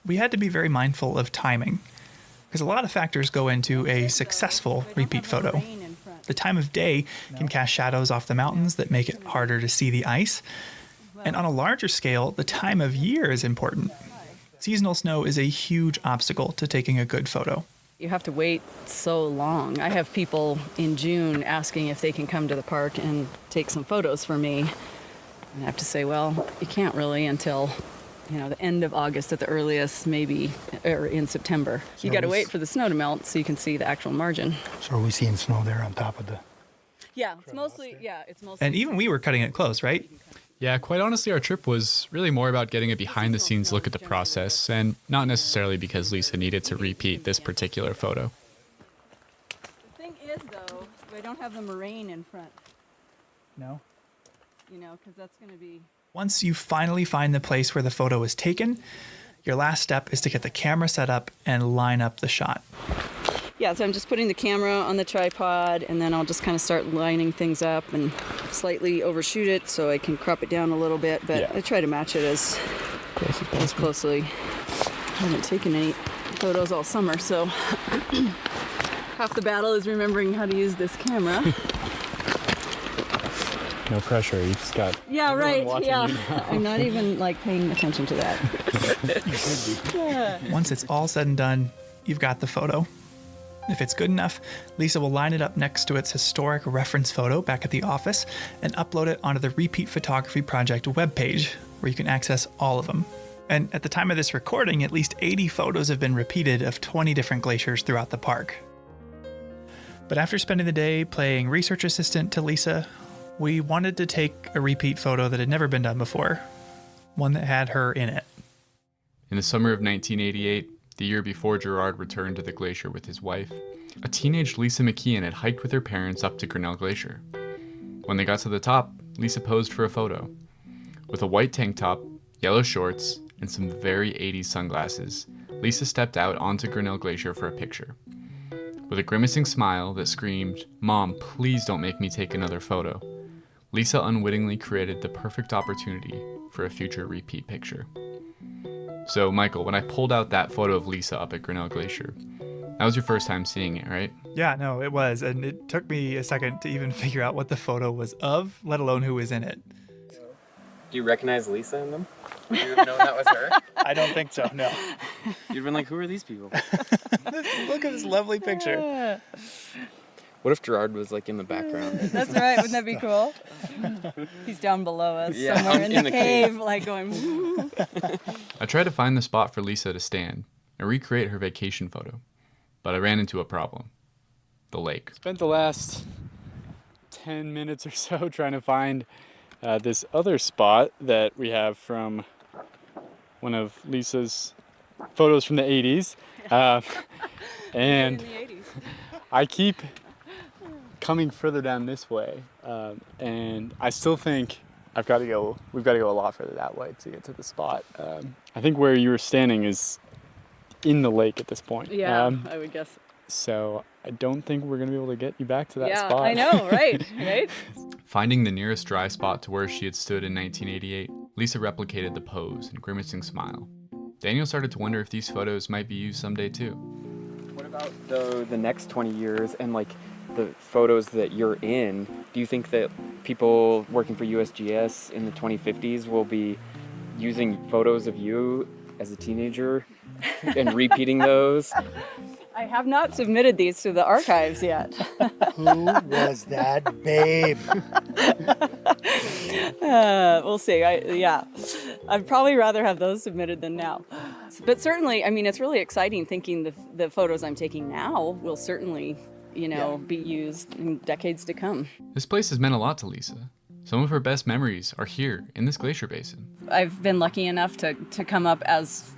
we had to be very mindful of timing, because a lot of factors go into a successful repeat photo. The time of day can cast shadows off the mountains that make it harder to see the ice. And on a larger scale, the time of year is important. Seasonal snow is a huge obstacle to taking a good photo. You have to wait so long. I have people in June asking if they can come to the park and take some photos for me. And I have to say, well, you can't really until the end of August at the earliest, maybe, or in September. You got to wait for the snow to melt so you can see the actual margin. So are we seeing snow there on top of the... Yeah, it's mostly. And even we were cutting it close, right? Yeah, quite honestly, our trip was really more about getting a behind-the-scenes look at the process, and not necessarily because Lisa needed to repeat this particular photo. The thing is, though, we don't have the moraine in front. No? Because that's going to be... Once you finally find the place where the photo was taken, your last step is to get the camera set up and line up the shot. Yeah, so I'm just putting the camera on the tripod, and then I'll just kind of start lining things up and slightly overshoot it so I can crop it down a little bit, but I try to match it as closely. I haven't taken any photos all summer, so half the battle is remembering how to use this camera. No pressure, you just got Right, yeah. I'm not even paying attention to that. You should be. Once it's all said and done, you've got the photo. If it's good enough, Lisa will line it up next to its historic reference photo back at the office and upload it onto the Repeat Photography Project webpage, where you can access all of them. And at the time of this recording, at least 80 photos have been repeated of 20 different glaciers throughout the park. But after spending the day playing research assistant to Lisa, we wanted to take a repeat photo that had never been done before, one that had her in it. In the summer of 1988, the year before Gerard returned to the glacier with his wife, a teenage Lisa McKeon had hiked with her parents up to Grinnell Glacier. When they got to the top, Lisa posed for a photo. With a white tank top, yellow shorts, and some very 80s sunglasses, Lisa stepped out onto Grinnell Glacier for a picture. With a grimacing smile that screamed, "Mom, please don't make me take another photo," Lisa unwittingly created the perfect opportunity for a future repeat picture. So, Michael, when I pulled out that photo of Lisa up at Grinnell Glacier, that was your first time seeing it, right? Yeah, no, it was. And it took me a second to even figure out what the photo was of, let alone who was in it. Do you recognize Lisa in them? Would you have known that was her? I don't think so, no. You'd have been like, who are these people? Look at this lovely picture. What if Gerard was in the background? That's right, wouldn't that be cool? He's down below us, somewhere in the cave, going... I tried to find the spot for Lisa to stand and recreate her vacation photo, but I ran into a problem. The lake. Spent the last 10 minutes or so trying to find this other spot that we have from one of Lisa's photos from the 80s. And I keep coming further down this way, and I still think we've got to go a lot further that way to get to the spot. I think where you were standing is in the lake at this point. Yeah, I would guess. So I don't think we're going to be able to get you back to that spot. I know, right? Finding the nearest dry spot to where she had stood in 1988, Lisa replicated the pose and grimacing smile. Daniel started to wonder if these photos might be used someday too. What about the next 20 years and the photos that you're in? Do you think that people working for USGS in the 2050s will be using photos of you as a teenager and repeating those? I have not submitted these to the archives yet. Who was that babe? We'll see. I'd probably rather have those submitted than now. But certainly, it's really exciting thinking the photos I'm taking now will certainly, be used in decades to come. This place has meant a lot to Lisa. Some of her best memories are here in this glacier basin. I've been lucky enough to come up as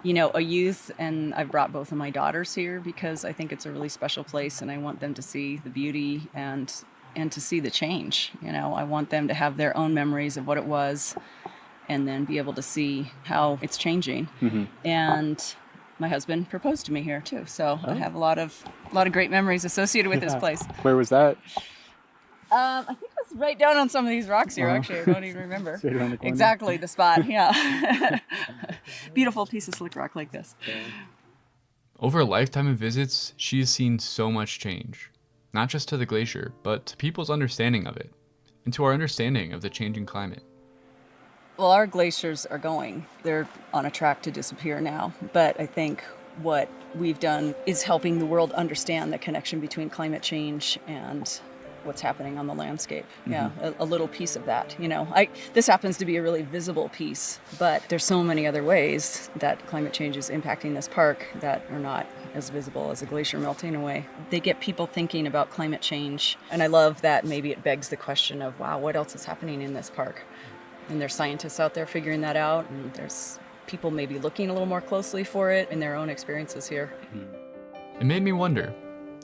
a youth, and I've brought both of my daughters here because I think it's a really special place, and I want them to see the beauty and to see the change. I want them to have their own memories of what it was, and then be able to see how it's changing. Mm-hmm. And my husband proposed to me here too, so I have a lot of great memories associated with this place. Where was that? I think it was right down on some of these rocks here, actually. I don't even remember. Right around the corner. Exactly, the spot, yeah. Beautiful piece of slick rock like this. Over a lifetime of visits, she has seen so much change. Not just to the glacier, but to people's understanding of it, and to our understanding of the changing climate. Well, our glaciers are going. They're on a track to disappear now, but I think what we've done is helping the world understand the connection between climate change and what's happening on the landscape. Mm-hmm. Yeah, a little piece of that. This happens to be a really visible piece, but there's so many other ways that climate change is impacting this park that are not as visible as a glacier melting away. They get people thinking about climate change, and I love that maybe it begs the question of, wow, what else is happening in this park? And there's scientists out there figuring that out, and there's people maybe looking a little more closely for it in their own experiences here. It made me wonder,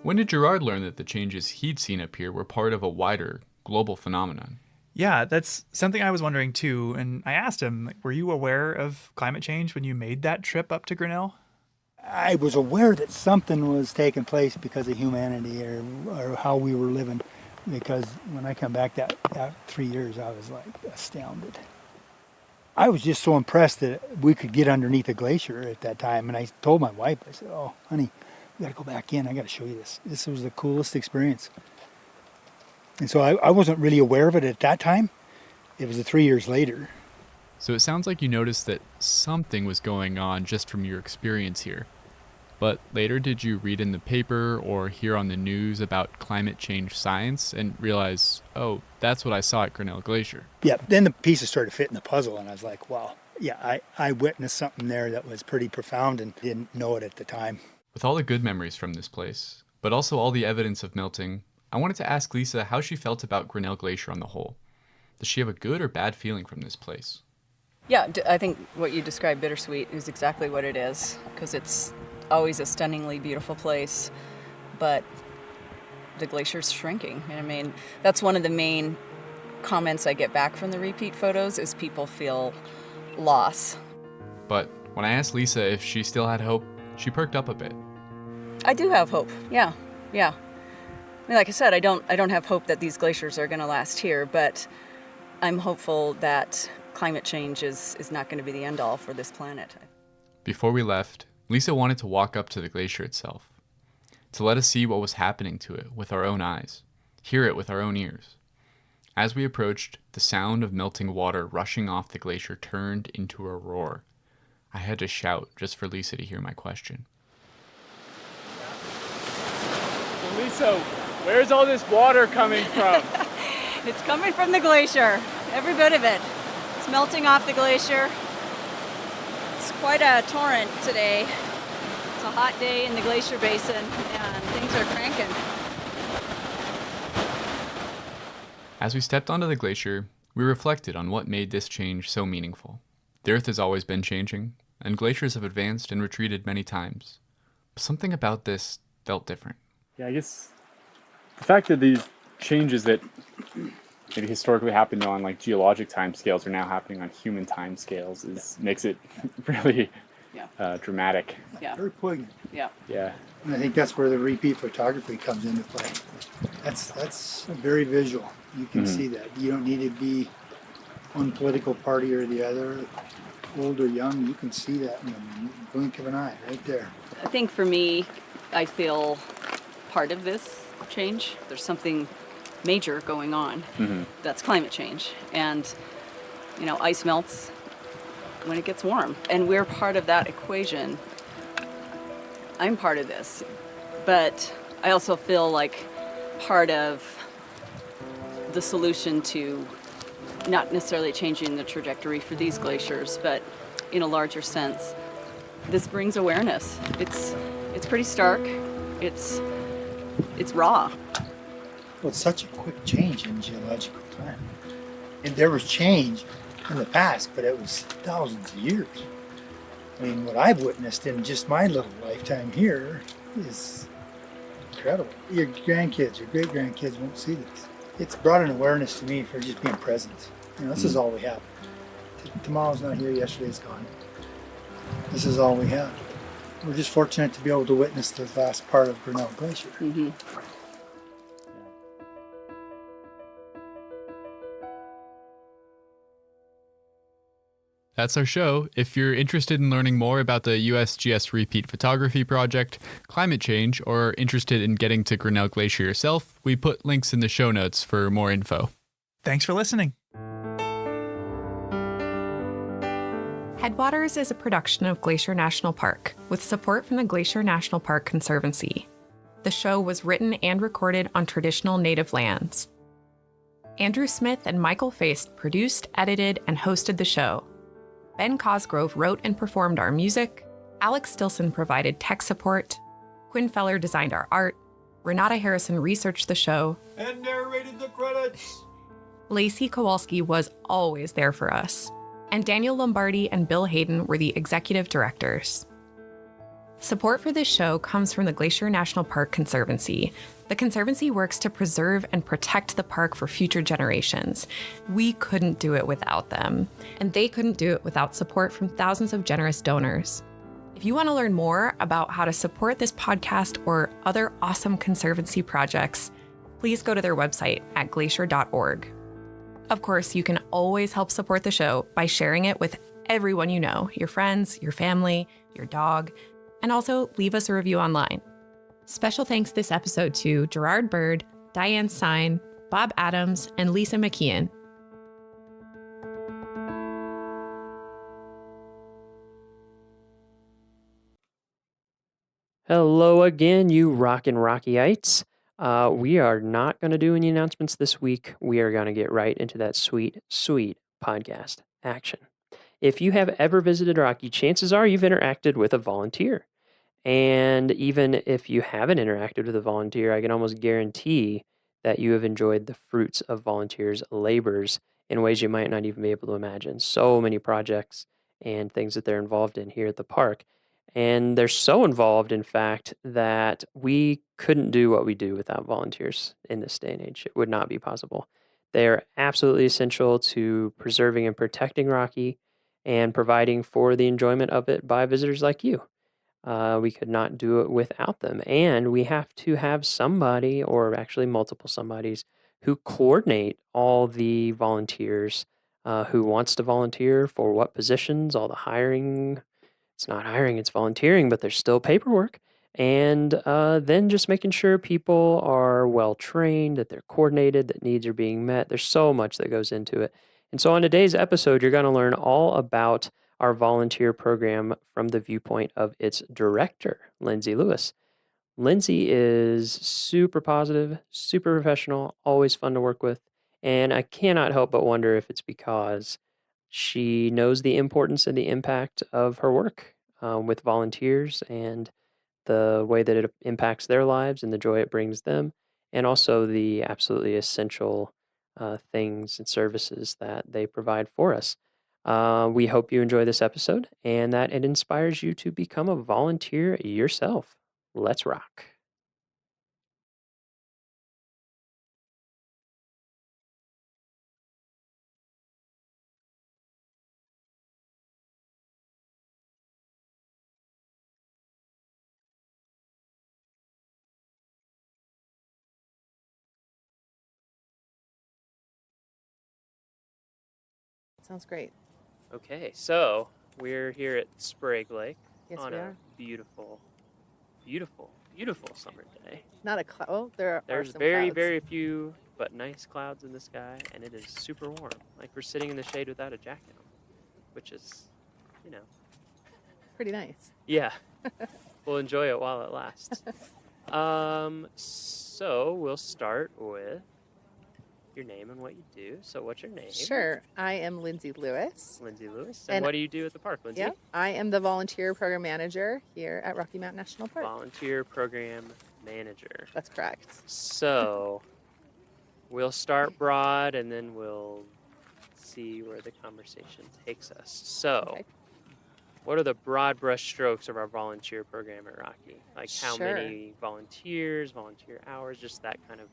when did Gerard learn that the changes he'd seen up here were part of a wider, global phenomenon? Yeah, that's something I was wondering too. And I asked him, were you aware of climate change when you made that trip up to Grinnell? I was aware that something was taking place because of humanity or how we were living. Because when I come back that 3 years, I was like astounded. I was just so impressed that we could get underneath a glacier at that time. And I told my wife, I said, oh, honey, we got to go back in. I got to show you this. This was the coolest experience. And so I wasn't really aware of it at that time. It was 3 years later. So it sounds like you noticed that something was going on just from your experience here. But later, did you read in the paper or hear on the news about climate change science and realize, oh, that's what I saw at Grinnell Glacier? Yeah, then the pieces started fitting the puzzle, and I was like, wow, yeah, I witnessed something there that was pretty profound and didn't know it at the time. With all the good memories from this place, but also all the evidence of melting, I wanted to ask Lisa how she felt about Grinnell Glacier on the whole. Does she have a good or bad feeling from this place? Yeah, I think what you described, bittersweet, is exactly what it is, because it's always a stunningly beautiful place, but the glacier's shrinking. And I mean, that's one of the main comments I get back from the repeat photos is people feel loss. But when I asked Lisa if she still had hope, she perked up a bit. I do have hope. Yeah. I mean, like I said, I don't have hope that these glaciers are going to last here, but I'm hopeful that climate change is not going to be the end all for this planet. Before we left, Lisa wanted to walk up to the glacier itself, to let us see what was happening to it with our own eyes, hear it with our own ears. As we approached, the sound of melting water rushing off the glacier turned into a roar. I had to shout just for Lisa to hear my question. Lisa, where's all this water coming from? It's coming from the glacier, every bit of it. It's melting off the glacier. It's quite a torrent today. It's a hot day in the Glacier Basin and things are cranking. As we stepped onto the glacier, we reflected on what made this change so meaningful. The Earth has always been changing, and glaciers have advanced and retreated many times. But something about this felt different. Yeah, I guess the fact that these changes that maybe historically happened on like geologic timescales are now happening on human timescales makes it really dramatic. Yeah. Very poignant. Yeah. Yeah. And I think that's where the repeat photography comes into play. That's very visual. You can see that. You don't need to be one political party or the other, old or young. You can see that in the blink of an eye right there. I think for me, I feel part of this change. There's something major going on. That's climate change. And, you know, ice melts when it gets warm. And we're part of that equation. I'm part of this. But I also feel like part of the solution to not necessarily changing the trajectory for these glaciers, but in a larger sense, this brings awareness. It's pretty stark. It's raw. Well, it's such a quick change in geological time. And there was change in the past, but it was thousands of years. I mean, what I've witnessed in just my little lifetime here is incredible. Your grandkids, your great-grandkids won't see this. It's brought an awareness to me for just being present. You know, this is all we have. Tomorrow's not here, yesterday's gone. This is all we have. We're just fortunate to be able to witness the last part of Grinnell Glacier. That's our show. If you're interested in learning more about the USGS Repeat Photography Project, climate change, or interested in getting to Grinnell Glacier yourself, we put links in the show notes for more info. Thanks for listening. Headwaters is a production of Glacier National Park, with support from the Glacier National Park Conservancy. The show was written and recorded on traditional native lands. Andrew Smith and Michael Feist produced, edited, and hosted the show. Ben Cosgrove wrote and performed our music. Alex Stilson provided tech support. Quinn Feller designed our art. Renata Harrison researched the show. And narrated the credits. Lacey Kowalski was always there for us. And Daniel Lombardi and Bill Hayden were the executive directors. Support for this show comes from the Glacier National Park Conservancy. The Conservancy works to preserve and protect the park for future generations. We couldn't do it without them, and they couldn't do it without support from thousands of generous donors. If you want to learn more about how to support this podcast or other awesome conservancy projects, please go to their website at glacier.org. Of course, you can always help support the show by sharing it with everyone you know, your friends, your family, your dog, and also leave us a review online. Special thanks this episode to Gerard Bird, Diane Stein, Bob Adams, and Lisa McKeon. Hello again, you rockin' Rockyites. We are not going to do any announcements this week. We are going to get right into that sweet, sweet podcast action. If you have ever visited Rocky, chances are you've interacted with a volunteer. And even if you haven't interacted with a volunteer, I can almost guarantee that you have enjoyed the fruits of volunteers' labors in ways you might not even be able to imagine. So many projects and things that they're involved in here at the park. And they're so involved, in fact, that we couldn't do what we do without volunteers in this day and age. It would not be possible. They are absolutely essential to preserving and protecting Rocky and providing for the enjoyment of it by visitors like you. We could not do it without them. And we have to have somebody, or actually multiple somebodies, who coordinate all the volunteers, who wants to volunteer for what positions, all the hiring. It's not hiring, it's volunteering, but there's still paperwork. And then just making sure people are well trained, that they're coordinated, that needs are being met. There's so much that goes into it. And so on today's episode, you're going to learn all about our volunteer program from the viewpoint of its director, Lindsay Lewis. Lindsay is super positive, super professional, always fun to work with. And I cannot help but wonder if it's because she knows the importance and the impact of her work with volunteers and the way that it impacts their lives and the joy it brings them, and also the absolutely essential things and services that they provide for us. We hope you enjoy this episode and that it inspires you to become a volunteer yourself. Let's rock. Sounds great. Okay, so we're here at Sprague Lake Yes, on we a are. beautiful, beautiful, beautiful summer day. Not a cloud. Oh, there are There's some very, clouds. very few but nice clouds in the sky, and it is super warm. Like we're sitting in the shade without a jacket on, which is, you know. Pretty nice. Yeah. We'll enjoy it while it lasts. So we'll start with your name and what you do. So what's your name? Sure. I am Lindsay Lewis. Lindsay Lewis. And what do you do at the park, Lindsay? Yeah, I am the volunteer program manager here at Rocky Mountain National Park. Volunteer program manager. That's correct. So we'll start broad and then we'll see where the conversation takes us. So what are the broad brush strokes of our volunteer program at Rocky? Like how Sure. many volunteers, volunteer hours, just that kind of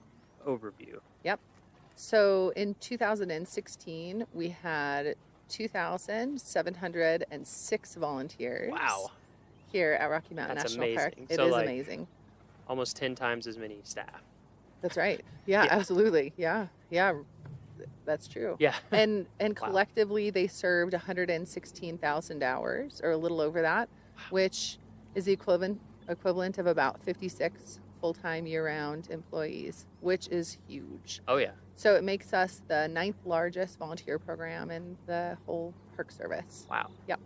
overview. Yep. So in 2016, we had 2,706 volunteers. Wow. Here at Rocky Mountain That's National Park. amazing. It So, is like, amazing. Almost 10 times as many staff. That's right. Yeah, Yeah. absolutely. Yeah. That's true. Yeah. And collectively they served 116,000 hours, or a little over that, which is the equivalent of about 56 full-time year-round employees, which is huge. Oh, yeah. So it makes us the 9th largest volunteer program in the whole Park Service. Wow. Yep.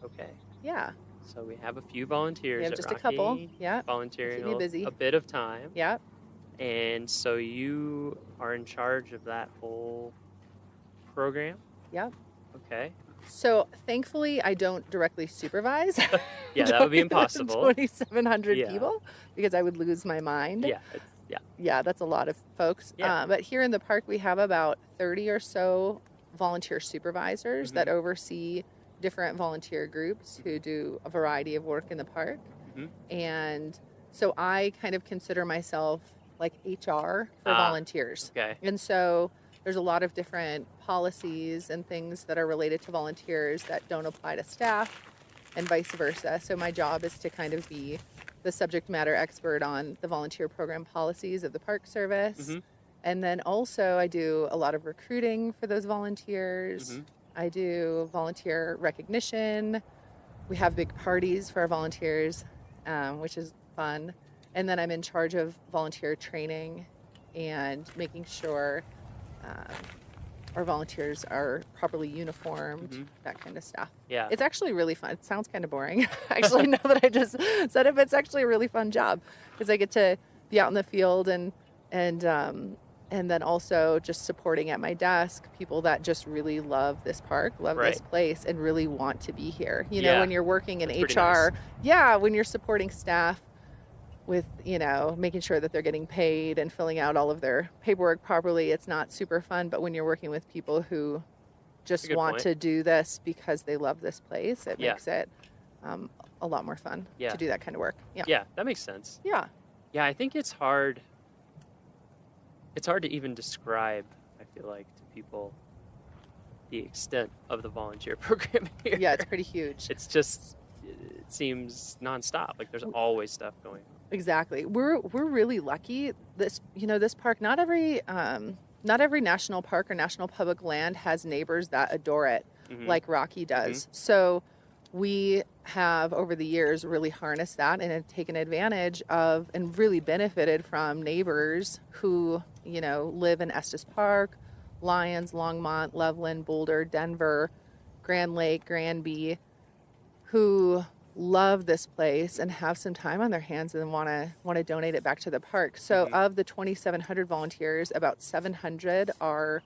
Okay. Yeah. So we have a few volunteers. We have at just Rocky, a couple. Yeah. Volunteering Keep me busy. a bit of time. Yep. And so you are in charge of that whole program? Yep. Okay. So thankfully, I don't directly supervise. Yeah, that would be impossible. 2,700 Yeah. people, because I would lose my mind. Yeah. Yeah, that's a lot of folks. Yeah. But here in the park, we have about 30 or so volunteer supervisors that oversee different volunteer groups who do a variety of work in the park. And so I kind of consider myself like HR for volunteers. Okay. And so there's a lot of different policies and things that are related to volunteers that don't apply to staff. and vice versa. So my job is to kind of be the subject matter expert on the volunteer program policies of the Park Service. And then also I do a lot of recruiting for those volunteers. I do volunteer recognition. We have big parties for our volunteers, which is fun. And then I'm in charge of volunteer training and making sure our volunteers are properly uniformed, that kind of stuff. Yeah. It's actually really fun. It sounds kind of boring. Actually, now that I just said it, but it's actually a really fun job because I get to be out in the field and then also just supporting at my desk people that just really love this park, love this place, and really want to be here. You know, when you're working in HR, when you're supporting staff with, you know, making sure that they're getting paid and filling out all of their paperwork properly, it's not super fun. But when you're working with people who just want to do this because they love this place, it makes it a lot more fun to do that kind of work. Yeah, that makes sense. Yeah. Yeah, I think it's hard. It's hard to even describe, I feel like, to people the extent of the volunteer program here. Yeah, it's pretty huge. It's just, it seems nonstop. Like there's always stuff going on. Exactly. We're really lucky. This park, not every national park or national public land has neighbors that adore it like Rocky does. So we have over the years really harnessed that and have taken advantage of and really benefited from neighbors who, you know, live in Estes Park, Lyons, Longmont, Loveland, Boulder, Denver, Grand Lake, Granby, who love this place and have some time on their hands and want to donate it back to the park. So of the 2,700 volunteers, about 700 are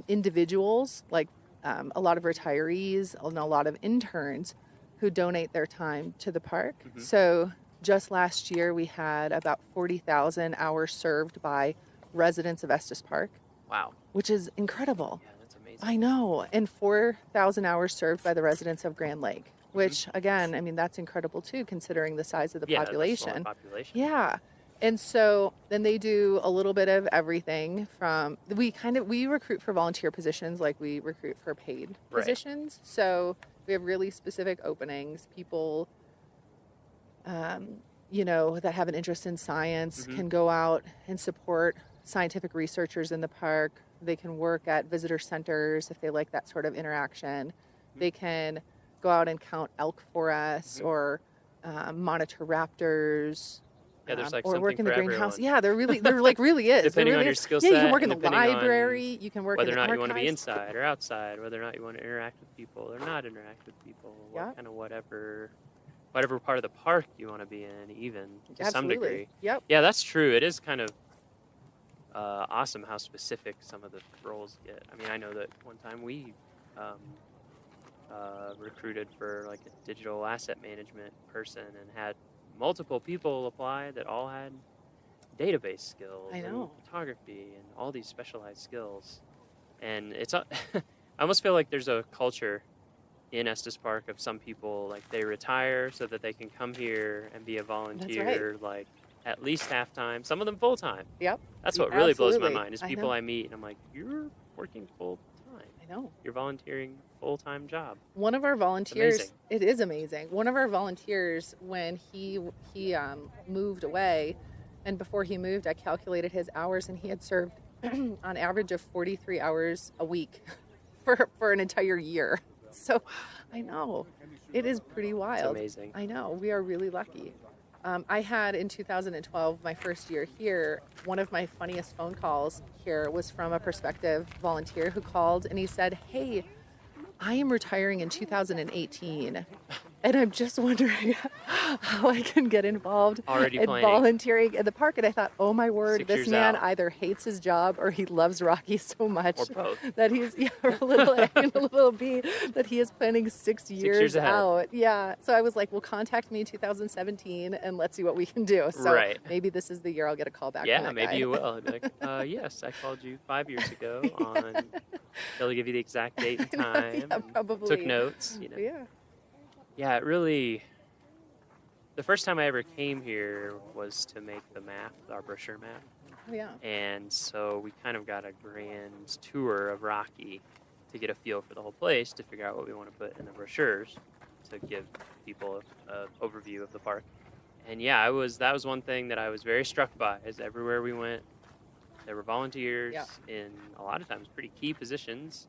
individuals, like a lot of retirees and a lot of interns who donate their time to the park. So just last year we had about 40,000 hours served by residents of Estes Park. Wow. Which is incredible. Yeah, that's amazing. I know. And 4,000 hours served by the residents of Grand Lake, which again, I mean, that's incredible too, considering the size of the population. Yeah. And so then they do a little bit of everything from, we recruit for volunteer positions like we recruit for paid positions. So we have really specific openings. People, you know, that have an interest in science can go out and support scientific researchers in the park. They can work at visitor centers if they like that sort of interaction. They can go out and count elk for us or monitor raptors. Yeah, there's like or something work in the for greenhouse. everyone. Yeah, there like really is. Depending really on your is. skill set. Yeah, you can work in the depending on library. You can work whether in or the not you want to be archives. inside or outside, whether or not you want to interact with people or not interact with people. Yeah. Kind of whatever part of the park you want to be in, even to some Absolutely. degree. Yep. Yeah, that's true. It is kind of awesome how specific some of the roles get. I mean, I know that one time we recruited for like a digital asset management person and had multiple people apply that all had database skills and photography and all these specialized skills. And it's I almost feel like there's a culture in Estes Park of some people, like they retire so that they can come here and be a volunteer, like at least half-time, some of them full-time. Yep. That's what really blows my Absolutely. mind is people I meet and I'm like, you're working full-time. I know. You're volunteering full-time job. One of our volunteers, amazing. it is amazing. One of our volunteers, when he moved away, and before he moved, I calculated his hours, and he had served on average of 43 hours a week for an entire year. So I know it is pretty wild. It's amazing. I know we are really lucky. I had in 2012, my first year here, one of my funniest phone calls here was from a prospective volunteer who called and he said, "Hey, I am retiring in 2018 and I'm just wondering how I can get involved in volunteering in the park." And I thought, oh my word, 6 this years man out. either hates his job or he loves Rocky so much Or both. that he's a little B, that he is planning 6 years ahead. out. Yeah. So I was like, well, contact me in 2017 and let's see what we can do. So maybe this is the year I'll get a call back. Yeah, from that maybe guy. you will. I'd be like, yes, I called you 5 years ago on, they'll give you the exact date and time. Yeah, probably. Took notes, you know. Yeah. Yeah, it really, the first time I ever came here was to make the map, our brochure map. Oh, yeah. And so we kind of got a grand tour of Rocky to get a feel for the whole place, to figure out what we want to put in the brochures to give people an overview of the park. And yeah, that was one thing that I was very struck by, is everywhere we went, there were volunteers in a lot of times pretty key positions,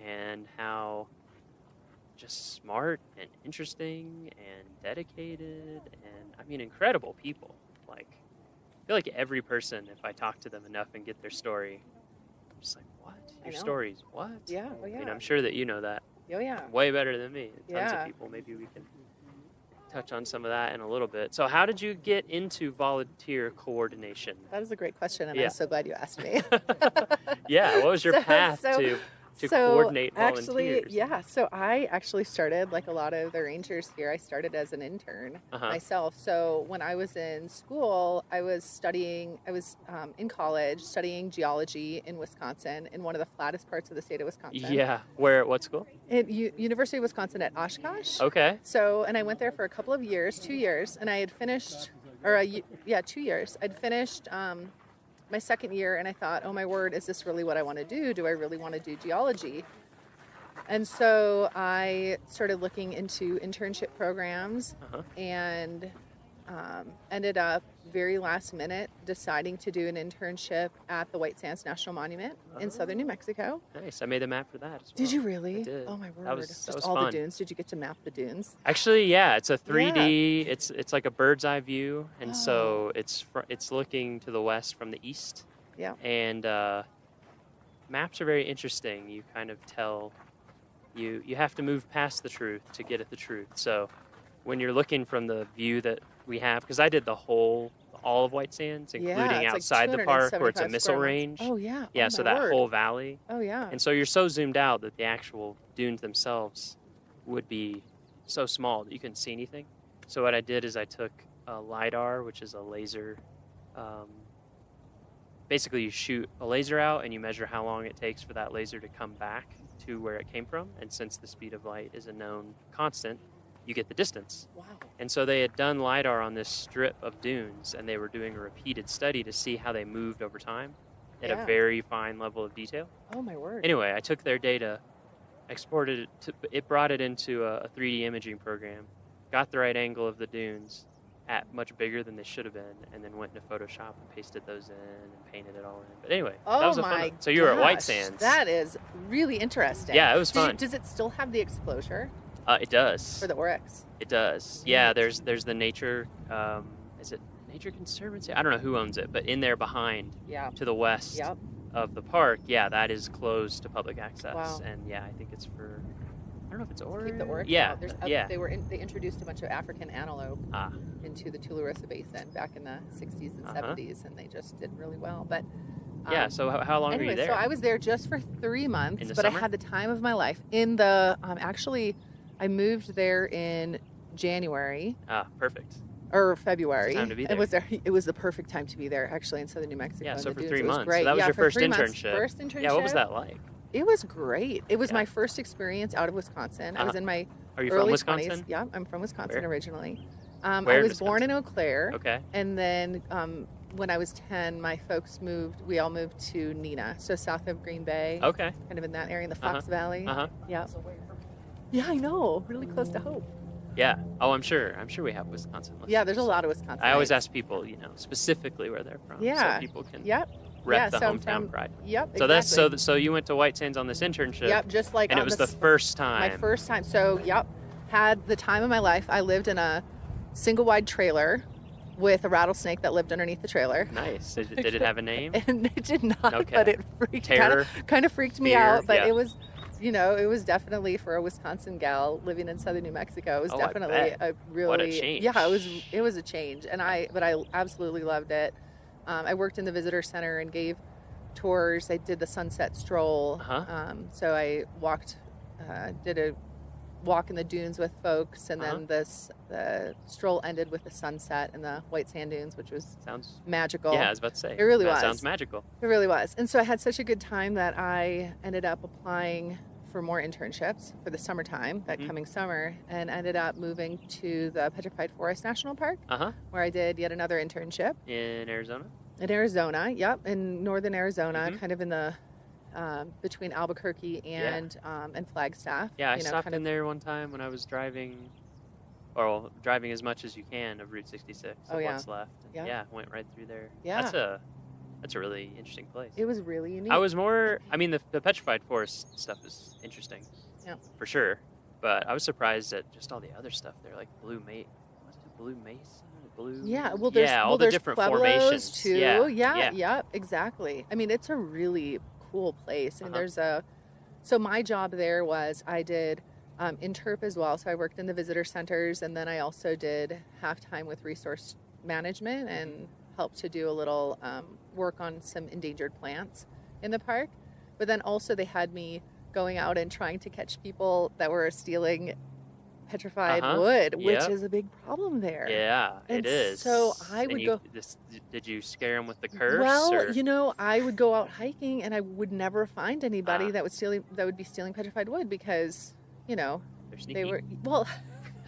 and how just smart and interesting and dedicated and, I mean, incredible people. Like, I feel like every person, if I talk to them enough and get their story, I'm just like, what? Your stories? What? Yeah, oh yeah. I mean, I'm sure that you know that Oh yeah. way better than me. Tons Yeah. of people. Maybe we can touch on some of that in a little bit. So how did you get into volunteer coordination? That is a great question, and Yeah. I'm so glad you asked me. Yeah, what was your path to coordinate volunteers? So I actually started, like a lot of the rangers here, I started as an intern myself. So when I was in school, I was in college studying geology in Wisconsin, in one of the flattest parts of the state of Wisconsin. Yeah, what school? At University of Wisconsin at Oshkosh. Okay. So, and I went there for a couple of years, 2 years, and I had finished, 2 years. I'd finished my second year, and I thought, oh my word, is this really what I want to do? Do I really want to do geology? And so I started looking into internship programs and ended up very last minute deciding to do an internship at the White Sands National Monument in southern New Mexico. Nice. I made a map for that as well. Did you really? I did. Oh my word. That was Just all fun. the dunes. Did you get to map the dunes? Actually, yeah, it's a 3D. It's like a bird's eye view, and so it's looking to the west from the east. Yeah. And maps are very interesting. You kind of tell you have to move past the truth to get at the truth. So when you're looking from the view that we have, because I did all of White Sands, including outside the park where it's a missile range. Oh yeah. Yeah, oh, so my that word. whole valley. Oh yeah. And so you're so zoomed out that the actual dunes themselves would be so small that you couldn't see anything. So what I did is I took a LiDAR, which is a laser. Basically, you shoot a laser out and you measure how long it takes for that laser to come back to where it came from. And since the speed of light is a known constant, you get the distance. Wow. And so they had done LiDAR on this strip of dunes, and they were doing a repeated study to see how they moved over time at a very fine level of detail. Oh my word. Anyway, I took their data, exported it, brought it into a 3D imaging program, got the right angle of the dunes at much bigger than they should have been, and then went into Photoshop and pasted those in and painted it all in. But anyway, that was a fun one. So you were at White Sands. That is really interesting. Yeah, it was fun. Does it still have the exposure? It does. For the oryx? It does. Yeah, there's the nature, is it Nature Conservancy? I don't know who owns it, but in there behind to the west of the park, that is closed to public access. Wow. And yeah, I think it's for, I don't know if it's Keep the oryx Yeah, out. They introduced a bunch of African antelope into the Tularosa Basin back in the 60s and 70s, and they just did really well. But yeah, so how long were you there? So I was there just for 3 months, but summer? I had the time of my life. In the actually, I moved there in January. Perfect. Or February. Time to be there. It was there. It was the perfect time to be there, actually, in southern New Mexico. Yeah, in so the for dunes. 3 It was months. great. So that was your for first 3 months. internship. First internship. Yeah, what was that like? It was great. It was my first experience out of Wisconsin. I was in my Are you early from Wisconsin? 20s. Yeah, I'm from Wisconsin Where? originally. Where I in was born in Eau Claire. Okay. And then when I was 10, my folks we all moved to Neenah, so south of Green Bay. Okay. Kind of in that area, in the Fox Valley. Uh-huh. Yeah. Yeah, I know. Really close to Hope. Yeah. Oh, I'm sure we have Wisconsin listeners. Yeah, there's a lot of Wisconsin. I always ask people, specifically where they're from. Yeah. So people can rep the so hometown pride. Yep, So exactly. so you went to White Sands on this internship. Yep, just like and on it was this- the first time. My first time. So, had the time of my life. I lived in a single wide trailer with a rattlesnake that lived underneath the trailer. Nice. Did it have a name? And it did not, Okay. but it kind of freaked me Fear, out. But yeah. it was, it was definitely, for a Wisconsin gal living in southern New Mexico, it was I definitely bet. a really What a change. Yeah, it was a change, and I absolutely loved it. I worked in the visitor center and gave tours. I did the sunset stroll. So I did a walk in the dunes with folks, and then the stroll ended with the sunset in the White Sand Dunes, which sounds magical. Yeah, I was about to say. It really that was. Sounds magical. It really was. And so I had such a good time that I ended up applying for more internships for the summertime, that coming summer, and ended up moving to the Petrified Forest National Park, where I did yet another internship. In Arizona? In Arizona, yep, in northern Arizona, kind of in the between Albuquerque and Flagstaff. Yeah, I you know, stopped kind in of, there one time when I was driving, or driving as much as you can of Route 66 Oh, of yeah. what's left. And Yeah. went right through there. Yeah. That's a really interesting place. It was really unique. I was more, I mean, the petrified forest stuff is interesting. Yeah. For sure. But I was surprised at just all the other stuff there, like Blue Mesa. Was it Blue Mesa? Blue? Yeah, well, there's all the there's different Pueblos formations. too. Yeah. Yep, exactly. I mean, it's a really cool place. I mean, Uh-huh. so my job there was I did interp as well. So I worked in the visitor centers, and then I also did half-time with resource management and helped to do a little work on some endangered plants in the park. But then also they had me going out and trying to catch people that were stealing petrified wood, which Yep. is a big problem there. Yeah, And it is. so I And would you- go. Did you scare them with the curse? Well, or? you know, I would go out hiking and I would never find anybody Ah. that would be stealing petrified wood because, you know, They're they sneaky. were well.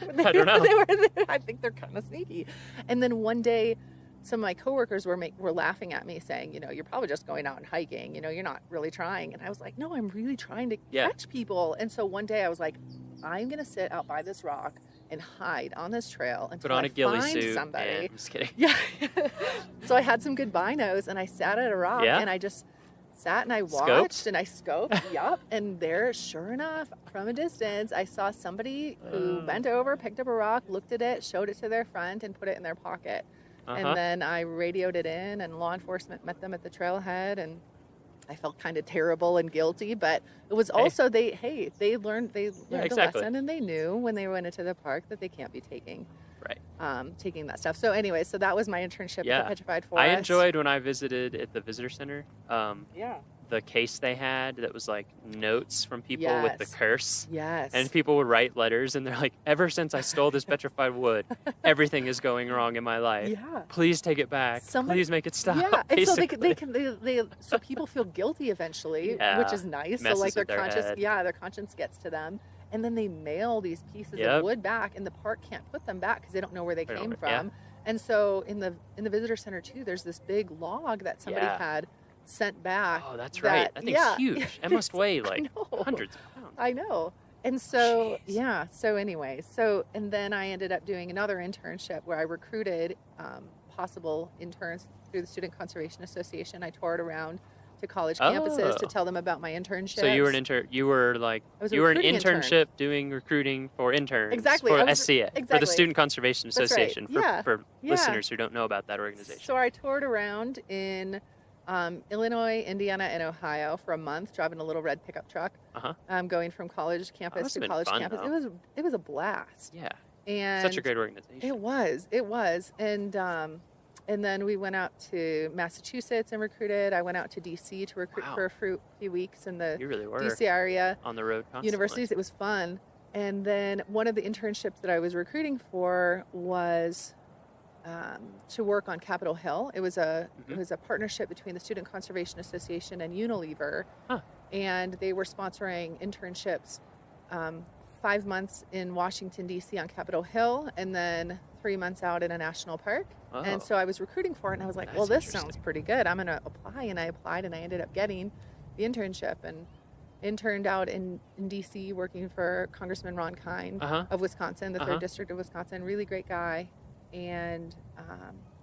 I don't know. I think they're kind of sneaky. And then one day, some of my coworkers were laughing at me, saying, you know, you're probably just going out and hiking. You know, you're not really trying. And I was like, no, I'm really trying to catch people. And so one day I was like, I'm gonna sit out by this rock and hide on this trail until Put on I a ghillie find suit. somebody. And, I'm just kidding. Yeah. So I had some good binos and I sat at a rock Yeah? and I just sat and I Scoped? watched and I scoped. Yup. And there, sure enough, from a distance, I saw somebody who bent over, picked up a rock, looked at it, showed it to their friend, and put it in their pocket. And then I radioed it in, and law enforcement met them at the trailhead, and I felt kind of terrible and guilty, but it was also they learned a lesson, and they knew when they went into the park that they can't be taking that stuff. So anyway, so that was my internship at the Petrified Forest. I enjoyed when I visited at the visitor center. Yeah. The case they had that was like notes from people with the Yes. curse. Yes. And people would write letters and they're like, ever since I stole this petrified wood, everything is going wrong in my life. Yeah. Please take it back. Please make it stop. Yeah, and so basically. so people feel guilty eventually, Yeah. which is nice. So Messes like their with their conscience, head. their conscience gets to them, and then they mail these pieces Yep. of wood back, and the park can't put them back because they don't know where they They don't came know, from. yeah. And so in the visitor center too, there's this big log that somebody Yeah. had sent back. Oh, that's right. That thing's huge. It must weigh like hundreds of pounds. I know. And so, so anyway, and then I ended up doing another internship where I recruited possible interns through the Student Conservation Association. I toured around to college campuses to tell them about my internship. So you were an intern. You were like I was a you were an recruiting intern. internship doing recruiting for interns. Exactly. For I was- SCA, for the exactly. Student Conservation That's right. Association. Yeah. For Yeah. listeners who don't know about that organization. So I toured around in Illinois, Indiana, and Ohio for a month, driving a little red pickup truck, going from college campus must've to been college fun, campus. though. It was a blast. Yeah. And Such a great organization. It was, and then we went out to Massachusetts and recruited. I went out to DC to recruit for a few weeks in the You really were DC area on the road constantly. universities. It was fun. And then one of the internships that I was recruiting for was to work on Capitol Hill. It was a partnership between the Student Conservation Association and Unilever, and they were sponsoring internships 5 months in Washington D.C. on Capitol Hill, and then 3 months out in a national park. Oh. And so I was recruiting for it, and I was like, well, this sounds pretty good. I'm going to apply, and I applied, and I ended up getting the internship and interned out in D.C. working for Congressman Ron Kine of Wisconsin, the 3rd District of Wisconsin. Really great guy. And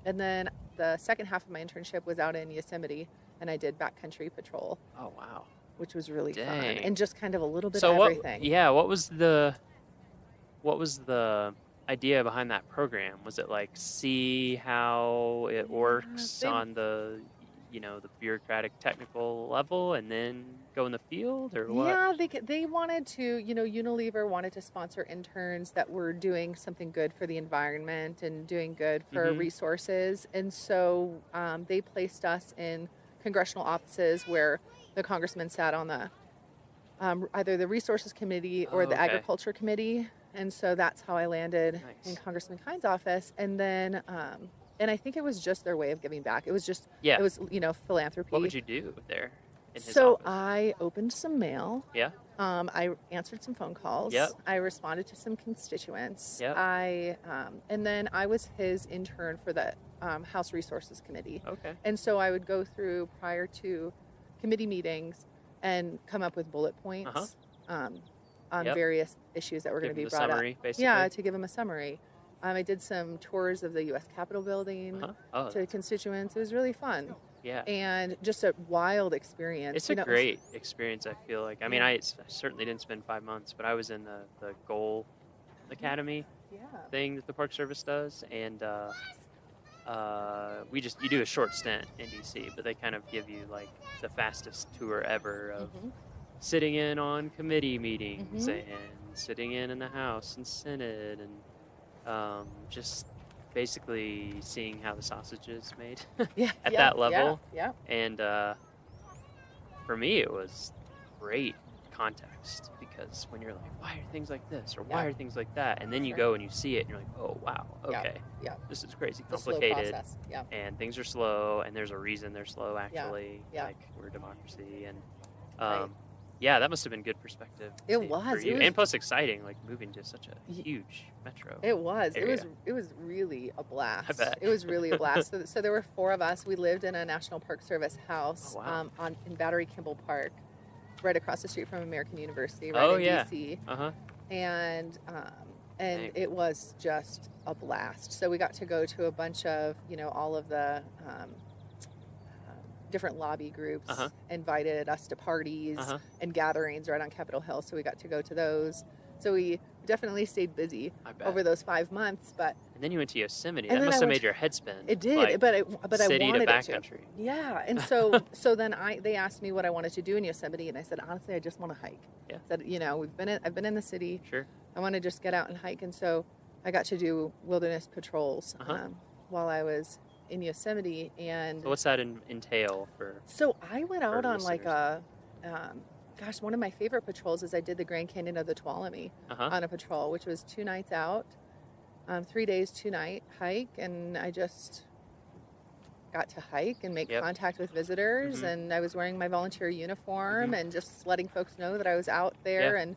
then the second half of my internship was out in Yosemite, and I did backcountry patrol. Oh, wow. Which was really fun. Dang. And just kind of a little bit So of everything. what was the idea behind that program? Was it like see how it works on the the bureaucratic technical level and then go in the field, or what? Yeah, they wanted to, Unilever wanted to sponsor interns that were doing something good for the environment and doing good for resources. And so they placed us in congressional offices where the congressman sat on the either the resources committee or the agriculture committee. And so that's how I landed in Congressman Kine's office. And then and I think it was just their way of giving back. It was just, it was, philanthropy. What would you do there in his So office? I opened some mail. Yeah. I answered some phone calls. Yep. I responded to some constituents. Yep. And then I was his intern for the House Resources Committee. Okay. And so I would go through prior to committee meetings and come up with bullet points on Yep. various issues that were going to Give be them a brought summary, up. basically. Yeah, to give them a summary. I did some tours of the U.S. Capitol building Oh, to constituents. It was really fun. Yeah. And just a wild experience. It's a great experience, I feel like. I mean, I certainly didn't spend 5 months, but I was in the Goal Academy thing that the Park Service does, and you do a short stint in DC, but they kind of give you like the fastest tour ever of sitting in on committee meetings and sitting in the House and Senate, and just basically seeing how the sausage is made at that level. Yeah. And for me, it was great context, because when you're like, why are things like this, or why are things like that, and then you go and you see it and you're like, oh wow, okay, this is crazy complicated, and things are slow, and there's a reason they're slow, actually. Like, we're a democracy, and that must have been good perspective. It was. For you. It was, and plus exciting, like moving to such a huge metro area. It was really a blast. I bet. It was really a blast. So there were 4 of us. We lived in a National Park Service house in Battery Kimball Park, right across the street from American University, right in DC. And it was just a blast. So we got to go to a bunch of, all of the different lobby groups invited us to parties and gatherings right on Capitol Hill. So we got to go to those. So we definitely stayed busy over those 5 months. But and then you went to Yosemite. And That then must I have went made your head spin. It did, like, but I city wanted to it to. backcountry. Yeah, and so then they asked me what I wanted to do in Yosemite, and I said, honestly, I just want to hike. Yeah. I said, I've been in the city. Sure. I want to just get out and hike, and so I got to do wilderness patrols while I was in Yosemite. And so what's that entail for? So I went out on listeners? like one of my favorite patrols is I did the Grand Canyon of the Tuolumne on a patrol, which was 2 nights out, 3 days, 2 night hike, and I just got to hike and make contact with visitors, and I was wearing my volunteer uniform and just letting folks know that I was out there, and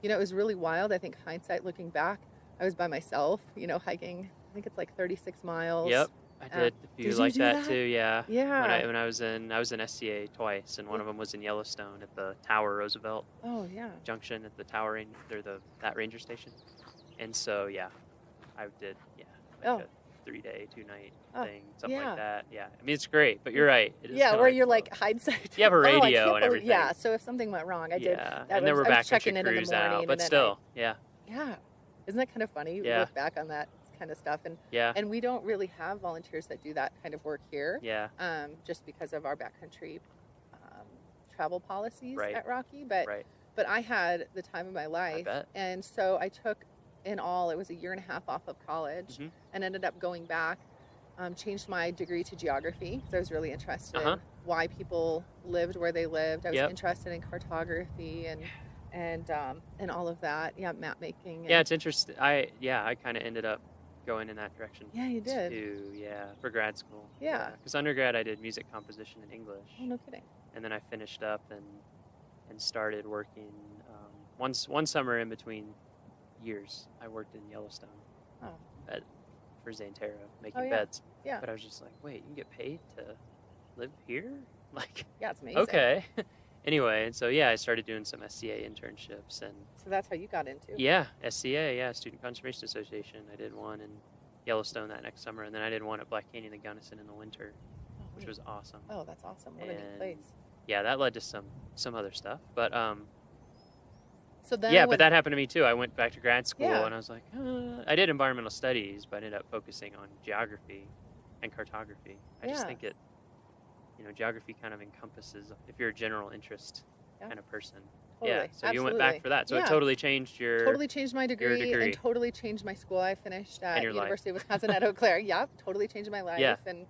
it was really wild. I think hindsight, looking back, I was by myself, hiking. I think it's like 36 miles. Yep. I did a few like that too. Yeah. Yeah. When I was in SCA twice, and one of them was in Yellowstone at the Tower Roosevelt. Oh yeah. Junction at the Tower that ranger station, and so I did a 3-day, 2-night thing, something like that. Yeah. I mean, it's great, but you're right. It is where you're like hindsight. You have a radio and everything. Yeah. So if something went wrong, I did. And there were backcountry crews out, but still, Yeah. Isn't that kind of funny? Yeah. Look back on that kind of stuff, and we don't really have volunteers that do that kind of work here. Yeah. Just because of our backcountry travel policies Right. at Rocky, but I had the time of my life, and so I took, in all, it was a year and a half off of college, and ended up going back, changed my degree to geography because I was really interested in why people lived where they lived. I was interested in cartography and all of that. Yeah, map making. Yeah, it's interesting. I kind of ended up going in that direction. Yeah, you did. For grad school. Yeah. Because undergrad I did music composition and English. Oh, no kidding. And then I finished up and started working one summer in between years. I worked in Yellowstone for Xanterra, making beds. Yeah. But I was just like, wait, you can get paid to live here? Like, yeah, it's amazing. Okay. Anyway, and so I started doing some SCA internships, and so that's how you got into. Yeah, SCA, Student Conservation Association. I did one in Yellowstone that next summer, and then I did one at Black Canyon and Gunnison in the winter, which was awesome. Oh, that's awesome! What a neat place. Yeah, that led to some other stuff, but So then but that happened to me too. I went back to grad school, and I was like, I did environmental studies, but I ended up focusing on geography and cartography. I just think geography kind of encompasses, if you're a general interest kind of person. Totally. Yeah, so you went back for that. So it totally changed my degree, and totally changed my school. I finished at University of Wisconsin at Eau Claire. Yep, totally changed my life. Yeah. And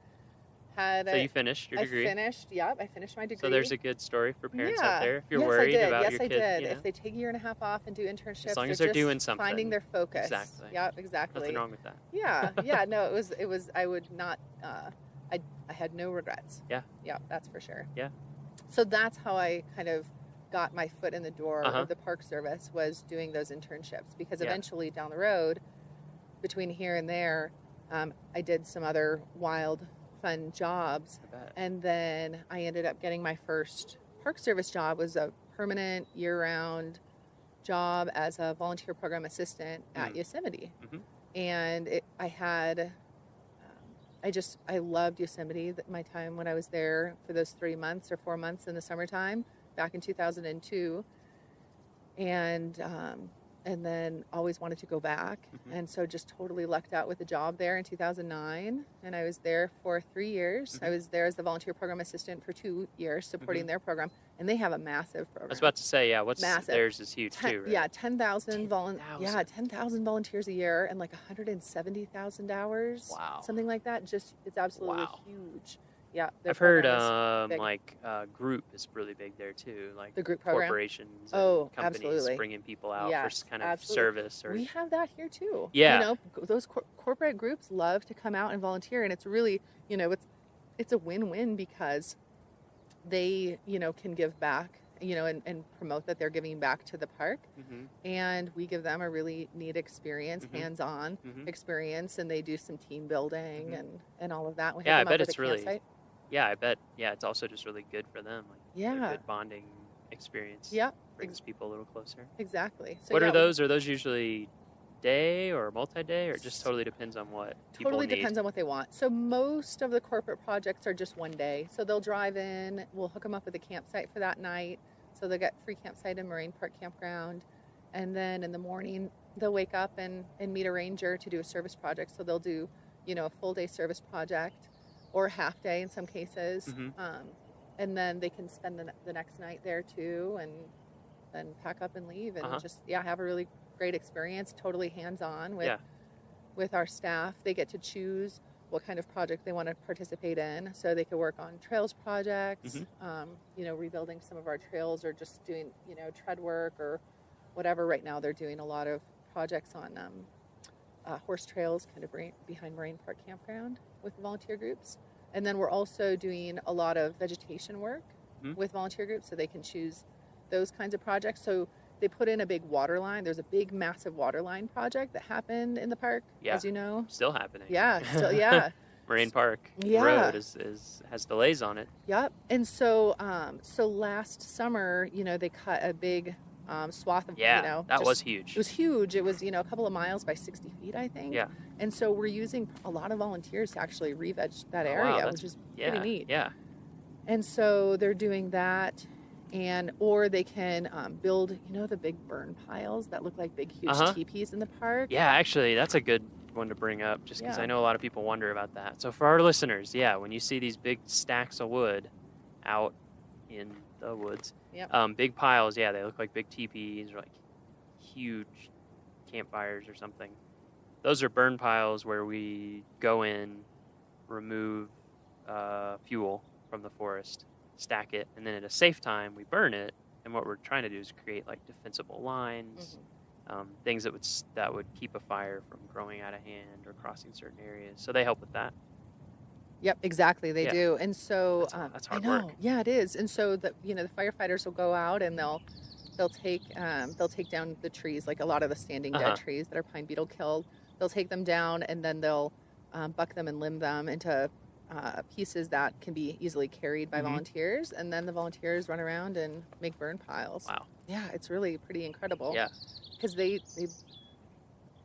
had so you finished your degree? I finished my degree. So there's a good story for parents out there if you're worried about your kid. Yes, I did. If they take a year and a half off and do internships, as long as they're doing just something, finding their focus. Exactly. Yep, exactly. Nothing wrong with that. Yeah. No, it was. I would not. I had no regrets. Yeah. Yeah, that's for sure. Yeah. So that's how I kind of got my foot in the door of the Park Service, was doing those internships, because eventually down the road, between here and there, I did some other wild, fun jobs, and then I ended up getting my first Park Service job was a permanent year-round job as a volunteer program assistant at Yosemite. And I loved Yosemite, my time when I was there for those 3 months or 4 months in the summertime back in 2002. And then always wanted to go back. And so just totally lucked out with the job there in 2009. And I was there for 3 years. I was there as the volunteer program assistant for 2 years supporting their program. And they have a massive program. I was about to say, massive. Theirs is huge too, right? Yeah, 10,000 volunteers a year and like 170,000 hours. Wow. Something like that. Just, it's absolutely huge. Yeah. I've heard group is really big there too, like the group program. Corporations and companies absolutely. Bringing people out for kind of absolutely. service. Or we have that here too. Yeah. You know, those corporate groups love to come out and volunteer, and it's really, it's a win-win because they, can give back, and promote that they're giving back to the park. And we give them a really neat experience, hands-on experience, and they do some team building and all of that. We I bet it's really. Yeah, I bet. Yeah, it's also just really good for them. Like, a good bonding experience. Yeah, brings people a little closer. Exactly. So what are those? Are those usually day or multi-day, or it just totally depends on what people Totally need? Depends on what they want. So most of the corporate projects are just one day. So they'll drive in. We'll hook them up with a campsite for that night. So they'll get free campsite in Moraine Park Campground, and then in the morning they'll wake up and meet a ranger to do a service project. So they'll do, a full day service project. Or half day in some cases, and then they can spend the next night there too, and then pack up and leave, and just have a really great experience. Totally hands-on with our staff. They get to choose what kind of project they want to participate in, so they could work on trails projects, rebuilding some of our trails, or just doing tread work or whatever. Right now they're doing a lot of projects on horse trails kind of behind Moraine Park Campground with volunteer groups. And then we're also doing a lot of vegetation work with volunteer groups, so they can choose those kinds of projects. So they put in a big water line. There's a big, massive water line project that happened in the park, as you know. Still happening. Yeah. Moraine Park Road has delays on it. Yep. And so last summer, they cut a big swath of, that was huge. It was huge. It was, a couple of miles by 60 feet, I think. Yeah. And so we're using a lot of volunteers to actually re-veg that area, which is pretty neat. Yeah. And so they're doing that, or they can build, the big burn piles that look like big, huge teepees in the park. Yeah, actually, that's a good one to bring up, just because I know a lot of people wonder about that. So for our listeners, when you see these big stacks of wood out in the woods, big piles, they look like big teepees or like huge campfires or something. Those are burn piles where we go in, remove fuel from the forest, stack it, and then at a safe time we burn it. And what we're trying to do is create like defensible lines, things that would keep a fire from growing out of hand or crossing certain areas. So they help with that. Yep, exactly. They do. And so that's hard I know. work. Yeah, it is. And so the firefighters will go out and they'll take down the trees, like a lot of the standing dead trees that are pine beetle killed. They'll take them down, and then they'll buck them and limb them into pieces that can be easily carried by volunteers, and then the volunteers run around and make burn piles. Wow. Yeah, it's really pretty incredible. Yeah. Because they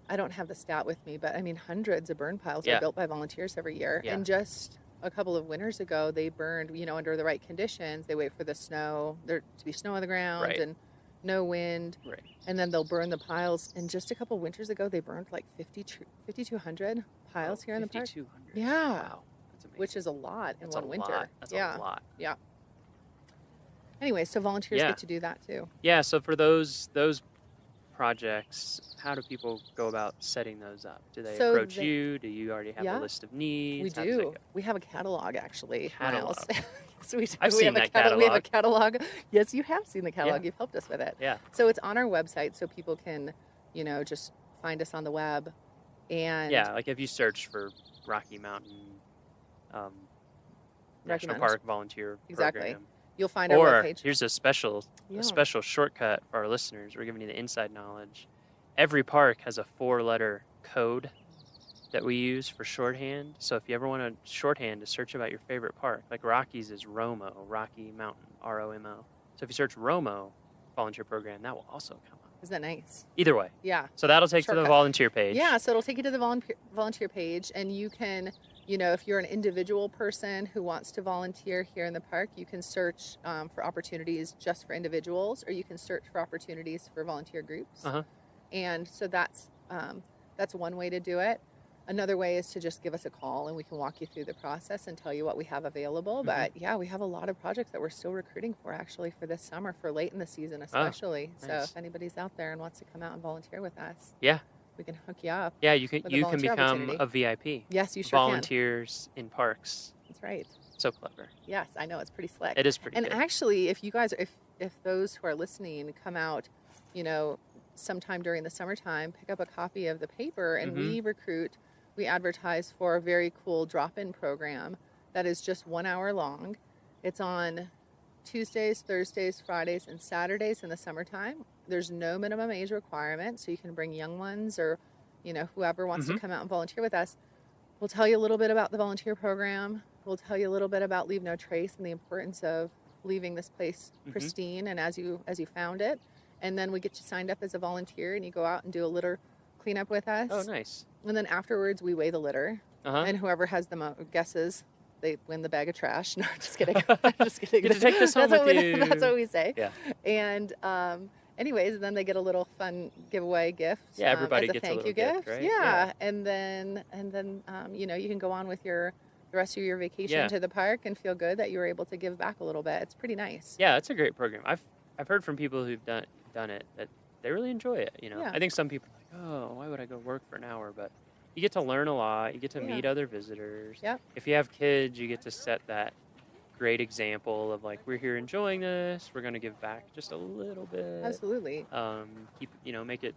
I don't have the stat with me, but I mean hundreds of burn piles are built by volunteers every year. Yeah. And just a couple of winters ago, they burned, under the right conditions. They wait for the snow, there to be snow on the ground and no wind. Right. And then they'll burn the piles. And just a couple of winters ago, they burned like 5,200 piles here in the park. 5,200. Yeah. Wow. That's amazing. Which is a lot in one winter. Lot. That's a lot. Yeah. Anyway, so volunteers get to do that too. Yeah. So for those projects, how do people go about setting those up? Do they approach you? Do you already have a list of needs? We do. We have a catalog, actually. Catalog. So we I've seen that catalog. We have a catalog. Yes, you have seen the catalog. You've helped us with it. Yeah. So it's on our website, so people can, just find us on the web. And like if you search for Rocky Mountain National Park Volunteer Program. You'll find our webpage. Here's a special shortcut for our listeners. We're giving you the inside knowledge. Every park has a 4-letter code that we use for shorthand. So if you ever want to shorthand to search about your favorite park, like Rockies is ROMO, Rocky Mountain, ROMO. So if you search ROMO volunteer program, that will also come up. Isn't that nice? Either way. Yeah. So that'll take to the Shortcut. volunteer page. Yeah, so it'll take you to the volunteer page, and you can, if you're an individual person who wants to volunteer here in the park, you can search for opportunities just for individuals, or you can search for opportunities for volunteer groups. Uh-huh. And so that's one way to do it. Another way is to just give us a call, and we can walk you through the process and tell you what we have available. Mm-hmm. But yeah, we have a lot of projects that we're still recruiting for, actually, for this summer, for late in the season especially. Oh, So nice. if anybody's out there and wants to come out and volunteer with us, Yeah. we can hook you up. Yeah, you can with a you can volunteer become opportunity. a VIP. Yes, you sure can. Volunteers in parks. That's right. So clever. Yes, I know, it's pretty slick. It is pretty And good. actually, if you guys, if those who are listening come out, sometime during the summertime, pick up a copy of the paper, and we advertise for a very cool drop-in program that is just 1 hour long. It's on Tuesdays, Thursdays, Fridays, and Saturdays in the summertime. There's no minimum age requirement, so you can bring young ones or, whoever wants to come out and volunteer with us. We'll tell you a little bit about the volunteer program. We'll tell you a little bit about Leave No Trace and the importance of leaving this place pristine and as you found it. And then we get you signed up as a volunteer, and you go out and do a litter cleanup with us. Oh, nice. And then afterwards, we weigh the litter. And whoever has the guesses, they win the bag of trash. No, I'm just kidding. I'm just kidding. Get to take this home with you. That's what we say. Yeah. And anyways, then they get a little fun giveaway gift. Yeah, everybody as a gets a thank little you gift, right? Yeah. And then you can go on with the rest of your vacation to the park and feel good that you were able to give back a little bit. It's pretty nice. Yeah, it's a great program. I've heard from people who've done it that they really enjoy it. Yeah. I think some people are like, oh, why would I go work for an hour? But you get to learn a lot. You get to meet other visitors. Yep. If you have kids, you get to set that great example of like, we're here enjoying this. We're going to give back just a little bit. Absolutely. Make it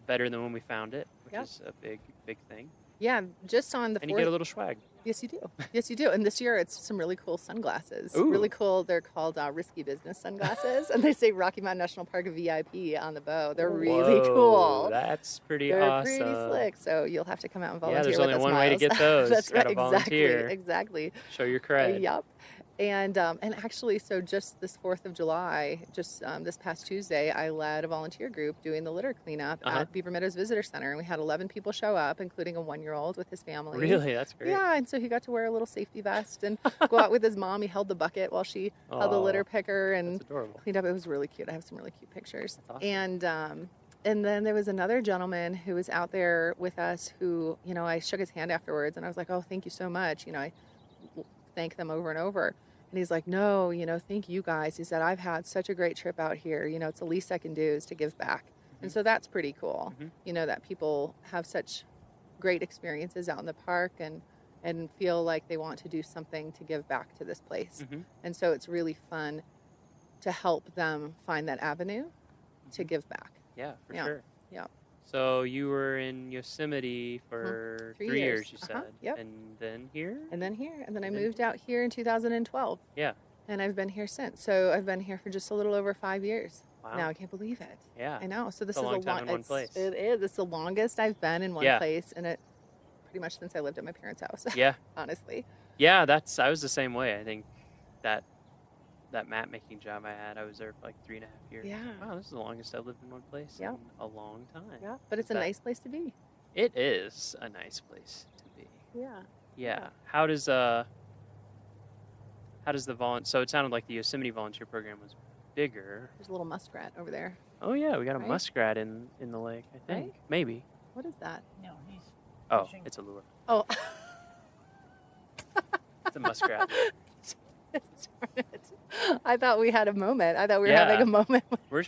better than when we found it, which is a big thing. Yeah, just on the And you get a little swag. Yes, you do. Yes, you do. And this year, it's some really cool sunglasses. Ooh. Really cool. They're called Risky Business sunglasses, and they say Rocky Mountain National Park VIP on the bow. They're really cool. That's pretty They're awesome. pretty slick. So you'll have to come out and volunteer. Yeah, there's with only us, one way to Miles. get those. That's Gotta right. volunteer. Exactly. Show your cred. Yep. And actually, so just this 4th of July, this past Tuesday, I led a volunteer group doing the litter cleanup at Beaver Meadows Visitor Center. And we had 11 people show up, including a 1-year-old with his family. Really? That's great. Yeah, and so he got to wear a little safety vest and go out with his mom. He held the bucket while she held the litter picker and cleaned up. It was really cute. I have some really cute pictures. That's awesome. And then there was another gentleman who was out there with us who, I shook his hand afterwards, and I was like, oh, thank you so much. I thank them over and over. And he's like, no, thank you guys. He said, I've had such a great trip out here. It's the least I can do is to give back. And so that's pretty cool, that people have such great experiences out in the park and feel like they want to do something to give back to this place. And so it's really fun to help them find that avenue to give back. Yeah, for sure. Yeah. So you were in Yosemite for 3 years, you said. Yep. And then here? And then here. And then I moved out here in 2012. Yeah. And I've been here since. So I've been here for just a little over 5 years. Wow. Now I can't believe it. Yeah. I know. So this It's is a long time in one place. It is. It's the longest I've been in one place, and it pretty much since I lived at my parents' house. Yeah. Honestly. Yeah, I was the same way. I think that map making job I had, I was there for like 3.5 years. Yeah. Wow, this is the longest I've lived in one place in a long time. Yeah. But it's a nice place to be. It is a nice place to be. Yeah. Yeah. How does the so it sounded like the Yosemite volunteer program was bigger. There's a little muskrat over there. Oh yeah, we got a Right? muskrat in the lake, I think. Right? Maybe. What is that? No, he's Oh, fishing. it's a lure. Oh. It's a muskrat. Darn it. I thought we had a moment. I thought we were having a moment.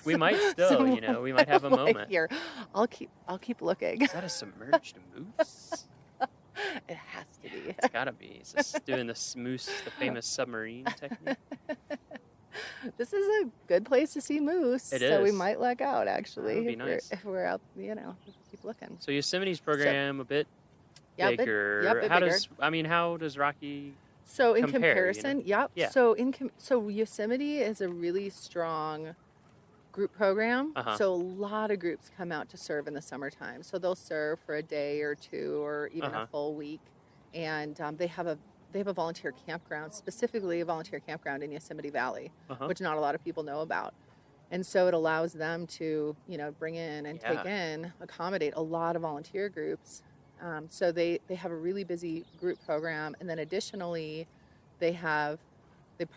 We might still, we might have a moment. Here, I'll keep looking. Is that a submerged moose? It has to be. It's gotta be. It's just doing the famous submarine technique. This is a good place to see moose. It So we is. might luck out, actually. That would be nice. If we're out, keep looking. So Yosemite's program a bit Yeah, bigger. a bit bigger. How does Rocky So in compare, comparison, yep. Yeah. So so Yosemite is a really strong group program. Uh-huh. So a lot of groups come out to serve in the summertime. So they'll serve for a day or two or even a full week. And they have a volunteer campground, specifically a volunteer campground in Yosemite Valley, which not a lot of people know about. And so it allows them to, bring in and accommodate a lot of volunteer groups. So they have a really busy group program. And then additionally, they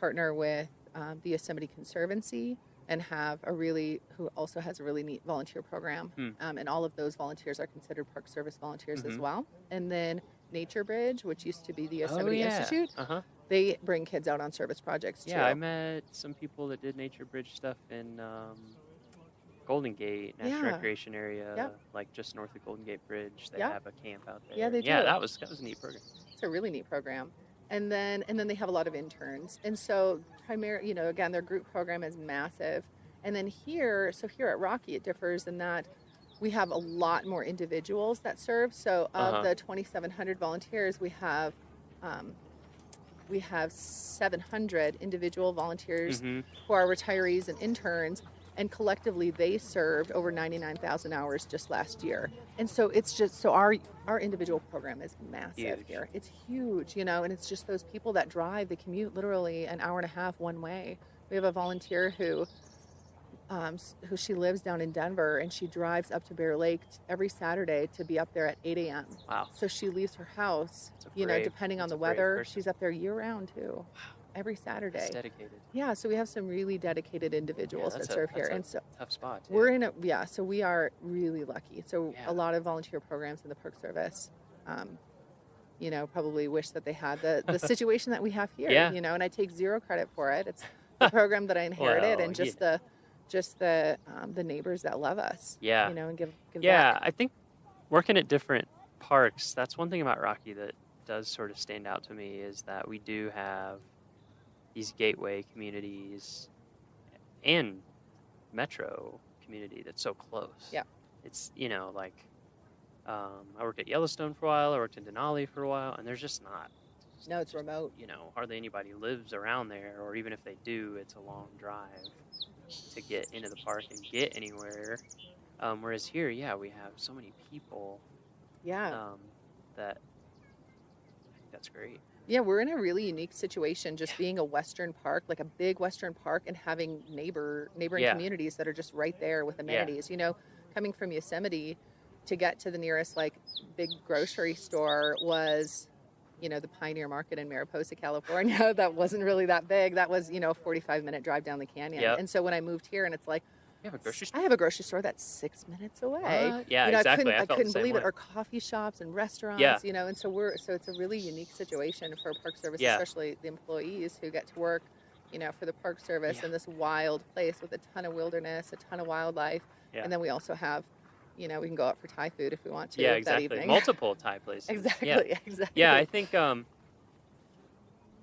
partner with the Yosemite Conservancy and who also has a really neat volunteer program. And all of those volunteers are considered Park Service volunteers as well. And then Nature Bridge, which used to be the Yosemite Institute, they bring kids out on service projects too. Yeah, I met some people that did Nature Bridge stuff in Golden Gate National Recreation Area, like just north of Golden Gate Bridge. They have a camp out there. Yeah, they do. Yeah, that was a neat program. It's a really neat program. And then they have a lot of interns. And so again, their group program is massive. And then here at Rocky, it differs in that we have a lot more individuals that serve. So of the 2,700 volunteers, we have 700 individual volunteers who are retirees and interns. And collectively, they served over 99,000 hours just last year. And so our individual program is massive here. It's huge, and it's just those people that drive, they commute literally an hour and a half one way. We have a volunteer who she lives down in Denver, and she drives up to Bear Lake every Saturday to be up there at 8 a.m. Wow. So she leaves her house, depending on the weather. She's up there year round too. Wow. Every Saturday. That's dedicated. Yeah, so we have some really dedicated individuals that serve here. And so tough spot. We're in so we are really lucky. So a lot of volunteer programs in the Park Service, probably wish that they had the situation that we have here, and I take zero credit for it. It's the program that I inherited and just the neighbors that love us. Yeah. And give Yeah, back. I think working at different parks, that's one thing about Rocky that does sort of stand out to me is that we do have these gateway communities and metro community that's so close. Yeah. It's, I worked at Yellowstone for a while, I worked in Denali for a while, and there's just not. No, it's remote. Hardly anybody lives around there, or even if they do, it's a long drive to get into the park and get anywhere. Whereas here, we have so many people. Yeah. That I think that's great. Yeah, we're in a really unique situation just being a Western park, like a big Western park, and having neighboring communities that are just right there with amenities. Coming from Yosemite to get to the nearest big grocery store was, the Pioneer Market in Mariposa, California. That wasn't really that big. That was, a 45-minute drive down the canyon. Yep. And so when I moved here, and it's like, you have a grocery store? I have a grocery store that's 6 minutes away. What? Yeah, exactly. I couldn't believe way. it. Or coffee shops and restaurants, and so it's a really unique situation for Park Service, especially the employees who get to work, for the Park Service in this wild place with a ton of wilderness, a ton of wildlife. Yeah. And then we also have, we can go out for Thai food if we want to that evening. Multiple Thai places. Exactly. Yeah, I think, a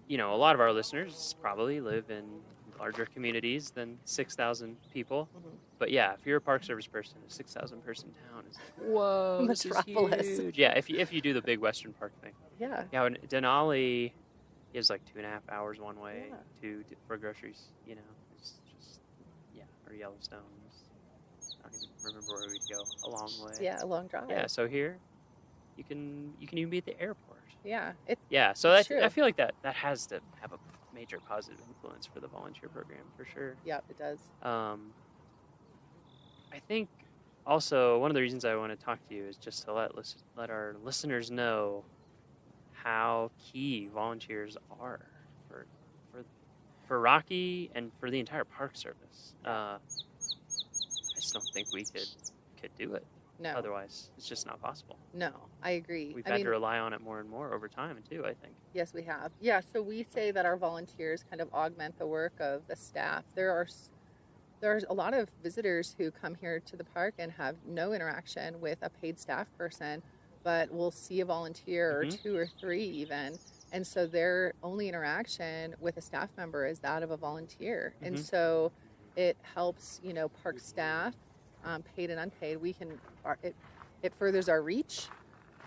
lot of our listeners probably live in larger communities than 6,000 people. But if you're a Park Service person, a 6,000 person town is whoa, this is huge. Yeah, if you do the big Western Park thing. Yeah. Yeah, and Denali is 2.5 hours one way for groceries. It's just or Yellowstone. I don't even remember where we'd go. A long way. Yeah, a long drive. Yeah, so here you can even be at the airport. Yeah. So I feel like that has to have a major positive influence for the volunteer program for sure. Yeah, it does. I think also one of the reasons I want to talk to you is just to let our listeners know how key volunteers are for Rocky and for the entire Park Service. I just don't think we could do it. No. Otherwise, it's just not possible. No, I agree. We've had to rely on it more and more over time, too, I think. Yes, we have. Yeah, so we say that our volunteers kind of augment the work of the staff. There's a lot of visitors who come here to the park and have no interaction with a paid staff person, but will see a volunteer or two or three even. And so their only interaction with a staff member is that of a volunteer. And so it helps, park staff, paid and unpaid. It furthers our reach.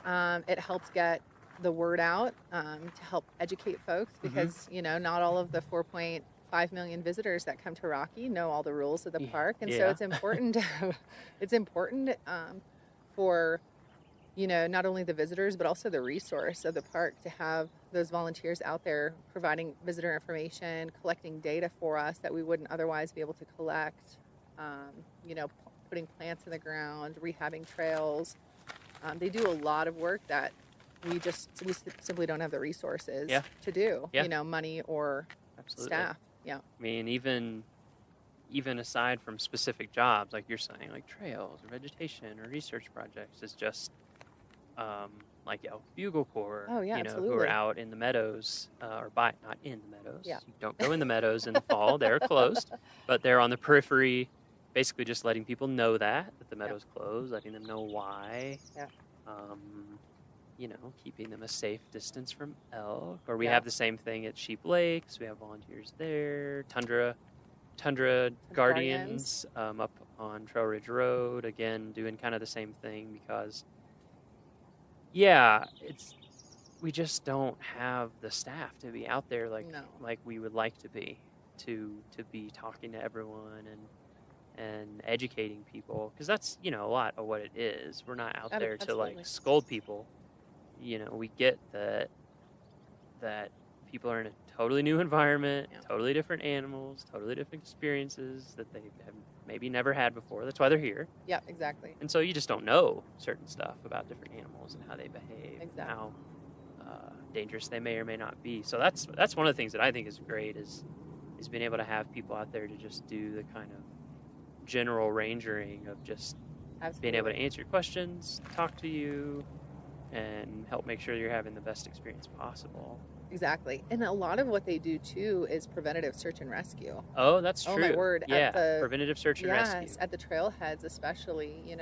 It helps get the word out to help educate folks because, not all of the 4.5 5 million visitors that come to Rocky know all the rules of the park, and so Yeah. it's important. It's important for not only the visitors but also the resource of the park to have those volunteers out there providing visitor information, collecting data for us that we wouldn't otherwise be able to collect. Putting plants in the ground, rehabbing trails. They do a lot of work that we simply don't have the resources to do. Yeah. Money or Absolutely. staff. Yeah. I mean, even aside from specific jobs, like you're saying, like trails or vegetation or research projects, is just like Bugle Corps, Oh, yeah, who are absolutely. out in the meadows, not in the meadows. Yeah. You don't go in the meadows in the fall; they're closed. But they're on the periphery, basically just letting people know that the meadow's closed, letting them know why. Yeah. Keeping them a safe distance from elk. Or we have the same thing at Sheep Lakes. We have volunteers there. Tundra Guardians up on Trail Ridge Road, again doing kind of the same thing because we just don't have the staff to be out there like we would like to be talking to everyone and educating people, because that's a lot of what it is. We're not out there to Absolutely. scold people. We get that people are in a totally new environment, totally different animals, totally different experiences that they have maybe never had before. That's why they're here. Yeah, exactly. And so you just don't know certain stuff about different animals and how they behave, and how dangerous they may or may not be. So that's one of the things that I think is great is being able to have people out there to just do the kind of general rangering of just being able to answer your questions, talk to you, and help make sure you're having the best experience possible. Exactly. And a lot of what they do too is preventative search and rescue. Oh, that's true. Oh my word. Yeah, preventative search and rescue. Yes, at the trailheads especially.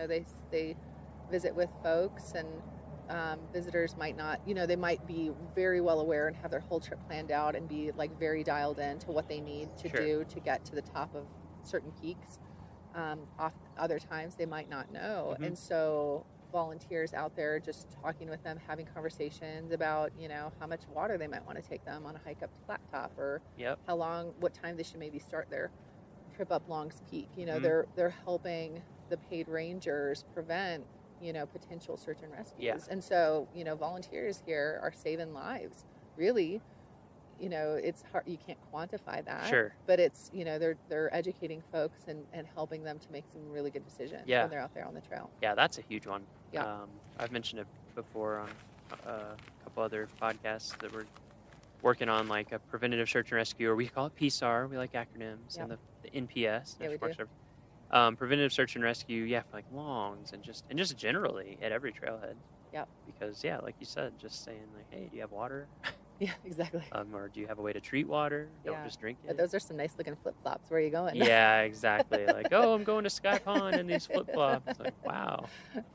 They visit with folks, and visitors might not, they might be very well aware and have their whole trip planned out and be very dialed in to what they need to do to get to the top of certain peaks. Other times they might not know. Mm-hmm. And so volunteers out there just talking with them, having conversations about how much water they might want to take them on a hike up to Flat Top, or what time they should maybe start their trip up Long's Peak. They're helping the paid rangers prevent potential search and rescues. And so volunteers here are saving lives, really. It's hard, you can't quantify that. Sure. But it's they're educating folks and helping them to make some really good decisions when they're out there on the trail. Yeah, that's a huge one. Yeah. I've mentioned it before on a couple other podcasts that we're working on, like a preventative search and rescue, or we call it PSAR. We like acronyms, and the NPS. Yeah, we do. Preventative search and rescue, for Longs and just generally at every trailhead. Yep. Because like you said, just saying hey, do you have water? Yeah, exactly. Or do you have a way to treat water? Don't just drink it. But those are some nice looking flip flops. Where are you going? Yeah, exactly. I'm going to Sky Pond in these flip flops. Wow.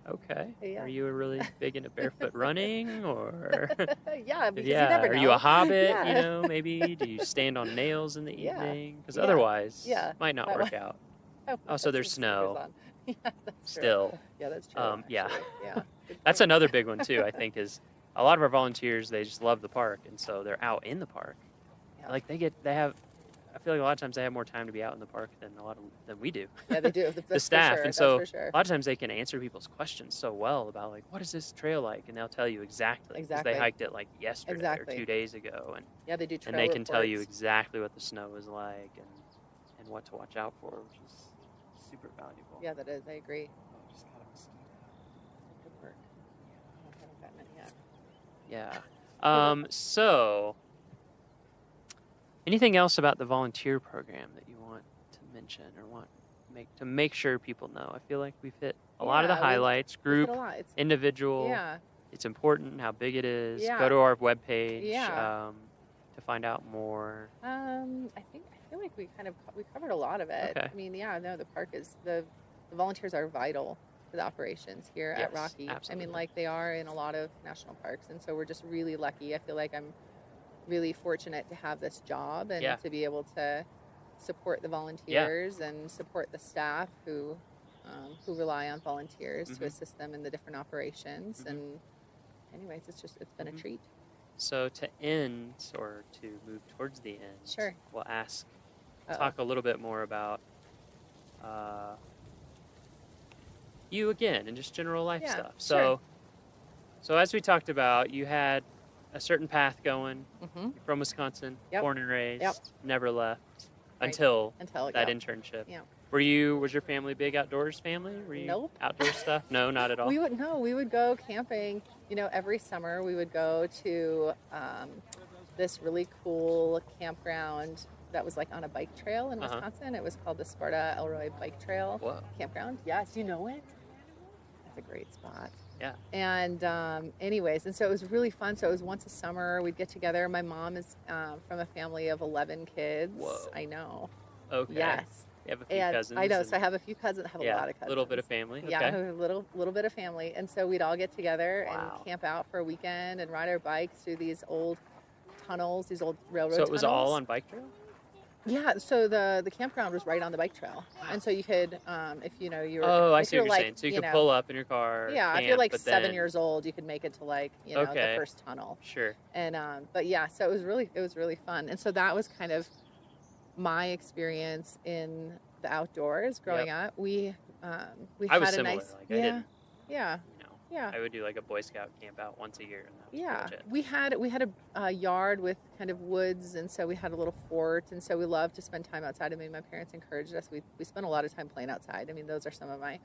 Okay. Yeah. Are you really big into barefoot running, or? Yeah, because you never know. Are you a hobbit? Yeah. Maybe do you stand on nails in the Yeah. evening? Because Yeah. otherwise, Yeah. it might not work out. Oh, So there's snow. Yeah, that's true. Still. Yeah, that's true. Yeah. Yeah. That's another big one too. I think is a lot of our volunteers, they just love the park, and so they're out in the park. Yeah. I feel like a lot of times they have more time to be out in the park than we do. Yeah, they do. The staff, for sure. and so That's for sure. a lot of times they can answer people's questions so well about what is this trail like, and they'll tell you exactly. 'Cause Exactly. they hiked it yesterday Exactly. or 2 days ago, and Yeah, they do trail and they can tell you reports. exactly what the snow is like and what to watch out for, which is super valuable. Yeah, that is. I agree. Oh, just got a mosquito. Good work. I haven't gotten it yet. Yeah. So, anything else about the volunteer program that you want to mention or want to make sure people know? I feel like we've hit a lot of the highlights. Group, we've hit a lot. individual. Yeah. It's important how big it is. Yeah. Go to our webpage Yeah. to find out more. I feel like we covered a lot of it. Okay. I mean, the park is the volunteers are vital to the operations here Yes, at Rocky. absolutely. I mean, they are in a lot of national parks, and so we're just really lucky. I feel like I'm really fortunate to have this job and to be able to support the volunteers and support the staff who rely on volunteers to assist them in the different operations. And anyways, it's been a treat. So to end, or to move towards the end, Sure. we'll ask talk a little bit more about you again and just general life Yeah, stuff. sure. So as we talked about, you had a certain path going. Mhm. You're from Wisconsin, Yep. born and raised, Yep. never left Right. until that yeah. internship. Yeah. Was your family a big outdoors family? Were you Nope. outdoor stuff? No, not at all. We would go camping. Every summer we would go to this really cool campground that was like on a bike trail in Wisconsin. It was called the Sparta Elroy Bike Trail Campground. Yes, you know it. It's a great spot. Yeah. And anyways, and so it was really fun. So it was once a summer. We'd get together. My mom is from a family of 11 kids. Whoa. I know. Okay. Yes. You have a few And cousins. I know. So I have a few cousins. I have a lot of cousins. A little bit of family. Yeah, Okay. I have a little bit of family. And so we'd all get together Wow. and camp out for a weekend and ride our bikes through these old tunnels, these old railroad So it was tunnels. all on bike trail? Yeah, so the campground was right on the bike trail, and so you could, if you were. Oh, I if see what you're you're like, saying. So you could pull up in your car. Yeah, if camp, you're like but 7 then- years old, you could make it to like the first tunnel. Sure. And but yeah, so it was really fun, and so that was kind of my experience in the outdoors growing up. We I had was a similar. nice Like I didn't. yeah. Yeah. I would do like a Boy Scout camp out once a year, and that was pretty Yeah, much it. we had a yard with kind of woods, and so we had a little fort, and so we loved to spend time outside. I mean, my parents encouraged us. We spent a lot of time playing outside. I mean, those are some of my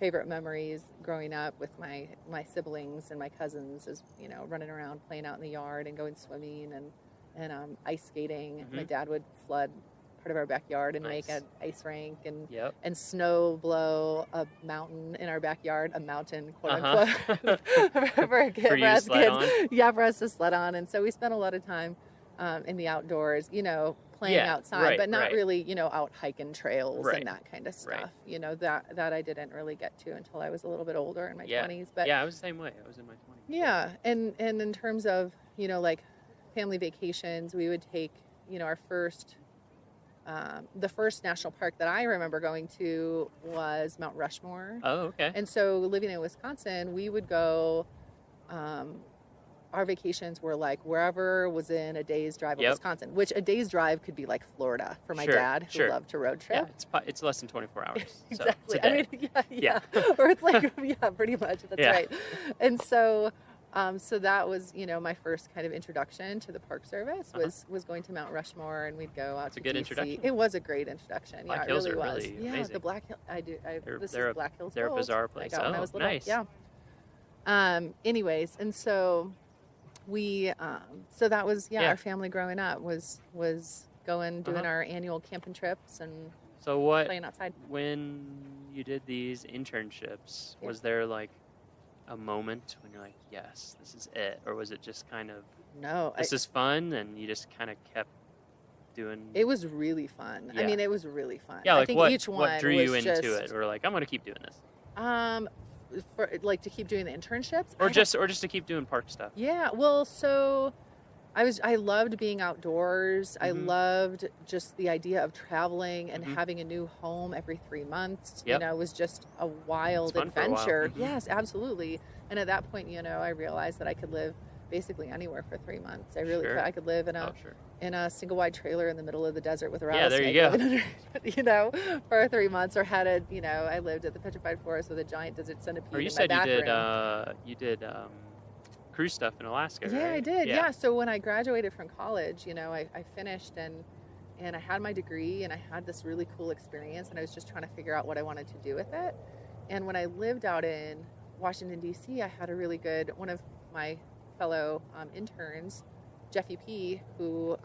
favorite memories growing up with my siblings and my cousins. Is running around playing out in the yard and going swimming and ice skating. My dad would flood part of our backyard and make an ice rink and snow blow a mountain in our backyard, a mountain, quote unquote, for us kids. Yeah, for us to sled on. And so we spent a lot of time in the outdoors, playing outside, but not really, out hiking trails and that kind of stuff. That I didn't really get to until I was a little bit older in my 20s. But yeah, I was the same way. I was in my 20s. Yeah, and in terms of like family vacations, we would take our first. The first national park that I remember going to was Mount Rushmore. Oh, okay. And so living in Wisconsin, we would go, our vacations were like wherever was in a day's drive of Wisconsin, which a day's drive could be like Florida for my dad who loved to road trip. Yeah, it's less than 24 hours. Exactly. So it's a day. Yeah. Or it's like, pretty much. That's right. And so... so that was, my first kind of introduction to the Park Service was going to Mount Rushmore, and we'd go out It's to a good DC. introduction. It was a great introduction. Black yeah, Hills it really are was. really yeah, amazing. the Black Hill. This is Black Hills. They're a Gold bizarre I place. got when I was little. Nice. Yeah. Anyways, and so we, so that was our family growing up was going doing our annual camping trips and playing outside. When you did these internships, was there like a moment when you're like, yes, this is it? Or was it just kind of, no, this is fun, and you just kind of kept doing? It was really fun. Yeah. I mean, it was really fun. Yeah, like I think what, each one what drew you was into just, it? Or like, I'm going to keep doing this? For like to keep doing the internships? Or just to keep doing park stuff? Yeah, well, so I loved being outdoors. I loved just the idea of traveling and having a new home every 3 months. Yep. It was just a wild fun for a while. adventure. Yes, absolutely. And at that point, I realized that I could live basically anywhere for 3 months. I really could. I could live in a single wide trailer in the middle of the desert with a rattlesnake. Yeah, there you go. For 3 months, or had I lived at the Petrified Forest with a giant desert centipede. Or you in said my back room. you did cruise stuff in Alaska, Yeah, right? I did. Yeah. So when I graduated from college, I finished and I had my degree and I had this really cool experience, and I was just trying to figure out what I wanted to do with it. And when I lived out in Washington, D.C., I had a really good, one of my fellow interns, Jeffy P., who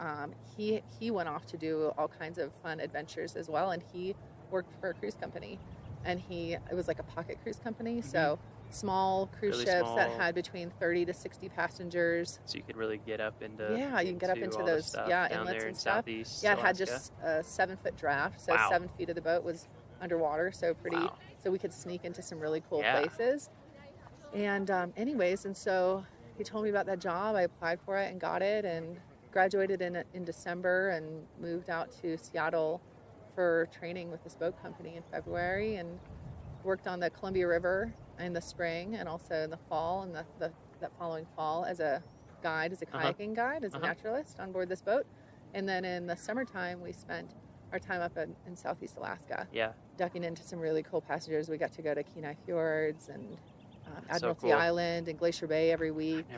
he went off to do all kinds of fun adventures as well, and he worked for a cruise company, and it was like a pocket cruise company, so small cruise Really ships small. that had between 30 to 60 passengers. So you could really get up into you can get up into all the those stuff inlets down there in and stuff. Southeast Yeah, it had Alaska. just a 7-foot draft, so Wow. 7 feet of the boat was underwater, so pretty. Wow. So we could sneak into some really cool Yeah. places. And anyways, and so he told me about that job. I applied for it and got it, and graduated in December and moved out to Seattle for training with this boat company in February, and worked on the Columbia River in the spring and also in the fall, and that following fall as a guide, as a kayaking guide, as a naturalist on board this boat. And then in the summertime, we spent our time up in Southeast Alaska. Yeah. Ducking into some really cool passages. We got to go to Kenai Fjords and That's so Admiralty cool. Island and Glacier Bay every week. I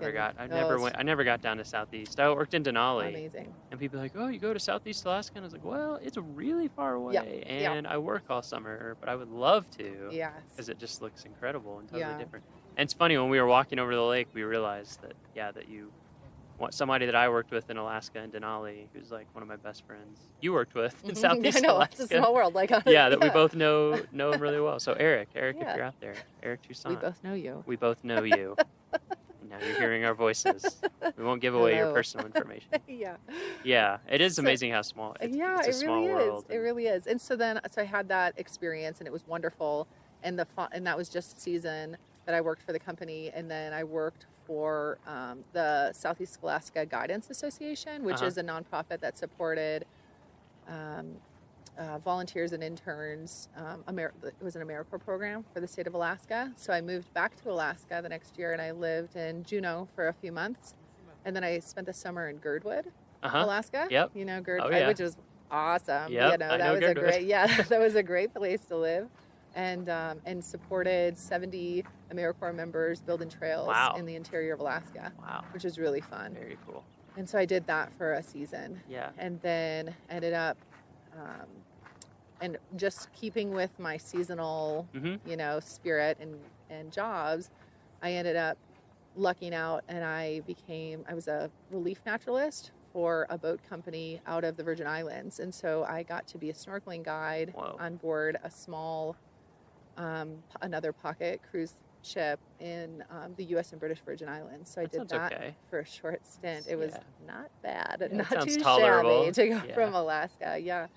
never got down to Southeast. I worked in Denali. Amazing. And people are like, oh, you go to Southeast Alaska? And I was like, well, it's really far away. Yeah, And I work all summer, but I would love to. Yes. Because it just looks incredible and totally Yeah. different. And it's funny, when we were walking over the lake, we realized that, that you, somebody that I worked with in Alaska in Denali, who's like one of my best friends, you worked with in Southeast I know, Alaska. it's a small world. Like, yeah, that we both know him really well. So Eric, if you're out there, Eric Toussaint. We both know you. We both know you. Now you're hearing our voices. We won't give away your Hello. personal information. Yeah. Yeah, it is So- amazing how small. It's a it small really world. is. It really is. And so I had that experience, and it was wonderful. And and that was just a season that I worked for the company, and then I worked for the Southeast Alaska Guidance Association, which is a nonprofit that supported volunteers and interns. It was an AmeriCorps program for the state of Alaska. So I moved back to Alaska the next year, and I lived in Juneau for a few months, and then I spent the summer in Girdwood, Alaska. Yep. You know, Girdwood, Oh, yeah. which was awesome. Yep, You know, I that know was Girdwood. that was a great place to live. And supported 70 AmeriCorps members building trails Wow. in the interior of Alaska. Wow. Which is really fun. Very cool. And so I did that for a season. Yeah. And then ended up, and just keeping with my seasonal, spirit and jobs, I ended up lucking out, and I was a relief naturalist for a boat company out of the Virgin Islands. And so I got to be a snorkeling guide on board a small, another pocket cruise ship in the U.S. and British Virgin Islands. So I did that for a short stint. It was not bad, not sounds too tolerable. shabby to go Yeah. from Alaska,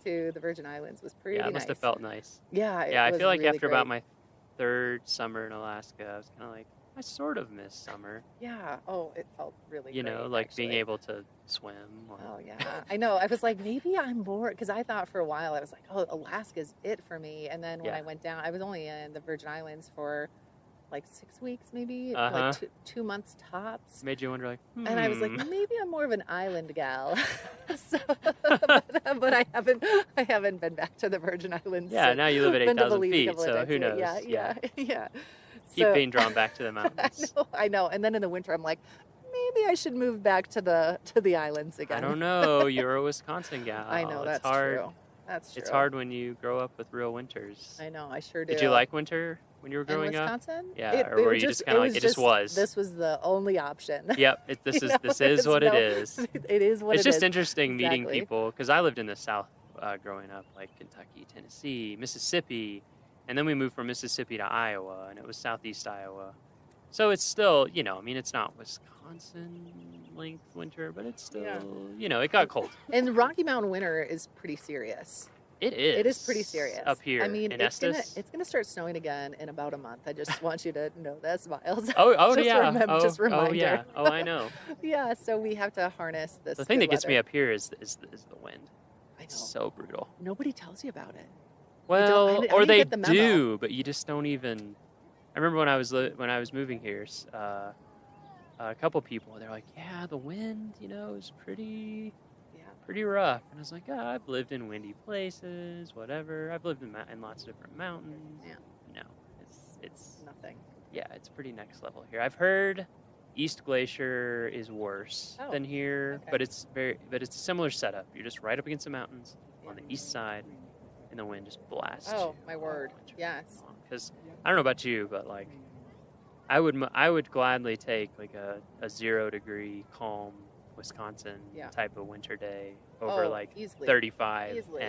to the Virgin Islands was pretty nice. Yeah, it must have felt nice. Yeah, it I was feel like really after about great. my third summer in Alaska, I was kind of like, I sort of miss summer. Yeah. Oh, it felt really You great, know, like being actually. able to swim. Or... Oh, yeah. I know. I was like, maybe I'm bored. Because I thought for a while, I was like, oh, Alaska's it for me. And then when I went down, I was only in the Virgin Islands for like 6 weeks, maybe, like 2 months tops. Made you wonder, like, And I was like, maybe I'm more of an island gal. but I haven't been back to the Virgin Islands. Yeah, now you live at Been to 8,000 Belize a feet, couple of so times. who knows? Yeah. Keep So- being drawn back to the mountains. I know. And then in the winter, I'm like, maybe I should move back to the islands again. I don't know. You're a Wisconsin gal. I know, It's that's hard. true. That's true. It's hard when you grow up with real winters. I know. I sure do. Did you like winter when you were growing in up? Wisconsin? Yeah, or were you just kind of like, it just was? This was the only option. Yep, this is what it is. It is what it is. It's just interesting meeting Exactly. people, because I lived in the South growing up, like Kentucky, Tennessee, Mississippi, and then we moved from Mississippi to Iowa, and it was Southeast Iowa. So it's still, it's not Wisconsin length winter, but it's still, it got cold. And the Rocky Mountain winter is pretty serious. It is. It is pretty serious. Up here I mean, in it's gonna start snowing again in about a month. I just want you to know this, Miles. Oh Just yeah. just reminder. Oh yeah. Oh, I know. Yeah, so we have to harness this. The thing that good gets me weather. up here is the wind. It's so brutal. Nobody tells you about it. Well, I didn't or they get the memo. do, but you just don't even. I remember when I was moving here, a couple people, they're like, "Yeah, the wind, is pretty rough." And I was like, "Oh, I've lived in windy places, whatever. I've lived in lots of different mountains." Yeah. No, it's nothing. Yeah, it's pretty next level here. I've heard East Glacier is worse than here, but it's a similar setup. You're just right up against the mountains on the east side, and the wind just blasts. Oh, my word. Yes. Because I don't know about you, but like, I would gladly take like a 0 degree calm Wisconsin type of winter day over easily. 35 Easily.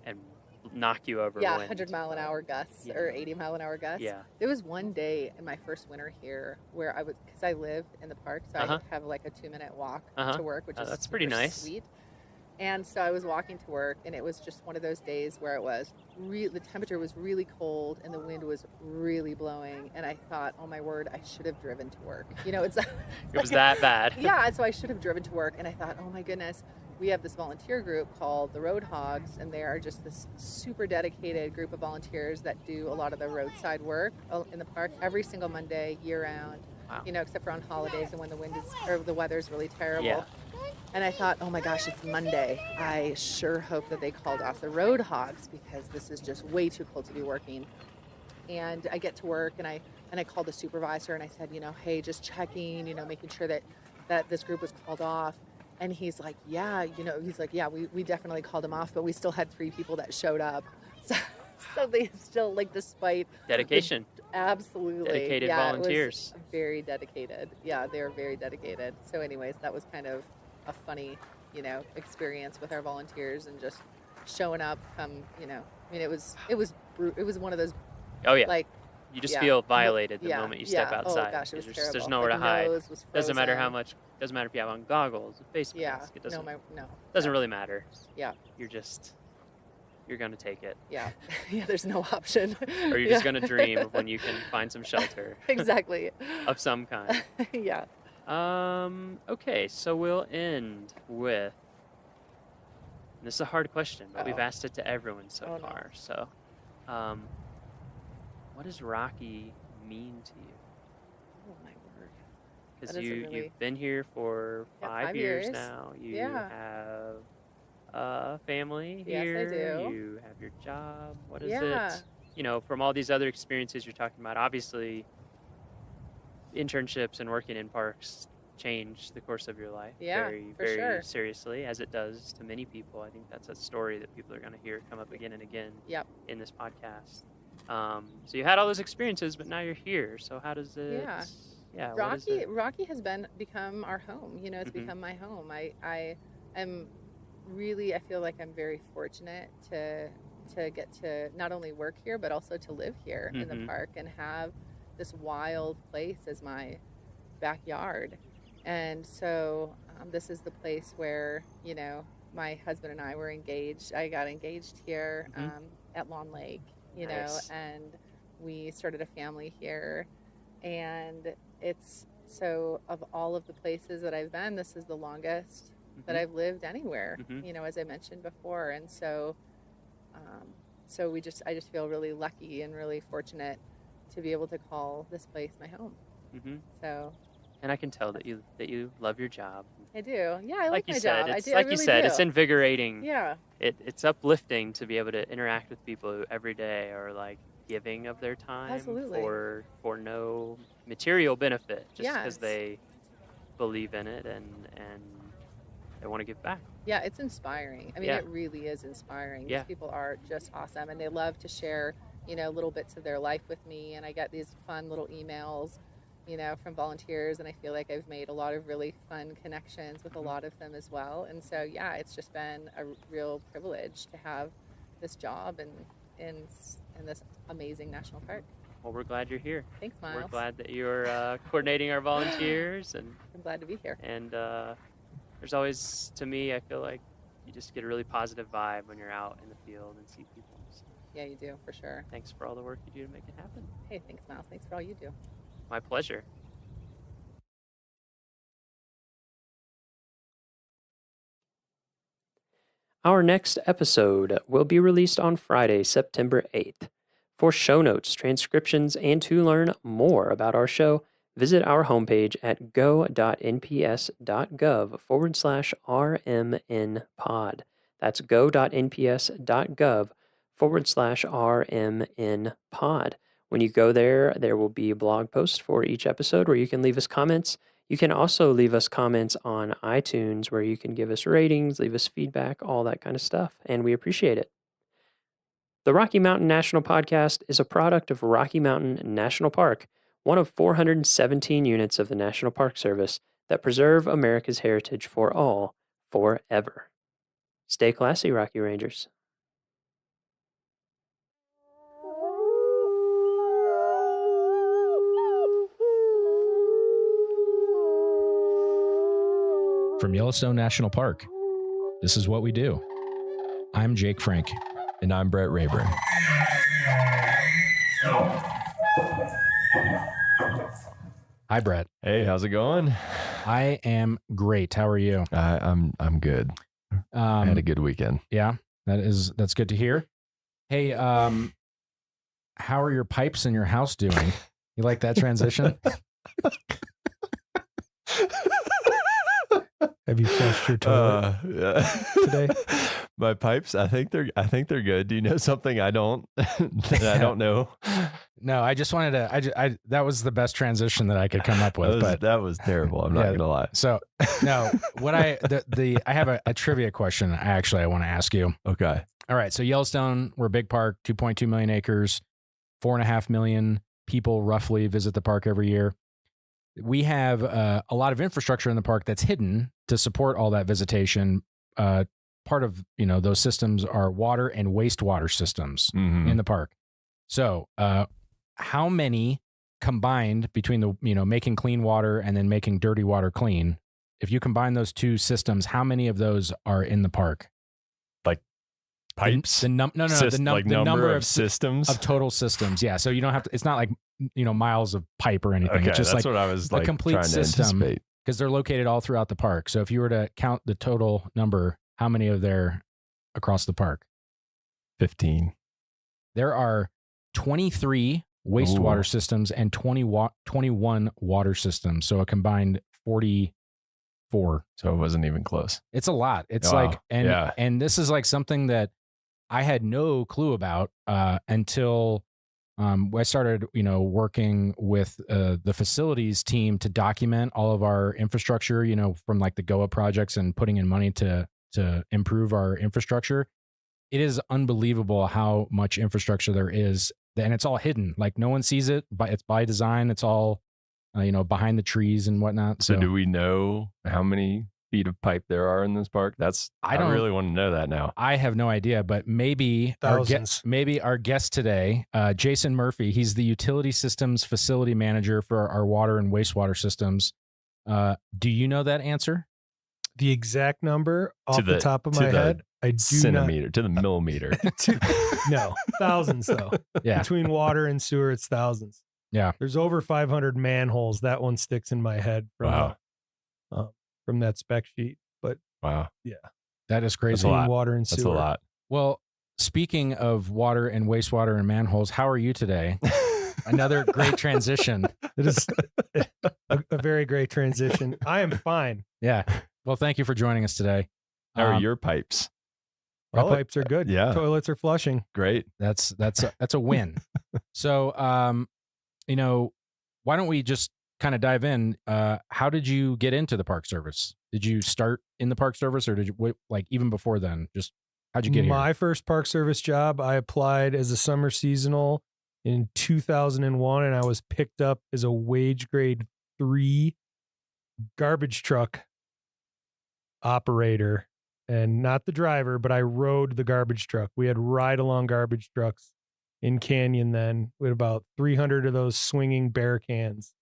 and knock you over. Yeah, wind. 100-mile-an-hour gusts or 80-mile-an-hour gusts. Yeah. There was one day in my first winter here where because I live in the park, so I have like a 2-minute walk to work, which is that's pretty super nice. sweet. And so I was walking to work, and it was just one of those days where the temperature was really cold and the wind was really blowing. And I thought, oh my word, I should have driven to work. It's It was that bad. Yeah, so I should have driven to work. And I thought, oh my goodness, we have this volunteer group called the Road Hogs, and they are just this super dedicated group of volunteers that do a lot of the roadside work in the park every single Monday, year round. Wow. Except for on holidays and when the weather's really terrible. Yeah. And I thought, oh my gosh, it's Monday. I sure hope that they called off the road hogs because this is just way too cold to be working. And I get to work and I called the supervisor and I said, hey, just checking, making sure that this group was called off. And he's like, yeah, we definitely called them off, but we still had 3 people that showed up. So they still, despite Dedication. Absolutely. Dedicated volunteers. It was very dedicated. Yeah, they were very dedicated. So anyways, that was kind of a funny, experience with our volunteers and just showing up it was one of those. Oh yeah. You just feel violated the moment you step outside. Oh gosh, it was terrible. There's nowhere to hide. Doesn't matter how much. Doesn't matter if you have on goggles, a face mask. It doesn't. No. Doesn't really matter. Yeah. You're gonna take it. Yeah. Yeah. There's no option. Or you're just gonna dream of when you can find some shelter. Exactly. Of some kind. Yeah. Okay, so we'll end with. And this is a hard question, but we've asked it to everyone so far. No. So, what does Rocky mean to you? Oh my word! Because you've been here for 5 years now. You have a family here. Yes, I do. You have your job. What is it? From all these other experiences you're talking about, obviously internships and working in parks change the course of your life very seriously, as it does to many people. I think that's a story that people are going to hear come up again and again in this podcast. So you had all those experiences, but now you're here. So how does it? Yeah. Rocky has become our home. It's become my home. I feel like I'm very fortunate to get to not only work here, but also to live here in the park and have this wild place as my backyard. And so this is the place where, my husband and I were engaged. I got engaged here at Lawn Lake, Nice. And we started a family here. And it's so, of all of the places that I've been, this is the longest that I've lived anywhere, as I mentioned before. And so, I just feel really lucky and really fortunate to be able to call this place my home. So. And I can tell that you love your job. I do. Yeah, I like my job. I do. Like I you really said, do. it's invigorating. Yeah. It's uplifting to be able to interact with people who every day are giving of their time Absolutely. for no material benefit, just because Yes. they believe in it and they want to give back. Yeah, it's inspiring. I mean, it really is inspiring. Yeah. These people are just awesome, and they love to share, little bits of their life with me. And I get these fun little emails, from volunteers, and I feel like I've made a lot of really fun connections with a lot of them as well. And so, it's just been a real privilege to have this job in this amazing national park. Well, we're glad you're here. Thanks, Miles. We're glad that you're coordinating our volunteers, and I'm glad to be here. And there's always, to me, I feel like you just get a really positive vibe when you're out in the field and see people. So. Yeah, you do, for sure. Thanks for all the work you do to make it happen. Hey, thanks, Miles. Thanks for all you do. My pleasure. Our next episode will be released on Friday, September 8th. For show notes, transcriptions, and to learn more about our show, visit our homepage at go.nps.gov/RMNpod. That's go.nps.gov/RMNpod. When you go there, there will be a blog post for each episode where you can leave us comments. You can also leave us comments on iTunes where you can give us ratings, leave us feedback, all that kind of stuff, and we appreciate it. The Rocky Mountain National Podcast is a product of Rocky Mountain National Park, one of 417 units of the National Park Service that preserve America's heritage for all, forever. Stay classy, Rocky Rangers. From Yellowstone National Park, this is what we do. I'm Jake Frank. And I'm Brett Rayburn. Hi, Brett. Hey, how's it going? I am great. How are you? I'm good. I had a good weekend. Yeah, that's good to hear. Hey, how are your pipes in your house doing? You like that transition? Have you flushed your toilet today? My pipes, I think they're good. Do you know something I don't that I don't know? No, I just wanted to. That was the best transition that I could come up with. That was terrible. I'm not gonna lie. So no, what I have a trivia question. I want to ask you. Okay. All right. So Yellowstone, we're a big park, 2.2 million acres, 4.5 million people roughly visit the park every year. We have a lot of infrastructure in the park that's hidden to support all that visitation. Part of those systems are water and wastewater systems in the park. So, how many combined between the making clean water and then making dirty water clean? If you combine those two systems, how many of those are in the park? Like pipes? The number of systems of total systems. Yeah. So you don't have to. It's not like miles of pipe or anything. Okay, it's just that's like what I was a complete trying system, to anticipate. because they're located all throughout the park. So if you were to count the total number, how many are there across the park? 15. There are 23 wastewater systems and 21 water systems. So a combined 44. So it wasn't even close. It's a lot. It's and this is like something that I had no clue about until I started, working with the facilities team to document all of our infrastructure, from like the GOA projects and putting in money to improve our infrastructure. It is unbelievable how much infrastructure there is, and it's all hidden. Like no one sees it, but it's by design. It's all, behind the trees and whatnot. So do we know how many feet of pipe there are in this park? I really want to know that now. I have no idea, but maybe our guest today, Jason Murphy, he's the utility systems facility manager for our water and wastewater systems. Do you know that answer? The exact number off the top of my head, I do centimeter to the millimeter. No, thousands though. Yeah. Between water and sewer, it's thousands. Yeah. There's over 500 manholes. That one sticks in my head from from that spec sheet. But wow, yeah, that is crazy. Between water and sewer. That's a lot. Well, speaking of water and wastewater and manholes, how are you today? Another great transition. It is a very great transition. I am fine. Yeah. Well, thank you for joining us today. How are your pipes? My pipes are good. Yeah. Toilets are flushing. Great. That's a win. So, why don't we just kind of dive in? How did you get into the Park Service? Did you start in the Park Service, or did you wait, like even before then? Just how'd you get here? My first Park Service job, I applied as a summer seasonal in 2001, and I was picked up as a wage grade 3 garbage truck operator, and not the driver, but I rode the garbage truck. We had ride-along garbage trucks in Canyon then. We had about 300 of those swinging bear cans,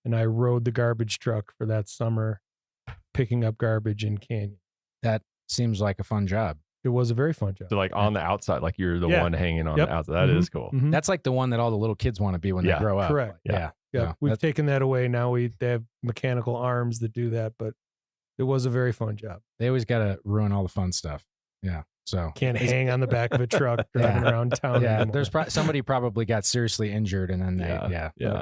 and I rode the garbage truck for that summer, picking up garbage in Canyon. That seems like a fun job. It was a very fun job. So like on the outside, like you're the one hanging on the outside. That is cool. Mm-hmm. That's like the one that all the little kids want to be when they grow up. Correct. Yeah. We've taken that away. Now they have mechanical arms that do that, but it was a very fun job. They always got to ruin all the fun stuff. Yeah. So can't hang on the back of a truck driving around town. Yeah. Anymore. There's somebody probably got seriously injured, and then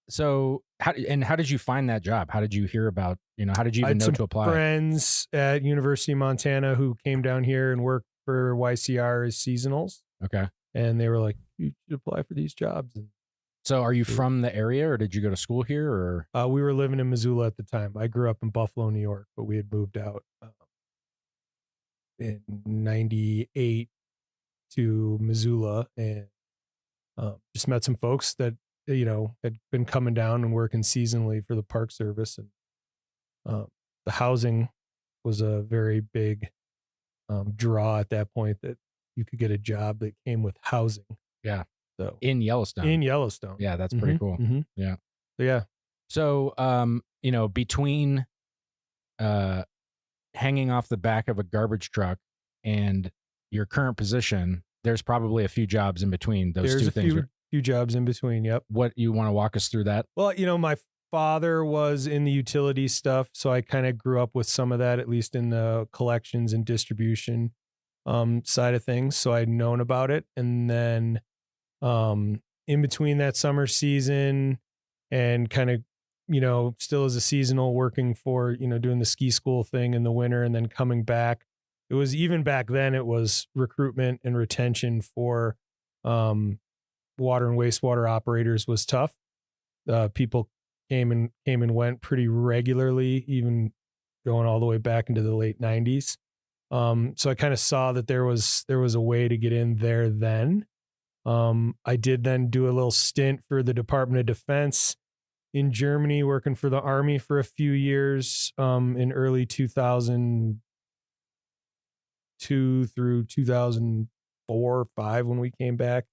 So how did you find that job? How did you hear about, how did you even know to apply? Friends at University of Montana who came down here and worked for YCR as seasonals. Okay. And they were like, you should apply for these jobs. And so are you from the area, or did you go to school here, or? We were living in Missoula at the time. I grew up in Buffalo, New York, but we had moved out in 98 to Missoula, and just met some folks that, had been coming down and working seasonally for the Park Service. And the housing was a very big draw at that point, that you could get a job that came with housing. Yeah. So in Yellowstone. Yeah, that's pretty cool. Mm-hmm. Yeah. Yeah. So, between hanging off the back of a garbage truck and your current position, there's probably a few jobs in between those two things. There's a few jobs in between. Yep. What, you want to walk us through that? Well, my father was in the utility stuff, so I kind of grew up with some of that, at least in the collections and distribution side of things. So I'd known about it. And then in between that summer season and kind of still as a seasonal working for, doing the ski school thing in the winter and then coming back. It was even back then, it was recruitment and retention for water and wastewater operators was tough. People came and went pretty regularly, even going all the way back into the late 90s. So I kind of saw that there was a way to get in there then. I did then do a little stint for the Department of Defense in Germany, working for the Army for a few years in early 2002 through 2004 or 5 when we came back.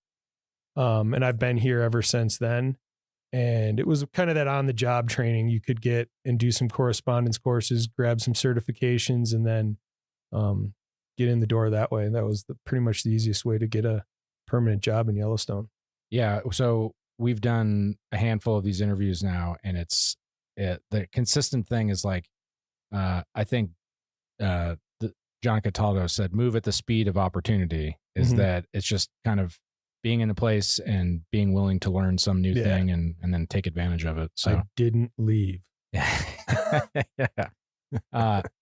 And I've been here ever since then. And it was kind of that on the job training you could get and do some correspondence courses, grab some certifications, and then get in the door that way. That was pretty much the easiest way to get a permanent job in Yellowstone. Yeah. So we've done a handful of these interviews now, and the consistent thing is like, I think John Cataldo said, move at the speed of opportunity, is that it's just kind of being in a place and being willing to learn some new thing and then take advantage of it. So I didn't leave.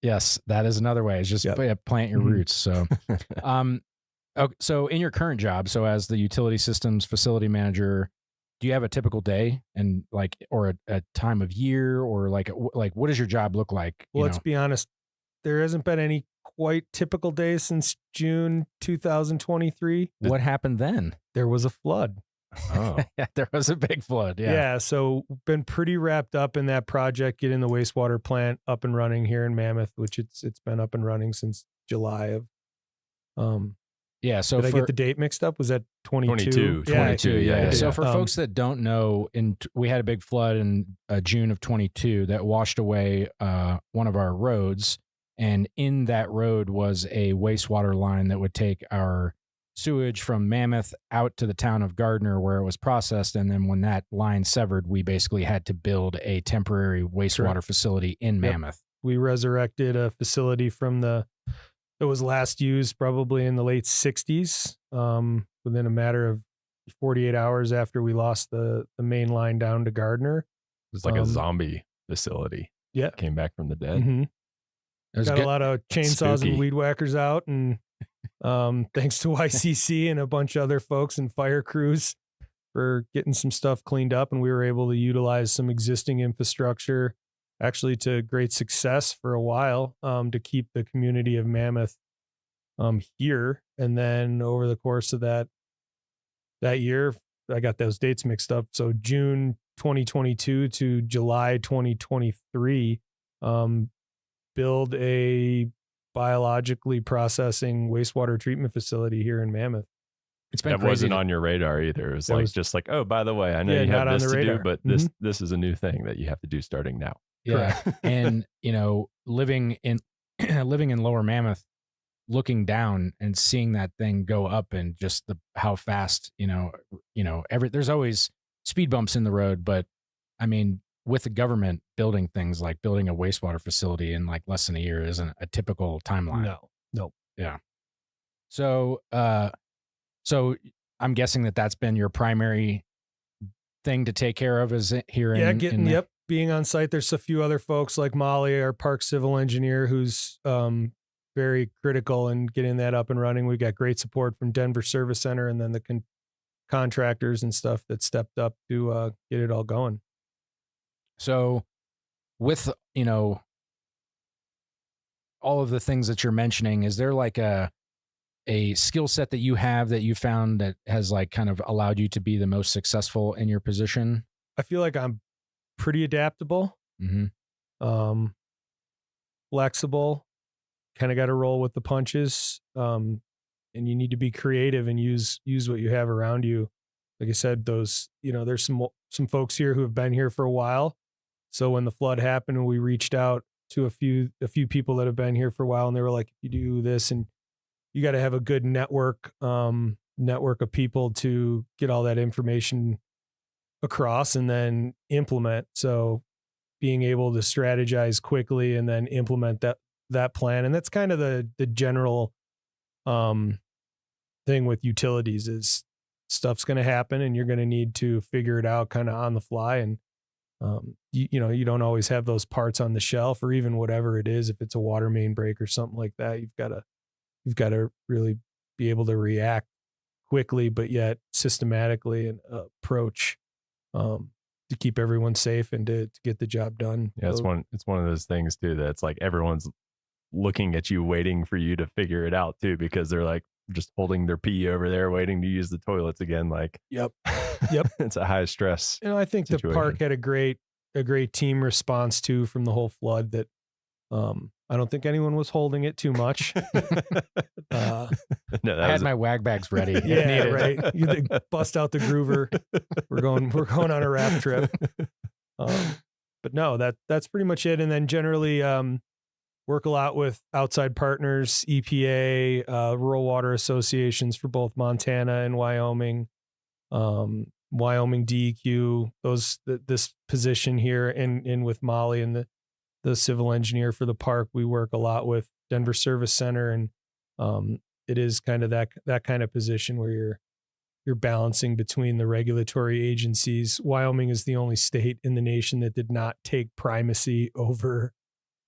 Yes, that is another way. It's just plant your roots. So, okay, so in your current job, so as the utility systems facility manager, do you have a typical day and or a time of year, or like what does your job look like? Well, let's be honest. There hasn't been any quite typical days since June 2023. What happened then? There was a flood. Oh, yeah, there was a big flood. Yeah. Yeah. So been pretty wrapped up in that project, getting the wastewater plant up and running here in Mammoth, which it's been up and running since July of. Yeah. So did I get the date mixed up? Was that 22? 22. Yeah. So for folks that don't know, we had a big flood in June of 22 that washed away one of our roads. And in that road was a wastewater line that would take our sewage from Mammoth out to the town of Gardner where it was processed. And then when that line severed, we basically had to build a temporary wastewater facility in Mammoth. We resurrected a facility that was last used probably in the late 60s, within a matter of 48 hours after we lost the main line down to Gardner. It was like a zombie facility. Yeah. Came back from the dead. Mm-hmm. Got a lot of chainsaws and weed whackers out, and thanks to YCC and a bunch of other folks and fire crews for getting some stuff cleaned up, and we were able to utilize some existing infrastructure actually to great success for a while to keep the community of Mammoth here. And then over the course of that year, I got those dates mixed up. So June 2022 to July 2023, build a biologically processing wastewater treatment facility here in Mammoth. It's been that wasn't on your radar either. It was just like, oh, by the way, I know you have this to do, but this is a new thing that you have to do starting now. Yeah. And living in Lower Mammoth, looking down and seeing that thing go up, and just how fast, there's always speed bumps in the road, but I mean, with the government building things like building a wastewater facility in like less than a year isn't a typical timeline. No. Yeah. So I'm guessing that's been your primary thing to take care of is here. Being on site. There's a few other folks like Molly, our park civil engineer, who's very critical in getting that up and running. We got great support from Denver Service Center, and then the contractors and stuff that stepped up to get it all going. So with, all of the things that you're mentioning, is there like a skill set that you have that you found that has like kind of allowed you to be the most successful in your position? I feel like I'm pretty adaptable, flexible, kind of got to roll with the punches. And you need to be creative and use what you have around you. Like I said, there's some folks here who have been here for a while. So when the flood happened and we reached out to a few people that have been here for a while, and they were like, you do this, and you got to have a good network of people to get all that information across and then implement. So being able to strategize quickly and then implement that plan. And that's kind of the general thing with utilities is stuff's going to happen and you're going to need to figure it out kind of on the fly. And you don't always have those parts on the shelf, or even whatever it is. If it's a water main break or something like that, you've got to really be able to react quickly, but yet systematically and approach to keep everyone safe and to get the job done. Yeah, it's one of those things too that's like everyone's looking at you, waiting for you to figure it out too, because they're like just holding their pee over there, waiting to use the toilets again. Like, yep. It's a high stress. I think situation. The park had a great team response too from the whole flood. That I don't think anyone was holding it too much. I had my wag bags ready. Yeah, right. You bust out the groover. We're going on a raft trip. But no, that's pretty much it. And then generally work a lot with outside partners, EPA, rural water associations for both Montana and Wyoming, Wyoming DEQ. This position here, and with Molly and the civil engineer for the park, we work a lot with Denver Service Center, and it is kind of that kind of position where you're balancing between the regulatory agencies. Wyoming is the only state in the nation that did not take primacy over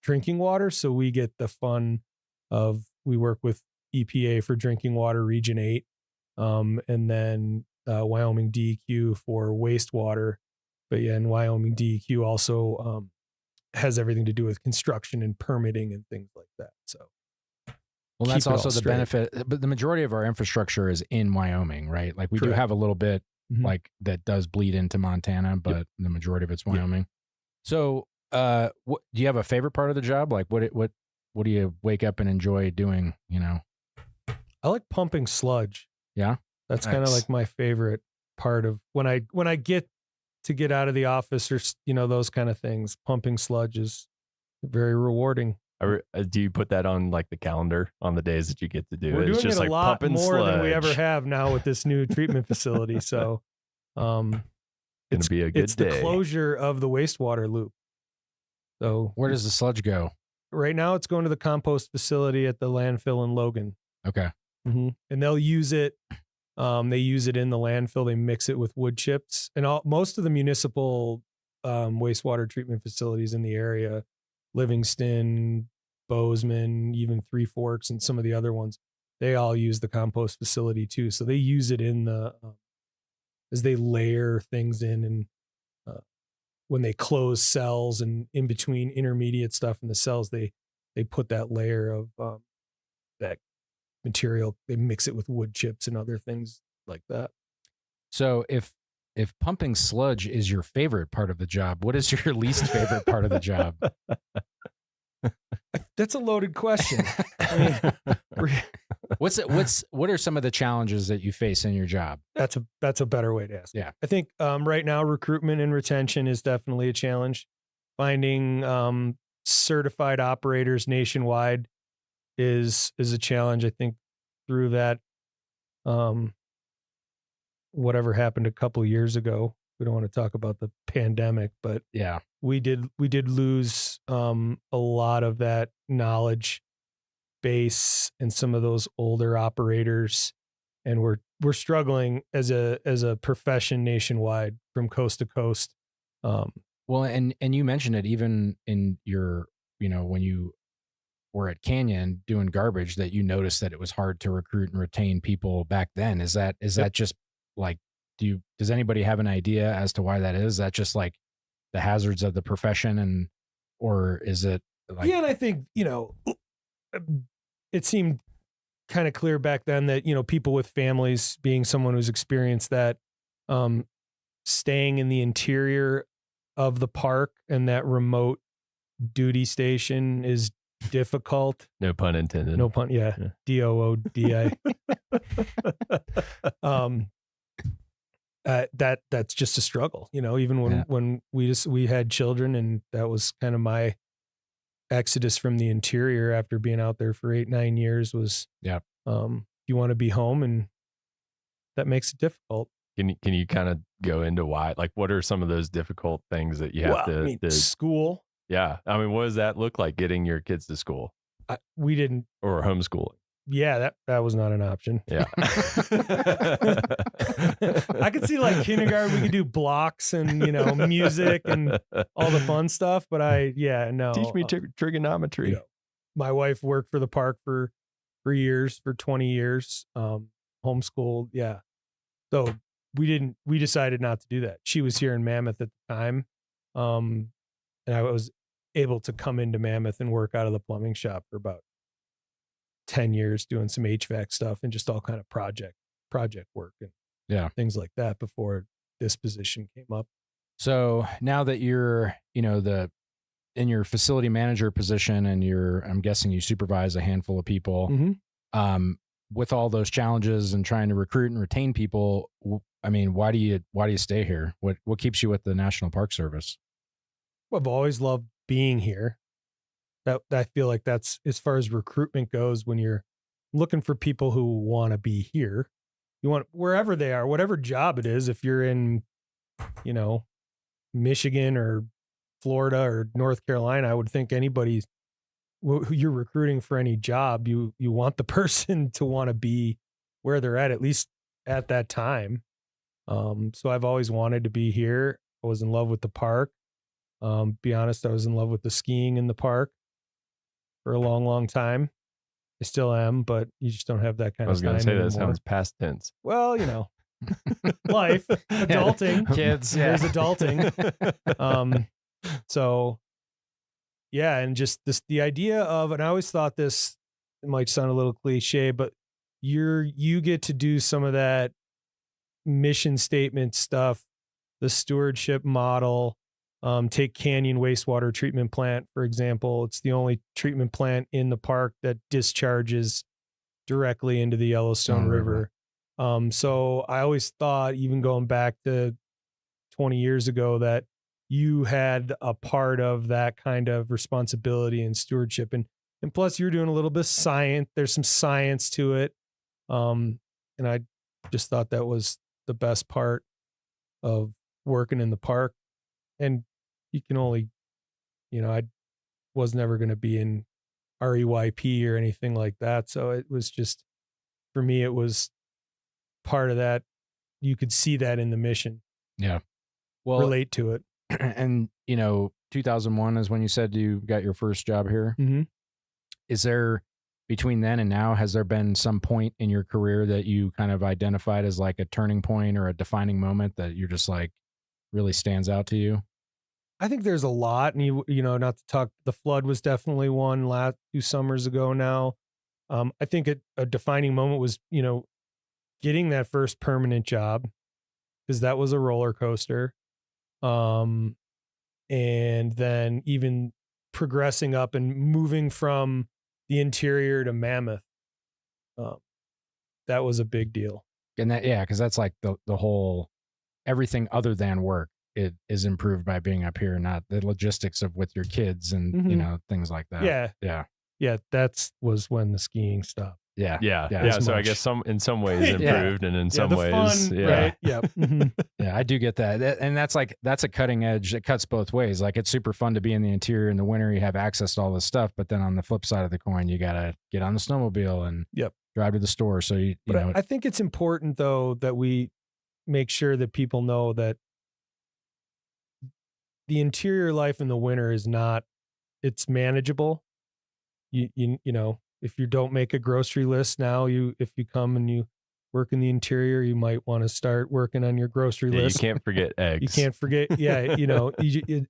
drinking water, so we get the fun of, we work with EPA for drinking water Region 8, and then Wyoming DEQ for wastewater. But yeah, and Wyoming DEQ also has everything to do with construction and permitting and things like that. So, well, that's also the benefit. But the majority of our infrastructure is in Wyoming, right? Like we do have a little bit like that does bleed into Montana, but the majority of it's Wyoming. Yep. So, do you have a favorite part of the job? Like what do you wake up and enjoy doing? I like pumping sludge. Yeah, that's kind of like my favorite part of when I get to get out of the office, or those kind of things. Pumping sludge is very rewarding. Do you put that on like the calendar on the days that you get to do it? We're doing just it a like lot more sludge than we ever have now with this new treatment facility. So, it's be a good day. The closure of the wastewater loop. So where does the sludge go? Right now, it's going to the compost facility at the landfill in Logan. Okay, and they'll use it. They use it in the landfill. They mix it with wood chips, and most of the municipal wastewater treatment facilities in the area, Livingston, Bozeman, even Three Forks, and some of the other ones, they all use the compost facility too. So they use it in the as they layer things in, and when they close cells and in between intermediate stuff in the cells, they put that layer of that material. They mix it with wood chips and other things like that. So if pumping sludge is your favorite part of the job, what is your least favorite part of the job? That's a loaded question. I mean, what are some of the challenges that you face in your job? That's a better way to ask. Yeah. I think right now recruitment and retention is definitely a challenge. Finding certified operators nationwide is a challenge. I think through that whatever happened a couple of years ago, we don't want to talk about the pandemic, but yeah, we did lose a lot of that knowledge base and some of those older operators, and we're struggling as a profession nationwide from coast to coast. Well, and you mentioned it even in your, when you were at Canyon doing garbage, that you noticed that it was hard to recruit and retain people back then. Is that just like, does anybody have an idea as to why that is? Is that just like the hazards of the profession, or is it like... Yeah, and I think, it seemed kind of clear back then that, people with families, being someone who's experienced that, staying in the interior of the park and that remote duty station is difficult. No pun intended. No pun. Yeah. DOODI. That's just a struggle, even when we had children, and that was kind of my exodus from the interior after being out there for 8-9 years was, you want to be home, and that makes it difficult. Can you kind of go into why, like, what are some of those difficult things that you have to school? Yeah. I mean, what does that look like, getting your kids to school? We didn't, or homeschooling? Yeah, that was not an option. Yeah. I could see like kindergarten, we could do blocks and, music and all the fun stuff. But no. Teach me trigonometry. My wife worked for the park for years, for 20 years, homeschooled. Yeah. So we decided not to do that. She was here in Mammoth at the time. And I was able to come into Mammoth and work out of the plumbing shop for about 10 years doing some HVAC stuff and just all kind of project work and things like that before this position came up. So now that you're, in your facility manager position and I'm guessing you supervise a handful of people, with all those challenges and trying to recruit and retain people, I mean, why do you stay here? What keeps you with the National Park Service? Well, I've always loved being here. That I feel like that's, as far as recruitment goes, when you're looking for people who want to be here, you want wherever they are, whatever job it is. If you're in, Michigan or Florida or North Carolina, I would think anybody who you're recruiting for any job, you want the person to want to be where they're at least at that time. So I've always wanted to be here. I was in love with the park. Be honest, I was in love with the skiing in the park for a long, long time. I still am, but you just don't have that kind of time. I was going to say anymore. that sounds past tense. Well, life, adulting, kids, there's adulting. So yeah, and just the idea of, and I always thought this, it might sound a little cliche, but you get to do some of that mission statement stuff, the stewardship model. Take Canyon Wastewater Treatment Plant, for example. It's the only treatment plant in the park that discharges directly into the Yellowstone River. So I always thought, even going back to 20 years ago, that you had a part of that kind of responsibility and stewardship. And plus you're doing a little bit of science. There's some science to it. And I just thought that was the best part of working in the park. And you can only, I was never going to be in REYP or anything like that. So it was just, for me, it was part of that. You could see that in the mission. Yeah. Well, relate to it. And, 2001 is when you said you got your first job here. Mm-hmm. Is there, between then and now, has there been some point in your career that you kind of identified as like a turning point or a defining moment that you're just like really stands out to you? I think there's a lot, and not to talk, the flood was definitely one 2 summers ago now. I think a defining moment was, getting that first permanent job, because that was a roller coaster. And then even progressing up and moving from the interior to Mammoth. That was a big deal. And because that's like the whole, everything other than work. It is improved by being up here, not the logistics of with your kids and, things like that. Yeah. That was when the skiing stopped. Yeah. So I guess in some ways improved and in some ways, fun, right? Yeah. Yeah, I do get that. And that's a cutting edge. It cuts both ways. Like, it's super fun to be in the interior in the winter. You have access to all this stuff, but then on the flip side of the coin, you got to get on the snowmobile and drive to the store. So I think it's important though, that we make sure that people know that the interior life in the winter is not, it's manageable. You if you don't make a grocery list now, if you come and you work in the interior, you might want to start working on your grocery list. You can't forget eggs. You can't forget. Yeah.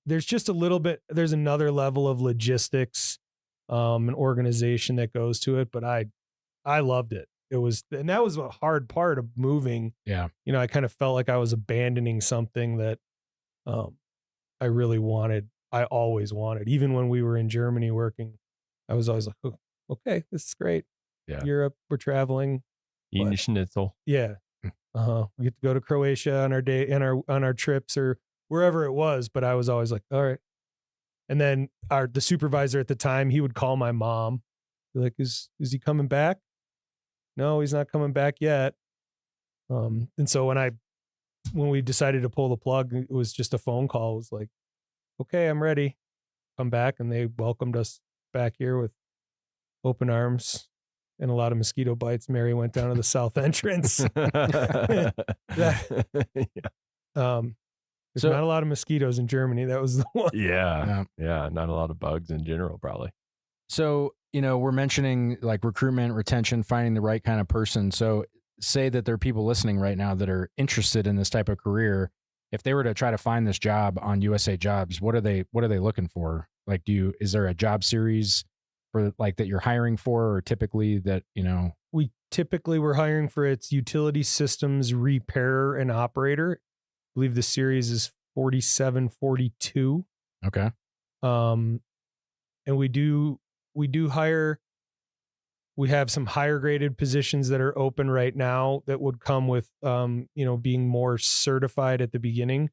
There's just a little bit, there's another level of logistics, and organization that goes to it. But I loved it. And that was a hard part of moving. Yeah. I kind of felt like I was abandoning something that, I really wanted. I always wanted, even when we were in Germany working, I was always like, oh, okay, this is great. Yeah. Europe, we're traveling. Eating schnitzel. Yeah. We get to go to Croatia on our day and on our trips or wherever it was. But I was always like, all right. And then the supervisor at the time, he would call my mom. Be like, is he coming back? No, he's not coming back yet. And so when we decided to pull the plug, it was just a phone call. It was like, okay, I'm ready. Come back. And they welcomed us back here with open arms. and a lot of mosquito bites, Mary went down to the south entrance. There's not a lot of mosquitoes in Germany. That was the one. Yeah. Not a lot of bugs in general, probably. So, we're mentioning like recruitment, retention, finding the right kind of person. So say that there are people listening right now that are interested in this type of career. If they were to try to find this job on USA Jobs, what are they looking for? Like, is there a job series for like that you're hiring for, or typically that, We typically were hiring for its utility systems repairer and operator. I believe the series is 4742. Okay. And we do hire. We have some higher graded positions that are open right now that would come with, being more certified at the beginning,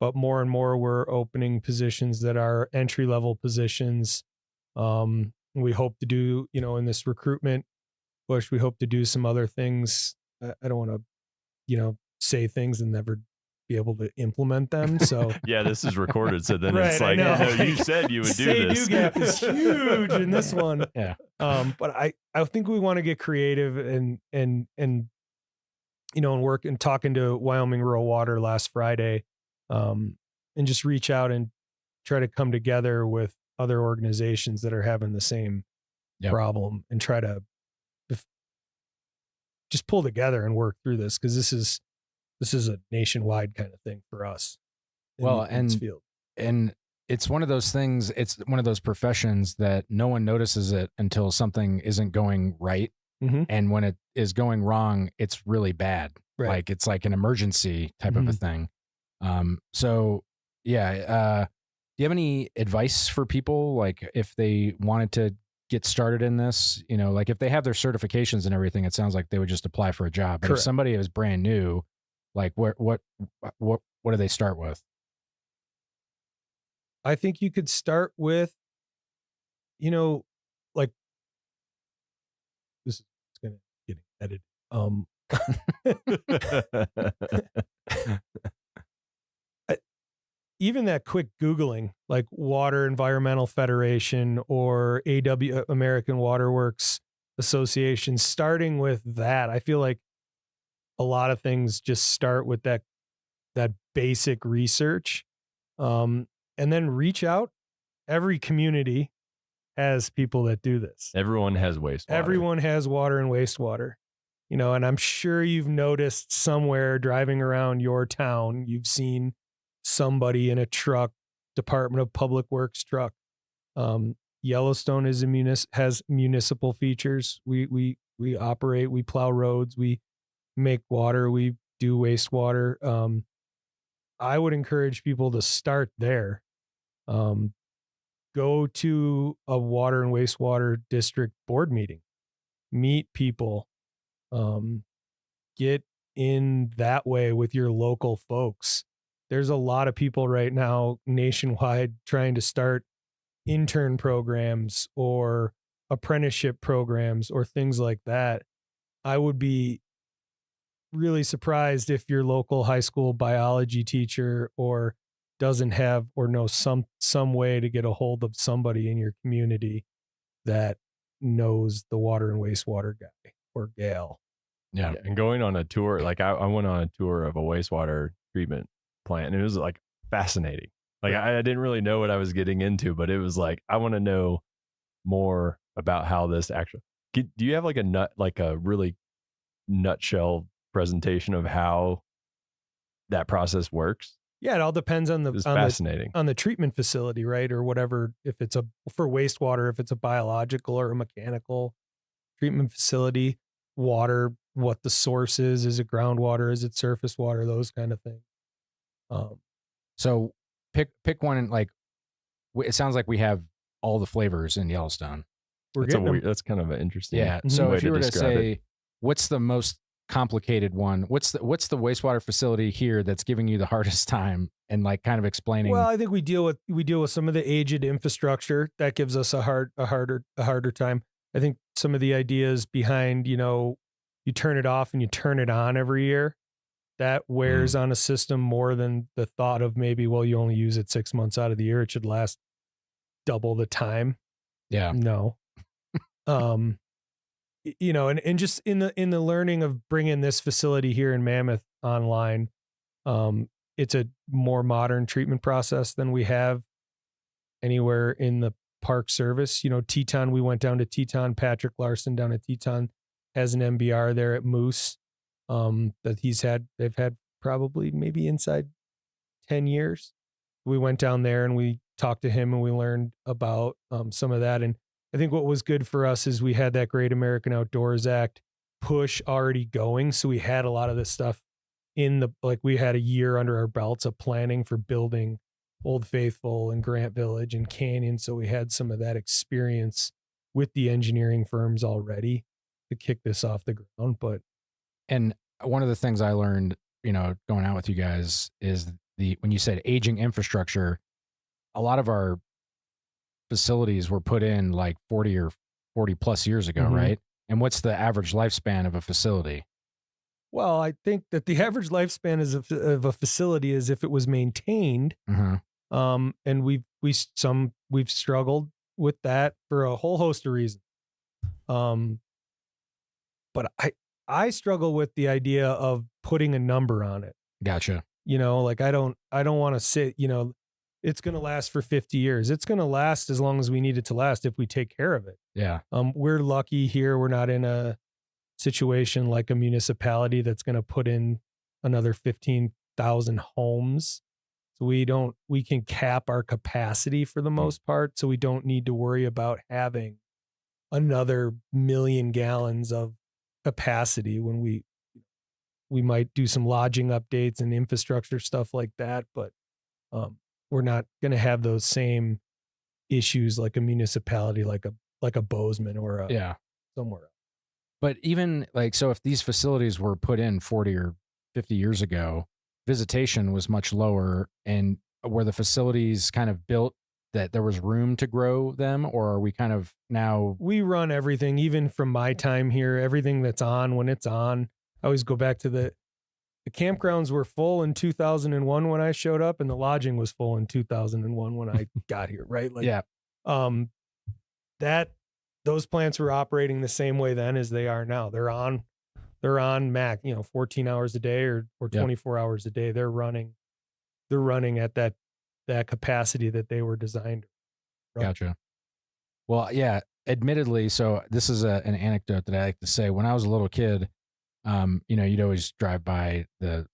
but more and more we're opening positions that are entry level positions. We hope to do, in this recruitment push, we hope to do some other things. I don't want to, say things and never be able to implement them. So yeah, this is recorded. So then right, it's like, no, you said you would do this. Say-do gap is huge in this one. Yeah. But I think we want to get creative and work and talking to Wyoming Rural Water last Friday, and just reach out and try to come together with other organizations that are having the same problem and try to just pull together and work through this. Cause this is a nationwide kind of thing for us. In this field. And it's one of those things, it's one of those professions that no one notices it until something isn't going right. Mm-hmm. And when it is going wrong, it's really bad. Right. Like it's like an emergency type of a thing. Do you have any advice for people? Like if they wanted to get started in this, like if they have their certifications and everything, it sounds like they would just apply for a job. But Correct. if somebody is brand new, like what do they start with? I think you could start with, like this is going to get edited. Even that quick Googling, like Water Environmental Federation or American Water Works Association, starting with that, I feel like a lot of things just start with that basic research, and then reach out. Every community has people that do this. Everyone has wastewater. Everyone has water and wastewater, and I'm sure you've noticed somewhere driving around your town, you've seen somebody in a truck, Department of Public Works truck. Yellowstone has municipal features. We operate, we plow roads, we make water, we do wastewater. I would encourage people to start there. Go to a water and wastewater district board meeting, meet people, get in that way with your local folks. There's a lot of people right now nationwide trying to start intern programs or apprenticeship programs or things like that. I would be really surprised if your local high school biology teacher or doesn't have or knows some way to get a hold of somebody in your community that knows the water and wastewater guy or gal. Yeah. And going on a tour, like I went on a tour of a wastewater treatment plant, and it was like fascinating. Like I didn't really know what I was getting into, but it was like, I want to know more about how this actually, do you have like a really nutshell presentation of how that process works? Yeah, it all depends on fascinating. On the treatment facility, right? Or whatever, if it's for wastewater, if it's a biological or a mechanical treatment facility, water, what the source is it groundwater, is it surface water, those kind of things. So pick one, and like it sounds like we have all the flavors in Yellowstone. That's kind of an interesting. Yeah. So if you were to say, what's the most complicated one? What's the wastewater facility here that's giving you the hardest time, and like kind of explaining? Well, I think we deal with some of the aged infrastructure that gives us a harder time. I think some of the ideas behind, you turn it off and you turn it on every year, that wears on a system more than the thought of maybe, well, you only use it 6 months out of the year, it should last double the time. Yeah. No. you know, and just in the learning of bringing this facility here in Mammoth online, it's a more modern treatment process than we have anywhere in the Park Service. You know, Teton, we went down to Teton. Patrick Larson down at Teton has an MBR there at Moose that they've had probably maybe inside 10 years. We went down there and we talked to him and we learned about some of that. And I think what was good for us is we had that Great American Outdoors Act push already going. So we had a lot of this stuff we had a year under our belts of planning for building Old Faithful and Grant Village and Canyon. So we had some of that experience with the engineering firms already to kick this off the ground. And one of the things I learned, you know, going out with you guys is when you said aging infrastructure, a lot of our facilities were put in like 40 or 40 plus years ago, right? And what's the average lifespan of a facility? Well, I think that the average lifespan of a facility is if it was maintained. And we've struggled with that for a whole host of reasons. But I struggle with the idea of putting a number on it. Gotcha. You know, like I don't want to sit, you know, it's going to last for 50 years. It's going to last as long as we need it to last if we take care of it. Yeah. We're lucky here. We're not in a situation like a municipality that's going to put in another 15,000 homes. So we can cap our capacity for the most part. So we don't need to worry about having another 1 million gallons of capacity when we might do some lodging updates and infrastructure stuff like that. But we're not going to have those same issues like a municipality, like a Bozeman or somewhere else. But even so if these facilities were put in 40 or 50 years ago, visitation was much lower, and were the facilities kind of built that there was room to grow them, or are we kind of now? We run everything, even from my time here, everything that's on when it's on. I always go back to the campgrounds were full in 2001 when I showed up, and the lodging was full in 2001 when I got here, right? Those plants were operating the same way then as they are now. They're on max, 14 hours a day or 24 hours a day. They're running at that capacity that they were designed. Gotcha. Well, yeah, admittedly. So this is an anecdote that I like to say. When I was a little kid, you'd always drive by the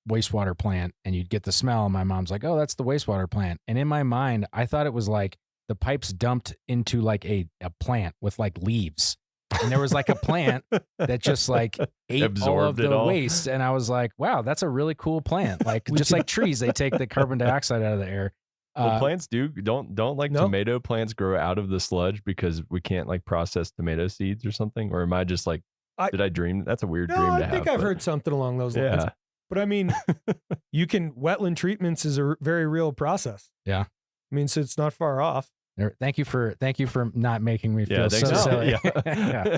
wastewater plant and you'd get the smell. And my mom's like, "Oh, that's the wastewater plant." And in my mind, I thought it was like the pipes dumped into like a plant with like leaves. And there was like a plant that just like ate absorbed all of the waste. And I was like, wow, that's a really cool plant. Like just like trees, they take the carbon dioxide out of the air. Well, plants don't tomato plants grow out of the sludge because we can't like process tomato seeds or something? Or am I just like, did I dream? That's a weird dream to have. I think I've heard something along those lines. But I mean, wetland treatments is a very real process. Yeah. I mean, so it's not far off. Thank you for not making me feel so silly.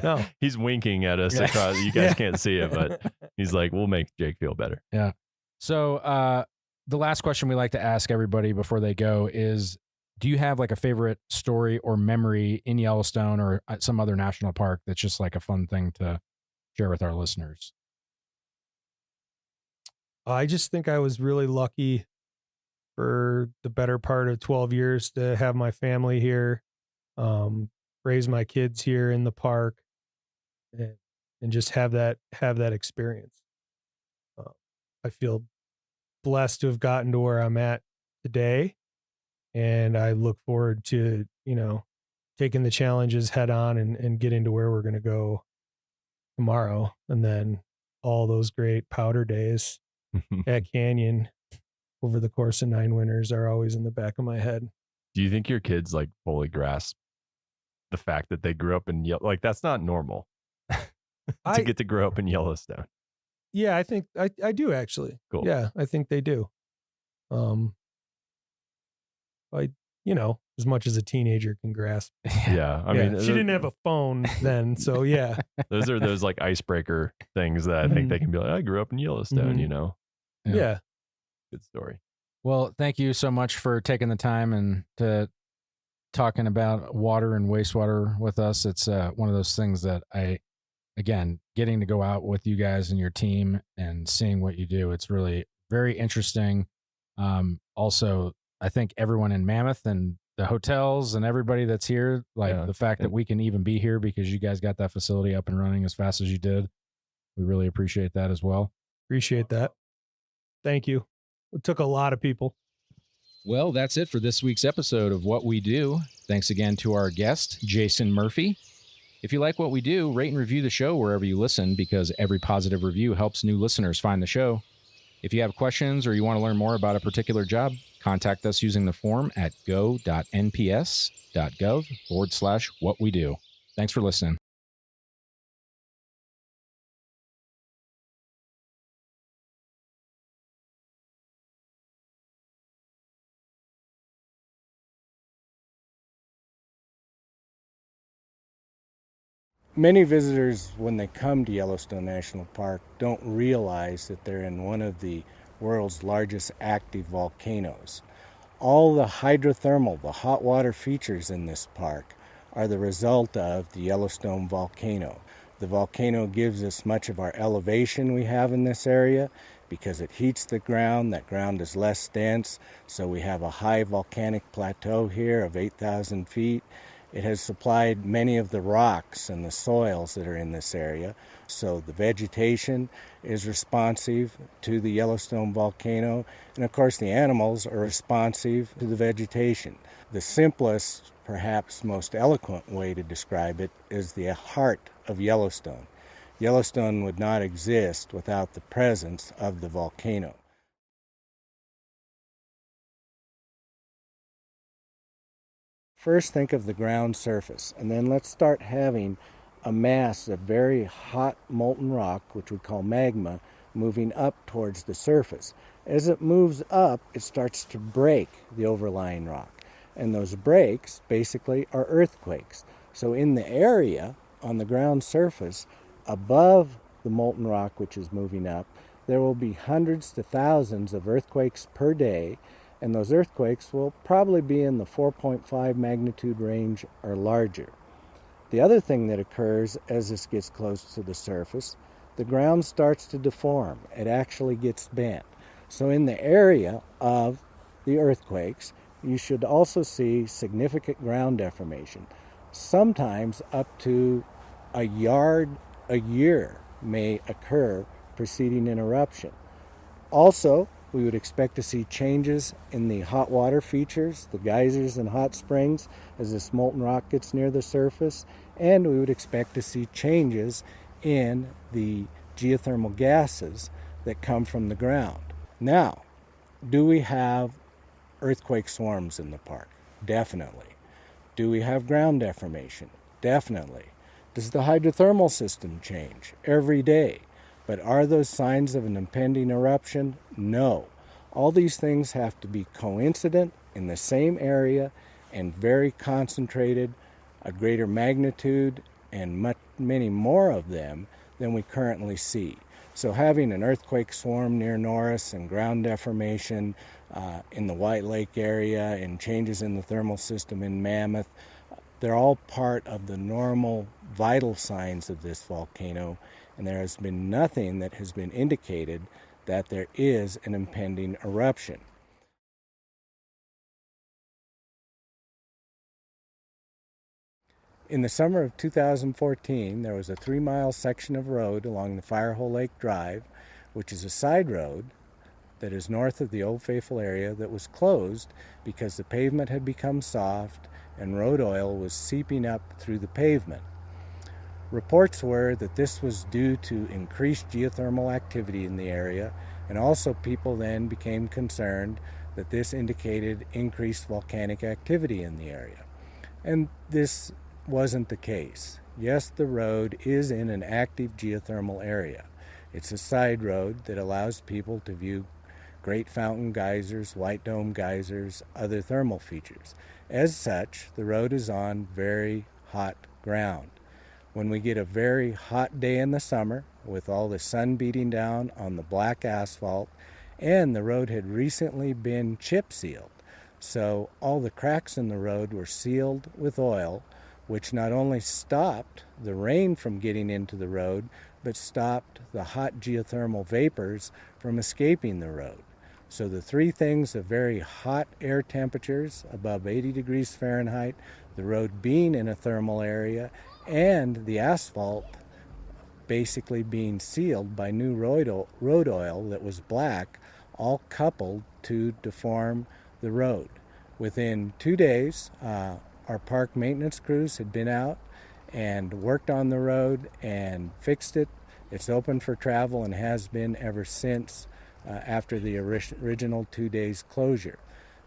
No. He's winking at us across. You guys can't see it, but he's like, "We'll make Jake feel better." Yeah. So the last question we like to ask everybody before they go is, do you have like a favorite story or memory in Yellowstone or some other national park that's just like a fun thing to share with our listeners? I just think I was really lucky for the better part of 12 years to have my family here, raise my kids here in the park, and just have that experience. I feel blessed to have gotten to where I'm at today, and I look forward to, taking the challenges head on and getting to where we're going to go tomorrow. And then all those great powder days at Canyon over the course of 9 winters are always in the back of my head. Do you think your kids like fully grasp the fact that they grew up in like that's not normal to get to grow up in Yellowstone? Yeah, I think I do actually. Cool. Yeah, I think they do. As much as a teenager can grasp. Yeah, I mean, she didn't have a phone then, so yeah. Those are those like icebreaker things that I think they can be like, I grew up in Yellowstone, Yeah. Good story. Well, thank you so much for taking the time and to talking about water and wastewater with us. It's one of those things that again, getting to go out with you guys and your team and seeing what you do, it's really very interesting. Also, I think everyone in Mammoth and the hotels and everybody that's here, like the fact that we can even be here because you guys got that facility up and running as fast as you did. We really appreciate that as well. Appreciate that. Thank you. It took a lot of people. Well, that's it for this week's episode of What We Do. Thanks again to our guest, Jason Murphy. If you like what we do, rate and review the show wherever you listen, because every positive review helps new listeners find the show. If you have questions or you want to learn more about a particular job, contact us using the form at go.nps.gov/whatwedo. Thanks for listening. Many visitors, when they come to Yellowstone National Park, don't realize that they're in one of the world's largest active volcanoes. All the hydrothermal, the hot water features in this park, are the result of the Yellowstone volcano. The volcano gives us much of our elevation we have in this area because it heats the ground. That ground is less dense, so we have a high volcanic plateau here of 8,000 feet. It has supplied many of the rocks and the soils that are in this area. So the vegetation is responsive to the Yellowstone volcano. And of course the animals are responsive to the vegetation. The simplest, perhaps most eloquent way to describe it is the heart of Yellowstone. Yellowstone would not exist without the presence of the volcano. First, think of the ground surface, and then let's start having a mass of very hot molten rock, which we call magma, moving up towards the surface. As it moves up, it starts to break the overlying rock, and those breaks basically are earthquakes. So in the area on the ground surface, above the molten rock which is moving up, there will be hundreds to thousands of earthquakes per day, and those earthquakes will probably be in the 4.5 magnitude range or larger. The other thing that occurs as this gets close to the surface, the ground starts to deform. It actually gets bent. So in the area of the earthquakes, you should also see significant ground deformation. Sometimes up to a yard a year may occur preceding an eruption. Also, we would expect to see changes in the hot water features, the geysers and hot springs, as this molten rock gets near the surface, and we would expect to see changes in the geothermal gases that come from the ground. Now, do we have earthquake swarms in the park? Definitely. Do we have ground deformation? Definitely. Does the hydrothermal system change? Every day. But are those signs of an impending eruption? No. All these things have to be coincident in the same area and very concentrated, a greater magnitude, and many more of them than we currently see. So having an earthquake swarm near Norris and ground deformation in the White Lake area and changes in the thermal system in Mammoth, they're all part of the normal vital signs of this volcano, and there has been nothing that has been indicated that there is an impending eruption. In the summer of 2014, there was a 3-mile section of road along the Firehole Lake Drive, which is a side road that is north of the Old Faithful area, that was closed because the pavement had become soft and road oil was seeping up through the pavement. Reports were that this was due to increased geothermal activity in the area, and also people then became concerned that this indicated increased volcanic activity in the area. And this wasn't the case. Yes, the road is in an active geothermal area. It's a side road that allows people to view Great Fountain geysers, White Dome geysers, other thermal features. As such, the road is on very hot ground. When we get a very hot day in the summer, with all the sun beating down on the black asphalt, and the road had recently been chip sealed, So all the cracks in the road were sealed with oil, which not only stopped the rain from getting into the road, but stopped the hot geothermal vapors from escaping the road. So the three things of very hot air temperatures, above 80 degrees Fahrenheit, the road being in a thermal area, and the asphalt basically being sealed by new road oil that was black, all coupled to deform the road. Within 2 days, our park maintenance crews had been out and worked on the road and fixed it. It's open for travel and has been ever since after the original 2 days closure.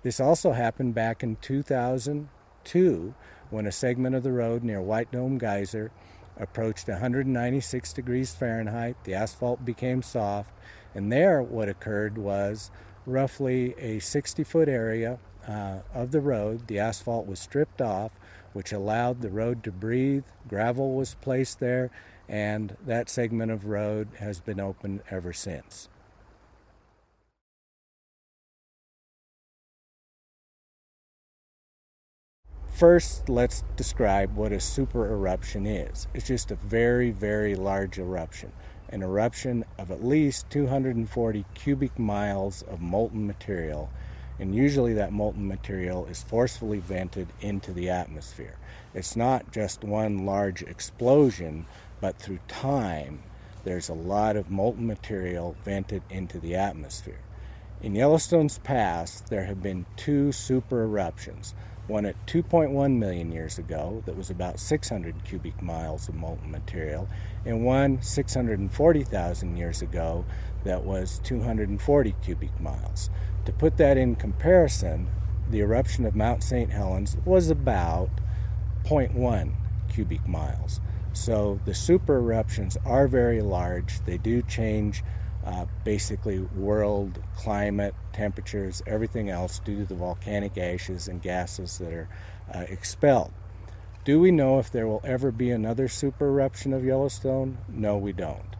This also happened back in 2002 when a segment of the road near White Dome Geyser approached 196 degrees Fahrenheit. The asphalt became soft, and there what occurred was roughly a 60-foot area of the road. The asphalt was stripped off, which allowed the road to breathe. Gravel was placed there, and that segment of road has been open ever since. First, let's describe what a super eruption is. It's just a very, very large eruption. An eruption of at least 240 cubic miles of molten material, and usually that molten material is forcefully vented into the atmosphere. It's not just one large explosion, but through time, there's a lot of molten material vented into the atmosphere. In Yellowstone's past, there have been two super eruptions. One at 2.1 million years ago that was about 600 cubic miles of molten material, and one 640,000 years ago that was 240 cubic miles. To put that in comparison, the eruption of Mount St. Helens was about 0.1 cubic miles. So the super eruptions are very large. They do change basically world climate, temperatures, everything else due to the volcanic ashes and gases that are expelled. Do we know if there will ever be another super eruption of Yellowstone? No, we don't.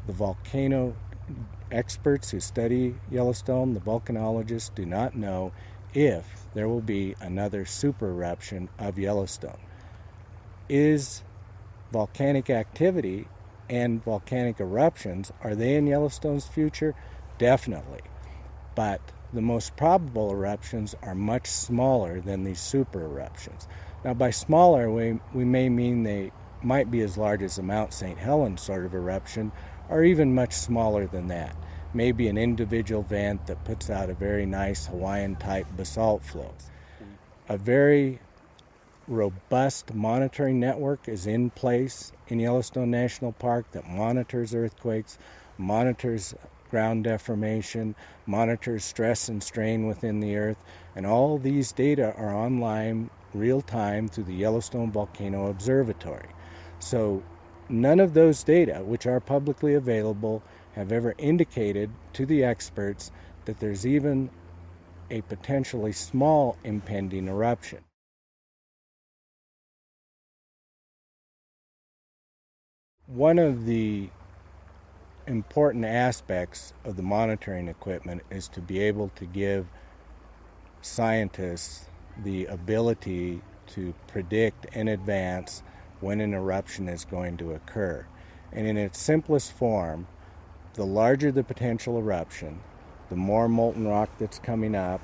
The volcano experts who study Yellowstone, the volcanologists, do not know if there will be another super eruption of Yellowstone. Is volcanic activity and volcanic eruptions, are they in Yellowstone's future? Definitely. But the most probable eruptions are much smaller than these super eruptions. Now, by smaller, we may mean they might be as large as a Mount St. Helens sort of eruption, or even much smaller than that. Maybe an individual vent that puts out a very nice Hawaiian-type basalt flow. A very robust monitoring network is in place in Yellowstone National Park that monitors earthquakes, monitors ground deformation, monitors stress and strain within the earth, and all these data are online real time through the Yellowstone Volcano Observatory. So none of those data, which are publicly available, have ever indicated to the experts that there's even a potentially small impending eruption. One of the important aspects of the monitoring equipment is to be able to give scientists the ability to predict in advance when an eruption is going to occur. And in its simplest form, the larger the potential eruption, the more molten rock that's coming up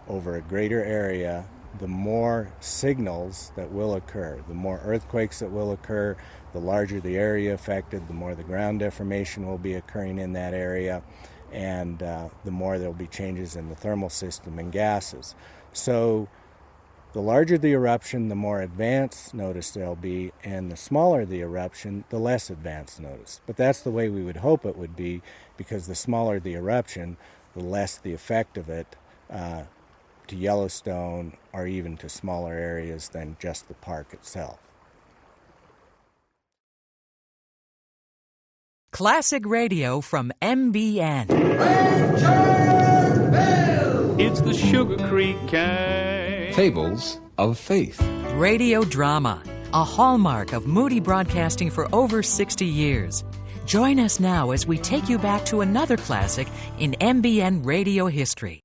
over a greater area, the more signals that will occur, the more earthquakes that will occur, the larger the area affected, the more the ground deformation will be occurring in that area, and the more there will be changes in the thermal system and gases. So the larger the eruption, the more advanced notice there'll be, and the smaller the eruption, the less advanced notice. But that's the way we would hope it would be, because the smaller the eruption, the less the effect of it to Yellowstone or even to smaller areas than just the park itself. Classic radio from MBN. It's the Sugar Creek Gang. Fables of Faith. Radio drama, a hallmark of Moody Broadcasting for over 60 years. Join us now as we take you back to another classic in MBN radio history.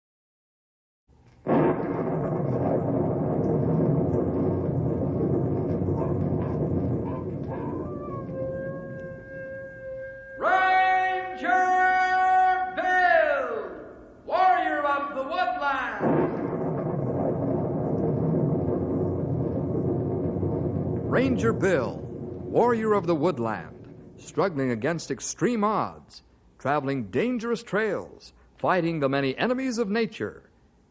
Ranger Bill, warrior of the woodland, struggling against extreme odds, traveling dangerous trails, fighting the many enemies of nature.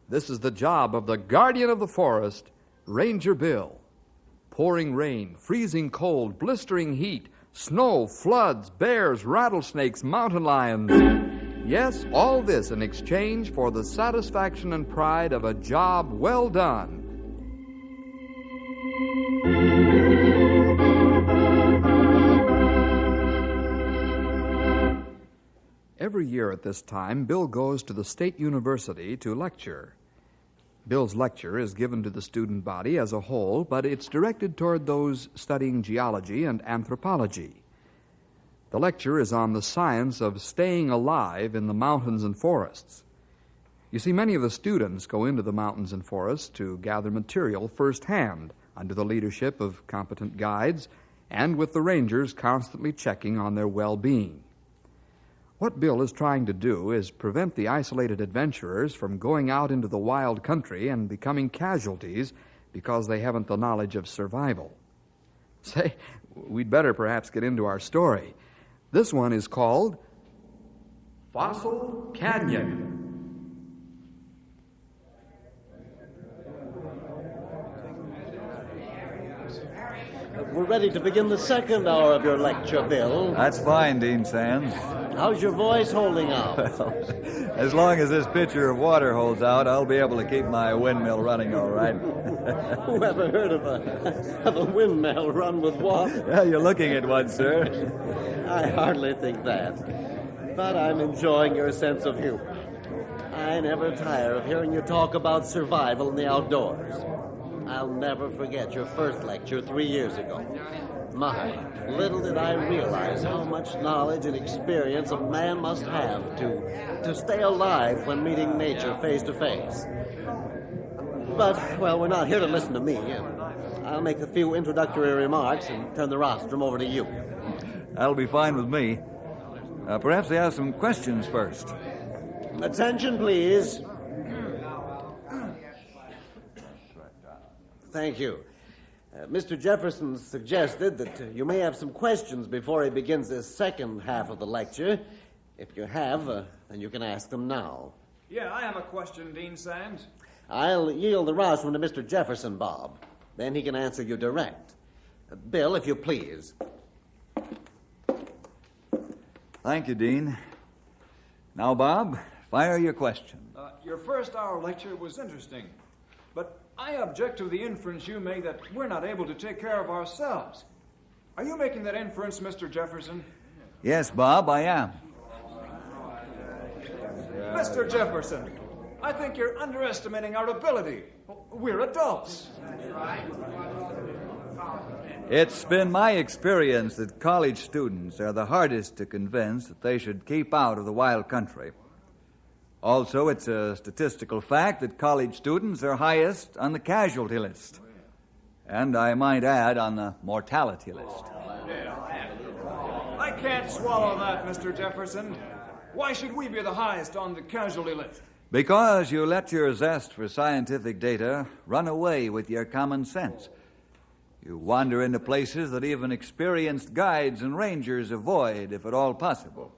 This is the job of the guardian of the forest, Ranger Bill. Pouring rain, freezing cold, blistering heat, snow, floods, bears, rattlesnakes, mountain lions. Yes, all this in exchange for the satisfaction and pride of a job well done. Every year at this time, Bill goes to the State University to lecture. Bill's lecture is given to the student body as a whole, but it's directed toward those studying geology and anthropology. The lecture is on the science of staying alive in the mountains and forests. You see, many of the students go into the mountains and forests to gather material firsthand under the leadership of competent guides and with the rangers constantly checking on their well-being. What Bill is trying to do is prevent the isolated adventurers from going out into the wild country and becoming casualties because they haven't the knowledge of survival. Say, we'd better perhaps get into our story. This one is called Fossil Canyon. We're ready to begin the second hour of your lecture, Bill. That's fine, Dean Sands. How's your voice holding out? Well, as long as this pitcher of water holds out, I'll be able to keep my windmill running all right. Who ever heard of a windmill run with water? Well, you're looking at one, sir. I hardly think that. But I'm enjoying your sense of humor. I never tire of hearing you talk about survival in the outdoors. I'll never forget your first lecture 3 years ago. My, little did I realize how much knowledge and experience a man must have to stay alive when meeting nature face to face. But, well, we're not here to listen to me. I'll make a few introductory remarks and turn the rostrum over to you. That'll be fine with me. Perhaps they have some questions first. Attention, please. Thank you. Mr. Jefferson suggested that you may have some questions before he begins this second half of the lecture. If you have, then you can ask them now. Yeah, I have a question, Dean Sands. I'll yield the rostrum to Mr. Jefferson, Bob. Then he can answer you direct. Bill, if you please. Thank you, Dean. Now, Bob, fire your question. Your first hour lecture was interesting, but I object to the inference you made that we're not able to take care of ourselves. Are you making that inference, Mr. Jefferson? Yes, Bob, I am. Mr. Jefferson, I think you're underestimating our ability. We're adults. It's been my experience that college students are the hardest to convince that they should keep out of the wild country. Also, it's a statistical fact that college students are highest on the casualty list. And I might add, on the mortality list. I can't swallow that, Mr. Jefferson. Why should we be the highest on the casualty list? Because you let your zest for scientific data run away with your common sense. You wander into places that even experienced guides and rangers avoid, if at all possible.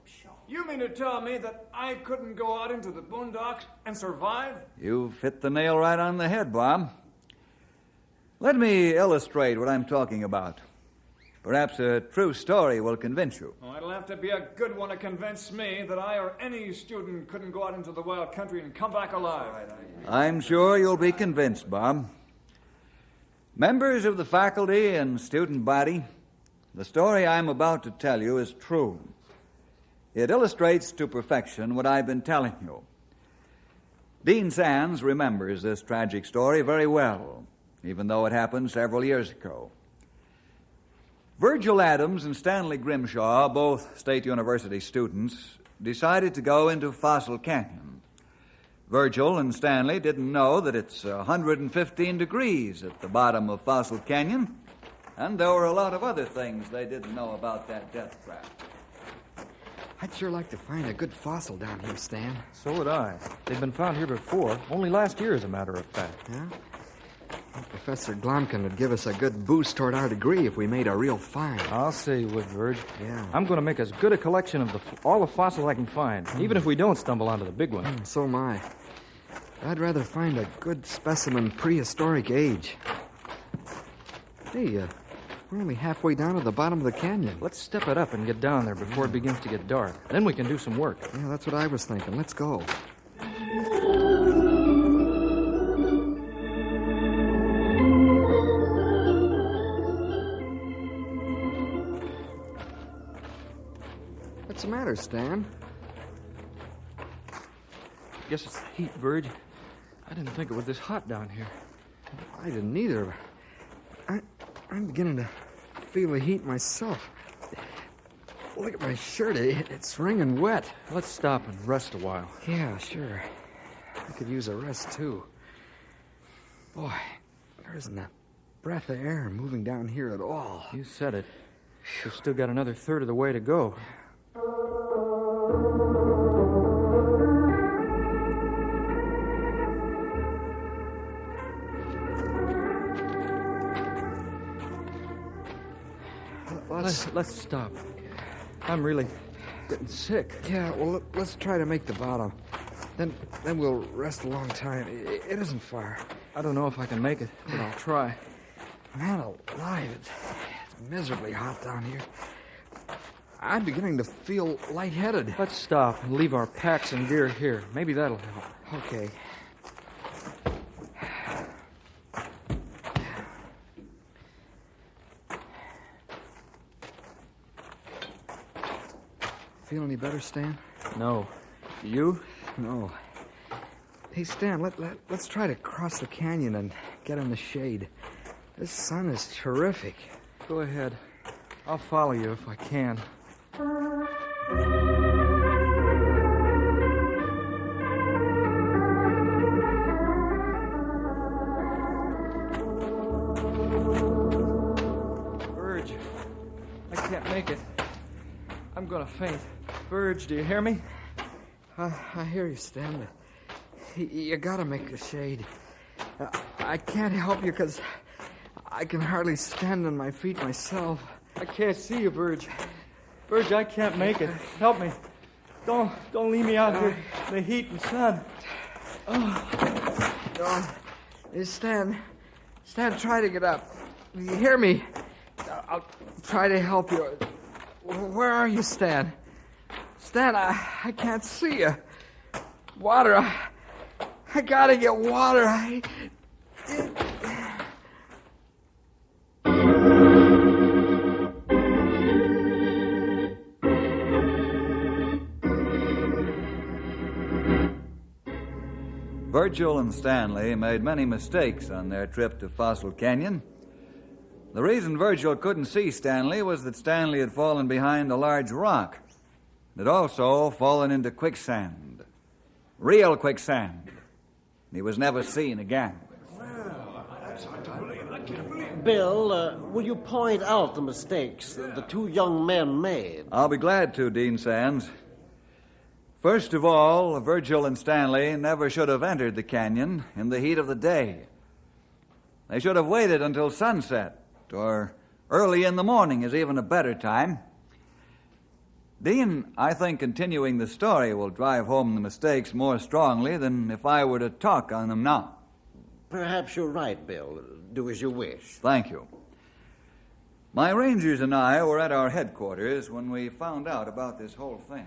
You mean to tell me that I couldn't go out into the boondocks and survive? You've hit the nail right on the head, Bob. Let me illustrate what I'm talking about. Perhaps a true story will convince you. Oh, it'll have to be a good one to convince me that I or any student couldn't go out into the wild country and come back alive. I'm sure you'll be convinced, Bob. Members of the faculty and student body, the story I'm about to tell you is true. It illustrates to perfection what I've been telling you. Dean Sands remembers this tragic story very well, even though it happened several years ago. Virgil Adams and Stanley Grimshaw, both State University students, decided to go into Fossil Canyon. Virgil and Stanley didn't know that it's 115 degrees at the bottom of Fossil Canyon, and there were a lot of other things they didn't know about that death trap. I'd sure like to find a good fossil down here, Stan. So would I. They've been found here before, only last year, as a matter of fact. Yeah? Professor Glomkin would give us a good boost toward our degree if we made a real find. I'll say you would, Verge. Yeah. I'm going to make as good a collection of all the fossils I can find, even if we don't stumble onto the big one. So am I. I'd rather find a good specimen prehistoric age. Hey, we're only halfway down to the bottom of the canyon. Let's step it up and get down there before it begins to get dark. Then we can do some work. Yeah, that's what I was thinking. Let's go. What's the matter, Stan? Guess it's the heat, Verge. I didn't think it was this hot down here. I didn't either. I'm beginning to feel the heat myself. Look at my shirt. It's wringing wet. Let's stop and rest a while. Yeah, sure. I could use a rest, too. Boy, there isn't a breath of air moving down here at all. You said it. We've still got another third of the way to go. Let's stop. I'm really getting sick. Yeah, well, let's try to make the bottom. Then we'll rest a long time. It isn't far. I don't know if I can make it, but I'll try. Man alive, it's miserably hot down here. I'm beginning to feel lightheaded. Let's stop and leave our packs and gear here. Maybe that'll help. Okay. Feel any better, Stan? No. You? No. Hey, Stan, let's try to cross the canyon and get in the shade. This sun is terrific. Go ahead. I'll follow you if I can. Verge, I can't make it. I'm gonna faint. Verge, do you hear me? I hear you, Stan. You gotta make the shade. I can't help you because I can hardly stand on my feet myself. I can't see you, Verge. Verge, I can't make it. Help me. Don't leave me out here in the heat and sun. Hey, Stan, try to get up. You hear me? I'll try to help you. Where are you, Stan? Stan, I can't see you. Water. I gotta get water. Virgil and Stanley made many mistakes on their trip to Fossil Canyon. The reason Virgil couldn't see Stanley was that Stanley had fallen behind a large rock. It had also fallen into quicksand. Real quicksand. He was never seen again. Bill, will you point out the mistakes the two young men made? I'll be glad to, Dean Sands. First of all, Virgil and Stanley never should have entered the canyon in the heat of the day. They should have waited until sunset, or early in the morning is even a better time. Dean, I think continuing the story will drive home the mistakes more strongly than if I were to talk on them now. Perhaps you're right, Bill. Do as you wish. Thank you. My rangers and I were at our headquarters when we found out about this whole thing.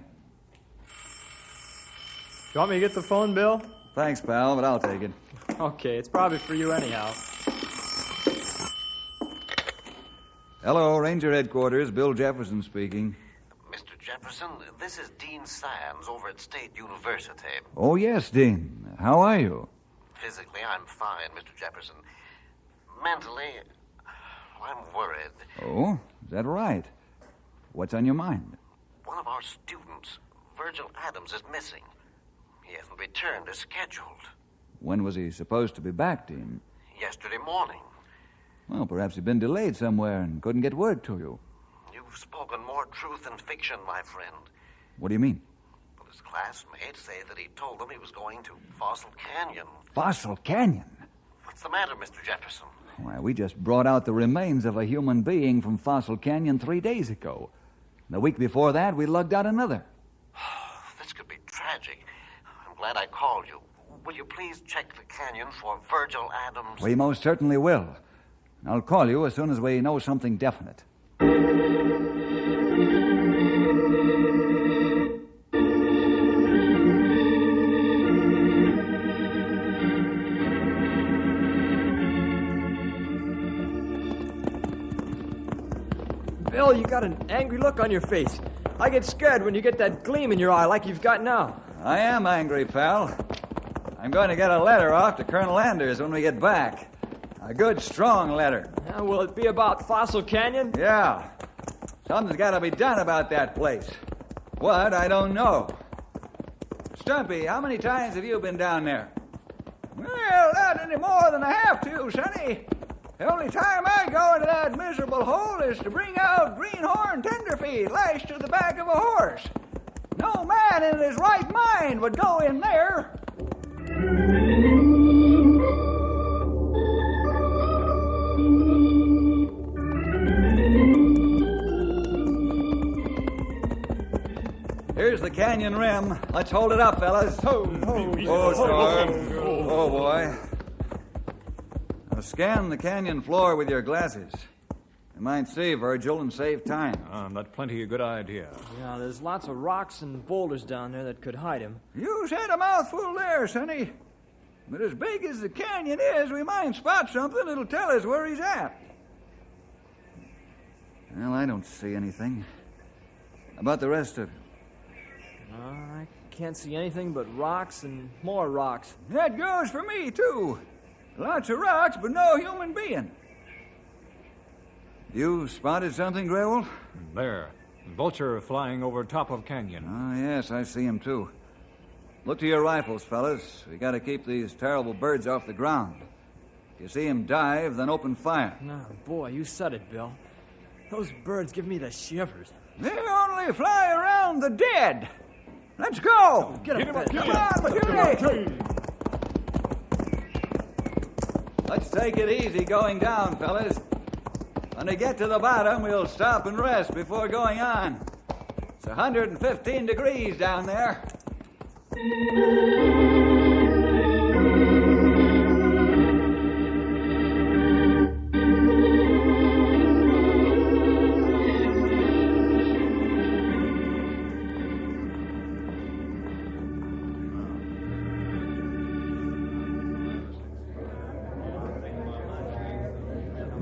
You want me to get the phone, Bill? Thanks, pal, but I'll take it. Okay, it's probably for you anyhow. Hello, Ranger Headquarters. Bill Jefferson speaking. Mr. Jefferson, this is Dean Sands over at State University. Oh, yes, Dean. How are you? Physically, I'm fine, Mr. Jefferson. Mentally, I'm worried. Oh, is that right? What's on your mind? One of our students, Virgil Adams, is missing. He hasn't returned as scheduled. When was he supposed to be back, Dean? Yesterday morning. Well, perhaps he'd been delayed somewhere and couldn't get word to you. You've spoken more truth than fiction, my friend. What do you mean? Well, his classmates say that he told them he was going to Fossil Canyon. Fossil Canyon? But What's the matter, Mr. Jefferson? Why, we just brought out the remains of a human being from Fossil Canyon 3 days ago. The week before that, we lugged out another. This could be tragic. I'm glad I called you. Will you please check the canyon for Virgil Adams? We most certainly will. I'll call you as soon as we know something definite. Bill, you got an angry look on your face. I get scared when you get that gleam in your eye like you've got now. I am angry, pal. I'm going to get a letter off to Colonel Anders when we get back. A good, strong letter. Will it be about Fossil Canyon? Yeah. Something's got to be done about that place. What, I don't know. Stumpy, how many times have you been down there? Well, not any more than I have to, Sonny. The only time I go into that miserable hole is to bring out greenhorn tenderfeet lashed to the back of a horse. No man in his right mind would go in there. Here's the canyon rim. Let's hold it up, fellas. Oh, Storm. Oh, boy. Now scan the canyon floor with your glasses. You might see, Virgil, and save time. That's plenty a good idea. Yeah, there's lots of rocks and boulders down there that could hide him. You said a mouthful there, Sonny. But as big as the canyon is, we might spot something that'll tell us where he's at. Well, I don't see anything. How about the rest of you? I can't see anything but rocks and more rocks. That goes for me, too. Lots of rocks, but no human being. You spotted something, Graywolf? There. Vulture flying over top of canyon. Oh, yes, I see him, too. Look to your rifles, fellas. We got to keep these terrible birds off the ground. If you see him dive, then open fire. No, boy, you said it, Bill. Those birds give me the shivers. They only fly around the dead. Let's go! Get him up, Come on, Julie! Let's take it easy going down, fellas. When we get to the bottom, we'll stop and rest before going on. It's 115 degrees down there.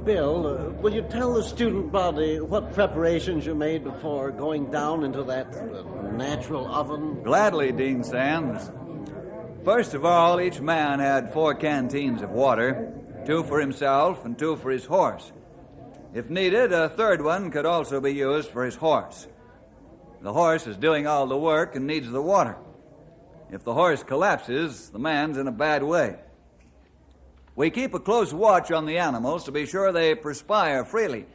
Bill, will you tell the student body what preparations you made before going down into that natural oven? Gladly, Dean Sands. First of all, each man had 4 canteens of water, 2 for himself and 2 for his horse. If needed, a third one could also be used for his horse. The horse is doing all the work and needs the water. If the horse collapses, the man's in a bad way. We keep a close watch on the animals to be sure they perspire freely.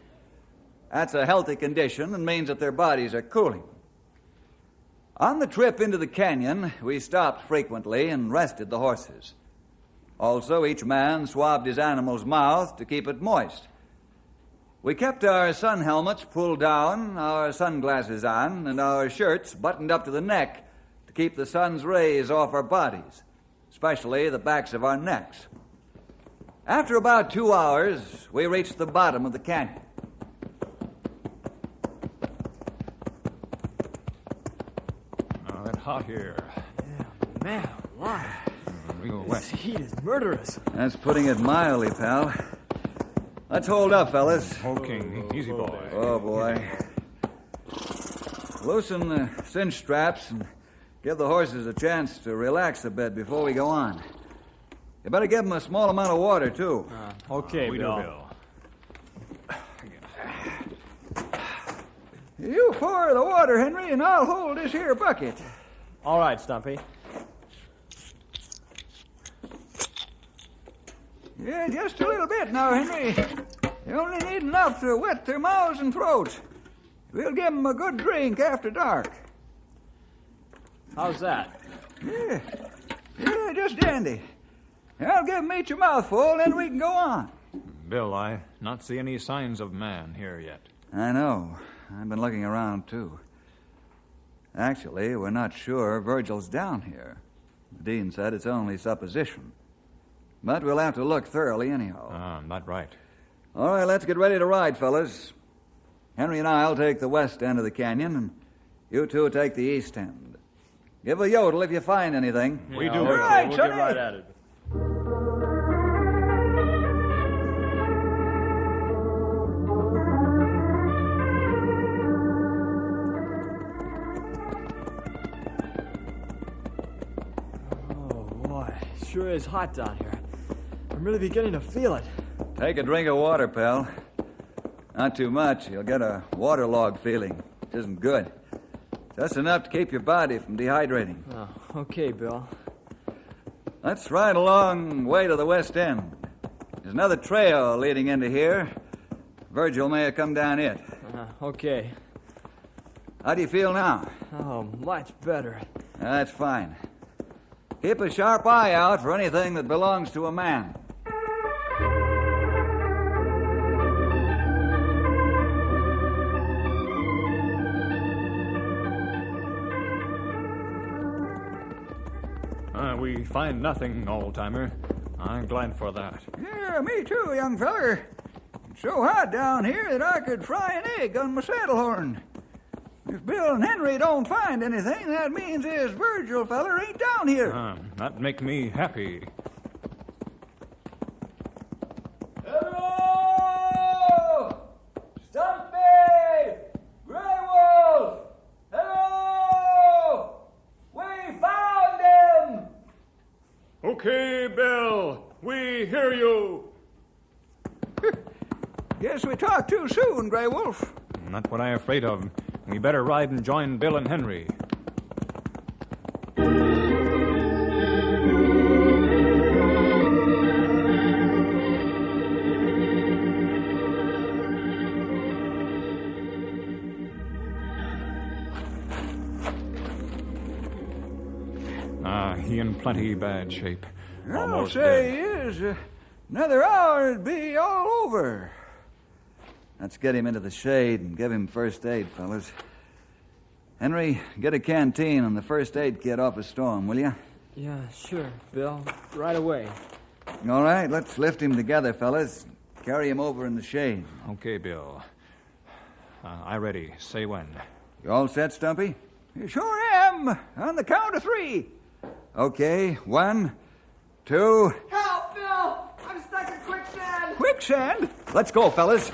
That's a healthy condition and means that their bodies are cooling. On the trip into the canyon, we stopped frequently and rested the horses. Also, each man swabbed his animal's mouth to keep it moist. We kept our sun helmets pulled down, our sunglasses on, and our shirts buttoned up to the neck to keep the sun's rays off our bodies, especially the backs of our necks. After about 2 hours, we reached the bottom of the canyon. Oh, that hot here. Yeah, man, alive. We go This west. heat is murderous. That's putting it mildly, pal. Let's hold up, fellas. Okay, easy, boy. Oh, boy. Loosen the cinch straps and give the horses a chance to relax a bit before we go on. You better give them a small amount of water, too. Okay, We Bill. do, Bill. You pour the water, Henry, and I'll hold this here bucket. All right, Stumpy. Yeah, just a little bit now, Henry. You only need enough to wet their mouths and throats. We'll give them a good drink after dark. How's that? Yeah, just dandy. I'll give 'em each a mouthful, then we can go on. Bill, I not see any signs of man here yet. I know. I've been looking around, too. Actually, we're not sure Virgil's down here. The dean said it's only supposition. But we'll have to look thoroughly anyhow. Not right. All right, let's get ready to ride, fellas. Henry and I'll take the west end of the canyon, and you two take the east end. Give a yodel if you find anything. We do. All right, we'll Sonny. get right at it. Oh, boy. It sure is hot down here. I'm really beginning to feel it. Take a drink of water, pal. Not too much. You'll get a waterlogged feeling, which isn't good. Just enough to keep your body from dehydrating. Oh, okay, Bill. Let's ride along way to the west end. There's another trail leading into here. Virgil may have come down it. Okay. How do you feel now? Oh, much better. That's fine. Keep a sharp eye out for anything that belongs to a man. We find nothing, old-timer. I'm glad for that. Yeah, me too, young feller. It's so hot down here that I could fry an egg on my saddle horn. If Bill and Henry don't find anything, that means this Virgil feller ain't down here. That make me happy. Hello! Stumpy! Grey Wolf! Hello! We found him! Okay, Bill. We hear you. Guess we talked too soon, Grey Wolf. Not what I'm afraid of. We better ride and join Bill and Henry. He in plenty bad shape. I'll say he is. Another hour it'd be all over. Let's get him into the shade and give him first aid, fellas. Henry, get a canteen and the first aid kit off a storm, will you? Yeah, sure, Bill. Right away. All right, let's lift him together, fellas. Carry him over in the shade. Okay, Bill. I ready. Say when. You all set, Stumpy? You sure am. On the count of 3. Okay, 1, 2... Help, Bill! I'm stuck in quicksand! Quicksand? Let's go, fellas.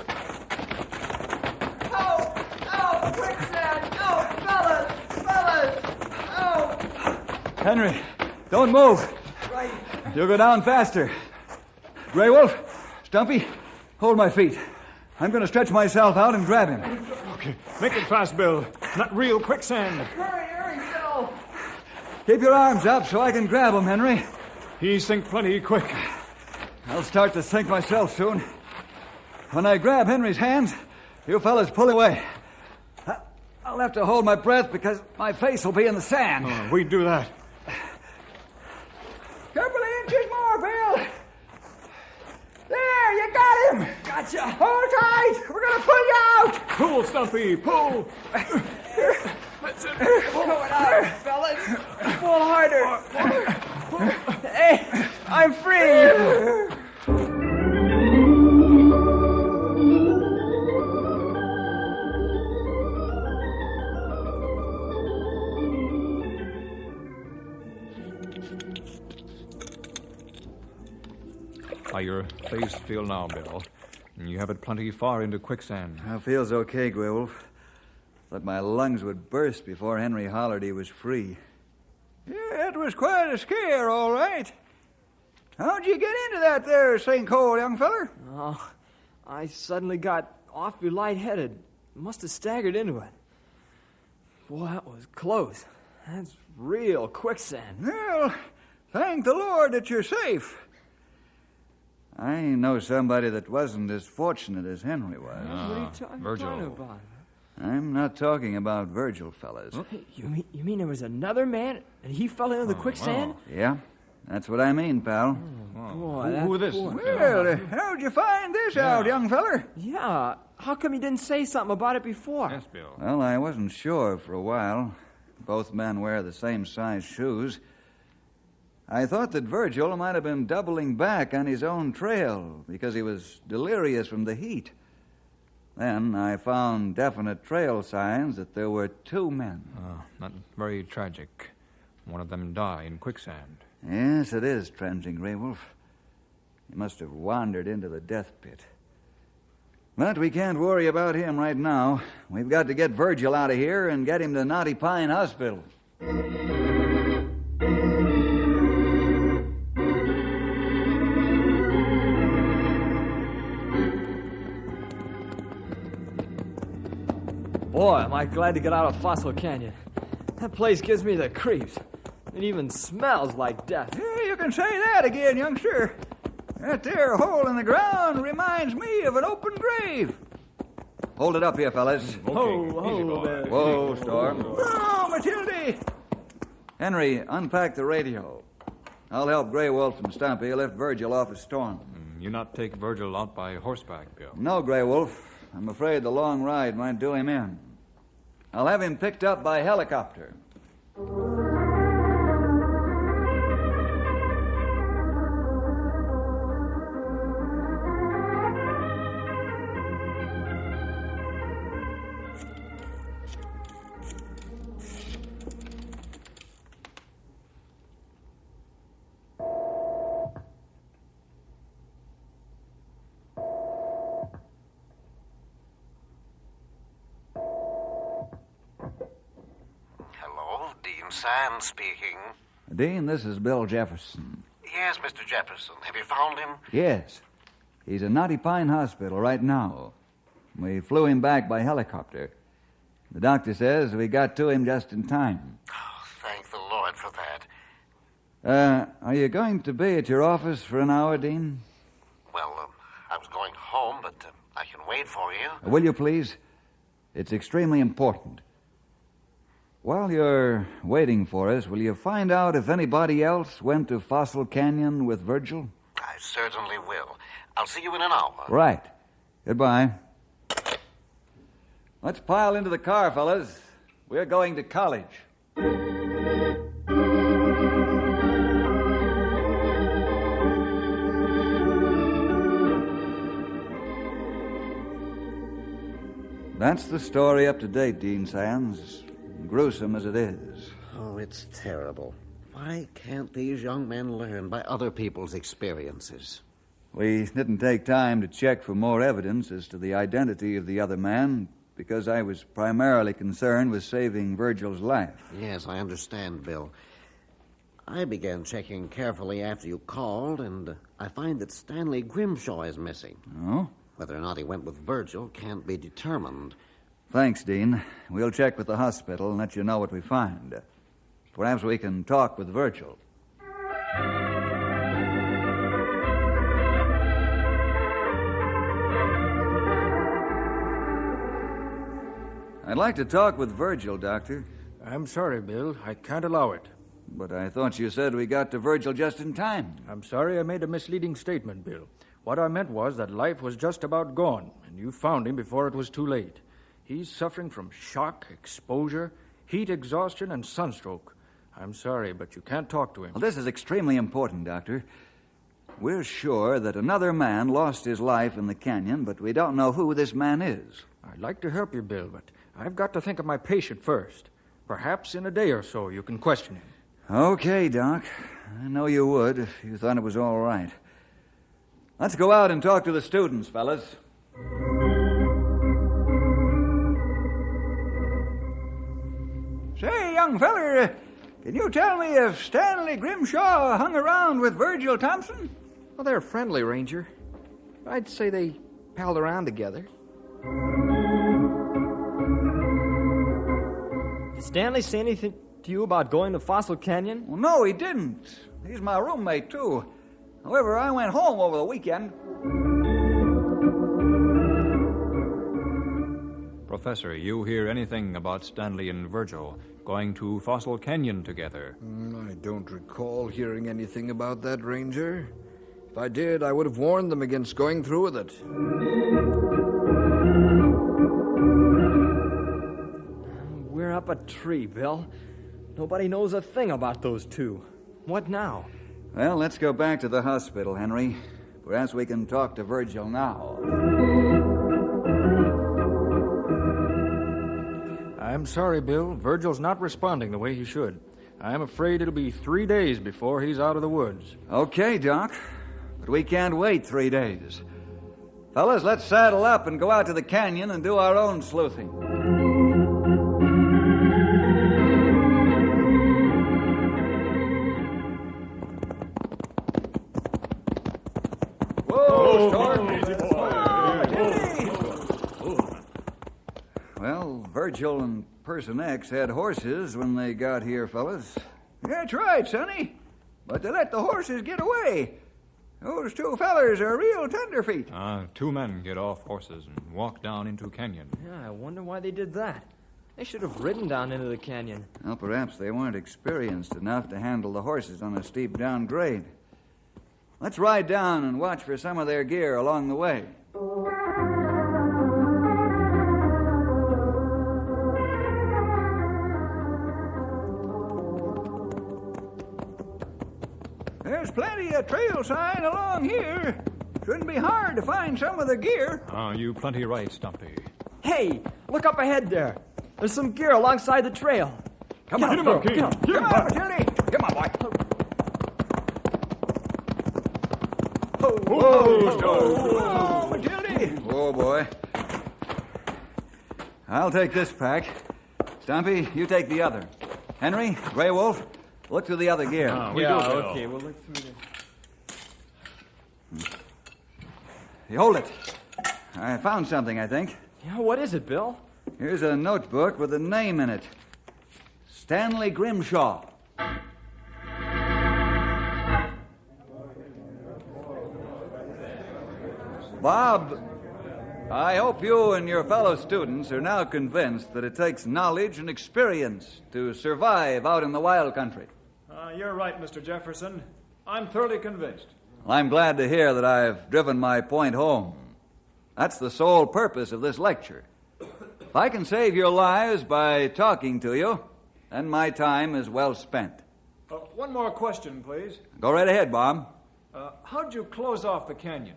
Help! Help! Quicksand! Help, fellas! Fellas! Help! Henry, don't move. Right. You'll go down faster. Grey Wolf, Stumpy, hold my feet. I'm going to stretch myself out and grab him. Okay, make it fast, Bill. Not real quicksand. Hurry, Bill! Keep your arms up so I can grab him, Henry. He sink plenty quick. I'll start to sink myself soon. When I grab Henry's hands, you fellas pull away. I'll have to hold my breath because my face will be in the sand. We do that. Couple of inches more, Bill. There, you got him. Gotcha. Hold tight. We're going to pull you out. Pull, Stumpy, pull. That's it. Going out, fellas. Pull harder. Hey, I'm free. How your face feel now, Bill? You have it plenty far into quicksand. It feels okay, Grey Wolf. Thought my lungs would burst before Henry hollered he was free. Yeah, it was quite a scare, all right. How'd you get into that there sinkhole, young feller? Oh, I suddenly got awfully lightheaded. Must have staggered into it. Boy, that was close. That's real quicksand. Well, thank the Lord that you're safe. I know somebody that wasn't as fortunate as Henry was. What are you talking about? I'm not talking about Virgil, fellas. You mean there was another man and he fell into the quicksand? Yeah. That's what I mean, pal. Boy, Who this? Well, how'd you find this out, young feller? Yeah. How come you didn't say something about it before? Yes, Bill. Well, I wasn't sure for a while. Both men wear the same size shoes. I thought that Virgil might have been doubling back on his own trail because he was delirious from the heat. Then I found definite trail signs that there were two men. Not very tragic. One of them died in quicksand. Yes, it is tragic, Grey Wolf. He must have wandered into the death pit. But we can't worry about him right now. We've got to get Virgil out of here and get him to Knotty Pine Hospital. Boy, am I glad to get out of Fossil Canyon. That place gives me the creeps. It even smells like death. Yeah, you can say that again, youngster. That there hole in the ground reminds me of an open grave. Hold it up here, fellas. Whoa, Storm. Whoa, Matilde! Henry, unpack the radio. I'll help Grey Wolf and Stumpy lift Virgil off his Storm. You not take Virgil out by horseback, Bill? No, Grey Wolf. I'm afraid the long ride might do him in. I'll have him picked up by helicopter. Sands speaking. Dean, this is Bill Jefferson. Yes, Mr. Jefferson. Have you found him? Yes. He's in Knotty Pine Hospital right now. We flew him back by helicopter. The doctor says we got to him just in time. Oh, thank the Lord for that. Are you going to be at your office for an hour, Dean? Well, I was going home, but I can wait for you. Will you please? It's extremely important. While you're waiting for us, will you find out if anybody else went to Fossil Canyon with Virgil? I certainly will. I'll see you in an hour. Right. Goodbye. Let's pile into the car, fellas. We're going to college. That's the story up to date, Dean Sands. Gruesome as it is. Oh, it's terrible. Why can't these young men learn by other people's experiences? We didn't take time to check for more evidence as to the identity of the other man because I was primarily concerned with saving Virgil's life. Yes, I understand, Bill. I began checking carefully after you called, and I find that Stanley Grimshaw is missing. Oh? Whether or not he went with Virgil can't be determined. Thanks, Dean. We'll check with the hospital and let you know what we find. Perhaps we can talk with Virgil. I'd like to talk with Virgil, Doctor. I'm sorry, Bill. I can't allow it. But I thought you said we got to Virgil just in time. I'm sorry I made a misleading statement, Bill. What I meant was that life was just about gone, and you found him before it was too late. He's suffering from shock, exposure, heat exhaustion, and sunstroke. I'm sorry, but you can't talk to him. Well, this is extremely important, Doctor. We're sure that another man lost his life in the canyon, but we don't know who this man is. I'd like to help you, Bill, but I've got to think of my patient first. Perhaps in a day or so you can question him. Okay, Doc. I know you would if you thought it was all right. Let's go out and talk to the students, fellas. Say, young feller, can you tell me if Stanley Grimshaw hung around with Virgil Thompson? Well, they're friendly, Ranger. I'd say they palled around together. Did Stanley say anything to you about going to Fossil Canyon? Well, no, he didn't. He's my roommate, too. However, I went home over the weekend. Professor, you hear anything about Stanley and Virgil going to Fossil Canyon together? I don't recall hearing anything about that, Ranger. If I did, I would have warned them against going through with it. We're up a tree, Bill. Nobody knows a thing about those two. What now? Well, let's go back to the hospital, Henry. Perhaps we can talk to Virgil now. I'm sorry, Bill. Virgil's not responding the way he should. I'm afraid it'll be 3 days before he's out of the woods. Okay, Doc. But we can't wait 3 days. Fellas, let's saddle up and go out to the canyon and do our own sleuthing. Whoa, Storm! Well, Virgil and Person X had horses when they got here, fellas. That's right, Sonny. But they let the horses get away. Those two fellers are real tenderfeet. 2 men get off horses and walk down into canyon. Yeah, I wonder why they did that. They should have ridden down into the canyon. Well, perhaps they weren't experienced enough to handle the horses on a steep downgrade. Let's ride down and watch for some of their gear along the way. There's plenty of trail sign along here. Shouldn't be hard to find some of the gear. You plenty right, Stumpy. Hey, look up ahead there. There's some gear alongside the trail. Come on, Get him. Come on, Matilda. Come on, boy. Whoa, Matilda. Oh, boy. I'll take this pack. Stumpy, you take the other. Henry, Grey Wolf, look through the other gear. Okay, we'll look through You hold it. I found something, I think. Yeah, what is it, Bill? Here's a notebook with a name in it. Stanley Grimshaw. Bob, I hope you and your fellow students are now convinced that it takes knowledge and experience to survive out in the wild country. You're right, Mr. Jefferson. I'm thoroughly convinced. Well, I'm glad to hear that I've driven my point home. That's the sole purpose of this lecture. If I can save your lives by talking to you, then my time is well spent. One more question, please. Go right ahead, Bob. How'd you close off the canyon?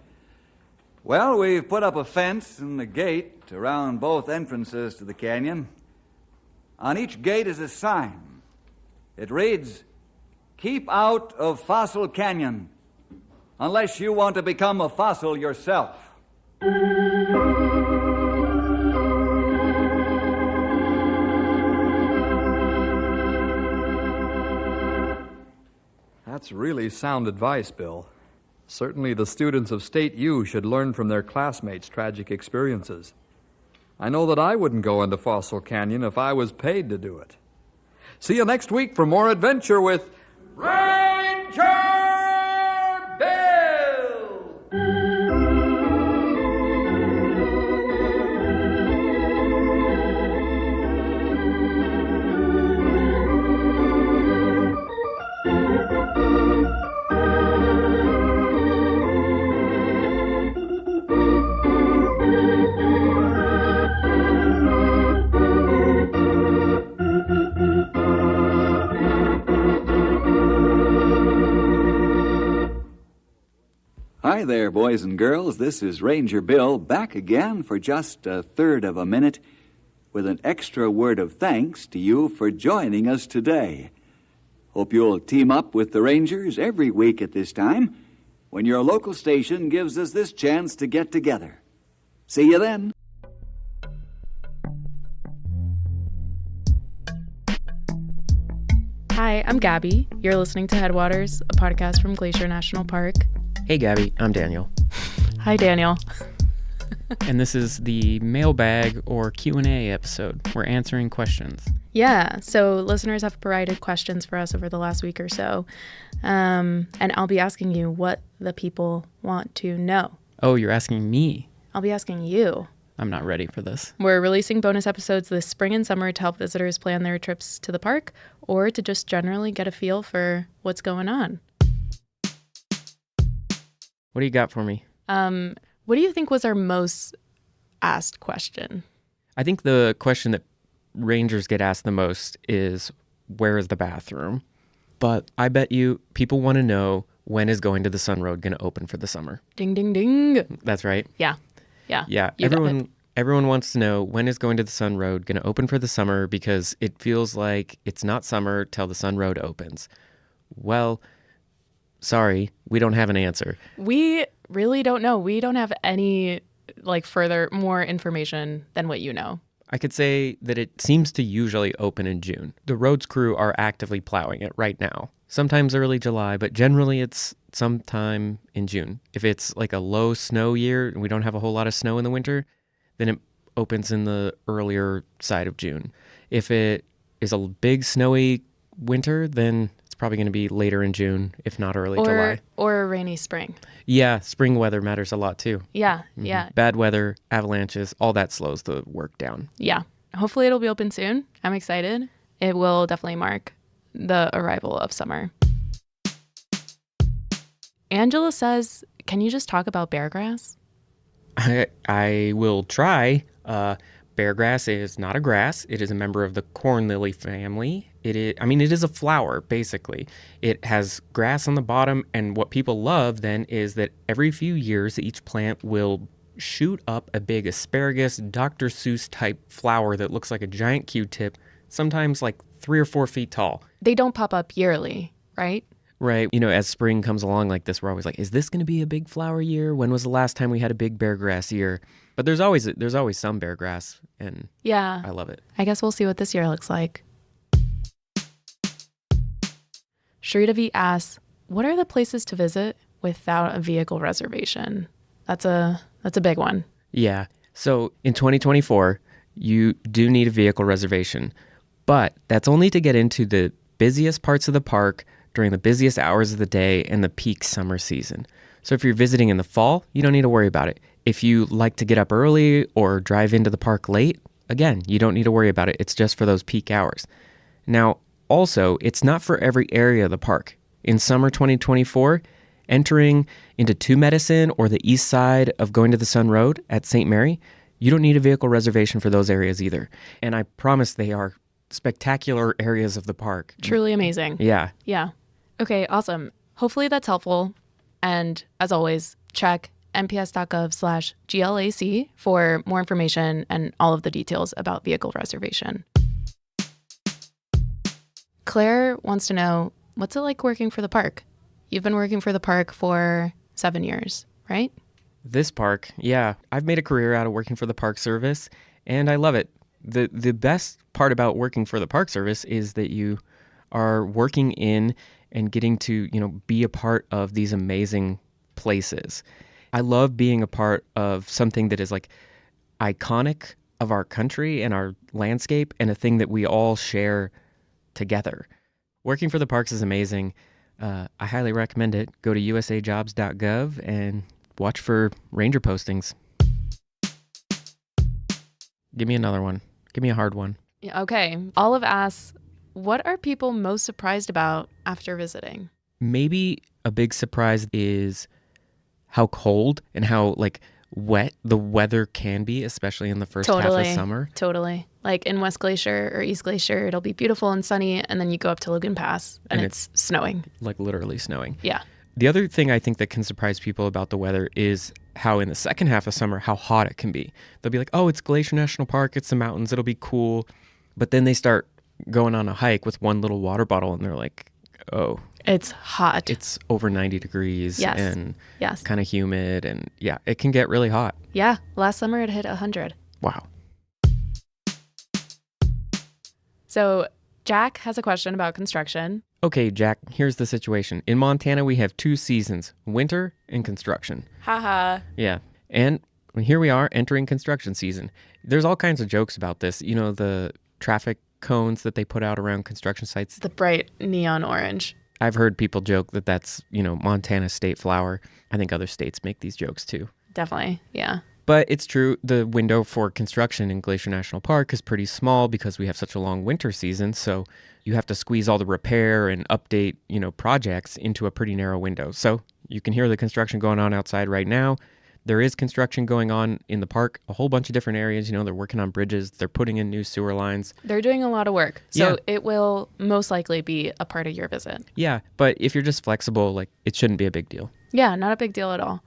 Well, we've put up a fence and a gate around both entrances to the canyon. On each gate is a sign. It reads, "Keep out of Fossil Canyon, unless you want to become a fossil yourself." That's really sound advice, Bill. Certainly the students of State U should learn from their classmates' tragic experiences. I know that I wouldn't go into Fossil Canyon if I was paid to do it. See you next week for more adventure with Ranger Bill! Hi there, boys and girls. This is Ranger Bill back again for just a third of a minute with an extra word of thanks to you for joining us today. Hope you'll team up with the Rangers every week at this time when your local station gives us this chance to get together. See you then. Hi, I'm Gabby. You're listening to Headwaters, a podcast from Glacier National Park. Hey, Gabby, I'm Daniel. Hi, Daniel. And this is the mailbag or Q&A episode. We're answering questions. Yeah, so listeners have provided questions for us over the last week or so. And I'll be asking you what the people want to know. Oh, you're asking me? I'll be asking you. I'm not ready for this. We're releasing bonus episodes this spring and summer to help visitors plan their trips to the park or to just generally get a feel for what's going on. What do you got for me? What do you think was our most asked question? I think the question that rangers get asked the most is, where is the bathroom? But I bet you people want to know, when is Going to the Sun Road going to open for the summer? Ding, ding, ding. That's right. Yeah. Yeah. Yeah. Everyone wants to know, when is Going to the Sun Road going to open for the summer, because it feels like it's not summer till the Sun Road opens. Well, sorry, we don't have an answer. We really don't know. We don't have any more information than what you know. I could say that it seems to usually open in June. The roads crew are actively plowing it right now. Sometimes early July, but generally it's sometime in June. If it's like a low snow year and we don't have a whole lot of snow in the winter, then it opens in the earlier side of June. If it is a big snowy winter, then it's probably going to be later in June, if not early July. Or a rainy spring. Yeah, spring weather matters a lot too. Yeah, yeah. Bad weather, avalanches, all that slows the work down. Yeah. Hopefully it'll be open soon. I'm excited. It will definitely mark the arrival of summer. Angela says, can you just talk about beargrass? I will try. Beargrass is not a grass. It is a member of the corn lily family. It is a flower, basically. It has grass on the bottom, and what people love then is that every few years, each plant will shoot up a big asparagus, Dr. Seuss type flower that looks like a giant Q-tip, sometimes like 3 or 4 feet tall. They don't pop up yearly, right? Right. As spring comes along like this, we're always like, is this going to be a big flower year? When was the last time we had a big beargrass year? But there's always some beargrass, and yeah, I love it. I guess we'll see what this year looks like. Shrita V asks, what are the places to visit without a vehicle reservation? That's a big one. Yeah. So in 2024, you do need a vehicle reservation, but that's only to get into the busiest parts of the park during the busiest hours of the day and the peak summer season. So if you're visiting in the fall, you don't need to worry about it. If you like to get up early or drive into the park late, again, you don't need to worry about it. It's just for those peak hours. Now, also, it's not for every area of the park. In summer 2024, entering into Two Medicine or the east side of Going to the Sun Road at St. Mary, you don't need a vehicle reservation for those areas either. And I promise they are spectacular areas of the park. Truly amazing. Yeah. Yeah. Okay, awesome. Hopefully that's helpful. And as always, check nps.gov/GLAC for more information and all of the details about vehicle reservation. Claire wants to know, what's it like working for the park? You've been working for the park for 7 years, right? This park, yeah. I've made a career out of working for the Park Service, and I love it. The best part about working for the Park Service is that you are working in and getting to, be a part of these amazing places. I love being a part of something that is like iconic of our country and our landscape, and a thing that we all share together. Working for the parks is amazing. I highly recommend it. Go to usajobs.gov and watch for ranger postings. Give me another one. Give me a hard one. Yeah, okay. Olive asks, what are people most surprised about after visiting? Maybe a big surprise is how cold and how wet the weather can be, especially in the first half of summer. Totally. Like in West Glacier or East Glacier, it'll be beautiful and sunny, and then you go up to Lagoon Pass and it's snowing. Like literally snowing. Yeah. The other thing I think that can surprise people about the weather is how in the second half of summer, how hot it can be. They'll be like, oh, it's Glacier National Park, it's the mountains, it'll be cool. But then they start going on a hike with one little water bottle and they're like, oh. It's hot. It's over 90 degrees yes. and yes. kind of humid, and yeah, it can get really hot. Yeah, last summer it hit 100. Wow. So Jack has a question about construction. Okay, Jack, here's the situation. In Montana, we have 2 seasons, winter and construction. Haha. Yeah, and here we are entering construction season. There's all kinds of jokes about this. The traffic cones that they put out around construction sites. The bright neon orange. I've heard people joke that that's, Montana's state flower. I think other states make these jokes too. Definitely, yeah. But it's true, the window for construction in Glacier National Park is pretty small because we have such a long winter season. So you have to squeeze all the repair and update, projects into a pretty narrow window. So you can hear the construction going on outside right now. There is construction going on in the park, a whole bunch of different areas. They're working on bridges. They're putting in new sewer lines. They're doing a lot of work. So it will most likely be a part of your visit. Yeah, but if you're just flexible, it shouldn't be a big deal. Yeah, not a big deal at all.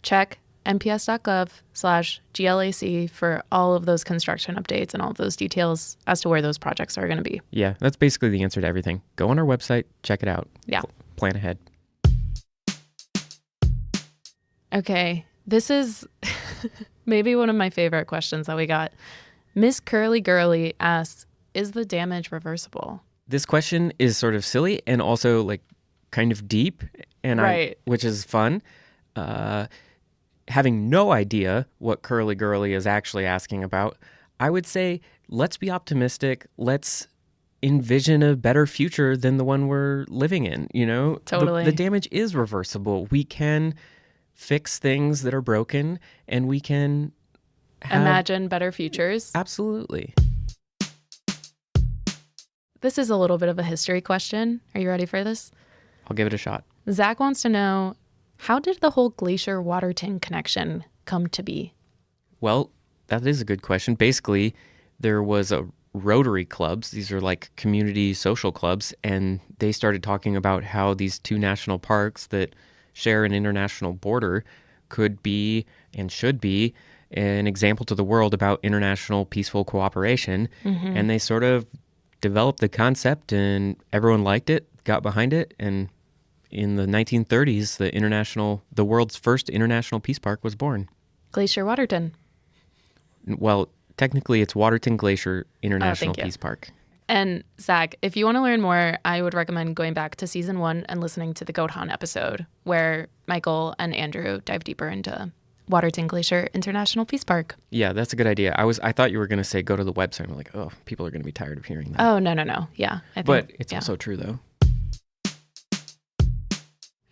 Check nps.gov/GLAC for all of those construction updates and all of those details as to where those projects are going to be. Yeah, that's basically the answer to everything. Go on our website, check it out. Yeah. Plan ahead. Okay, this is maybe one of my favorite questions that we got. Miss Curly Girly asks, is the damage reversible? This question is sort of silly and also kind of deep, and right. Which is fun. Having no idea what Curly Girly is actually asking about, I would say let's be optimistic. Let's envision a better future than the one we're living in. Totally. The damage is reversible. We can fix things that are broken, and we can imagine better futures. Absolutely. This is a little bit of a history question. Are you ready for this? I'll give it a shot. Zach wants to know, how did the whole Glacier-Waterton connection come to be? Well, that is a good question. Basically, there was a Rotary clubs. These are community social clubs, and they started talking about how these two national parks that share an international border could be and should be an example to the world about international peaceful cooperation. Mm-hmm. And they sort of developed the concept, and everyone liked it, got behind it, and in the 1930s, the world's first international peace park was born. Glacier-Waterton. Well, technically, it's Waterton Glacier International Peace Park. And Zach, if you want to learn more, I would recommend going back to season 1 and listening to the Goat Hunt episode, where Michael and Andrew dive deeper into Waterton Glacier International Peace Park. Yeah, that's a good idea. I thought you were going to say go to the website. I'm like, oh, people are going to be tired of hearing that. Oh, no. Yeah. But it's also true, though.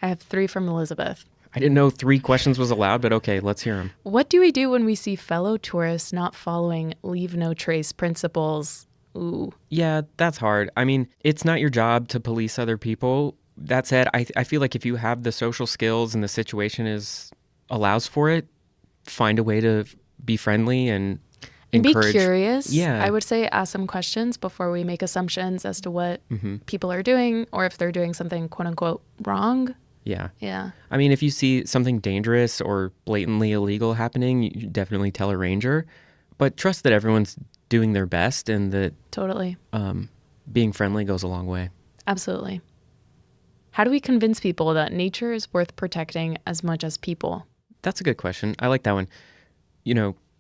I have 3 from Elizabeth. I didn't know 3 questions was allowed, but okay, let's hear them. What do we do when we see fellow tourists not following leave no trace principles? Ooh. Yeah, that's hard. I mean, it's not your job to police other people. That said, I feel like if you have the social skills and the situation allows for it, find a way to be friendly and encourage. Be curious. Yeah. I would say ask some questions before we make assumptions as to what people are doing or if they're doing something quote unquote wrong. Yeah. Yeah. I mean, if you see something dangerous or blatantly illegal happening, you definitely tell a ranger. But trust that everyone's doing their best and that totally being friendly goes a long way. Absolutely. How do we convince people that nature is worth protecting as much as people? That's a good question. I like that one.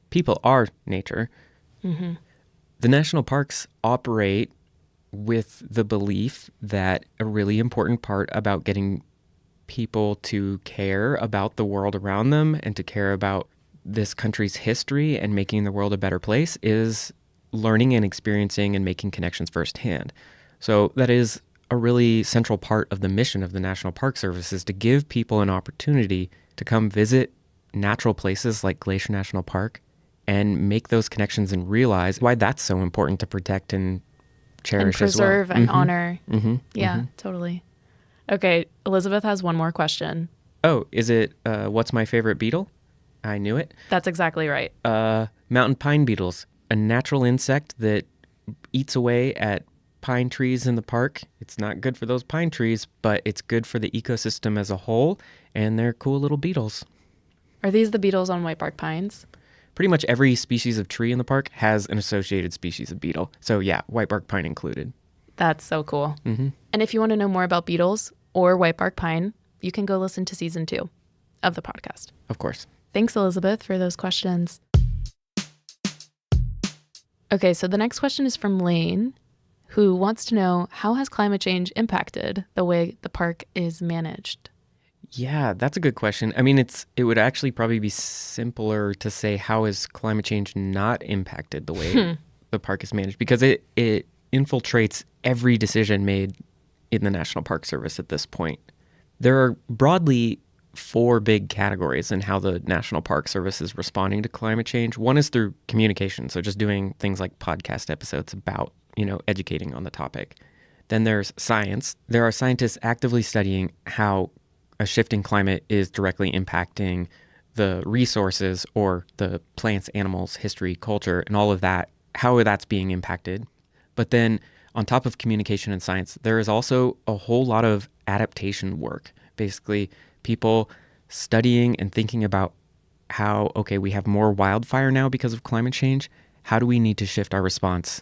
People are nature. Mm-hmm. The national parks operate with the belief that a really important part about getting people to care about the world around them and to care about this country's history and making the world a better place is learning and experiencing and making connections firsthand. So that is a really central part of the mission of the National Park Service, is to give people an opportunity to come visit natural places like Glacier National Park and make those connections and realize why that's so important to protect and cherish and preserve as well. And honor. Mm-hmm. Yeah, totally. Okay, Elizabeth has one more question. Oh, is it what's my favorite beetle? I knew it. That's exactly right. Mountain pine beetles, a natural insect that eats away at pine trees in the park. It's not good for those pine trees, but it's good for the ecosystem as a whole, and they're cool little beetles. Are these the beetles on whitebark pines? Pretty much every species of tree in the park has an associated species of beetle. So yeah, whitebark pine included. That's so cool. Mm-hmm. And if you want to know more about beetles or whitebark pine, you can go listen to season 2 of the podcast. Of course. Thanks, Elizabeth, for those questions. Okay, so the next question is from Lane, who wants to know, how has climate change impacted the way the park is managed? Yeah, that's a good question. I mean, it would actually probably be simpler to say, how has climate change not impacted the way the park is managed? Because it infiltrates every decision made in the National Park Service at this point. There are broadly four big categories in how the National Park Service is responding to climate change. One is through communication, so just doing things like podcast episodes about, educating on the topic. Then there's science. There are scientists actively studying how a shifting climate is directly impacting the resources or the plants, animals, history, culture, and all of that, how that's being impacted. But then on top of communication and science, there is also a whole lot of adaptation work. Basically, people studying and thinking about how, okay, we have more wildfire now because of climate change. How do we need to shift our response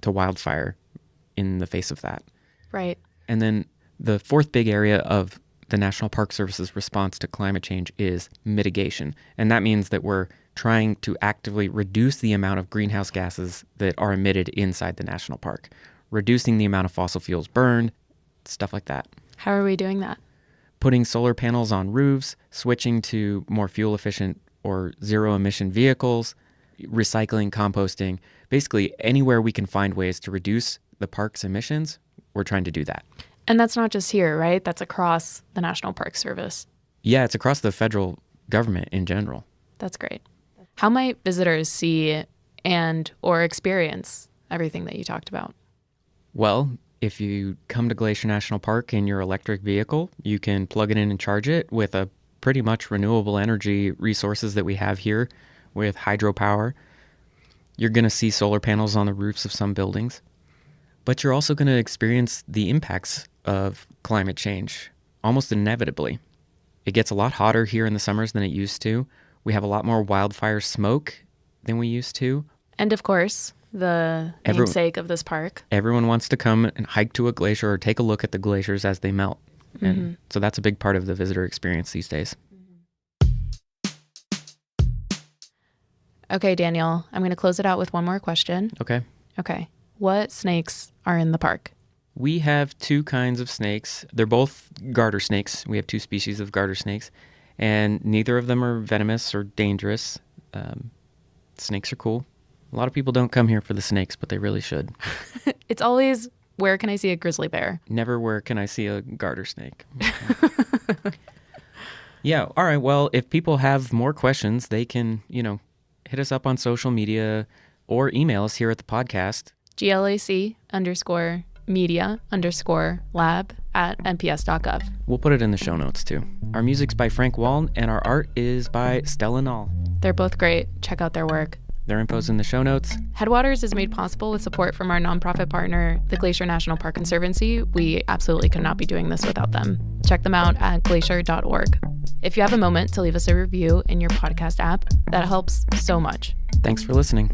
to wildfire in the face of that? Right. And then the fourth big area of the National Park Service's response to climate change is mitigation. And that means that we're trying to actively reduce the amount of greenhouse gases that are emitted inside the national park, reducing the amount of fossil fuels burned, stuff like that. How are we doing that? Putting solar panels on roofs, switching to more fuel efficient or zero emission vehicles, recycling, composting, basically anywhere we can find ways to reduce the park's emissions, we're trying to do that. And that's not just here, right? That's across the National Park Service. Yeah, it's across the federal government in general. That's great. How might visitors see and or experience everything that you talked about? Well, if you come to Glacier National Park in your electric vehicle, you can plug it in and charge it with a pretty much renewable energy resources that we have here with hydropower. You're going to see solar panels on the roofs of some buildings. But you're also going to experience the impacts of climate change almost inevitably. It gets a lot hotter here in the summers than it used to. We have a lot more wildfire smoke than we used to. And of course, the namesake of this park. Everyone wants to come and hike to a glacier or take a look at the glaciers as they melt. Mm-hmm. And so that's a big part of the visitor experience these days. Okay, Daniel, I'm going to close it out with one more question. Okay. What snakes are in the park? We have two kinds of snakes. They're both garter snakes. We have two species of garter snakes, and neither of them are venomous or dangerous. Snakes are cool. A lot of people don't come here for the snakes, but they really should. It's always, where can I see a grizzly bear? Never, where can I see a garter snake? Yeah, all right. Well, if people have more questions, they can, hit us up on social media or email us here at the podcast. GLAC_media_lab@nps.gov. We'll put it in the show notes too. Our music's by Frank Wall and our art is by Stella Nall. They're both great. Check out their work. Their info's in the show notes. Headwaters is made possible with support from our nonprofit partner, the Glacier National Park Conservancy. We absolutely could not be doing this without them. Check them out at glacier.org. If you have a moment to leave us a review in your podcast app, that helps so much. Thanks for listening.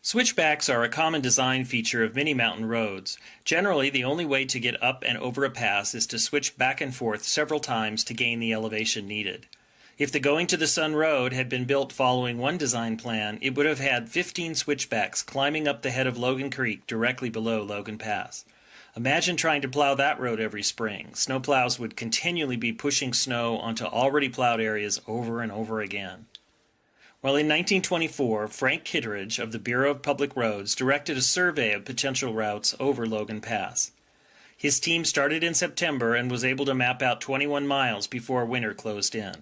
Switchbacks are a common design feature of many mountain roads. Generally, the only way to get up and over a pass is to switch back and forth several times to gain the elevation needed. If the Going to the Sun Road had been built following one design plan, it would have had 15 switchbacks climbing up the head of Logan Creek directly below Logan Pass. Imagine trying to plow that road every spring. Snowplows would continually be pushing snow onto already plowed areas over and over again. Well, in 1924, Frank Kittredge of the Bureau of Public Roads directed a survey of potential routes over Logan Pass. His team started in September and was able to map out 21 miles before winter closed in.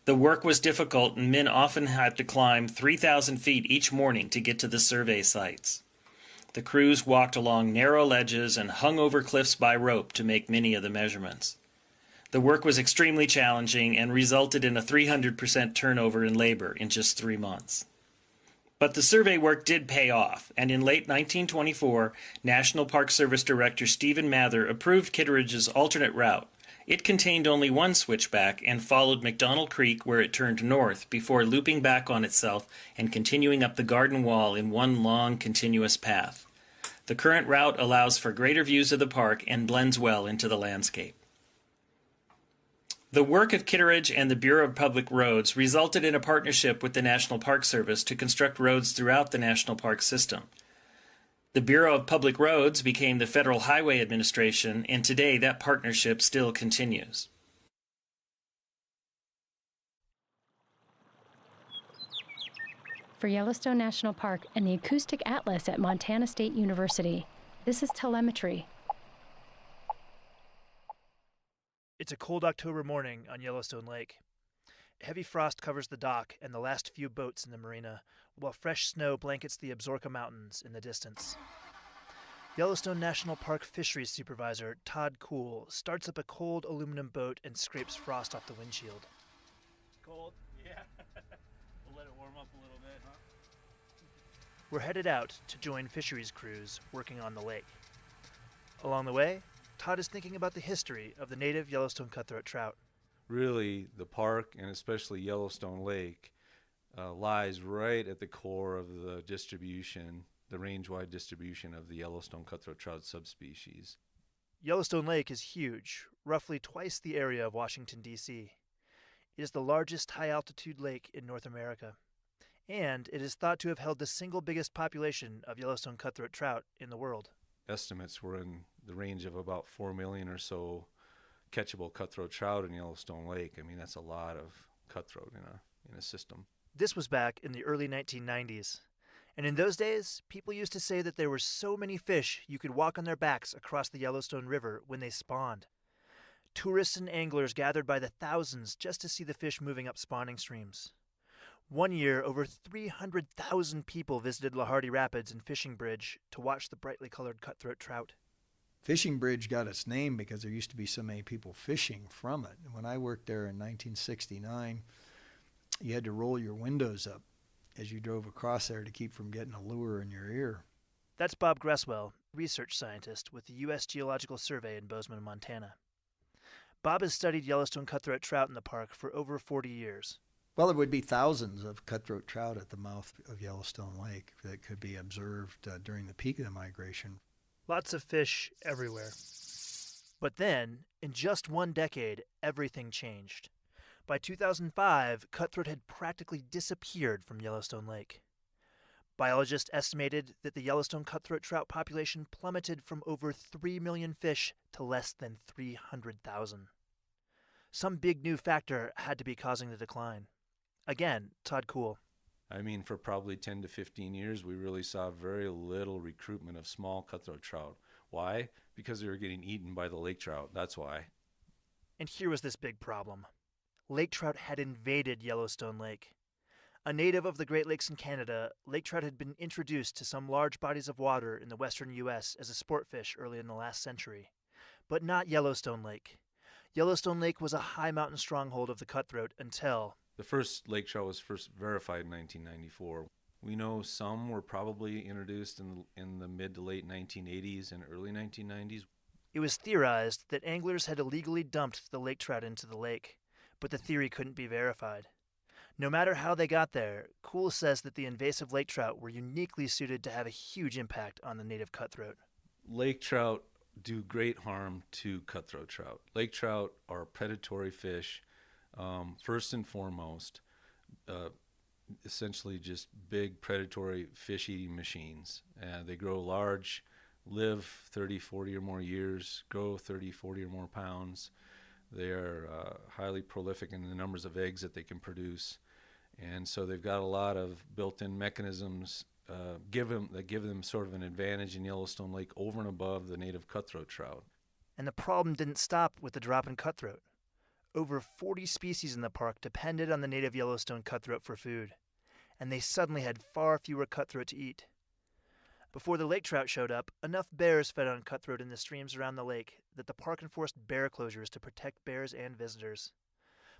The work was difficult and men often had to climb 3,000 feet each morning to get to the survey sites. The crews walked along narrow ledges and hung over cliffs by rope to make many of the measurements. The work was extremely challenging and resulted in a 300% turnover in labor in just 3 months. But the survey work did pay off, and in late 1924, National Park Service Director Stephen Mather approved Kittredge's alternate route. It contained only one switchback and followed McDonald Creek where it turned north before looping back on itself and continuing up the Garden Wall in one long, continuous path. The current route allows for greater views of the park and blends well into the landscape. The work of Kitteridge and the Bureau of Public Roads resulted in a partnership with the National Park Service to construct roads throughout the national park system. The Bureau of Public Roads became the Federal Highway Administration, and today that partnership still continues. For Yellowstone National Park and the Acoustic Atlas at Montana State University, this is telemetry. It's a cold October morning on Yellowstone Lake. Heavy frost covers the dock and the last few boats in the marina, while fresh snow blankets the Absaroka Mountains in the distance. Yellowstone National Park Fisheries Supervisor Todd Kuhl starts up a cold aluminum boat and scrapes frost off the windshield. Cold? Yeah. We'll let it warm up a little bit, huh? We're headed out to join fisheries crews working on the lake. Along the way, Todd is thinking about the history of the native Yellowstone cutthroat trout. Really, the park, and especially Yellowstone Lake, lies right at the core of the distribution, the range-wide distribution of the Yellowstone cutthroat trout subspecies. Yellowstone Lake is huge, roughly twice the area of Washington, D.C. It is the largest high-altitude lake in North America, and it is thought to have held the single biggest population of Yellowstone cutthroat trout in the world. Estimates were in the range of about 4 million or so catchable cutthroat trout in Yellowstone Lake. I mean, that's a lot of cutthroat in a system. This was back in the early 1990s. And in those days, people used to say that there were so many fish you could walk on their backs across the Yellowstone River when they spawned. Tourists and anglers gathered by the thousands just to see the fish moving up spawning streams. One year, over 300,000 people visited Lahardy Rapids and Fishing Bridge to watch the brightly colored cutthroat trout. Fishing Bridge got its name because there used to be so many people fishing from it. And when I worked there in 1969, you had to roll your windows up as you drove across there to keep from getting a lure in your ear. That's Bob Gresswell, research scientist with the U.S. Geological Survey in Bozeman, Montana. Bob has studied Yellowstone cutthroat trout in the park for over 40 years. Well, there would be thousands of cutthroat trout at the mouth of Yellowstone Lake that could be observed during the peak of the migration. Lots of fish everywhere. But then, in just one decade, everything changed. By 2005, cutthroat had practically disappeared from Yellowstone Lake. Biologists estimated that the Yellowstone cutthroat trout population plummeted from over 3 million fish to less than 300,000. Some big new factor had to be causing the decline. Again, Todd Kuhl. I mean, for probably 10 to 15 years, we really saw very little recruitment of small cutthroat trout. Why? Because they were getting eaten by the lake trout. That's why. And here was this big problem. Lake trout had invaded Yellowstone Lake. A native of the Great Lakes in Canada, lake trout had been introduced to some large bodies of water in the western U.S. as a sport fish early in the last century. But not Yellowstone Lake. Yellowstone Lake was a high mountain stronghold of the cutthroat until... The first lake trout was first verified in 1994. We know some were probably introduced in the mid to late 1980s and early 1990s. It was theorized that anglers had illegally dumped the lake trout into the lake, but the theory couldn't be verified. No matter how they got there, Kuhl says that the invasive lake trout were uniquely suited to have a huge impact on the native cutthroat. Lake trout do great harm to cutthroat trout. Lake trout are predatory fish, first and foremost, essentially just big predatory fish-eating machines. They grow large, live 30, 40 or more years, grow 30, 40 or more pounds. They are highly prolific in the numbers of eggs that they can produce. And so they've got a lot of built-in mechanisms that give them sort of an advantage in Yellowstone Lake over and above the native cutthroat trout. And the problem didn't stop with the drop in cutthroat. Over 40 species in the park depended on the native Yellowstone cutthroat for food, and they suddenly had far fewer cutthroat to eat. Before the lake trout showed up, enough bears fed on cutthroat in the streams around the lake that the park enforced bear closures to protect bears and visitors.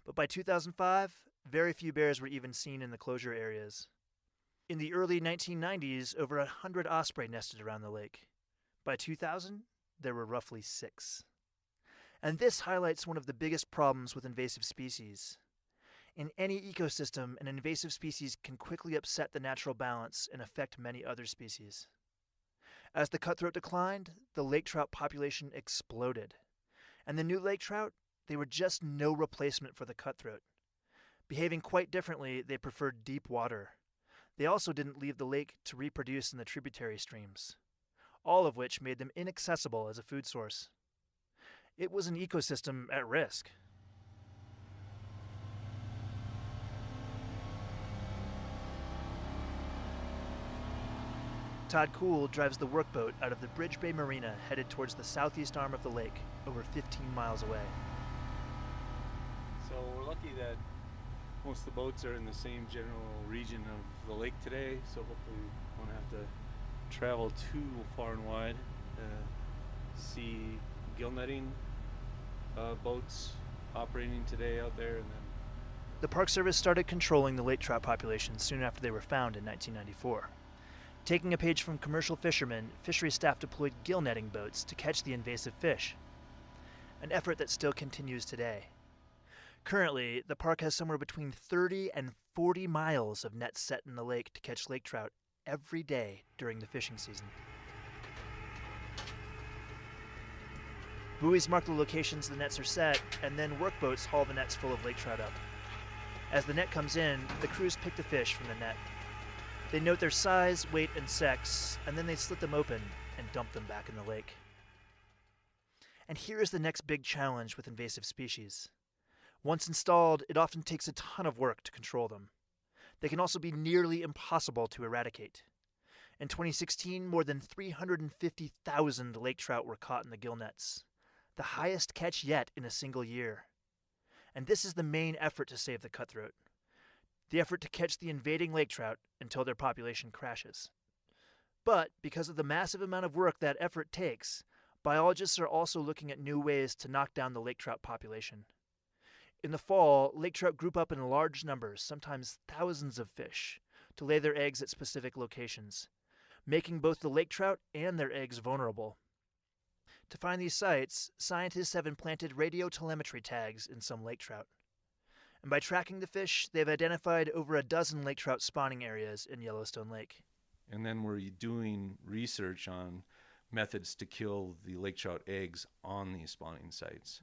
But by 2005, very few bears were even seen in the closure areas. In the early 1990s, over 100 osprey nested around the lake. By 2000, there were roughly 6. And this highlights one of the biggest problems with invasive species. In any ecosystem, an invasive species can quickly upset the natural balance and affect many other species. As the cutthroat declined, the lake trout population exploded. And the new lake trout they were just no replacement for the cutthroat. Behaving quite differently, they preferred deep water. They also didn't leave the lake to reproduce in the tributary streams, all of which made them inaccessible as a food source. It was an ecosystem at risk. Todd Kuhl drives the workboat out of the Bridge Bay Marina headed towards the southeast arm of the lake, over 15 miles away. So we're lucky that most of the boats are in the same general region of the lake today, so hopefully we won't have to travel too far and wide to see gill netting boats operating today out there. And then the Park Service started controlling the lake trout population soon after they were found in 1994. Taking a page from commercial fishermen, fishery staff deployed gill netting boats to catch the invasive fish, an effort that still continues today. Currently, the park has somewhere between 30 and 40 miles of nets set in the lake to catch lake trout every day during the fishing season. Buoys mark the locations the nets are set, and then workboats haul the nets full of lake trout up. As the net comes in, the crews pick the fish from the net. They note their size, weight, and sex, and then they slit them open and dump them back in the lake. And here is the next big challenge with invasive species. Once installed, it often takes a ton of work to control them. They can also be nearly impossible to eradicate. In 2016, more than 350,000 lake trout were caught in the gill nets, the highest catch yet in a single year. And this is the main effort to save the cutthroat. The effort to catch the invading lake trout until their population crashes. But because of the massive amount of work that effort takes, biologists are also looking at new ways to knock down the lake trout population. In the fall, lake trout group up in large numbers, sometimes thousands of fish, to lay their eggs at specific locations, making both the lake trout and their eggs vulnerable. To find these sites, scientists have implanted radiotelemetry tags in some lake trout. And by tracking the fish, they've identified over a dozen lake trout spawning areas in Yellowstone Lake. And then we're doing research on methods to kill the lake trout eggs on these spawning sites.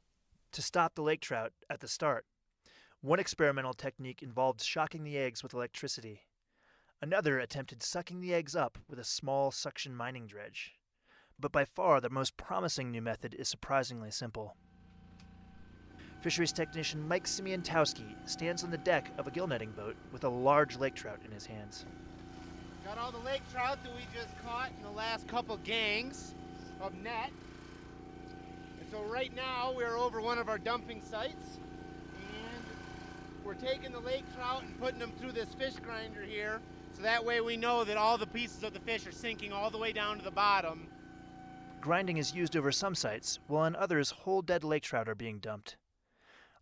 To stop the lake trout at the start, one experimental technique involved shocking the eggs with electricity. Another attempted sucking the eggs up with a small suction mining dredge. But by far the most promising new method is surprisingly simple. Fisheries technician Mike Simientowski stands on the deck of a gill netting boat with a large lake trout in his hands. Got all the lake trout that we just caught in the last couple gangs of net. And so right now we're over one of our dumping sites, and we're taking the lake trout and putting them through this fish grinder here, so that way we know that all the pieces of the fish are sinking all the way down to the bottom. Grinding is used over some sites, while on others whole dead lake trout are being dumped.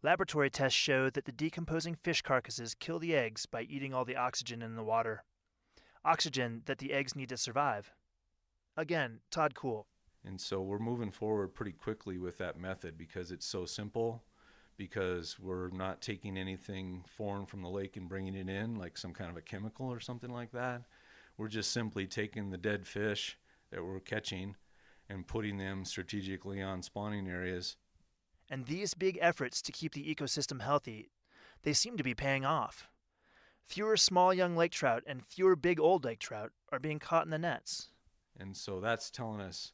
Laboratory tests show that the decomposing fish carcasses kill the eggs by eating all the oxygen in the water. Oxygen that the eggs need to survive. Again, Todd Kuhl. And so we're moving forward pretty quickly with that method because it's so simple, because we're not taking anything foreign from the lake and bringing it in, like some kind of a chemical or something like that. We're just simply taking the dead fish that we're catching and putting them strategically on spawning areas. And these big efforts to keep the ecosystem healthy, they seem to be paying off. Fewer small young lake trout and fewer big old lake trout are being caught in the nets. And so that's telling us,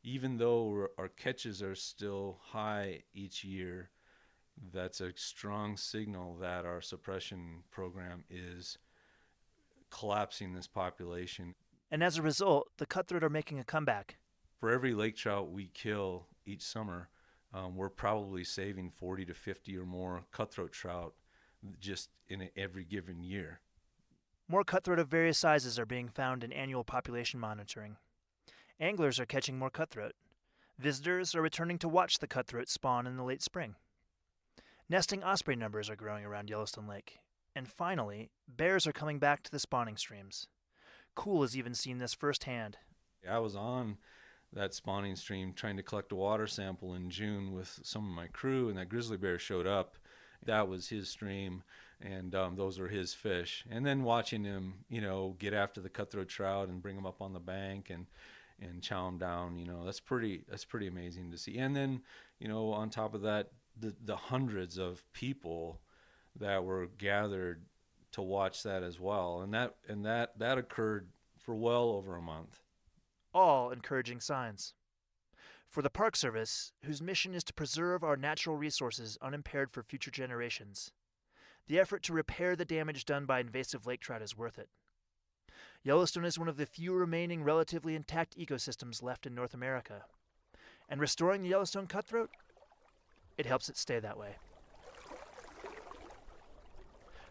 even though our catches are still high each year, that's a strong signal that our suppression program is collapsing this population. And as a result, the cutthroat are making a comeback. For every lake trout we kill each summer, we're probably saving 40 to 50 or more cutthroat trout just in every given year. More cutthroat of various sizes are being found in annual population monitoring. Anglers are catching more cutthroat. Visitors are returning to watch the cutthroat spawn in the late spring. Nesting osprey numbers are growing around Yellowstone Lake. And finally, bears are coming back to the spawning streams. Kuhl has even seen this firsthand. I was on that spawning stream trying to collect a water sample in June with some of my crew, and that grizzly bear showed up. That was his stream, and those are his fish. And then watching him, get after the cutthroat trout and bring them up on the bank and chow them down, that's pretty amazing to see. And then, on top of that, the hundreds of people that were gathered to watch that as well, and that occurred for well over a month. All encouraging signs. For the Park Service, whose mission is to preserve our natural resources unimpaired for future generations, the effort to repair the damage done by invasive lake trout is worth it. Yellowstone is one of the few remaining relatively intact ecosystems left in North America, and restoring the Yellowstone cutthroat, it helps it stay that way.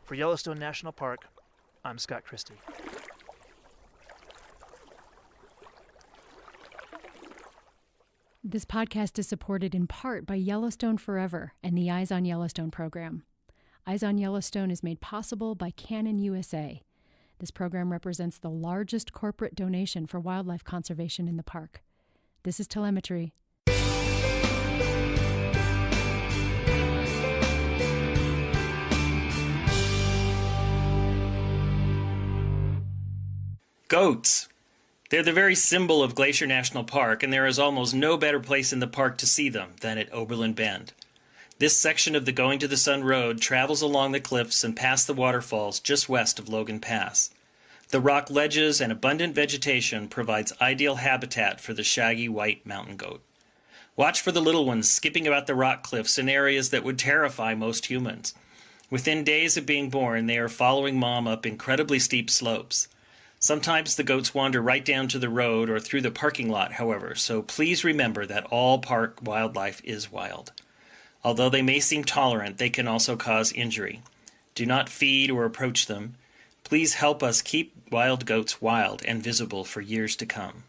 For Yellowstone National Park, I'm Scott Christie. This podcast is supported in part by Yellowstone Forever and the Eyes on Yellowstone program. Eyes on Yellowstone is made possible by Canon USA. This program represents the largest corporate donation for wildlife conservation in the park. This is telemetry. Goats. They're the very symbol of Glacier National Park, and there is almost no better place in the park to see them than at Oberlin Bend. This section of the Going to the Sun Road travels along the cliffs and past the waterfalls just west of Logan Pass. The rock ledges and abundant vegetation provides ideal habitat for the shaggy white mountain goat. Watch for the little ones skipping about the rock cliffs in areas that would terrify most humans. Within days of being born, they are following mom up incredibly steep slopes. Sometimes the goats wander right down to the road or through the parking lot, however, so please remember that all park wildlife is wild. Although they may seem tolerant, they can also cause injury. Do not feed or approach them. Please help us keep wild goats wild and visible for years to come.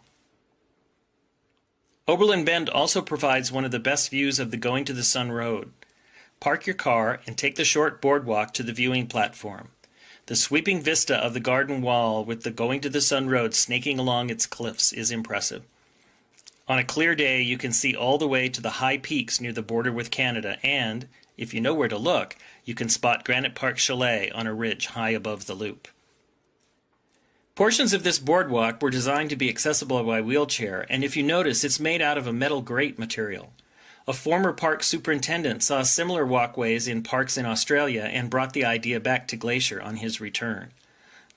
Oberlin Bend also provides one of the best views of the Going to the Sun Road. Park your car and take the short boardwalk to the viewing platform. The sweeping vista of the garden wall with the Going to the Sun Road snaking along its cliffs is impressive. On a clear day, you can see all the way to the high peaks near the border with Canada, and, if you know where to look, you can spot Granite Park Chalet on a ridge high above the loop. Portions of this boardwalk were designed to be accessible by wheelchair, and if you notice, it's made out of a metal grate material. A former park superintendent saw similar walkways in parks in Australia and brought the idea back to Glacier on his return.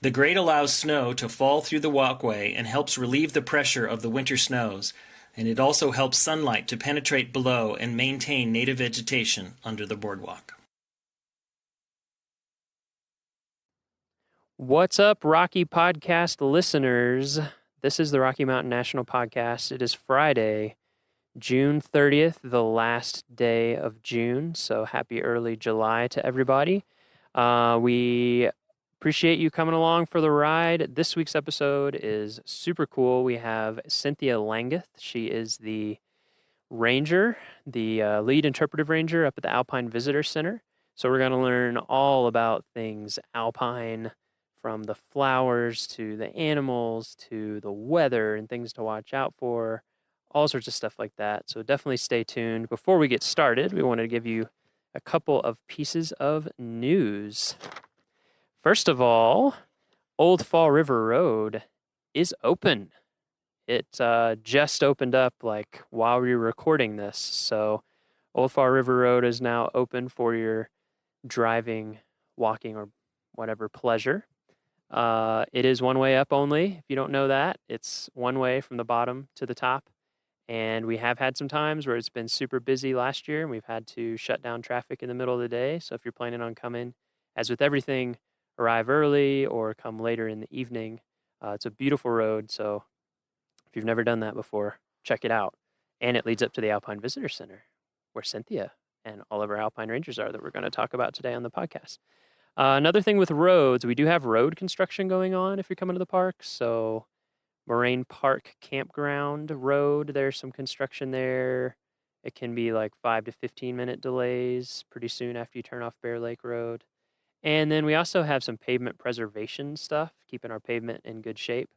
The grate allows snow to fall through the walkway and helps relieve the pressure of the winter snows, and it also helps sunlight to penetrate below and maintain native vegetation under the boardwalk. What's up, Rocky Podcast listeners? This is the Rocky Mountain National Podcast. It is Friday, June 30th, the last day of June, so happy early July to everybody. We appreciate you coming along for the ride. This week's episode is super cool. We have Cynthia Langeth. She is the ranger, the lead interpretive ranger up at the Alpine Visitor Center. So we're going to learn all about things alpine, from the flowers to the animals to the weather and things to watch out for. All sorts of stuff like that. So definitely stay tuned. Before we get started, we wanted to give you a couple of pieces of news. First of all, Old Fall River Road is open. It just opened up like while we were recording this. So Old Fall River Road is now open for your driving, walking, or whatever pleasure. It is one way up only. If you don't know that, it's one way from the bottom to the top. And we have had some times where it's been super busy last year and we've had to shut down traffic in the middle of the day. So if you're planning on coming, as with everything, arrive early or come later in the evening. It's a beautiful road. So if you've never done that before, check it out. And it leads up to the Alpine Visitor Center, where Cynthia and all of our Alpine Rangers are that we're going to talk about today on the podcast. Another thing with roads, we do have road construction going on if you're coming to the park. So Moraine Park Campground Road, there's some construction there. It can be like 5 to 15 minute delays pretty soon after you turn off Bear Lake Road. And then we also have some pavement preservation stuff, keeping our pavement in good shape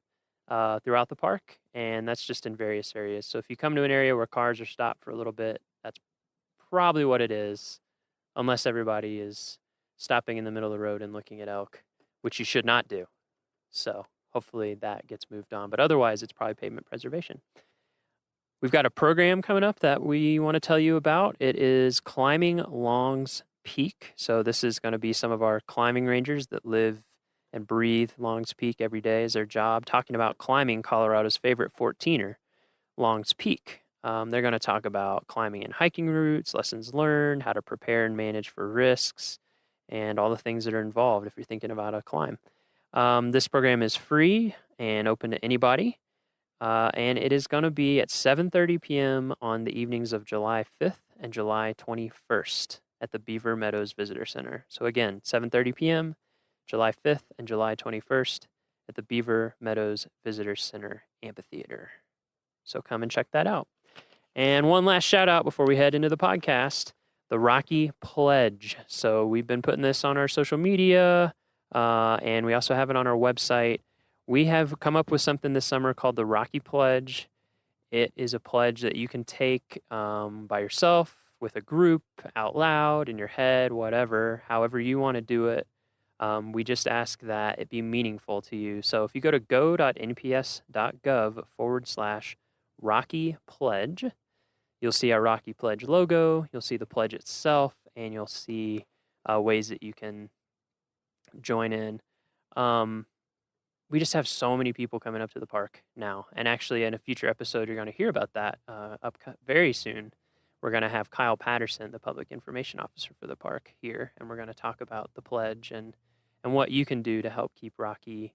throughout the park. And that's just in various areas. So if you come to an area where cars are stopped for a little bit, that's probably what it is, unless everybody is stopping in the middle of the road and looking at elk, which you should not do. So hopefully that gets moved on. But otherwise, it's probably pavement preservation. we've got a program coming up that we want to tell you about. It is Climbing Long's Peak. So this is going to be some of our climbing rangers that live and breathe Long's Peak every day as their job, talking about climbing Colorado's favorite 14er, Long's Peak. They're going to talk about climbing and hiking routes, lessons learned, how to prepare and manage for risks, and all the things that are involved if you're thinking about a climb. This program is free and open to anybody, and it is going to be at 7:30 p.m. on the evenings of July 5th and July 21st at the Beaver Meadows Visitor Center. So again, 7:30 p.m., July 5th and July 21st at the Beaver Meadows Visitor Center Amphitheater. So come and check that out. And one last shout out before we head into the podcast, the Rocky Pledge. So we've been putting this on our social media, and we also have it on our website. We have come up with something this summer called the Rocky Pledge. It is a pledge that you can take by yourself, with a group, out loud, in your head, whatever, however you want to do it. We just ask that it be meaningful to you. So if you go to go.nps.gov/Rocky Pledge, you'll see our Rocky Pledge logo, you'll see the pledge itself, and you'll see ways that you can join in. We just have so many people coming up to the park now. And actually, in a future episode, you're going to hear about that very soon. We're going to have Kyle Patterson, the public information officer for the park, here, and we're going to talk about the pledge and what you can do to help keep Rocky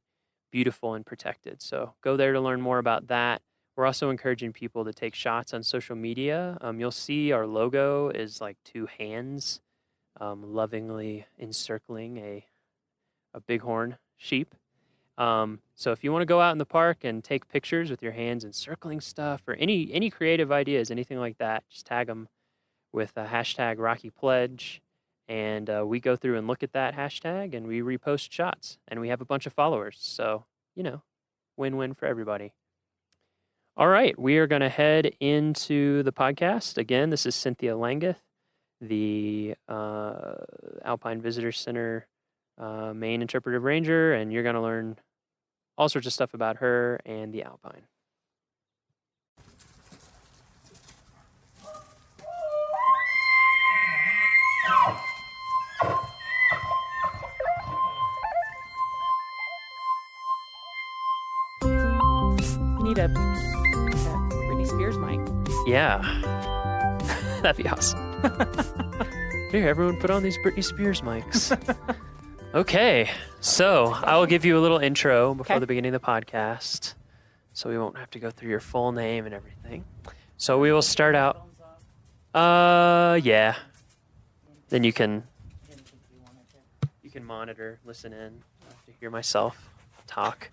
beautiful and protected. So go there to learn more about that. We're also encouraging people to take shots on social media. You'll see our logo is like two hands lovingly encircling a bighorn sheep. So if you want to go out in the park and take pictures with your hands encircling stuff or any creative ideas, anything like that, just tag them with a hashtag Rocky Pledge. And we go through and look at that hashtag and we repost shots. And we have a bunch of followers. So, win-win for everybody. All right, we are going to head into the podcast. Again, this is Cynthia Langeth, the Alpine Visitor Center main interpretive ranger, and you're going to learn all sorts of stuff about her and the Alpine. You need a Britney Spears mic. Yeah. That'd be awesome. Here, everyone put on these Britney Spears mics. Okay, so I will give you a little intro before the beginning of the podcast, so we won't have to go through your full name and everything. So we will start out. Yeah. Then you can monitor, listen in. I have to hear myself talk.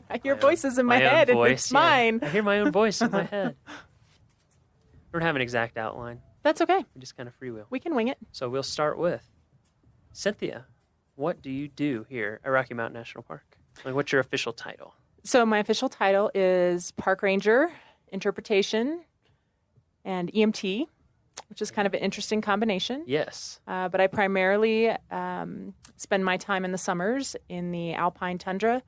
I hear voices in my head, and it's mine. I hear my own voice in my head. We don't have an exact outline. That's okay. We just kind of freewheel. We can wing it. So we'll start with Cynthia. What do you do here at Rocky Mountain National Park? Like, what's your official title? So my official title is Park Ranger, Interpretation, and EMT, which is kind of an interesting combination. Yes. But I primarily spend my time in the summers in the alpine tundra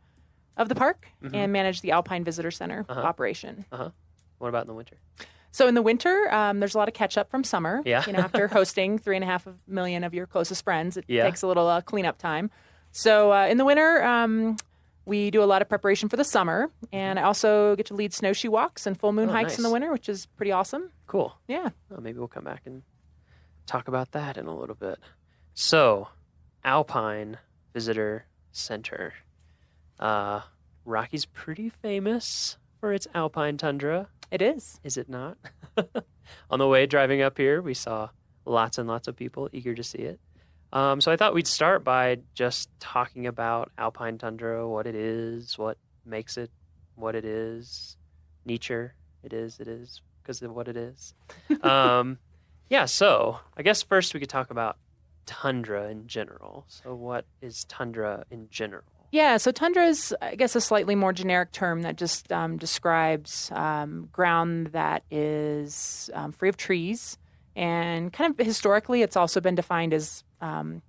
of the park and manage the Alpine Visitor Center operation. What about in the winter? So in the winter, there's a lot of catch up from summer. Yeah. After hosting 3.5 million of your closest friends, it takes a little cleanup time. So in the winter, we do a lot of preparation for the summer, and I also get to lead snowshoe walks and full moon hikes in the winter, which is pretty awesome. Cool. Yeah. Well, maybe we'll come back and talk about that in a little bit. So, Alpine Visitor Center. Rocky's pretty famous for its alpine tundra. It is. Is it not? On the way driving up here, we saw lots and lots of people eager to see it. So I thought we'd start by just talking about alpine tundra, what it is, what makes it what it is, nature. It is because of what it is. So I guess first we could talk about tundra in general. So what is tundra in general? Yeah, so tundra is, I guess, a slightly more generic term that just describes ground that is free of trees. And kind of historically, it's also been defined as, a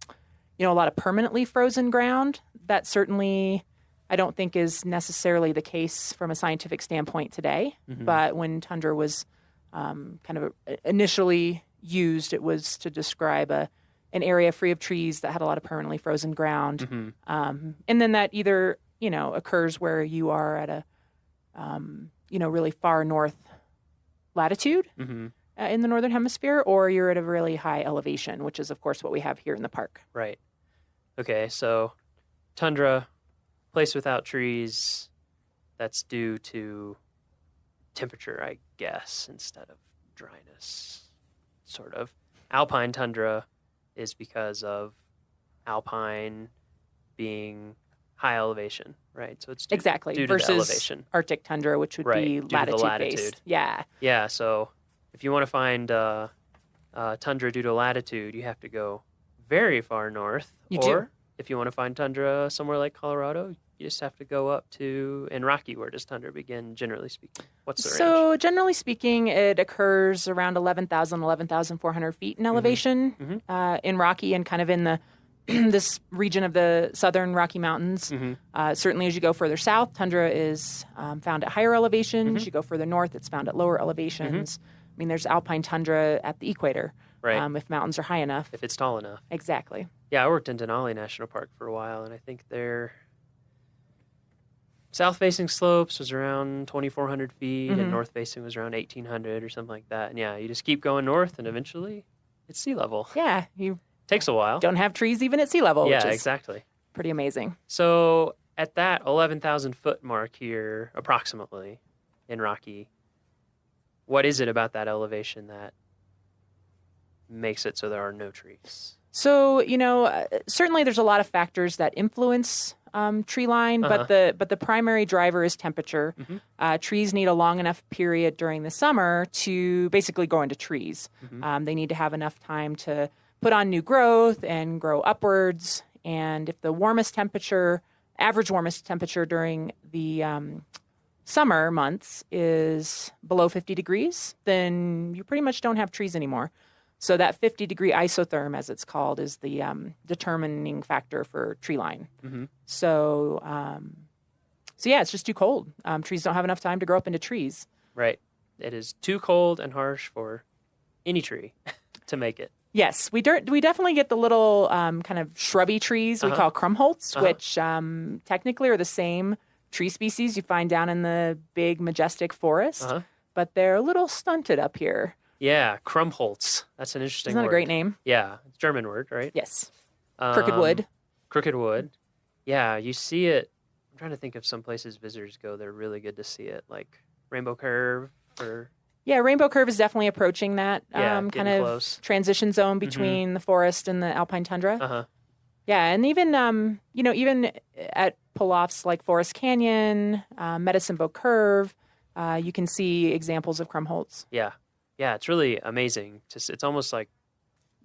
lot of permanently frozen ground that certainly I don't think is necessarily the case from a scientific standpoint today. But when tundra was kind of initially used, it was to describe an area free of trees that had a lot of permanently frozen ground. And then that either, occurs where you are at a, really far north latitude in the northern hemisphere, or you're at a really high elevation, which is, of course, what we have here in the park. Right. Okay, so tundra, place without trees, that's due to temperature, I guess, instead of dryness, sort of. Alpine tundra is because of alpine being high elevation, right? So it's due to versus the elevation. Arctic tundra, which would be latitude-based. Yeah. Yeah, so if you want to find tundra due to latitude, you have to go very far north. If you want to find tundra somewhere like Colorado, you just have to go up to, in Rocky, where does tundra begin, generally speaking? What's the range? So generally speaking, it occurs around 11,400 feet in elevation in Rocky and kind of in the this region of the southern Rocky Mountains. Certainly as you go further south, tundra is found at higher elevations. You go further north, it's found at lower elevations. I mean, there's alpine tundra at the equator, if mountains are high enough. If it's tall enough. Exactly. Yeah, I worked in Denali National Park for a while, and I think their south-facing slopes was around 2,400 feet, and north-facing was around 1,800 or something like that. And yeah, you just keep going north, and eventually it's sea level. Yeah, you takes a while. Don't have trees even at sea level. Yeah, which is exactly. Pretty amazing. So at that 11,000 foot mark here, approximately, in Rocky, what is it about that elevation that makes it so there are no trees? So, certainly there's a lot of factors that influence tree line, but the primary driver is temperature. Trees need a long enough period during the summer to basically grow into trees. They need to have enough time to put on new growth and grow upwards. And if the average warmest temperature during the summer months is below 50 degrees, then you pretty much don't have trees anymore. So that 50-degree isotherm, as it's called, is the determining factor for tree line. So yeah, it's just too cold. Trees don't have enough time to grow up into trees. Right. It is too cold and harsh for any tree to make it. Yes, we definitely get the little kind of shrubby trees we call krumholtz, which technically are the same tree species you find down in the big, majestic forest, but they're a little stunted up here. Yeah, Krumholtz. That's an interesting word. Isn't that a great name? Yeah, it's a German word, right? Yes. Crooked wood. Crooked wood. Yeah, you see it. I'm trying to think of some places visitors go. They're really good to see it, like Rainbow Curve. Yeah, Rainbow Curve is definitely approaching that kind of close. Transition zone between the forest and the alpine tundra. Yeah, and even even at pull-offs like Forest Canyon, Medicine Bow Curve, you can see examples of Krumholtz. Yeah, it's really amazing. It's almost like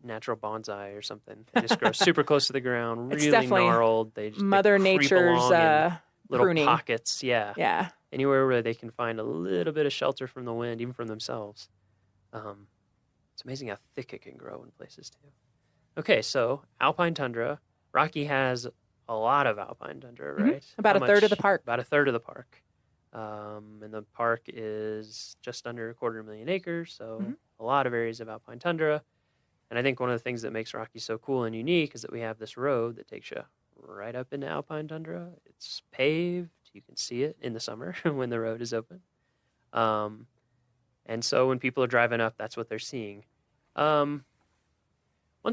natural bonsai or something. They just grow super close to the ground, really gnarled. They just Mother Nature's little pruning. pockets. Yeah. Anywhere where they can find a little bit of shelter from the wind, even from themselves. It's amazing how thick it can grow in places too. Okay, so alpine tundra. Rocky has a lot of alpine tundra, right? About a third of the park. About a third of the park. And the park is just under 250,000 acres, so a lot of areas of alpine tundra. And I think one of the things that makes Rocky so cool and unique is that we have this road that takes you right up into alpine tundra. It's paved. You can see it in the summer when the road is open. And so when people are driving up, that's what they're seeing. One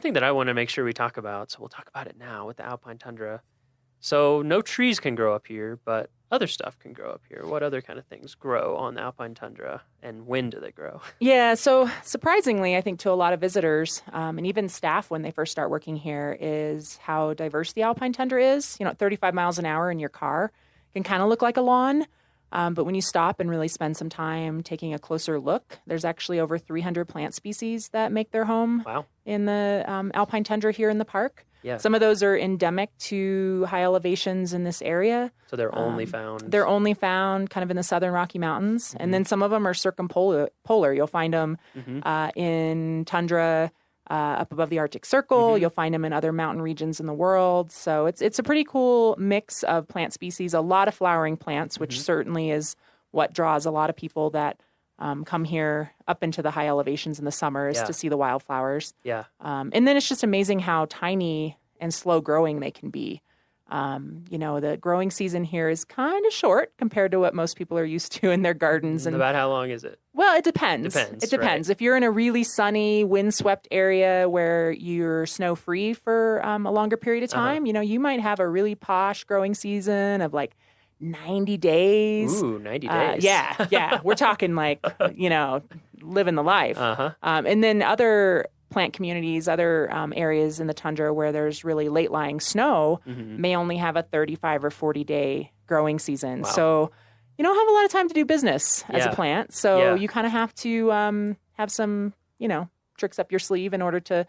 thing that I want to make sure we talk about, so we'll talk about it now with the alpine tundra. So no trees can grow up here, but other stuff can grow up here. What other kind of things grow on the alpine tundra, and when do they grow? Yeah, so surprisingly, I think to a lot of visitors and even staff when they first start working here is how diverse the alpine tundra is. At 35 miles an hour in your car, it can kind of look like a lawn. But when you stop and really spend some time taking a closer look, there's actually over 300 plant species that make their home in the alpine tundra here in the park. Yeah. Some of those are endemic to high elevations in this area. So they're only found? They're only found kind of in the southern Rocky Mountains. And then some of them are circumpolar. You'll find them in tundra up above the Arctic Circle. You'll find them in other mountain regions in the world. So it's a pretty cool mix of plant species, a lot of flowering plants, which certainly is what draws a lot of people that come here up into the high elevations in the summers to see the wildflowers. Yeah. And then it's just amazing how tiny and slow growing they can be. The growing season here is kind of short compared to what most people are used to in their gardens. And about how long is it? Well, it depends. It depends. Right. If you're in a really sunny, windswept area where you're snow-free for a longer period of time, you might have a really posh growing season of like 90 days. Ooh, 90 days. Yeah. We're talking like, living the life. And then other plant communities, other areas in the tundra where there's really late-lying snow may only have a 35 or 40-day growing season. Wow. So you don't have a lot of time to do business as a plant. So you kind of have to have some, tricks up your sleeve in order to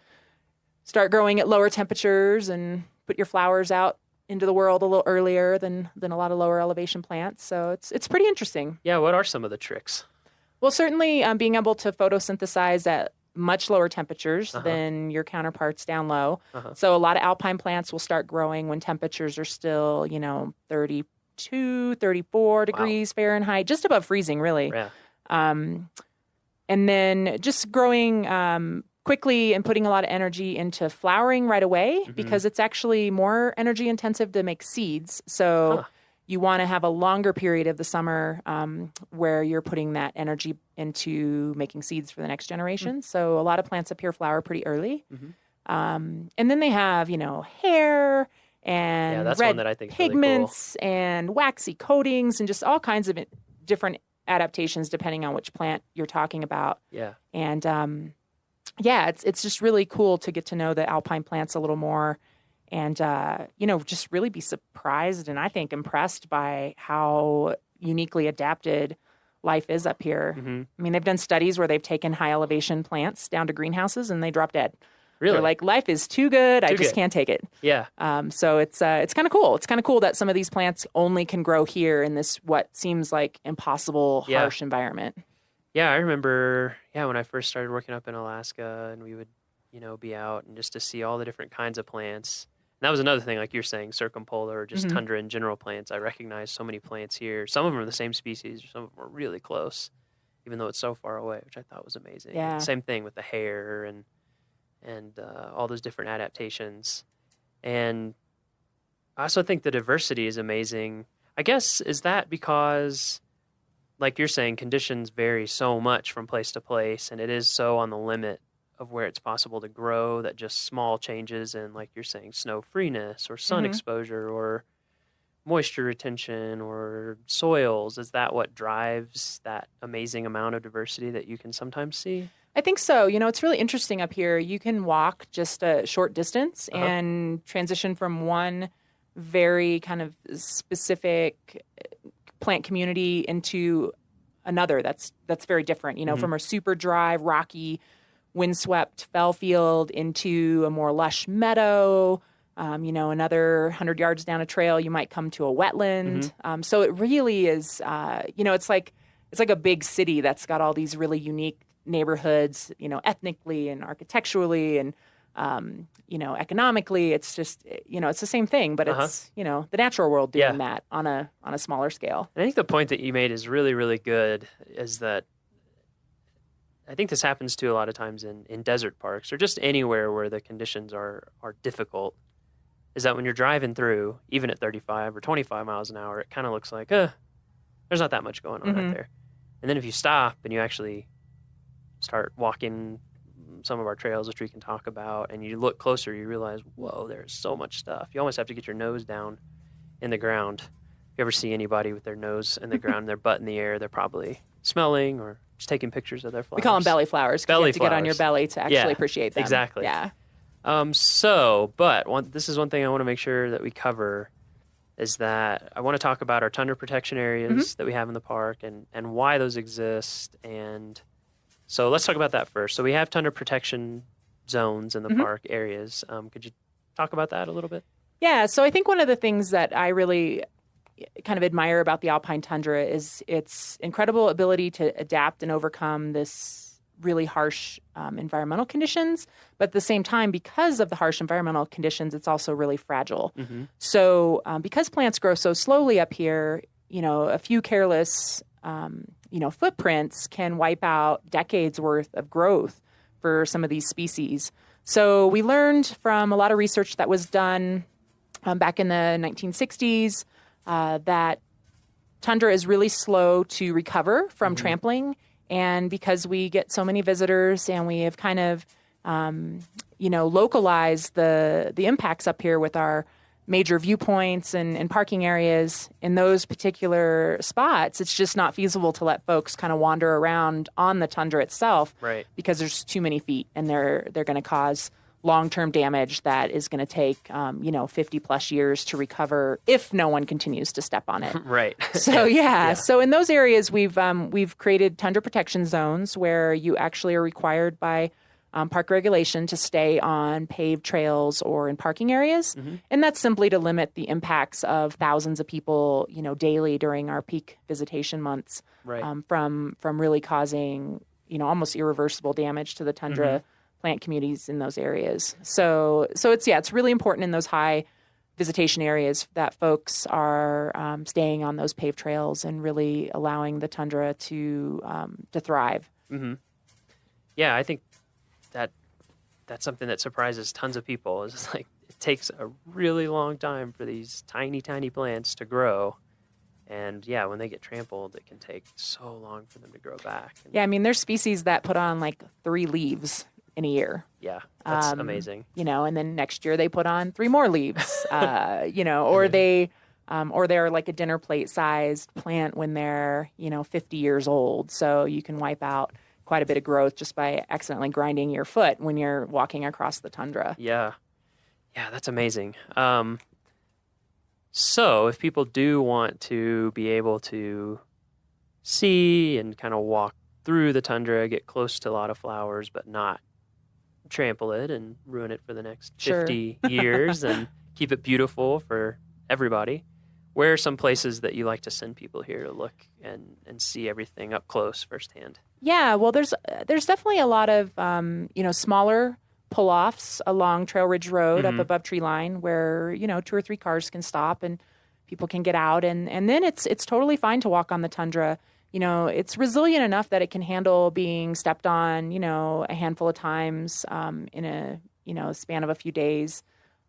start growing at lower temperatures and put your flowers out into the world a little earlier than a lot of lower elevation plants. So it's pretty interesting. Yeah, what are some of the tricks? Well, certainly being able to photosynthesize at much lower temperatures than your counterparts down low. So a lot of alpine plants will start growing when temperatures are still, 32, 34 degrees Fahrenheit, just above freezing, really. Yeah. And then just growing quickly and putting a lot of energy into flowering right away because it's actually more energy intensive to make seeds. So you want to have a longer period of the summer where you're putting that energy into making seeds for the next generation. So a lot of plants up here flower pretty early. And then they have, hair and that's red one that I think is pigments really cool. and waxy coatings and just all kinds of different adaptations depending on which plant you're talking about. Yeah. And it's just really cool to get to know the alpine plants a little more and, just really be surprised and I think impressed by how uniquely adapted life is up here. I mean, they've done studies where they've taken high elevation plants down to greenhouses and they drop dead. Really? They're like, life is too good. I just can't take it. Yeah. So it's kind of cool. It's kind of cool that some of these plants only can grow here in this what seems like impossible, harsh environment. Yeah, I remember, when I first started working up in Alaska and we would, be out and just to see all the different kinds of plants. And that was another thing, like you're saying, circumpolar or just tundra in general plants. I recognized so many plants here. Some of them are the same species, some of them are really close, even though it's so far away, which I thought was amazing. Yeah. Same thing with the hair and all those different adaptations. And I also think the diversity is amazing. I guess, is that because, like you're saying, conditions vary so much from place to place, and it is so on the limit of where it's possible to grow that just small changes in, like you're saying, snow freeness or sun exposure or moisture retention or soils, is that what drives that amazing amount of diversity that you can sometimes see? I think so. It's really interesting up here. You can walk just a short distance and transition from one very kind of specific plant community into another that's very different, from a super dry, rocky, windswept fell field into a more lush meadow. Another 100 yards down a trail, you might come to a wetland. So it really is, it's like a big city that's got all these really unique neighborhoods, ethnically and architecturally and, economically. It's just, it's the same thing, but it's, the natural world doing that on a smaller scale. And I think the point that you made is really, really good, is that I think this happens too a lot of times in desert parks or just anywhere where the conditions are difficult, is that when you're driving through, even at 35 or 25 miles an hour, it kind of looks like, there's not that much going on right there. And then if you stop and you actually start walking some of our trails, which we can talk about, and you look closer, you realize, whoa, there's so much stuff. You almost have to get your nose down in the ground. If you ever see anybody with their nose in the ground and their butt in the air, they're probably smelling or just taking pictures of their flowers. We call them belly flowers. You have to get on your belly to actually appreciate them. Exactly. Yeah. This is one thing I want to make sure that we cover, is that I want to talk about our tundra protection areas that we have in the park and why those exist. And so let's talk about that first. So we have tundra protection zones in the park areas. Could you talk about that a little bit? Yeah, so I think one of the things that I really kind of admire about the alpine tundra is its incredible ability to adapt and overcome this really harsh environmental conditions. But at the same time, because of the harsh environmental conditions, it's also really fragile. So because plants grow so slowly up here, a few careless, footprints can wipe out decades worth of growth for some of these species. So we learned from a lot of research that was done back in the 1960s that tundra is really slow to recover from trampling. And because we get so many visitors and we have kind of, localized the impacts up here with our major viewpoints and parking areas in those particular spots, it's just not feasible to let folks kind of wander around on the tundra itself, right? Because there's too many feet, and they're going to cause long-term damage that is going to take 50 plus years to recover if no one continues to step on it. Right. So so in those areas we've created tundra protection zones where you actually are required by park regulation to stay on paved trails or in parking areas. And that's simply to limit the impacts of thousands of people, daily during our peak visitation months, right. From really causing, almost irreversible damage to the tundra plant communities in those areas. So it's really important in those high visitation areas that folks are staying on those paved trails and really allowing the tundra to thrive. Yeah, I think that's something that surprises tons of people. It's like it takes a really long time for these tiny, tiny plants to grow. And yeah, when they get trampled, it can take so long for them to grow back. And yeah, I mean, there's species that put on like 3 leaves in a year. Yeah, that's amazing. And then next year they put on 3 more leaves, or they're like a dinner plate sized plant when they're, 50 years old. So you can wipe out quite a bit of growth just by accidentally grinding your foot when you're walking across the tundra. Yeah. Yeah, that's amazing. So if people do want to be able to see and kind of walk through the tundra, get close to a lot of flowers, but not trample it and ruin it for the next 50 years and keep it beautiful for everybody, where are some places that you like to send people here to look and see everything up close firsthand? Yeah, well, there's definitely a lot of, smaller pull-offs along Trail Ridge Road up above tree line where, 2 or 3 cars can stop and people can get out. And then it's totally fine to walk on the tundra. It's resilient enough that it can handle being stepped on, a handful of times in a span of a few days.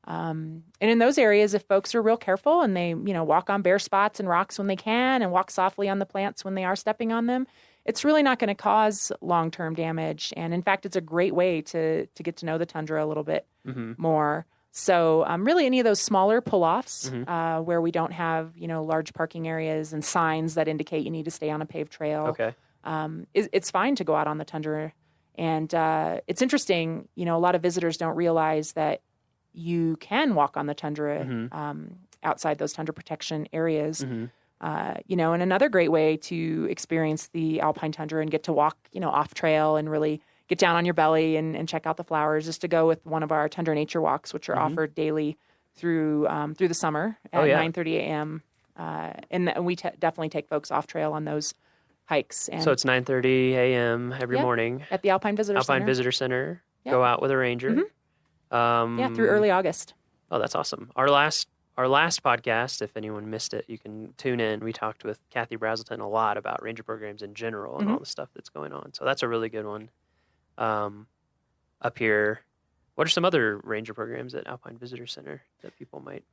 And in those areas, if folks are real careful and they, walk on bare spots and rocks when they can and walk softly on the plants when they are stepping on them, it's really not going to cause long-term damage. And in fact, it's a great way to get to know the tundra a little bit more. So really any of those smaller pull-offs where we don't have, large parking areas and signs that indicate you need to stay on a paved trail, it's fine to go out on the tundra. And it's interesting, a lot of visitors don't realize that you can walk on the tundra outside those tundra protection areas. And another great way to experience the alpine tundra and get to walk, off trail and really get down on your belly and check out the flowers is to go with one of our tundra nature walks, which are offered daily through the summer at 9:30 a.m. And we definitely take folks off trail on those hikes. And so it's 9:30 a.m. every morning at the Alpine Visitor Center. Go out with a ranger. Through early August. Oh, that's awesome. Our last podcast, if anyone missed it, you can tune in. We talked with Kathy Brazelton a lot about ranger programs in general and all the stuff that's going on. So that's a really good one. Up here, what are some other ranger programs at Alpine Visitor Center that people might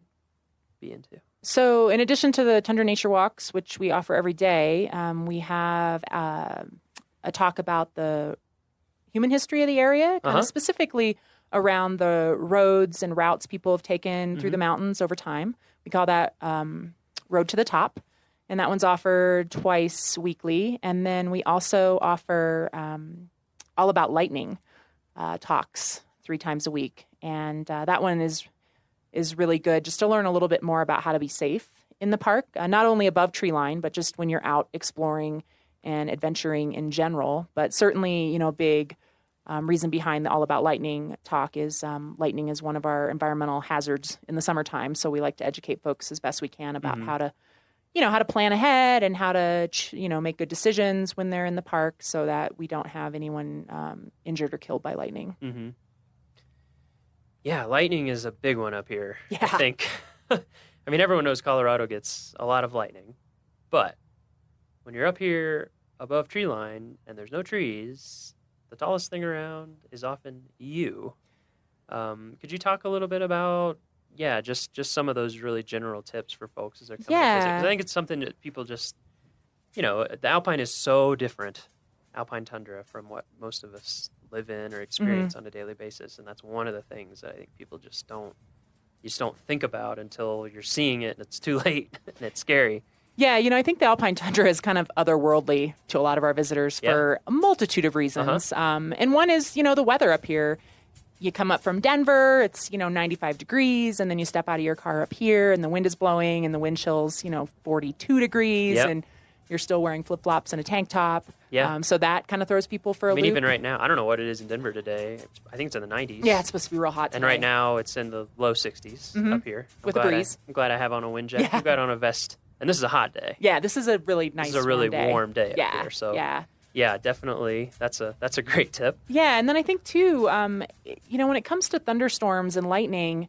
be into? So in addition to the Tundra Nature Walks, which we offer every day, we have a talk about the human history of the area, kind of specifically around the roads and routes people have taken through the mountains over time. We call that Road to the Top, and that one's offered twice weekly. And then we also offer All About Lightning talks 3 times a week. And that one is really good just to learn a little bit more about how to be safe in the park, not only above tree line, but just when you're out exploring and adventuring in general. But certainly, big reason behind the All About Lightning talk is lightning is one of our environmental hazards in the summertime. So we like to educate folks as best we can about how to, how to plan ahead and how to, make good decisions when they're in the park so that we don't have anyone injured or killed by lightning. Mm-hmm. Yeah, lightning is a big one up here, Yeah. I think. I mean, everyone knows Colorado gets a lot of lightning, but when you're up here above tree line and there's no trees, the tallest thing around is often you. Could you talk a little bit about, just some of those really general tips for folks as they're coming to visit? 'Cause I think it's something that people just, the Alpine is so different, Alpine tundra, from what most of us live in or experience on a daily basis. And that's one of the things that I think people just don't think about until you're seeing it and it's too late and it's scary. Yeah, I think the Alpine tundra is kind of otherworldly to a lot of our visitors for a multitude of reasons. And one is, the weather up here. You come up from Denver, it's, 95 degrees, and then you step out of your car up here, and the wind is blowing, and the wind chill's, 42 degrees, and you're still wearing flip-flops and a tank top. Yeah. So that kind of throws people for a loop. Even right now, I don't know what it is in Denver today. I think it's in the 90s. Yeah, it's supposed to be real hot today. And right now, it's in the low 60s up here. With a breeze. I'm glad I have on a wind jacket. I've got on a vest. And this is a hot day. Yeah, this is a really nice, This is a really warm day. up here. So yeah, definitely. That's a great tip. Yeah, and then I think too, when it comes to thunderstorms and lightning,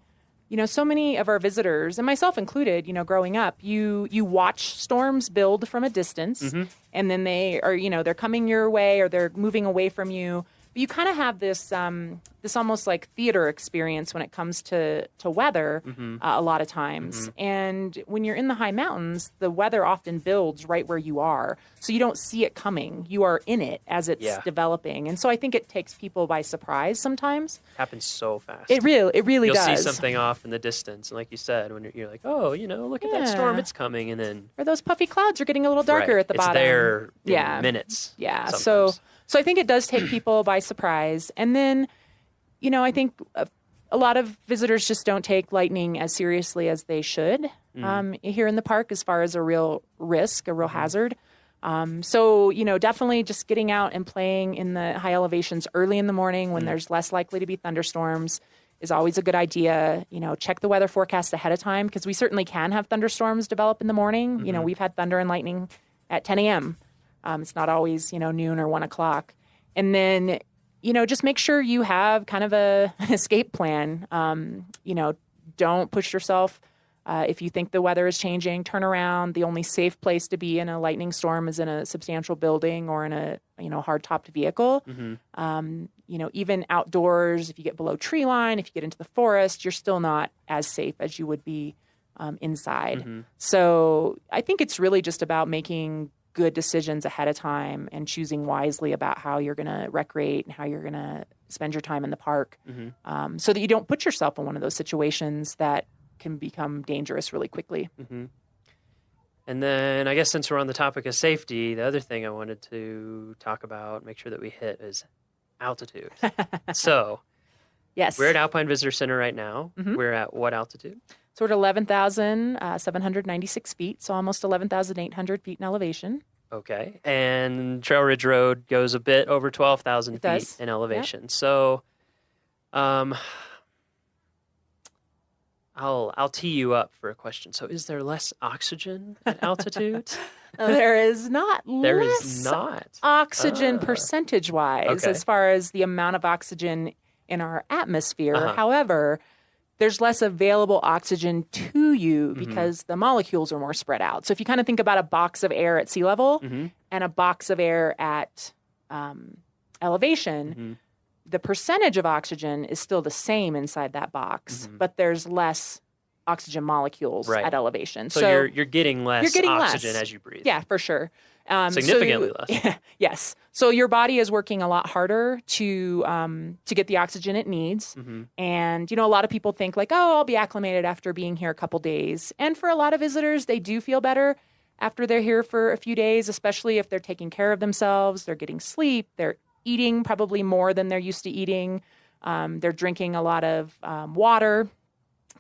so many of our visitors, and myself included, growing up, you watch storms build from a distance, and then they are, they're coming your way or they're moving away from you. But you kind of have this almost like theater experience when it comes to weather a lot of times. And when you're in the high mountains, the weather often builds right where you are. So you don't see it coming. You are in it as it's developing. And so I think it takes people by surprise sometimes. It happens so fast. It really You'll does. see something off in the distance. And like you said, when you're like, oh, look at that storm, it's coming. And then... Or those puffy clouds are getting a little darker at the bottom. It's there in minutes. Yeah. Sometimes. So I think it does take people by surprise. And then, I think a lot of visitors just don't take lightning as seriously as they should here in the park as far as a real risk, a real hazard. So, definitely just getting out and playing in the high elevations early in the morning when there's less likely to be thunderstorms is always a good idea. Check the weather forecast ahead of time because we certainly can have thunderstorms develop in the morning. We've had thunder and lightning at 10 a.m. It's not always, noon or 1 o'clock. And then, just make sure you have kind of an escape plan. Don't push yourself. If you think the weather is changing, turn around. The only safe place to be in a lightning storm is in a substantial building or in a, hard-topped vehicle. Even outdoors, if you get below tree line, if you get into the forest, you're still not as safe as you would be inside. So I think it's really just about making good decisions ahead of time and choosing wisely about how you're going to recreate and how you're going to spend your time in the park so that you don't put yourself in one of those situations that can become dangerous really quickly. And then I guess since we're on the topic of safety, the other thing I wanted to talk about, make sure that we hit, is altitude. So yes, we're at Alpine Visitor Center right now. We're at what altitude? So we're at 11,796 feet, so almost 11,800 feet in elevation. Okay. And Trail Ridge Road goes a bit over 12,000 feet in elevation. Yep. So I'll tee you up for a question. So is there less oxygen at altitude? There is not There less is not. oxygen percentage-wise as far as the amount of oxygen in our atmosphere. However, there's less available oxygen to you because the molecules are more spread out. So if you kind of think about a box of air at sea level and a box of air at elevation, the percentage of oxygen is still the same inside that box, but there's less oxygen molecules at elevation. So you're getting less oxygen as you breathe. Yeah, for sure. Significantly less. Yes. So your body is working a lot harder to get the oxygen it needs. And, a lot of people think like, oh, I'll be acclimated after being here a couple days. And for a lot of visitors, they do feel better after they're here for a few days, especially if they're taking care of themselves, they're getting sleep, they're eating probably more than they're used to eating. They're drinking a lot of water.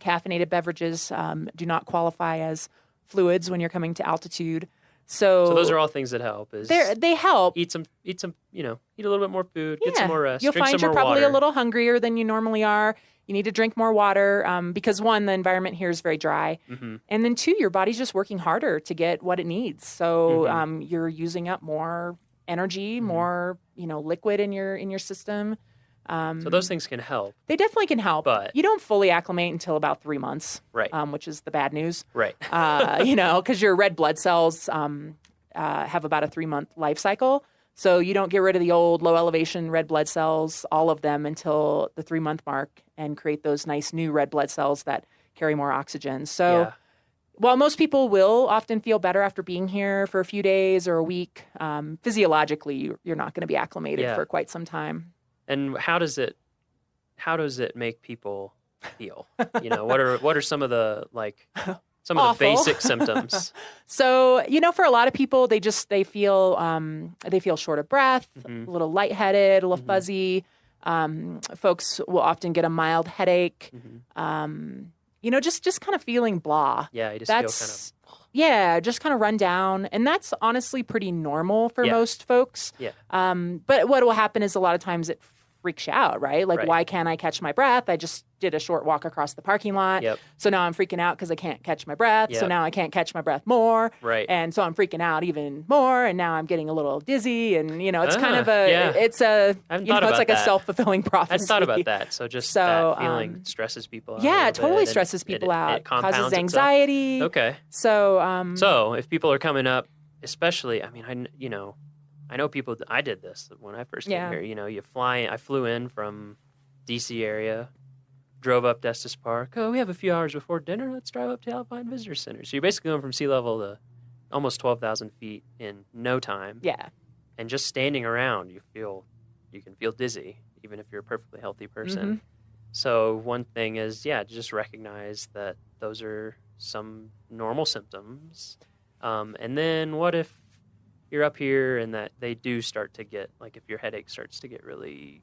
Caffeinated beverages do not qualify as fluids when you're coming to altitude. So those are all things that help. They help. Eat some, eat a little bit more food, get some more rest. You'll drink find some you're more probably water. a little hungrier than you normally are. You need to drink more water because, one, the environment here is very dry. Mm-hmm. And then, two, your body's just working harder to get what it needs. So you're using up more energy, more liquid in your system. So those things can help. They definitely can help. But you don't fully acclimate until about 3 months, right? Which is the bad news, right? Because your red blood cells have about a 3-month life cycle. So you don't get rid of the old low elevation red blood cells, all of them, until the 3-month mark, and create those nice new red blood cells that carry more oxygen. So while most people will often feel better after being here for a few days or a week, physiologically, you're not going to be acclimated for quite some time. And how does it make people feel? What are some of the some of the basic symptoms? So, for a lot of people, they feel short of breath, a little lightheaded, a little fuzzy. Folks will often get a mild headache. Just kind of feeling blah. Yeah, you just feel kind of. Yeah, just kind of run down. And that's honestly pretty normal for most folks. Yeah. But what will happen is a lot of times it freaks you out, right? Why can't I catch my breath? I just did a short walk across the parking lot. Yep. So now I'm freaking out because I can't catch my breath. Yep. So now I can't catch my breath more. Right. And so I'm freaking out even more. And now I'm getting a little dizzy. And, it's kind of it's like a self-fulfilling prophecy. I hadn't thought about that. So just that feeling stresses people out. Yeah, it totally stresses people out. It compounds causes anxiety. Itself. Okay. So, so if people are coming up, especially, I know people. I did this when I first came here. I flew in from D.C. area, drove up to Estes Park. Oh, we have a few hours before dinner. Let's drive up to Alpine Visitor Center. So you're basically going from sea level to almost 12,000 feet in no time. Yeah. And just standing around, you can feel dizzy, even if you're a perfectly healthy person. Mm-hmm. So one thing is, just recognize that those are some normal symptoms. And then what if you're up here and that they do start to get, if your headache starts to get really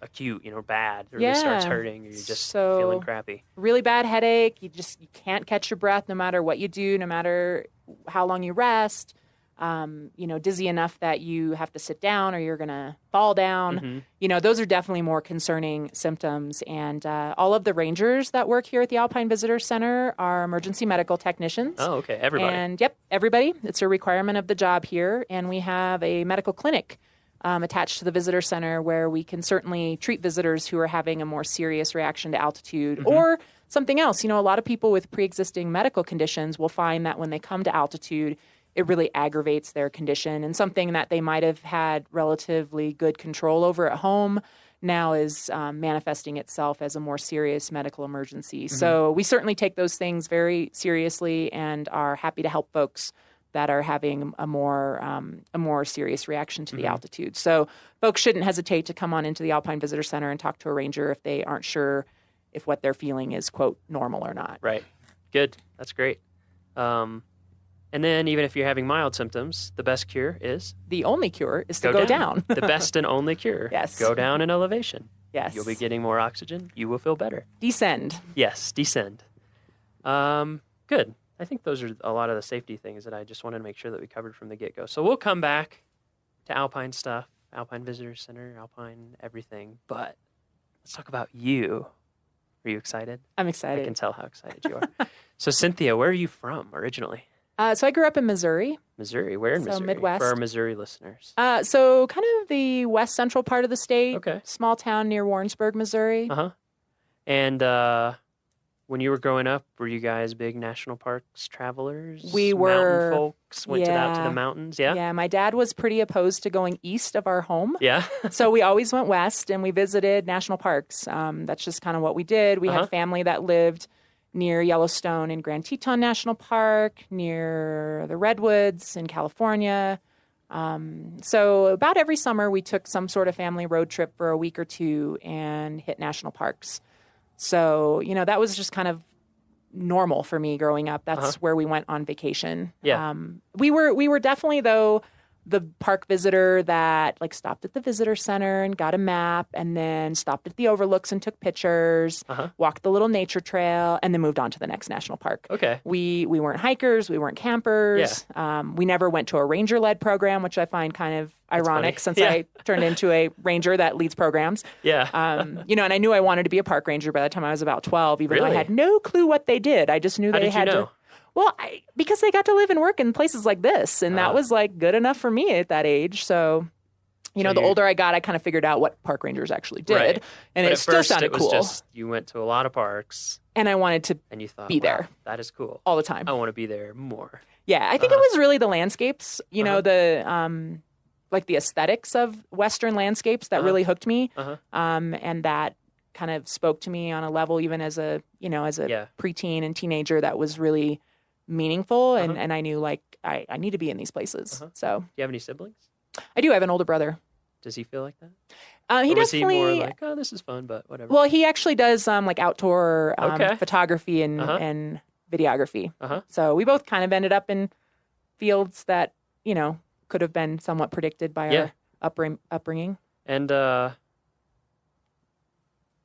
acute, bad, or it starts hurting, or you're just feeling crappy. Really bad headache. You can't catch your breath no matter what you do, no matter how long you rest. Dizzy enough that you have to sit down or you're going to fall down. Mm-hmm. Those are definitely more concerning symptoms. And all of the rangers that work here at the Alpine Visitor Center are emergency medical technicians. Oh, okay. Everybody. And everybody. It's a requirement of the job here. And we have a medical clinic attached to the visitor center where we can certainly treat visitors who are having a more serious reaction to altitude or something else. A lot of people with pre-existing medical conditions will find that when they come to altitude, it really aggravates their condition, and something that they might have had relatively good control over at home now is manifesting itself as a more serious medical emergency. So we certainly take those things very seriously and are happy to help folks that are having a more serious reaction to the altitude. So folks shouldn't hesitate to come on into the Alpine Visitor Center and talk to a ranger if they aren't sure if what they're feeling is, quote, normal or not. Right. Good. That's great. And then even if you're having mild symptoms, the best cure is? The only cure is to go down. The best and only cure. Yes. Go down in elevation. Yes. You'll be getting more oxygen. You will feel better. Descend. Yes, descend. Good. I think those are a lot of the safety things that I just wanted to make sure that we covered from the get-go. So we'll come back to Alpine stuff, Alpine Visitor Center, Alpine everything. But let's talk about you. Are you excited? I'm excited. I can tell how excited you are. So Cynthia, where are you from originally? So I grew up in Missouri. Missouri? Where in Missouri? Midwest. For our Missouri listeners. So kind of the west central part of the state. Okay. Small town near Warrensburg, Missouri. Uh-huh. And when you were growing up, were you guys big national parks travelers? We were. Mountain folks? Went out to the mountains? Yeah? Yeah, my dad was pretty opposed to going east of our home. Yeah? So we always went west and we visited national parks. That's just kind of what we did. We had family that lived near Yellowstone and Grand Teton National Park, near the Redwoods in California. So about every summer, we took some sort of family road trip for a week or two and hit national parks. So, that was just kind of normal for me growing up. That's where we went on vacation. Yeah. We were definitely, though, the park visitor that like stopped at the visitor center and got a map and then stopped at the overlooks and took pictures, walked the little nature trail, and then moved on to the next national park. Okay. We weren't hikers. We weren't campers. We never went to a ranger-led program, which I find kind of ironic since I turned into a ranger that leads programs. Yeah. You know, and I knew I wanted to be a park ranger by the time I was about 12, even though I Really? had no clue what they did. I just knew How they did had you know? to. Well, because they got to live and work in places like this, and that was like good enough for me at that age. So, you know, the older I got, I kind of figured out what park rangers actually did, Right. and But it at still first sounded it was cool. Just, you went to a lot of parks. And I wanted to and you thought, be there. "Wow, that is cool. All the time. I want to be there more. Yeah, I think it was really the landscapes, you know, the like the aesthetics of Western landscapes that really hooked me, and that kind of spoke to me on a level even as a preteen and teenager that was really meaningful, and I knew like I need to be in these places. So, Do you have any siblings? I do. I have an older brother. Does he feel like that? He Or was he more definitely. like, oh, this is fun, but whatever? Well, he actually does like outdoor Okay. photography and videography. So we both kind of ended up in fields that could have been somewhat predicted by our upbringing. And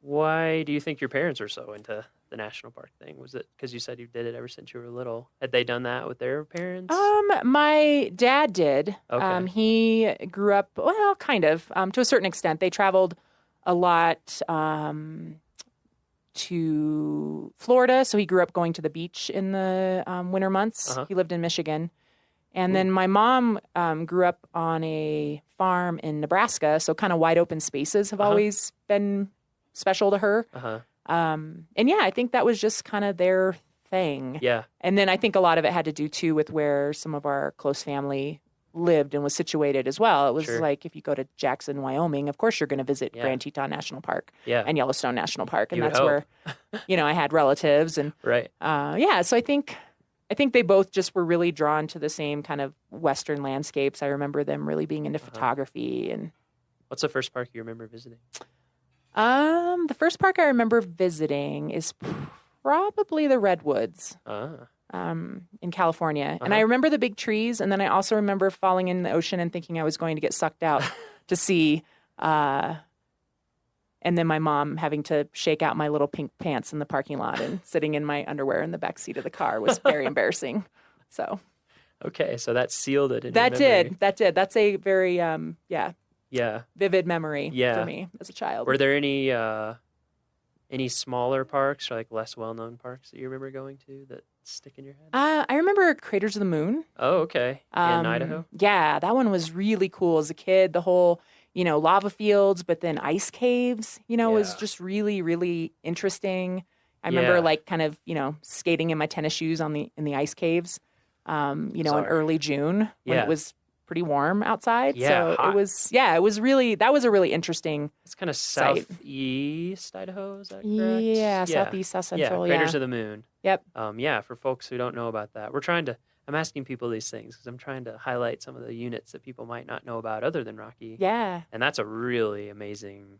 why do you think your parents were so into the national park thing? Was it because you said you did it ever since you were little? Had they done that with their parents? My dad did. Okay. He grew up, well, kind of, to a certain extent. They traveled a lot to Florida, so he grew up going to the beach in the winter months. He lived in Michigan. And then my mom grew up on a farm in Nebraska, so kind of wide open spaces have always been special to her. And yeah, I think that was just kind of their thing. Yeah. And then I think a lot of it had to do too with where some of our close family lived and was situated as well. It was like if you go to Jackson, Wyoming, of course you're going to visit Grand Teton National Park and Yellowstone National Park, and You would that's where I had relatives and so I think they both just were really drawn to the same kind of Western landscapes. I remember them really being into photography. And what's the first park you remember visiting? The first park I remember visiting is probably the Redwoods in California. And I remember the big trees, and then I also remember falling in the ocean and thinking I was going to get sucked out to sea. And then my mom having to shake out my little pink pants in the parking lot and sitting in my underwear in the back seat of the car was very embarrassing. So, okay, so that sealed it in that your memory. did. That's a very vivid memory Yeah. for me as a child. Were there any smaller parks or like less well-known parks that you remember going to that stick in your head? I remember Craters of the Moon. Oh, okay. In Idaho? Yeah, that one was really cool as a kid. The whole, lava fields, but then ice caves, was just really, really interesting. I remember like kind of, skating in my tennis shoes in the ice caves, in early June when it was pretty warm outside. Yeah, so hot. it was really, that was a really interesting. It's kind of site. southeast Idaho, is that correct? Yeah, southeast, south central, Craters of the Moon. Yep. For folks who don't know about that, I'm asking people these things because I'm trying to highlight some of the units that people might not know about other than Rocky. Yeah. And that's a really amazing,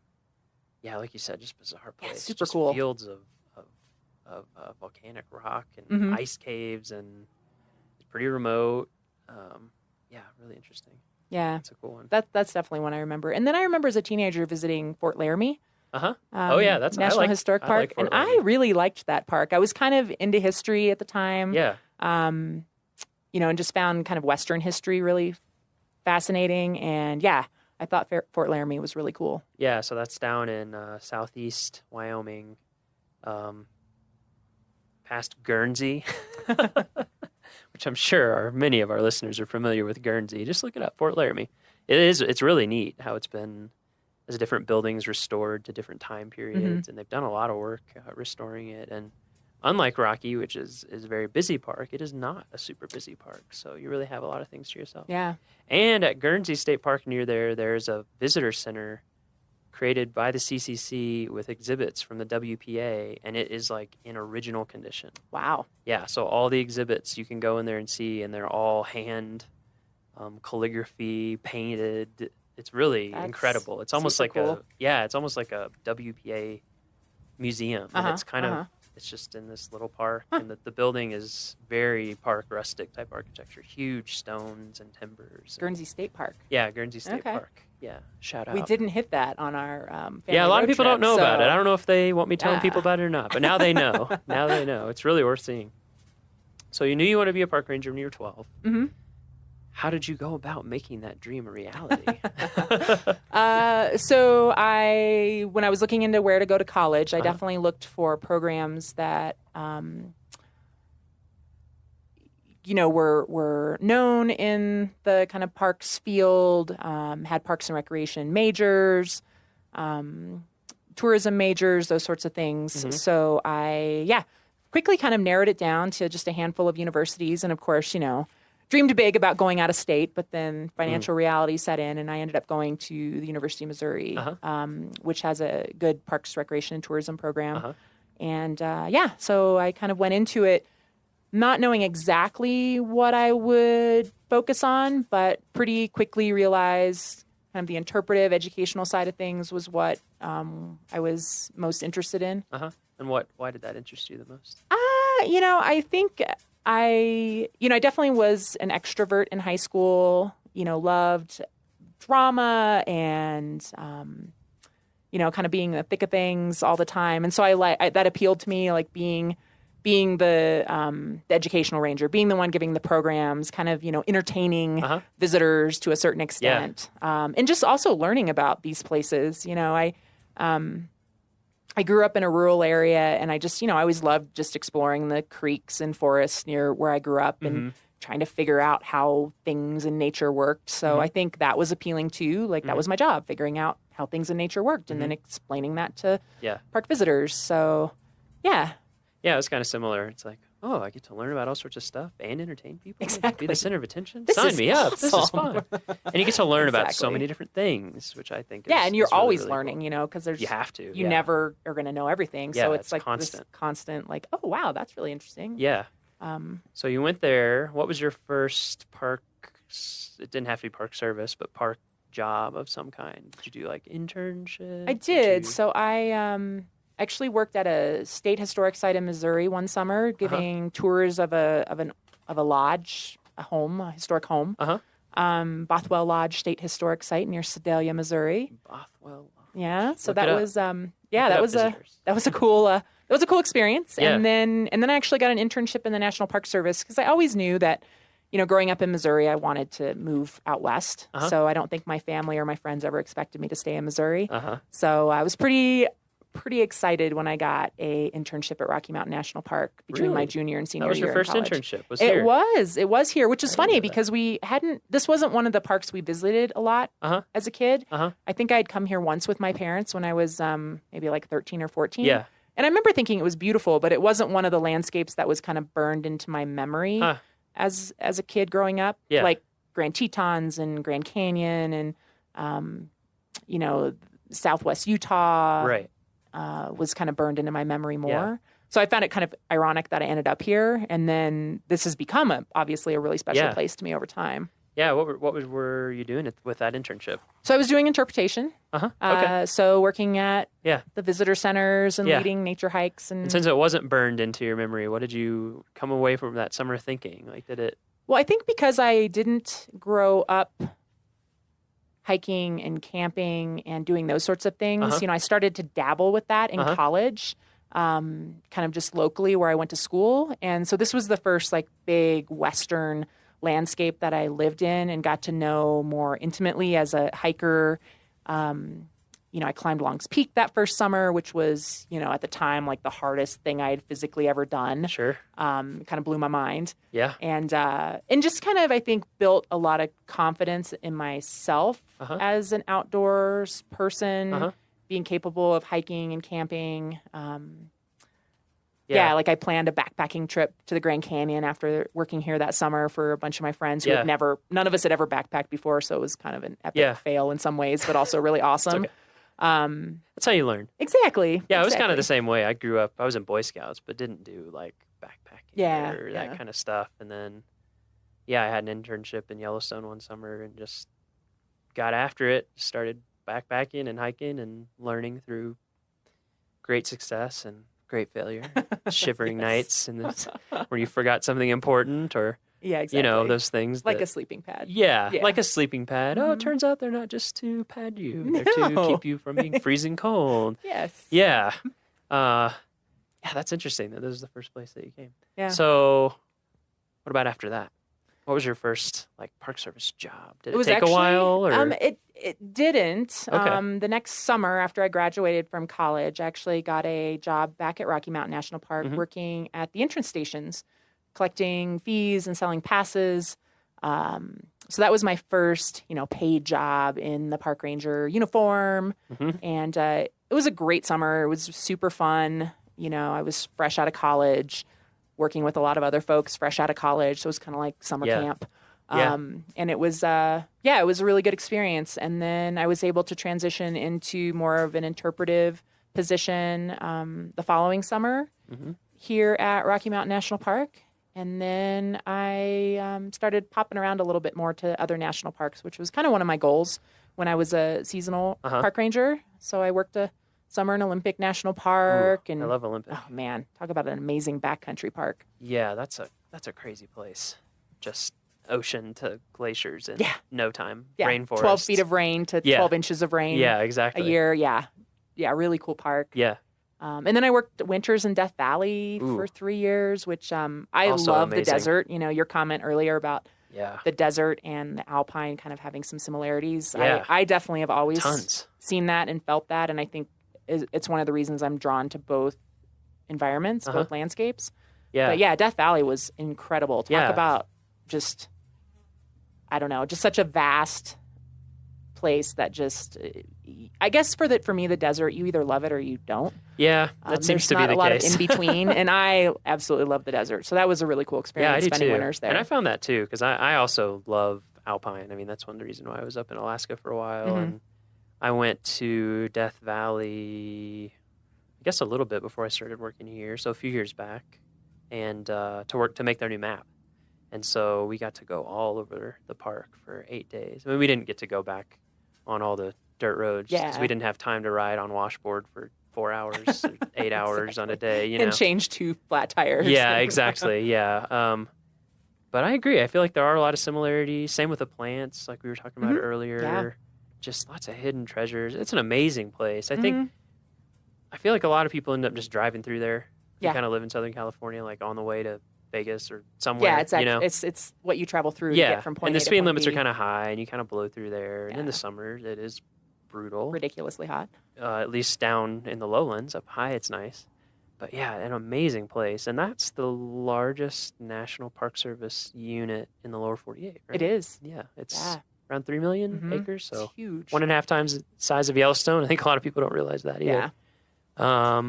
like you said, just bizarre place. Yeah, super just cool. Fields of volcanic rock and ice caves, and it's pretty remote. Really interesting. Yeah. That's a cool one. That's definitely one I remember. And then I remember as a teenager visiting Fort Laramie. That's National Historic Park, and I really liked that park. I was kind of into history at the time. Yeah. And just found kind of Western history really fascinating. And I thought Fort Laramie was really cool. Yeah, so that's down in southeast Wyoming, past Guernsey, which I'm sure many of our listeners are familiar with Guernsey. Just look it up, Fort Laramie. It's really neat how it's been as different buildings restored to different time periods, and they've done a lot of work restoring it. And unlike Rocky, which is a very busy park, it is not a super busy park. So you really have a lot of things to yourself. Yeah. And at Guernsey State Park near there's a visitor center created by the CCC with exhibits from the WPA, and it is like in original condition. Wow. Yeah, so all the exhibits you can go in there and see, and they're all hand calligraphy, painted. It's really incredible. It's almost like cool. it's almost like a WPA museum. And it's kind of It's just in this little park, and the building is very park rustic type architecture, huge stones and timbers. Guernsey State Park. Yeah, Guernsey State Okay. Park. Yeah, shout out. We didn't hit that on our family Yeah, a lot of road people trip, don't know about it. I don't know if they want me telling Yeah. people about it or not, but now they know. Now they know. It's really worth seeing. So you knew you wanted to be a park ranger when you were 12. Mm-hmm. How did you go about making that dream a reality? So when I was looking into where to go to college, I definitely looked for programs that, were known in the kind of parks field, had parks and recreation majors, tourism majors, those sorts of things. Mm-hmm. So I quickly kind of narrowed it down to just a handful of universities. And of course, dreamed big about going out of state, but then financial reality set in, and I ended up going to the University of Missouri, which has a good parks, recreation, and tourism program. And so I kind of went into it not knowing exactly what I would focus on, but pretty quickly realized kind of the interpretive educational side of things was what I was most interested in. And why did that interest you the most? I think I definitely was an extrovert in high school, loved drama and, kind of being in the thick of things all the time. And so that appealed to me, like being the educational ranger, being the one giving the programs, kind of, entertaining visitors to a certain extent. And just also learning about these places. I grew up in a rural area, and I just, I always loved just exploring the creeks and forests near where I grew up and trying to figure out how things in nature worked. So I think that was appealing too. Like that was my job, figuring out how things in nature worked and then explaining that to park visitors. So, yeah. Yeah, it was kind of similar. It's like, oh, I get to learn about all sorts of stuff and entertain people. Exactly. Be the center of attention. This Sign is me up. This is awesome. fun. And you get to learn about so Exactly. many different things, which I think is and you're is really, always really learning, cool. because there's You have to. You never are going to know everything. So Yeah, it's like constant. this constant, like, oh wow, that's really interesting. Yeah. So you went there. What was your first park? It didn't have to be park service, but park job of some kind. Did you do like internship? I did. So I actually worked at a state historic site in Missouri one summer, giving tours of a lodge, a historic home. Bothwell Lodge State Historic Site near Sedalia, Missouri. Bothwell. Yeah. So Look that it up. was Look that it was up, a cool experience. Yeah. And then I actually got an internship in the National Park Service because I always knew that, growing up in Missouri, I wanted to move out west. So I don't think my family or my friends ever expected me to stay in Missouri. So I was pretty excited when I got a internship at Rocky Mountain National Park between my junior and senior year. That was your first in college. internship. Here. It was here, which is funny because this wasn't one of the parks we visited a lot as a kid. I think I'd come here once with my parents when I was maybe like 13 or 14. Yeah. And I remember thinking it was beautiful, but it wasn't one of the landscapes that was kind of burned into my memory as a kid growing up. Yeah. Like Grand Tetons and Grand Canyon and Southwest Utah. Right. Was kind of burned into my memory more. Yeah. So I found it kind of ironic that I ended up here, and then this has become obviously a really special place to me over time. Yeah, what were you doing with that internship? So I was doing interpretation. Okay. So working at the visitor centers and leading nature hikes. And since it wasn't burned into your memory, what did you come away from that summer thinking? Like, did it? Well, I think because I didn't grow up hiking and camping and doing those sorts of things. I started to dabble with that in college, kind of just locally where I went to school. And so this was the first like big Western landscape that I lived in and got to know more intimately as a hiker. I climbed Long's Peak that first summer, which was, at the time, like the hardest thing I had physically ever done. Sure. Kind of blew my mind. Yeah. And just kind of, I think, built a lot of confidence in myself as an outdoors person, being capable of hiking and camping. Like I planned a backpacking trip to the Grand Canyon after working here that summer for a bunch of my friends who none of us had ever backpacked before. So it was kind of an epic fail in some ways, but also really awesome. Okay. That's how you learn. Exactly. Yeah, it was kind of the same way. I grew up, I was in Boy Scouts, but didn't do like backpacking or that kind of stuff. And then, I had an internship in Yellowstone one summer and just got after it, started backpacking and hiking and learning through great success. And great failure. Shivering nights and this, where you forgot something important or, Yeah, exactly. you know, those things. Like that, a sleeping pad. Yeah, like a sleeping pad. Oh, it turns out they're not just to pad you. They're to No. keep you from being freezing cold. Yes. Yeah. Yeah, that's interesting that this is the first place that you came. Yeah. So what about after that? What was your first like Park Service job? Did it was take actually, a while or it didn't. Okay. The next summer after I graduated from college, I actually got a job back at Rocky Mountain National Park working at the entrance stations, collecting fees and selling passes. So that was my first, paid job in the park ranger uniform. And it was a great summer. It was super fun. I was fresh out of college, working with a lot of other folks fresh out of college. So it was kind of like summer camp. And it was, it was a really good experience. And then I was able to transition into more of an interpretive position the following summer here at Rocky Mountain National Park. And then I started popping around a little bit more to other national parks, which was kind of one of my goals when I was a seasonal park ranger. So I worked a summer in Olympic National Park. I love Olympic. Oh, man. Talk about an amazing backcountry park. Yeah, that's a crazy place. Just ocean to glaciers in no time. Yeah, Rainforest. 12 feet of rain to 12 inches of rain. Yeah, exactly. A year, yeah. Yeah, really cool park. Yeah. And then I worked winters in Death Valley for 3 years, which I Also love amazing. the desert. Your comment earlier about Yeah. the desert and the alpine kind of having some similarities. Yeah. I definitely have always Tons. seen that and felt that. And I think it's one of the reasons I'm drawn to both environments, both landscapes. Yeah. But yeah, Death Valley was incredible. Talk Yeah. about just, I don't know, just such a vast place that just, I guess for me, the desert, you either love it or you don't. Yeah, that seems to be the There's not a lot case. of in between, and I absolutely love the desert. So that was a really cool Yeah, I experience do spending too. winters there. And I found that too because I also love alpine. I mean, that's one of the reasons why I was up in Alaska for a while, and I went to Death Valley, I guess a little bit before I started working here, so a few years back, and to make their new map. And so we got to go all over the park for 8 days. I mean, we didn't get to go back on all the dirt roads because we didn't have time to ride on washboard for 4 hours, or 8 hours on a day. And change 2 flat tires. Yeah, exactly. Yeah. But I agree. I feel like there are a lot of similarities. Same with the plants, like we were talking about earlier. Yeah. Just lots of hidden treasures. It's an amazing place. I feel like a lot of people end up just driving through there. You kind of live in Southern California, like on the way to Vegas or somewhere. Yeah, it's what you travel through to get from point and the A to speed point limits B. are kind of high, and you kind of blow through there. And in the summer, it is brutal. Ridiculously hot. At least down in the lowlands. Up high, it's nice. But yeah, an amazing place. And that's the largest National Park Service unit in the lower 48, right? It is. Yeah, it's around 3 million acres. So It's huge. 1.5 times the size of Yellowstone. I think a lot of people don't realize that either. Yeah.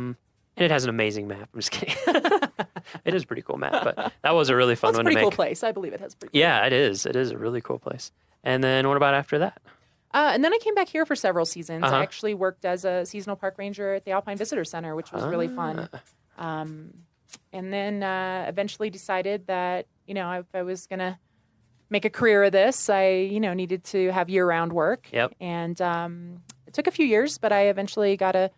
And it has an amazing map. I'm just kidding. It is a pretty cool map, but that was a really fun Well, it's one a pretty to cool make. place. I believe it has a pretty cool Yeah, it is. It is a really cool place. And then what about after that? And then I came back here for several seasons. I actually worked as a seasonal park ranger at the Alpine Visitor Center, which was really fun. And then eventually decided that, if I was going to make a career of this, I, needed to have year-round work. Yep. And it took a few years, but I eventually got a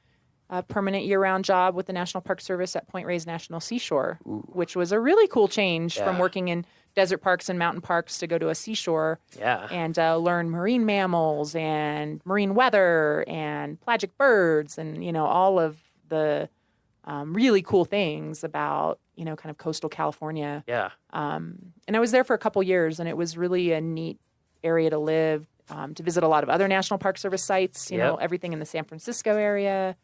permanent year-round job with the National Park Service at Point Reyes National Seashore, which was a really cool change from working in desert parks and mountain parks to go to a seashore and learn marine mammals and marine weather and pelagic birds and, all of the really cool things about, kind of coastal California. Yeah. And I was there for a couple years, and it was really a neat area to live, to visit a lot of other National Park Service sites, you know, everything in the San Francisco area.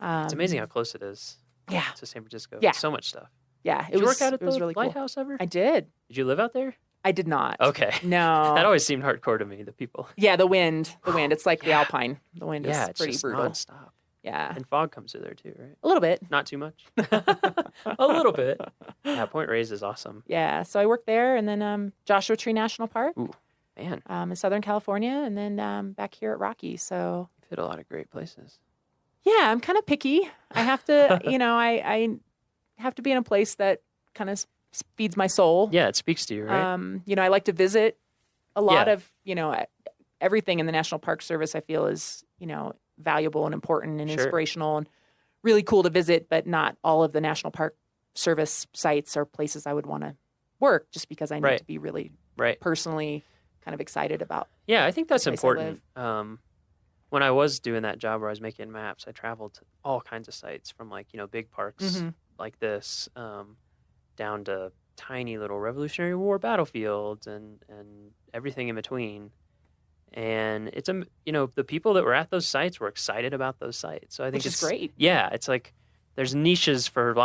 It's amazing how close it is to San Francisco. Yeah. So much stuff. Yeah. Did you work out at the really cool. lighthouse ever? I did. Did you live out there? I did not. Okay. No. That always seemed hardcore to me, the people. Yeah, the wind. It's like the Alpine. The wind is It's pretty just brutal. nonstop. Yeah. And fog comes through there too, right? A little bit. Not too much. A little bit. Yeah, Point Reyes is awesome. Yeah. So I worked there, and then Joshua Tree National Park. Ooh, man. In Southern California, and then back here at Rocky. So you've hit a lot of great places. Yeah, I'm kind of picky. I have to, I have to be in a place that kind of feeds my soul. Yeah, it speaks to you, right? I like to visit a lot of, everything in the National Park Service I feel is, valuable and important and inspirational and really cool to visit, but not all of the National Park Service sites are places I would want to work just because I need to be really personally kind of excited about. Yeah, I think that's the place I important. live. When I was doing that job where I was making maps, I traveled to all kinds of sites from like, big parks like this down to tiny little Revolutionary War battlefields and everything in between. And it's the people that were at those sites were excited about those sites. So I think Which is great. Yeah, it's like there's niches for